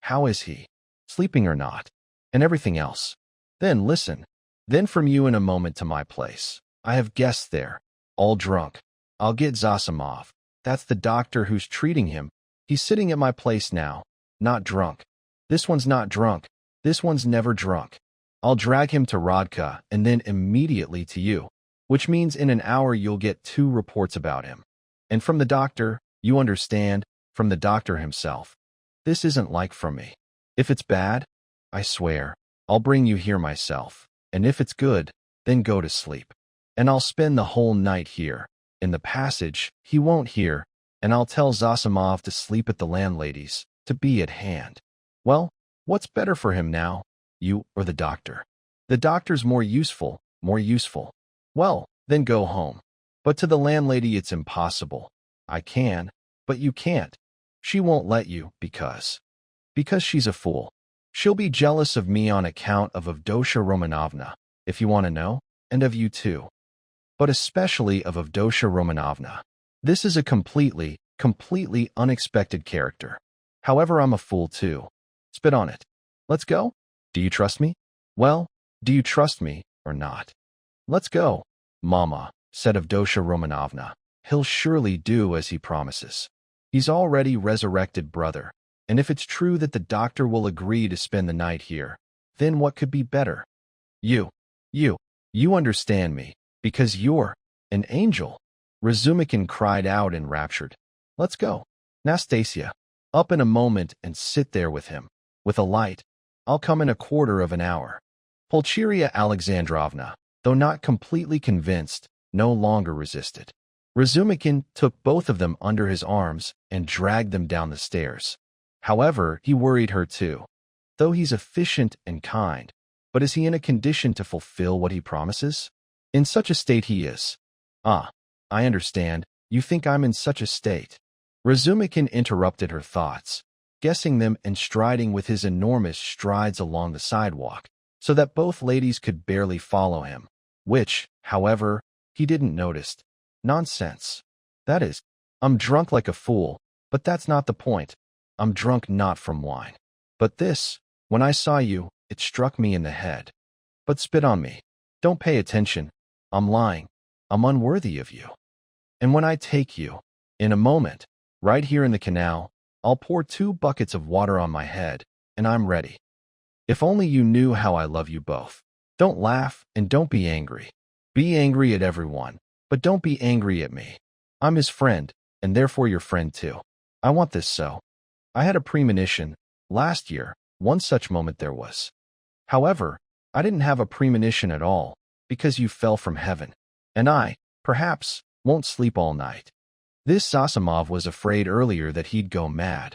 How is he? Sleeping or not? And everything else. Then listen. Then from you in a moment to my place. I have guests there, all drunk. I'll get Zosimov. That's the doctor who's treating him. He's sitting at my place now. Not drunk. This one's not drunk. This one's never drunk. I'll drag him to Rodka and then immediately to you, which means in an hour you'll get 2 reports about him. And from the doctor, you understand, from the doctor himself. This isn't like from me. If it's bad, I swear, I'll bring you here myself. And if it's good, then go to sleep. And I'll spend the whole night here. In the passage, he won't hear, and I'll tell Zosimov to sleep at the landlady's, to be at hand. Well, what's better for him now, you or the doctor? The doctor's more useful, more useful. Well, then go home. But to the landlady it's impossible. I can, but you can't. She won't let you, because she's a fool. She'll be jealous of me on account of Avdotya Romanovna, if you want to know, and of you too. But especially of Avdotya Romanovna. This is a completely unexpected character. However, I'm a fool too. Spit on it. Let's go? Do you trust me? Well, do you trust me or not? Let's go, Mama, said Avdotya Romanovna. He'll surely do as he promises. He's already resurrected, brother. And if it's true that the doctor will agree to spend the night here, then what could be better? You understand me, because you're an angel. Razumikin cried out enraptured. Let's go. Nastasia, up in a moment and sit there with him. With a light. I'll come in a quarter of an hour. Pulcheria Alexandrovna, though not completely convinced, no longer resisted. Razumikin took both of them under his arms and dragged them down the stairs. However, he worried her too. Though he's efficient and kind, but is he in a condition to fulfill what he promises? In such a state he is. Ah, I understand. You think I'm in such a state. Razumikin interrupted her thoughts, guessing them and striding with his enormous strides along the sidewalk, so that both ladies could barely follow him, which, however, he didn't notice. Nonsense. That is, I'm drunk like a fool, but that's not the point. I'm drunk not from wine. But this, when I saw you, it struck me in the head. But spit on me. Don't pay attention. I'm lying. I'm unworthy of you. And when I take you, in a moment, right here in the canal, I'll pour 2 buckets of water on my head, and I'm ready. If only you knew how I love you both. Don't laugh and don't be angry. Be angry at everyone, but don't be angry at me. I'm his friend, and therefore your friend too. I want this so. I had a premonition, last year, one such moment there was. However, I didn't have a premonition at all, because you fell from heaven. And I, perhaps, won't sleep all night. This Zosimov was afraid earlier that he'd go mad.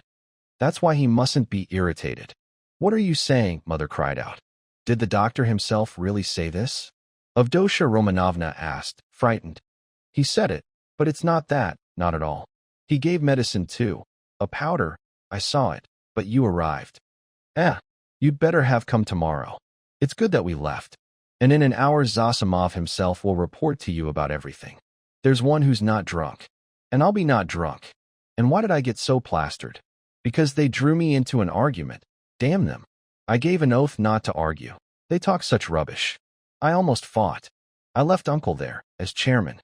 That's why he mustn't be irritated. What are you saying? Mother cried out. Did the doctor himself really say this? Avdotya Romanovna asked, frightened. He said it, but it's not that, not at all. He gave medicine too, a powder. I saw it, but you arrived. You'd better have come tomorrow. It's good that we left. And in an hour Zosimov himself will report to you about everything. There's one who's not drunk. And I'll be not drunk. And why did I get so plastered? Because they drew me into an argument. Damn them. I gave an oath not to argue. They talk such rubbish. I almost fought. I left Uncle there, as chairman.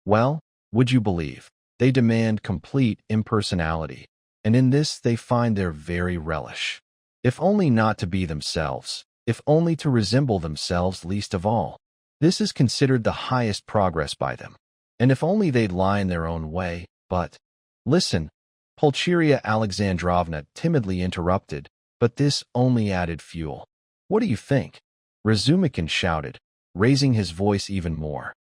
Well, would you believe? They demand complete impersonality. And in this they find their very relish. If only not to be themselves, if only to resemble themselves least of all. This is considered the highest progress by them. And if only they'd lie in their own way, but— Listen, Pulcheria Alexandrovna timidly interrupted, but this only added fuel. What do you think? Razumikin shouted, raising his voice even more.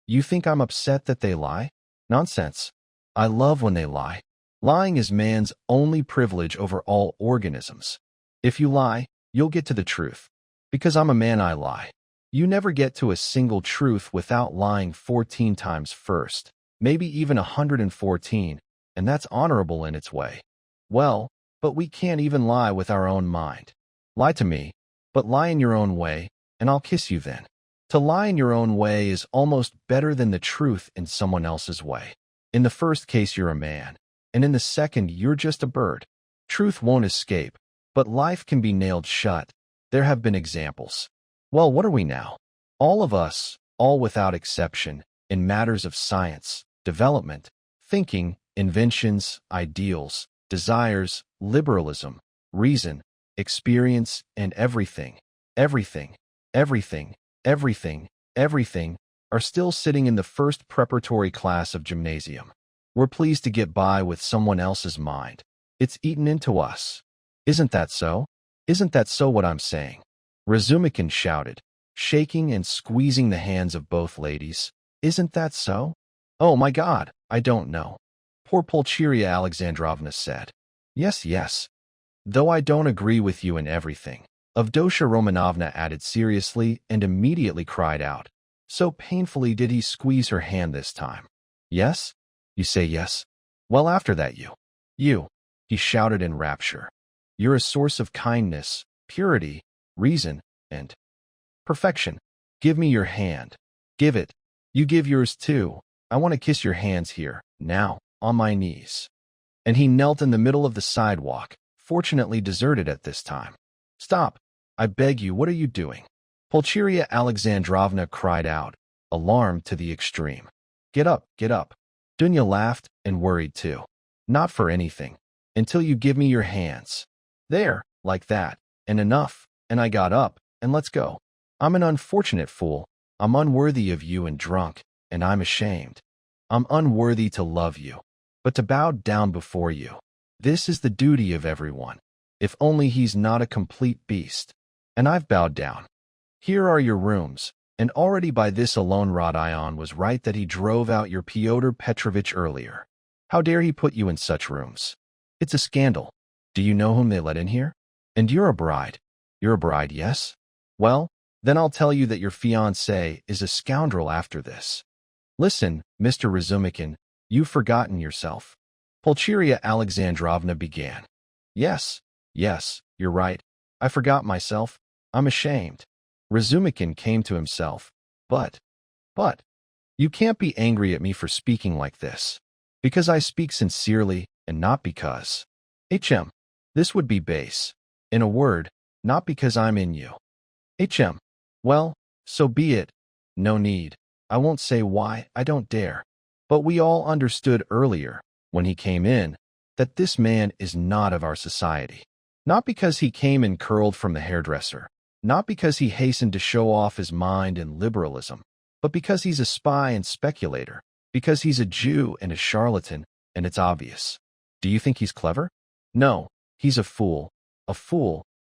You think I'm upset that they lie? Nonsense. I love when they lie. Lying is man's only privilege over all organisms. If you lie, you'll get to the truth. Because I'm a man, I lie. You never get to a single truth without lying 14 times first, maybe even 114, and that's honorable in its way. Well, but we can't even lie with our own mind. Lie to me, but lie in your own way, and I'll kiss you then. To lie in your own way is almost better than the truth in someone else's way. In the first case, you're a man, and in the second, you're just a bird. Truth won't escape, but life can be nailed shut. There have been examples. Well, what are we now? All of us, all without exception, in matters of science, development, thinking, inventions, ideals, desires, liberalism, reason, experience, and everything, everything, everything, everything, everything, are still sitting in the first preparatory class of gymnasium. We're pleased to get by with someone else's mind. It's eaten into us. Isn't that so? Isn't that so what I'm saying? Razumikin shouted, shaking and squeezing the hands of both ladies. Isn't that so? Oh my God, I don't know. Poor Pulcheria Alexandrovna said. Yes, yes. Though I don't agree with you in everything. Avdotya Romanovna added seriously and immediately cried out. So painfully did he squeeze her hand this time. Yes? You say yes? Well, after that you, he shouted in rapture. You're a source of kindness, purity, reason, and perfection. Give me your hand. Give it. You give yours too. I want to kiss your hands here, now, on my knees. And he knelt in the middle of the sidewalk, fortunately deserted at this time. Stop. I beg you, what are you doing? Pulcheria Alexandrovna cried out, alarmed to the extreme. Get up, get up. Dunya laughed and worried too. Not for anything. Until you give me your hands. There, like that, and enough. And I got up, and let's go. I'm an unfortunate fool. I'm unworthy of you and drunk, and I'm ashamed. I'm unworthy to love you, but to bow down before you. This is the duty of everyone. If only he's not a complete beast. And I've bowed down. Here are your rooms, and already by this alone Rodion was right that he drove out your Pyotr Petrovitch earlier. How dare he put you in such rooms? It's a scandal. Do you know whom they let in here? And you're a bride. You're a bride, yes? Well, then I'll tell you that your fiancé is a scoundrel after this. Listen, Mr. Razumikin, you've forgotten yourself. Pulcheria Alexandrovna began. Yes, yes, you're right. I forgot myself. I'm ashamed. Razumikin came to himself. But, you can't be angry at me for speaking like this. Because I speak sincerely, and not because. This would be base. In a word, not because I'm in you. Well, so be it. No need. I won't say why, I don't dare. But we all understood earlier, when he came in, that this man is not of our society. Not because he came and curled from the hairdresser. Not because he hastened to show off his mind and liberalism, but because he's a spy and speculator, because he's a Jew and a charlatan, and it's obvious. Do you think he's clever? No, he's a fool,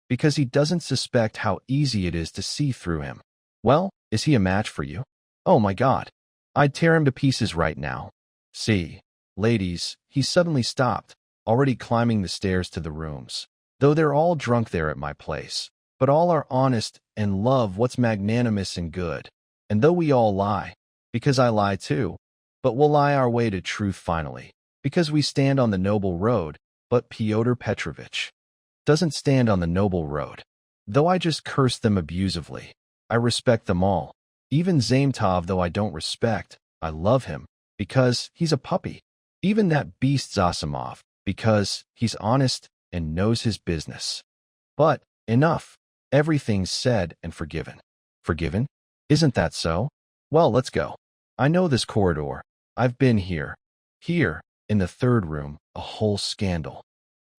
because he doesn't suspect how easy it is to see through him. Well, is he a match for you? Oh my God, I'd tear him to pieces right now. See, ladies, he suddenly stopped, already climbing the stairs to the rooms. Though they're all drunk there at my place, but all are honest and love what's magnanimous and good. And though we all lie, because I lie too, but we'll lie our way to truth finally, because we stand on the noble road, but Pyotr Petrovitch doesn't stand on the noble road. Though I just curse them abusively, I respect them all. Even Zametov, though I don't respect, I love him, because he's a puppy. Even that beast Zosimov, because he's honest and knows his business. But, enough. Everything's said and forgiven. Forgiven? Isn't that so? Well, let's go. I know this corridor. I've been here. Here, in the third room, a whole scandal.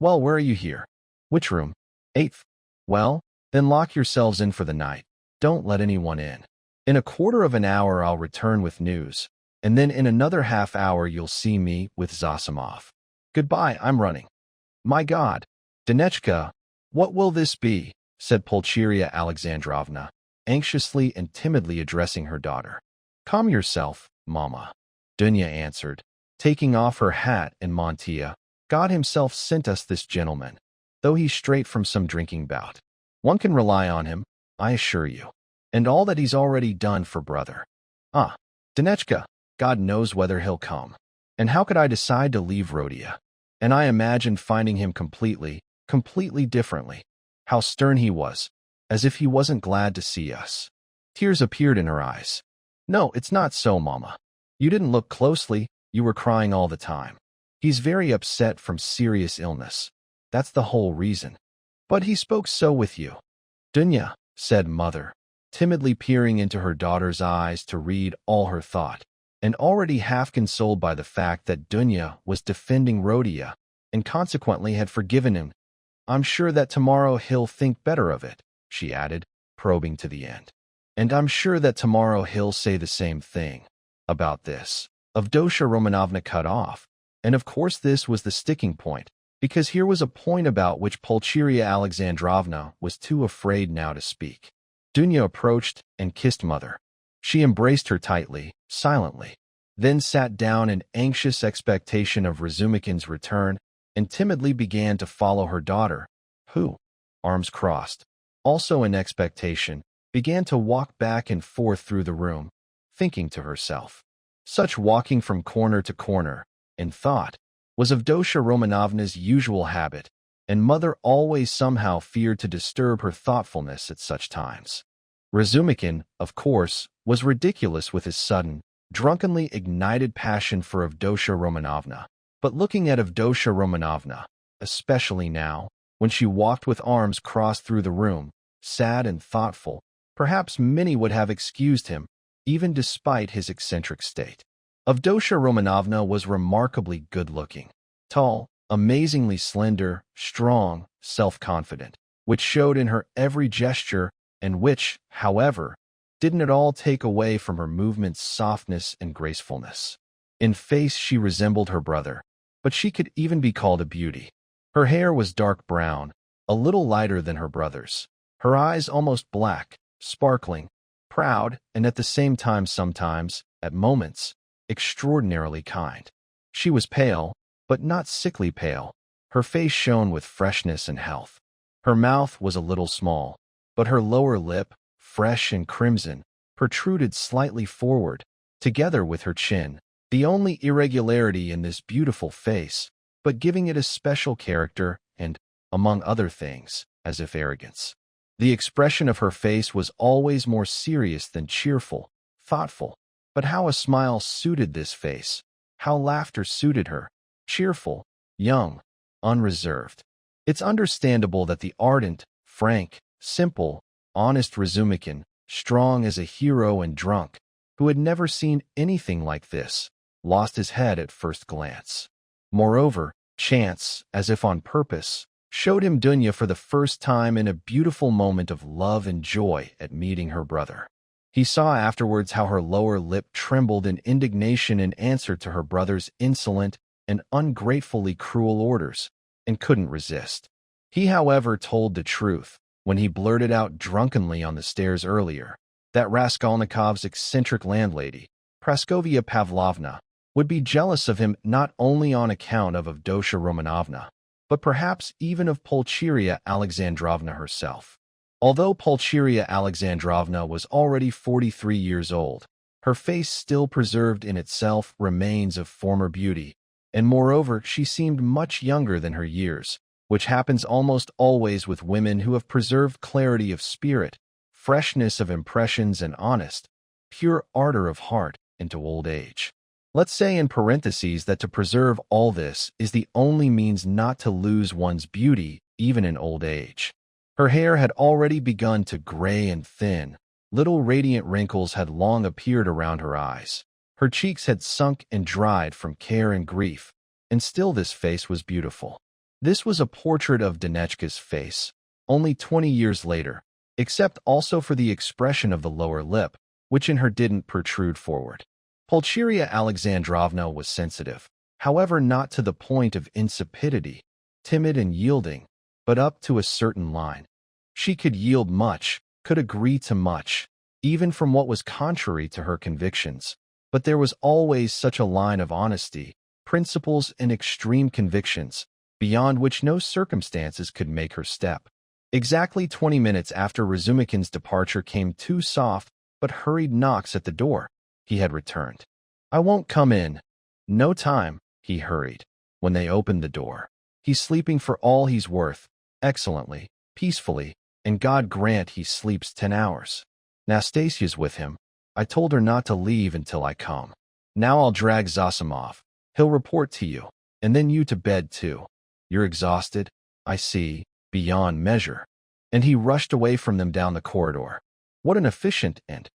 Well, where are you here? Which room? 8th. Well, then lock yourselves in for the night. Don't let anyone in. In a quarter of an hour I'll return with news, and then in another half hour you'll see me with Zosimov. Goodbye, I'm running. My God, Danechka, what will this be? Said Pulcheria Alexandrovna, anxiously and timidly addressing her daughter. Calm yourself, Mama, Dunya answered, taking off her hat and mantilla. God himself sent us this gentleman, though he's straight from some drinking bout. One can rely on him, I assure you. and all that he's already done for brother. Ah, Dunechka, God knows whether he'll come. And how could I decide to leave Rodia? And I imagined finding him completely differently. How stern he was, as if he wasn't glad to see us. Tears appeared in her eyes. No, it's not so, Mama. You didn't look closely, you were crying all the time. He's very upset from serious illness. That's the whole reason. But he spoke so with you. Dunya, said Mother, timidly peering into her daughter's eyes to read all her thought, and already half consoled by the fact that Dunya was defending Rodia, and consequently had forgiven him. I'm sure that tomorrow he'll think better of it, she added, probing to the end. And I'm sure that tomorrow he'll say the same thing. About this, Avdotya Romanovna cut off, and of course this was the sticking point, because here was a point about which Pulcheria Alexandrovna was too afraid now to speak. Dunya approached and kissed Mother. She embraced her tightly, silently, then sat down in anxious expectation of Razumikin's return and timidly began to follow her daughter, who, arms crossed, also in expectation, began to walk back and forth through the room, thinking to herself. Such walking from corner to corner, in thought, was Avdotya Romanovna's usual habit, and Mother always somehow feared to disturb her thoughtfulness at such times. Razumikin, of course, was ridiculous with his sudden, drunkenly ignited passion for Avdotya Romanovna, but looking at Avdotya Romanovna, especially now, when she walked with arms crossed through the room, sad and thoughtful, perhaps many would have excused him, even despite his eccentric state. Avdotya Romanovna was remarkably good-looking, tall, amazingly slender, strong, self-confident, which showed in her every gesture and which, however, didn't at all take away from her movements' softness and gracefulness. In face she resembled her brother, but she could even be called a beauty. Her hair was dark brown, a little lighter than her brother's, her eyes almost black, sparkling, proud, and at the same time sometimes, at moments, extraordinarily kind. She was pale, but not sickly pale. Her face shone with freshness and health. Her mouth was a little small, but her lower lip, fresh and crimson, protruded slightly forward, together with her chin, the only irregularity in this beautiful face, but giving it a special character and, among other things, as if arrogance. The expression of her face was always more serious than cheerful, thoughtful. But how a smile suited this face, how laughter suited her, cheerful, young, unreserved. It's understandable that the ardent, frank, simple, honest Razumikin, strong as a hero and drunk, who had never seen anything like this, lost his head at first glance. Moreover, chance, as if on purpose, showed him Dunya for the first time in a beautiful moment of love and joy at meeting her brother. He saw afterwards how her lower lip trembled in indignation in answer to her brother's insolent and ungratefully cruel orders, and couldn't resist. He, however, told the truth when he blurted out drunkenly on the stairs earlier that Raskolnikov's eccentric landlady, Praskovia Pavlovna, would be jealous of him not only on account of Avdotya Romanovna, but perhaps even of Pulcheria Alexandrovna herself. Although Pulcheria Alexandrovna was already 43 years old, her face still preserved in itself remains of former beauty, and moreover she seemed much younger than her years, which happens almost always with women who have preserved clarity of spirit, freshness of impressions and honest, pure ardor of heart into old age. Let's say in parentheses that to preserve all this is the only means not to lose one's beauty even in old age. Her hair had already begun to gray and thin. Little radiant wrinkles had long appeared around her eyes. Her cheeks had sunk and dried from care and grief, and still this face was beautiful. This was a portrait of Dunechka's face, only 20 years later, except also for the expression of the lower lip, which in her didn't protrude forward. Pulcheria Alexandrovna was sensitive, however not to the point of insipidity, timid and yielding, but up to a certain line. She could yield much, could agree to much, even from what was contrary to her convictions, but there was always such a line of honesty, principles and extreme convictions, beyond which no circumstances could make her step. Exactly 20 minutes after Razumikin's departure came two soft but hurried knocks at the door. He had returned. "I won't come in." "No time," he hurried. When they opened the door, "He's sleeping for all he's worth, excellently, peacefully, and God grant he sleeps 10 hours. Nastasia's with him. I told her not to leave until I come. Now I'll drag Zosimov. He'll report to you, and then you to bed too. You're exhausted, I see, beyond measure." And he rushed away from them down the corridor. What an efficient and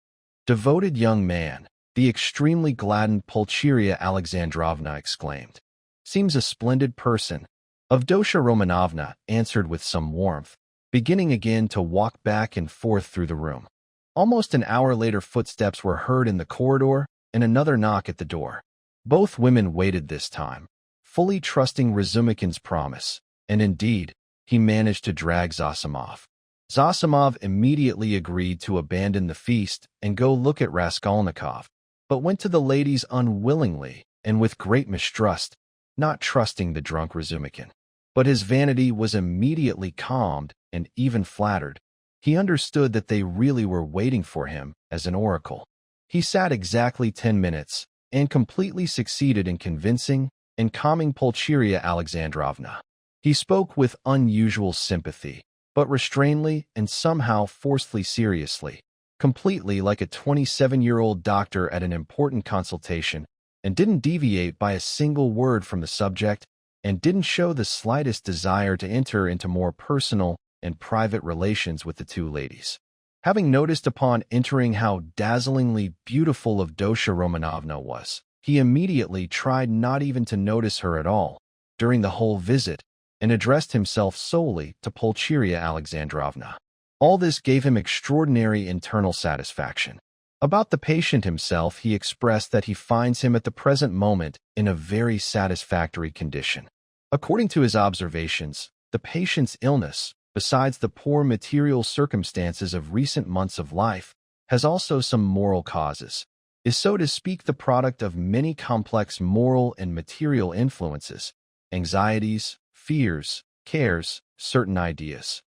devoted young man, the extremely gladdened Pulcheria Alexandrovna exclaimed. "Seems a splendid person." Avdotya Romanovna answered with some warmth, beginning again to walk back and forth through the room. Almost an hour later, footsteps were heard in the corridor and another knock at the door. Both women waited this time, fully trusting Razumikin's promise, and indeed, he managed to drag Zosimov. Zosimov immediately agreed to abandon the feast and go look at Raskolnikov, but went to the ladies unwillingly and with great mistrust, not trusting the drunk Razumikin. But his vanity was immediately calmed and even flattered. He understood that they really were waiting for him as an oracle. He sat exactly 10 minutes and completely succeeded in convincing and calming Pulcheria Alexandrovna. He spoke with unusual sympathy, but restrainedly and somehow forcefully seriously, completely like a 27-year-old doctor at an important consultation, and didn't deviate by a single word from the subject, and didn't show the slightest desire to enter into more personal and private relations with the two ladies. Having noticed upon entering how dazzlingly beautiful Avdotya Romanovna was, he immediately tried not even to notice her at all during the whole visit, and addressed himself solely to Pulcheria Alexandrovna. All this gave him extraordinary internal satisfaction. About the patient himself, he expressed that he finds him at the present moment in a very satisfactory condition. According to his observations, the patient's illness, besides the poor material circumstances of recent months of life, has also some moral causes, is so to speak the product of many complex moral and material influences, anxieties, fears, cares, certain ideas,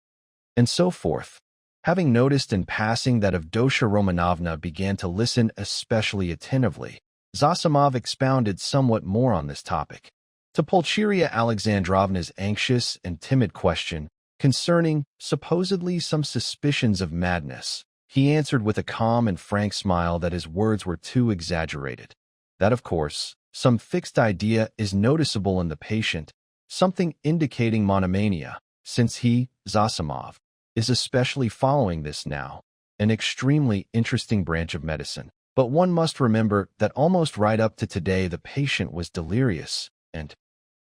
and so forth. Having noticed in passing that Avdotya Romanovna began to listen especially attentively, Zosimov expounded somewhat more on this topic. To Pulcheria Alexandrovna's anxious and timid question concerning supposedly some suspicions of madness, he answered with a calm and frank smile that his words were too exaggerated. That, of course, some fixed idea is noticeable in the patient, something indicating monomania, since he, Zosimov, is especially following this now, an extremely interesting branch of medicine. But one must remember that almost right up to today the patient was delirious, and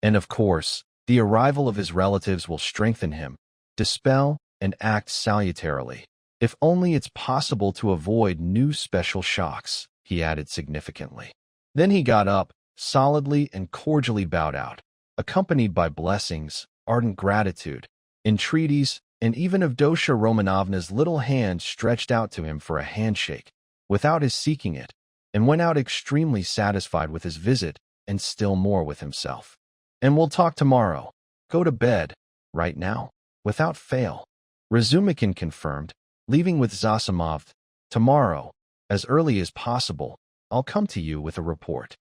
of course, the arrival of his relatives will strengthen him, dispel, and act salutarily. If only it's possible to avoid new special shocks, he added significantly. Then he got up, solidly and cordially bowed out, accompanied by blessings, ardent gratitude, entreaties, and even Avdotya Romanovna's little hand stretched out to him for a handshake, without his seeking it, and went out extremely satisfied with his visit and still more with himself. "And we'll talk tomorrow. Go to bed, right now, without fail," Razumikin confirmed, leaving with Zosimov. "Tomorrow, as early as possible, I'll come to you with a report.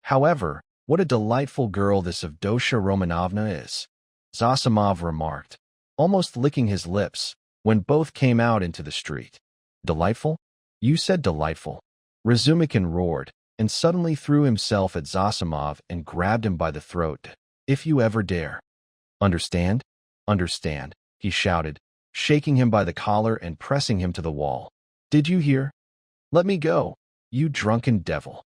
However, what a delightful girl this Avdotya Romanovna is," Zosimov remarked, almost licking his lips, when both came out into the street. "Delightful? You said delightful," Razumikin roared, and suddenly threw himself at Zosimov and grabbed him by the throat. "If you ever dare." "Understand? Understand," he shouted, shaking him by the collar and pressing him to the wall. "Did you hear? Let me go, you drunken devil."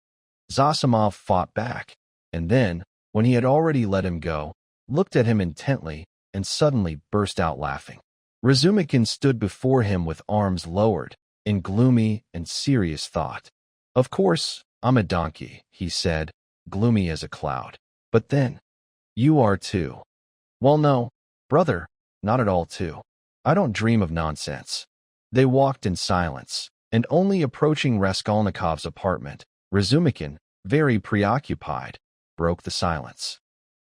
Zosimov fought back, and then, when he had already let him go, looked at him intently and suddenly burst out laughing. Razumikin stood before him with arms lowered, in gloomy and serious thought. "Of course, I'm a donkey," he said, gloomy as a cloud. "But then, you are too." "Well, no, brother, not at all too. I don't dream of nonsense." They walked in silence, and only approaching Raskolnikov's apartment, Razumikin, very preoccupied, broke the silence.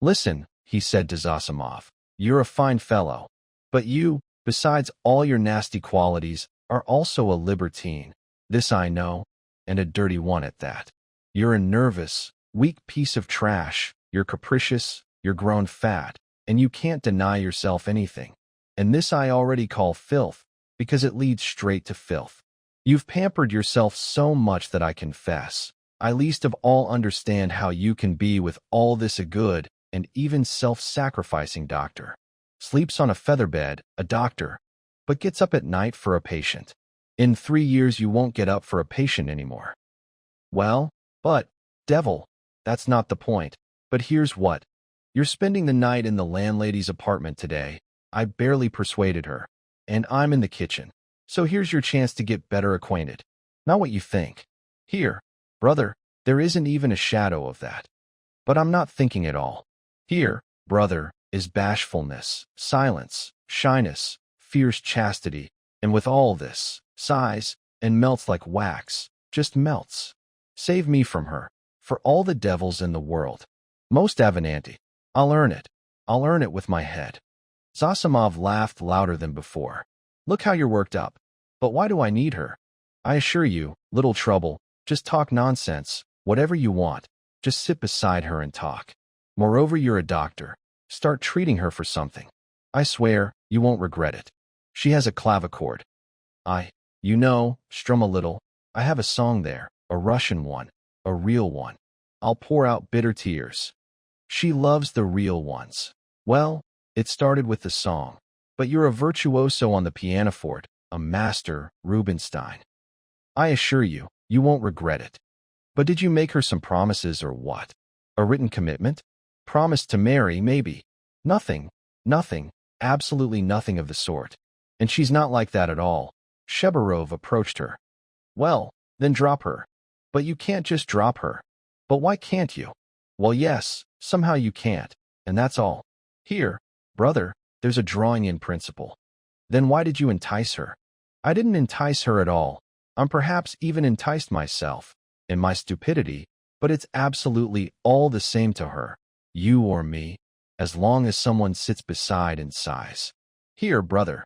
"Listen," he said to Zosimov, "you're a fine fellow. But you, Besides all your nasty qualities, are also a libertine. This I know, and a dirty one at that. You're a nervous, weak piece of trash. You're capricious, you're grown fat, and you can't deny yourself anything. And this I already call filth, because it leads straight to filth. You've pampered yourself so much that I confess, I least of all understand how you can be with all this a good and even self-sacrificing doctor. Sleeps on a feather bed, a doctor, but gets up at night for a patient. In 3 years you won't get up for a patient anymore. Well, but, devil, that's not the point. But here's what. You're spending the night in the landlady's apartment today. I barely persuaded her. And I'm in the kitchen. So here's your chance to get better acquainted. Not what you think. Here, brother, there isn't even a shadow of that. But I'm not thinking at all. Here, brother, is bashfulness, silence, shyness, fierce chastity, and with all this, sighs, and melts like wax, just melts. Save me from her, for all the devils in the world. Most Avenanti. I'll earn it. I'll earn it with my head. Zosimov laughed louder than before. Look how you're worked up. But why do I need her? I assure you, little trouble, just talk nonsense, whatever you want. Just sit beside her and talk. Moreover, you're a doctor. Start treating her for something. I swear, you won't regret it. She has a clavichord. You know, strum a little. I have a song there, a Russian one, a real one. I'll pour out bitter tears. She loves the real ones. Well, it started with the song. But you're a virtuoso on the pianoforte, a master, Rubinstein. I assure you, you won't regret it. But did you make her some promises or what? A written commitment? Promise to marry, maybe. Nothing, absolutely nothing of the sort. And she's not like that at all. Shebarov approached her. Well, then drop her. But you can't just drop her. But why can't you? Well, yes, somehow you can't, and that's all. Here, brother, there's a drawing-in principle. Then why did you entice her? I didn't entice her at all. I'm perhaps even enticed myself, in my stupidity, but it's absolutely all the same to her, you or me, as long as someone sits beside and sighs. Here, brother.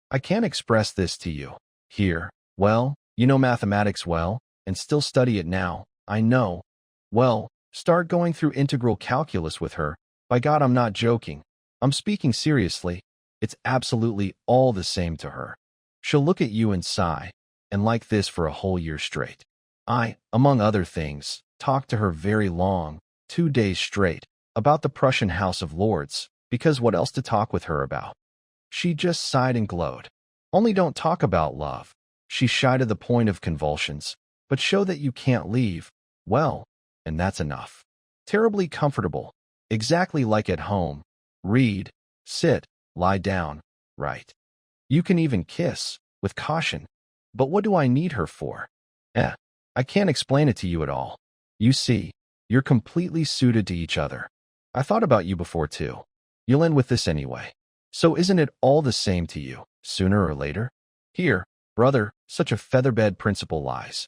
I can't express this to you. Here, well, you know mathematics well, and still study it now, I know. Well, start going through integral calculus with her. By God, I'm not joking. I'm speaking seriously. It's absolutely all the same to her. She'll look at you and sigh, and like this for a whole year straight. I, among other things, talked to her very long, 2 days straight, about the Prussian House of Lords, because what else to talk with her about? She just sighed and glowed. Only don't talk about love. She's shy to the point of convulsions, but show that you can't leave. Well, and that's enough. Terribly comfortable, exactly like at home. Read, sit, lie down, write. You can even kiss, with caution. But what do I need her for? I can't explain it to you at all. You see, you're completely suited to each other. I thought about you before too. You'll end with this anyway. So isn't it all the same to you, sooner or later? Here, brother, such a featherbed principle lies.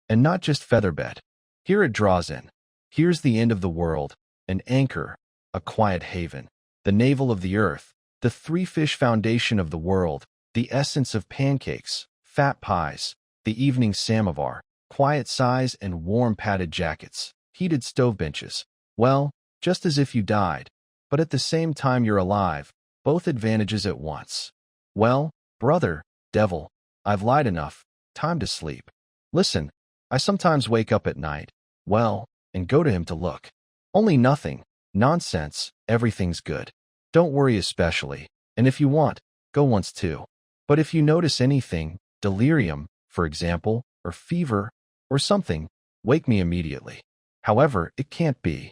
And not just featherbed. Here it draws in. Here's the end of the world, an anchor, a quiet haven, the navel of the earth, the three-fish foundation of the world, the essence of pancakes, fat pies, the evening samovar, quiet sighs and warm padded jackets, heated stove benches. Well, just as if you died, but at the same time you're alive, both advantages at once. Well, brother, devil, I've lied enough, time to sleep. Listen, I sometimes wake up at night, well, and go to him to look. Only nothing, nonsense, everything's good. Don't worry especially, and if you want, go once too. But if you notice anything, delirium, for example, or fever, or something, wake me immediately. However, it can't be.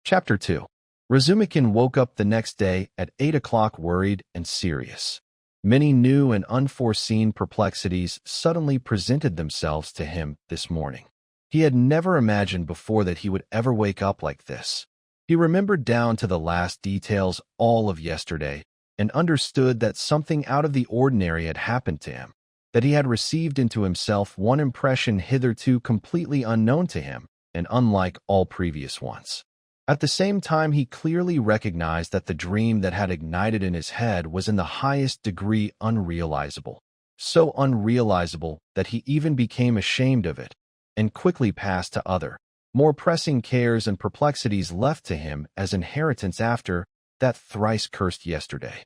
Chapter 2. Razumikin woke up the next day at 8 o'clock worried and serious. Many new and unforeseen perplexities suddenly presented themselves to him this morning. He had never imagined before that he would ever wake up like this. He remembered down to the last details all of yesterday and understood that something out of the ordinary had happened to him, that he had received into himself one impression hitherto completely unknown to him and unlike all previous ones. At the same time, he clearly recognized that the dream that had ignited in his head was in the highest degree unrealizable. So unrealizable that he even became ashamed of it, and quickly passed to other, more pressing cares and perplexities left to him as inheritance after that thrice-cursed yesterday.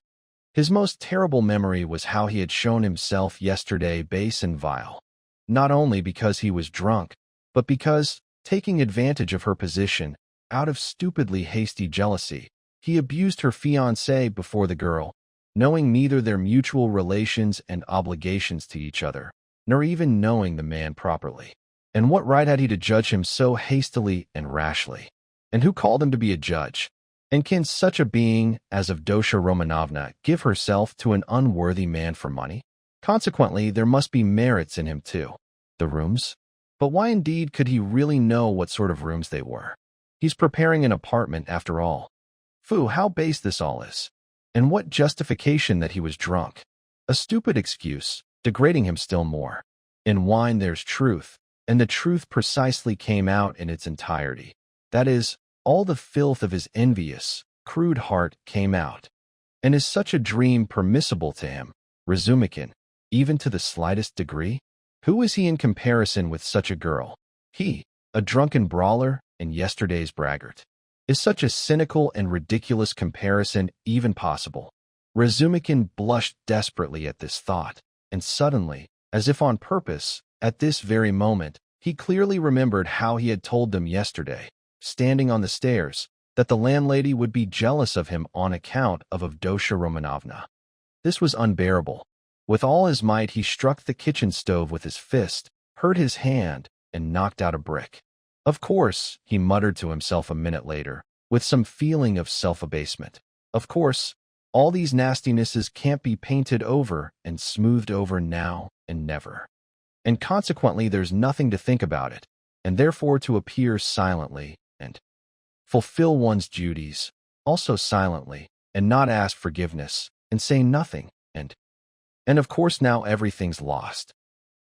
His most terrible memory was how he had shown himself yesterday base and vile, not only because he was drunk, but because, taking advantage of her position, out of stupidly hasty jealousy, he abused her fiancé before the girl, knowing neither their mutual relations and obligations to each other, nor even knowing the man properly. And what right had he to judge him so hastily and rashly? And who called him to be a judge? And can such a being as Avdotya Romanovna give herself to an unworthy man for money? Consequently, there must be merits in him too. The rooms? But why indeed could he really know what sort of rooms they were? He's preparing an apartment after all. Phew, how base this all is. And what justification that he was drunk. A stupid excuse, degrading him still more. In wine there's truth, and the truth precisely came out in its entirety. That is, all the filth of his envious, crude heart came out. And is such a dream permissible to him, Razumikin, even to the slightest degree? Who is he in comparison with such a girl? He, a drunken brawler and yesterday's braggart. Is such a cynical and ridiculous comparison even possible? Razumikin blushed desperately at this thought, and suddenly, as if on purpose, at this very moment, he clearly remembered how he had told them yesterday, standing on the stairs, that the landlady would be jealous of him on account of Avdotya Romanovna. This was unbearable. With all his might he struck the kitchen stove with his fist, hurt his hand, and knocked out a brick. Of course, he muttered to himself a minute later, with some feeling of self-abasement. Of course, all these nastinesses can't be painted over and smoothed over now and never. And consequently there's nothing to think about it, and therefore to appear silently and fulfill one's duties, also silently, and not ask forgiveness, and say nothing, and of course now everything's lost.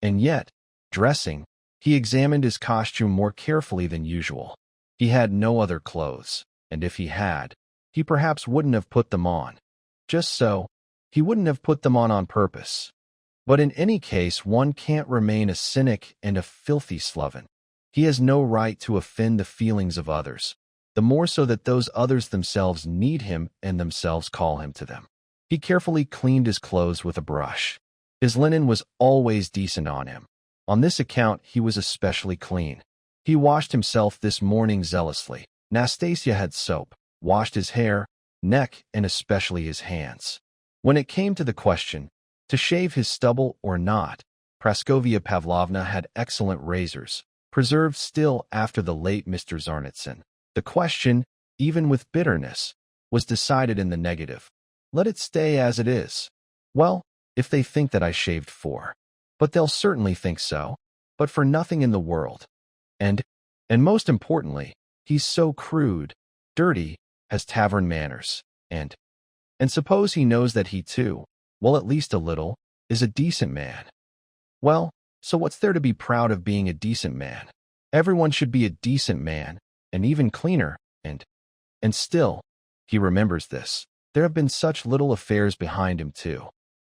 And yet, dressing, he examined his costume more carefully than usual. He had no other clothes, and if he had, he perhaps wouldn't have put them on. Just so, he wouldn't have put them on purpose. But in any case, one can't remain a cynic and a filthy sloven. He has no right to offend the feelings of others, the more so that those others themselves need him and themselves call him to them. He carefully cleaned his clothes with a brush. His linen was always decent on him. On this account, he was especially clean. He washed himself this morning zealously. Nastasia had soap, washed his hair, neck, and especially his hands. When it came to the question, to shave his stubble or not, Praskovia Pavlovna had excellent razors, preserved still after the late Mr. Zarnitsin. The question, even with bitterness, was decided in the negative. Let it stay as it is. Well, if they think that I shaved for. But they'll certainly think so, but for nothing in the world. And most importantly, he's so crude, dirty, has tavern manners, and suppose he knows that he too, well at least a little, is a decent man. Well, so what's there to be proud of being a decent man? Everyone should be a decent man, and even cleaner, and still, he remembers this. There have been such little affairs behind him too.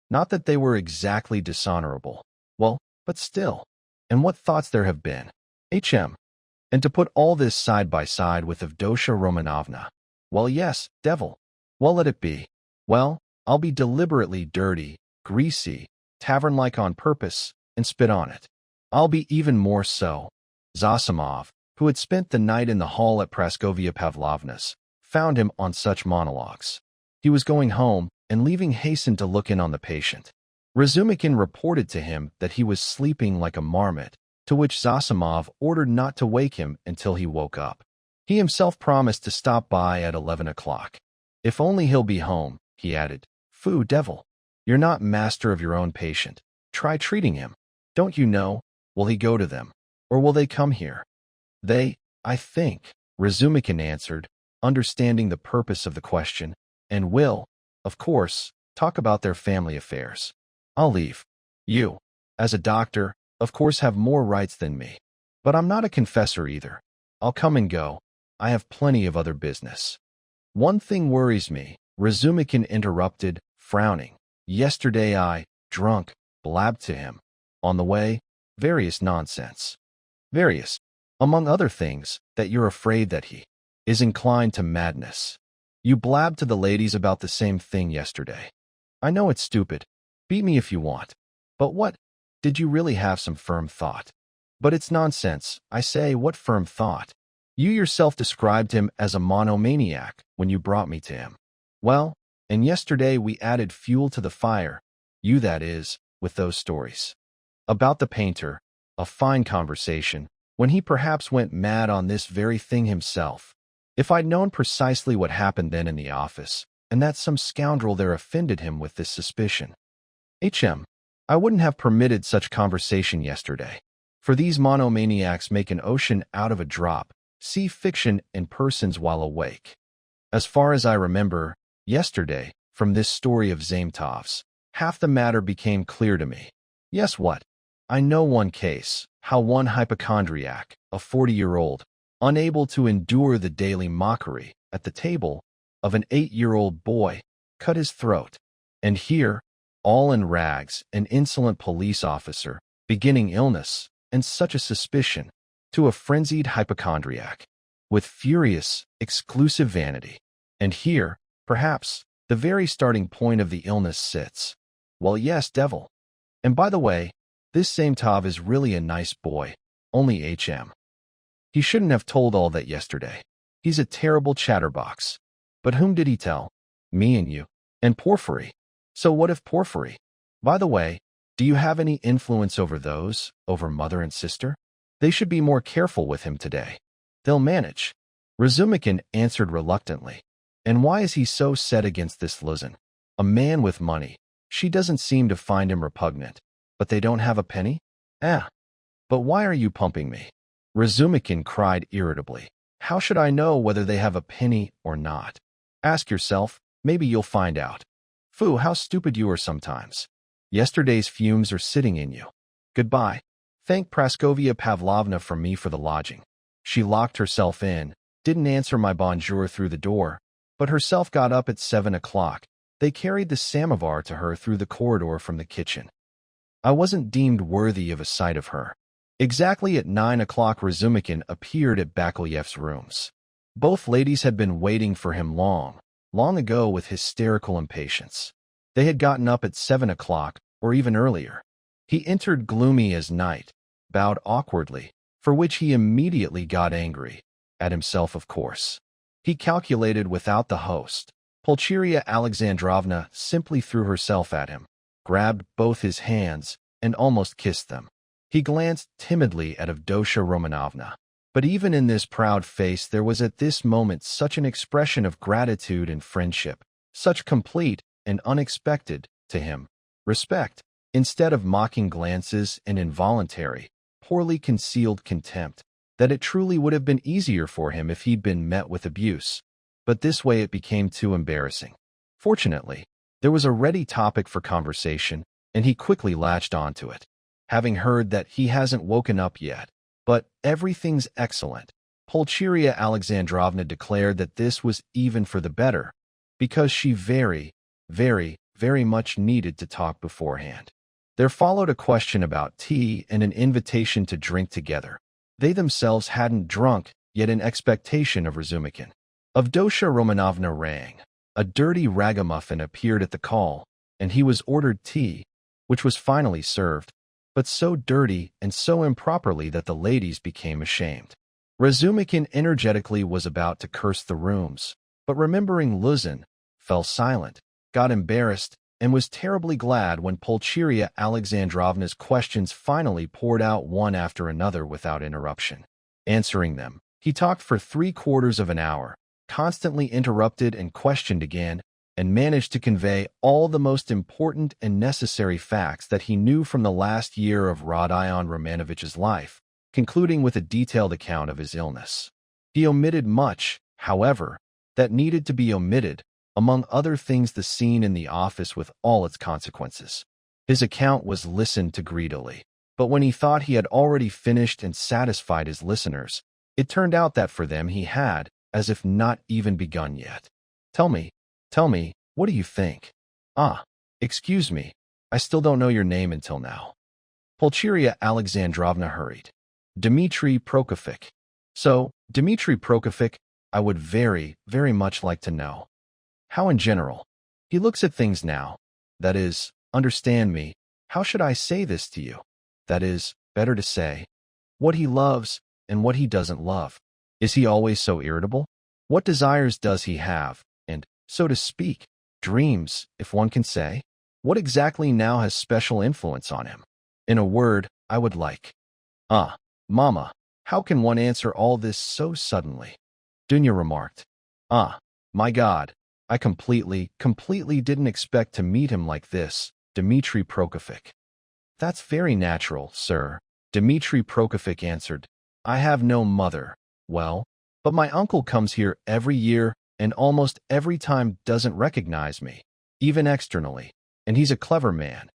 Not that they were exactly dishonorable. Well, but still. And what thoughts there have been. And to put all this side by side with Avdotya Romanovna. Well, yes, devil. Well, let it be. Well, I'll be deliberately dirty, greasy, tavern-like on purpose, and spit on it. I'll be even more so. Zosimov, who had spent the night in the hall at Praskovia Pavlovna's, found him on such monologues. He was going home, and leaving hastened to look in on the patient. Razumikin reported to him that he was sleeping like a marmot, to which Zosimov ordered not to wake him until he woke up. He himself promised to stop by at 11 o'clock. If only he'll be home, he added. Foo, devil. You're not master of your own patient. Try treating him. Don't you know? Will he go to them? Or will they come here? They, I think, Razumikin answered, understanding the purpose of the question, and will, of course, talk about their family affairs. I'll leave. You, as a doctor, of course have more rights than me. But I'm not a confessor either. I'll come and go. I have plenty of other business. One thing worries me, Razumikin interrupted, frowning. Yesterday I, drunk, blabbed to him. On the way, various nonsense. Various, among other things, that you're afraid that he is inclined to madness. You blabbed to the ladies about the same thing yesterday. I know it's stupid. Beat me if you want. But what? Did you really have some firm thought? But it's nonsense. I say, what firm thought? You yourself described him as a monomaniac when you brought me to him. Well, and yesterday we added fuel to the fire, you that is, with those stories. About the painter, a fine conversation, when he perhaps went mad on this very thing himself. If I'd known precisely what happened then in the office, and that some scoundrel there offended him with this suspicion. I wouldn't have permitted such conversation yesterday. For these monomaniacs make an ocean out of a drop, see fiction in persons while awake. As far as I remember, yesterday, from this story of Zametov's, half the matter became clear to me. Yes, what? I know one case, how one hypochondriac, a 40-year-old, unable to endure the daily mockery, at the table, of an 8-year-old boy, cut his throat. And here, all in rags, an insolent police officer, beginning illness, and such a suspicion, to a frenzied hypochondriac, with furious, exclusive vanity. And here, perhaps, the very starting point of the illness sits. Well, yes, devil. And by the way, this Zametov is really a nice boy, only He shouldn't have told all that yesterday. He's a terrible chatterbox. But whom did he tell? Me and you. And Porfiry. So what if Porfiry? By the way, do you have any influence over those, over mother and sister? They should be more careful with him today. They'll manage. Razumikin answered reluctantly. And why is he so set against this Luzin? A man with money. She doesn't seem to find him repugnant. But they don't have a penny? But why are you pumping me? Razumikin cried irritably. How should I know whether they have a penny or not? Ask yourself, maybe you'll find out. Foo, how stupid you are sometimes. Yesterday's fumes are sitting in you. Goodbye. Thank Praskovia Pavlovna from me for the lodging. She locked herself in, didn't answer my bonjour through the door, but herself got up at 7 o'clock. They carried the samovar to her through the corridor from the kitchen. I wasn't deemed worthy of a sight of her. Exactly at 9 o'clock Razumikin appeared at Bakaleyev's rooms. Both ladies had been waiting for him long ago with hysterical impatience. They had gotten up at 7 o'clock, or even earlier. He entered gloomy as night, bowed awkwardly, for which he immediately got angry, at himself of course. He calculated without the host. Pulcheria Alexandrovna simply threw herself at him, grabbed both his hands, and almost kissed them. He glanced timidly at Avdotya Romanovna. But even in this proud face there was at this moment such an expression of gratitude and friendship, such complete and unexpected, to him, respect, instead of mocking glances and involuntary, poorly concealed contempt, that it truly would have been easier for him if he'd been met with abuse. But this way it became too embarrassing. Fortunately, there was a ready topic for conversation, and he quickly latched onto it. Having heard that he hasn't woken up yet, but everything's excellent, Pulcheria Alexandrovna declared that this was even for the better, because she very much needed to talk beforehand. There followed a question about tea and an invitation to drink together. They themselves hadn't drunk, yet in expectation of Razumikin. Avdotya Romanovna rang. A dirty ragamuffin appeared at the call, and he was ordered tea, which was finally served, but so dirty and so improperly that the ladies became ashamed. Razumikin energetically was about to curse the rooms, but remembering Luzin, fell silent, got embarrassed, and was terribly glad when Pulcheria Alexandrovna's questions finally poured out one after another without interruption. Answering them, he talked for 3/4 of an hour, constantly interrupted and questioned again, and managed to convey all the most important and necessary facts that he knew from the last year of Rodion Romanovitch's life, concluding with a detailed account of his illness. He omitted much, however, that needed to be omitted, among other things the scene in the office with all its consequences. His account was listened to greedily, but when he thought he had already finished and satisfied his listeners, It turned out that for them he had, as if not even begun yet. Tell me, what do you think? Ah, excuse me, I still don't know your name until now. Pulcheria Alexandrovna hurried. Dmitri Prokofiev. So, Dmitri Prokofiev, I would very, very much like to know. How in general? He looks at things now. That is, understand me, how should I say this to you? That is, better to say, what he loves and what he doesn't love. Is he always so irritable? What desires does he have, and, so to speak, dreams, if one can say? What exactly now has special influence on him? In a word, I would like. Ah, Mama, how can one answer all this so suddenly? Dunya remarked. Ah, my God, I completely didn't expect to meet him like this, Dmitri Prokofiev. That's very natural, sir, Dmitri Prokofiev answered. I have no mother. Well, but my uncle comes here every year and almost every time doesn't recognize me, even externally, and he's a clever man.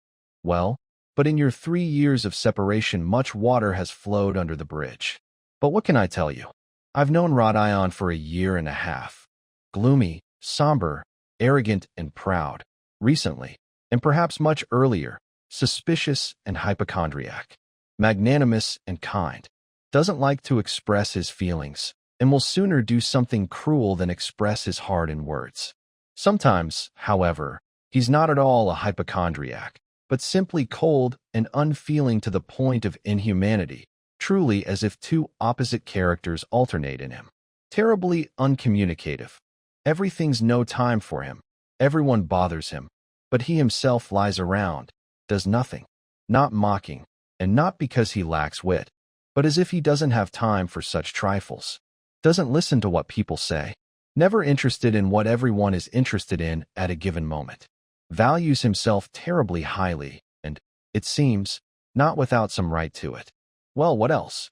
Well, but in your 3 years of separation much water has flowed under the bridge. But what can I tell you? I've known Rodion for a year and a half. Gloomy, somber, arrogant and proud, recently, and perhaps much earlier, suspicious and hypochondriac, magnanimous and kind, doesn't like to express his feelings, and will sooner do something cruel than express his heart in words. Sometimes, however, he's not at all a hypochondriac, but simply cold and unfeeling to the point of inhumanity, truly as if two opposite characters alternate in him. Terribly uncommunicative. Everything's no time for him. Everyone bothers him, but he himself lies around, does nothing, not mocking, and not because he lacks wit, but as if he doesn't have time for such trifles. Doesn't listen to what people say, never interested in what everyone is interested in at a given moment. Values himself terribly highly, and, it seems, not without some right to it. Well, what else?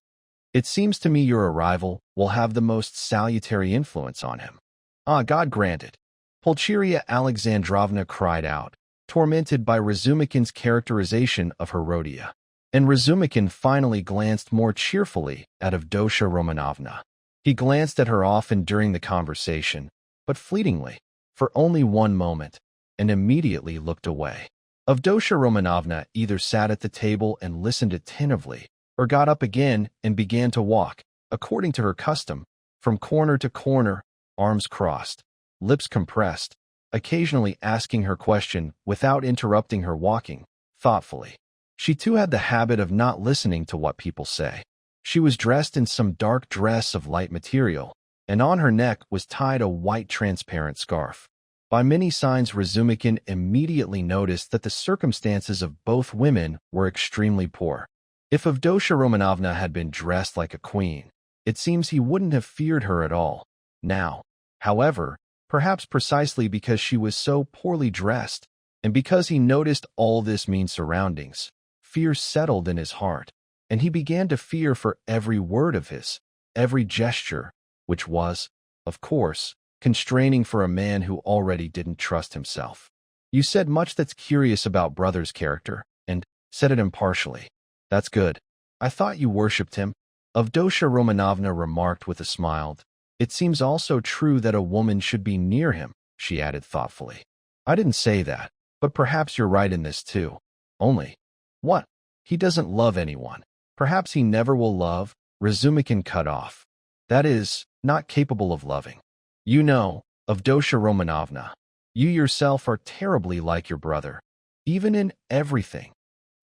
It seems to me your arrival will have the most salutary influence on him. Ah, God grant it. Pulcheria Alexandrovna cried out, tormented by Razumikin's characterization of Herodia. And Razumikin finally glanced more cheerfully at Avdotya Romanovna. He glanced at her often during the conversation, but fleetingly, for only one moment, and immediately looked away. Avdotya Romanovna either sat at the table and listened attentively, or got up again and began to walk, according to her custom, from corner to corner, arms crossed, lips compressed, occasionally asking her question without interrupting her walking, thoughtfully. She too had the habit of not listening to what people say. She was dressed in some dark dress of light material, and on her neck was tied a white transparent scarf. By many signs Razumikin immediately noticed that the circumstances of both women were extremely poor. If Avdotya Romanovna had been dressed like a queen, it seems he wouldn't have feared her at all. Now, however, perhaps precisely because she was so poorly dressed, and because he noticed all this mean surroundings, fear settled in his heart, and he began to fear for every word of his, every gesture, which was, of course, constraining for a man who already didn't trust himself. You said much that's curious about brother's character, and said it impartially. That's good. I thought you worshipped him. Avdotya Romanovna remarked with a smile. It seems also true that a woman should be near him, she added thoughtfully. I didn't say that, but perhaps you're right in this too. Only, what? He doesn't love anyone. Perhaps he never will love, Razumikin cut off. That is, not capable of loving. You know, Avdotya Romanovna, you yourself are terribly like your brother, even in everything.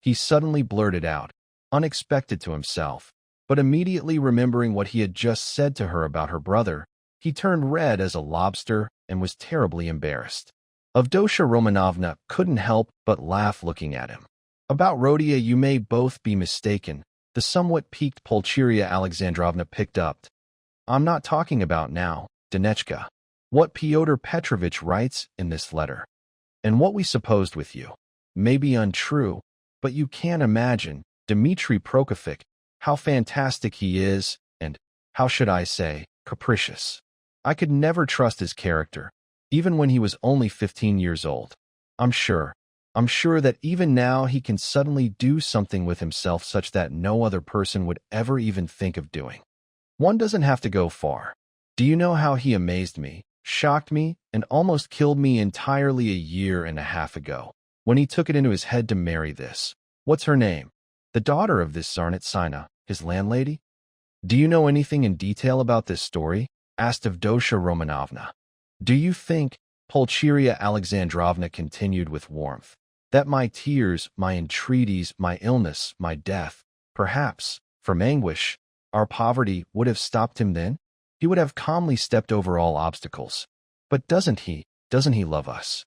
He suddenly blurted out, unexpected to himself, but immediately remembering what he had just said to her about her brother, he turned red as a lobster and was terribly embarrassed. Avdotya Romanovna couldn't help but laugh looking at him. About Rodia you may both be mistaken, the somewhat piqued Pulcheria Alexandrovna picked up. I'm not talking about now, Dunechka, what Pyotr Petrovitch writes in this letter. And what we supposed with you may be untrue, but you can imagine, Dmitri Prokofiev, how fantastic he is, and, how should I say, capricious. I could never trust his character, even when he was only 15 years old. I'm sure that even now he can suddenly do something with himself such that no other person would ever even think of doing. One doesn't have to go far. Do you know how he amazed me, shocked me, and almost killed me entirely a year and a half ago, when he took it into his head to marry this? What's her name? The daughter of this Tsarnitsina, his landlady? Do you know anything in detail about this story? Asked Avdotya Romanovna. Do you think, Pulcheria Alexandrovna continued with warmth, that my tears, my entreaties, my illness, my death, perhaps, from anguish, our poverty would have stopped him then? He would have calmly stepped over all obstacles. But doesn't he love us?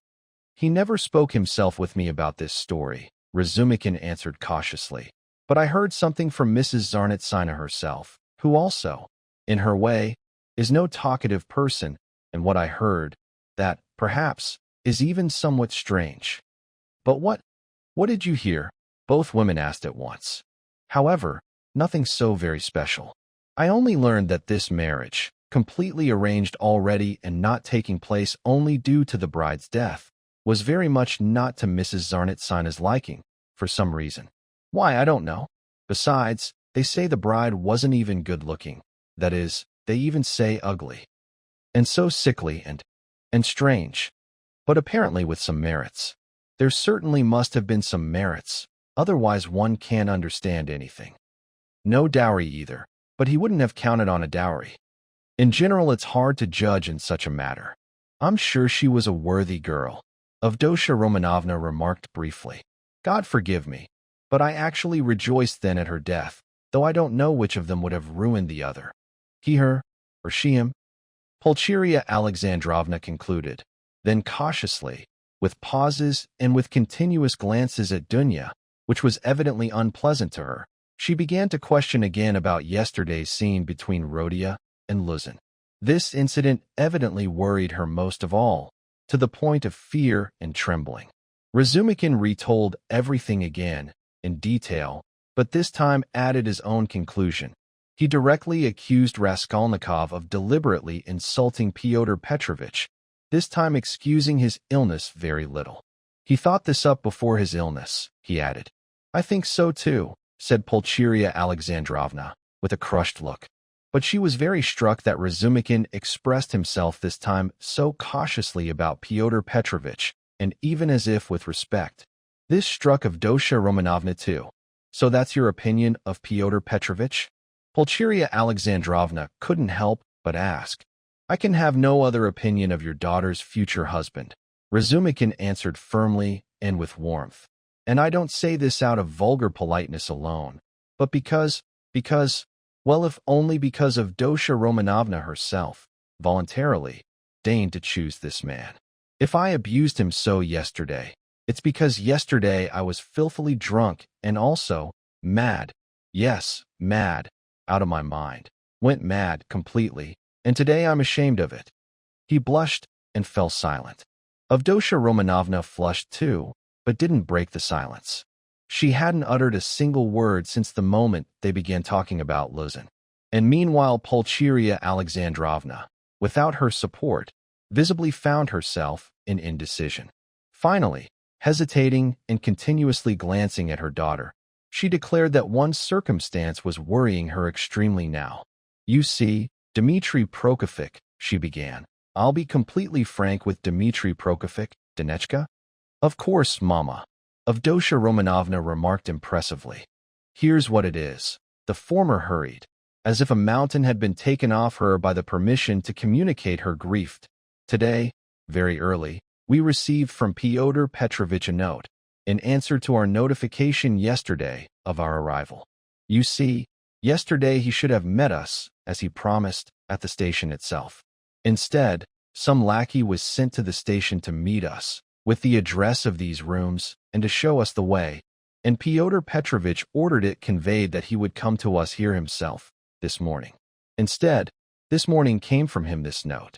He never spoke himself with me about this story, Razumikin answered cautiously. But I heard something from Mrs. Tsarnitsina herself, who also, in her way, is no talkative person, and what I heard, that, perhaps, is even somewhat strange. But what did you hear? Both women asked at once. However, nothing so very special. I only learned that this marriage, completely arranged already and not taking place only due to the bride's death, was very much not to Mrs. Tsarnitsina's liking, for some reason. Why, I don't know. Besides, they say the bride wasn't even good-looking. That is, they even say ugly. And so sickly and strange. But apparently with some merits. There certainly must have been some merits, otherwise one can't understand anything. No dowry either, but he wouldn't have counted on a dowry. In general, it's hard to judge in such a matter. I'm sure she was a worthy girl, Avdotya Romanovna remarked briefly. God forgive me, but I actually rejoiced then at her death, though I don't know which of them would have ruined the other. He her, or she him? Pulcheria Alexandrovna concluded. Then cautiously, with pauses and with continuous glances at Dunya, which was evidently unpleasant to her, she began to question again about yesterday's scene between Rodion and Luzin. This incident evidently worried her most of all, to the point of fear and trembling. Razumikin retold everything again, in detail, but this time added his own conclusion. He directly accused Raskolnikov of deliberately insulting Fyodor Petrovitch, this time excusing his illness very little. He thought this up before his illness, he added. I think so too, said Pulcheria Alexandrovna, with a crushed look. But she was very struck that Razumikin expressed himself this time so cautiously about Fyodor Petrovitch, and even as if with respect. This struck Avdotya Romanovna too. So that's your opinion of Fyodor Petrovitch? Pulcheria Alexandrovna couldn't help but ask. I can have no other opinion of your daughter's future husband, Razumikin answered firmly and with warmth. And I don't say this out of vulgar politeness alone, but because, well, if only because Avdotya Romanovna herself, voluntarily, deigned to choose this man. If I abused him so yesterday, it's because yesterday I was filthily drunk and also mad. Yes, mad, out of my mind. Went mad completely, and today I'm ashamed of it. He blushed and fell silent. Avdotya Romanovna flushed too, but didn't break the silence. She hadn't uttered a single word since the moment they began talking about Luzin. And meanwhile Pulcheria Alexandrovna, without her support, visibly found herself in indecision. Finally, hesitating and continuously glancing at her daughter, she declared that one circumstance was worrying her extremely now. You see, Dmitri Prokofych, she began. I'll be completely frank with Dmitri Prokofych, Dunechka? Of course, Mama, Avdotya Romanovna remarked impressively. Here's what it is. The former hurried, as if a mountain had been taken off her by the permission to communicate her grief. Today, very early, we received from Fyodor Petrovitch a note, in answer to our notification yesterday of our arrival. You see, yesterday he should have met us, as he promised, at the station itself. Instead, some lackey was sent to the station to meet us, with the address of these rooms, and to show us the way, and Fyodor Petrovitch ordered it conveyed that he would come to us here himself, this morning. Instead, this morning came from him this note.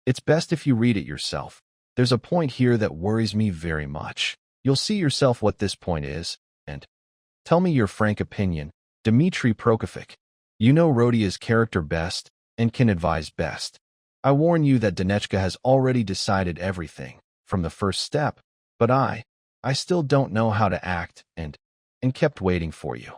It's best if you read it yourself. There's a point here that worries me very much. You'll see yourself what this point is, and tell me your frank opinion, Dmitri Prokofych. You know Rodion's character best, and can advise best. I warn you that Dunechka has already decided everything, from the first step, but I still don't know how to act, and kept waiting for you.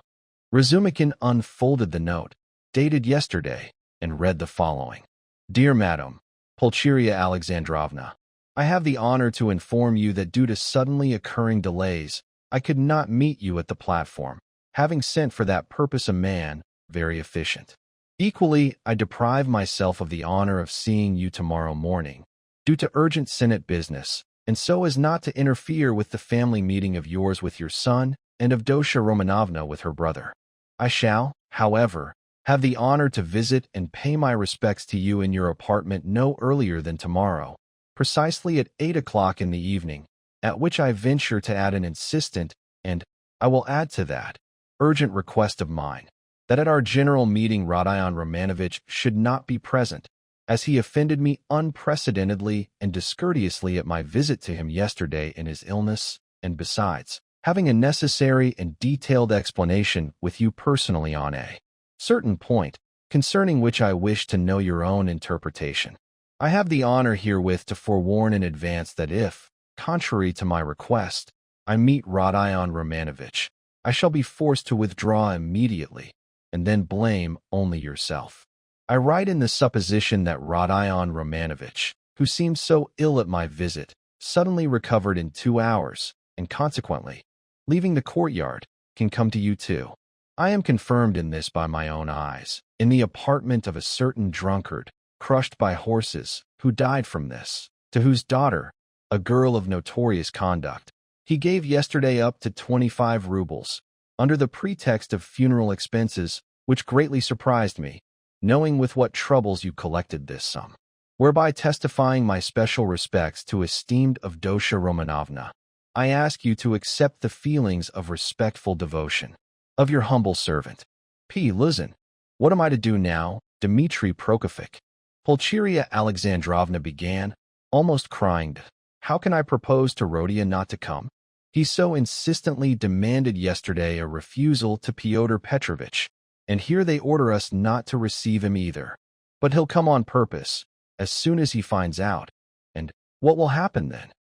Razumikin unfolded the note, dated yesterday, and read the following. Dear Madam, Pulcheria Alexandrovna, I have the honor to inform you that due to suddenly occurring delays, I could not meet you at the platform, having sent for that purpose a man, very efficient. Equally, I deprive myself of the honor of seeing you tomorrow morning, due to urgent Senate business, and so as not to interfere with the family meeting of yours with your son and of Dosha Romanovna with her brother. I shall, however, have the honor to visit and pay my respects to you in your apartment no earlier than tomorrow, precisely at 8 o'clock in the evening, at which I venture to add an insistent, and, I will add to that, urgent request of mine, that at our general meeting Rodion Romanovich should not be present, as he offended me unprecedentedly and discourteously at my visit to him yesterday in his illness, and besides, having a necessary and detailed explanation with you personally on a certain point, concerning which I wish to know your own interpretation. I have the honor herewith to forewarn in advance that if, contrary to my request, I meet Rodion Romanovich, I shall be forced to withdraw immediately, and then blame only yourself. I write in the supposition that Rodion Romanovich, who seemed so ill at my visit, suddenly recovered in 2 hours, and consequently, leaving the courtyard, can come to you too. I am confirmed in this by my own eyes, in the apartment of a certain drunkard, crushed by horses, who died from this, to whose daughter, a girl of notorious conduct, he gave yesterday up to 25 rubles, under the pretext of funeral expenses, which greatly surprised me, knowing with what troubles you collected this sum, whereby testifying my special respects to esteemed Avdotya Romanovna, I ask you to accept the feelings of respectful devotion of your humble servant. P. Listen, what am I to do now, Dmitri Prokofiev? Pulcheria Alexandrovna began, almost crying. How can I propose to Rodion not to come? He so insistently demanded yesterday a refusal to Pyotr Petrovitch, and here they order us not to receive him either. But he'll come on purpose, as soon as he finds out. And what will happen then?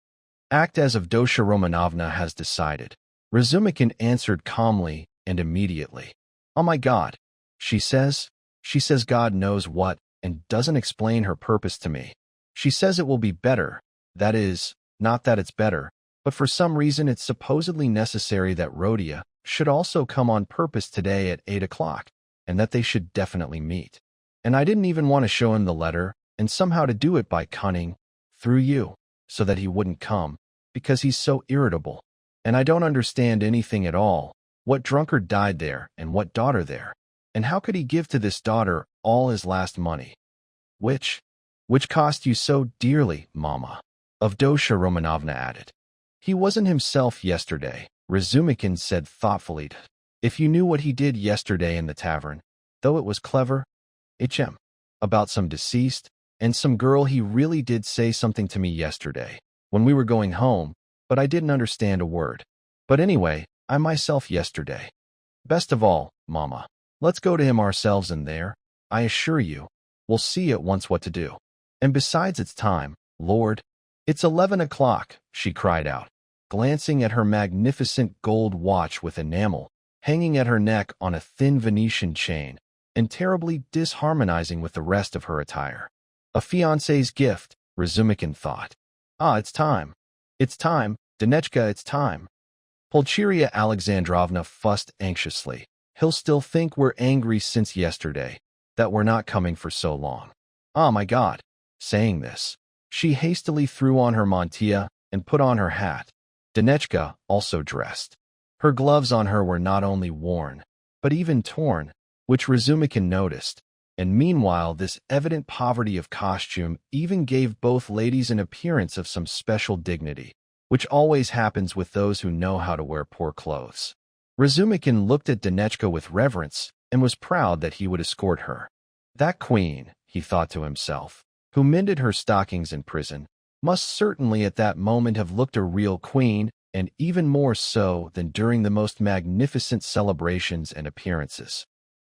Act as Avdotya Romanovna has decided. Razumikin answered calmly and immediately. Oh my God, she says God knows what, and doesn't explain her purpose to me. She says it will be better, that is, not that it's better, but for some reason it's supposedly necessary that Rodion should also come on purpose today at 8 o'clock, and that they should definitely meet. And I didn't even want to show him the letter, and somehow to do it by cunning, through you, so that he wouldn't come, because he's so irritable. And I don't understand anything at all. What drunkard died there, and what daughter there? And how could he give to this daughter all his last money? Which cost you so dearly, Mama? Avdotya Romanovna added. He wasn't himself yesterday, Razumikin said thoughtfully. If you knew what he did yesterday in the tavern, though it was clever, about some deceased, and some girl, he really did say something to me yesterday, when we were going home, but I didn't understand a word. But anyway, I myself yesterday. Best of all, Mama, let's go to him ourselves, and there, I assure you, we'll see at once what to do. And besides, it's time, Lord. It's 11 o'clock, she cried out, glancing at her magnificent gold watch with enamel, hanging at her neck on a thin Venetian chain, and terribly disharmonizing with the rest of her attire. A fiancé's gift, Razumikin thought. Ah, it's time. It's time, Dunechka, it's time. Pulcheria Alexandrovna fussed anxiously. He'll still think we're angry since yesterday, that we're not coming for so long. Ah, my God. Saying this, she hastily threw on her mantilla and put on her hat. Dunechka also dressed. Her gloves on her were not only worn, but even torn, which Razumikin noticed, and meanwhile this evident poverty of costume even gave both ladies an appearance of some special dignity, which always happens with those who know how to wear poor clothes. Razumikin looked at Dunechka with reverence and was proud that he would escort her. That queen, he thought to himself, who mended her stockings in prison, must certainly at that moment have looked a real queen, and even more so than during the most magnificent celebrations and appearances.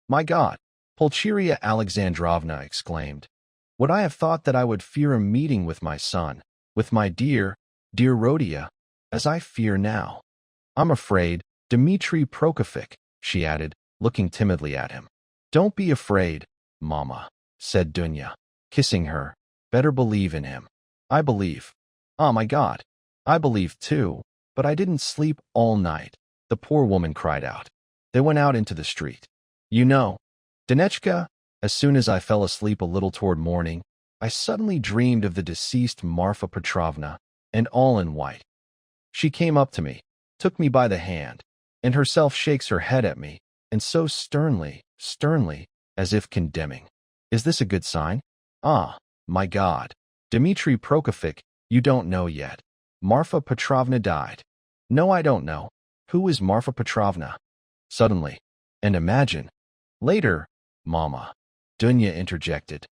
My God, Pulcheria Alexandrovna exclaimed, would I have thought that I would fear a meeting with my son, with my dear Rodion, as I fear now? I'm afraid, Dmitri Prokofiev, she added, looking timidly at him. Don't be afraid, Mama, said Dunya, kissing her. Better believe in him. I believe. Oh my God. I believe too, but I didn't sleep all night, the poor woman cried out. They went out into the street. You know, Dunechka, as soon as I fell asleep a little toward morning, I suddenly dreamed of the deceased Marfa Petrovna, and all in white. She came up to me, took me by the hand, and herself shakes her head at me, and so sternly, as if condemning. Is this a good sign? Ah, my God. Dmitri Prokofiev, you don't know yet. Marfa Petrovna died. No, I don't know. Who is Marfa Petrovna? Suddenly. And imagine. Later, Mama. Dunya interjected.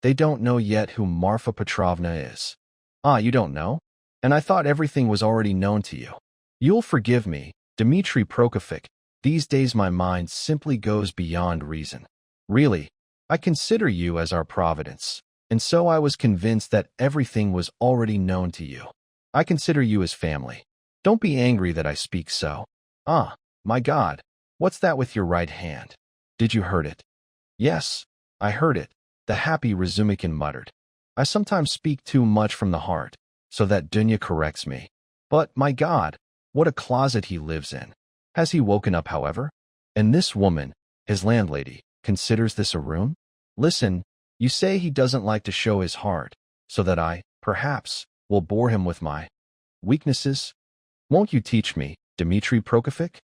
They don't know yet who Marfa Petrovna is. Ah, you don't know? And I thought everything was already known to you. You'll forgive me, Dmitri Prokofiev. These days my mind simply goes beyond reason. Really, I consider you as our providence, and so I was convinced that everything was already known to you. I consider you as family. Don't be angry that I speak so. Ah, my God, what's that with your right hand? Did you hurt it? Yes, I heard it, the happy Razumikin muttered. I sometimes speak too much from the heart, so that Dunya corrects me. But, my God, what a closet he lives in. Has he woken up, however? And this woman, his landlady, considers this a room? Listen, you say he doesn't like to show his heart, so that I, perhaps, will bore him with my weaknesses? Won't you teach me, Dmitri Prokofiev?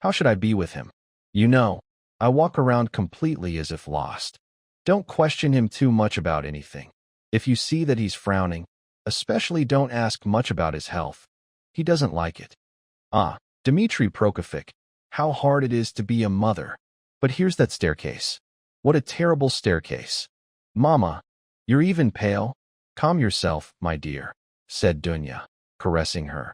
How should I be with him? You know, I walk around completely as if lost. Don't question him too much about anything. If you see that he's frowning, especially don't ask much about his health. He doesn't like it. Ah, Dmitri Prokofiev, how hard it is to be a mother. But here's that staircase. What a terrible staircase. Mama, you're even pale. Calm yourself, my dear, said Dunya, caressing her.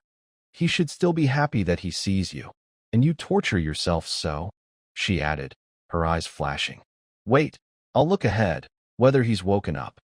He should still be happy that he sees you. And you torture yourself so, she added, her eyes flashing. Wait, I'll look ahead, whether he's woken up.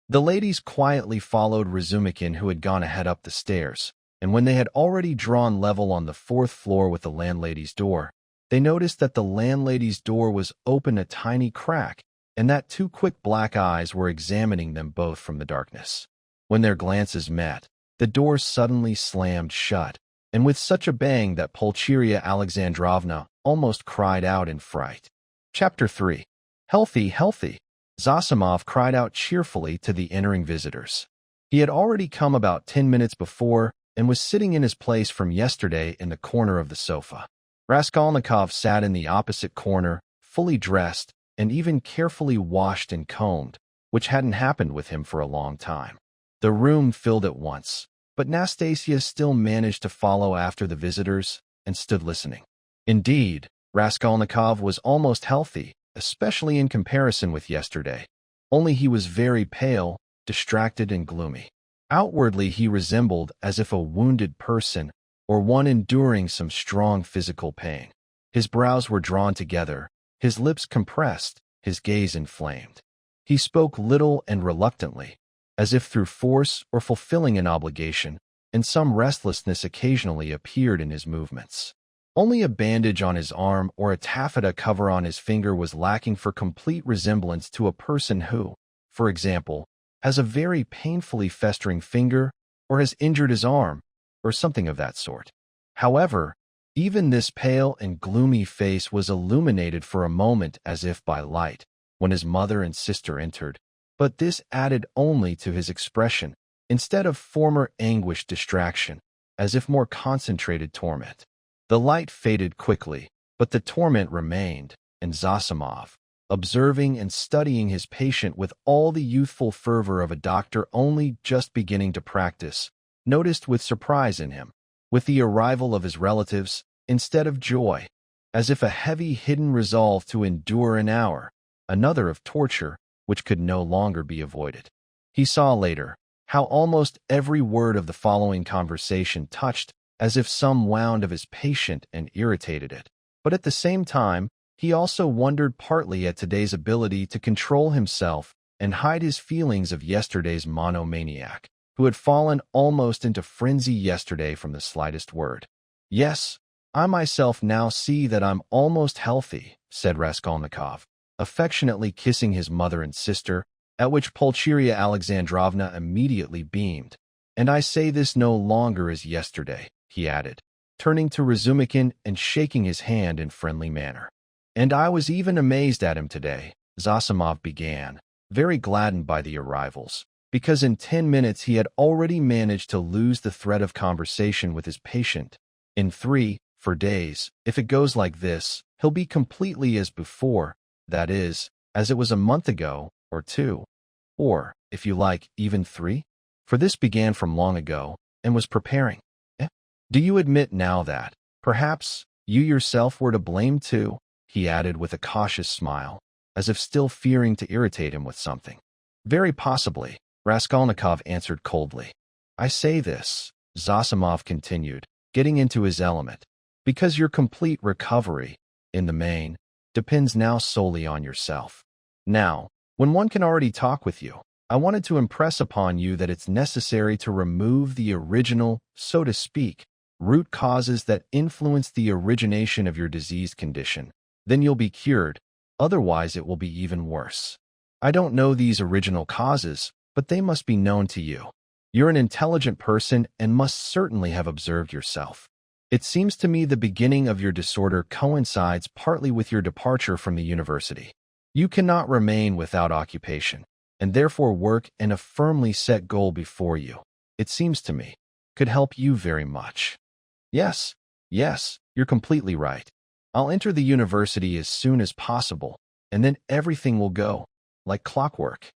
The ladies quietly followed Razumikin, who had gone ahead up the stairs, and when they had already drawn level on the 4th floor with the landlady's door, they noticed that the landlady's door was open a tiny crack, and that 2 quick black eyes were examining them both from the darkness. When their glances met, the door suddenly slammed shut, and with such a bang that Pulcheria Alexandrovna almost cried out in fright. Chapter 3. Healthy, healthy, Zosimov cried out cheerfully to the entering visitors. He had already come about 10 minutes before and was sitting in his place from yesterday in the corner of the sofa. Raskolnikov sat in the opposite corner, fully dressed and even carefully washed and combed, which hadn't happened with him for a long time. The room filled at once, but Nastasia still managed to follow after the visitors and stood listening. Indeed, Raskolnikov was almost healthy, especially in comparison with yesterday, only he was very pale, distracted and gloomy. Outwardly he resembled as if a wounded person or one enduring some strong physical pain. His brows were drawn together, his lips compressed, his gaze inflamed. He spoke little and reluctantly, as if through force or fulfilling an obligation, and some restlessness occasionally appeared in his movements. Only a bandage on his arm or a taffeta cover on his finger was lacking for complete resemblance to a person who, for example, has a very painfully festering finger or has injured his arm, or something of that sort. However, even this pale and gloomy face was illuminated for a moment as if by light, when his mother and sister entered, but this added only to his expression, instead of former anguished distraction, as if more concentrated torment. The light faded quickly, but the torment remained, and Zosimov, observing and studying his patient with all the youthful fervor of a doctor only just beginning to practice, noticed with surprise in him, with the arrival of his relatives, instead of joy, as if a heavy hidden resolve to endure an hour, another of torture, which could no longer be avoided. He saw later how almost every word of the following conversation touched as if some wound of his patient and irritated it. But at the same time, he also wondered partly at today's ability to control himself and hide his feelings of yesterday's monomaniac, who had fallen almost into frenzy yesterday from the slightest word. Yes, I myself now see that I'm almost healthy, said Raskolnikov. affectionately kissing his mother and sister, at which Pulcheria Alexandrovna immediately beamed. "And I say this no longer as yesterday," he added, turning to Razumikin and shaking his hand in friendly manner. "And I was even amazed at him today," Zosimov began, very gladdened by the arrivals, because in 10 minutes he had already managed to lose the thread of conversation with his patient. "In 3, for days, if it goes like this, he'll be completely as before, that is, as it was a month ago, or 2, or, if you like, even 3, for this began from long ago, and was preparing. Do you admit now that, perhaps, you yourself were to blame too?" he added with a cautious smile, as if still fearing to irritate him with something. "Very possibly," Raskolnikov answered coldly. "I say this," Zosimov continued, getting into his element, "because your complete recovery, in the main, depends now solely on yourself. Now, when one can already talk with you, I wanted to impress upon you that it's necessary to remove the original, so to speak, root causes that influence the origination of your diseased condition. Then you'll be cured, otherwise it will be even worse. I don't know these original causes, but they must be known to you. You're an intelligent person and must certainly have observed yourself. It seems to me the beginning of your disorder coincides partly with your departure from the university. You cannot remain without occupation, and therefore work and a firmly set goal before you, it seems to me, could help you very much." Yes, you're completely right. I'll enter the university as soon as possible, and then everything will go, like clockwork."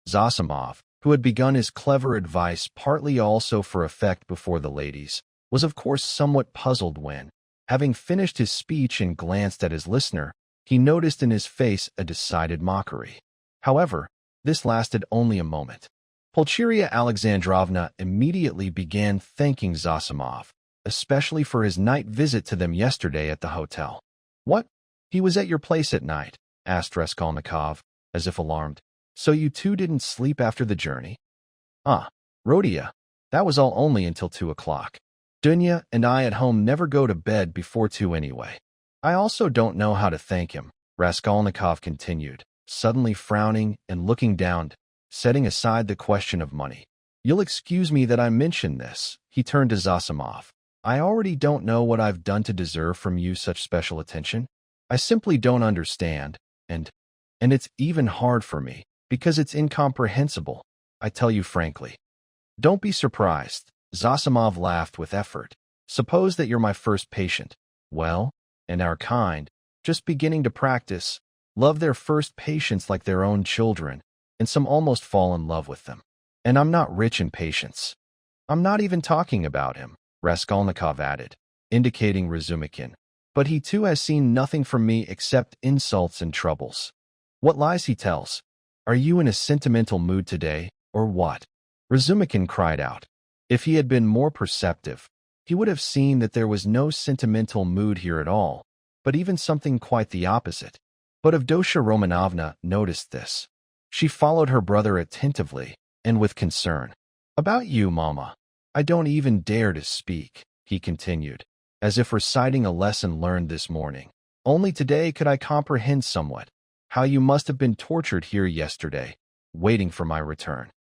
Zosimov, who had begun his clever advice partly also for effect before the ladies, was of course somewhat puzzled when, having finished his speech and glanced at his listener, he noticed in his face a decided mockery. However, this lasted only a moment. Pulcheria Alexandrovna immediately began thanking Zosimov, especially for his night visit to them yesterday at the hotel. "What? He was at your place at night?" asked Raskolnikov, as if alarmed. "So you two didn't sleep after the journey?" "Ah, Rodia, that was all only until 2 o'clock. Dunya and I at home never go to bed before 2 anyway. I also don't know how to thank him," Raskolnikov continued, suddenly frowning and looking down, setting aside the question of money. "You'll excuse me that I mention this," he turned to Zosimov. "I already don't know what I've done to deserve from you such special attention. I simply don't understand, and it's even hard for me, because it's incomprehensible, I tell you frankly." "Don't be surprised," Zosimov laughed with effort. "Suppose that you're my first patient. Well, and our kind, just beginning to practice, love their first patients like their own children, and some almost fall in love with them. And I'm not rich in patience. I'm not even talking about him," Raskolnikov added, indicating Razumikin. "But he too has seen nothing from me except insults and troubles. What lies he tells! Are you in a sentimental mood today, or what?" Razumikin cried out. If he had been more perceptive, he would have seen that there was no sentimental mood here at all, but even something quite the opposite. But Avdotya Romanovna noticed this. She followed her brother attentively, and with concern. "About you, Mama, I don't even dare to speak," he continued, as if reciting a lesson learned this morning. "Only today could I comprehend somewhat how you must have been tortured here yesterday, waiting for my return."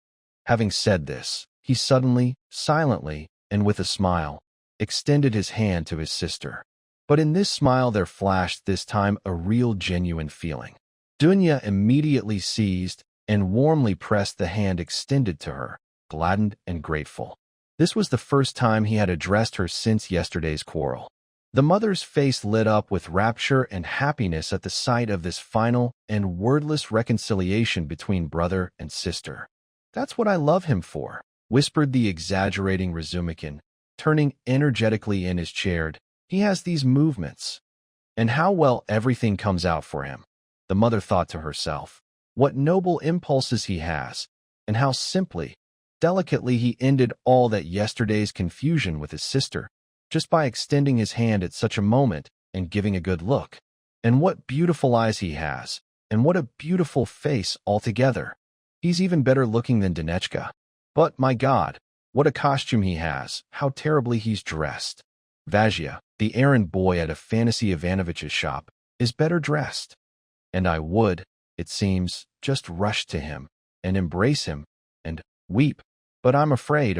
Having said this, he suddenly, silently, and with a smile, extended his hand to his sister. But in this smile there flashed this time a real genuine feeling. Dunya immediately seized and warmly pressed the hand extended to her, gladdened and grateful. This was the first time he had addressed her since yesterday's quarrel. The mother's face lit up with rapture and happiness at the sight of this final and wordless reconciliation between brother and sister. "That's what I love him for," whispered the exaggerating Razumikin, turning energetically in his chair. "He has these movements. And how well everything comes out for him," the mother thought to herself. "What noble impulses he has, and how simply, delicately he ended all that yesterday's confusion with his sister, just by extending his hand at such a moment and giving a good look. And what beautiful eyes he has, and what a beautiful face altogether. He's even better looking than Dunechka. But, my God, what a costume he has, how terribly he's dressed. Vazhya, the errand boy at Afanasy Ivanovitch's shop, is better dressed. And I would, it seems, just rush to him and embrace him and weep. But I'm afraid.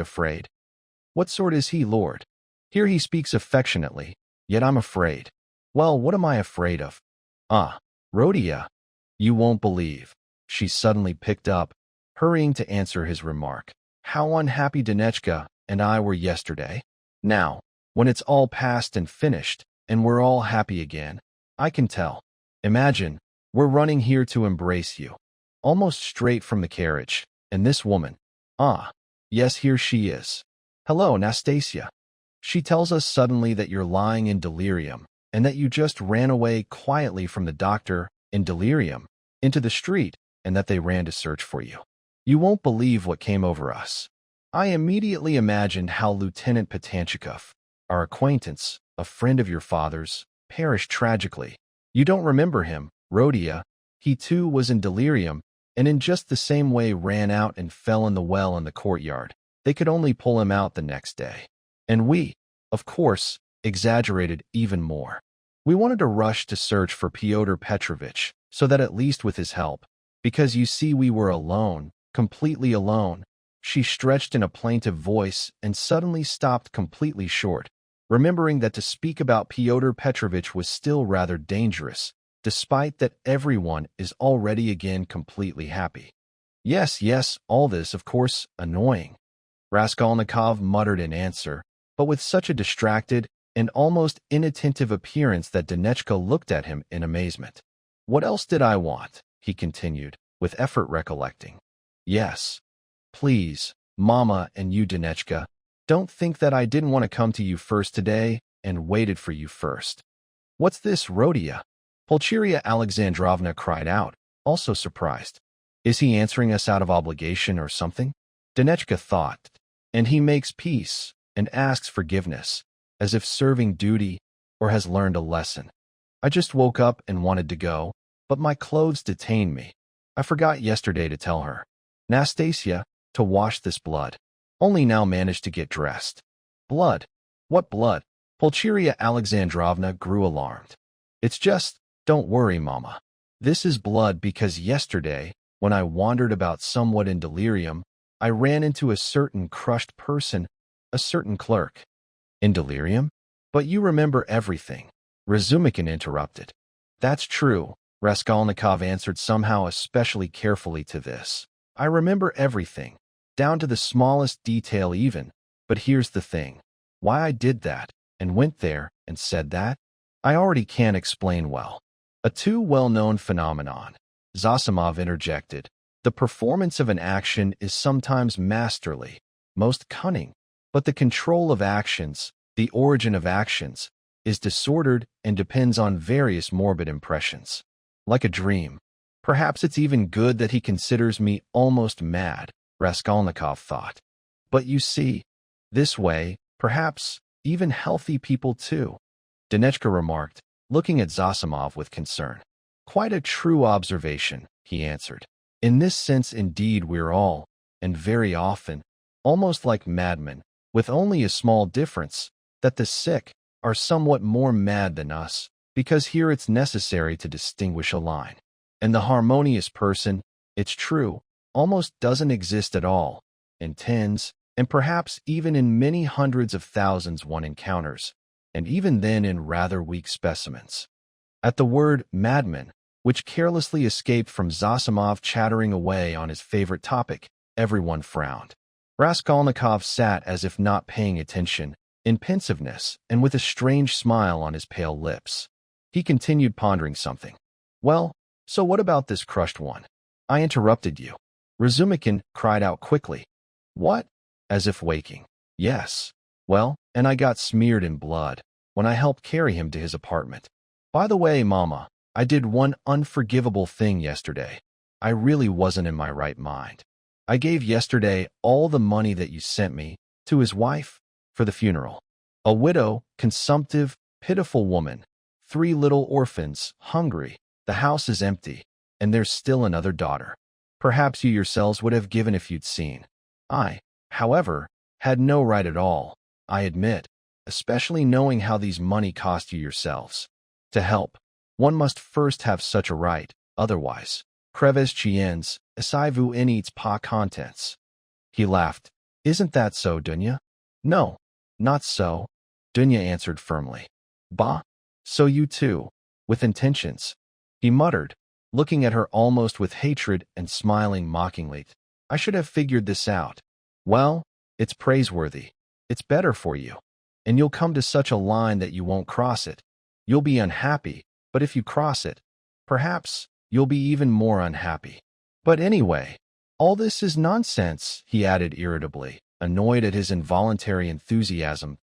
What sort is he, Lord? Here he speaks affectionately, yet I'm afraid. Well, what am I afraid of? Ah, Rhodia, you won't believe. She suddenly picked up, hurrying to answer his remark. How unhappy Dunechka and I were yesterday. Now, when it's all past and finished, and we're all happy again, I can tell. Imagine, we're running here to embrace you. Almost straight from the carriage, and this woman. Ah, yes, here she is. Hello, Nastasia. She tells us suddenly that you're lying in delirium, and that you just ran away quietly from the doctor, in delirium, into the street, and that they ran to search for you. You won't believe what came over us. I immediately imagined how Lieutenant Patanchikov, our acquaintance, a friend of your father's, perished tragically. You don't remember him, Rhodia. He too was in delirium, and in just the same way ran out and fell in the well in the courtyard. They could only pull him out the next day. And we, of course, exaggerated even more. We wanted to rush to search for Pyotr Petrovitch, so that at least with his help, because you see we were alone, completely alone. She stretched in a plaintive voice and suddenly stopped completely short, remembering that to speak about Pyotr Petrovitch was still rather dangerous, despite that everyone is already again completely happy. Yes, all this, of course, annoying. Raskolnikov muttered in answer, but with such a distracted and almost inattentive appearance that Dunechka looked at him in amazement. What else did I want? He continued, with effort recollecting. Yes. Please, Mama and you, Dunechka, don't think that I didn't want to come to you first today and waited for you first. What's this, Rhodia? Pulcheria Alexandrovna cried out, also surprised. Is he answering us out of obligation or something? Dunechka thought, and he makes peace and asks forgiveness, as if serving duty or has learned a lesson. I just woke up and wanted to go, but my clothes detained me. I forgot yesterday to tell her. Nastasia, to wash this blood. Only now managed to get dressed. Blood? What blood? Pulcheria Alexandrovna grew alarmed. It's just, don't worry, Mama. This is blood because yesterday, when I wandered about somewhat in delirium, I ran into a certain crushed person, a certain clerk. In delirium? But you remember everything. Razumikin interrupted. That's true, Raskolnikov answered somehow especially carefully to this. I remember everything, down to the smallest detail even, but here's the thing. Why I did that, and went there, and said that, I already can't explain well. A too well-known phenomenon, Zosimov interjected. The performance of an action is sometimes masterly, most cunning, but the control of actions, the origin of actions, is disordered and depends on various morbid impressions. Like a dream. Perhaps it's even good that he considers me almost mad, Raskolnikov thought. But you see, this way, perhaps, even healthy people too, Dunechka remarked, looking at Zosimov with concern. Quite a true observation, he answered. In this sense, indeed, we're all, and very often, almost like madmen, with only a small difference, that the sick are somewhat more mad than us, because here it's necessary to distinguish a line. And the harmonious person, it's true, almost doesn't exist at all, in tens, and perhaps even in many hundreds of thousands one encounters, and even then in rather weak specimens. At the word madman, which carelessly escaped from Zosimov chattering away on his favorite topic, everyone frowned. Raskolnikov sat as if not paying attention, in pensiveness and with a strange smile on his pale lips. He continued pondering something. Well, so what about this crushed one? I interrupted you. Razumikin cried out quickly. What? As if waking. Yes. Well, and I got smeared in blood when I helped carry him to his apartment. By the way, Mama, I did one unforgivable thing yesterday. I really wasn't in my right mind. I gave yesterday all the money that you sent me to his wife for the funeral. A widow, consumptive, pitiful woman, 3 little orphans, hungry, the house is empty, and there's still another daughter. Perhaps you yourselves would have given if you'd seen. I, however, had no right at all, I admit, especially knowing how these money cost you yourselves. To help, one must first have such a right, otherwise. Creves chiens, essayez-vous en êtes pas contents? He laughed. Isn't that so, Dunya? No, not so, Dunya answered firmly. Bah, so you too, with intentions, he muttered, looking at her almost with hatred and smiling mockingly. I should have figured this out. Well, it's praiseworthy. It's better for you. And you'll come to such a line that you won't cross it. You'll be unhappy, but if you cross it, perhaps you'll be even more unhappy. But anyway, all this is nonsense, he added irritably, annoyed at his involuntary enthusiasm.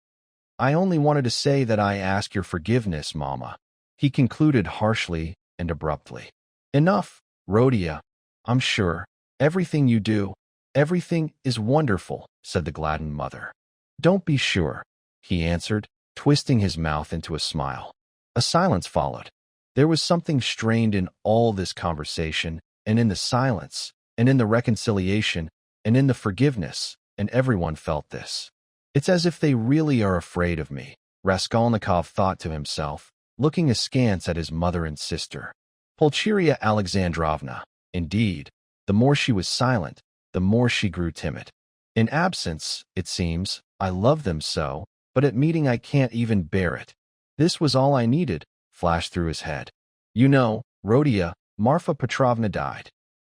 I only wanted to say that I ask your forgiveness, Mama, he concluded harshly and abruptly. Enough, Rhodia. I'm sure. Everything you do, everything is wonderful, said the gladdened mother. Don't be sure, he answered, twisting his mouth into a smile. A silence followed. There was something strained in all this conversation, and in the silence, and in the reconciliation, and in the forgiveness, and everyone felt this. It's as if they really are afraid of me, Raskolnikov thought to himself, looking askance at his mother and sister. Pulcheria Alexandrovna, indeed, the more she was silent, the more she grew timid. In absence, it seems, I love them so, but at meeting I can't even bear it. This was all I needed, flashed through his head. You know, Rhodia, Marfa Petrovna died.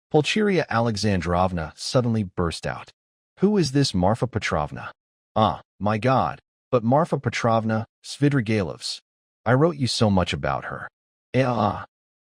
Pulcheria Alexandrovna suddenly burst out. Who is this Marfa Petrovna? Ah, my God, but Marfa Petrovna Svidrigailov's. I wrote you so much about her.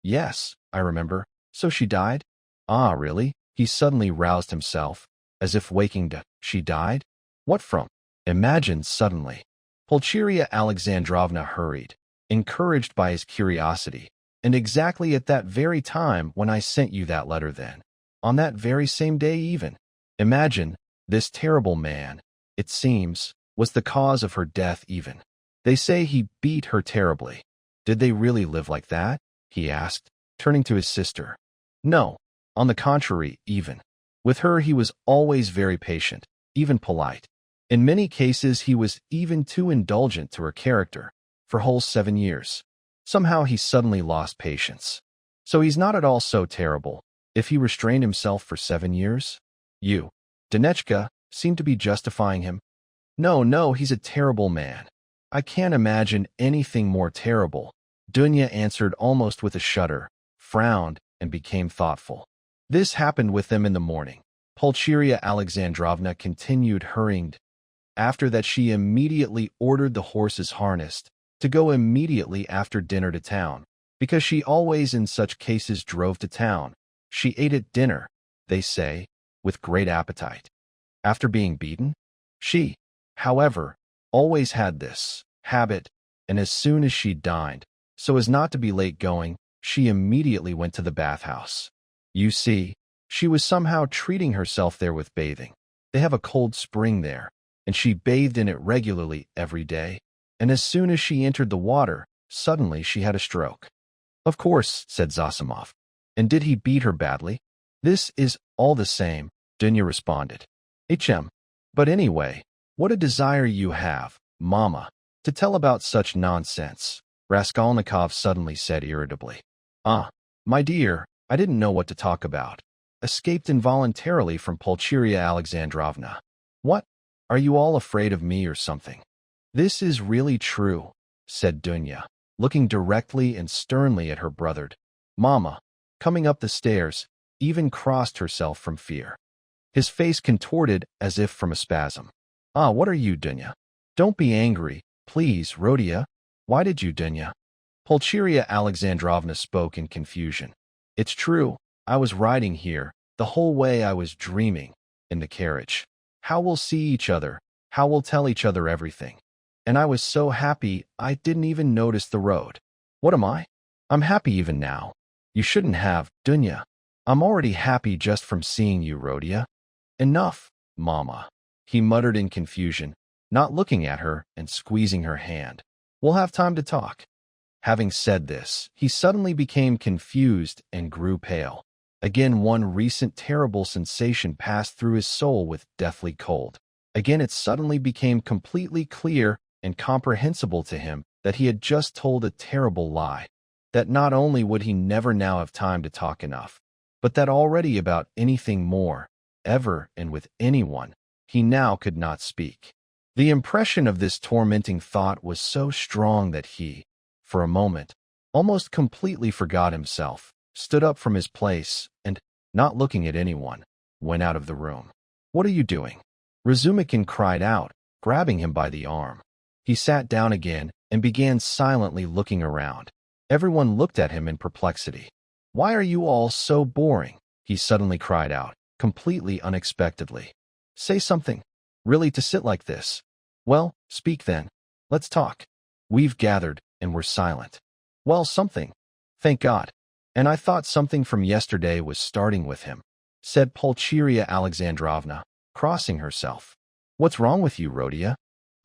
Yes, I remember. So she died? Ah, really? He suddenly roused himself, as if waking to, she died? What from? Imagined suddenly. Pulcheria Alexandrovna hurried, encouraged by his curiosity, and exactly at that very time when I sent you that letter then, on that very same day even. Imagine, this terrible man, it seems, was the cause of her death even. They say he beat her terribly. Did they really live like that? He asked, turning to his sister. No, on the contrary, even. With her he was always very patient, even polite. In many cases he was even too indulgent to her character, for whole 7 years. Somehow he suddenly lost patience. So he's not at all so terrible, if he restrained himself for 7 years? You, Dunechka, seem to be justifying him. No, he's a terrible man. I can't imagine anything more terrible, Dunya answered almost with a shudder, frowned, and became thoughtful. This happened with them in the morning. Pulcheria Alexandrovna continued hurrying. After that she immediately ordered the horses harnessed, to go immediately after dinner to town, because she always in such cases drove to town. She ate at dinner, they say, with great appetite. After being beaten, she, however, always had this habit, and as soon as she dined, so as not to be late going, she immediately went to the bathhouse. You see, she was somehow treating herself there with bathing. They have a cold spring there, and she bathed in it regularly every day, and as soon as she entered the water, suddenly she had a stroke. Of course, said Zosimov. And did he beat her badly? This is all the same, Dunya responded. But anyway, what a desire you have, Mama, to tell about such nonsense, Raskolnikov suddenly said irritably. Ah, my dear, I didn't know what to talk about. Escaped involuntarily from Pulcheria Alexandrovna. What? Are you all afraid of me or something? This is really true, said Dunya, looking directly and sternly at her brother. Mama, coming up the stairs, even crossed herself from fear. His face contorted as if from a spasm. Ah, what are you, Dunya? Don't be angry, please, Rhodia. Why did you, Dunya? Pulcheria Alexandrovna spoke in confusion. It's true, I was riding here, the whole way I was dreaming, in the carriage. How we'll see each other, how we'll tell each other everything. And I was so happy I didn't even notice the road. What am I? I'm happy even now. You shouldn't have, Dunya. I'm already happy just from seeing you, Rhodia. Enough, Mama, he muttered in confusion, not looking at her and squeezing her hand. We'll have time to talk. Having said this, he suddenly became confused and grew pale. Again one recent terrible sensation passed through his soul with deathly cold. Again it suddenly became completely clear and comprehensible to him that he had just told a terrible lie, that not only would he never now have time to talk enough, but that already about anything more, ever and with anyone, he now could not speak. The impression of this tormenting thought was so strong that he, for a moment, almost completely forgot himself, stood up from his place, and, not looking at anyone, went out of the room. "What are you doing?" Razumikin cried out, grabbing him by the arm. He sat down again and began silently looking around. Everyone looked at him in perplexity. "Why are you all so boring?" he suddenly cried out, completely unexpectedly. "Say something. Really, to sit like this? Well, speak then. Let's talk." We've gathered, and we're silent. "Well, something. Thank God. And I thought something from yesterday was starting with him," said Pulcheria Alexandrovna, crossing herself. "What's wrong with you, Rodia?"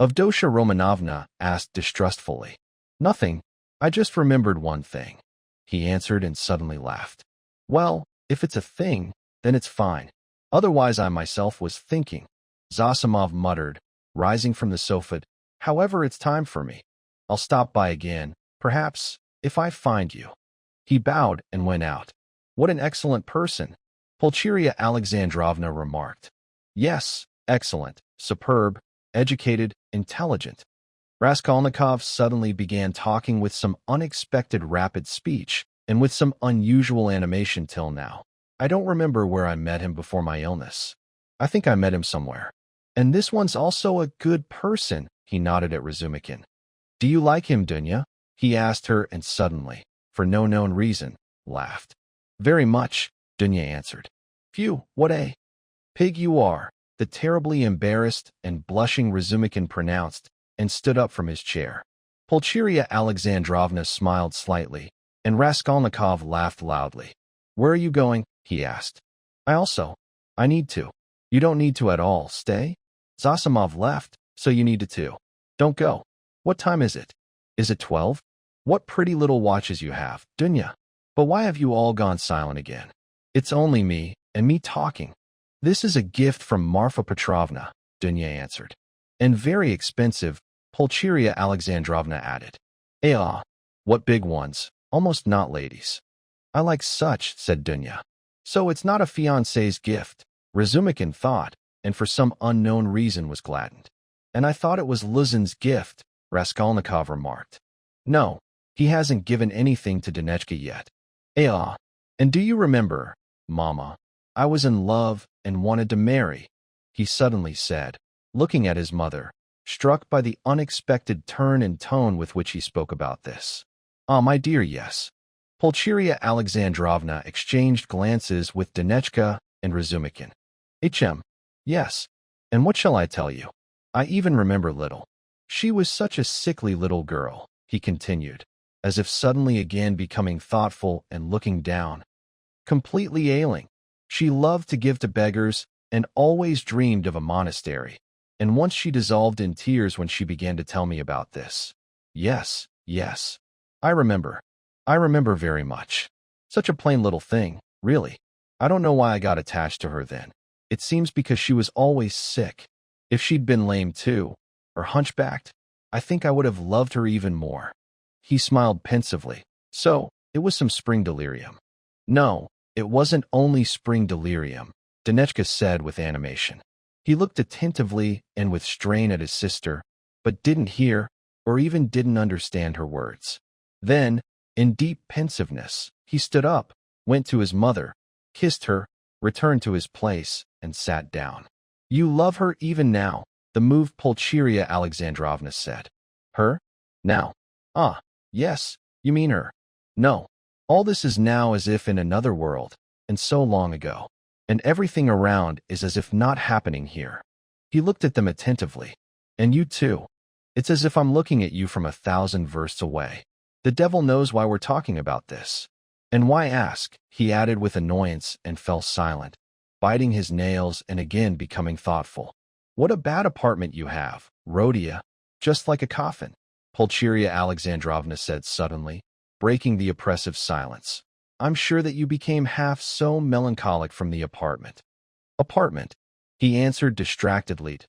Avdotya Romanovna asked distrustfully. "Nothing. I just remembered one thing," he answered and suddenly laughed. "Well, if it's a thing, then it's fine. Otherwise I myself was thinking," Zosimov muttered, rising from the sofa. "However, it's time for me. I'll stop by again, perhaps, if I find you." He bowed and went out. "What an excellent person," Pulcheria Alexandrovna remarked. "Yes, excellent, superb, educated, intelligent." Raskolnikov suddenly began talking with some unexpected rapid speech and with some unusual animation till now. "I don't remember where I met him before my illness. I think I met him somewhere. And this one's also a good person," he nodded at Razumikin. "Do you like him, Dunya?" he asked her and suddenly, for no known reason, laughed. "Very much," Dunya answered. "Phew, what a pig you are," the terribly embarrassed and blushing Razumikin pronounced, and stood up from his chair. Pulcheria Alexandrovna smiled slightly, and Raskolnikov laughed loudly. "Where are you going?" he asked. I need to." "You don't need to at all. Stay." "Zosimov left, so you need to too." "Don't go." "What time is it?" "Is it 12? What pretty little watches you have, Dunya. But why have you all gone silent again?" "It's only me, and me talking." "This is a gift from Marfa Petrovna," Dunya answered. "And very expensive," Pulcheria Alexandrovna added. What big ones, almost not ladies." "I like such," said Dunya. "So it's not a fiancé's gift," Razumikin thought, and for some unknown reason was gladdened. "And I thought it was Luzin's gift," Raskolnikov remarked. "No, he hasn't given anything to Dunechka yet." And do you remember, Mama, I was in love and wanted to marry," he suddenly said, looking at his mother, struck by the unexpected turn and tone with which he spoke about this. "Ah, my dear, yes." Pulcheria Alexandrovna exchanged glances with Dunechka and Razumikin. Yes. And what shall I tell you? I even remember little. She was such a sickly little girl," he continued, as if suddenly again becoming thoughtful and looking down. "Completely ailing. She loved to give to beggars and always dreamed of a monastery. And once she dissolved in tears when she began to tell me about this. Yes. I remember very much. Such a plain little thing, really. I don't know why I got attached to her then. It seems because she was always sick. If she'd been lame too, or hunchbacked, I think I would have loved her even more." He smiled pensively. "So, it was some spring delirium." "No, it wasn't only spring delirium," Dunechka said with animation. He looked attentively and with strain at his sister, but didn't hear or even didn't understand her words. Then, in deep pensiveness, he stood up, went to his mother, kissed her, returned to his place, and sat down. "You love her even now," the moved Pulcheria Alexandrovna said. "Her? Now? Ah, yes, you mean her. No, all this is now as if in another world, and so long ago. And everything around is as if not happening here." He looked at them attentively. "And you too. It's as if I'm looking at you from 1,000 versts away. The devil knows why we're talking about this. And why ask?" he added with annoyance and fell silent, biting his nails and again becoming thoughtful. "What a bad apartment you have, Rodia, just like a coffin," Pulcheria Alexandrovna said suddenly, breaking the oppressive silence. "I'm sure that you became half so melancholic from the apartment." "Apartment?" he answered distractedly.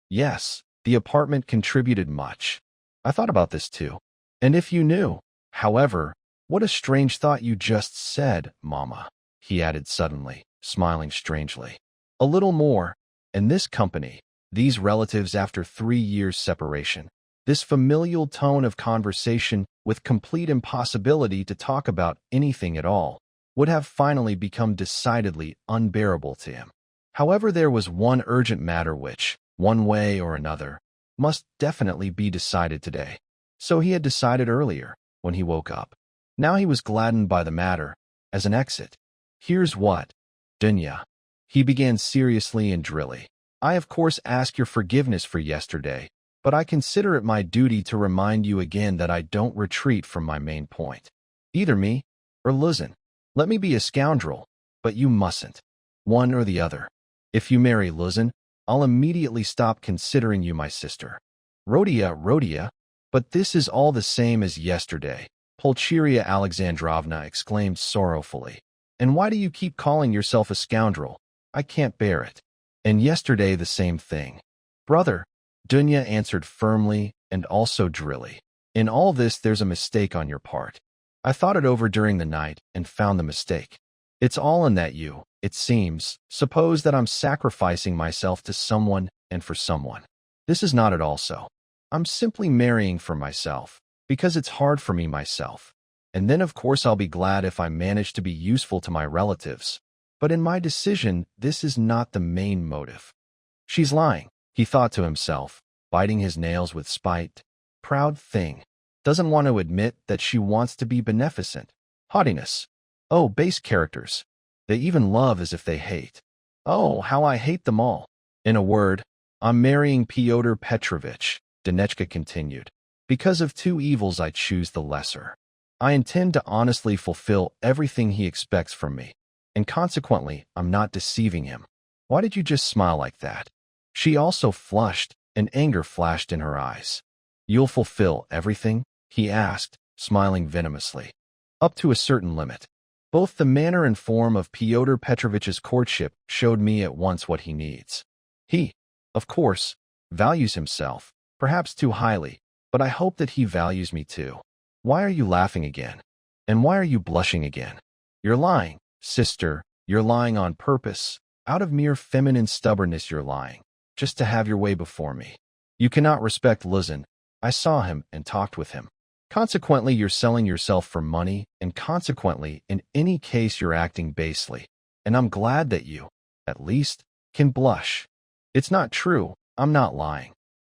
"Yes, the apartment contributed much. I thought about this too. And if you knew, however, what a strange thought you just said, Mama," he added suddenly, smiling strangely. A little more, and this company, these relatives after 3 years' separation, this familial tone of conversation with complete impossibility to talk about anything at all, would have finally become decidedly unbearable to him. However, there was one urgent matter which, one way or another, must definitely be decided today. So he had decided earlier, when he woke up. Now he was gladdened by the matter, as an exit. Here's what, Dunya. He began seriously and drily. I of course ask your forgiveness for yesterday, but I consider it my duty to remind you again that I don't retreat from my main point. Either me, or Luzin. Let me be a scoundrel, but you mustn't. One or the other. If you marry Luzin, I'll immediately stop considering you my sister. Rodia, but this is all the same as yesterday, Pulcheria Alexandrovna exclaimed sorrowfully. And why do you keep calling yourself a scoundrel? I can't bear it. And yesterday the same thing. Brother, Dunya answered firmly and also drily. In all this there's a mistake on your part. I thought it over during the night and found the mistake. It's all in that you, it seems, suppose that I'm sacrificing myself to someone and for someone. This is not at all so. I'm simply marrying for myself, because it's hard for me myself. And then of course I'll be glad if I manage to be useful to my relatives. But in my decision, this is not the main motive. She's lying, he thought to himself, biting his nails with spite. Proud thing. Doesn't want to admit that she wants to be beneficent. Haughtiness. Oh, base characters. They even love as if they hate. Oh, how I hate them all. In a word, I'm marrying Pyotr Petrovitch, Dunechka continued. Because of two evils I choose the lesser. I intend to honestly fulfill everything he expects from me, and consequently I'm not deceiving him. Why did you just smile like that? She also flushed, and anger flashed in her eyes. You'll fulfill everything? He asked, smiling venomously. Up to a certain limit. Both the manner and form of Pyotr Petrovitch's courtship showed me at once what he needs. He, of course, values himself, perhaps too highly, but I hope that he values me too. Why are you laughing again? And why are you blushing again? You're lying, sister, you're lying on purpose. Out of mere feminine stubbornness you're lying, just to have your way before me. You cannot respect Luzin. I saw him and talked with him. Consequently, you're selling yourself for money, and consequently, in any case you're acting basely. And I'm glad that you, at least, can blush. It's not true, I'm not lying.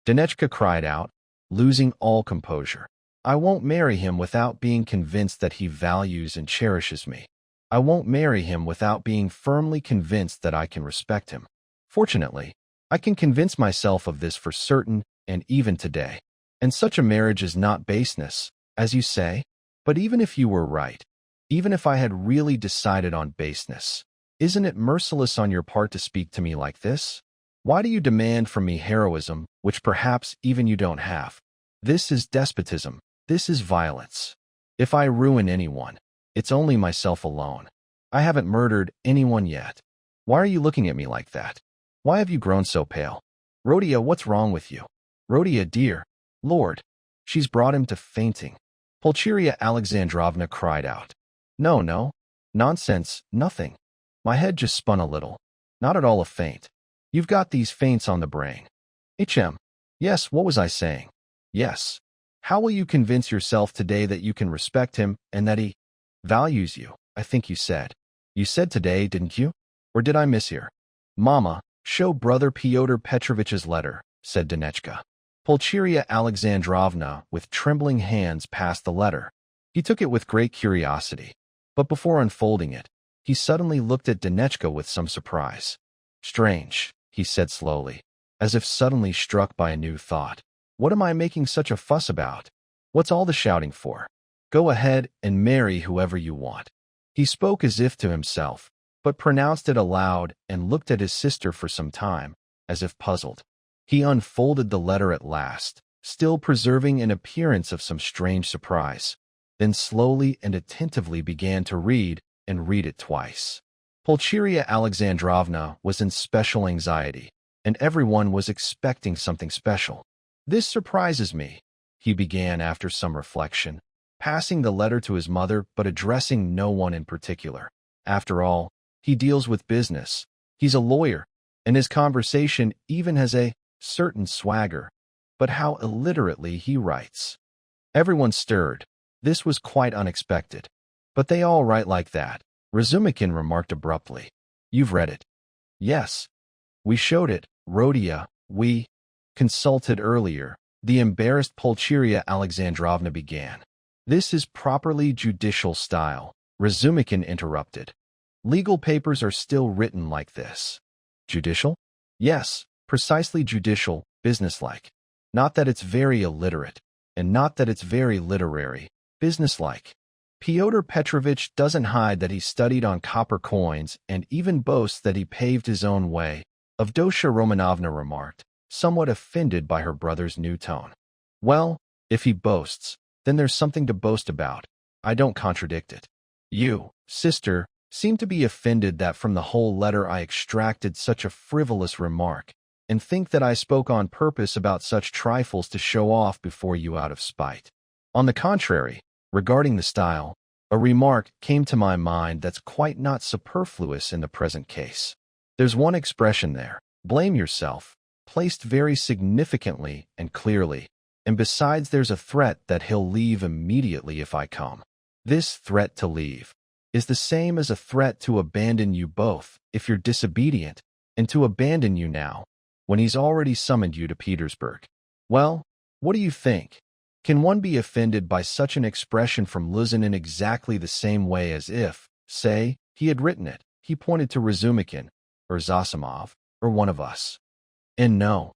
Dunechka cried out, losing all composure. I won't marry him without being convinced that he values and cherishes me. I won't marry him without being firmly convinced that I can respect him. Fortunately, I can convince myself of this for certain, and even today. And such a marriage is not baseness, as you say. But even if you were right, even if I had really decided on baseness, isn't it merciless on your part to speak to me like this? Why do you demand from me heroism, which perhaps even you don't have? This is despotism. This is violence. If I ruin anyone, it's only myself alone. I haven't murdered anyone yet. Why are you looking at me like that? Why have you grown so pale? Rodia, what's wrong with you? Rodia, dear. Lord, she's brought him to fainting. Pulcheria Alexandrovna cried out. No, nonsense, nothing. My head just spun a little. Not at all a faint. You've got these faints on the brain. HM. Yes, what was I saying? Yes. How will you convince yourself today that you can respect him and that he values you? I think you said. You said today, didn't you? Or did I mishear? Mama, show brother Pyotr Petrovitch's letter, said Dunechka. Pulcheria Alexandrovna, with trembling hands, passed the letter. He took it with great curiosity, but before unfolding it, he suddenly looked at Dunechka with some surprise. Strange, he said slowly, as if suddenly struck by a new thought. What am I making such a fuss about? What's all the shouting for? Go ahead and marry whoever you want. He spoke as if to himself, but pronounced it aloud and looked at his sister for some time, as if puzzled. He unfolded the letter at last, still preserving an appearance of some strange surprise, then slowly and attentively began to read and read it twice. Pulcheria Alexandrovna was in special anxiety, and everyone was expecting something special. This surprises me, he began after some reflection, passing the letter to his mother but addressing no one in particular. After all, he deals with business. He's a lawyer, and his conversation even has a certain swagger. But how illiterately he writes. Everyone stirred. This was quite unexpected. But they all write like that, Razumikin remarked abruptly. You've read it. Yes. We showed it, Rodion. We consulted earlier. The embarrassed Pulcheria Alexandrovna began. This is properly judicial style, Razumikin interrupted. Legal papers are still written like this. Judicial? Yes, precisely judicial, businesslike. Not that it's very illiterate, and not that it's very literary, businesslike. Fyodor Petrovitch doesn't hide that he studied on copper coins and even boasts that he paved his own way, Avdotya Romanovna remarked, somewhat offended by her brother's new tone. Well, if he boasts, then there's something to boast about. I don't contradict it. You, sister, seem to be offended that from the whole letter I extracted such a frivolous remark, and think that I spoke on purpose about such trifles to show off before you out of spite. On the contrary, regarding the style, a remark came to my mind that's quite not superfluous in the present case. There's one expression there, blame yourself, placed very significantly and clearly, and besides there's a threat that he'll leave immediately if I come. This threat to leave is the same as a threat to abandon you both if you're disobedient, and to abandon you now, when he's already summoned you to Petersburg. Well, what do you think? Can one be offended by such an expression from Luzin in exactly the same way as if, say, he had written it? He pointed to Razumikin, or Zosimov, or one of us. And no,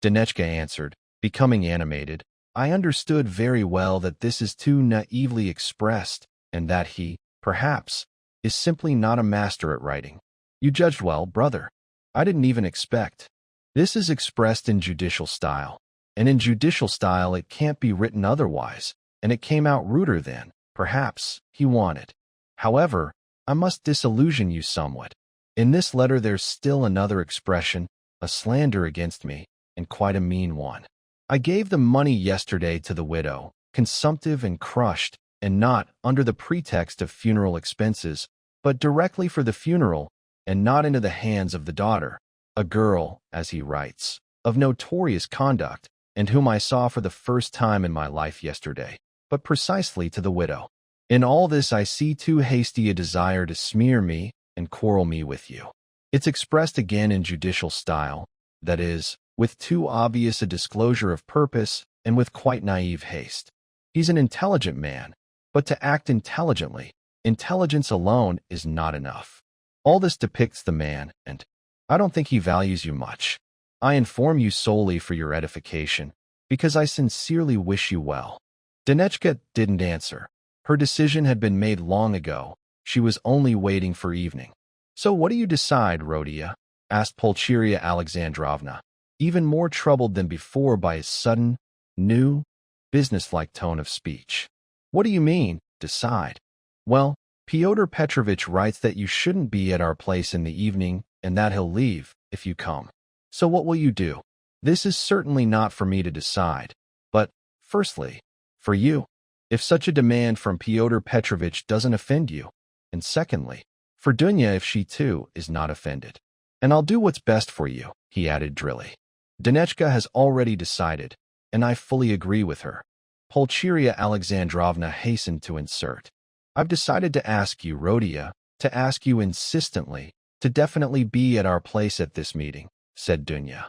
Dunechka answered, becoming animated, I understood very well that this is too naively expressed, and that he, perhaps, is simply not a master at writing. You judged well, brother. I didn't even expect. This is expressed in judicial style, and in judicial style it can't be written otherwise, and it came out ruder than, perhaps, he wanted. However, I must disillusion you somewhat. In this letter there's still another expression, a slander against me, and quite a mean one. I gave the money yesterday to the widow, consumptive and crushed, and not under the pretext of funeral expenses, but directly for the funeral, and not into the hands of the daughter, a girl, as he writes, of notorious conduct, and whom I saw for the first time in my life yesterday, but precisely to the widow. In all this I see too hasty a desire to smear me and quarrel me with you. It's expressed again in judicial style, that is, with too obvious a disclosure of purpose and with quite naive haste. He's an intelligent man, but to act intelligently, intelligence alone is not enough. All this depicts the man, and I don't think he values you much. I inform you solely for your edification, because I sincerely wish you well. Dunechka didn't answer. Her decision had been made long ago. She was only waiting for evening. So what do you decide, Rodion? Asked Pulcheria Alexandrovna, even more troubled than before by his sudden, new, businesslike tone of speech. What do you mean, decide? Well, Fyodor Petrovitch writes that you shouldn't be at our place in the evening and that he'll leave if you come. So what will you do? This is certainly not for me to decide, but, firstly, for you, if such a demand from Fyodor Petrovitch doesn't offend you, and secondly, for Dunya if she too is not offended. And I'll do what's best for you, he added drily. Dunechka has already decided, and I fully agree with her. Pulcheria Alexandrovna hastened to insert. I've decided to ask you, Rodion, to ask you insistently, to definitely be at our place at this meeting, said Dunya.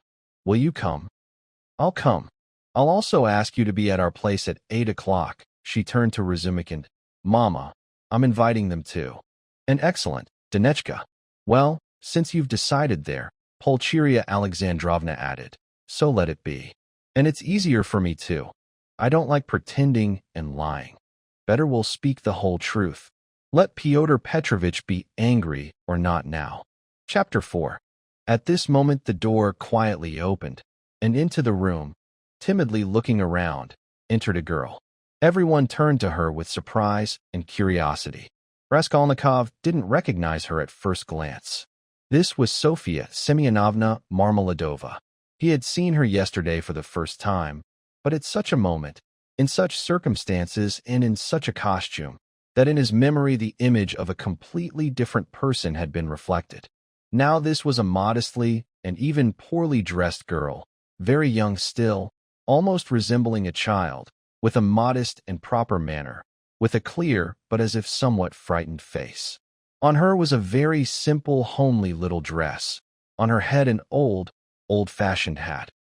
Will you come? I'll come. I'll also ask you to be at our place at 8 o'clock. She turned to Razumikin. Mama, I'm inviting them too. And excellent, Dunechka. Well, since you've decided there, Pulcheria Alexandrovna added, so let it be. And it's easier for me too. I don't like pretending and lying. Better we'll speak the whole truth. Let Fyodor Petrovitch be angry or not now. Chapter 4. At this moment the door quietly opened, and into the room, timidly looking around, entered a girl. Everyone turned to her with surprise and curiosity. Raskolnikov didn't recognize her at first glance. This was Sofia Semyonovna Marmeladova. He had seen her yesterday for the first time, but at such a moment, in such circumstances and in such a costume, that in his memory the image of a completely different person had been reflected. Now this was a modestly and even poorly dressed girl, very young still, almost resembling a child, with a modest and proper manner, with a clear but as if somewhat frightened face. On her was a very simple, homely little dress. On her head an old-fashioned hat.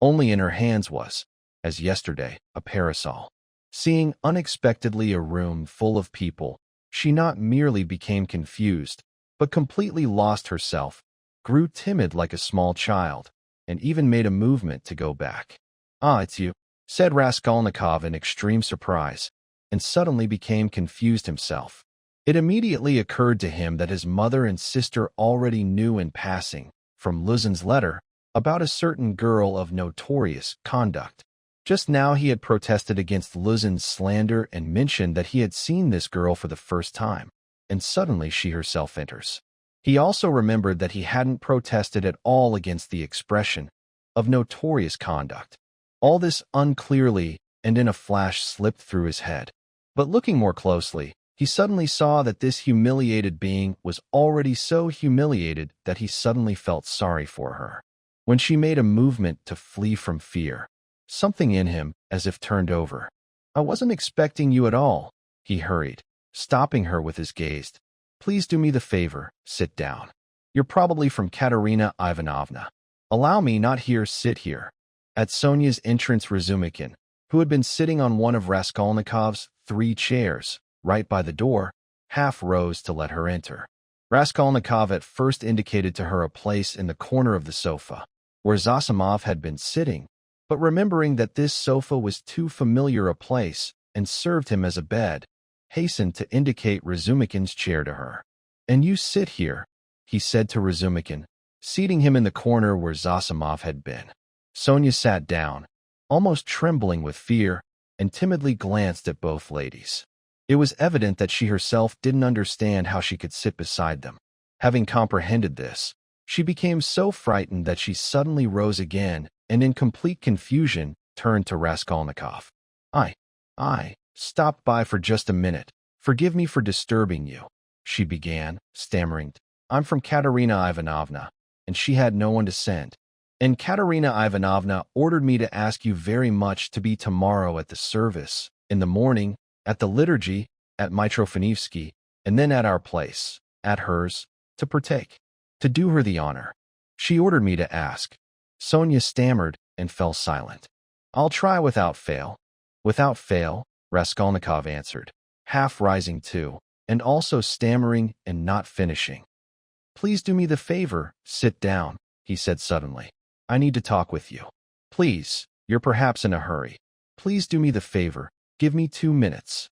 Only in her hands was, as yesterday, a parasol. Seeing unexpectedly a room full of people, she not merely became confused, but completely lost herself, grew timid like a small child, and even made a movement to go back. "Ah, it's you," said Raskolnikov in extreme surprise, and suddenly became confused himself. It immediately occurred to him that his mother and sister already knew in passing, from Luzin's letter, about a certain girl of notorious conduct. Just now he had protested against Luzin's slander and mentioned that he had seen this girl for the first time, and suddenly she herself enters. He also remembered that he hadn't protested at all against the expression of notorious conduct. All this unclearly and in a flash slipped through his head. But looking more closely, he suddenly saw that this humiliated being was already so humiliated that he suddenly felt sorry for her. When she made a movement to flee from fear, something in him as if turned over. "I wasn't expecting you at all," he hurried, stopping her with his gaze. "Please do me the favor, sit down. You're probably from Katerina Ivanovna. Allow me, not here, sit here." At Sonia's entrance, Razumikin, who had been sitting on one of Raskolnikov's 3 chairs, right by the door, half rose to let her enter. Raskolnikov at first indicated to her a place in the corner of the sofa, where Zosimov had been sitting, but remembering that this sofa was too familiar a place and served him as a bed, hastened to indicate Razumikin's chair to her. "And you sit here," he said to Razumikin, seating him in the corner where Zosimov had been. Sonia sat down, almost trembling with fear, and timidly glanced at both ladies. It was evident that she herself didn't understand how she could sit beside them. Having comprehended this, she became so frightened that she suddenly rose again and in complete confusion turned to Raskolnikov. I stopped by for just a minute. Forgive me for disturbing you," she began, stammering. "I'm from Katerina Ivanovna, and she had no one to send. And Katerina Ivanovna ordered me to ask you very much to be tomorrow at the service, in the morning, at the liturgy, at Mitrofanivsky, and then at our place, at hers, to partake. To do her the honor. She ordered me to ask." Sonia stammered and fell silent. "I'll try without fail." "Without fail," Raskolnikov answered, half rising too, and also stammering and not finishing. "Please do me the favor, sit down," he said suddenly. "I need to talk with you. Please, you're perhaps in a hurry. Please do me the favor, give me 2 minutes."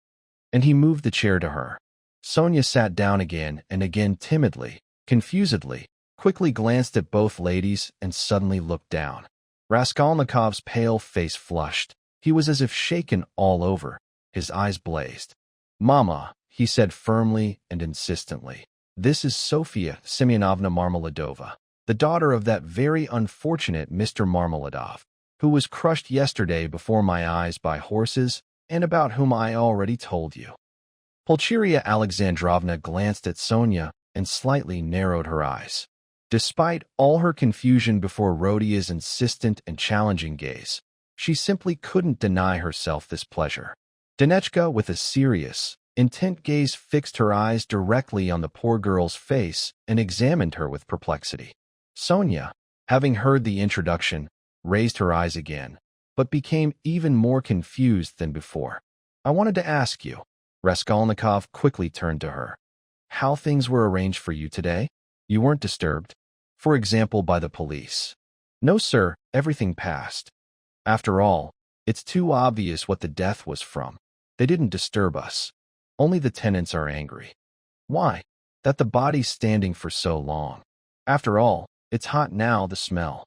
And he moved the chair to her. Sonia sat down again and again timidly, confusedly, quickly glanced at both ladies and suddenly looked down. Raskolnikov's pale face flushed. He was as if shaken all over. His eyes blazed. "Mama," he said firmly and insistently, "this is Sofia Semyonovna Marmeladova, the daughter of that very unfortunate Mr. Marmeladov, who was crushed yesterday before my eyes by horses, and about whom I already told you." Pulcheria Alexandrovna glanced at Sonia and slightly narrowed her eyes. Despite all her confusion before Rodia's insistent and challenging gaze, she simply couldn't deny herself this pleasure. Dunechka, with a serious, intent gaze, fixed her eyes directly on the poor girl's face and examined her with perplexity. Sonia, having heard the introduction, raised her eyes again, but became even more confused than before. "I wanted to ask you," Raskolnikov quickly turned to her, "how things were arranged for you today? You weren't disturbed, for example, by the police?" "No, sir, everything passed. After all, it's too obvious what the death was from. They didn't disturb us. Only the tenants are angry." "Why?" "That the body's standing for so long. After all, it's hot now, the smell.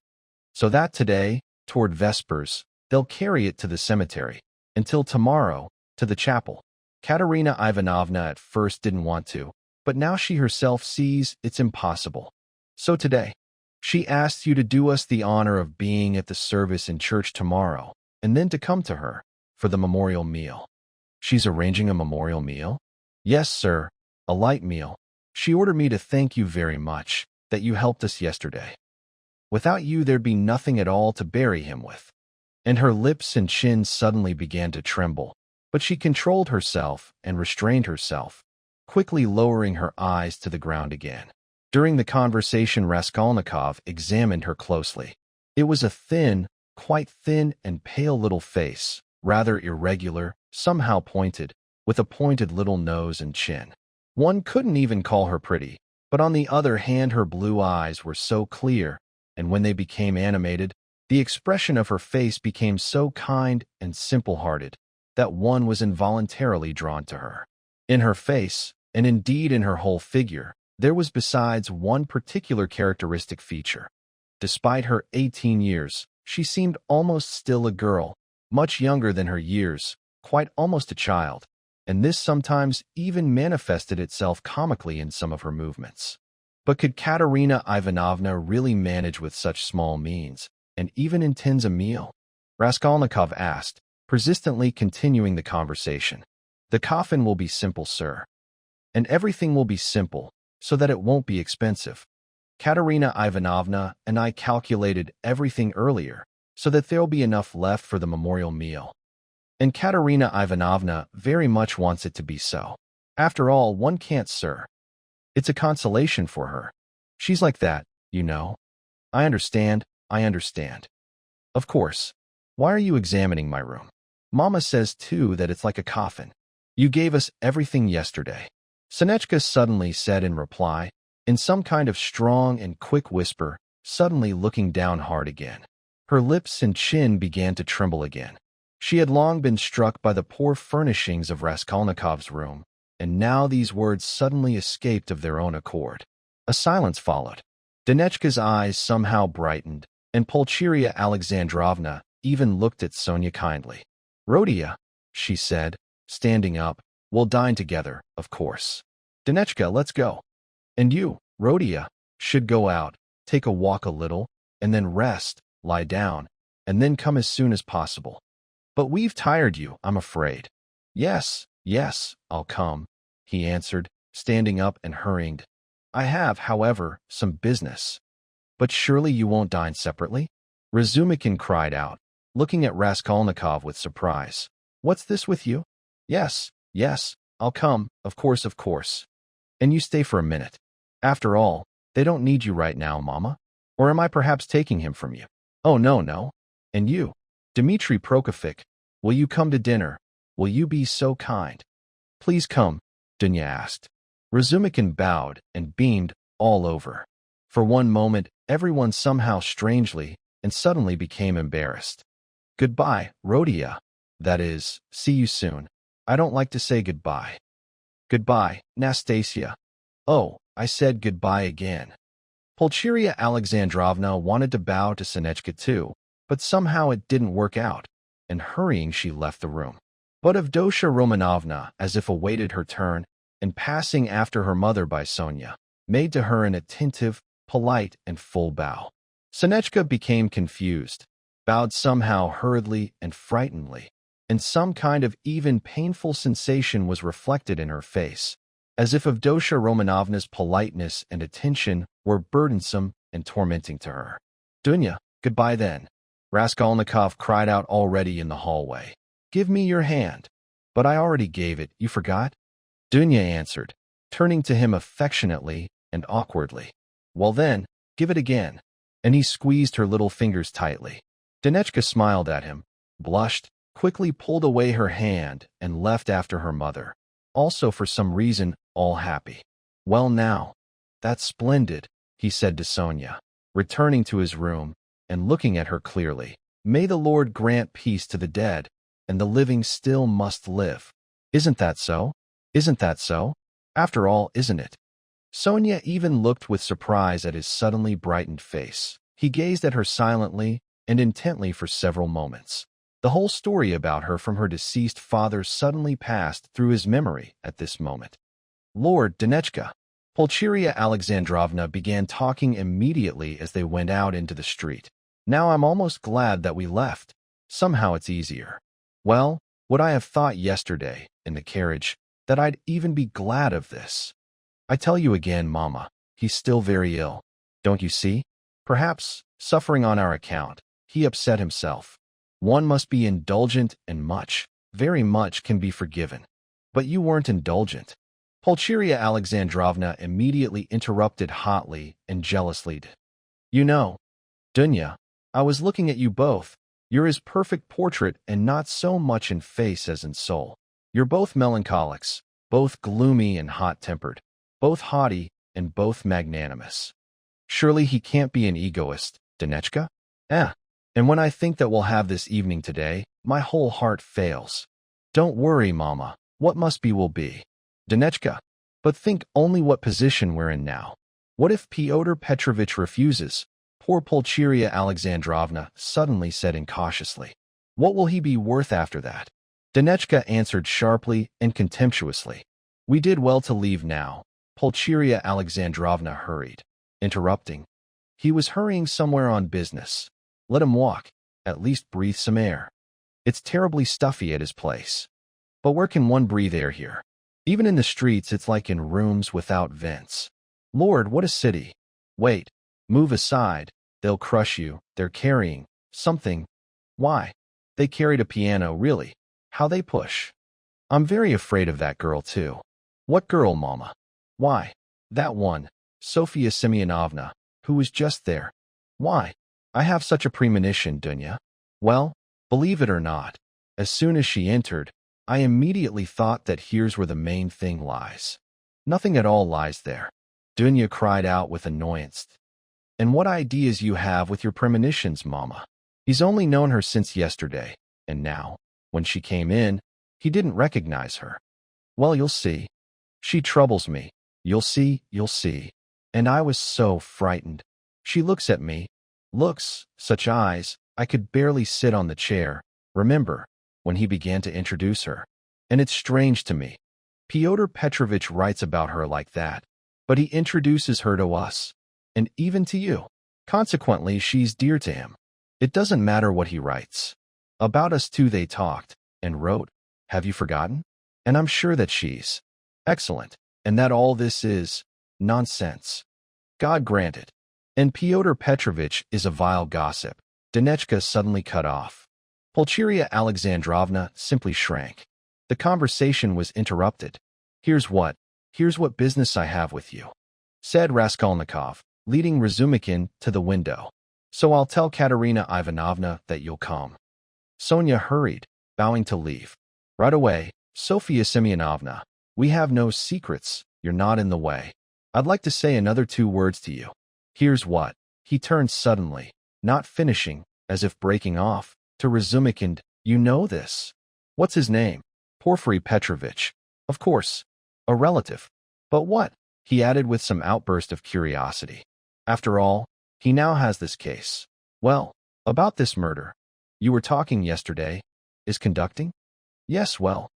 So that today, toward Vespers, they'll carry it to the cemetery, until tomorrow, to the chapel. Katerina Ivanovna at first didn't want to, but now she herself sees it's impossible. So today, she asks you to do us the honor of being at the service in church tomorrow, and then to come to her for the memorial meal." "She's arranging a memorial meal?" Yes, sir. A light meal. She ordered me to thank you very much, that you helped us yesterday. Without you, there'd be nothing at all to bury him with. And her lips and chin suddenly began to tremble, but she controlled herself and restrained herself, quickly lowering her eyes to the ground again. During the conversation, Raskolnikov examined her closely. It was a thin, quite thin and pale little face, rather irregular, somehow pointed, with a pointed little nose and chin. One couldn't even call her pretty, but on the other hand her blue eyes were so clear, and when they became animated, the expression of her face became so kind and simple-hearted that one was involuntarily drawn to her. In her face, and indeed in her whole figure, there was besides one particular characteristic feature. Despite her 18 years, she seemed almost still a girl, much younger than her years, quite almost a child, and this sometimes even manifested itself comically in some of her movements. But could Katerina Ivanovna really manage with such small means, and even intends a meal? Raskolnikov asked, persistently continuing the conversation. The coffin will be simple, sir. And everything will be simple, so that it won't be expensive. Katerina Ivanovna and I calculated everything earlier, so that there'll be enough left for the memorial meal. And Katerina Ivanovna very much wants it to be so. After all, one can't, sir. It's a consolation for her. She's like that, you know. I understand. Of course. Why are you examining my room? Mama says, too, that it's like a coffin. You gave us everything yesterday. Sonechka suddenly said in reply, in some kind of strong and quick whisper, suddenly looking down hard again. Her lips and chin began to tremble again. She had long been struck by the poor furnishings of Raskolnikov's room, and now these words suddenly escaped of their own accord. A silence followed. Dunechka's eyes somehow brightened, and Pulcheria Alexandrovna even looked at Sonia kindly. "Rodia," she said, standing up, "we'll dine together, of course. Dunechka, let's go. And you, Rodia, should go out, take a walk a little, and then rest, lie down, and then come as soon as possible. But we've tired you, I'm afraid." Yes, I'll come," he answered, standing up and hurrying. "I have, however, some business." "But surely you won't dine separately?" Razumikin cried out, looking at Raskolnikov with surprise. "What's this with you?" Yes, I'll come, of course. And you stay for a minute. After all, they don't need you right now, Mama. Or am I perhaps taking him from you? Oh, no. And you, Dmitri Prokofitch, will you come to dinner? Will you be so kind? Please come, Dunya asked. Razumikin bowed and beamed all over. For one moment, everyone somehow strangely and suddenly became embarrassed. Goodbye, Rodia. That is, see you soon. I don't like to say goodbye. Goodbye, Nastasia. Oh, I said goodbye again. Pulcheria Alexandrovna wanted to bow to Sonechka too, but somehow it didn't work out, and hurrying she left the room. But Avdotya Romanovna, as if awaited her turn, and passing after her mother by Sonia, made to her an attentive, polite, and full bow. Sonechka became confused, bowed somehow hurriedly and frightenedly, and some kind of even painful sensation was reflected in her face, as if Avdotya Romanovna's politeness and attention were burdensome and tormenting to her. Dunya, goodbye then. Raskolnikov cried out already in the hallway. Give me your hand. But I already gave it, you forgot? Dunya answered, turning to him affectionately and awkwardly. Well then, give it again. And he squeezed her little fingers tightly. Dunechka smiled at him, blushed, quickly pulled away her hand, and left after her mother, also for some reason all happy. Well now, that's splendid, he said to Sonia, returning to his room and looking at her clearly. May the Lord grant peace to the dead, and the living still must live. Isn't that so? After all, isn't it? Sonia even looked with surprise at his suddenly brightened face. He gazed at her silently and intently for several moments. The whole story about her from her deceased father suddenly passed through his memory at this moment. Lord Dunechka. Pulcheria Alexandrovna began talking immediately as they went out into the street. Now I'm almost glad that we left. Somehow it's easier. Well, what I have thought yesterday, in the carriage, that I'd even be glad of this. I tell you again, Mama, he's still very ill. Don't you see? Perhaps, suffering on our account, he upset himself. One must be indulgent and much, very much can be forgiven. But you weren't indulgent. Pulcheria Alexandrovna immediately interrupted hotly and jealously. You know, Dunya, I was looking at you both. You're his perfect portrait and not so much in face as in soul. You're both melancholics, both gloomy and hot-tempered, both haughty and both magnanimous. Surely he can't be an egoist, Dunechka? And when I think that we'll have this evening today, my whole heart fails. Don't worry, Mama. What must be will be. Dunechka, but think only what position we're in now. What if Pyotr Petrovitch refuses? Poor Pulcheria Alexandrovna suddenly said incautiously. What will he be worth after that? Dunechka answered sharply and contemptuously. We did well to leave now. Pulcheria Alexandrovna hurried, interrupting. He was hurrying somewhere on business. Let him walk, at least breathe some air. It's terribly stuffy at his place. But where can one breathe air here? Even in the streets, it's like in rooms without vents. Lord, what a city! Wait, move aside. They'll crush you. They're carrying something. Why? They carried a piano, really. How they push. I'm very afraid of that girl, too. What girl, Mama? Why, that one, Sofia Semyonovna, who was just there. Why? I have such a premonition, Dunya. Well, believe it or not, as soon as she entered, I immediately thought that here's where the main thing lies. Nothing at all lies there. Dunya cried out with annoyance. And what ideas you have with your premonitions, Mama. He's only known her since yesterday, and now, when she came in, he didn't recognize her. Well, you'll see. She troubles me. You'll see, you'll see. And I was so frightened. She looks at me. Looks, such eyes, I could barely sit on the chair. Remember, when he began to introduce her. And it's strange to me. Pyotr Petrovitch writes about her like that, but he introduces her to us, and even to you. Consequently, she's dear to him. It doesn't matter what he writes. About us too they talked, and wrote. Have you forgotten? And I'm sure that she's excellent, and that all this is nonsense. God grant it. And Pyotr Petrovitch is a vile gossip. Dunechka suddenly cut off. Pulcheria Alexandrovna simply shrank. The conversation was interrupted. Here's what business I have with you, said Raskolnikov, leading Razumikin to the window. So I'll tell Katerina Ivanovna that you'll come. Sonia hurried, bowing to leave. Right away, Sofia Semyonovna. We have no secrets. You're not in the way. I'd like to say another 2 words to you. Here's what. He turned suddenly, not finishing, as if breaking off, to Razumikin. You know this. What's his name? Porfiry Petrovitch. Of course. A relative. But what? He added with some outburst of curiosity. After all, he now has this case. Well, about this murder. You were talking yesterday. Is conducting? Yes, well.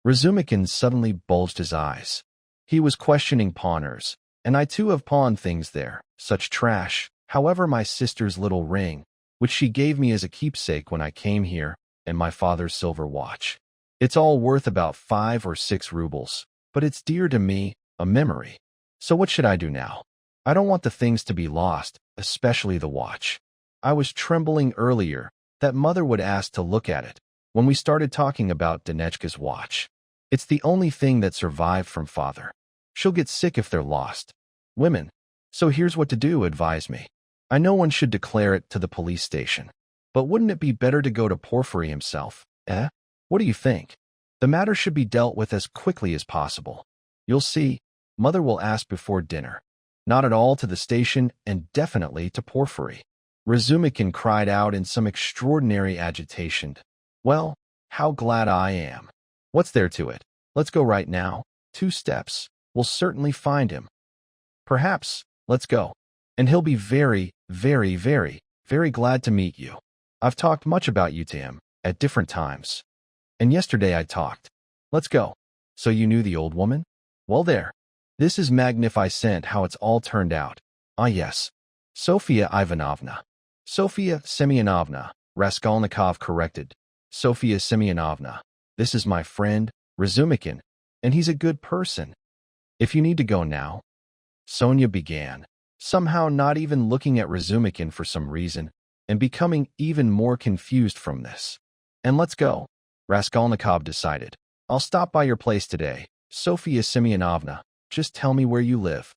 Razumikin suddenly bulged his eyes. He was questioning pawners, and I too have pawned things there, such trash. However, my sister's little ring, which she gave me as a keepsake when I came here, and my father's silver watch. It's all worth about 5 or 6 rubles, but it's dear to me, a memory. So what should I do now? I don't want the things to be lost, especially the watch. I was trembling earlier that Mother would ask to look at it when we started talking about Dunechka's watch. It's the only thing that survived from Father. She'll get sick if they're lost. Women. So here's what to do, advise me. I know one should declare it to the police station. But wouldn't it be better to go to Porfiry himself, eh? What do you think? The matter should be dealt with as quickly as possible. You'll see, Mother will ask before dinner. Not at all to the station, and definitely to Porfiry. Razumikin cried out in some extraordinary agitation. Well, how glad I am. What's there to it? Let's go right now. 2 steps. We'll certainly find him. Perhaps, let's go. And he'll be very, very, very, very glad to meet you. I've talked much about you to him, at different times. And yesterday I talked. Let's go. So you knew the old woman? Well there. This is magnificent how it's all turned out. Ah yes. Sofia Ivanovna. Sofia Semyonovna, Raskolnikov corrected. Sofia Semyonovna. This is my friend, Razumikin. and he's a good person. If you need to go now, Sonia began, somehow not even looking at Razumikin for some reason, and becoming even more confused from this. And let's go, Raskolnikov decided. I'll stop by your place today, Sofia Semyonovna. Just tell me where you live.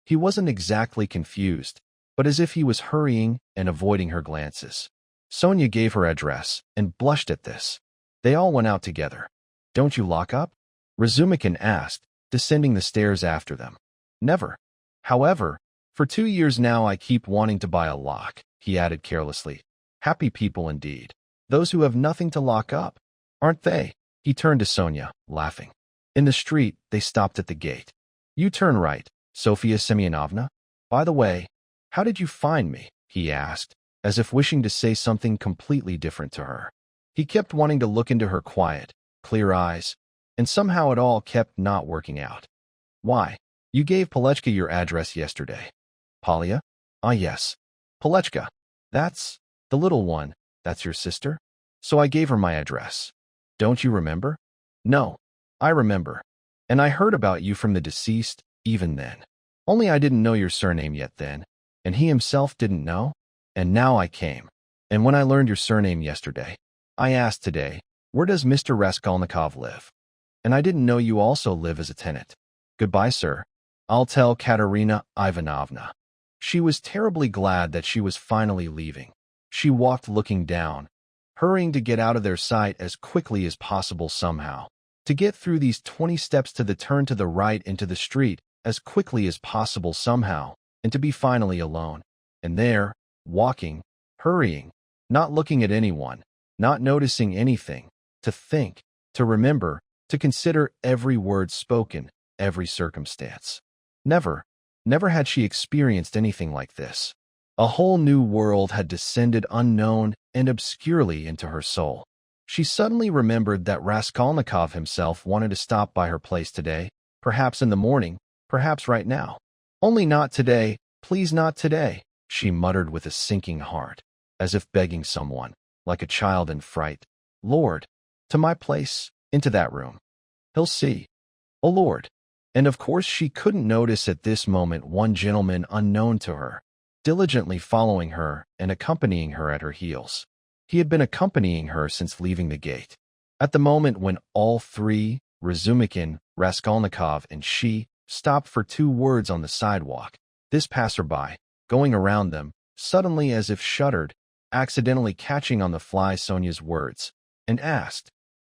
He wasn't exactly confused, but as if he was hurrying and avoiding her glances. Sonia gave her address and blushed at this. They all went out together. Don't you lock up? Razumikin asked, descending the stairs after them. Never. However, for 2 years now I keep wanting to buy a lock, he added carelessly. Happy people indeed. Those who have nothing to lock up, aren't they? He turned to Sonia, laughing. In the street, they stopped at the gate. You turn right, Sofia Semyonovna. By the way, how did you find me? He asked, as if wishing to say something completely different to her. He kept wanting to look into her quiet, clear eyes, and somehow it all kept not working out. Why? You gave Polechka your address yesterday. Polya? Ah, yes. Polechka. That's the little one. That's your sister? So I gave her my address. Don't you remember? No, I remember. And I heard about you from the deceased, even then. Only I didn't know your surname yet then, and he himself didn't know. And now I came. And when I learned your surname yesterday, I asked today, where does Mr. Raskolnikov live? And I didn't know you also live as a tenant. Goodbye, sir. I'll tell Katerina Ivanovna. She was terribly glad that she was finally leaving. She walked looking down, hurrying to get out of their sight as quickly as possible somehow, to get through these 20 steps to the turn to the right into the street as quickly as possible somehow, and to be finally alone. And there, walking, hurrying, not looking at anyone, not noticing anything, to think, to remember, to consider every word spoken, every circumstance. Never had she experienced anything like this. A whole new world had descended unknown and obscurely into her soul. She suddenly remembered that Raskolnikov himself wanted to stop by her place today, perhaps in the morning, perhaps right now. Only not today, please not today, she muttered with a sinking heart, as if begging someone, like a child in fright. Lord, to my place, into that room. He'll see. Oh, Lord. And of course she couldn't notice at this moment one gentleman unknown to her, diligently following her and accompanying her at her heels. He had been accompanying her since leaving the gate. At the moment when all three, Razumikin, Raskolnikov, and she, stopped for 2 words on the sidewalk, this passerby, going around them, suddenly as if shuddered, accidentally catching on the fly Sonia's words, and asked,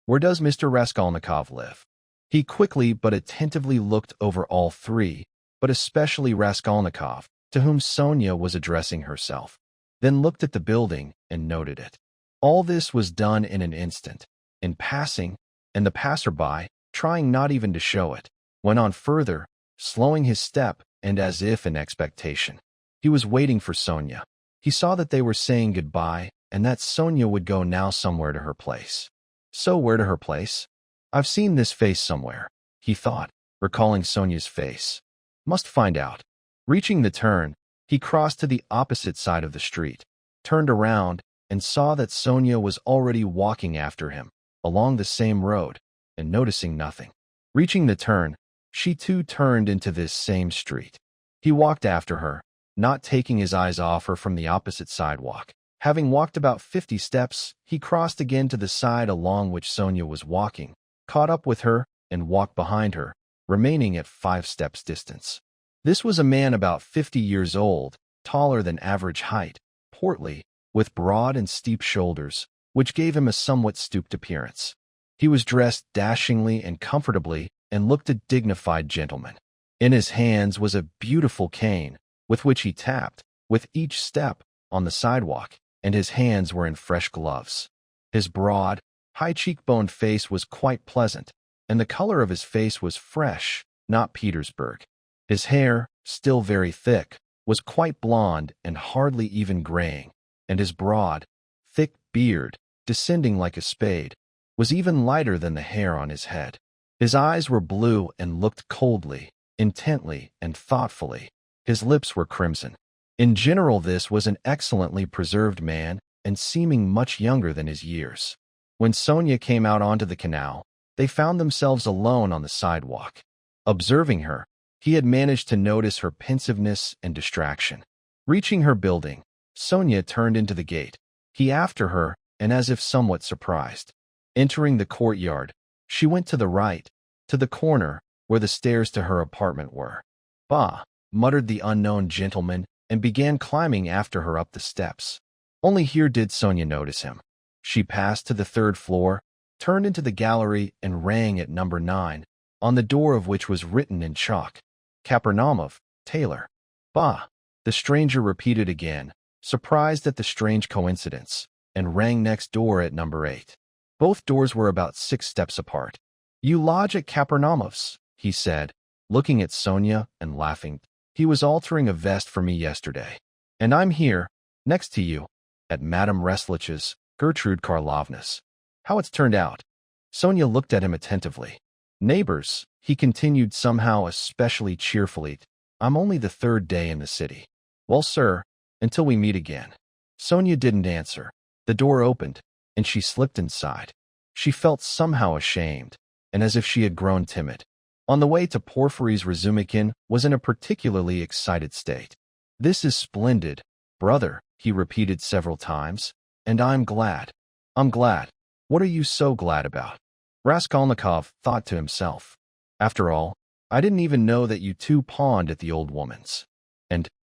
where does Mr. Raskolnikov live? He quickly but attentively looked over all three, but especially Raskolnikov, to whom Sonia was addressing herself, then looked at the building and noted it. All this was done in an instant, in passing, and the passerby, trying not even to show it, went on further, slowing his step and as if in expectation. He was waiting for Sonia. He saw that they were saying goodbye and that Sonia would go now somewhere to her place. So where to her place? I've seen this face somewhere, he thought, recalling Sonia's face. Must find out. Reaching the turn, he crossed to the opposite side of the street, turned around, and saw that Sonia was already walking after him, along the same road, and noticing nothing. Reaching the turn, she too turned into this same street. He walked after her, not taking his eyes off her from the opposite sidewalk. Having walked about 50 steps, he crossed again to the side along which Sonia was walking, caught up with her, and walked behind her, remaining at 5 steps distance. This was a man about 50 years old, taller than average height, portly, with broad and steep shoulders, which gave him a somewhat stooped appearance. He was dressed dashingly and comfortably and looked a dignified gentleman. In his hands was a beautiful cane, with which he tapped, with each step, on the sidewalk, and his hands were in fresh gloves. His broad, high cheekboned face was quite pleasant, and the color of his face was fresh, not Petersburg. His hair, still very thick, was quite blonde and hardly even graying, and his broad, thick beard, descending like a spade, was even lighter than the hair on his head. His eyes were blue and looked coldly, intently, and thoughtfully. His lips were crimson. In general, this was an excellently preserved man and seeming much younger than his years. When Sonia came out onto the canal, they found themselves alone on the sidewalk. Observing her, he had managed to notice her pensiveness and distraction. Reaching her building, Sonia turned into the gate, he after her, and as if somewhat surprised. Entering the courtyard, she went to the right, to the corner, where the stairs to her apartment were. "Bah," muttered the unknown gentleman, and began climbing after her up the steps. Only here did Sonia notice him. She passed to the third floor, turned into the gallery, and rang at number 9, on the door of which was written in chalk, "Kapernaumov, tailor." "Bah," the stranger repeated again, surprised at the strange coincidence, and rang next door at number 8. Both doors were about 6 steps apart. "You lodge at Kapernaumov's," he said, looking at Sonia and laughing. "He was altering a vest for me yesterday. And I'm here, next to you, at Madame Reslich's, Gertrude Karlovna's. How it's turned out." Sonia looked at him attentively. "Neighbors," he continued somehow especially cheerfully. "I'm only the 3rd day in the city." "Well, sir, until we meet again." Sonia didn't answer. The door opened, and she slipped inside. She felt somehow ashamed, and as if she had grown timid. On the way to Porfiry's, Razumikin was in a particularly excited state. "This is splendid, brother," he repeated several times, "and I'm glad. I'm glad. What are you so glad about?" Raskolnikov thought to himself. "After all, I didn't even know that you two pawned at the old woman's.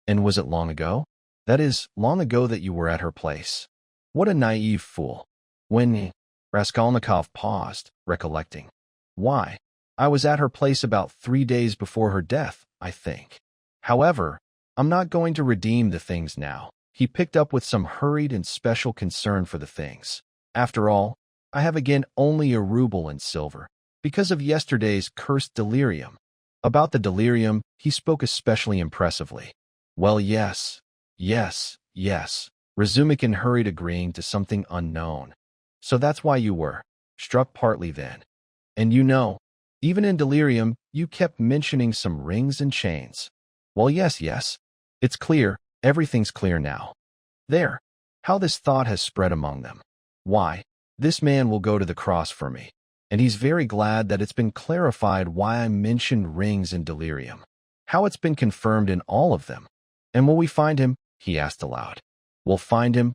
And was it long ago? That is, long ago that you were at her place. What a naive fool." "When—" Raskolnikov paused, recollecting. "Why, I was at her place about 3 days before her death, I think. However, I'm not going to redeem the things now." He picked up with some hurried and special concern for the things. "After all, I have again only a ruble in silver, because of yesterday's cursed delirium." About the delirium, he spoke especially impressively. "Well, yes, yes, yes," Razumikin hurried, agreeing to something unknown. "So that's why you were struck partly then. And you know, even in delirium, you kept mentioning some rings and chains." "Well, yes. It's clear, everything's clear now. There, how this thought has spread among them. Why, this man will go to the cross for me, and he's very glad that it's been clarified why I mentioned rings and delirium. How it's been confirmed in all of them. And will we find him?" he asked aloud. We'll find him,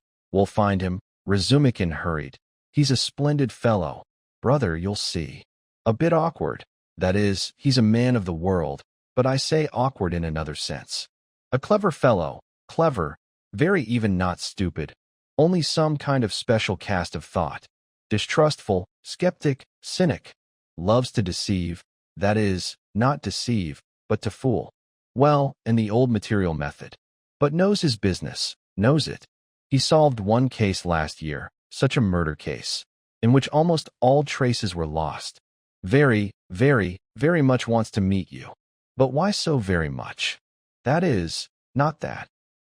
Razumikin hurried. "He's a splendid fellow. Brother, you'll see. A bit awkward. That is, he's a man of the world, but I say awkward in another sense. A clever fellow, clever, very even not stupid, only some kind of special cast of thought. Distrustful, skeptic, cynic. Loves to deceive, that is, not deceive, but to fool. Well, in the old material method. But knows his business, knows it. He solved one case last year, such a murder case, in which almost all traces were lost. Very, very, very much wants to meet you. But why so very much? That is, not that.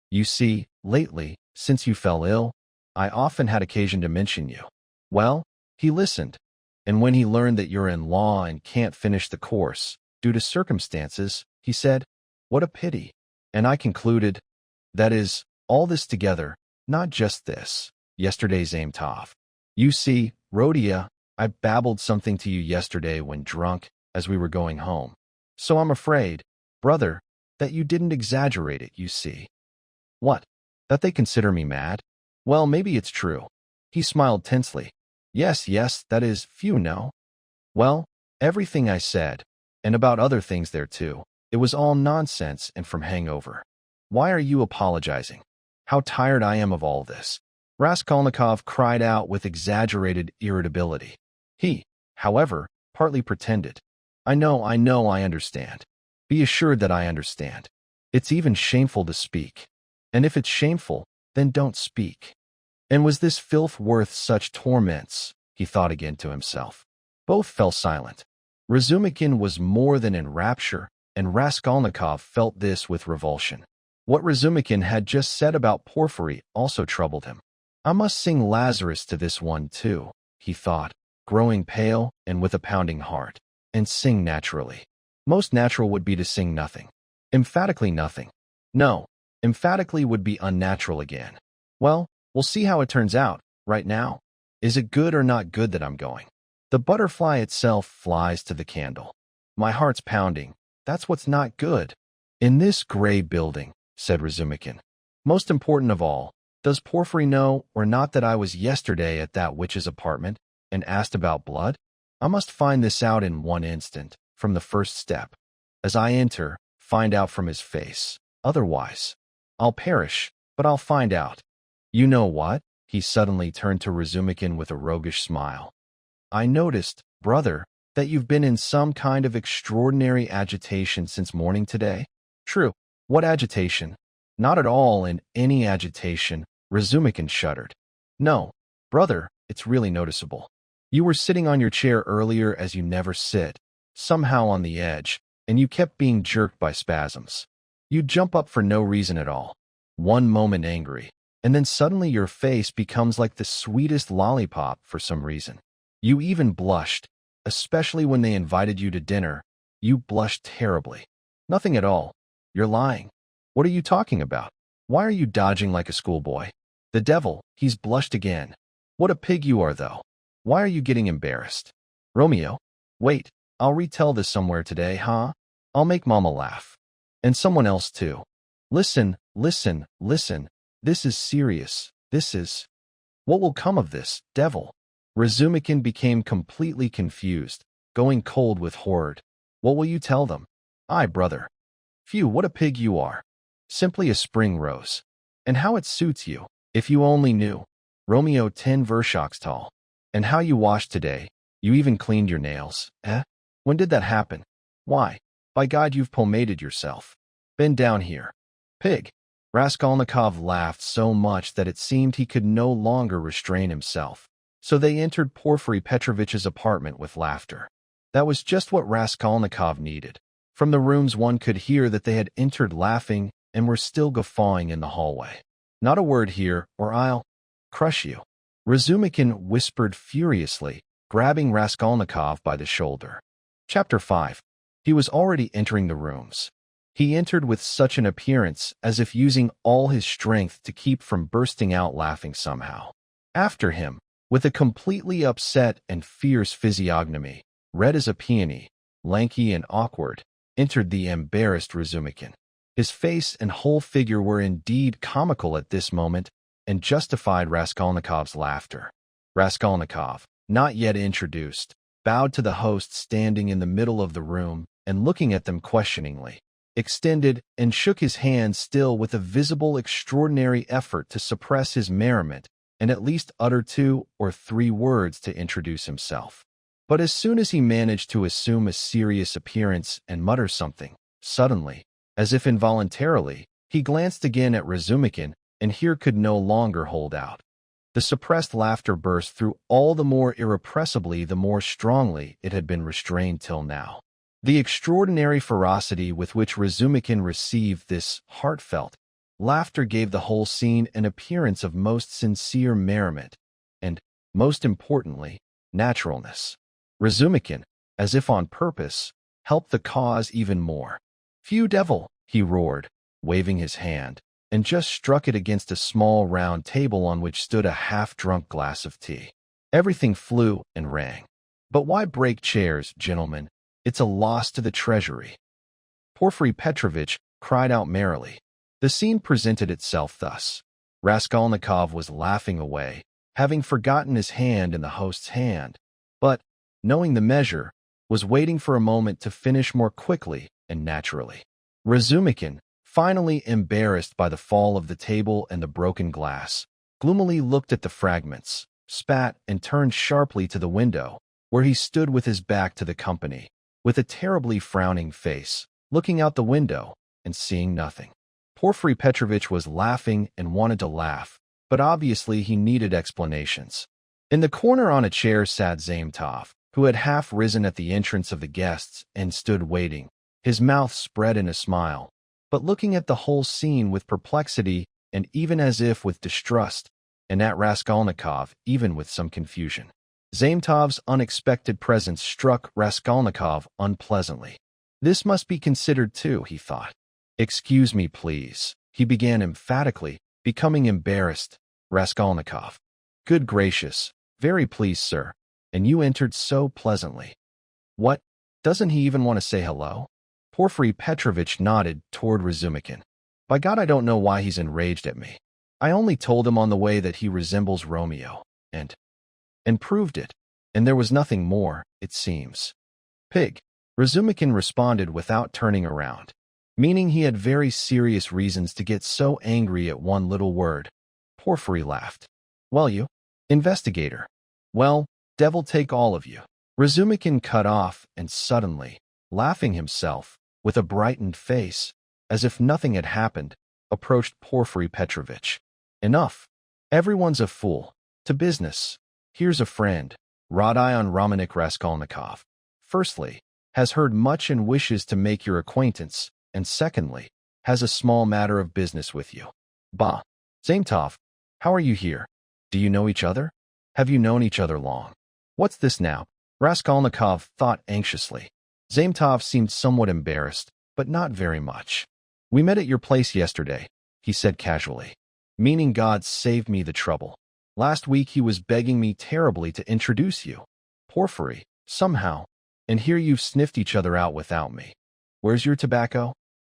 You see, lately, since you fell ill, I often had occasion to mention you. Well, he listened, and when he learned that you're in law and can't finish the course, due to circumstances, he said, 'What a pity.' And I concluded, that is, all this together, not just this, yesterday's Aimtov. You see, Rodia, I babbled something to you yesterday when drunk, as we were going home. So I'm afraid, brother, that you didn't exaggerate it, you see." "What? That they consider me mad? Well, maybe it's true." He smiled tensely. Yes, that is, few know. Well, everything I said, and about other things there too, it was all nonsense and from hangover. Why are you apologizing? How tired I am of all this." Raskolnikov cried out with exaggerated irritability. He, however, partly pretended. I know, I understand. Be assured that I understand. It's even shameful to speak. And if it's shameful, then don't speak." And was this filth worth such torments? He thought again to himself. Both fell silent. Razumikin was more than in rapture, and Raskolnikov felt this with revulsion. What Razumikin had just said about Porfiry also troubled him. I must sing Lazarus to this one too, he thought, growing pale and with a pounding heart, and sing naturally. Most natural would be to sing nothing. Emphatically nothing. No, emphatically would be unnatural again. Well, we'll see how it turns out, right now. Is it good or not good that I'm going? The butterfly itself flies to the candle. My heart's pounding. That's what's not good. In this gray building, said Razumikin. Most important of all, does Porfiry know or not that I was yesterday at that witch's apartment and asked about blood? I must find this out in one instant, from the first step. As I enter, find out from his face. Otherwise, I'll perish, but I'll find out. You know what? He suddenly turned to Razumikin with a roguish smile. I noticed, brother, that you've been in some kind of extraordinary agitation since morning today. True. What agitation? Not at all in any agitation, Razumikin shuddered. No, brother, it's really noticeable. You were sitting on your chair earlier as you never sit, somehow on the edge, and you kept being jerked by spasms. You'd jump up for no reason at all. One moment angry, and then suddenly your face becomes like the sweetest lollipop for some reason. You even blushed, especially when they invited you to dinner. You blushed terribly. Nothing at all. You're lying. What are you talking about? Why are you dodging like a schoolboy? The devil, he's blushed again. What a pig you are, though. Why are you getting embarrassed? Romeo, wait, I'll retell this somewhere today, huh? I'll make Mama laugh. And someone else, too. Listen, listen, listen. This is serious. This is... What will come of this, devil? Razumikin became completely confused, going cold with horror. What will you tell them? I, brother. Phew, what a pig you are. Simply a spring rose. And how it suits you, if you only knew. Romeo 10 vershaks tall. And how you washed today. You even cleaned your nails, eh? When did that happen? Why, by God, you've pomaded yourself. Bend down here. Pig. Raskolnikov laughed so much that it seemed he could no longer restrain himself. So they entered Porfiry Petrovitch's apartment with laughter. That was just what Raskolnikov needed. From the rooms one could hear that they had entered laughing and were still guffawing in the hallway. Not a word here, or I'll crush you. Razumikin whispered furiously, grabbing Raskolnikov by the shoulder. Chapter 5. He was already entering the rooms. He entered with such an appearance as if using all his strength to keep from bursting out laughing somehow. After him, with a completely upset and fierce physiognomy, red as a peony, lanky and awkward, entered the embarrassed Razumikin. His face and whole figure were indeed comical at this moment and justified Raskolnikov's laughter. Raskolnikov, not yet introduced, bowed to the host standing in the middle of the room and looking at them questioningly, extended and shook his hand still with a visible extraordinary effort to suppress his merriment and at least utter 2 or 3 words to introduce himself. But as soon as he managed to assume a serious appearance and mutter something, suddenly, as if involuntarily, he glanced again at Razumikin and here could no longer hold out. The suppressed laughter burst through all the more irrepressibly the more strongly it had been restrained till now. The extraordinary ferocity with which Razumikin received this heartfelt laughter gave the whole scene an appearance of most sincere merriment and, most importantly, naturalness. Razumikin, as if on purpose, helped the cause even more. "Phew, devil!" he roared, waving his hand, and just struck it against a small round table on which stood a half-drunk glass of tea. Everything flew and rang. "But why break chairs, gentlemen? It's a loss to the treasury." Porfiry Petrovitch cried out merrily. The scene presented itself thus. Raskolnikov was laughing away, having forgotten his hand in the host's hand, but, knowing the measure, was waiting for a moment to finish more quickly and naturally. Razumikin, finally embarrassed by the fall of the table and the broken glass, gloomily looked at the fragments, spat, and turned sharply to the window, where he stood with his back to the company, with a terribly frowning face, looking out the window and seeing nothing. Porfiry Petrovitch was laughing and wanted to laugh, but obviously he needed explanations. In the corner on a chair sat Zametov, who had half risen at the entrance of the guests and stood waiting, his mouth spread in a smile, but looking at the whole scene with perplexity and even as if with distrust, and at Raskolnikov even with some confusion. Zametov's unexpected presence struck Raskolnikov unpleasantly. This must be considered too, he thought. "Excuse me, please," he began emphatically, becoming embarrassed. "Raskolnikov." "Good gracious, very pleased, sir. and you entered so pleasantly. What? Doesn't he even want to say hello? Porfiry Petrovitch nodded toward Razumikin. By God, I don't know why he's enraged at me. I only told him on the way that he resembles Romeo, and proved it, and there was nothing more, it seems. Pig. Razumikin responded without turning around, meaning he had very serious reasons to get so angry at one little word. Porfiry laughed. Well, you investigator. Well, devil take all of you. Razumikin cut off and suddenly, laughing himself, with a brightened face, as if nothing had happened, approached Porfiry Petrovitch. Enough. Everyone's a fool. To business. Here's a friend, Rodion Raskolnikov. Firstly, has heard much and wishes to make your acquaintance, and secondly, has a small matter of business with you. Bah. Zametov, how are you here? Do you know each other? Have you known each other long? What's this now? Raskolnikov thought anxiously. Zametov seemed somewhat embarrassed, but not very much. We met at your place yesterday, he said casually. Meaning God saved me the trouble. Last week he was begging me terribly to introduce you. Porfiry, somehow. And here you've sniffed each other out without me. Where's your tobacco?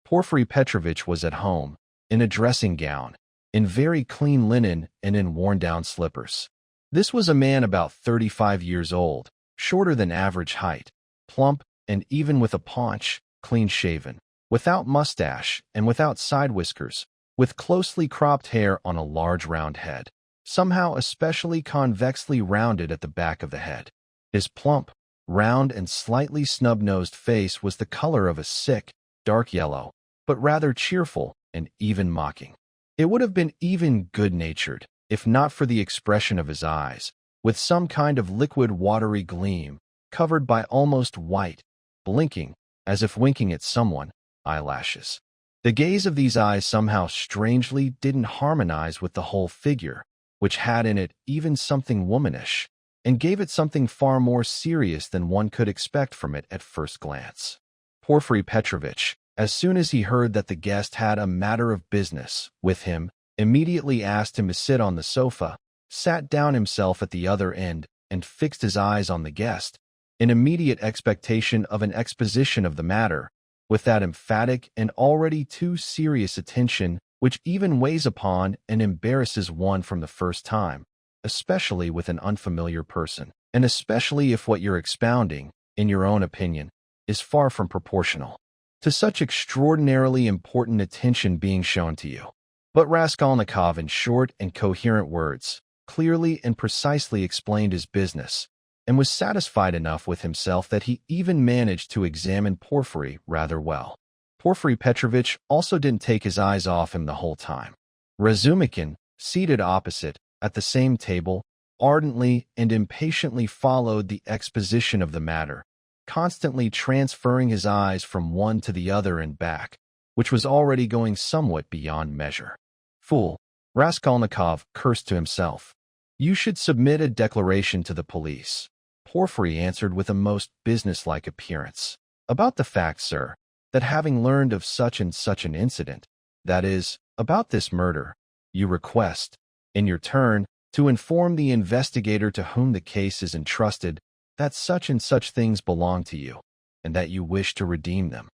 Porfiry Petrovitch was at home, in a dressing gown, in very clean linen and in worn-down slippers. This was a man about 35 years old, shorter than average height, plump, and even with a paunch, clean-shaven, without mustache and without side whiskers, with closely cropped hair on a large round head, somehow especially convexly rounded at the back of the head. His plump, round and slightly snub-nosed face was the color of a sick, dark yellow, but rather cheerful and even mocking. It would have been even good-natured, if not for the expression of his eyes, with some kind of liquid watery gleam, covered by almost white, blinking, as if winking at someone, eyelashes. The gaze of these eyes somehow strangely didn't harmonize with the whole figure, which had in it even something womanish, and gave it something far more serious than one could expect from it at first glance. Porfiry Petrovitch, as soon as he heard that the guest had a matter of business with him, immediately asked him to sit on the sofa, sat down himself at the other end, and fixed his eyes on the guest, in immediate expectation of an exposition of the matter, with that emphatic and already too serious attention which even weighs upon and embarrasses one from the first time, especially with an unfamiliar person, and especially if what you're expounding, in your own opinion, is far from proportional to such extraordinarily important attention being shown to you. But Raskolnikov, in short and coherent words, clearly and precisely explained his business, and was satisfied enough with himself that he even managed to examine Porfiry rather well. Porfiry Petrovitch also didn't take his eyes off him the whole time. Razumikin, seated opposite, at the same table, ardently and impatiently followed the exposition of the matter, constantly transferring his eyes from one to the other and back, which was already going somewhat beyond measure. Fool, Raskolnikov cursed to himself. You should submit a declaration to the police. Porfiry answered with a most businesslike appearance. About the fact, sir, that having learned of such and such an incident, that is, about this murder, you request, in your turn, to inform the investigator to whom the case is entrusted that such and such things belong to you, and that you wish to redeem them.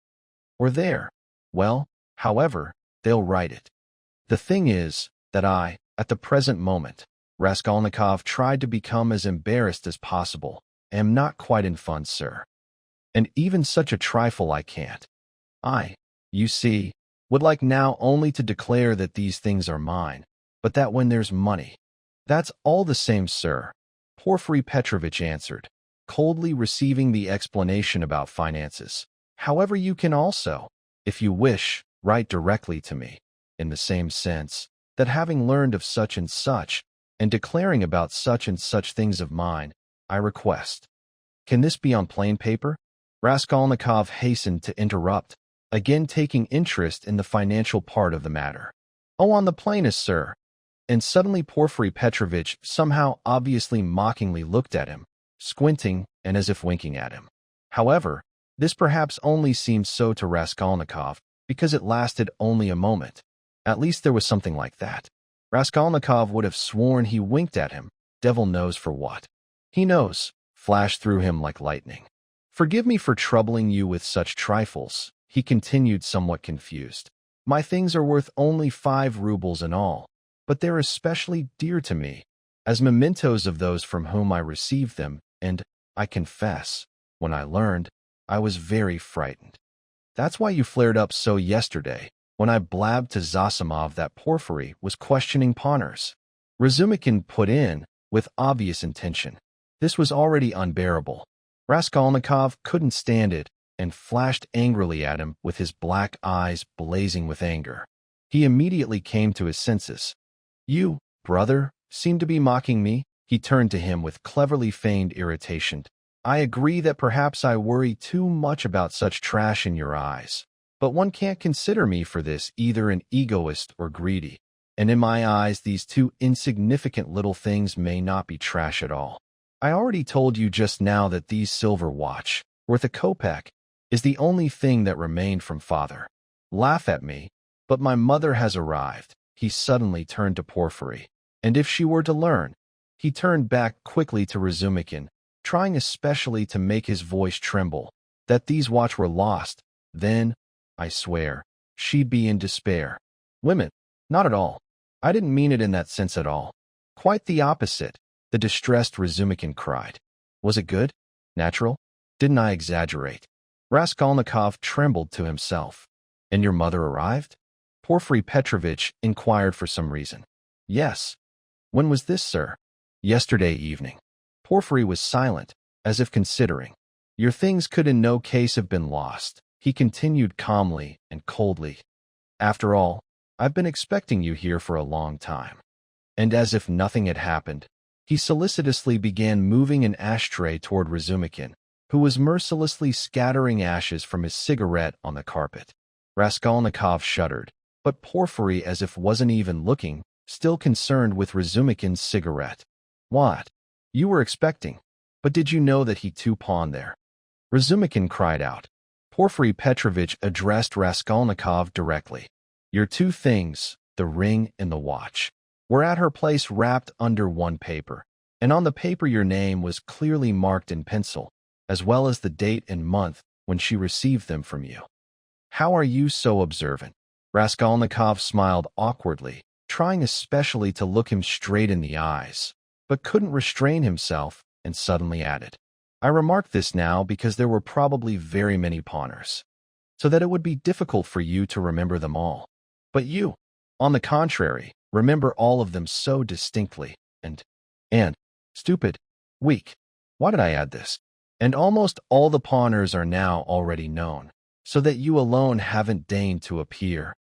Or there. Well, however, they'll write it. The thing is, that I, at the present moment, Raskolnikov tried to become as embarrassed as possible, am not quite in funds, sir. And even such a trifle I can't. I, you see, would like now only to declare that these things are mine, but that when there's money. That's all the same, sir, Porfiry Petrovitch answered, coldly receiving the explanation about finances. However, you can also, if you wish, write directly to me, in the same sense, that having learned of such and such, and declaring about such and such things of mine, I request. Can this be on plain paper? Raskolnikov hastened to interrupt, again taking interest in the financial part of the matter. Oh, on the plainest, sir. And suddenly Porfiry Petrovitch somehow obviously mockingly looked at him, squinting and as if winking at him. However, this perhaps only seemed so to Raskolnikov because it lasted only a moment. At least there was something like that. Raskolnikov would have sworn he winked at him, devil knows for what. He knows, flashed through him like lightning. Forgive me for troubling you with such trifles, he continued, somewhat confused. My things are worth only 5 rubles in all, but they're especially dear to me, as mementos of those from whom I received them, and, I confess, when I learned, I was very frightened. That's why you flared up so yesterday, when I blabbed to Zosimov that Porfiry was questioning pawners. Razumikin put in, with obvious intention. This was already unbearable. Raskolnikov couldn't stand it, and flashed angrily at him with his black eyes blazing with anger. He immediately came to his senses. You, brother, seem to be mocking me. He turned to him with cleverly feigned irritation. I agree that perhaps I worry too much about such trash in your eyes, but one can't consider me for this either an egoist or greedy, and in my eyes these two insignificant little things may not be trash at all. I already told you just now that these silver watch, worth a kopeck, is the only thing that remained from father. Laugh at me, but my mother has arrived. He suddenly turned to Porfiry, and if she were to learn, he turned back quickly to Razumikin, trying especially to make his voice tremble, that these watch were lost, then, I swear, she'd be in despair. Women, not at all. I didn't mean it in that sense at all. Quite the opposite, the distressed Razumikin cried. Was it good? Natural? Didn't I exaggerate? Raskolnikov trembled to himself. And your mother arrived? Porfiry Petrovitch inquired for some reason. Yes. When was this, sir? Yesterday evening. Porfiry was silent, as if considering. Your things could in no case have been lost, he continued calmly and coldly. After all, I've been expecting you here for a long time. And as if nothing had happened, he solicitously began moving an ashtray toward Razumikin, who was mercilessly scattering ashes from his cigarette on the carpet. Raskolnikov shuddered, but Porfiry, as if wasn't even looking, still concerned with Razumikin's cigarette. What? You were expecting, but did you know that he too pawned there? Razumikin cried out. Porfiry Petrovitch addressed Raskolnikov directly. Your 2 things, the ring and the watch, were at her place wrapped under one paper, and on the paper your name was clearly marked in pencil, as well as the date and month when she received them from you. How are you so observant? Raskolnikov smiled awkwardly, trying especially to look him straight in the eyes, but couldn't restrain himself, and suddenly added, I remark this now because there were probably very many pawners, so that it would be difficult for you to remember them all. But you, on the contrary, remember all of them so distinctly, and, stupid, weak. Why did I add this? And almost all the pawners are now already known, so that you alone haven't deigned to appear.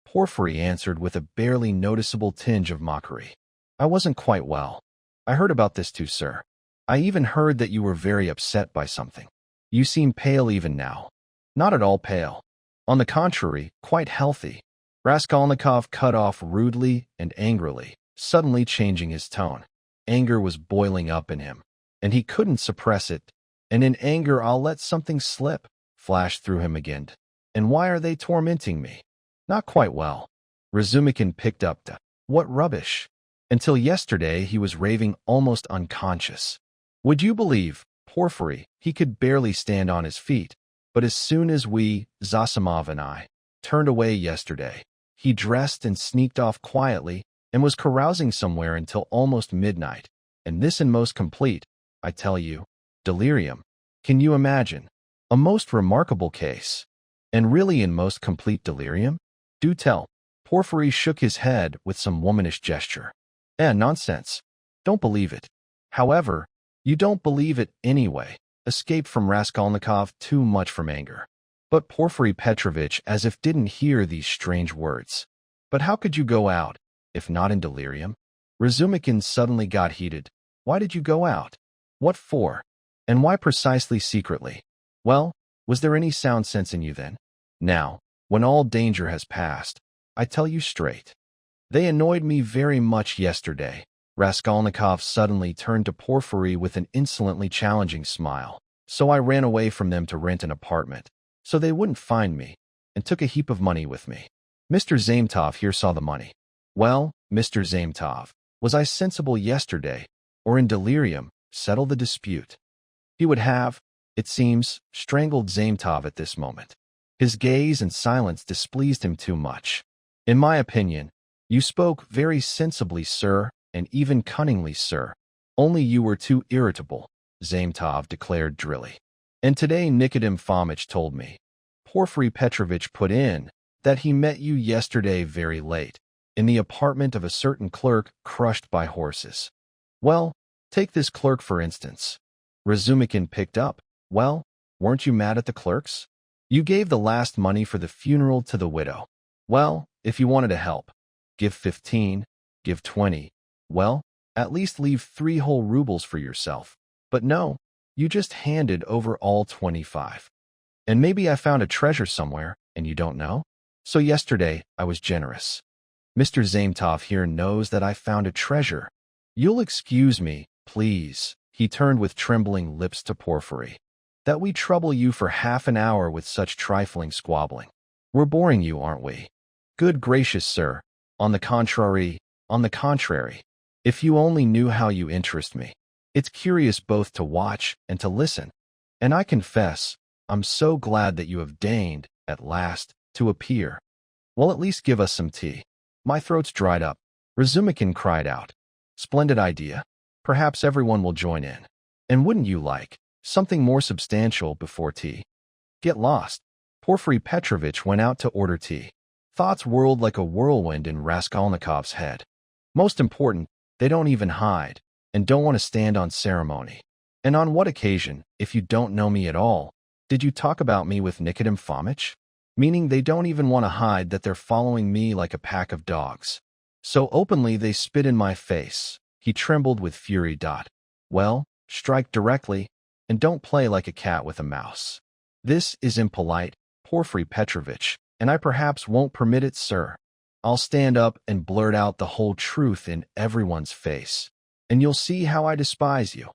Porfiry answered with a barely noticeable tinge of mockery. I wasn't quite well. I heard about this too, sir. I even heard that you were very upset by something. You seem pale even now. Not at all pale. On the contrary, quite healthy. Raskolnikov cut off rudely and angrily, suddenly changing his tone. Anger was boiling up in him, and he couldn't suppress it. And in anger I'll let something slip, flashed through him again. And why are they tormenting me? Not quite well. Razumikin picked up the, what rubbish? Until yesterday he was raving almost unconscious. Would you believe, Porfiry, he could barely stand on his feet, but as soon as we, Zosimov and I, turned away yesterday, he dressed and sneaked off quietly and was carousing somewhere until almost midnight, and this in most complete, I tell you, delirium. Can you imagine? A most remarkable case. And really in most complete delirium? Do tell. Porfiry shook his head with some womanish gesture. Nonsense. Don't believe it. However, you don't believe it anyway, escaped from Raskolnikov too much from anger. But Porfiry Petrovitch as if didn't hear these strange words. But how could you go out, if not in delirium? Razumikin suddenly got heated. Why did you go out? What for? And why precisely secretly? Well, was there any sound sense in you then? Now, when all danger has passed, I tell you straight. They annoyed me very much yesterday. Raskolnikov suddenly turned to Porfiry with an insolently challenging smile. So I ran away from them to rent an apartment, so they wouldn't find me, and took a heap of money with me. Mr. Zametov here saw the money. Well, Mr. Zametov, was I sensible yesterday, or in delirium? Settle the dispute. He would have, it seems, strangled Zametov at this moment. His gaze and silence displeased him too much. In my opinion, you spoke very sensibly, sir, and even cunningly, sir. Only you were too irritable, Zametov declared drily. And today Nikodym Fomitch told me, Porfiry Petrovitch put in, that he met you yesterday very late, in the apartment of a certain clerk crushed by horses. Well, take this clerk for instance. Razumikin picked up. Well, weren't you mad at the clerks? You gave the last money for the funeral to the widow. Well, if you wanted to help, give 15, give 20. Well, at least leave 3 whole rubles for yourself. But no, you just handed over all 25. And maybe I found a treasure somewhere, and you don't know? So yesterday, I was generous. Mr. Zametov here knows that I found a treasure. You'll excuse me, please, he turned with trembling lips to Porfiry, that we trouble you for half an hour with such trifling squabbling. We're boring you, aren't we? Good gracious, sir. On the contrary, if you only knew how you interest me. It's curious both to watch and to listen. And I confess, I'm so glad that you have deigned, at last, to appear. Well, at least give us some tea. My throat's dried up. Razumikin cried out. Splendid idea. Perhaps everyone will join in. And wouldn't you like something more substantial before tea? Get lost. Porfiry Petrovitch went out to order tea. Thoughts whirled like a whirlwind in Raskolnikov's head. Most important, they don't even hide, and don't want to stand on ceremony. And on what occasion, if you don't know me at all, did you talk about me with Nikodym Fomitch? Meaning they don't even want to hide that they're following me like a pack of dogs. So openly they spit in my face. He trembled with fury. Well, strike directly, and don't play like a cat with a mouse. This is impolite, Porfiry Petrovitch, and I perhaps won't permit it, sir. I'll stand up and blurt out the whole truth in everyone's face, and you'll see how I despise you.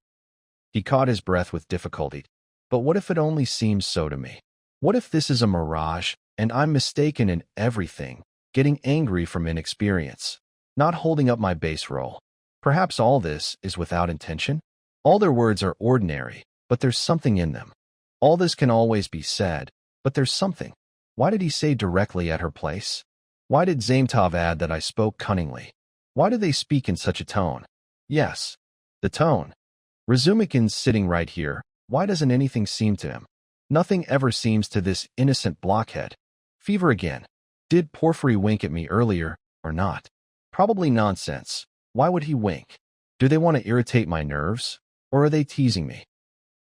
He caught his breath with difficulty. But what if it only seems so to me? What if this is a mirage, and I'm mistaken in everything, getting angry from inexperience, not holding up my base role? Perhaps all this is without intention? All their words are ordinary, but there's something in them. All this can always be said, but there's something. Why did he say directly at her place? Why did Zametov add that I spoke cunningly? Why do they speak in such a tone? Yes, the tone. Razumikin's sitting right here. Why doesn't anything seem to him? Nothing ever seems to this innocent blockhead. Fever again. Did Porfiry wink at me earlier, or not? Probably nonsense. Why would he wink? Do they want to irritate my nerves, or are they teasing me?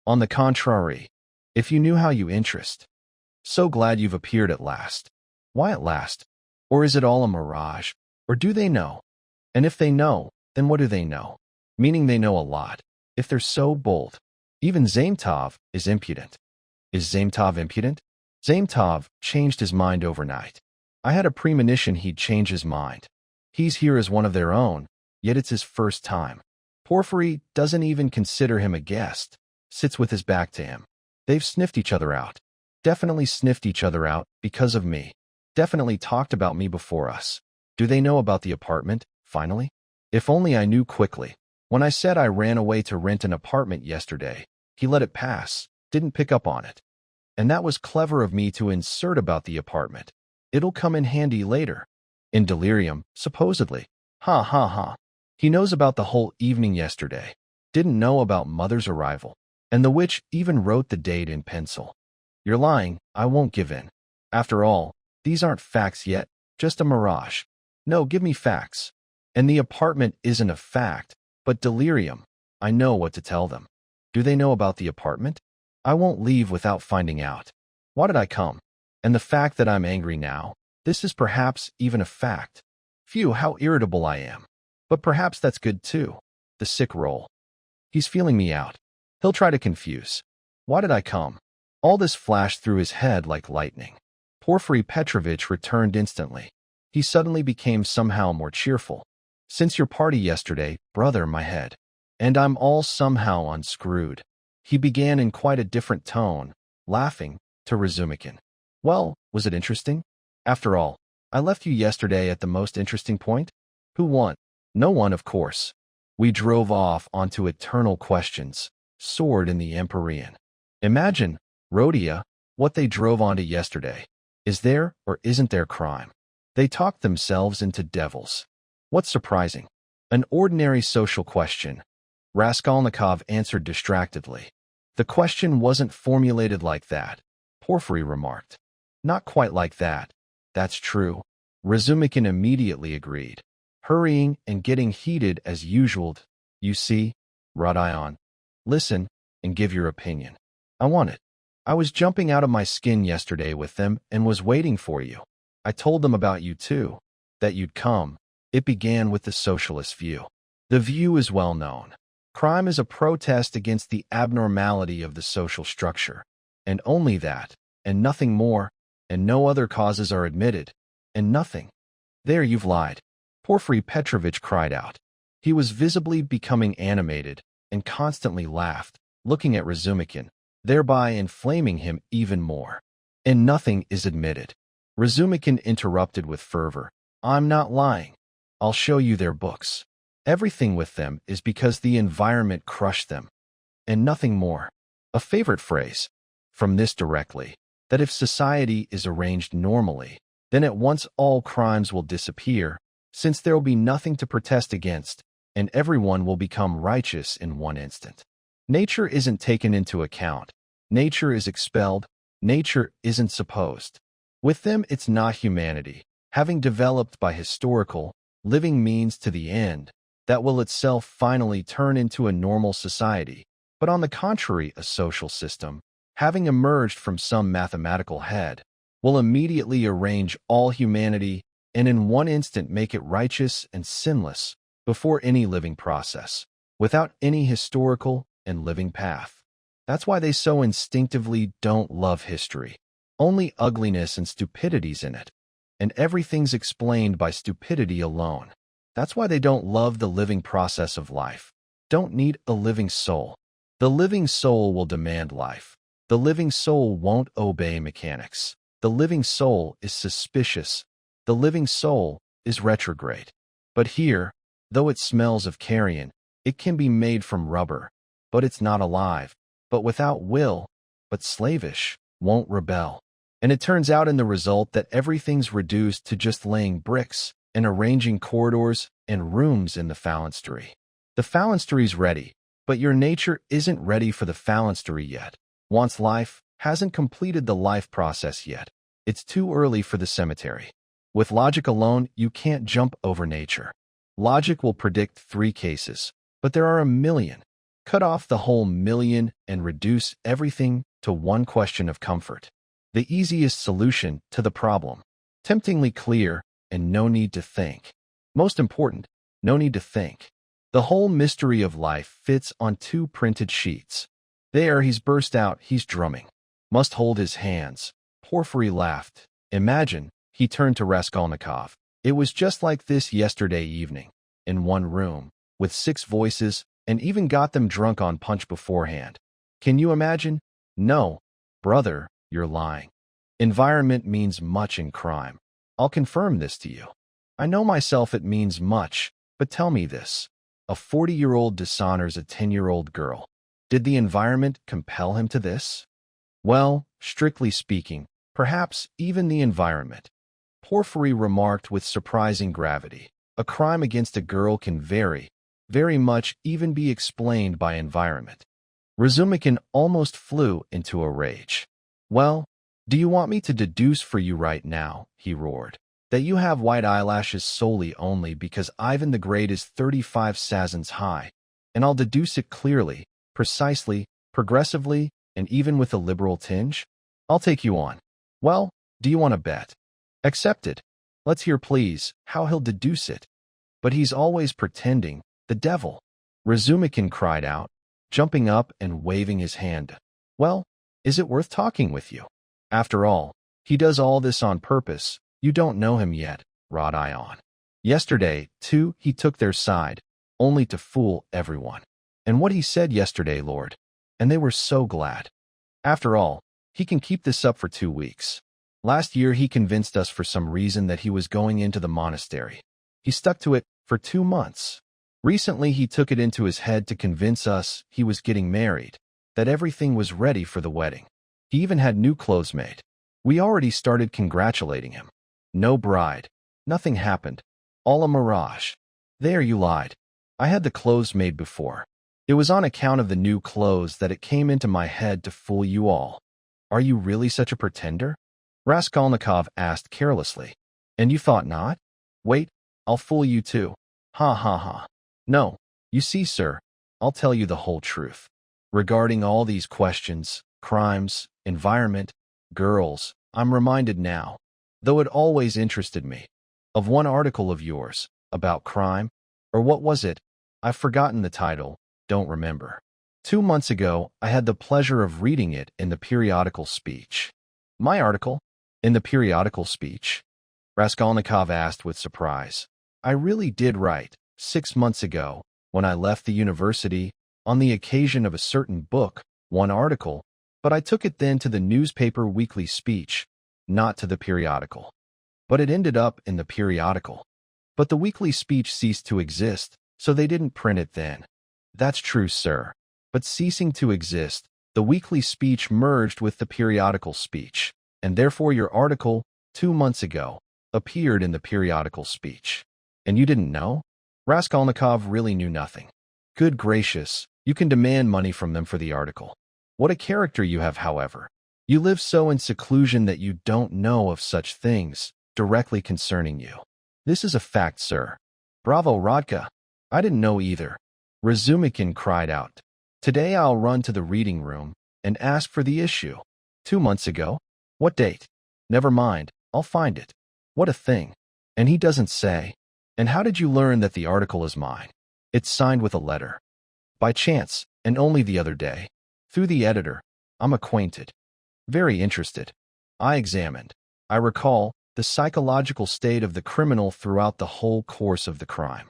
On the contrary, if you knew how you interest. So glad you've appeared at last. Why at last? Or is it all a mirage? Or do they know? And if they know, then what do they know? Meaning they know a lot. If they're so bold. Even Zametov is impudent. Is Zametov impudent? Zametov changed his mind overnight. I had a premonition he'd change his mind. He's here as one of their own, yet it's his first time. Porfiry doesn't even consider him a guest. Sits with his back to him. They've sniffed each other out. Definitely sniffed each other out because of me. Definitely talked about me before us. Do they know about the apartment, finally? If only I knew quickly. When I said I ran away to rent an apartment yesterday, he let it pass, didn't pick up on it. And that was clever of me to insert about the apartment. It'll come in handy later. In delirium, supposedly. Ha ha ha. He knows about the whole evening yesterday. Didn't know about Mother's arrival. And the witch even wrote the date in pencil. You're lying, I won't give in. After all, these aren't facts yet, just a mirage. No, give me facts. And the apartment isn't a fact, but delirium. I know what to tell them. Do they know about the apartment? I won't leave without finding out. Why did I come? And the fact that I'm angry now, this is perhaps even a fact. Phew, how irritable I am. But perhaps that's good too. The sick roll. He's feeling me out. He'll try to confuse. Why did I come? All this flashed through his head like lightning. Porfiry Petrovitch returned instantly. He suddenly became somehow more cheerful. Since your party yesterday, brother, my head. And I'm all somehow unscrewed. He began in quite a different tone, laughing, to Razumikin. Well, was it interesting? After all, I left you yesterday at the most interesting point. Who won? No one, of course. We drove off onto eternal questions. soared in the Empyrean. Imagine, Rhodia, what they drove onto yesterday. Is there or isn't there crime? They talked themselves into devils. What's surprising? An ordinary social question. Raskolnikov answered distractedly. The question wasn't formulated like that, Porfiry remarked. Not quite like that. That's true. Razumikin immediately agreed, hurrying and getting heated as usual. You see, Rodion, listen and give your opinion. I want it. I was jumping out of my skin yesterday with them and was waiting for you. I told them about you too, that you'd come. It began with the socialist view. The view is well known. Crime is a protest against the abnormality of the social structure, and only that, and nothing more, and no other causes are admitted, and nothing. There you've lied, Porfiry Petrovitch cried out. He was visibly becoming animated and constantly laughed, looking at Razumikin, thereby inflaming him even more. And nothing is admitted. Razumikin interrupted with fervor. I'm not lying. I'll show you their books. Everything with them is because the environment crushed them. And nothing more. A favorite phrase, from this directly, that if society is arranged normally, then at once all crimes will disappear, since there will be nothing to protest against, and everyone will become righteous in one instant. Nature isn't taken into account. Nature is expelled. Nature isn't supposed. With them, it's not humanity, having developed by historical, living means to the end, that will itself finally turn into a normal society, but on the contrary, a social system, having emerged from some mathematical head, will immediately arrange all humanity and in one instant make it righteous and sinless before any living process, without any historical and living path. That's why they so instinctively don't love history. Only ugliness and stupidity's in it, and everything's explained by stupidity alone. That's why they don't love the living process of life, don't need a living soul. The living soul will demand life. The living soul won't obey mechanics. The living soul is suspicious. The living soul is retrograde. But here, though it smells of carrion, it can be made from rubber, but it's not alive, but without will, but slavish, won't rebel. And it turns out in the result that everything's reduced to just laying bricks and arranging corridors and rooms in the phalanstery. The phalanstery's ready, but your nature isn't ready for the phalanstery yet. Wants life, hasn't completed the life process yet. It's too early for the cemetery. With logic alone, you can't jump over nature. Logic will predict 3 cases, but there are a million. Cut off the whole million and reduce everything to one question of comfort. The easiest solution to the problem. Temptingly clear and no need to think. Most important, no need to think. The whole mystery of life fits on 2 printed sheets. There he's burst out, he's drumming. Must hold his hands. Porfiry laughed. Imagine, he turned to Raskolnikov. It was just like this yesterday evening, in one room, with 6 voices, and even got them drunk on punch beforehand. Can you imagine? No, brother, you're lying. Environment means much in crime. I'll confirm this to you. I know myself it means much, but tell me this. A 40-year-old dishonors a 10-year-old girl. Did the environment compel him to this? Well, strictly speaking, perhaps even the environment. Porfiry remarked with surprising gravity. A crime against a girl can very much even be explained by environment. Razumikin almost flew into a rage. Well, do you want me to deduce for you right now, he roared, that you have white eyelashes solely only because Ivan the Great is 35 sazons high, and I'll deduce it clearly, precisely, progressively, and even with a liberal tinge? I'll take you on. Well, do you want to bet? Accepted. Let's hear, please, how he'll deduce it. But he's always pretending, the devil. Razumikin cried out, jumping up and waving his hand. Well, is it worth talking with you? After all, he does all this on purpose. You don't know him yet, Rodion. Yesterday, too, he took their side, only to fool everyone. And what he said yesterday, Lord. And they were so glad. After all, he can keep this up for 2 weeks. Last year he convinced us for some reason that he was going into the monastery. He stuck to it for 2 months. Recently, he took it into his head to convince us he was getting married, that everything was ready for the wedding. He even had new clothes made. We already started congratulating him. No bride. Nothing happened. All a mirage. There, you lied. I had the clothes made before. It was on account of the new clothes that it came into my head to fool you all. Are you really such a pretender? Raskolnikov asked carelessly. And you thought not? Wait, I'll fool you too. Ha ha ha. No, you see, sir, I'll tell you the whole truth. Regarding all these questions, crimes, environment, girls, I'm reminded now, though it always interested me, of one article of yours, about crime, or what was it? I've forgotten the title, don't remember. 2 months ago, I had the pleasure of reading it in the periodical Speech. My article? In the periodical Speech? Raskolnikov asked with surprise. I really did write, 6 months ago, when I left the university, on the occasion of a certain book, one article, but I took it then to the newspaper Weekly Speech, not to the periodical. But it ended up in the periodical. But the Weekly Speech ceased to exist, so they didn't print it then. That's true, sir. But ceasing to exist, the Weekly Speech merged with the periodical Speech, and therefore your article, 2 months ago, appeared in the periodical Speech. And you didn't know? Raskolnikov really knew nothing. Good gracious, you can demand money from them for the article. What a character you have, however. You live so in seclusion that you don't know of such things directly concerning you. This is a fact, sir. Bravo, Rodka. I didn't know either. Razumikin cried out. Today I'll run to the reading room and ask for the issue. 2 months ago? What date? Never mind, I'll find it. What a thing. And he doesn't say. And how did you learn that the article is mine? It's signed with a letter. By chance, and only the other day. Through the editor. I'm acquainted. Very interested. I examined. I recall the psychological state of the criminal throughout the whole course of the crime.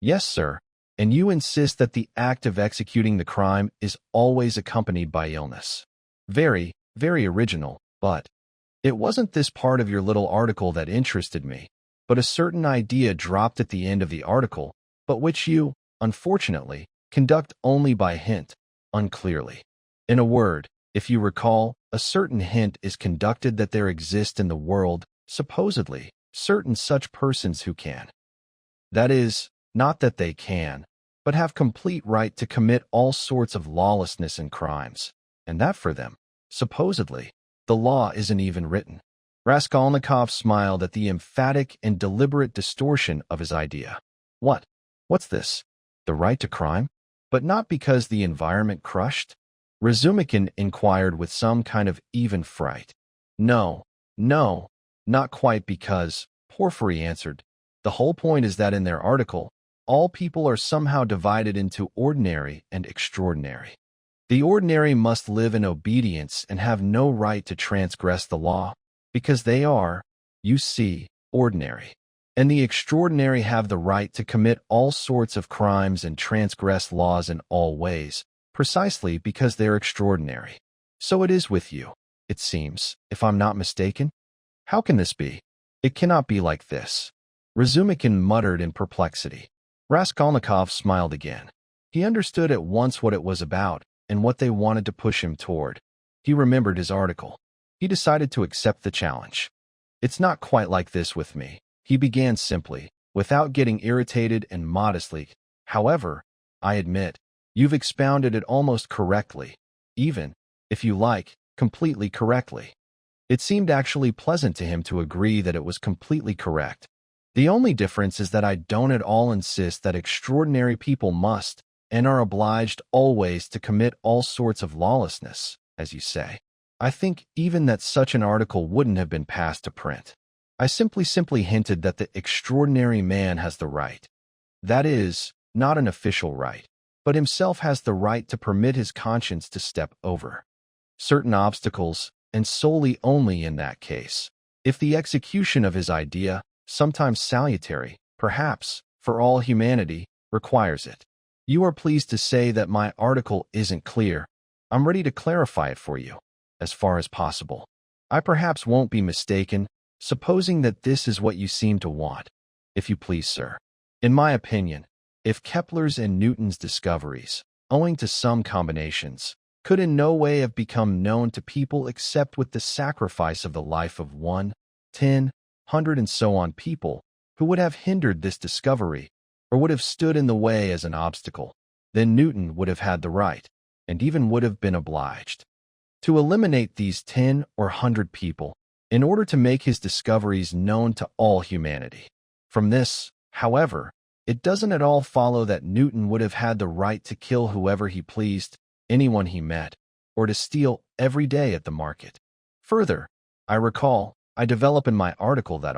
Yes, sir. And you insist that the act of executing the crime is always accompanied by illness. Very, very original, but it wasn't this part of your little article that interested me, but a certain idea dropped at the end of the article, but which you, unfortunately, conduct only by hint, unclearly. In a word, if you recall, a certain hint is conducted that there exist in the world, supposedly, certain such persons who can. That is, not that they can, but have complete right to commit all sorts of lawlessness and crimes, and that for them, supposedly, the law isn't even written. Raskolnikov smiled at the emphatic and deliberate distortion of his idea. What? What's this? The right to crime? But not because the environment crushed? Razumikin inquired with some kind of even fright. No, not quite because, Porfiry answered. The whole point is that in their article, all people are somehow divided into ordinary and extraordinary. The ordinary must live in obedience and have no right to transgress the law, because they are, you see, ordinary. And the extraordinary have the right to commit all sorts of crimes and transgress laws in all ways, precisely because they're extraordinary. So it is with you, it seems, if I'm not mistaken. How can this be? It cannot be like this. Razumikin muttered in perplexity. Raskolnikov smiled again. He understood at once what it was about and what they wanted to push him toward. He remembered his article. He decided to accept the challenge. It's not quite like this with me, he began simply, without getting irritated and modestly. However, I admit, you've expounded it almost correctly, even, if you like, completely correctly. It seemed actually pleasant to him to agree that it was completely correct. The only difference is that I don't at all insist that extraordinary people must and are obliged always to commit all sorts of lawlessness, as you say. I think even that such an article wouldn't have been passed to print. I simply hinted that the extraordinary man has the right. That is, not an official right, but himself has the right to permit his conscience to step over certain obstacles, and solely only in that case, if the execution of his idea, sometimes salutary, perhaps, for all humanity, requires it. You are pleased to say that my article isn't clear. I'm ready to clarify it for you, as far as possible. I perhaps won't be mistaken, supposing that this is what you seem to want. If you please, sir. In my opinion, if Kepler's and Newton's discoveries, owing to some combinations, could in no way have become known to people except with the sacrifice of the life of 1, 10, 100 and so on people who would have hindered this discovery or would have stood in the way as an obstacle, then Newton would have had the right, and even would have been obliged, to eliminate these 10 or 100 people in order to make his discoveries known to all humanity. From this, however, it doesn't at all follow that Newton would have had the right to kill whoever he pleased, anyone he met, or to steal every day at the market. Further, I recall, I develop in my article that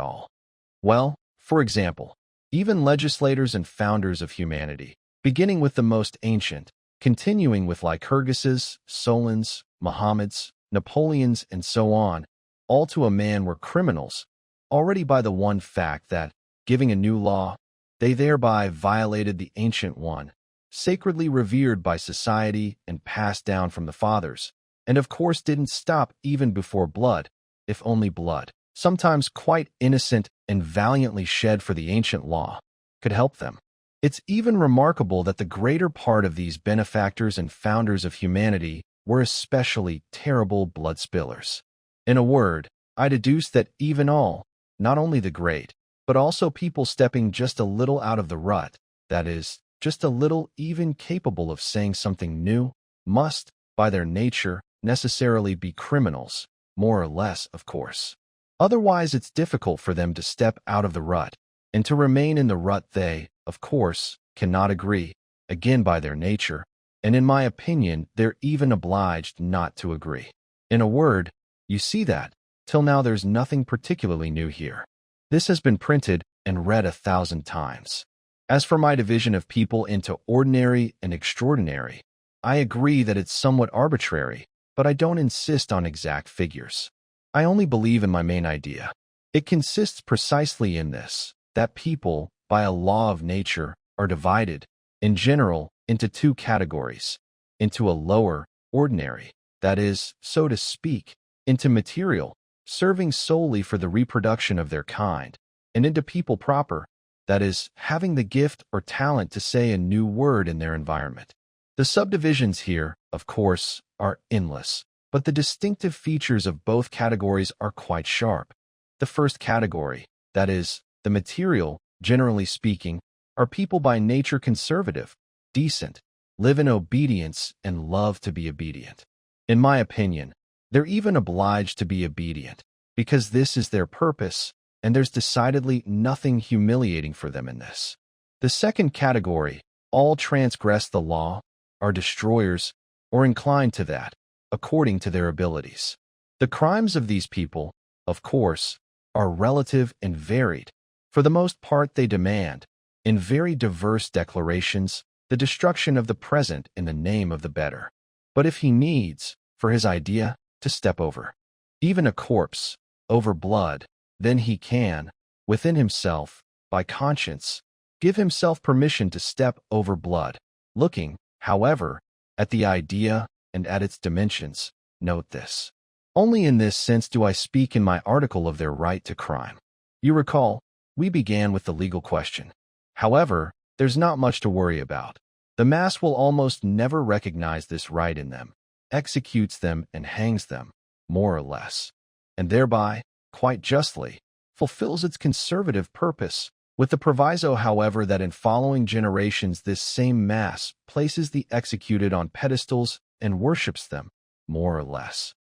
well, for example, even legislators and founders of humanity, beginning with the most ancient, continuing with Lycurguses, Solons, Mohammeds, Napoleons, and so on, all to a man were criminals, already by the one fact that, giving a new law, they thereby violated the ancient one, sacredly revered by society and passed down from the fathers, and of course didn't stop even before blood, if only blood, sometimes quite innocent and valiantly shed for the ancient law, could help them. It's even remarkable that the greater part of these benefactors and founders of humanity were especially terrible blood spillers. In a word, I deduce that even all, not only the great, but also people stepping just a little out of the rut, that is, just a little even capable of saying something new, must, by their nature, necessarily be criminals, more or less, of course. Otherwise, it's difficult for them to step out of the rut, and to remain in the rut they, of course, cannot agree, again by their nature, and in my opinion, they're even obliged not to agree. In a word, you see that, till now there's nothing particularly new here. This has been printed and read 1,000 times. As for my division of people into ordinary and extraordinary, I agree that it's somewhat arbitrary, but I don't insist on exact figures. I only believe in my main idea. It consists precisely in this, that people, by a law of nature, are divided, in general, into two categories, into a lower, ordinary, that is, so to speak, into material, serving solely for the reproduction of their kind, and into people proper, that is, having the gift or talent to say a new word in their environment. The subdivisions here, of course, are endless, but the distinctive features of both categories are quite sharp. The first category, that is, the material, generally speaking, are people by nature conservative, decent, live in obedience, and love to be obedient. In my opinion, they're even obliged to be obedient, because this is their purpose, and there's decidedly nothing humiliating for them in this. The second category, all transgress the law, are destroyers, or inclined to that, according to their abilities. The crimes of these people, of course, are relative and varied. For the most part they demand, in very diverse declarations, the destruction of the present in the name of the better. But if he needs, for his idea, to step over even a corpse, over blood, then he can, within himself, by conscience, give himself permission to step over blood. Looking, however, at the idea and at its dimensions, note this. Only in this sense do I speak in my article of their right to crime. You recall, we began with the legal question. However, there's not much to worry about. The mass will almost never recognize this right in them, executes them and hangs them, more or less, and thereby, quite justly, fulfills its conservative purpose, with the proviso, however, that in following generations this same mass places the executed on pedestals and worships them, more or less.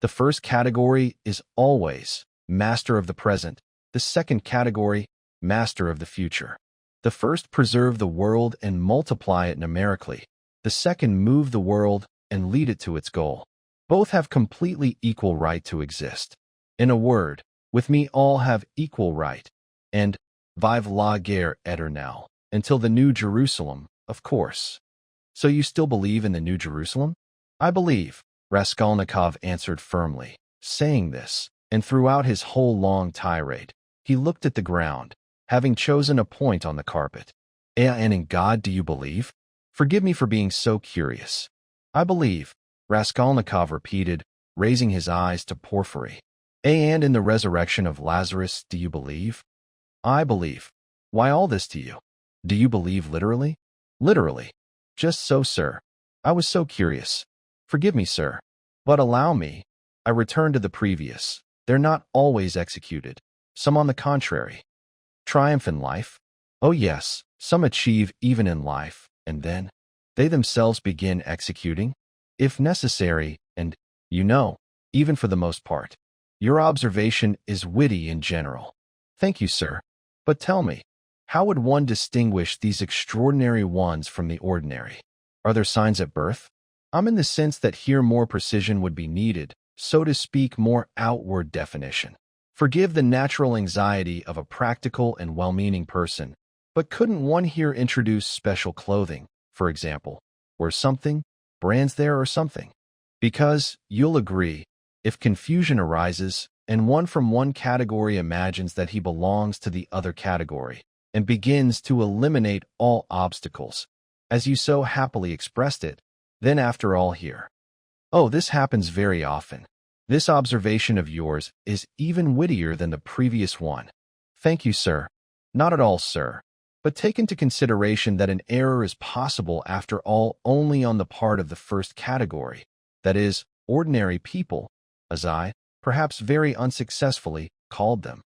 The first category is always master of the present, the second category, master of the future. The first preserve the world and multiply it numerically, the second move the world and lead it to its goal. Both have completely equal right to exist. In a word, with me all have equal right, and vive la guerre éternelle, until the New Jerusalem, of course. So you still believe in the New Jerusalem? I believe, Raskolnikov answered firmly. Saying this, and throughout his whole long tirade, he looked at the ground, having chosen a point on the carpet. And in God do you believe? Forgive me for being so curious. I believe, Raskolnikov repeated, raising his eyes to Porphyry. And in the resurrection of Lazarus do you believe? I believe. Why all this to you? Do you believe literally? Literally. Just so, sir. I was so curious. Forgive me, sir. But allow me. I return to the previous. They're not always executed. Some, on the contrary, triumph in life. Oh yes, some achieve even in life, and then they themselves begin executing, if necessary, and, even for the most part. Your observation is witty in general. Thank you, sir. But tell me, how would one distinguish these extraordinary ones from the ordinary? Are there signs at birth? I'm in the sense that here more precision would be needed, so to speak, more outward definition. Forgive the natural anxiety of a practical and well-meaning person, but couldn't one here introduce special clothing, for example, or something, brands there or something? Because, you'll agree, if confusion arises, and one from one category imagines that he belongs to the other category, and begins to eliminate all obstacles, as you so happily expressed it, then after all here. Oh, this happens very often. This observation of yours is even wittier than the previous one. Thank you, sir. Not at all, sir. But take into consideration that an error is possible after all only on the part of the first category, that is, ordinary people, as I, perhaps very unsuccessfully, called them.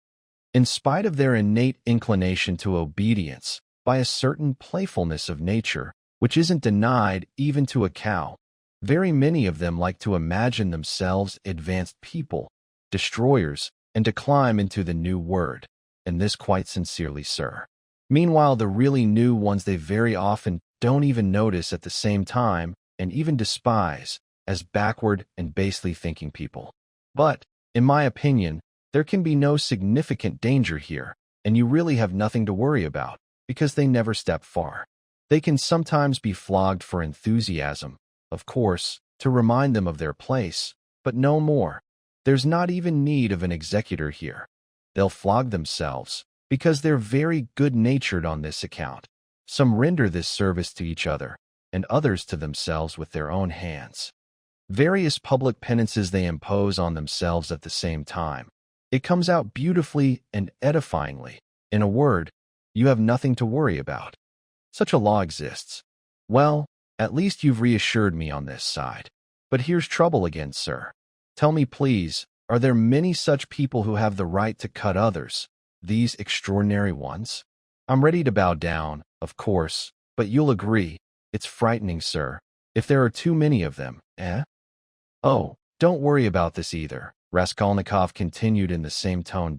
In spite of their innate inclination to obedience, by a certain playfulness of nature, which isn't denied even to a cow, very many of them like to imagine themselves advanced people, destroyers, and to climb into the new word, and this quite sincerely, sir. Meanwhile, the really new ones they very often don't even notice at the same time, and even despise, as backward and basely thinking people. But, in my opinion, there can be no significant danger here, and you really have nothing to worry about, because they never step far. They can sometimes be flogged for enthusiasm, of course, to remind them of their place, but no more. There's not even need of an executor here. They'll flog themselves, because they're very good-natured on this account. Some render this service to each other, and others to themselves with their own hands. Various public penances they impose on themselves at the same time. It comes out beautifully and edifyingly. In a word, you have nothing to worry about. Such a law exists. Well, at least you've reassured me on this side. But here's trouble again, sir. Tell me, please, are there many such people who have the right to cut others, these extraordinary ones? I'm ready to bow down, of course, but you'll agree, it's frightening, sir, if there are too many of them, eh? Oh, don't worry about this either, Raskolnikov continued in the same tone.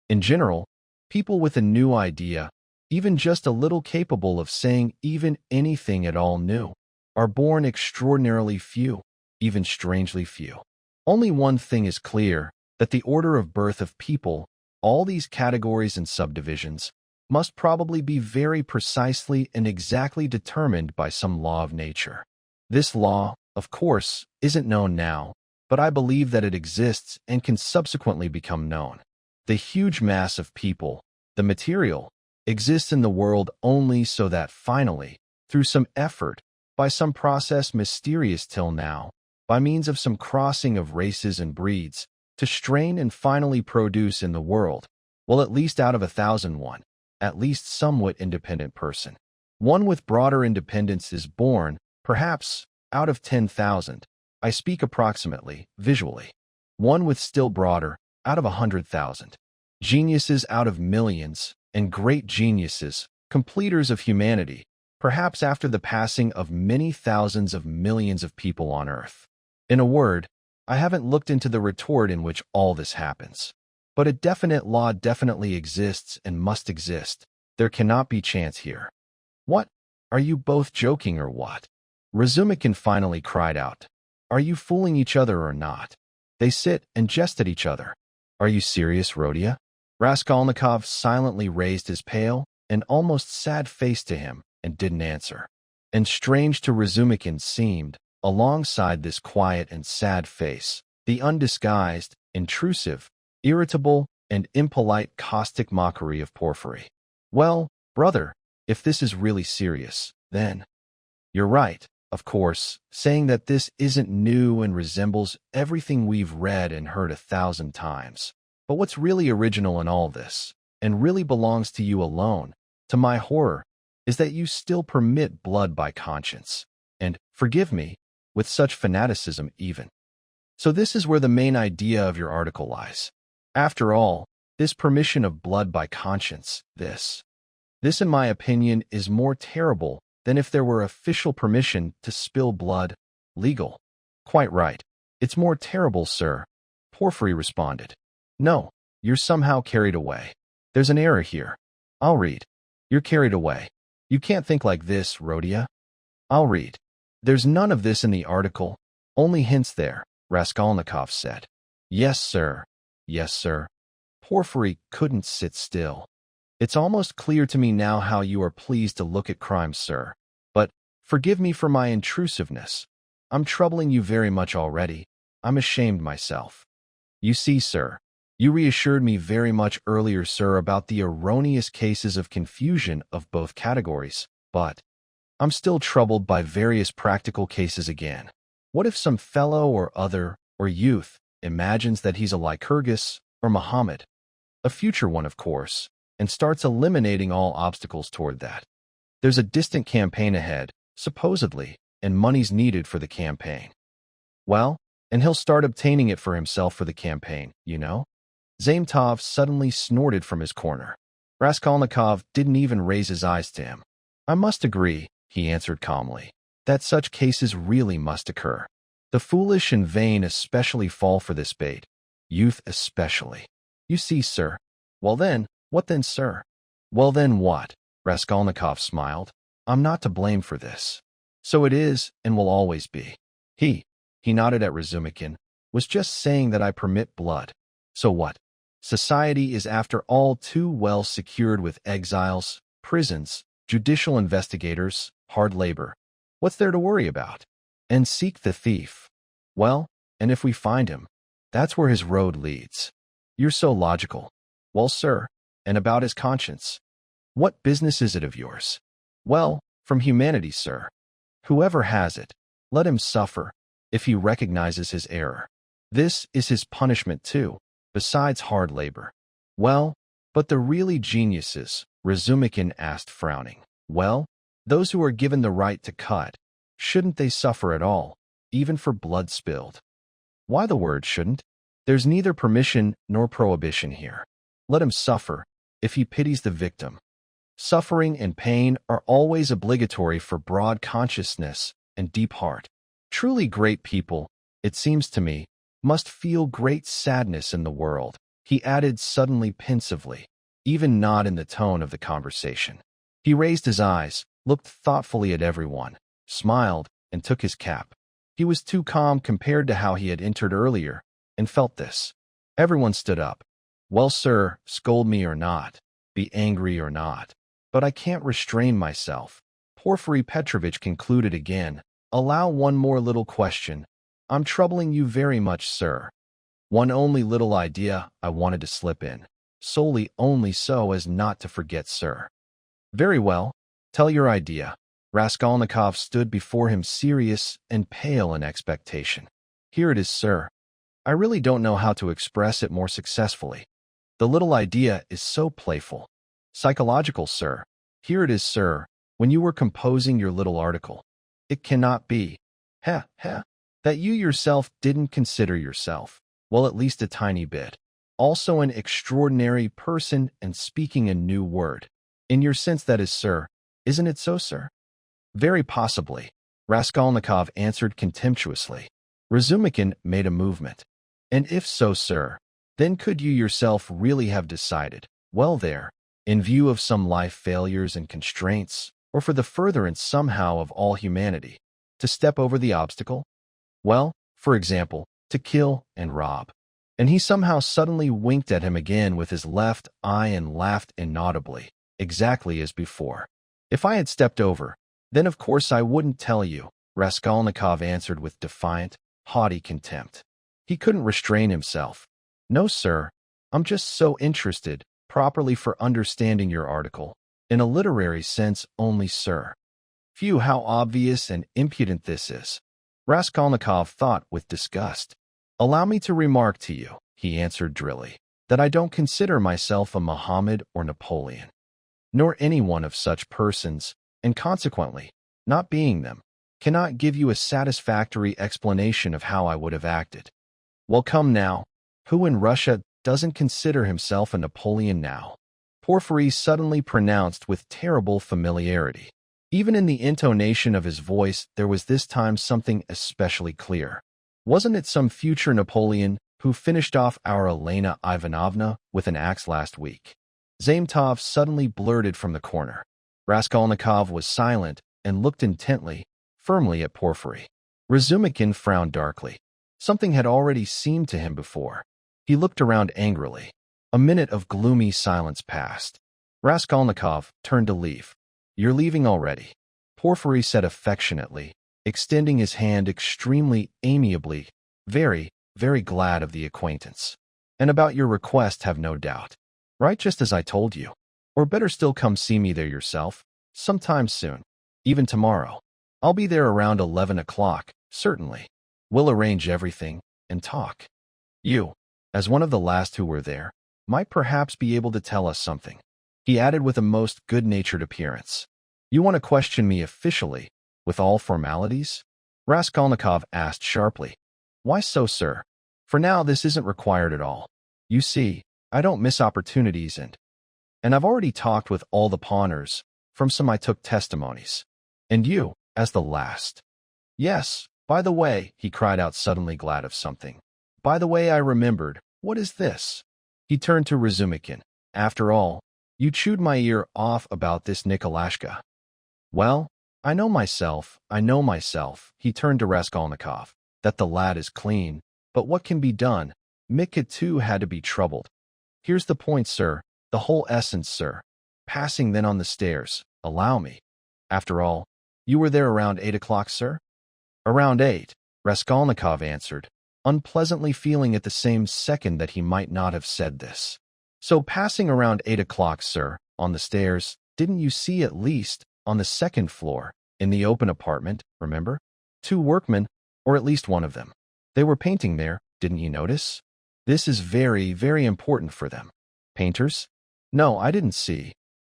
In general, people with a new idea, even just a little capable of saying even anything at all new, are born extraordinarily few, even strangely few. Only one thing is clear, that the order of birth of people, all these categories and subdivisions, must probably be very precisely and exactly determined by some law of nature. This law, of course, isn't known now, but I believe that it exists and can subsequently become known. The huge mass of people, the material, exists in the world only so that finally, through some effort, by some process mysterious till now, by means of some crossing of races and breeds, to strain and finally produce in the world, well, at least out of 1,000 one, at least somewhat independent person. One with broader independence is born, perhaps, out of 10,000. I speak approximately, visually. One with still broader, out of 100,000. Geniuses out of millions, and great geniuses, completers of humanity, perhaps after the passing of many thousands of millions of people on earth. In a word, I haven't looked into the retort in which all this happens. But a definite law definitely exists and must exist. There cannot be chance here. What? Are you both joking or what? Razumikin finally cried out. Are you fooling each other or not? They sit and jest at each other. Are you serious, Rodion? Raskolnikov silently raised his pale and almost sad face to him and didn't answer. And strange to Razumikin seemed, alongside this quiet and sad face, the undisguised, intrusive, irritable, and impolite caustic mockery of Porfiry. Well, brother, if this is really serious, then… You're right, of course, saying that this isn't new and resembles everything we've read and heard 1,000 times. But what's really original in all this, and really belongs to you alone, to my horror, is that you still permit blood by conscience. And, forgive me, with such fanaticism even. So this is where the main idea of your article lies. After all, this permission of blood by conscience, this in my opinion is more terrible than if there were official permission to spill blood, legal. Quite right. It's more terrible, sir, Porphyry responded. No, you're somehow carried away. There's an error here. I'll read. You're carried away. You can't think like this, Rodion. I'll read. There's none of this in the article, only hints there, Raskolnikov said. Yes, sir. Yes, sir. Porphyry couldn't sit still. It's almost clear to me now how you are pleased to look at crime, sir. But, forgive me for my intrusiveness. I'm troubling you very much already. I'm ashamed myself. You see, sir, you reassured me very much earlier, sir, about the erroneous cases of confusion of both categories, but I'm still troubled by various practical cases again. What if some fellow or other, or youth, imagines that he's a Lycurgus or Muhammad, a future one, of course, and starts eliminating all obstacles toward that? There's a distant campaign ahead, supposedly, and money's needed for the campaign. Well, and he'll start obtaining it for himself for the campaign, you know? Zametov suddenly snorted from his corner. Raskolnikov didn't even raise his eyes to him. I must agree, he answered calmly, that such cases really must occur. The foolish and vain especially fall for this bait. Youth especially. You see, sir. Well then, what then, sir? Well then what? Raskolnikov smiled. I'm not to blame for this. So it is, and will always be. He nodded at Razumikin, was just saying that I permit blood. So what? Society is after all too well secured with exiles, prisons, judicial investigators, hard labor. What's there to worry about? And seek the thief. Well, and if we find him, that's where his road leads. You're so logical. Well, sir, and about his conscience. What business is it of yours? Well, from humanity, sir. Whoever has it, let him suffer, if he recognizes his error. This is his punishment too, besides hard labor. Well, but the really geniuses, Razumikin asked, frowning. Well, those who are given the right to cut, shouldn't they suffer at all, even for blood spilled? Why the word shouldn't? There's neither permission nor prohibition here. Let him suffer, if he pities the victim. Suffering and pain are always obligatory for broad consciousness and deep heart. Truly great people, it seems to me, must feel great sadness in the world, he added suddenly pensively, even not in the tone of the conversation. He raised his eyes, looked thoughtfully at everyone, smiled, and took his cap. He was too calm compared to how he had entered earlier, and felt this. Everyone stood up. Well, sir, scold me or not, be angry or not, but I can't restrain myself. Porphyry Petrovitch concluded again. Allow one more little question. I'm troubling you very much, sir. One only little idea I wanted to slip in, solely only so as not to forget, sir. Very well, tell your idea. Raskolnikov stood before him serious and pale in expectation. Here it is, sir. I really don't know how to express it more successfully. The little idea is so playful. Psychological, sir. Here it is, sir, when you were composing your little article. It cannot be, that you yourself didn't consider yourself, well, at least a tiny bit, also an extraordinary person and speaking a new word. In your sense, that is, sir. Isn't it so, sir? Very possibly, Raskolnikov answered contemptuously. Razumikin made a movement. And if so, sir, then could you yourself really have decided, well there, in view of some life failures and constraints, or for the furtherance somehow of all humanity, to step over the obstacle? Well, for example, to kill and rob. And he somehow suddenly winked at him again with his left eye and laughed inaudibly, exactly as before. If I had stepped over, then of course I wouldn't tell you, Raskolnikov answered with defiant, haughty contempt. He couldn't restrain himself. No, sir, I'm just so interested, properly for understanding your article. In a literary sense only, sir. Phew, how obvious and impudent this is. Raskolnikov thought with disgust. Allow me to remark to you, he answered drily, that I don't consider myself a Muhammad or Napoleon. nor any one of such persons, and consequently, not being them, cannot give you a satisfactory explanation of how I would have acted. Well, come now, who in Russia doesn't consider himself a Napoleon now? Porfiry suddenly pronounced with terrible familiarity. Even in the intonation of his voice, there was this time something especially clear. Wasn't it some future Napoleon who finished off our Elena Ivanovna with an axe last week? Zametov suddenly blurted from the corner. Raskolnikov was silent and looked intently, firmly at Porfiry. Razumikin frowned darkly. Something had already seemed to him before. He looked around angrily. A minute of gloomy silence passed. Raskolnikov turned to leave. "You're leaving already," Porfiry said affectionately, extending his hand extremely amiably. "Very, very glad of the acquaintance. And about your request, have no doubt. Right, just as I told you. Or better still, come see me there yourself, sometime soon, even tomorrow. I'll be there around 11 o'clock, certainly. We'll arrange everything and talk. You, as one of the last who were there, might perhaps be able to tell us something," he added with a most good-natured appearance. "You want to question me officially, with all formalities?" Raskolnikov asked sharply. "Why so, sir? For now this isn't required at all. You see, I don't miss opportunities and I've already talked with all the pawners, from some I took testimonies. And you, as the last. Yes, by the way," he cried out suddenly, glad of something. "By the way, I remembered. What is this?" He turned to Razumikin. "After all, you chewed my ear off about this Nikolashka." "Well, I know myself, he turned to Raskolnikov, "that the lad is clean, but what can be done? Mitka too had to be troubled. Here's the point, sir, the whole essence, sir. Passing then on the stairs, allow me. After all, you were there around 8 o'clock, sir?" "Around 8, Raskolnikov answered, unpleasantly feeling at the same second that he might not have said this. "So passing around 8 o'clock, sir, on the stairs, didn't you see at least, on the second floor, in the open apartment, remember? 2 workmen, or at least one of them. They were painting there, didn't you notice? This is very, very important for them." "Painters? No, I didn't see,"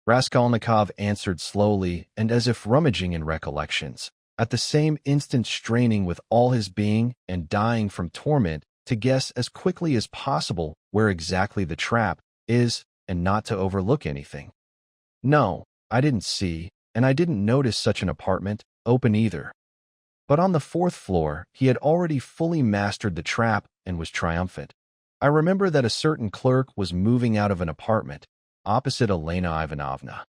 Raskolnikov answered slowly and as if rummaging in recollections, at the same instant straining with all his being and dying from torment to guess as quickly as possible where exactly the trap is and not to overlook anything. "No, I didn't see, and I didn't notice such an apartment open either." But on the 4th floor, he had already fully mastered the trap and was triumphant. "I remember that a certain clerk was moving out of an apartment opposite Elena Ivanovna.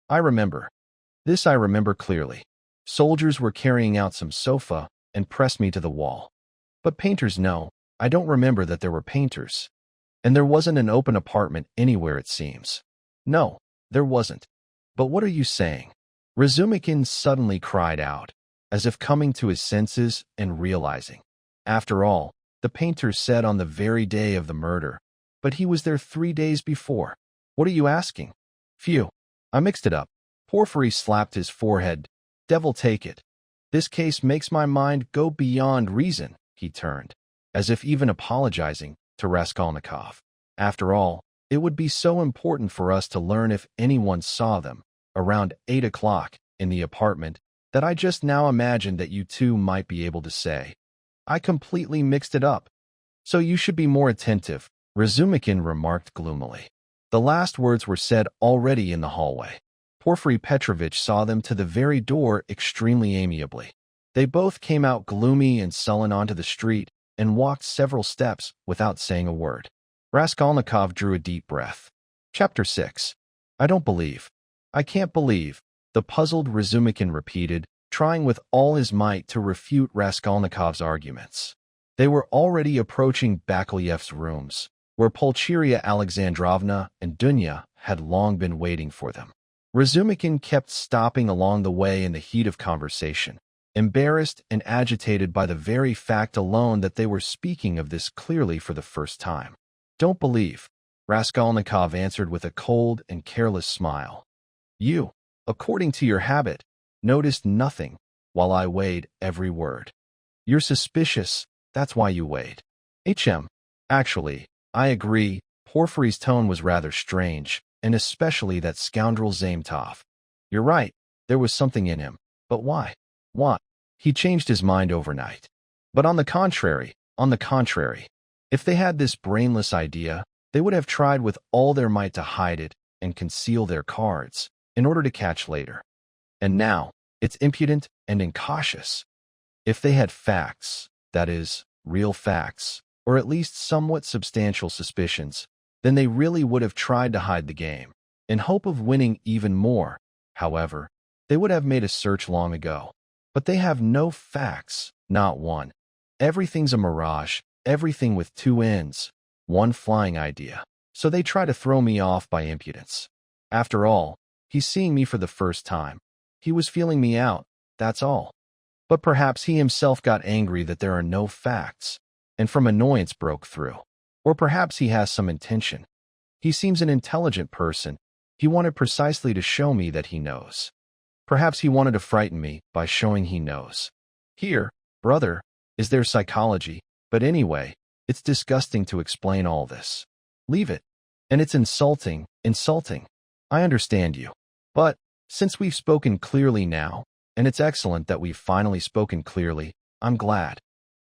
I remember. This I remember clearly. Soldiers were carrying out some sofa and pressed me to the wall. But painters, no, I don't remember that there were painters. And there wasn't an open apartment anywhere, it seems. No, there wasn't. But what are you saying?" Razumikin suddenly cried out, as if coming to his senses and realizing. After all, the painter said on the very day of the murder, but he was there 3 days before. "What are you asking?" "Phew, I mixed it up." Porfiry slapped his forehead. "Devil take it. This case makes my mind go beyond reason," he turned, as if even apologizing, to Raskolnikov. "After all, it would be so important for us to learn if anyone saw them, around 8 o'clock, in the apartment, that I just now imagined that you two might be able to say. I completely mixed it up. So you should be more attentive," Razumikin remarked gloomily. The last words were said already in the hallway. Porfiry Petrovitch saw them to the very door extremely amiably. They both came out gloomy and sullen onto the street and walked several steps without saying a word. Raskolnikov drew a deep breath. Chapter 6. I can't believe, the puzzled Razumikin repeated, trying with all his might to refute Raskolnikov's arguments. They were already approaching Bakaleyev's rooms, where Pulcheria Alexandrovna and Dunya had long been waiting for them. Razumikin kept stopping along the way in the heat of conversation, embarrassed and agitated by the very fact alone that they were speaking of this clearly for the first time. "Don't believe," Raskolnikov answered with a cold and careless smile. "You, according to your habit, noticed nothing, while I weighed every word. You're suspicious, that's why you weighed. Actually, I agree." Porfiry's tone was rather strange, and especially that scoundrel Zametov. You're right, there was something in him. But why? Why? He changed his mind overnight. But on the contrary, if they had this brainless idea, they would have tried with all their might to hide it and conceal their cards in order to catch later. And now, it's impudent and incautious. If they had facts, that is, real facts, or at least somewhat substantial suspicions, then they really would have tried to hide the game, in hope of winning even more. However, they would have made a search long ago. But they have no facts, not one. Everything's a mirage, everything with two ends, one flying idea. So they try to throw me off by impudence. After all, he's seeing me for the first time. He was feeling me out, that's all. But perhaps he himself got angry that there are no facts, and from annoyance broke through. Or perhaps he has some intention. He seems an intelligent person. He wanted precisely to show me that he knows. Perhaps he wanted to frighten me by showing he knows. Here, brother, is their psychology, but anyway, it's disgusting to explain all this. Leave it. And it's insulting. I understand you. But, since we've spoken clearly now, and it's excellent that we've finally spoken clearly, I'm glad.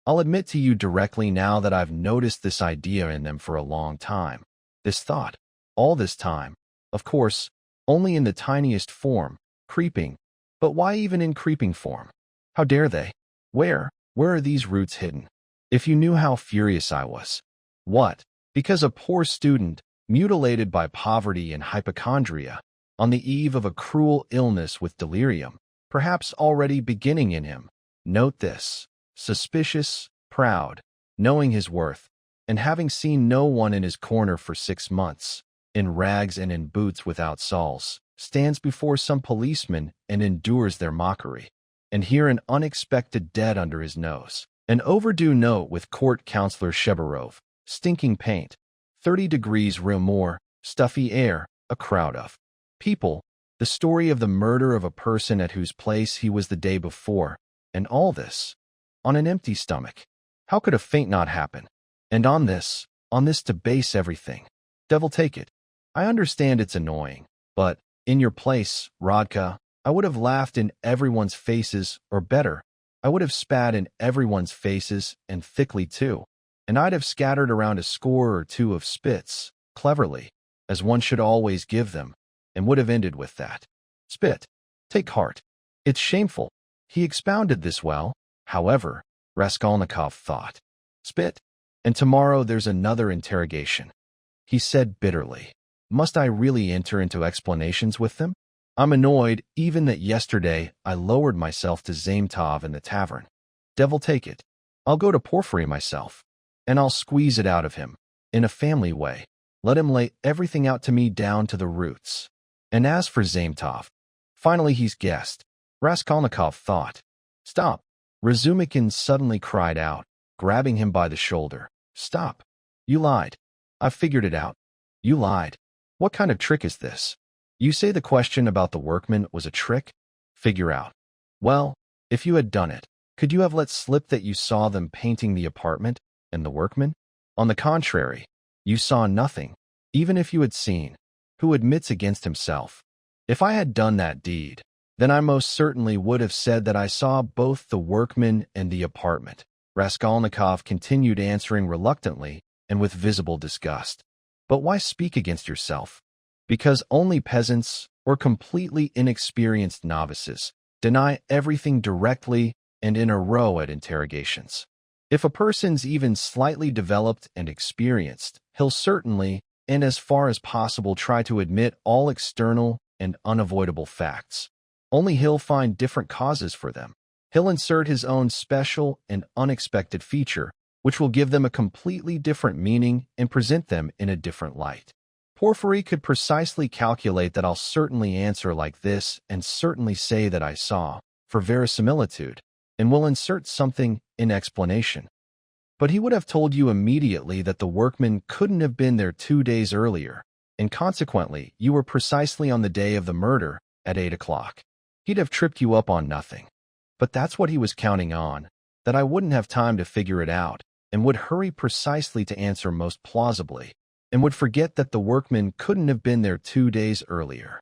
I'll admit to you directly now that I've noticed this idea in them for a long time. This thought. All this time. Of course, only in the tiniest form, creeping. But why even in creeping form? How dare they? Where are these roots hidden? If you knew how furious I was. What? Because a poor student, mutilated by poverty and hypochondria, on the eve of a cruel illness with delirium, perhaps already beginning in him. Note this. Suspicious, proud, knowing his worth, and having seen no one in his corner for 6 months, in rags and in boots without soles, stands before some policeman and endures their mockery. And here an unexpected debt under his nose. An overdue note with court counselor Shebarov, stinking paint, 30 degrees real more, stuffy air, a crowd of people, the story of the murder of a person at whose place he was the day before, and all this, on an empty stomach. How could a faint not happen? And on this to base everything. Devil take it. I understand it's annoying, but, in your place, Rodka, I would have laughed in everyone's faces, or better, I would have spat in everyone's faces, and thickly too, and I'd have scattered around a score or two of spits, cleverly, as one should always give them, and would have ended with that. Spit. Take heart. It's shameful. He expounded this well, however, Raskolnikov thought. Spit. And tomorrow there's another interrogation. He said bitterly. Must I really enter into explanations with them? I'm annoyed even that yesterday I lowered myself to Zametov in the tavern. Devil take it. I'll go to Porfiry myself, and I'll squeeze it out of him, in a family way. Let him lay everything out to me down to the roots. And as for Zametov, finally he's guessed, Raskolnikov thought. Stop. Razumikin suddenly cried out, grabbing him by the shoulder. Stop. You lied. I've figured it out. You lied. What kind of trick is this? You say the question about the workmen was a trick? Figure out. Well, if you had done it, could you have let slip that you saw them painting the apartment and the workmen? On the contrary, you saw nothing, even if you had seen. Who admits against himself? If I had done that deed, then I most certainly would have said that I saw both the workmen and the apartment. Raskolnikov continued answering reluctantly and with visible disgust. But why speak against yourself? Because only peasants or completely inexperienced novices deny everything directly and in a row at interrogations. If a person's even slightly developed and experienced, he'll certainly, and as far as possible, try to admit all external and unavoidable facts. Only he'll find different causes for them. He'll insert his own special and unexpected feature, which will give them a completely different meaning and present them in a different light. Porfiry could precisely calculate that I'll certainly answer like this and certainly say that I saw, for verisimilitude, and will insert something in explanation. But he would have told you immediately that the workmen couldn't have been there 2 days earlier, and consequently you were precisely on the day of the murder at 8 o'clock. He'd have tripped you up on nothing. But that's what he was counting on, that I wouldn't have time to figure it out, and would hurry precisely to answer most plausibly, and would forget that the workman couldn't have been there 2 days earlier.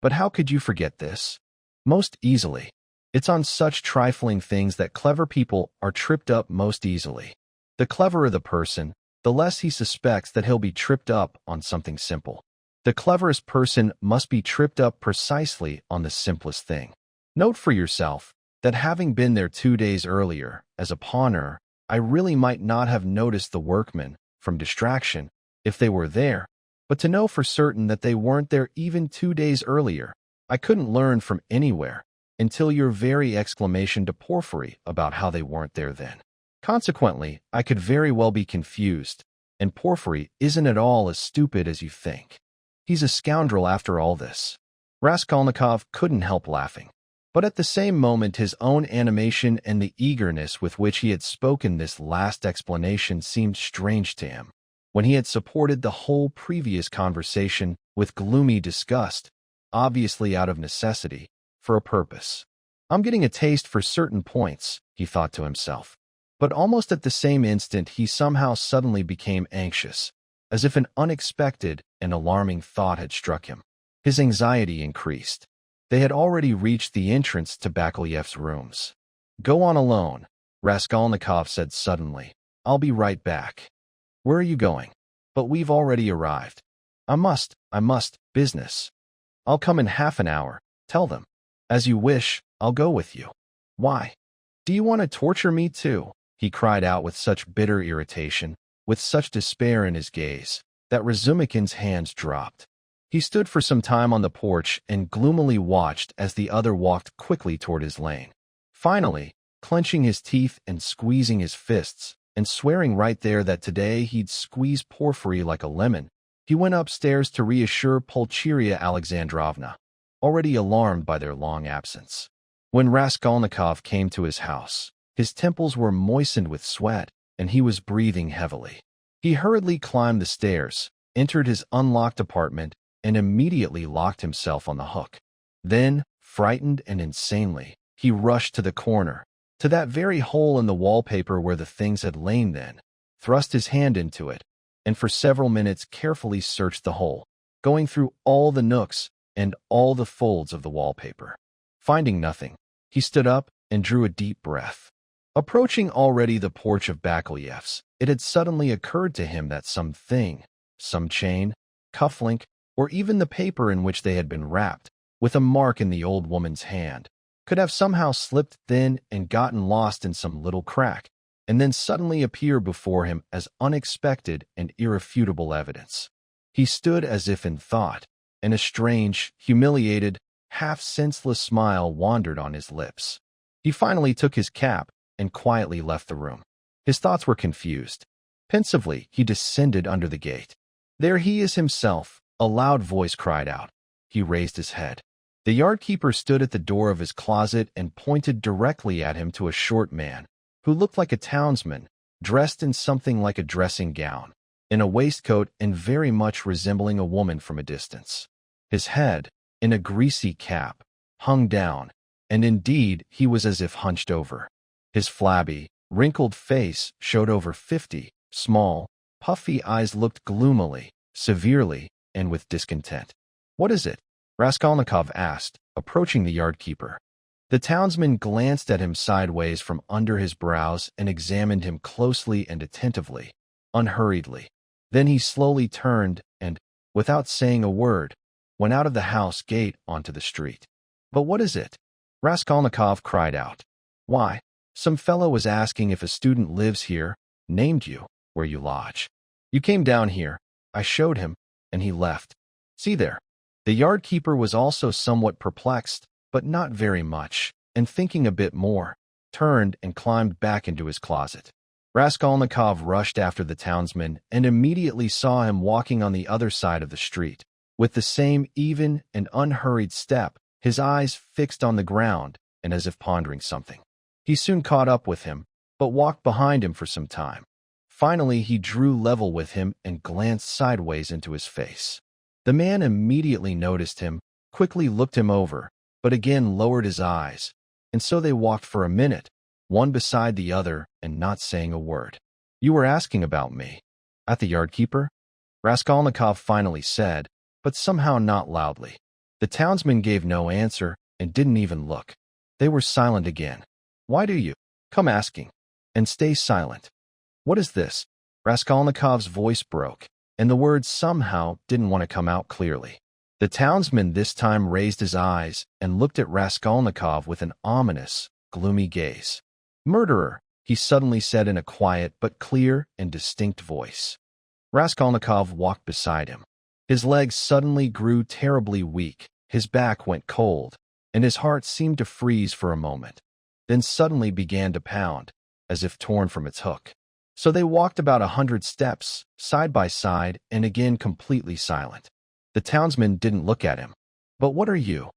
But how could you forget this? Most easily. It's on such trifling things that clever people are tripped up most easily. The cleverer the person, the less he suspects that he'll be tripped up on something simple. The cleverest person must be tripped up precisely on the simplest thing. Note for yourself that having been there 2 days earlier, as a pawner, I really might not have noticed the workmen, from distraction, if they were there, but to know for certain that they weren't there even 2 days earlier, I couldn't learn from anywhere, until your very exclamation to Porfiry about how they weren't there then. Consequently, I could very well be confused, and Porfiry isn't at all as stupid as you think. He's a scoundrel after all this. Raskolnikov couldn't help laughing. But at the same moment his own animation and the eagerness with which he had spoken this last explanation seemed strange to him, when he had supported the whole previous conversation with gloomy disgust, obviously out of necessity, for a purpose. I'm getting a taste for certain points, he thought to himself. But almost at the same instant he somehow suddenly became anxious, as if an unexpected and alarming thought had struck him. His anxiety increased. They had already reached the entrance to Bakaleyev's rooms. "Go on alone," Raskolnikov said suddenly. "I'll be right back." "Where are you going?" "But we've already arrived." I must, business." "I'll come in half an hour, tell them." "As you wish, I'll go with you." "Why? Do you want to torture me too?" he cried out with such bitter irritation, with such despair in his gaze, that Razumikin's hands dropped. He stood for some time on the porch and gloomily watched as the other walked quickly toward his lane. Finally, clenching his teeth and squeezing his fists, and swearing right there that today he'd squeeze Porfiry like a lemon, he went upstairs to reassure Pulcheria Alexandrovna, already alarmed by their long absence. When Raskolnikov came to his house, his temples were moistened with sweat, and he was breathing heavily. He hurriedly climbed the stairs, entered his unlocked apartment, and immediately locked himself on the hook. Then, frightened and insanely, he rushed to the corner, to that very hole in the wallpaper where the things had lain then, thrust his hand into it, and for several minutes carefully searched the hole, going through all the nooks and all the folds of the wallpaper. Finding nothing, he stood up and drew a deep breath. Approaching already the porch of Bakaleyev's, it had suddenly occurred to him that some chain, cufflink, or even the paper in which they had been wrapped, with a mark in the old woman's hand, could have somehow slipped thin and gotten lost in some little crack, and then suddenly appear before him as unexpected and irrefutable evidence. He stood as if in thought, and a strange, humiliated, half-senseless smile wandered on his lips. He finally took his cap and quietly left the room. His thoughts were confused. Pensively, he descended under the gate. "There he is himself," a loud voice cried out. He raised his head. The yard-keeper stood at the door of his closet and pointed directly at him to a short man, who looked like a townsman, dressed in something like a dressing gown, in a waistcoat and very much resembling a woman from a distance. His head, in a greasy cap, hung down, and indeed he was as if hunched over. His flabby, wrinkled face showed over 50, small, puffy eyes looked gloomily, severely, and with discontent. "What is it?" Raskolnikov asked, approaching the yard-keeper. The townsman glanced at him sideways from under his brows and examined him closely and attentively, unhurriedly. Then he slowly turned and, without saying a word, went out of the house gate onto the street. "But what is it?" Raskolnikov cried out. "Why, some fellow was asking if a student lives here, named you, where you lodge. You came down here, I showed him, and he left. See there." The yard-keeper was also somewhat perplexed, but not very much, and thinking a bit more, turned and climbed back into his closet. Raskolnikov rushed after the townsman and immediately saw him walking on the other side of the street, with the same even and unhurried step, his eyes fixed on the ground and as if pondering something. He soon caught up with him, but walked behind him for some time. Finally, he drew level with him and glanced sideways into his face. The man immediately noticed him, quickly looked him over, but again lowered his eyes, and so they walked for a minute, one beside the other and not saying a word. "You were asking about me?" "At the yard-keeper?" Raskolnikov finally said, but somehow not loudly. The townsmen gave no answer and didn't even look. They were silent again. Why do you come asking and stay silent? What is this? Raskolnikov's voice broke, and the words somehow didn't want to come out clearly. The townsman this time raised his eyes and looked at Raskolnikov with an ominous, gloomy gaze. Murderer, he suddenly said in a quiet but clear and distinct voice. Raskolnikov walked beside him. His legs suddenly grew terribly weak, his back went cold, and his heart seemed to freeze for a moment, then suddenly began to pound, as if torn from its hook. So they walked about 100 steps, side by side, and again completely silent. The townsman didn't look at him. But what are you?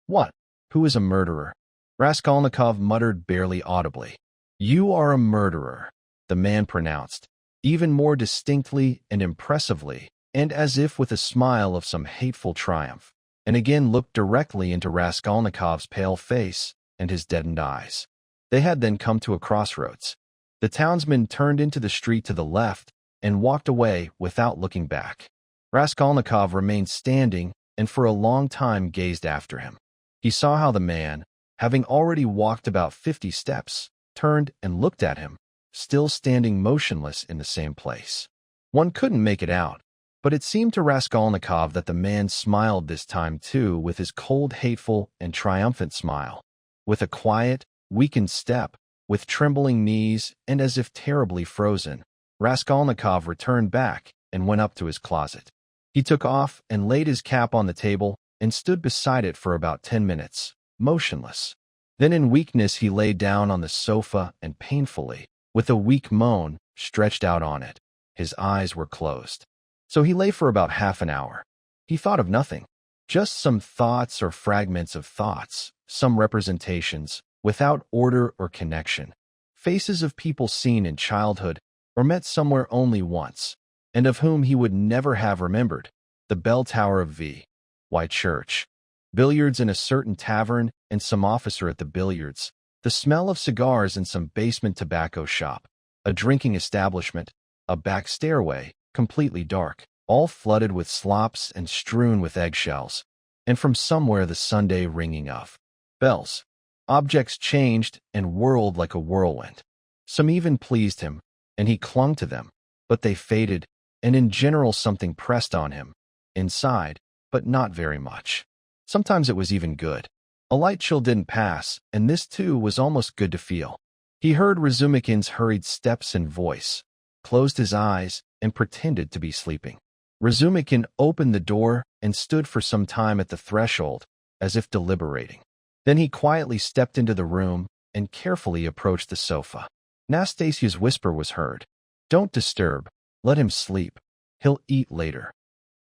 What? Who is a murderer? Raskolnikov muttered barely audibly. You are a murderer, the man pronounced, even more distinctly and impressively, and as if with a smile of some hateful triumph, and again looked directly into Raskolnikov's pale face and his deadened eyes. They had then come to a crossroads. The townsman turned into the street to the left and walked away without looking back. Raskolnikov remained standing and for a long time gazed after him. He saw how the man, having already walked about 50 steps, turned and looked at him, still standing motionless in the same place. One couldn't make it out, but it seemed to Raskolnikov that the man smiled this time too, with his cold, hateful, and triumphant smile. With a quiet, weakened step, with trembling knees, and as if terribly frozen, Raskolnikov returned back and went up to his closet. He took off and laid his cap on the table and stood beside it for about 10 minutes, motionless. Then in weakness he lay down on the sofa and painfully, with a weak moan, stretched out on it. His eyes were closed. So he lay for about half an hour. He thought of nothing, just some thoughts or fragments of thoughts, some representations, without order or connection, faces of people seen in childhood or met somewhere only once, and of whom he would never have remembered. The bell tower of V.Y. Church, billiards in a certain tavern and some officer at the billiards, the smell of cigars in some basement tobacco shop, a drinking establishment, a back stairway, completely dark, all flooded with slops and strewn with eggshells, and from somewhere the Sunday ringing of bells. Objects changed and whirled like a whirlwind. Some even pleased him, and he clung to them, but they faded, and in general something pressed on him, inside, but not very much. Sometimes it was even good. A light chill didn't pass, and this too was almost good to feel. He heard Razumikin's hurried steps and voice, closed his eyes, and pretended to be sleeping. Razumikin opened the door and stood for some time at the threshold, as if deliberating. Then he quietly stepped into the room and carefully approached the sofa. Nastasia's whisper was heard. Don't disturb. Let him sleep. He'll eat later.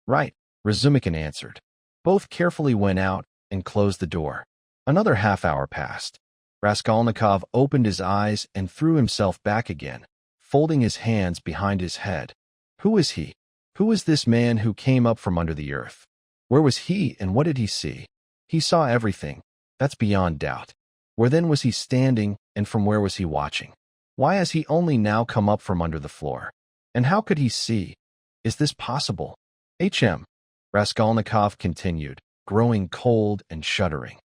Right, Razumikin answered. Both carefully went out and closed the door. Another half-hour passed. Raskolnikov opened his eyes and threw himself back again, folding his hands behind his head. Who is he? Who is this man who came up from under the earth? Where was he and what did he see? He saw everything. That's beyond doubt. Where then was he standing, and from where was he watching? Why has he only now come up from under the floor? And how could he see? Is this possible? Raskolnikov continued, growing cold and shuddering.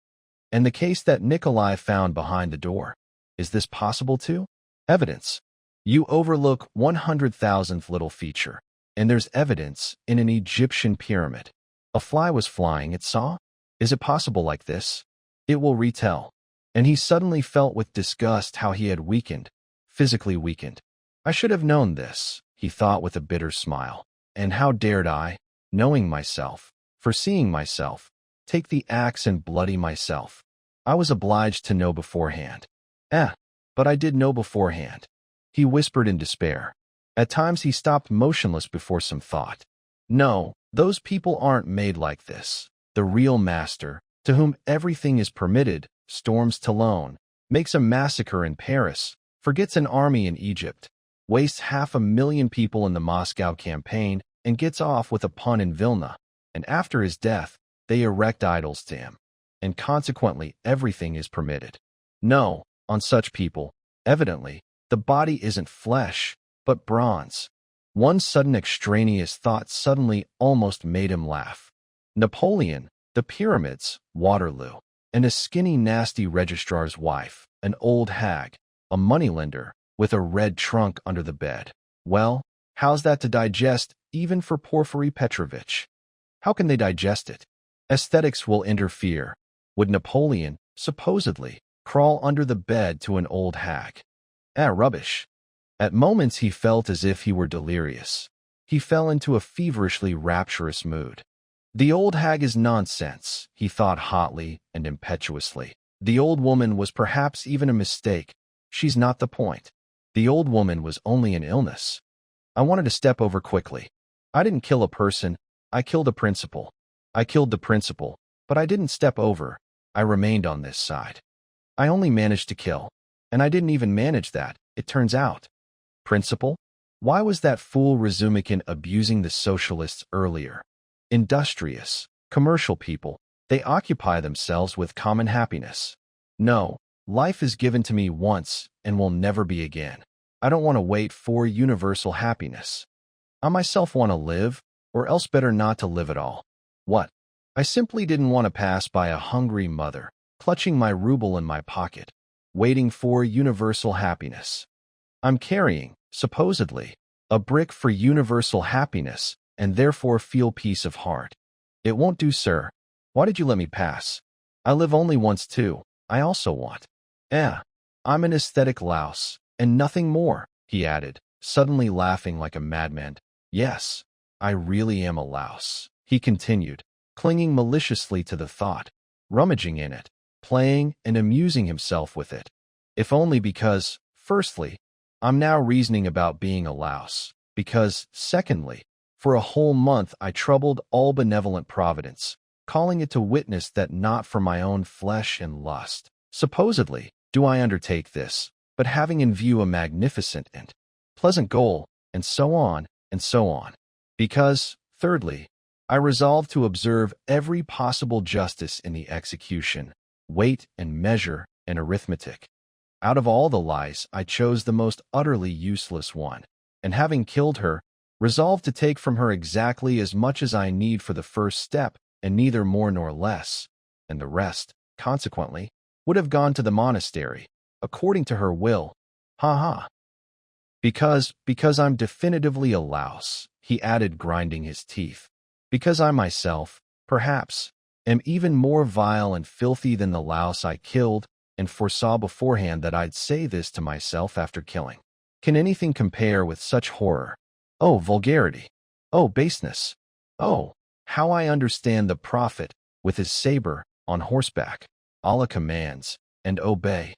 And the case that Nikolai found behind the door. Is this possible too? Evidence. You overlook 100,000th little feature, and there's evidence in an Egyptian pyramid. A fly was flying, it saw? Is it possible like this? It will retell. And he suddenly felt with disgust how he had weakened, physically weakened. I should have known this, he thought with a bitter smile. And how dared I, knowing myself, foreseeing myself, take the axe and bloody myself? I was obliged to know beforehand. But I did know beforehand. He whispered in despair. At times he stopped motionless before some thought. No, those people aren't made like this. The real master, to whom everything is permitted, storms Toulon, makes a massacre in Paris, forgets an army in Egypt, wastes 500,000 people in the Moscow campaign, and gets off with a pun in Vilna, and after his death, they erect idols to him, and consequently everything is permitted. No, on such people, evidently, the body isn't flesh, but bronze. One sudden extraneous thought suddenly almost made him laugh. Napoleon, the pyramids, Waterloo, and a skinny, nasty registrar's wife, an old hag, a moneylender, with a red trunk under the bed. Well, how's that to digest, even for Porfiry Petrovitch? How can they digest it? Aesthetics will interfere. Would Napoleon, supposedly, crawl under the bed to an old hag? Rubbish. At moments he felt as if he were delirious. He fell into a feverishly rapturous mood. The old hag is nonsense, he thought hotly and impetuously. The old woman was perhaps even a mistake. She's not the point. The old woman was only an illness. I wanted to step over quickly. I didn't kill a person, I killed a principle. I killed the principle, but I didn't step over. I remained on this side. I only managed to kill. And I didn't even manage that, it turns out. Principle? Why was that fool Razumikin abusing the socialists earlier? Industrious, commercial people, they occupy themselves with common happiness. No, life is given to me once and will never be again. I don't want to wait for universal happiness. I myself want to live, or else better not to live at all. What? I simply didn't want to pass by a hungry mother, clutching my ruble in my pocket, waiting for universal happiness. I'm carrying, supposedly, a brick for universal happiness, and therefore feel peace of heart. It won't do, sir. Why did you let me pass? I live only once too. I also want. I'm an aesthetic louse, and nothing more, he added, suddenly laughing like a madman. Yes, I really am a louse, he continued, clinging maliciously to the thought, rummaging in it, playing and amusing himself with it. If only because, firstly, I'm now reasoning about being a louse, because, secondly, for a whole month I troubled all benevolent providence, calling it to witness that not for my own flesh and lust, supposedly, do I undertake this, but having in view a magnificent and pleasant goal, and so on, and so on. Because, thirdly, I resolved to observe every possible justice in the execution, weight and measure and arithmetic. Out of all the lies, I chose the most utterly useless one, and having killed her, resolved to take from her exactly as much as I need for the first step, and neither more nor less, and the rest, consequently, would have gone to the monastery, according to her will. Ha ha. Because I'm definitively a louse, he added, grinding his teeth. Because I myself, perhaps, am even more vile and filthy than the louse I killed, and foresaw beforehand that I'd say this to myself after killing. Can anything compare with such horror? Oh, vulgarity! Oh, baseness! Oh, how I understand the prophet, with his saber, on horseback. Allah commands, and obey.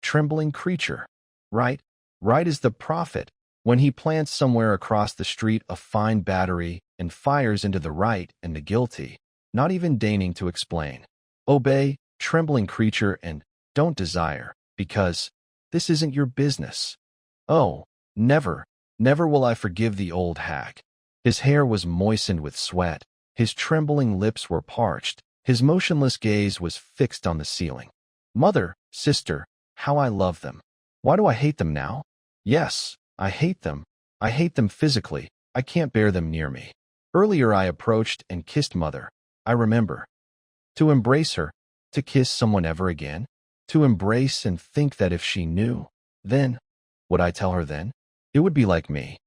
Trembling creature. Right is the prophet, when he plants somewhere across the street a fine battery and fires into the right and the guilty, not even deigning to explain. Obey, trembling creature, and don't desire, because this isn't your business. Oh, never will I forgive the old hag. His hair was moistened with sweat, his trembling lips were parched, his motionless gaze was fixed on the ceiling. Mother, sister, how I love them. Why do I hate them now? Yes, I hate them. I hate them physically. I can't bear them near me. Earlier I approached and kissed Mother. I remember. To embrace her, to kiss someone ever again, to embrace and think that if she knew, then, would I tell her then? It would be like me.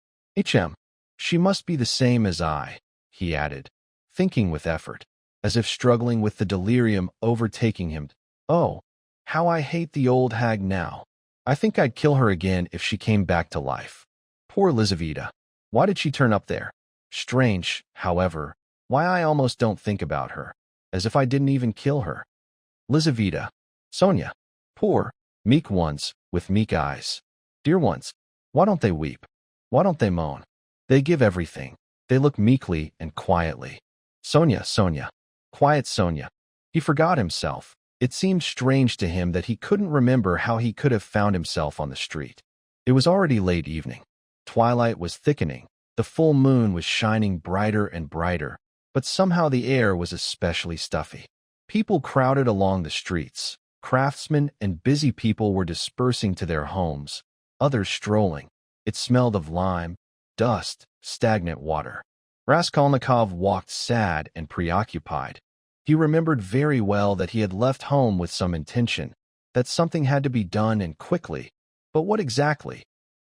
She must be the same as I, he added, thinking with effort, as if struggling with the delirium overtaking him. Oh, how I hate the old hag now. I think I'd kill her again if she came back to life. Poor Lizaveta. Why did she turn up there? Strange, however, why I almost don't think about her, as if I didn't even kill her. Lizaveta. Sonia. Poor, meek ones, with meek eyes. Dear ones. Why don't they weep? Why don't they moan? They give everything. They look meekly and quietly. Sonia. Quiet Sonia. He forgot himself. It seemed strange to him that he couldn't remember how he could have found himself on the street. It was already late evening. Twilight was thickening. The full moon was shining brighter and brighter, but somehow the air was especially stuffy. People crowded along the streets. Craftsmen and busy people were dispersing to their homes, others strolling. It smelled of lime, dust, stagnant water. Raskolnikov walked sad and preoccupied. He remembered very well that he had left home with some intention, that something had to be done and quickly, but what exactly?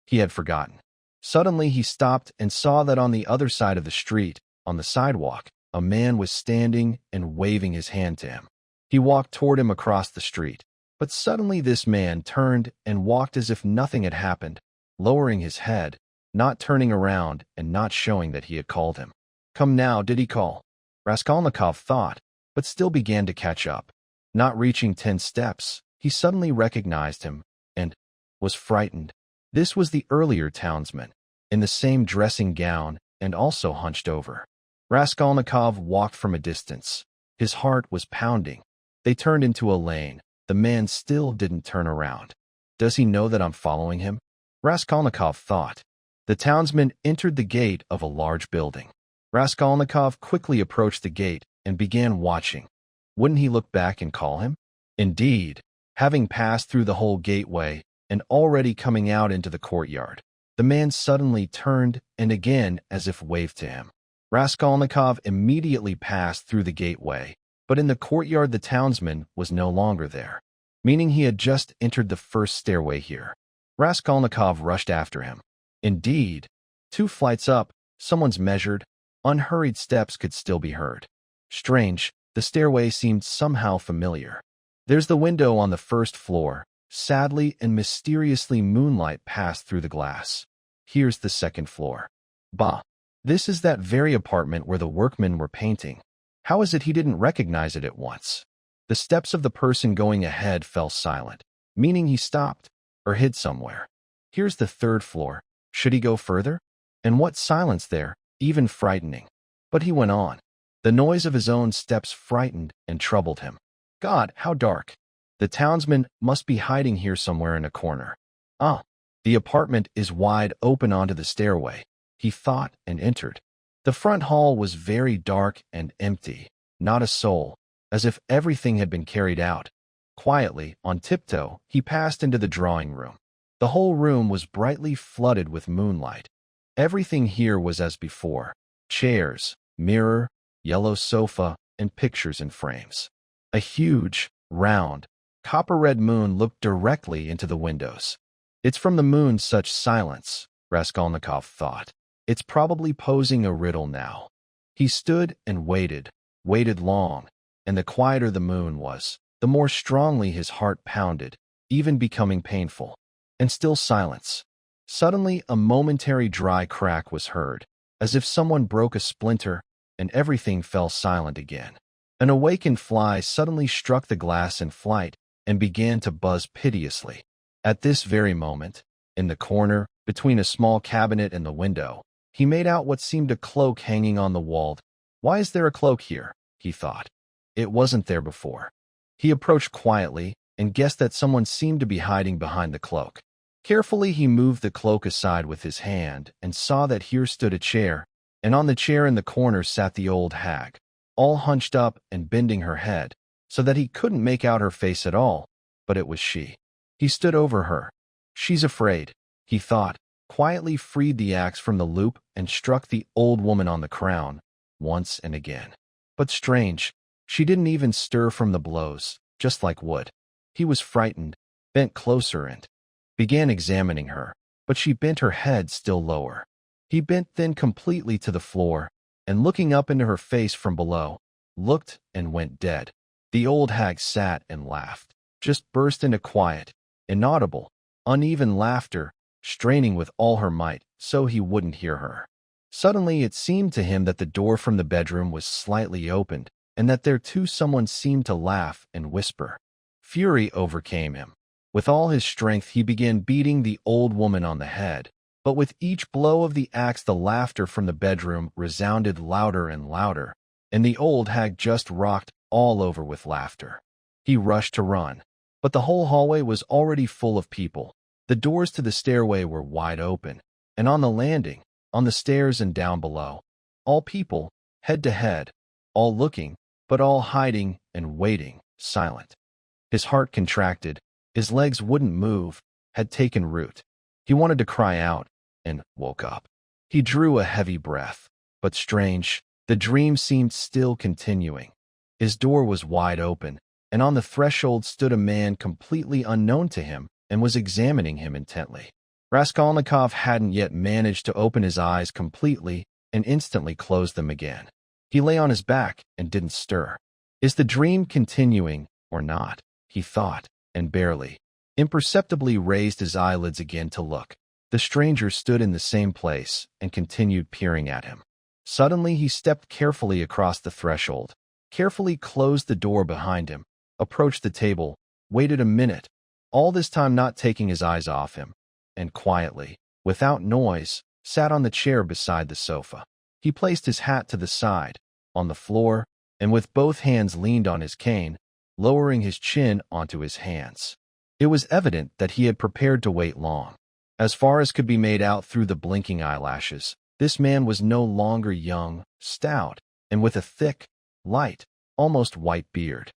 He had forgotten. Suddenly he stopped and saw that on the other side of the street, on the sidewalk, a man was standing and waving his hand to him. He walked toward him across the street, but suddenly this man turned and walked as if nothing had happened, lowering his head, not turning around and not showing that he had called him. Come now, did he call? Raskolnikov thought, but still began to catch up. Not reaching 10 steps, he suddenly recognized him and was frightened. This was the earlier townsman, in the same dressing gown and also hunched over. Raskolnikov walked from a distance. His heart was pounding. They turned into a lane. The man still didn't turn around. Does he know that I'm following him? Raskolnikov thought. The townsman entered the gate of a large building. Raskolnikov quickly approached the gate and began watching. Wouldn't he look back and call him? Indeed, having passed through the whole gateway and already coming out into the courtyard, the man suddenly turned and again as if waved to him. Raskolnikov immediately passed through the gateway, but in the courtyard the townsman was no longer there, meaning he had just entered the first stairway here. Raskolnikov rushed after him. Indeed, 2 flights up, someone's measured, unhurried steps could still be heard. Strange, the stairway seemed somehow familiar. There's the window on the first floor. Sadly and mysteriously moonlight passed through the glass. Here's the second floor. Bah! This is that very apartment where the workmen were painting. How is it he didn't recognize it at once? The steps of the person going ahead fell silent, meaning he stopped or hid somewhere. Here's the third floor. Should he go further? And what silence there, even frightening. But he went on. The noise of his own steps frightened and troubled him. God, how dark! The townsman must be hiding here somewhere in a corner. Ah, the apartment is wide open onto the stairway, he thought and entered. The front hall was very dark and empty, not a soul, as if everything had been carried out. Quietly, on tiptoe, he passed into the drawing room. The whole room was brightly flooded with moonlight. Everything here was as before: chairs, mirror, yellow sofa, and pictures in frames. A huge, round, copper-red moon looked directly into the windows. It's from the moon such silence, Raskolnikov thought. It's probably posing a riddle now. He stood and waited long, and the quieter the moon was, the more strongly his heart pounded, even becoming painful. And still silence. Suddenly a momentary dry crack was heard, as if someone broke a splinter, and everything fell silent again. An awakened fly suddenly struck the glass in flight and began to buzz piteously. At this very moment, in the corner, between a small cabinet and the window, he made out what seemed a cloak hanging on the wall. Why is there a cloak here? He thought. It wasn't there before. He approached quietly and guessed that someone seemed to be hiding behind the cloak. Carefully he moved the cloak aside with his hand and saw that here stood a chair, and on the chair in the corner sat the old hag, all hunched up and bending her head, so that he couldn't make out her face at all, but it was she. He stood over her. She's afraid, he thought, quietly freed the axe from the loop and struck the old woman on the crown, once and again. But strange, she didn't even stir from the blows, just like wood. He was frightened, bent closer and began examining her, but she bent her head still lower. He bent then completely to the floor, and looking up into her face from below, looked and went dead. The old hag sat and laughed, just burst into quiet, inaudible, uneven laughter, straining with all her might so he wouldn't hear her. Suddenly it seemed to him that the door from the bedroom was slightly opened, and that there too someone seemed to laugh and whisper. Fury overcame him. With all his strength he began beating the old woman on the head, but with each blow of the axe the laughter from the bedroom resounded louder and louder, and the old hag just rocked all over with laughter. He rushed to run, but the whole hallway was already full of people. The doors to the stairway were wide open, and on the landing, on the stairs and down below, all people, head to head, all looking, but all hiding and waiting, silent. His heart contracted, his legs wouldn't move, had taken root. He wanted to cry out, and woke up. He drew a heavy breath. But strange, the dream seemed still continuing. His door was wide open, and on the threshold stood a man completely unknown to him and was examining him intently. Raskolnikov hadn't yet managed to open his eyes completely and instantly closed them again. He lay on his back and didn't stir. Is the dream continuing or not? He thought, and barely, imperceptibly raised his eyelids again to look. The stranger stood in the same place and continued peering at him. Suddenly he stepped carefully across the threshold, carefully closed the door behind him, approached the table, waited a minute, all this time not taking his eyes off him, and quietly, without noise, sat on the chair beside the sofa. He placed his hat to the side, on the floor, and with both hands leaned on his cane, lowering his chin onto his hands. It was evident that he had prepared to wait long. As far as could be made out through the blinking eyelashes, this man was no longer young, stout, and with a thick, light, almost white beard.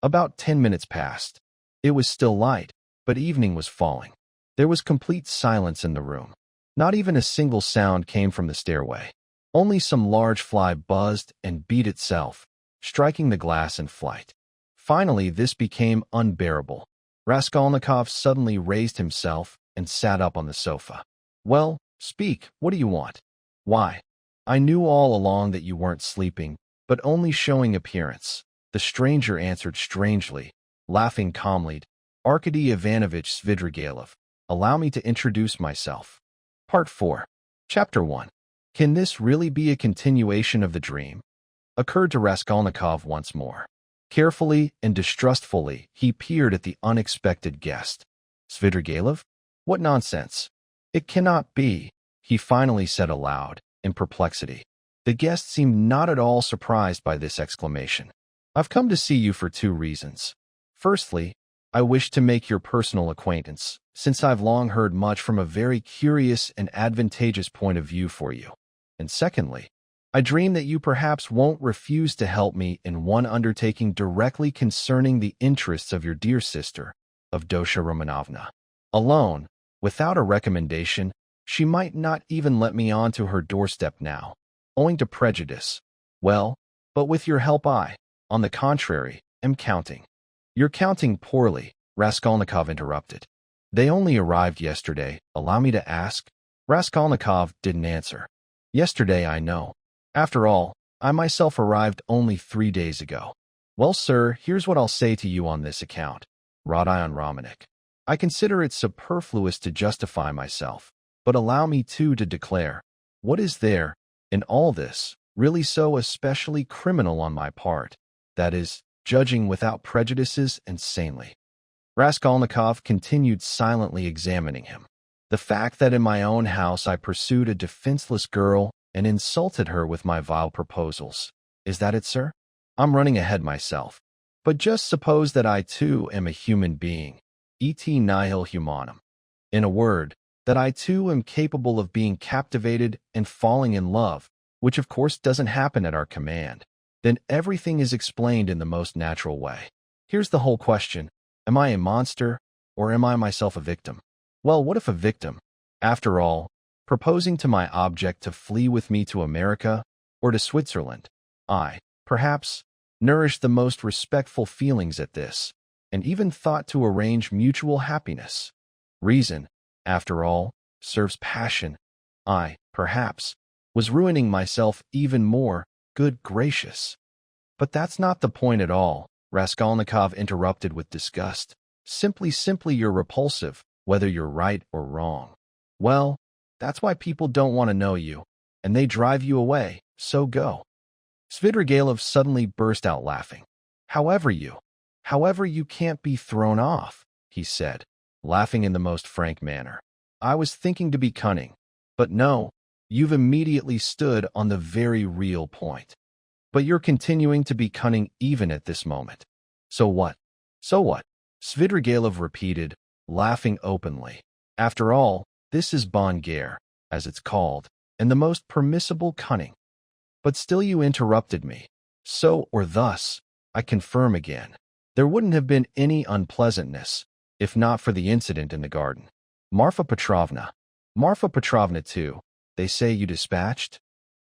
About 10 minutes passed. It was still light, but evening was falling. There was complete silence in the room. Not even a single sound came from the stairway. Only some large fly buzzed and beat itself, striking the glass in flight. Finally, this became unbearable. Raskolnikov suddenly raised himself and sat up on the sofa. Well, speak, what do you want? Why? I knew all along that you weren't sleeping, but only showing appearance. The stranger answered strangely, laughing calmly. Arkady Ivanovich Svidrigailov, allow me to introduce myself. Part 4. Chapter 1. Can this really be a continuation of the dream? Occurred to Raskolnikov once more. Carefully and distrustfully, he peered at the unexpected guest. Svidrigailov? What nonsense! It cannot be, he finally said aloud, in perplexity. The guest seemed not at all surprised by this exclamation. I've come to see you for 2 reasons. Firstly, I wish to make your personal acquaintance, since I've long heard much from a very curious and advantageous point of view for you. And secondly, I dream that you perhaps won't refuse to help me in one undertaking directly concerning the interests of your dear sister, Avdotya Romanovna. Alone, without a recommendation, she might not even let me onto her doorstep now, owing to prejudice. Well, but with your help on the contrary, am counting. You're counting poorly, Raskolnikov interrupted. They only arrived yesterday, allow me to ask? Raskolnikov didn't answer. Yesterday, I know. After all, I myself arrived only 3 days ago. Well, sir, here's what I'll say to you on this account. Rodion Raskolnikov. I consider it superfluous to justify myself, but allow me too to declare, what is there, in all this, really so especially criminal on my part? That is, judging without prejudices and sanely. Raskolnikov continued silently examining him. The fact that in my own house I pursued a defenseless girl and insulted her with my vile proposals. Is that it, sir? I'm running ahead myself. But just suppose that I too am a human being, et nihil humanum. In a word, that I too am capable of being captivated and falling in love, which of course doesn't happen at our command. Then everything is explained in the most natural way. Here's the whole question. Am I a monster, or am I myself a victim? Well, what if a victim? After all, proposing to my object to flee with me to America, or to Switzerland, I, perhaps, nourished the most respectful feelings at this, and even thought to arrange mutual happiness. Reason, after all, serves passion. I, perhaps, was ruining myself even more. Good gracious! But that's not the point at all, Raskolnikov interrupted with disgust. Simply you're repulsive, whether you're right or wrong. Well, that's why people don't want to know you, and they drive you away, so go. Svidrigailov suddenly burst out laughing. However you can't be thrown off, he said, laughing in the most frank manner. I was thinking to be cunning, but no, you've immediately stood on the very real point. But you're continuing to be cunning even at this moment. So what? So what? Svidrigailov repeated, laughing openly. After all, this is bonne guerre, as it's called, and the most permissible cunning. But still you interrupted me. So or thus, I confirm again, there wouldn't have been any unpleasantness, if not for the incident in the garden. Marfa Petrovna too, they say you dispatched?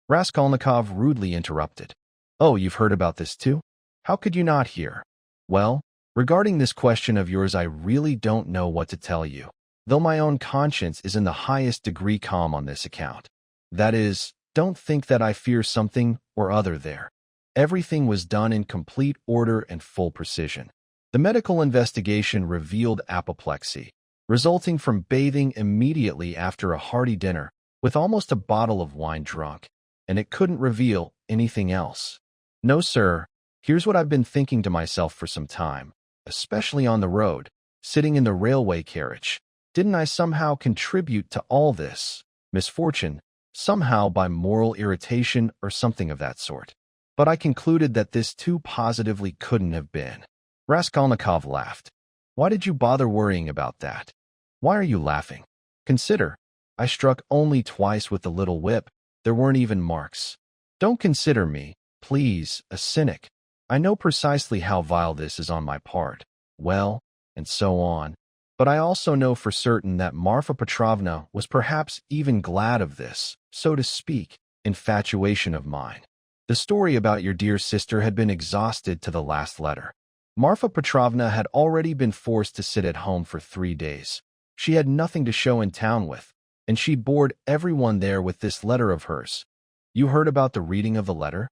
Raskolnikov rudely interrupted. Oh, you've heard about this too? How could you not hear? Well, regarding this question of yours, I really don't know what to tell you, though my own conscience is in the highest degree calm on this account. That is, don't think that I fear something or other there. Everything was done in complete order and full precision. The medical investigation revealed apoplexy, resulting from bathing immediately after a hearty dinner with almost a bottle of wine drunk, and it couldn't reveal anything else. No, sir, here's what I've been thinking to myself for some time, especially on the road, sitting in the railway carriage. Didn't I somehow contribute to all this misfortune, somehow by moral irritation or something of that sort? But I concluded that this too positively couldn't have been. Raskolnikov laughed. Why did you bother worrying about that? Why are you laughing? Consider, I struck only twice with the little whip. There weren't even marks. Don't consider me, please, a cynic. I know precisely how vile this is on my part. Well, and so on. But I also know for certain that Marfa Petrovna was perhaps even glad of this, so to speak, infatuation of mine. The story about your dear sister had been exhausted to the last letter. Marfa Petrovna had already been forced to sit at home for 3 days. She had nothing to show in town with, and she bored everyone there with this letter of hers. You heard about the reading of the letter?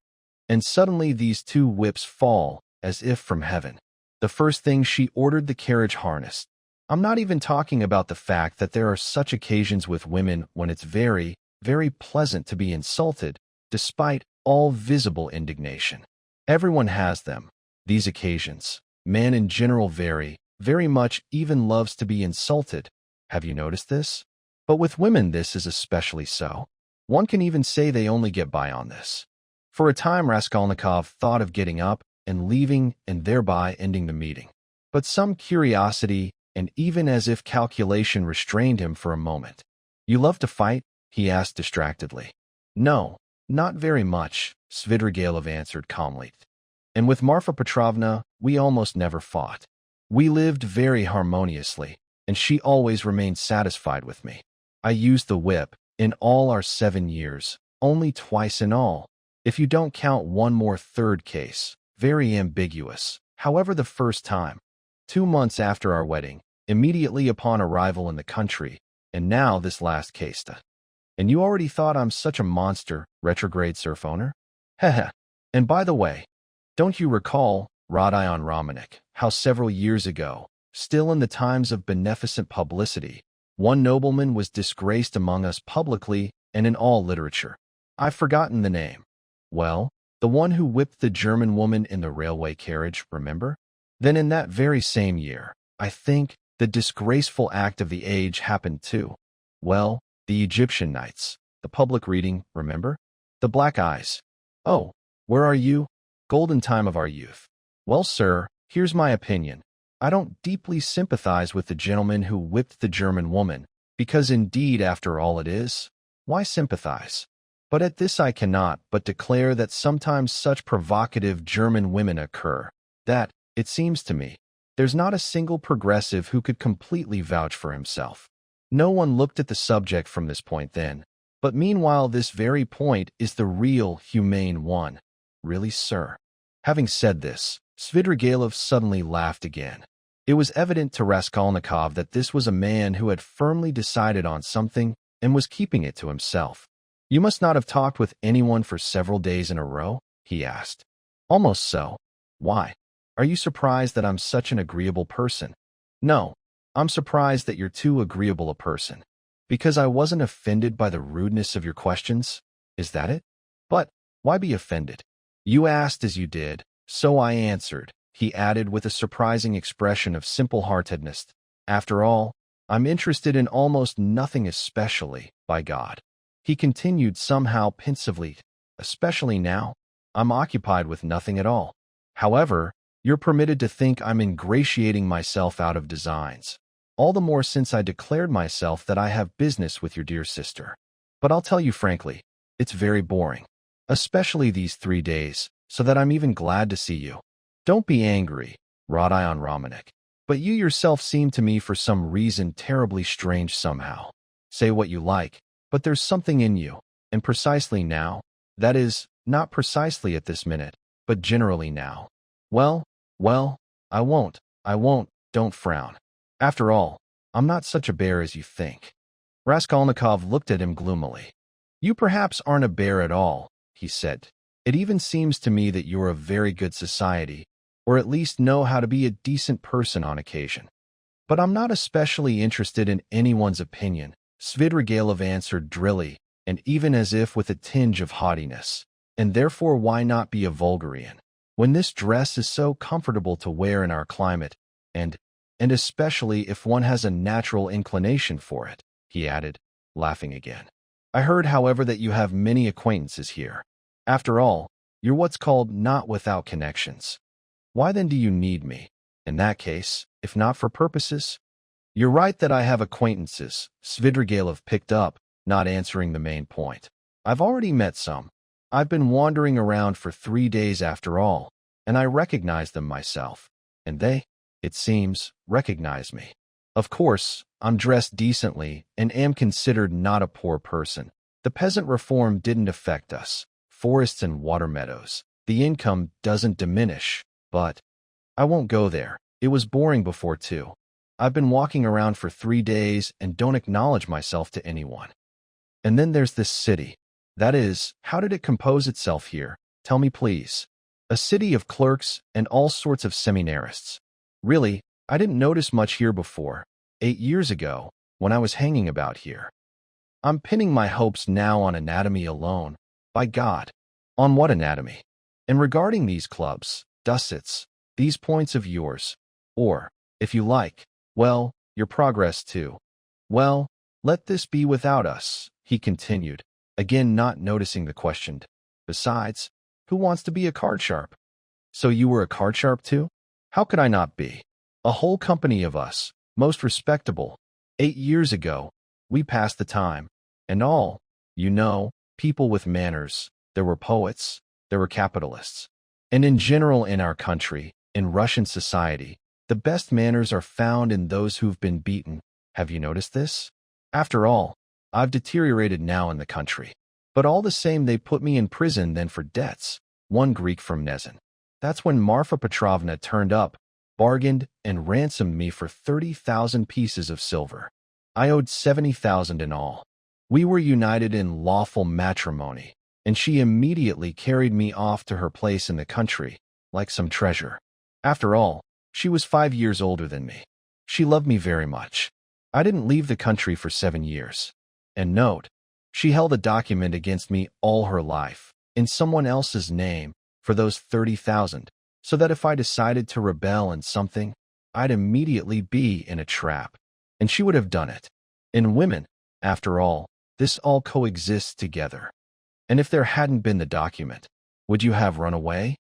And suddenly these 2 whips fall, as if from heaven. The first thing, she ordered the carriage harnessed. I'm not even talking about the fact that there are such occasions with women when it's very, very pleasant to be insulted, despite all visible indignation. Everyone has them, these occasions. Man in general very, very much even loves to be insulted. Have you noticed this? But with women this is especially so. One can even say they only get by on this. For a time Raskolnikov thought of getting up and leaving and thereby ending the meeting. But some curiosity and even as if calculation restrained him for a moment. You love to fight? He asked distractedly. No, not very much, Svidrigailov answered calmly. And with Marfa Petrovna, we almost never fought. We lived very harmoniously, and she always remained satisfied with me. I used the whip, in all our 7 years, only twice in all, if you don't count one more third case, very ambiguous. However, the first time, 2 months after our wedding, immediately upon arrival in the country, and now this last case. And you already thought I'm such a monster, retrograde serf owner? Heh. And by the way, don't you recall, Rodion Raskolnikov, how several years ago, still in the times of beneficent publicity, one nobleman was disgraced among us publicly and in all literature? I've forgotten the name. Well, the one who whipped the German woman in the railway carriage, remember? Then in that very same year, I think, the disgraceful act of the age happened too. Well, the Egyptian nights, the public reading, remember? The black eyes. Oh, where are you? Golden time of our youth. Well, sir, here's my opinion. I don't deeply sympathize with the gentleman who whipped the German woman, because indeed, after all it is, why sympathize? But at this I cannot but declare that sometimes such provocative German women occur, that, it seems to me, there's not a single progressive who could completely vouch for himself. No one looked at the subject from this point then, but meanwhile this very point is the real, humane one. Really, sir? Having said this, Svidrigailov suddenly laughed again. It was evident to Raskolnikov that this was a man who had firmly decided on something and was keeping it to himself. You must not have talked with anyone for several days in a row? He asked. Almost so. Why? Are you surprised that I'm such an agreeable person? No, I'm surprised that you're too agreeable a person. Because I wasn't offended by the rudeness of your questions? Is that it? But why be offended? You asked as you did, so I answered, he added with a surprising expression of simple-heartedness. After all, I'm interested in almost nothing especially, by God. He continued somehow pensively, especially now, I'm occupied with nothing at all. However, you're permitted to think I'm ingratiating myself out of designs. All the more since I declared myself that I have business with your dear sister. But I'll tell you frankly, it's very boring. Especially these 3 days, so that I'm even glad to see you. Don't be angry, Rodion Raskolnikov, but you yourself seem to me for some reason terribly strange somehow. Say what you like, But there's something in you, and precisely now, that is, not precisely at this minute, but generally now. Well, I won't, don't frown. After all, I'm not such a bear as you think. Raskolnikov looked at him gloomily. You perhaps aren't a bear at all, he said. It even seems to me that you're of very good society, or at least know how to be a decent person on occasion. But I'm not especially interested in anyone's opinion, Svidrigailov answered drily, and even as if with a tinge of haughtiness. And therefore why not be a vulgarian, when this dress is so comfortable to wear in our climate, and especially if one has a natural inclination for it, he added, laughing again. I heard, however, that you have many acquaintances here. After all, you're what's called not without connections. Why then do you need me? In that case, if not for purposes? You're right that I have acquaintances, Svidrigailov picked up, not answering the main point. I've already met some. I've been wandering around for 3 days after all, and I recognize them myself. And they, it seems, recognize me. Of course, I'm dressed decently and am considered not a poor person. The peasant reform didn't affect us. Forests and water meadows. The income doesn't diminish, but I won't go there. It was boring before too. I've been walking around for 3 days and don't acknowledge myself to anyone. And then there's this city. That is, how did it compose itself here? Tell me please. A city of clerks and all sorts of seminarists. Really, I didn't notice much here before, 8 years ago, when I was hanging about here. I'm pinning my hopes now on anatomy alone. By God. On what anatomy? And regarding these clubs, Dussets, these points of yours, or, if you like, well, your progress too. Well, let this be without us, he continued, again not noticing the question. Besides, who wants to be a cardsharp? So you were a cardsharp too? How could I not be? A whole company of us, most respectable. 8 years ago, we passed the time. And all, you know, people with manners. There were poets, there were capitalists. And in general in our country, in Russian society, the best manners are found in those who've been beaten. Have you noticed this? After all, I've deteriorated now in the country. But all the same they put me in prison then for debts. One Greek from Nezin. That's when Marfa Petrovna turned up, bargained, and ransomed me for 30,000 pieces of silver. I owed 70,000 in all. We were united in lawful matrimony, and she immediately carried me off to her place in the country, like some treasure. After all, she was 5 years older than me. She loved me very much. I didn't leave the country for 7 years. And note, she held a document against me all her life, in someone else's name, for those 30,000, so that if I decided to rebel in something, I'd immediately be in a trap. And she would have done it. In women, after all, this all coexists together. And if there hadn't been the document, would you have run away?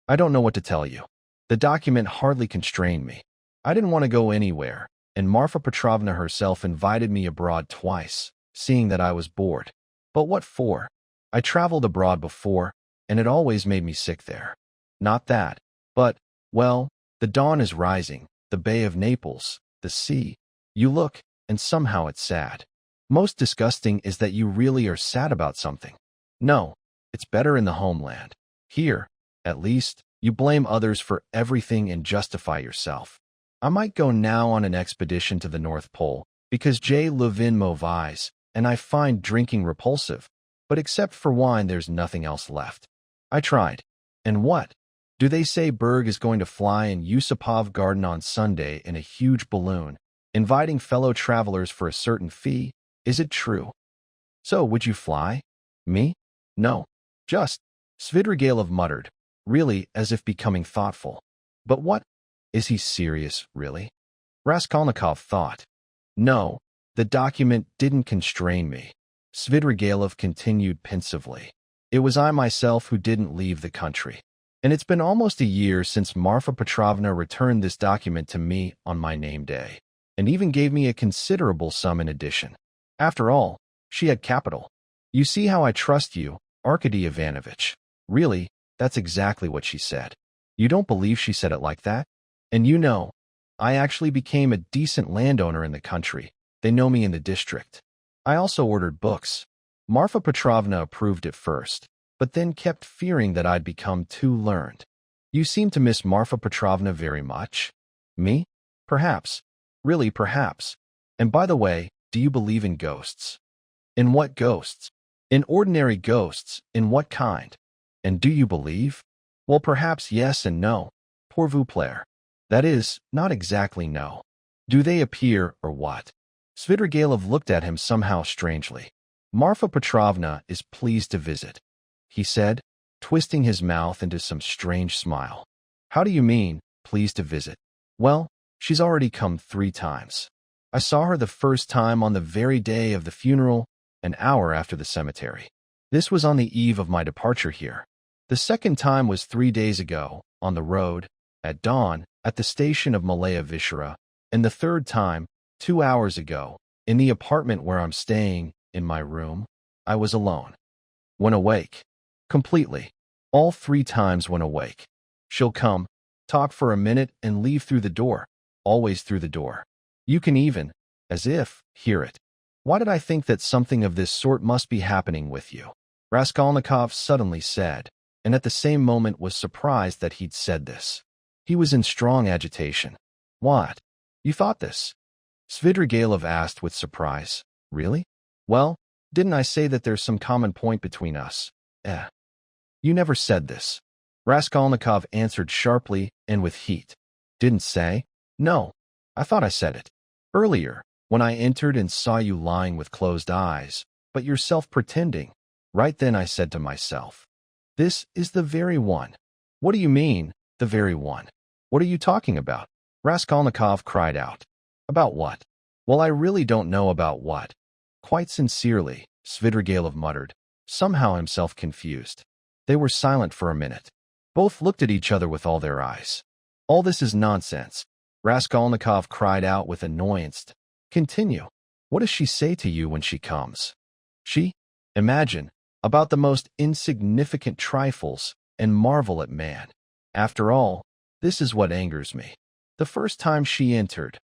I don't know what to tell you. The document hardly constrained me. I didn't want to go anywhere, and Marfa Petrovna herself invited me abroad twice, seeing that I was bored. But what for? I traveled abroad before, and it always made me sick there. Not that, but, well, the dawn is rising, the Bay of Naples, the sea. You look, and somehow it's sad. Most disgusting is that you really are sad about something. No, it's better in the homeland. Here, at least, you blame others for everything and justify yourself. I might go now on an expedition to the North Pole, because J. Levin Mauvais, and I find drinking repulsive, but except for wine there's nothing else left. I tried. And what? Do they say Berg is going to fly in Yusupov Garden on Sunday in a huge balloon, inviting fellow travelers for a certain fee? Is it true? So, would you fly? Me? No. Just, Svidrigailov muttered, really as if becoming thoughtful. But what? Is he serious, really? Raskolnikov thought. No, the document didn't constrain me. Svidrigailov continued pensively. It was I myself who didn't leave the country. And it's been almost a year since Marfa Petrovna returned this document to me on my name day, and even gave me a considerable sum in addition. After all, she had capital. You see how I trust you, Arkady Ivanovitch. Really, that's exactly what she said. You don't believe she said it like that? And you know, I actually became a decent landowner in the country. They know me in the district. I also ordered books. Marfa Petrovna approved at first, but then kept fearing that I'd become too learned. You seem to miss Marfa Petrovna very much? Me? Perhaps. Really, perhaps. And by the way, do you believe in ghosts? In what ghosts? In ordinary ghosts, in what kind? And do you believe? Well, perhaps yes and no. Pour vous plaire. That is, not exactly no. Do they appear, or what? Svidrigailov looked at him somehow strangely. Marfa Petrovna is pleased to visit, he said, twisting his mouth into some strange smile. How do you mean, pleased to visit? Well, she's already come 3 times. I saw her the first time on the very day of the funeral, an hour after the cemetery. This was on the eve of my departure here. The second time was 3 days ago, on the road, at dawn, at the station of Malaya Vishera, and the third time, 2 hours ago, in the apartment where I'm staying, in my room. I was alone. When awake. Completely. All 3 times when awake. She'll come, talk for a minute, and leave through the door. Always through the door. You can even, as if, hear it. Why did I think that something of this sort must be happening with you? Raskolnikov suddenly said, and at the same moment was surprised that he'd said this. He was in strong agitation. What? You thought this? Svidrigailov asked with surprise. Really? Well, didn't I say that there's some common point between us? You never said this. Raskolnikov answered sharply and with heat. Didn't say? No. I thought I said it. Earlier, when I entered and saw you lying with closed eyes, but yourself pretending. Right then I said to myself, this is the very one. What do you mean, the very one? What are you talking about? Raskolnikov cried out. About what? Well, I really don't know about what. Quite sincerely, Svidrigailov muttered, somehow himself confused. They were silent for a minute. Both looked at each other with all their eyes. All this is nonsense, Raskolnikov cried out with annoyance. Continue. What does she say to you when she comes? She? Imagine, about the most insignificant trifles, and marvel at man. After all, this is what angers me. The first time she entered,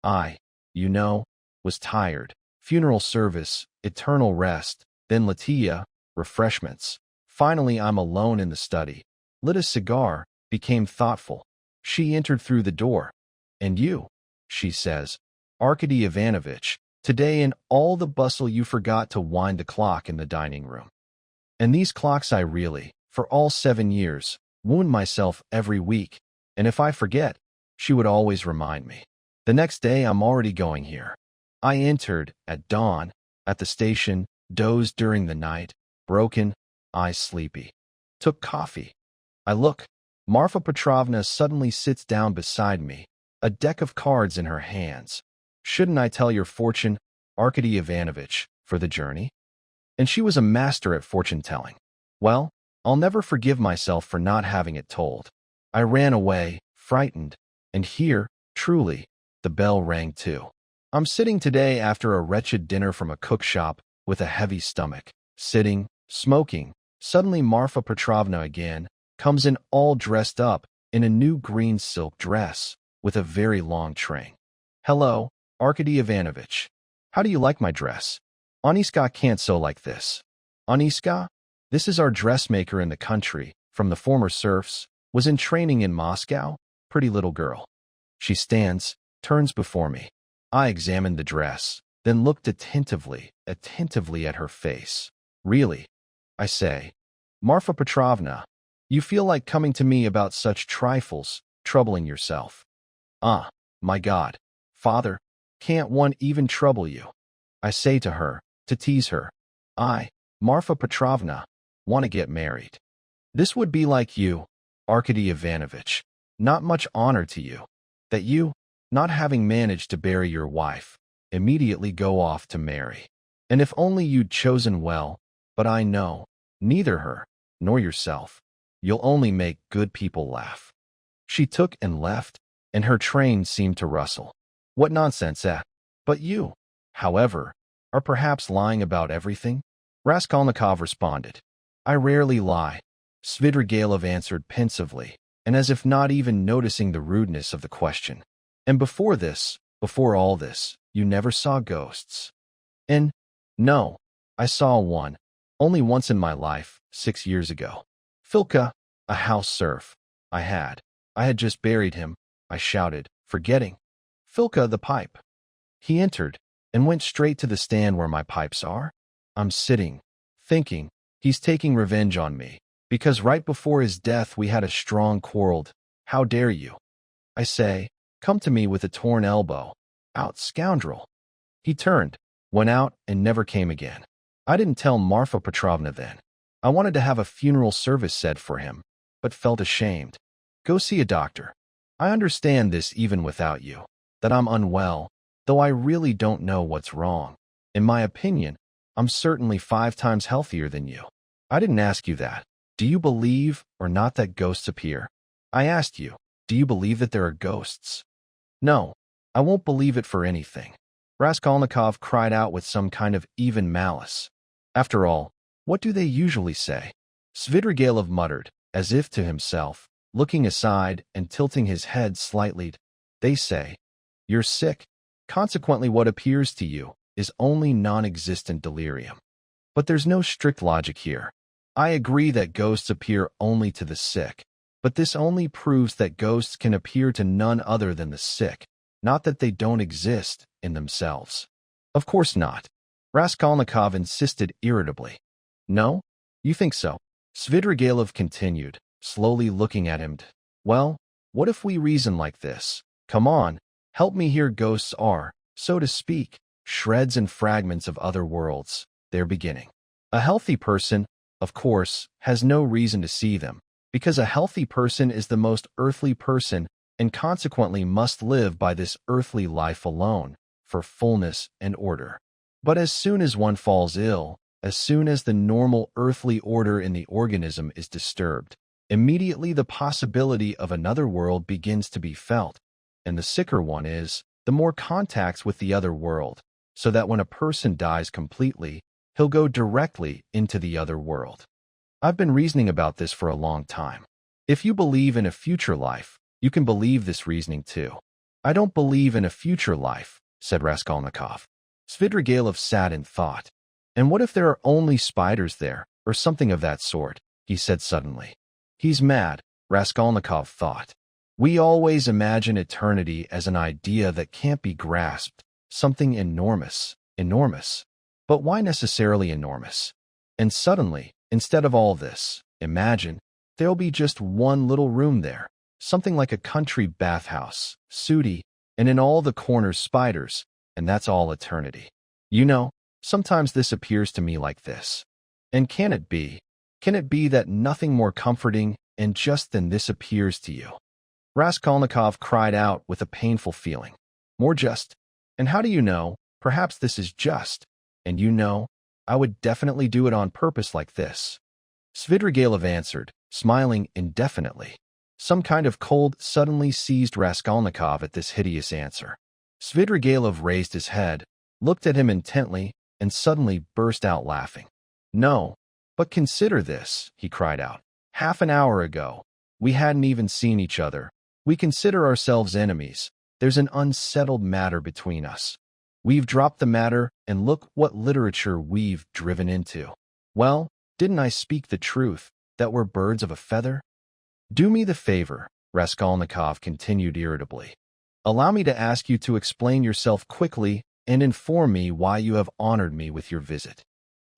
I, you know, was tired. Funeral service, eternal rest, then Latia, refreshments. Finally, I'm alone in the study. Lit a cigar, became thoughtful. She entered through the door. And you, she says, Arkady Ivanovitch, today in all the bustle you forgot to wind the clock in the dining room. And these clocks I really, for all 7 years, wound myself every week, and if I forget, she would always remind me. The next day I'm already going here. I entered, at dawn, at the station, dozed during the night, broken, eyes sleepy. Took coffee. I look. Marfa Petrovna suddenly sits down beside me, a deck of cards in her hands. Shouldn't I tell your fortune, Arkady Ivanovitch, for the journey? And she was a master at fortune-telling. Well, I'll never forgive myself for not having it told. I ran away, frightened, and here, truly, the bell rang too. I'm sitting today after a wretched dinner from a cook shop with a heavy stomach, sitting, smoking. Suddenly Marfa Petrovna again comes in all dressed up in a new green silk dress with a very long train. Hello, Arkady Ivanovitch. How do you like my dress? Aniska can't sew like this. Aniska? This is our dressmaker in the country, from the former serfs, was in training in Moscow, pretty little girl. She stands, turns before me. I examined the dress, then looked attentively at her face. Really, I say, Marfa Petrovna, you feel like coming to me about such trifles, troubling yourself. Ah, my God, Father, can't one even trouble you? I say to her, to tease her. I, Marfa Petrovna, want to get married. This would be like you, Arkady Ivanovitch, not much honor to you, that you, not having managed to bury your wife, immediately go off to marry. And if only you'd chosen well, but I know, neither her, nor yourself, you'll only make good people laugh. She took and left, and her train seemed to rustle. What nonsense, eh? But you, however, are perhaps lying about everything? Raskolnikov responded. I rarely lie, Svidrigailov answered pensively, and as if not even noticing the rudeness of the question. And before all this, you never saw ghosts. And No, I saw one. Only once in my life, 6 years ago. Filka, a house serf. I had just buried him, I shouted, forgetting. Filka the pipe. He entered and went straight to the stand where my pipes are. I'm sitting, thinking, he's taking revenge on me, because right before his death we had a strong quarrel. How dare you? I say, come to me with a torn elbow. Out, scoundrel. He turned, went out, and never came again. I didn't tell Marfa Petrovna then. I wanted to have a funeral service said for him, but felt ashamed. Go see a doctor. I understand this even without you, that I'm unwell, though I really don't know what's wrong. In my opinion, I'm certainly 5 times healthier than you. I didn't ask you that. Do you believe or not that ghosts appear? I asked you, do you believe that there are ghosts? No, I won't believe it for anything. Raskolnikov cried out with some kind of even malice. After all, what do they usually say? Svidrigailov muttered, as if to himself, looking aside and tilting his head slightly. They say, you're sick. Consequently, what appears to you is only non-existent delirium. But there's no strict logic here. I agree that ghosts appear only to the sick, but this only proves that ghosts can appear to none other than the sick, not that they don't exist in themselves. Of course not. Raskolnikov insisted irritably. No? You think so? Svidrigailov continued, slowly looking at him. Well, what if we reason like this? Come on, help me here. Ghosts are, so to speak, shreds and fragments of other worlds, their beginning. A healthy person, of course, has no reason to see them, because a healthy person is the most earthly person and consequently must live by this earthly life alone, for fullness and order. But as soon as one falls ill, as soon as the normal earthly order in the organism is disturbed, immediately the possibility of another world begins to be felt, and the sicker one is, the more contacts with the other world, so that when a person dies completely, he'll go directly into the other world. I've been reasoning about this for a long time. If you believe in a future life, you can believe this reasoning too. I don't believe in a future life, said Raskolnikov. Svidrigailov sat in thought. And what if there are only spiders there, or something of that sort? He said suddenly. He's mad, Raskolnikov thought. We always imagine eternity as an idea that can't be grasped, something enormous. But why necessarily enormous? And suddenly, instead of all this, imagine, there'll be just one little room there, something like a country bathhouse, sooty, and in all the corners spiders, and that's all eternity. You know, sometimes this appears to me like this. And can it be that nothing more comforting and just than this appears to you? Raskolnikov cried out with a painful feeling. More just? And how do you know? Perhaps this is just. And you know, I would definitely do it on purpose like this. Svidrigailov answered, smiling indefinitely. Some kind of cold suddenly seized Raskolnikov at this hideous answer. Svidrigailov raised his head, looked at him intently, and suddenly burst out laughing. No, but consider this, he cried out. Half an hour ago, we hadn't even seen each other. We consider ourselves enemies. There's an unsettled matter between us. We've dropped the matter, and look what literature we've driven into. Well, didn't I speak the truth, that we're birds of a feather? Do me the favor, Raskolnikov continued irritably. Allow me to ask you to explain yourself quickly and inform me why you have honored me with your visit.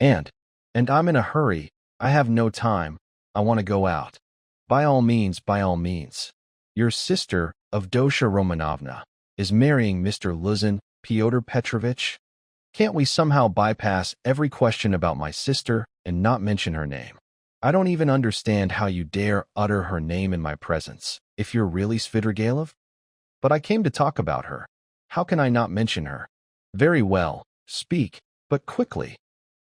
And I'm in a hurry. I have no time. I want to go out. By all means. Your sister, Avdotya Romanovna, is marrying Mr. Luzin, Pyotr Petrovitch. Can't we somehow bypass every question about my sister and not mention her name? I don't even understand how you dare utter her name in my presence, if you're really Svidrigailov. But I came to talk about her. How can I not mention her? Very well, speak, but quickly.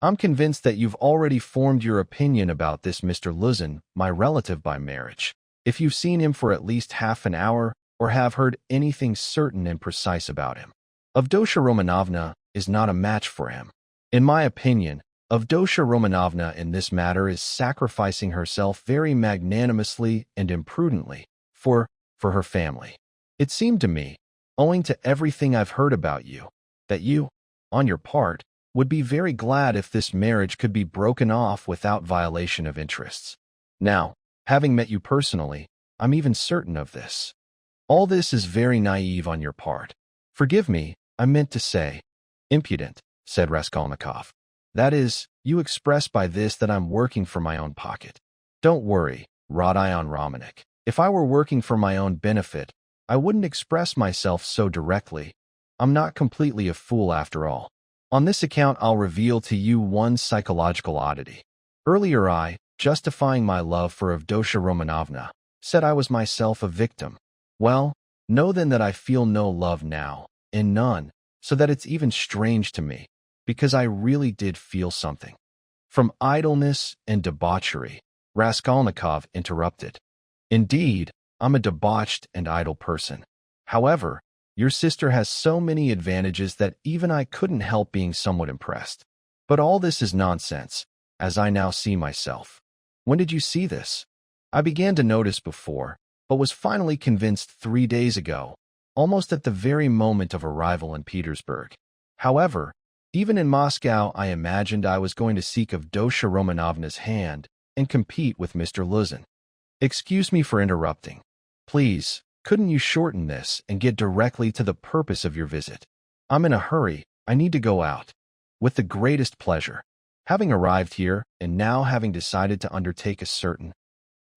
I'm convinced that you've already formed your opinion about this Mr. Luzin, my relative by marriage, if you've seen him for at least half an hour or have heard anything certain and precise about him. Avdotya Romanovna is not a match for him. In my opinion, Avdotya Romanovna in this matter is sacrificing herself very magnanimously and imprudently for her family. It seemed to me, owing to everything I've heard about you, that you, on your part, would be very glad if this marriage could be broken off without violation of interests. Now, having met you personally, I'm even certain of this. All this is very naive on your part. Forgive me, I meant to say, impudent, said Raskolnikov. That is, you express by this that I'm working for my own pocket. Don't worry, Rodion Raskolnikov. If I were working for my own benefit, I wouldn't express myself so directly. I'm not completely a fool after all. On this account, I'll reveal to you one psychological oddity. Earlier I, justifying my love for Avdotya Romanovna, said I was myself a victim. Well, know then that I feel no love now, and none, so that it's even strange to me, because I really did feel something. From idleness and debauchery, Raskolnikov interrupted. Indeed, I'm a debauched and idle person. However, your sister has so many advantages that even I couldn't help being somewhat impressed. But all this is nonsense, as I now see myself. When did you see this? I began to notice before, but was finally convinced 3 days ago, almost at the very moment of arrival in Petersburg. However, even in Moscow I imagined I was going to seek Avdotya Romanovna's hand and compete with Mr. Luzin. Excuse me for interrupting. Please, couldn't you shorten this and get directly to the purpose of your visit? I'm in a hurry, I need to go out. With the greatest pleasure. Having arrived here, and now having decided to undertake a certain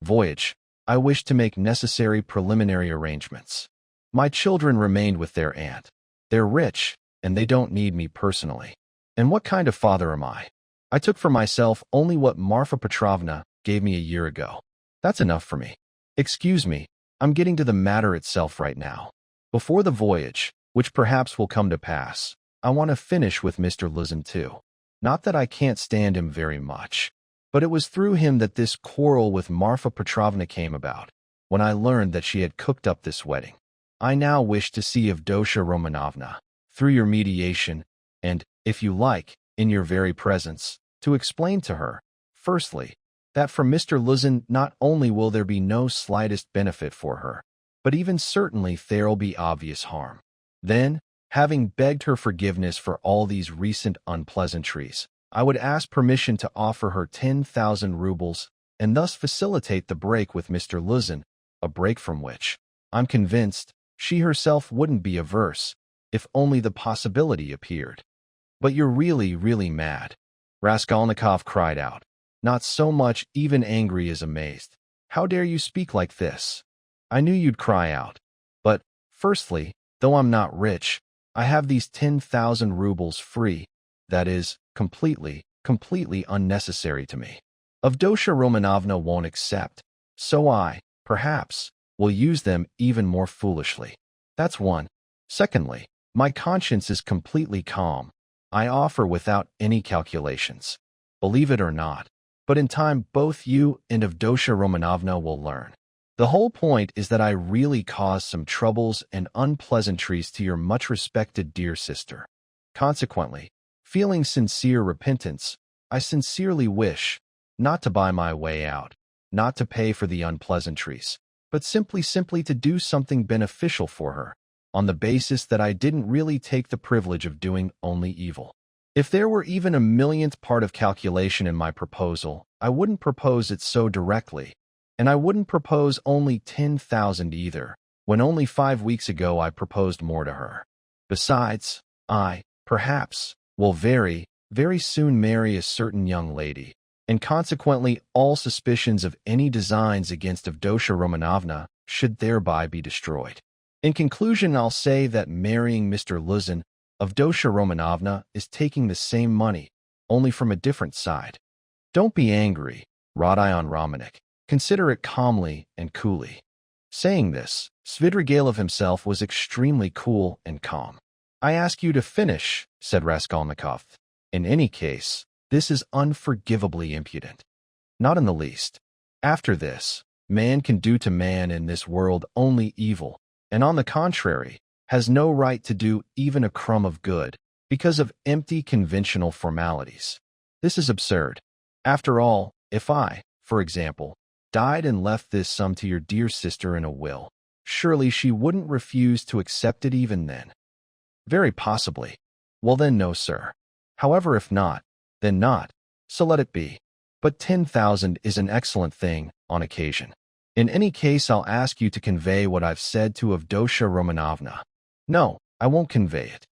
voyage, I wish to make necessary preliminary arrangements. My children remained with their aunt. They're rich, and they don't need me personally. And what kind of father am I? I took for myself only what Marfa Petrovna gave me a year ago. That's enough for me. Excuse me, I'm getting to the matter itself right now. Before the voyage, which perhaps will come to pass, I want to finish with Mr. Luzin too. Not that I can't stand him very much, but it was through him that this quarrel with Marfa Petrovna came about, when I learned that she had cooked up this wedding. I now wish to see Avdotya Romanovna, through your mediation, and, if you like, in your very presence, to explain to her, firstly, that from Mr. Luzin not only will there be no slightest benefit for her, but even certainly there'll be obvious harm. Then, having begged her forgiveness for all these recent unpleasantries, I would ask permission to offer her 10,000 rubles and thus facilitate the break with Mr. Luzin, a break from which, I'm convinced, she herself wouldn't be averse, if only the possibility appeared. But you're really mad, Raskolnikov cried out, not so much even angry as amazed. How dare you speak like this? I knew you'd cry out. But, firstly, though I'm not rich, I have these 10,000 rubles free, that is, completely unnecessary to me. Avdotya Romanovna won't accept, so I, perhaps, will use them even more foolishly. That's one. Secondly, my conscience is completely calm. I offer without any calculations. Believe it or not, but in time both you and Avdotya Romanovna will learn. The whole point is that I really caused some troubles and unpleasantries to your much-respected dear sister. Consequently, feeling sincere repentance, I sincerely wish, not to buy my way out, not to pay for the unpleasantries, but simply to do something beneficial for her, on the basis that I didn't really take the privilege of doing only evil. If there were even a millionth part of calculation in my proposal, I wouldn't propose it so directly, and I wouldn't propose only 10,000 either, when only 5 weeks ago I proposed more to her. Besides, I, perhaps, will very soon marry a certain young lady, and consequently all suspicions of any designs against Avdotya Romanovna should thereby be destroyed. In conclusion, I'll say that marrying Mr. Luzin, Avdotya Romanovna is taking the same money, only from a different side. Don't be angry, Rodion Raskolnikov. Consider it calmly and coolly. Saying this, Svidrigailov himself was extremely cool and calm. I ask you to finish, said Raskolnikov. In any case, this is unforgivably impudent. Not in the least. After this, man can do to man in this world only evil, and on the contrary, has no right to do even a crumb of good, because of empty conventional formalities. This is absurd. After all, if I, for example, died and left this sum to your dear sister in a will, surely she wouldn't refuse to accept it even then. Very possibly. Well then, no, sir. However, if not, then not, so let it be. But 10,000 is an excellent thing, on occasion. In any case, I'll ask you to convey what I've said to Avdotya Romanovna. No, I won't convey it.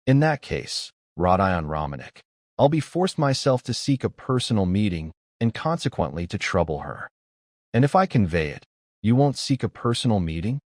In that case, Rodion Raskolnikov, I'll be forced myself to seek a personal meeting and consequently to trouble her. And if I convey it, you won't seek a personal meeting?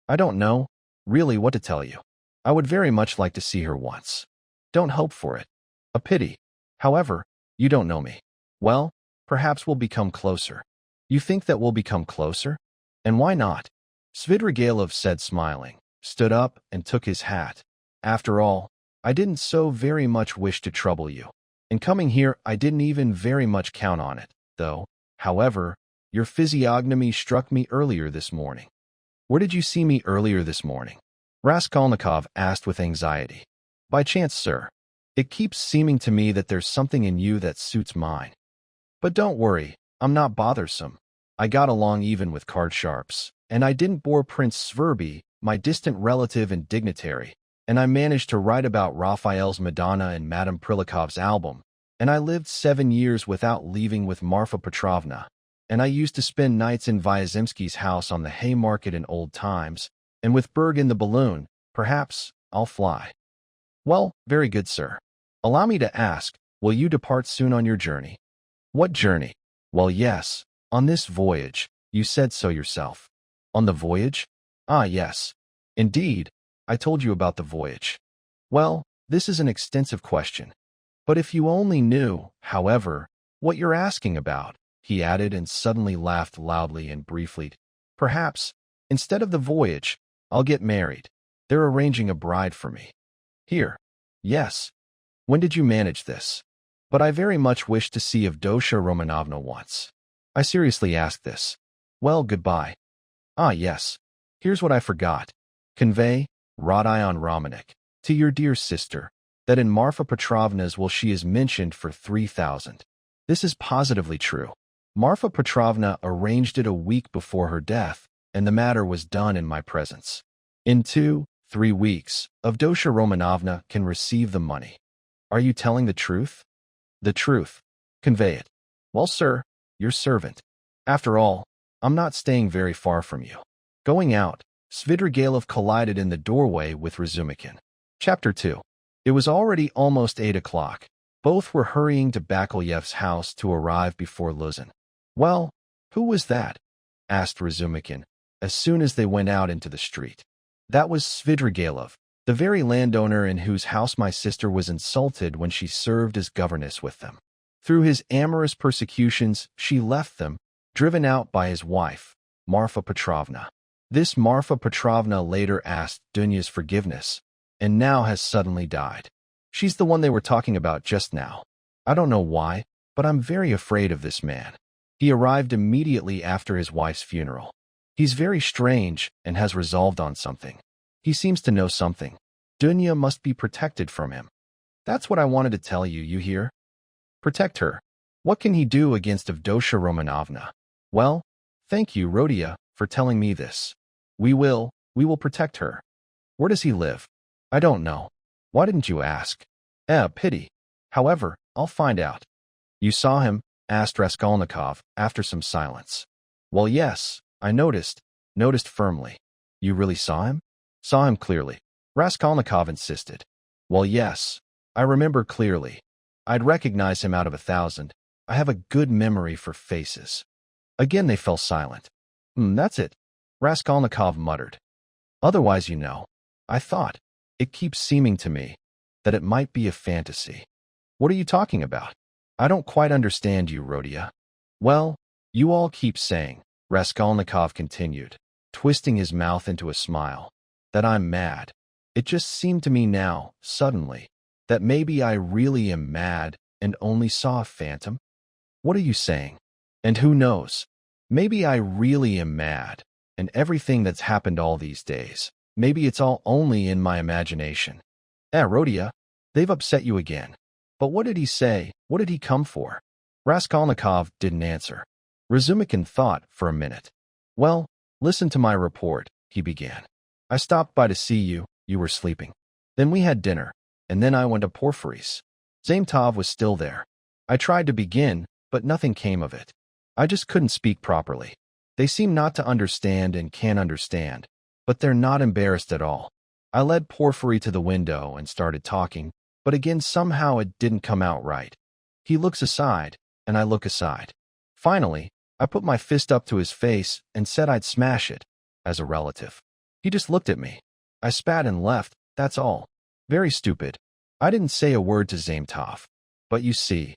I don't know, really, what to tell you. I would very much like to see her once. Don't hope for it. A pity. However, you don't know me. Well, perhaps we'll become closer. You think that we'll become closer? And why not? Svidrigailov said, smiling, stood up and took his hat. After all, I didn't so very much wish to trouble you. In coming here, I didn't even very much count on it, though. However, your physiognomy struck me earlier this morning. Where did you see me earlier this morning? Raskolnikov asked with anxiety. By chance, sir. It keeps seeming to me that there's something in you that suits mine. But don't worry, I'm not bothersome. I got along even with card sharps, and I didn't bore Prince Sverby, my distant relative and dignitary, and I managed to write about Raphael's Madonna and Madame Prilakov's album, and I lived 7 years without leaving with Marfa Petrovna, and I used to spend nights in Vyazemsky's house on the Haymarket in old times, and with Berg in the balloon, perhaps, I'll fly. Well, very good, sir. Allow me to ask, will you depart soon on your journey? What journey? Well, yes, on this voyage. You said so yourself. On the voyage? Ah, yes. Indeed, I told you about the voyage. Well, this is an extensive question. But if you only knew, however, what you're asking about, he added and suddenly laughed loudly and briefly. Perhaps, instead of the voyage, I'll get married. They're arranging a bride for me. Here. Yes. When did you manage this? But I very much wish to see Avdotya Romanovna once. I seriously ask this. Well, goodbye. Ah, yes. Here's what I forgot. Convey, Rodion Raskolnikov, to your dear sister, that in Marfa Petrovna's will she is mentioned for 3,000. This is positively true. Marfa Petrovna arranged it a week before her death, and the matter was done in my presence. In 2-3 weeks, Avdotya Romanovna can receive the money. Are you telling the truth? The truth. Convey it. Well, sir, your servant. After all, I'm not staying very far from you. Going out, Svidrigailov collided in the doorway with Razumikin. Chapter 2. It was already almost 8 o'clock. Both were hurrying to Bakaleyev's house to arrive before Luzin. Well, who was that? Asked Razumikin, as soon as they went out into the street. That was Svidrigailov, the very landowner in whose house my sister was insulted when she served as governess with them. Through his amorous persecutions, she left them, driven out by his wife, Marfa Petrovna. This Marfa Petrovna later asked Dunya's forgiveness, and now has suddenly died. She's the one they were talking about just now. I don't know why, but I'm very afraid of this man. He arrived immediately after his wife's funeral. He's very strange and has resolved on something. He seems to know something. Dunya must be protected from him. That's what I wanted to tell you, you hear? Protect her. What can he do against Avdotya Romanovna? Well, thank you, Rodion, for telling me this. We will protect her. Where does he live? I don't know. Why didn't you ask? Pity. However, I'll find out. You saw him? Asked Raskolnikov, after some silence. Well, yes, I noticed firmly. You really saw him? Saw him clearly. Raskolnikov insisted. Well, yes, I remember clearly. I'd recognize him out of 1,000. I have a good memory for faces. Again they fell silent. That's it, Raskolnikov muttered. Otherwise, you know, I thought, it keeps seeming to me, that it might be a fantasy. What are you talking about? I don't quite understand you, Rodion. Well, you all keep saying, Raskolnikov continued, twisting his mouth into a smile, that I'm mad. It just seemed to me now, suddenly, that maybe I really am mad and only saw a phantom. What are you saying? And who knows? Maybe I really am mad, and everything that's happened all these days, maybe it's all only in my imagination. Rodion, they've upset you again. But what did he say? What did he come for? Raskolnikov didn't answer. Razumikin thought for a minute. Well, listen to my report, he began. I stopped by to see you. You were sleeping. Then we had dinner, and then I went to Porfiry's. Zametov was still there. I tried to begin, but nothing came of it. I just couldn't speak properly. They seem not to understand and can't understand, but they're not embarrassed at all. I led Porfiry to the window and started talking, but again somehow it didn't come out right. He looks aside, and I look aside. Finally, I put my fist up to his face and said I'd smash it, as a relative. He just looked at me. I spat and left, that's all. Very stupid. I didn't say a word to Zametov. But you see,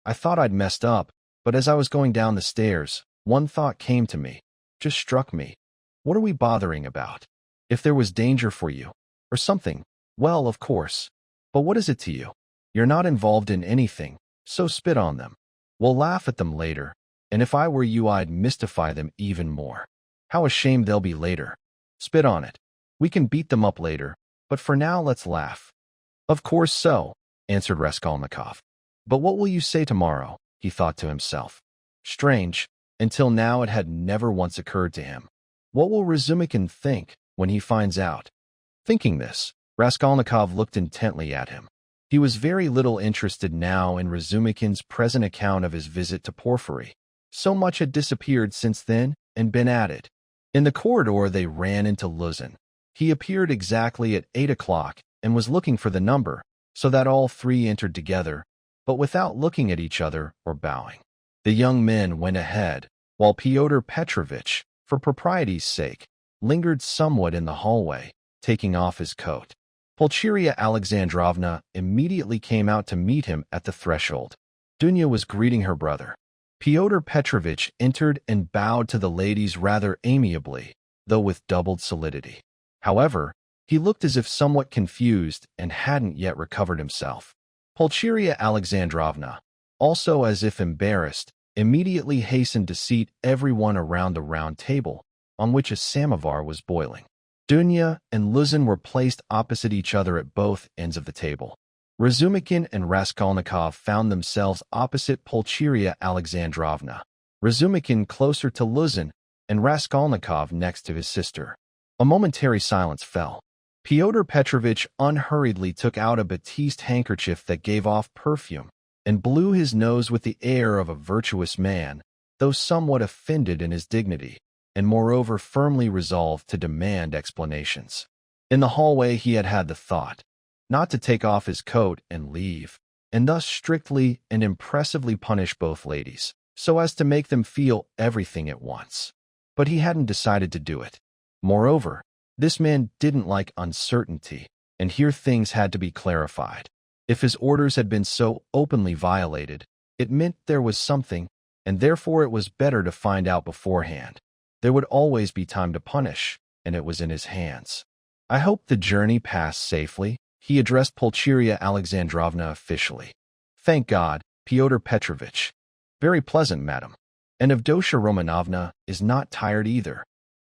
I thought I'd messed up, but as I was going down the stairs, one thought came to me, just struck me. What are we bothering about? If there was danger for you, or something, well, of course. But what is it to you? You're not involved in anything, so spit on them. We'll laugh at them later, and if I were you I'd mystify them even more. How ashamed they'll be later. Spit on it. We can beat them up later, but for now let's laugh. Of course so, answered Raskolnikov. But what will you say tomorrow? He thought to himself. Strange, until now it had never once occurred to him. What will Razumikin think when he finds out? Thinking this, Raskolnikov looked intently at him. He was very little interested now in Razumikin's present account of his visit to Porfiry. So much had disappeared since then and been added. In the corridor they ran into Luzin. He appeared exactly at 8 o'clock and was looking for the number, so that all three entered together, but without looking at each other or bowing. The young men went ahead, while Fyodor Petrovitch, for propriety's sake, lingered somewhat in the hallway, taking off his coat. Pulcheria Alexandrovna immediately came out to meet him at the threshold. Dunya was greeting her brother. Fyodor Petrovitch entered and bowed to the ladies rather amiably, though with doubled solidity. However, he looked as if somewhat confused and hadn't yet recovered himself. Pulcheria Alexandrovna, also as if embarrassed, immediately hastened to seat everyone around the round table, on which a samovar was boiling. Dunya and Luzin were placed opposite each other at both ends of the table. Razumikin and Raskolnikov found themselves opposite Pulcheria Alexandrovna, Razumikin closer to Luzin, and Raskolnikov next to his sister. A momentary silence fell. Fyodor Petrovitch unhurriedly took out a batiste handkerchief that gave off perfume, and blew his nose with the air of a virtuous man, though somewhat offended in his dignity, and moreover firmly resolved to demand explanations. In the hallway he had had the thought, not to take off his coat and leave, and thus strictly and impressively punish both ladies, so as to make them feel everything at once. But he hadn't decided to do it. Moreover, this man didn't like uncertainty, and here things had to be clarified. If his orders had been so openly violated, it meant there was something, and therefore it was better to find out beforehand. There would always be time to punish, and it was in his hands. I hope the journey passed safely, he addressed Pulcheria Alexandrovna officially. Thank God, Fyodor Petrovitch. Very pleasant, madam. And Avdotya Romanovna is not tired either.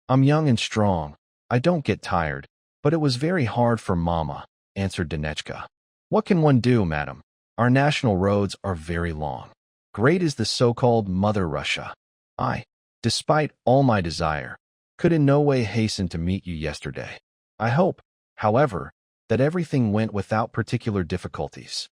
I'm young and strong. I don't get tired, but it was very hard for Mama, answered Dunechka. What can one do, madam? Our national roads are very long. Great is the so-called Mother Russia. I, despite all my desire, could in no way hasten to meet you yesterday. I hope, however, that everything went without particular difficulties.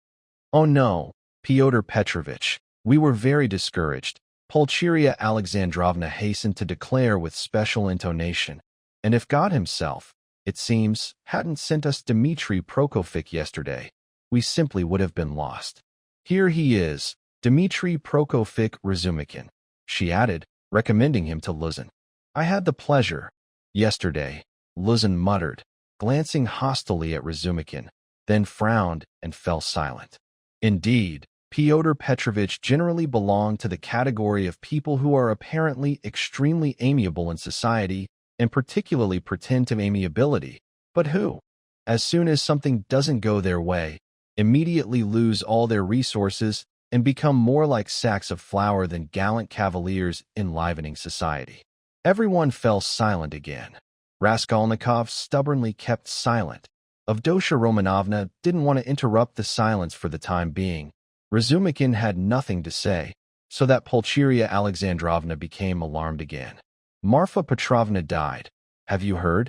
Oh no, Fyodor Petrovitch, we were very discouraged, Pulcheria Alexandrovna hastened to declare with special intonation, and if God himself, it seems, hadn't sent us Dmitri Prokofiev yesterday, we simply would have been lost. Here he is, Dmitri Prokofiev Razumikin, she added, recommending him to Luzin. I had the pleasure. Yesterday, Luzin muttered, glancing hostilely at Razumikin, then frowned and fell silent. Indeed, Fyodor Petrovitch generally belonged to the category of people who are apparently extremely amiable in society and particularly pretend to amiability, but who, as soon as something doesn't go their way, immediately lose all their resources and become more like sacks of flour than gallant cavaliers enlivening society. Everyone fell silent again. Raskolnikov stubbornly kept silent. Avdotya Romanovna didn't want to interrupt the silence for the time being. Razumikin had nothing to say, so that Pulcheria Alexandrovna became alarmed again. Marfa Petrovna died. Have you heard?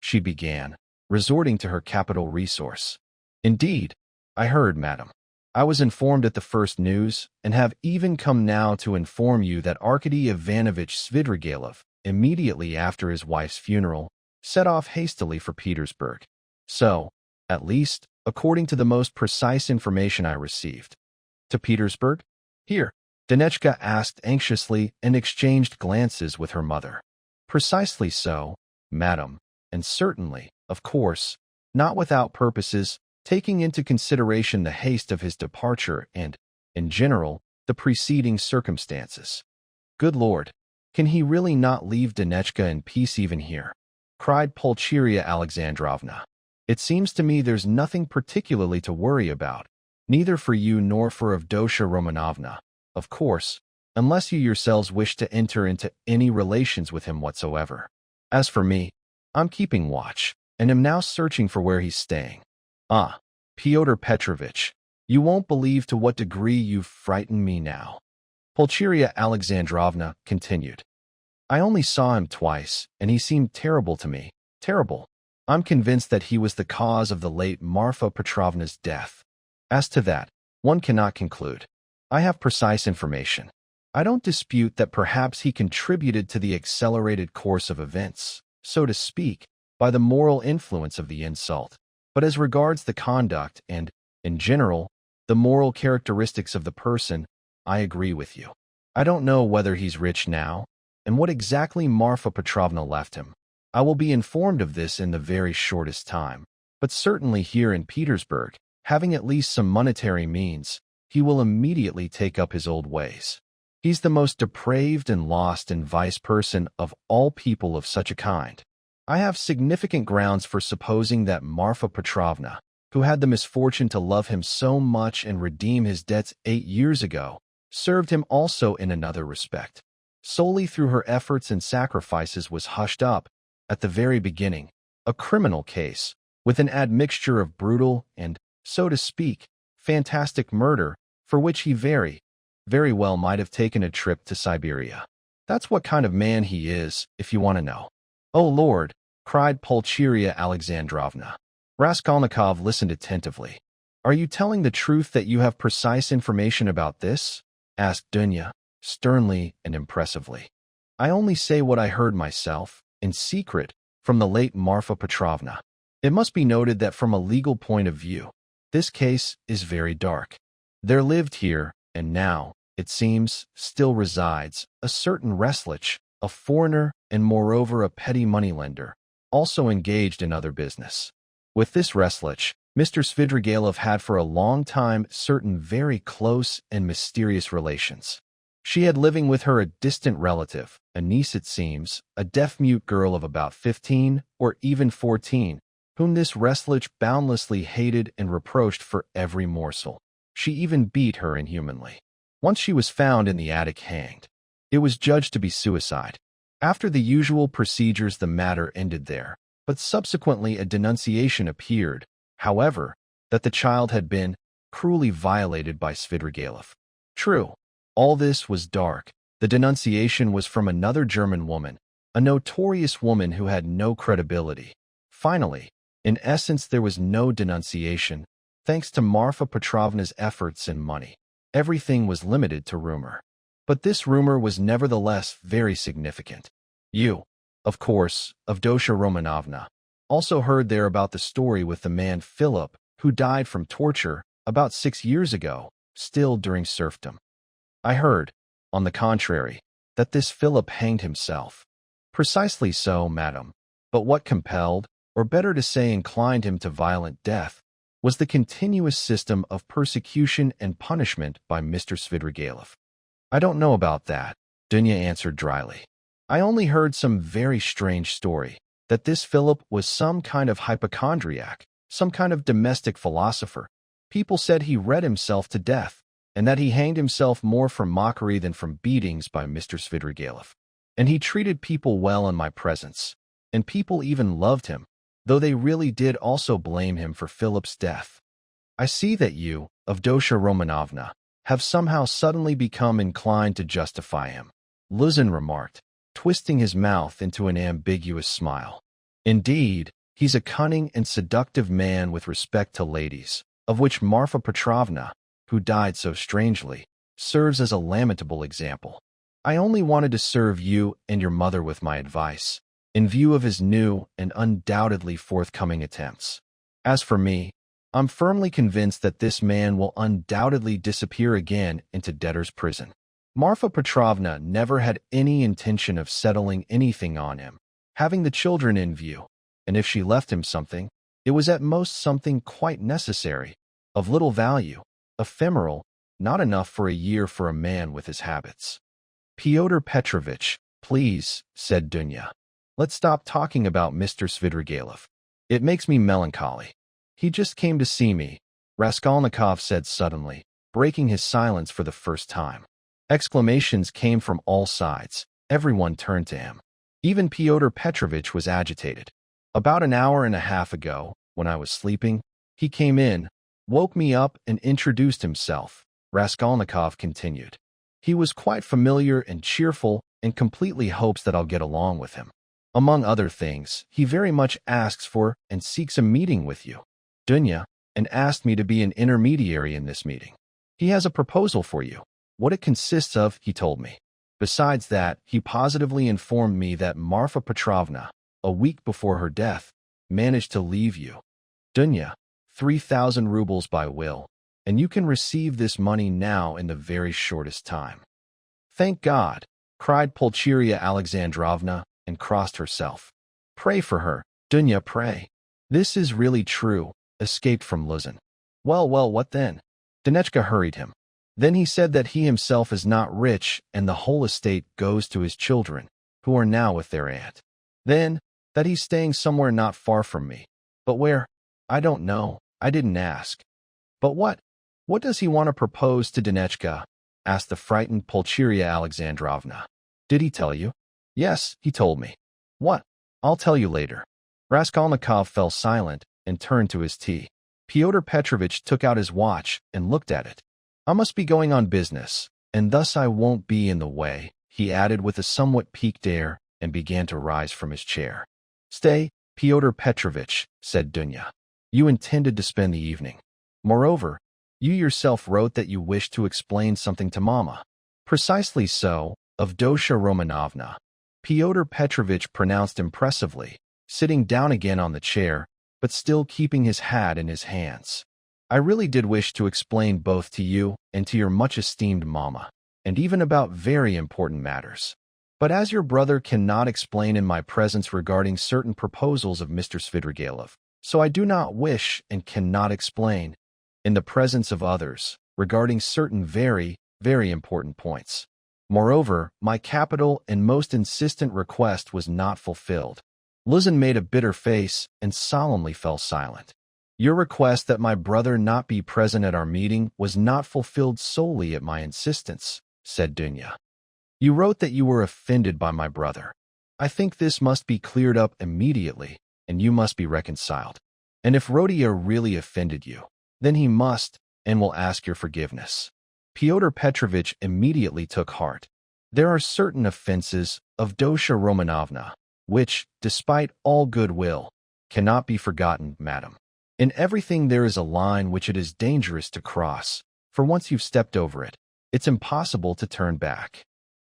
She began, resorting to her capital resource. Indeed, I heard, madam. I was informed at the first news, and have even come now to inform you that Arkady Ivanovich Svidrigailov, immediately after his wife's funeral, set off hastily for Petersburg. So, at least, according to the most precise information I received. To Petersburg? Here, Dunechka asked anxiously and exchanged glances with her mother. Precisely so, madam, and certainly, of course, not without purposes, taking into consideration the haste of his departure and, in general, the preceding circumstances. Good Lord, can he really not leave Dunechka in peace even here? Cried Pulcheria Alexandrovna. It seems to me there's nothing particularly to worry about, neither for you nor for Avdotya Romanovna, of course, unless you yourselves wish to enter into any relations with him whatsoever. As for me, I'm keeping watch, and am now searching for where he's staying. Ah, Pyotr Petrovitch, you won't believe to what degree you've frightened me now. Pulcheria Alexandrovna continued. I only saw him twice, and he seemed terrible to me. Terrible. I'm convinced that he was the cause of the late Marfa Petrovna's death. As to that, one cannot conclude. I have precise information. I don't dispute that perhaps he contributed to the accelerated course of events, so to speak, by the moral influence of the insult. But as regards the conduct and, in general, the moral characteristics of the person, I agree with you. I don't know whether he's rich now, and what exactly Marfa Petrovna left him. I will be informed of this in the very shortest time, but certainly here in Petersburg, having at least some monetary means, he will immediately take up his old ways. He's the most depraved and lost in vice person of all people of such a kind. I have significant grounds for supposing that Marfa Petrovna, who had the misfortune to love him so much and redeem his debts 8 years ago, served him also in another respect. Solely through her efforts and sacrifices was hushed up, at the very beginning, a criminal case, with an admixture of brutal and, so to speak, fantastic murder, for which he very well might have taken a trip to Siberia. That's what kind of man he is, if you want to know. Oh Lord, cried Pulcheria Alexandrovna. Raskolnikov listened attentively. Are you telling the truth that you have precise information about this? Asked Dunya, sternly and impressively. I only say what I heard myself, in secret, from the late Marfa Petrovna. It must be noted that from a legal point of view, this case is very dark. There lived here, and now, it seems, still resides, a certain Reslich, a foreigner and moreover a petty moneylender, also engaged in other business. With this Reslich, Mr. Svidrigailov had for a long time certain very close and mysterious relations. She had living with her a distant relative, a niece it seems, a deaf-mute girl of about 15 or even 14, whom this Reslich boundlessly hated and reproached for every morsel. She even beat her inhumanly. Once she was found in the attic hanged. It was judged to be suicide. After the usual procedures the matter ended there, but subsequently a denunciation appeared, however, that the child had been cruelly violated by Svidrigailov. True, all this was dark. The denunciation was from another German woman, a notorious woman who had no credibility. Finally, in essence there was no denunciation, thanks to Marfa Petrovna's efforts and money. Everything was limited to rumor. But this rumor was nevertheless very significant. You, of course, Avdotya Romanovna, also heard there about the story with the man Philip, who died from torture about 6 years ago, still during serfdom. I heard, on the contrary, that this Philip hanged himself. Precisely so, madam. But what compelled, or better to say inclined him to violent death, was the continuous system of persecution and punishment by Mr. Svidrigailov. I don't know about that, Dunya answered dryly. I only heard some very strange story, that this Philip was some kind of hypochondriac, some kind of domestic philosopher. People said he read himself to death, and that he hanged himself more from mockery than from beatings by Mr. Svidrigailov. And he treated people well in my presence, and people even loved him, though they really did also blame him for Philip's death. I see that you, Avdotya Romanovna, have somehow suddenly become inclined to justify him, Luzin remarked, twisting his mouth into an ambiguous smile. Indeed, he's a cunning and seductive man with respect to ladies, of which Marfa Petrovna, who died so strangely, serves as a lamentable example. I only wanted to serve you and your mother with my advice, in view of his new and undoubtedly forthcoming attempts. As for me, I'm firmly convinced that this man will undoubtedly disappear again into debtor's prison. Marfa Petrovna never had any intention of settling anything on him, having the children in view, and if she left him something, it was at most something quite necessary, of little value, ephemeral, not enough for a year for a man with his habits. Fyodor Petrovitch, please, said Dunya. Let's stop talking about Mr. Svidrigailov. It makes me melancholy. He just came to see me, Raskolnikov said suddenly, breaking his silence for the first time. Exclamations came from all sides. Everyone turned to him. Even Fyodor Petrovitch was agitated. About an hour and a half ago, when I was sleeping, he came in, woke me up and introduced himself, Raskolnikov continued. He was quite familiar and cheerful and completely hopes that I'll get along with him. Among other things, he very much asks for and seeks a meeting with you, Dunya, and asked me to be an intermediary in this meeting. He has a proposal for you. What it consists of, he told me. Besides that, he positively informed me that Marfa Petrovna, a week before her death, managed to leave you, Dunya, 3,000 rubles by will, and you can receive this money now in the very shortest time. Thank God, cried Pulcheria Alexandrovna, and crossed herself. Pray for her, Dunya, pray. This is really true, escaped from Luzin. Well, what then? Dunechka hurried him. Then he said that he himself is not rich and the whole estate goes to his children, who are now with their aunt. Then, that he's staying somewhere not far from me. But where? I don't know. I didn't ask. But what? What does he want to propose to Dunechka? Asked the frightened Pulcheria Alexandrovna. Did he tell you? Yes, he told me. What? I'll tell you later. Raskolnikov fell silent and turned to his tea. Fyodor Petrovitch took out his watch and looked at it. I must be going on business, and thus I won't be in the way, he added with a somewhat piqued air, and began to rise from his chair. Stay, Fyodor Petrovitch, said Dunya. You intended to spend the evening. Moreover, you yourself wrote that you wished to explain something to Mama. Precisely so, Avdotya Romanovna. Fyodor Petrovitch pronounced impressively, sitting down again on the chair, but still keeping his hat in his hands. I really did wish to explain both to you and to your much-esteemed Mama, and even about very important matters. But as your brother cannot explain in my presence regarding certain proposals of Mr. Svidrigailov, so I do not wish and cannot explain, in the presence of others, regarding certain very, very important points. Moreover, my capital and most insistent request was not fulfilled. Luzin made a bitter face and solemnly fell silent. Your request that my brother not be present at our meeting was not fulfilled solely at my insistence, said Dunya. You wrote that you were offended by my brother. I think this must be cleared up immediately, and you must be reconciled. And if Rodion really offended you, then he must and will ask your forgiveness. Fyodor Petrovitch immediately took heart. There are certain offenses of Avdotya Romanovna, which, despite all goodwill, cannot be forgotten, madam. In everything there is a line which it is dangerous to cross, for once you've stepped over it, it's impossible to turn back.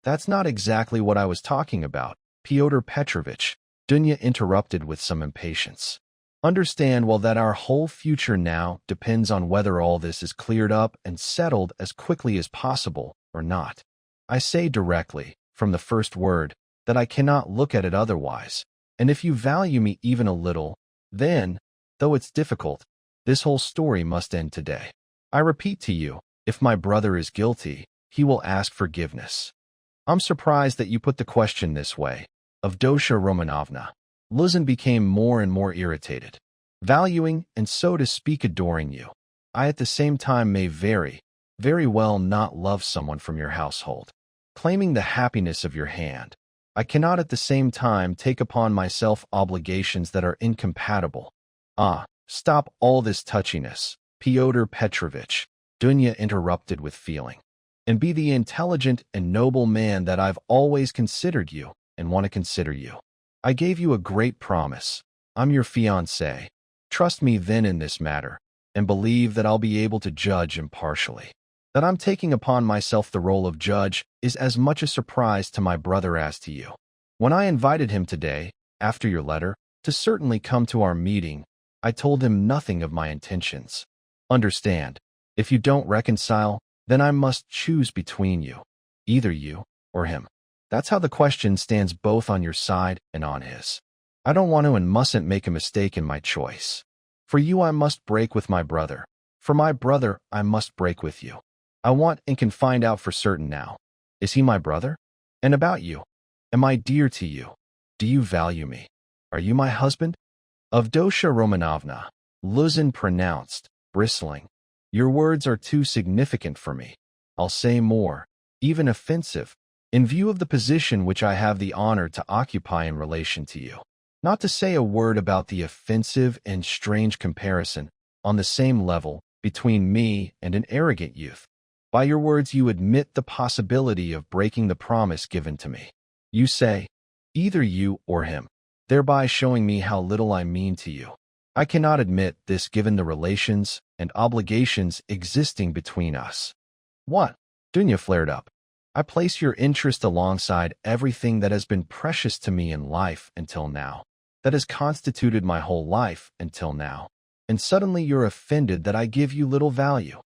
That's not exactly what I was talking about, Fyodor Petrovitch, Dunya interrupted with some impatience. Understand well that our whole future now depends on whether all this is cleared up and settled as quickly as possible or not. I say directly, from the first word, that I cannot look at it otherwise, and if you value me even a little, then, though it's difficult, this whole story must end today. I repeat to you, if my brother is guilty, he will ask forgiveness. I'm surprised that you put the question this way, Avdotya Romanovna. Luzin became more and more irritated. Valuing, and so to speak adoring you, I at the same time may very, very well not love someone from your household. Claiming the happiness of your hand, I cannot at the same time take upon myself obligations that are incompatible. Ah, stop all this touchiness, Fyodor Petrovitch, Dunya interrupted with feeling, and be the intelligent and noble man that I've always considered you and want to consider you. I gave you a great promise. I'm your fiancé. Trust me then in this matter, and believe that I'll be able to judge impartially. That I'm taking upon myself the role of judge is as much a surprise to my brother as to you. When I invited him today, after your letter, to certainly come to our meeting, I told him nothing of my intentions. Understand, if you don't reconcile, then I must choose between you, either you or him. That's how the question stands both on your side and on his. I don't want to and mustn't make a mistake in my choice. For you I must break with my brother. For my brother I must break with you. I want and can find out for certain now. Is he my brother? And about you? Am I dear to you? Do you value me? Are you my husband? Avdotya Romanovna, Luzin pronounced, bristling. Your words are too significant for me. I'll say more, even offensive, in view of the position which I have the honor to occupy in relation to you. Not to say a word about the offensive and strange comparison on the same level between me and an arrogant youth. By your words you admit the possibility of breaking the promise given to me. You say, either you or him, thereby showing me how little I mean to you. I cannot admit this given the relations and obligations existing between us. What? Dunya flared up. I place your interest alongside everything that has been precious to me in life until now, that has constituted my whole life until now, and suddenly you're offended that I give you little value.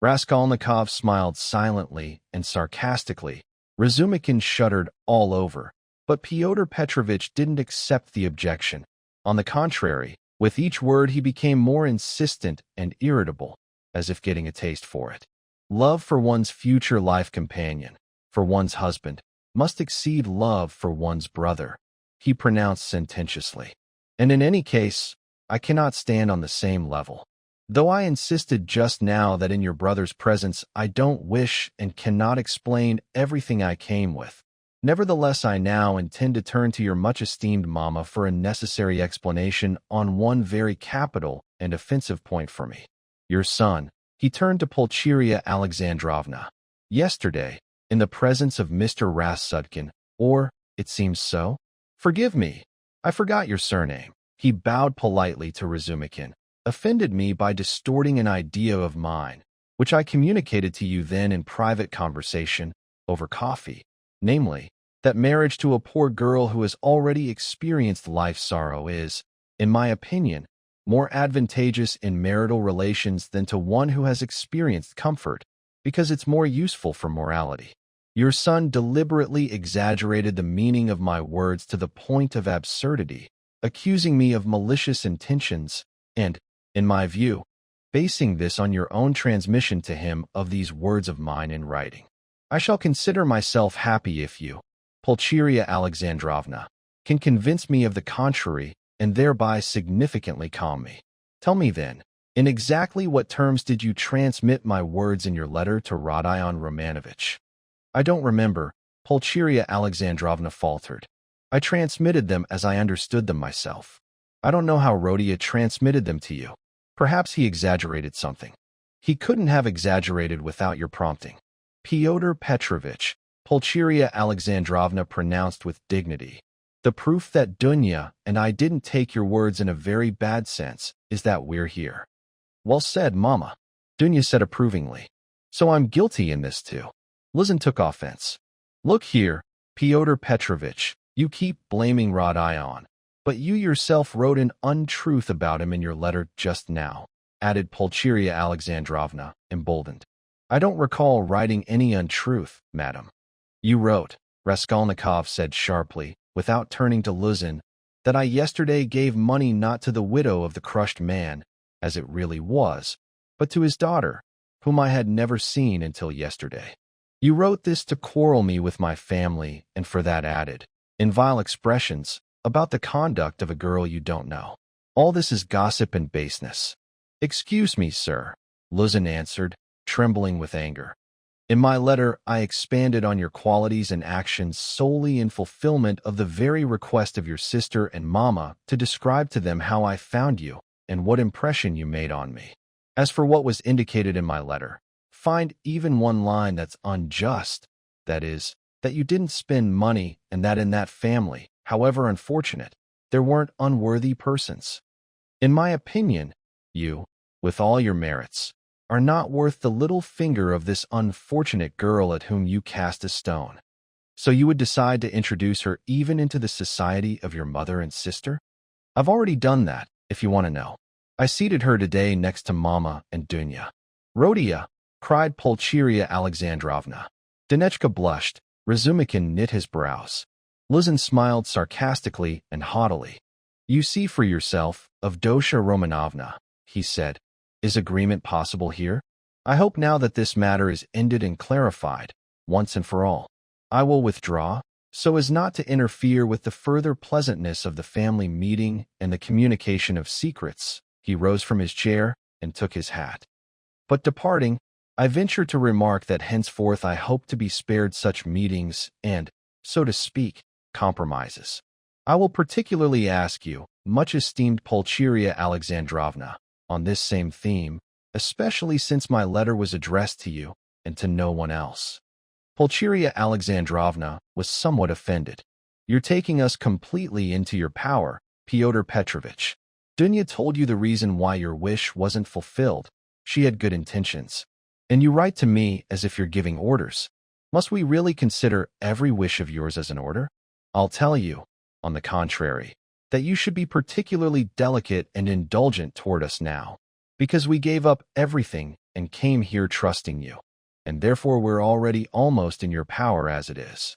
Raskolnikov smiled silently and sarcastically. Razumikin shuddered all over, but Pyotr Petrovitch didn't accept the objection. On the contrary, with each word he became more insistent and irritable, as if getting a taste for it. Love for one's future life companion, for one's husband, must exceed love for one's brother, he pronounced sententiously. And in any case, I cannot stand on the same level. Though I insisted just now that in your brother's presence I don't wish and cannot explain everything I came with, nevertheless I now intend to turn to your much-esteemed mamma for a necessary explanation on one very capital and offensive point for me. Your son, he turned to Pulcheria Alexandrovna. Yesterday, in the presence of Mr. Raskolnikov, or, it seems so? Forgive me, I forgot your surname. He bowed politely to Razumikin. Offended me by distorting an idea of mine, which I communicated to you then in private conversation, over coffee, namely, that marriage to a poor girl who has already experienced life sorrow is, in my opinion, more advantageous in marital relations than to one who has experienced comfort, because it's more useful for morality. Your son deliberately exaggerated the meaning of my words to the point of absurdity, accusing me of malicious intentions, and, in my view, basing this on your own transmission to him of these words of mine in writing. I shall consider myself happy if you, Pulcheria Alexandrovna, can convince me of the contrary and thereby significantly calm me. Tell me then, in exactly what terms did you transmit my words in your letter to Rodion Romanovich? I don't remember, Pulcheria Alexandrovna faltered. I transmitted them as I understood them myself. I don't know how Rodion transmitted them to you. Perhaps he exaggerated something. He couldn't have exaggerated without your prompting. Pyotr Petrovitch, Pulcheria Alexandrovna pronounced with dignity. The proof that Dunya and I didn't take your words in a very bad sense is that we're here. Well said, Mama, Dunya said approvingly. So I'm guilty in this too. Luzin took offense. Look here, Pyotr Petrovitch, you keep blaming Rodion, but you yourself wrote an untruth about him in your letter just now, added Pulcheria Alexandrovna, emboldened. I don't recall writing any untruth, madam. You wrote, Raskolnikov said sharply, without turning to Luzin, that I yesterday gave money not to the widow of the crushed man, as it really was, but to his daughter, whom I had never seen until yesterday. You wrote this to quarrel me with my family, and for that added, in vile expressions, about the conduct of a girl you don't know. All this is gossip and baseness. Excuse me, sir, Luzin answered, trembling with anger. In my letter, I expanded on your qualities and actions solely in fulfillment of the very request of your sister and mamma to describe to them how I found you and what impression you made on me. As for what was indicated in my letter, find even one line that's unjust, that is, that you didn't spend money and that in that family, however unfortunate, there weren't unworthy persons. In my opinion, you, with all your merits, are not worth the little finger of this unfortunate girl at whom you cast a stone. So you would decide to introduce her even into the society of your mother and sister? I've already done that, if you want to know. I seated her today next to Mama and Dunya. Rodia, cried Pulcheria Alexandrovna. Dunechka blushed. Razumikin knit his brows. Luzin smiled sarcastically and haughtily. You see for yourself, Avdotya Romanovna, he said. Is agreement possible here? I hope now that this matter is ended and clarified, once and for all. I will withdraw, so as not to interfere with the further pleasantness of the family meeting and the communication of secrets. He rose from his chair and took his hat. But departing, I venture to remark that henceforth I hope to be spared such meetings and, so to speak, compromises. I will particularly ask you, much esteemed Pulcheria Alexandrovna, on this same theme, especially since my letter was addressed to you and to no one else. Pulcheria Alexandrovna was somewhat offended. You're taking us completely into your power, Fyodor Petrovitch. Dunya told you the reason why your wish wasn't fulfilled. She had good intentions. And you write to me as if you're giving orders. Must we really consider every wish of yours as an order? I'll tell you, on the contrary, that you should be particularly delicate and indulgent toward us now, because we gave up everything and came here trusting you, and therefore we're already almost in your power as it is.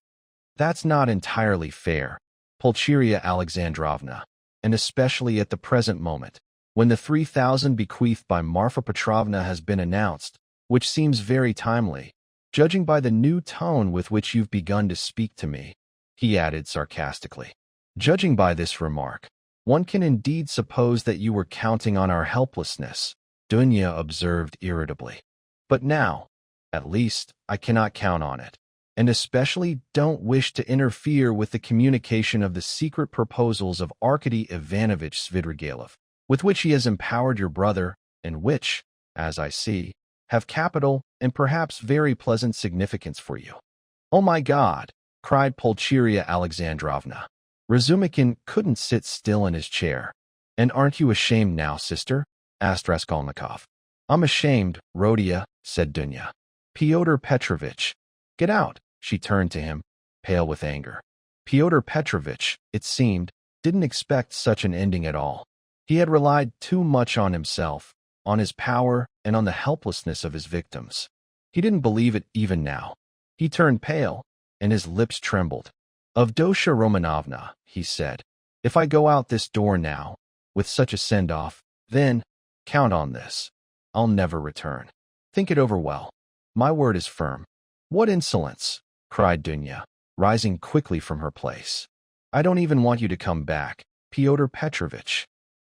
That's not entirely fair, Pulcheria Alexandrovna, and especially at the present moment, when the 3,000 bequeathed by Marfa Petrovna has been announced, which seems very timely, judging by the new tone with which you've begun to speak to me, he added sarcastically. Judging by this remark, one can indeed suppose that you were counting on our helplessness, Dunya observed irritably. But now, at least, I cannot count on it, and especially don't wish to interfere with the communication of the secret proposals of Arkady Ivanovich Svidrigailov, with which he has empowered your brother, and which, as I see, have capital and perhaps very pleasant significance for you. Oh my God, cried Pulcheria Alexandrovna. Razumikin couldn't sit still in his chair. And aren't you ashamed now, sister? Asked Raskolnikov. I'm ashamed, Rodia, said Dunya. Fyodor Petrovitch. Get out, she turned to him, pale with anger. Fyodor Petrovitch, it seemed, didn't expect such an ending at all. He had relied too much on himself, on his power, and on the helplessness of his victims. He didn't believe it even now. He turned pale, and his lips trembled. Avdotya Romanovna, he said, if I go out this door now, with such a send-off, then, count on this, I'll never return. Think it over well. My word is firm. What insolence, cried Dunya, rising quickly from her place. I don't even want you to come back, Fyodor Petrovitch.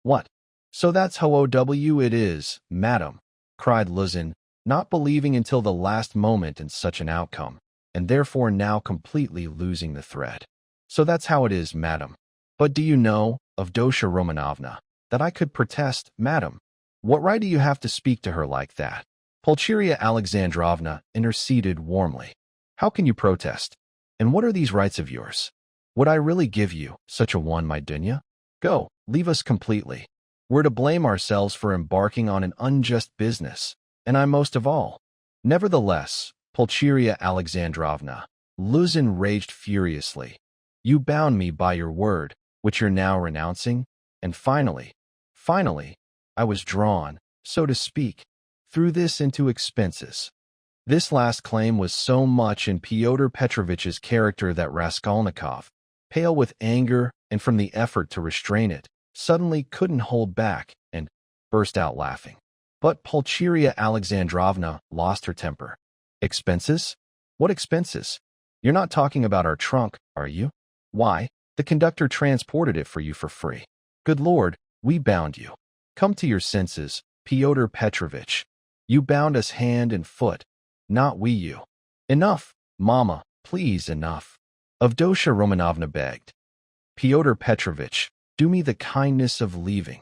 What? So that's how it is, madam, cried Luzin, not believing until the last moment in such an outcome, and therefore now completely losing the thread. So that's how it is, madam. But do you know, Avdotya Romanovna, that I could protest, madam? What right do you have to speak to her like that? Pulcheria Alexandrovna interceded warmly. How can you protest? And what are these rights of yours? Would I really give you such a one, my Dunya? Go, leave us completely. We're to blame ourselves for embarking on an unjust business, and I most of all. Nevertheless, Pulcheria Alexandrovna, Luzin raged furiously. You bound me by your word, which you're now renouncing, and finally, I was drawn, so to speak, through this into expenses. This last claim was so much in Fyodor Petrovitch's character that Raskolnikov, pale with anger and from the effort to restrain it, suddenly couldn't hold back and burst out laughing. But Pulcheria Alexandrovna lost her temper. Expenses? What expenses? You're not talking about our trunk, are you? Why, the conductor transported it for you for free. Good Lord, we bound you. Come to your senses, Fyodor Petrovitch. You bound us hand and foot, not we you. Enough, Mama, please enough. Avdotya Romanovna begged. Fyodor Petrovitch, do me the kindness of leaving.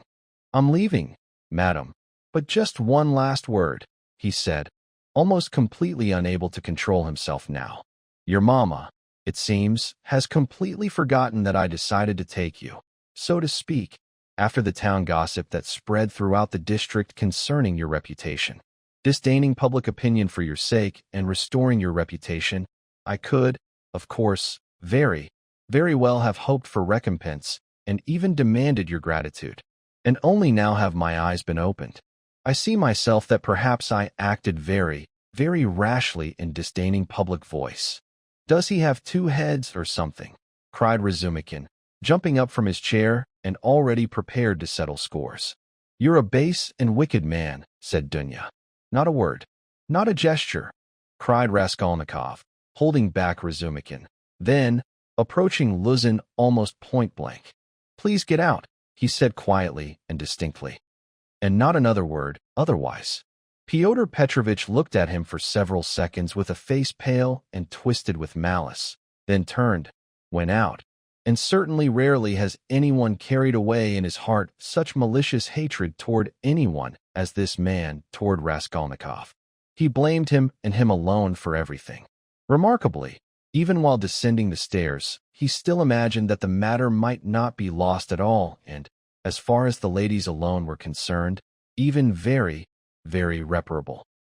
I'm leaving, madam. But just one last word, he said, almost completely unable to control himself now. Your mama, it seems, has completely forgotten that I decided to take you, so to speak, after the town gossip that spread throughout the district concerning your reputation. Disdaining public opinion for your sake and restoring your reputation, I could, of course, very well have hoped for recompense and even demanded your gratitude. And only now have my eyes been opened. I see myself that perhaps I acted very rashly in disdaining public voice. Does he have two heads or something? Cried Razumikin, jumping up from his chair and already prepared to settle scores. You're a base and wicked man, said Dunya. Not a word, not a gesture, cried Raskolnikov, holding back Razumikin. Then, approaching Luzin almost point-blank. Please get out, he said quietly and distinctly. And not another word, otherwise. Pyotr Petrovitch looked at him for several seconds with a face pale and twisted with malice, then turned, went out, and certainly rarely has anyone carried away in his heart such malicious hatred toward anyone as this man toward Raskolnikov. He blamed him and him alone for everything. Remarkably, even while descending the stairs, he still imagined that the matter might not be lost at all and, as far as the ladies alone were concerned, even very reparable.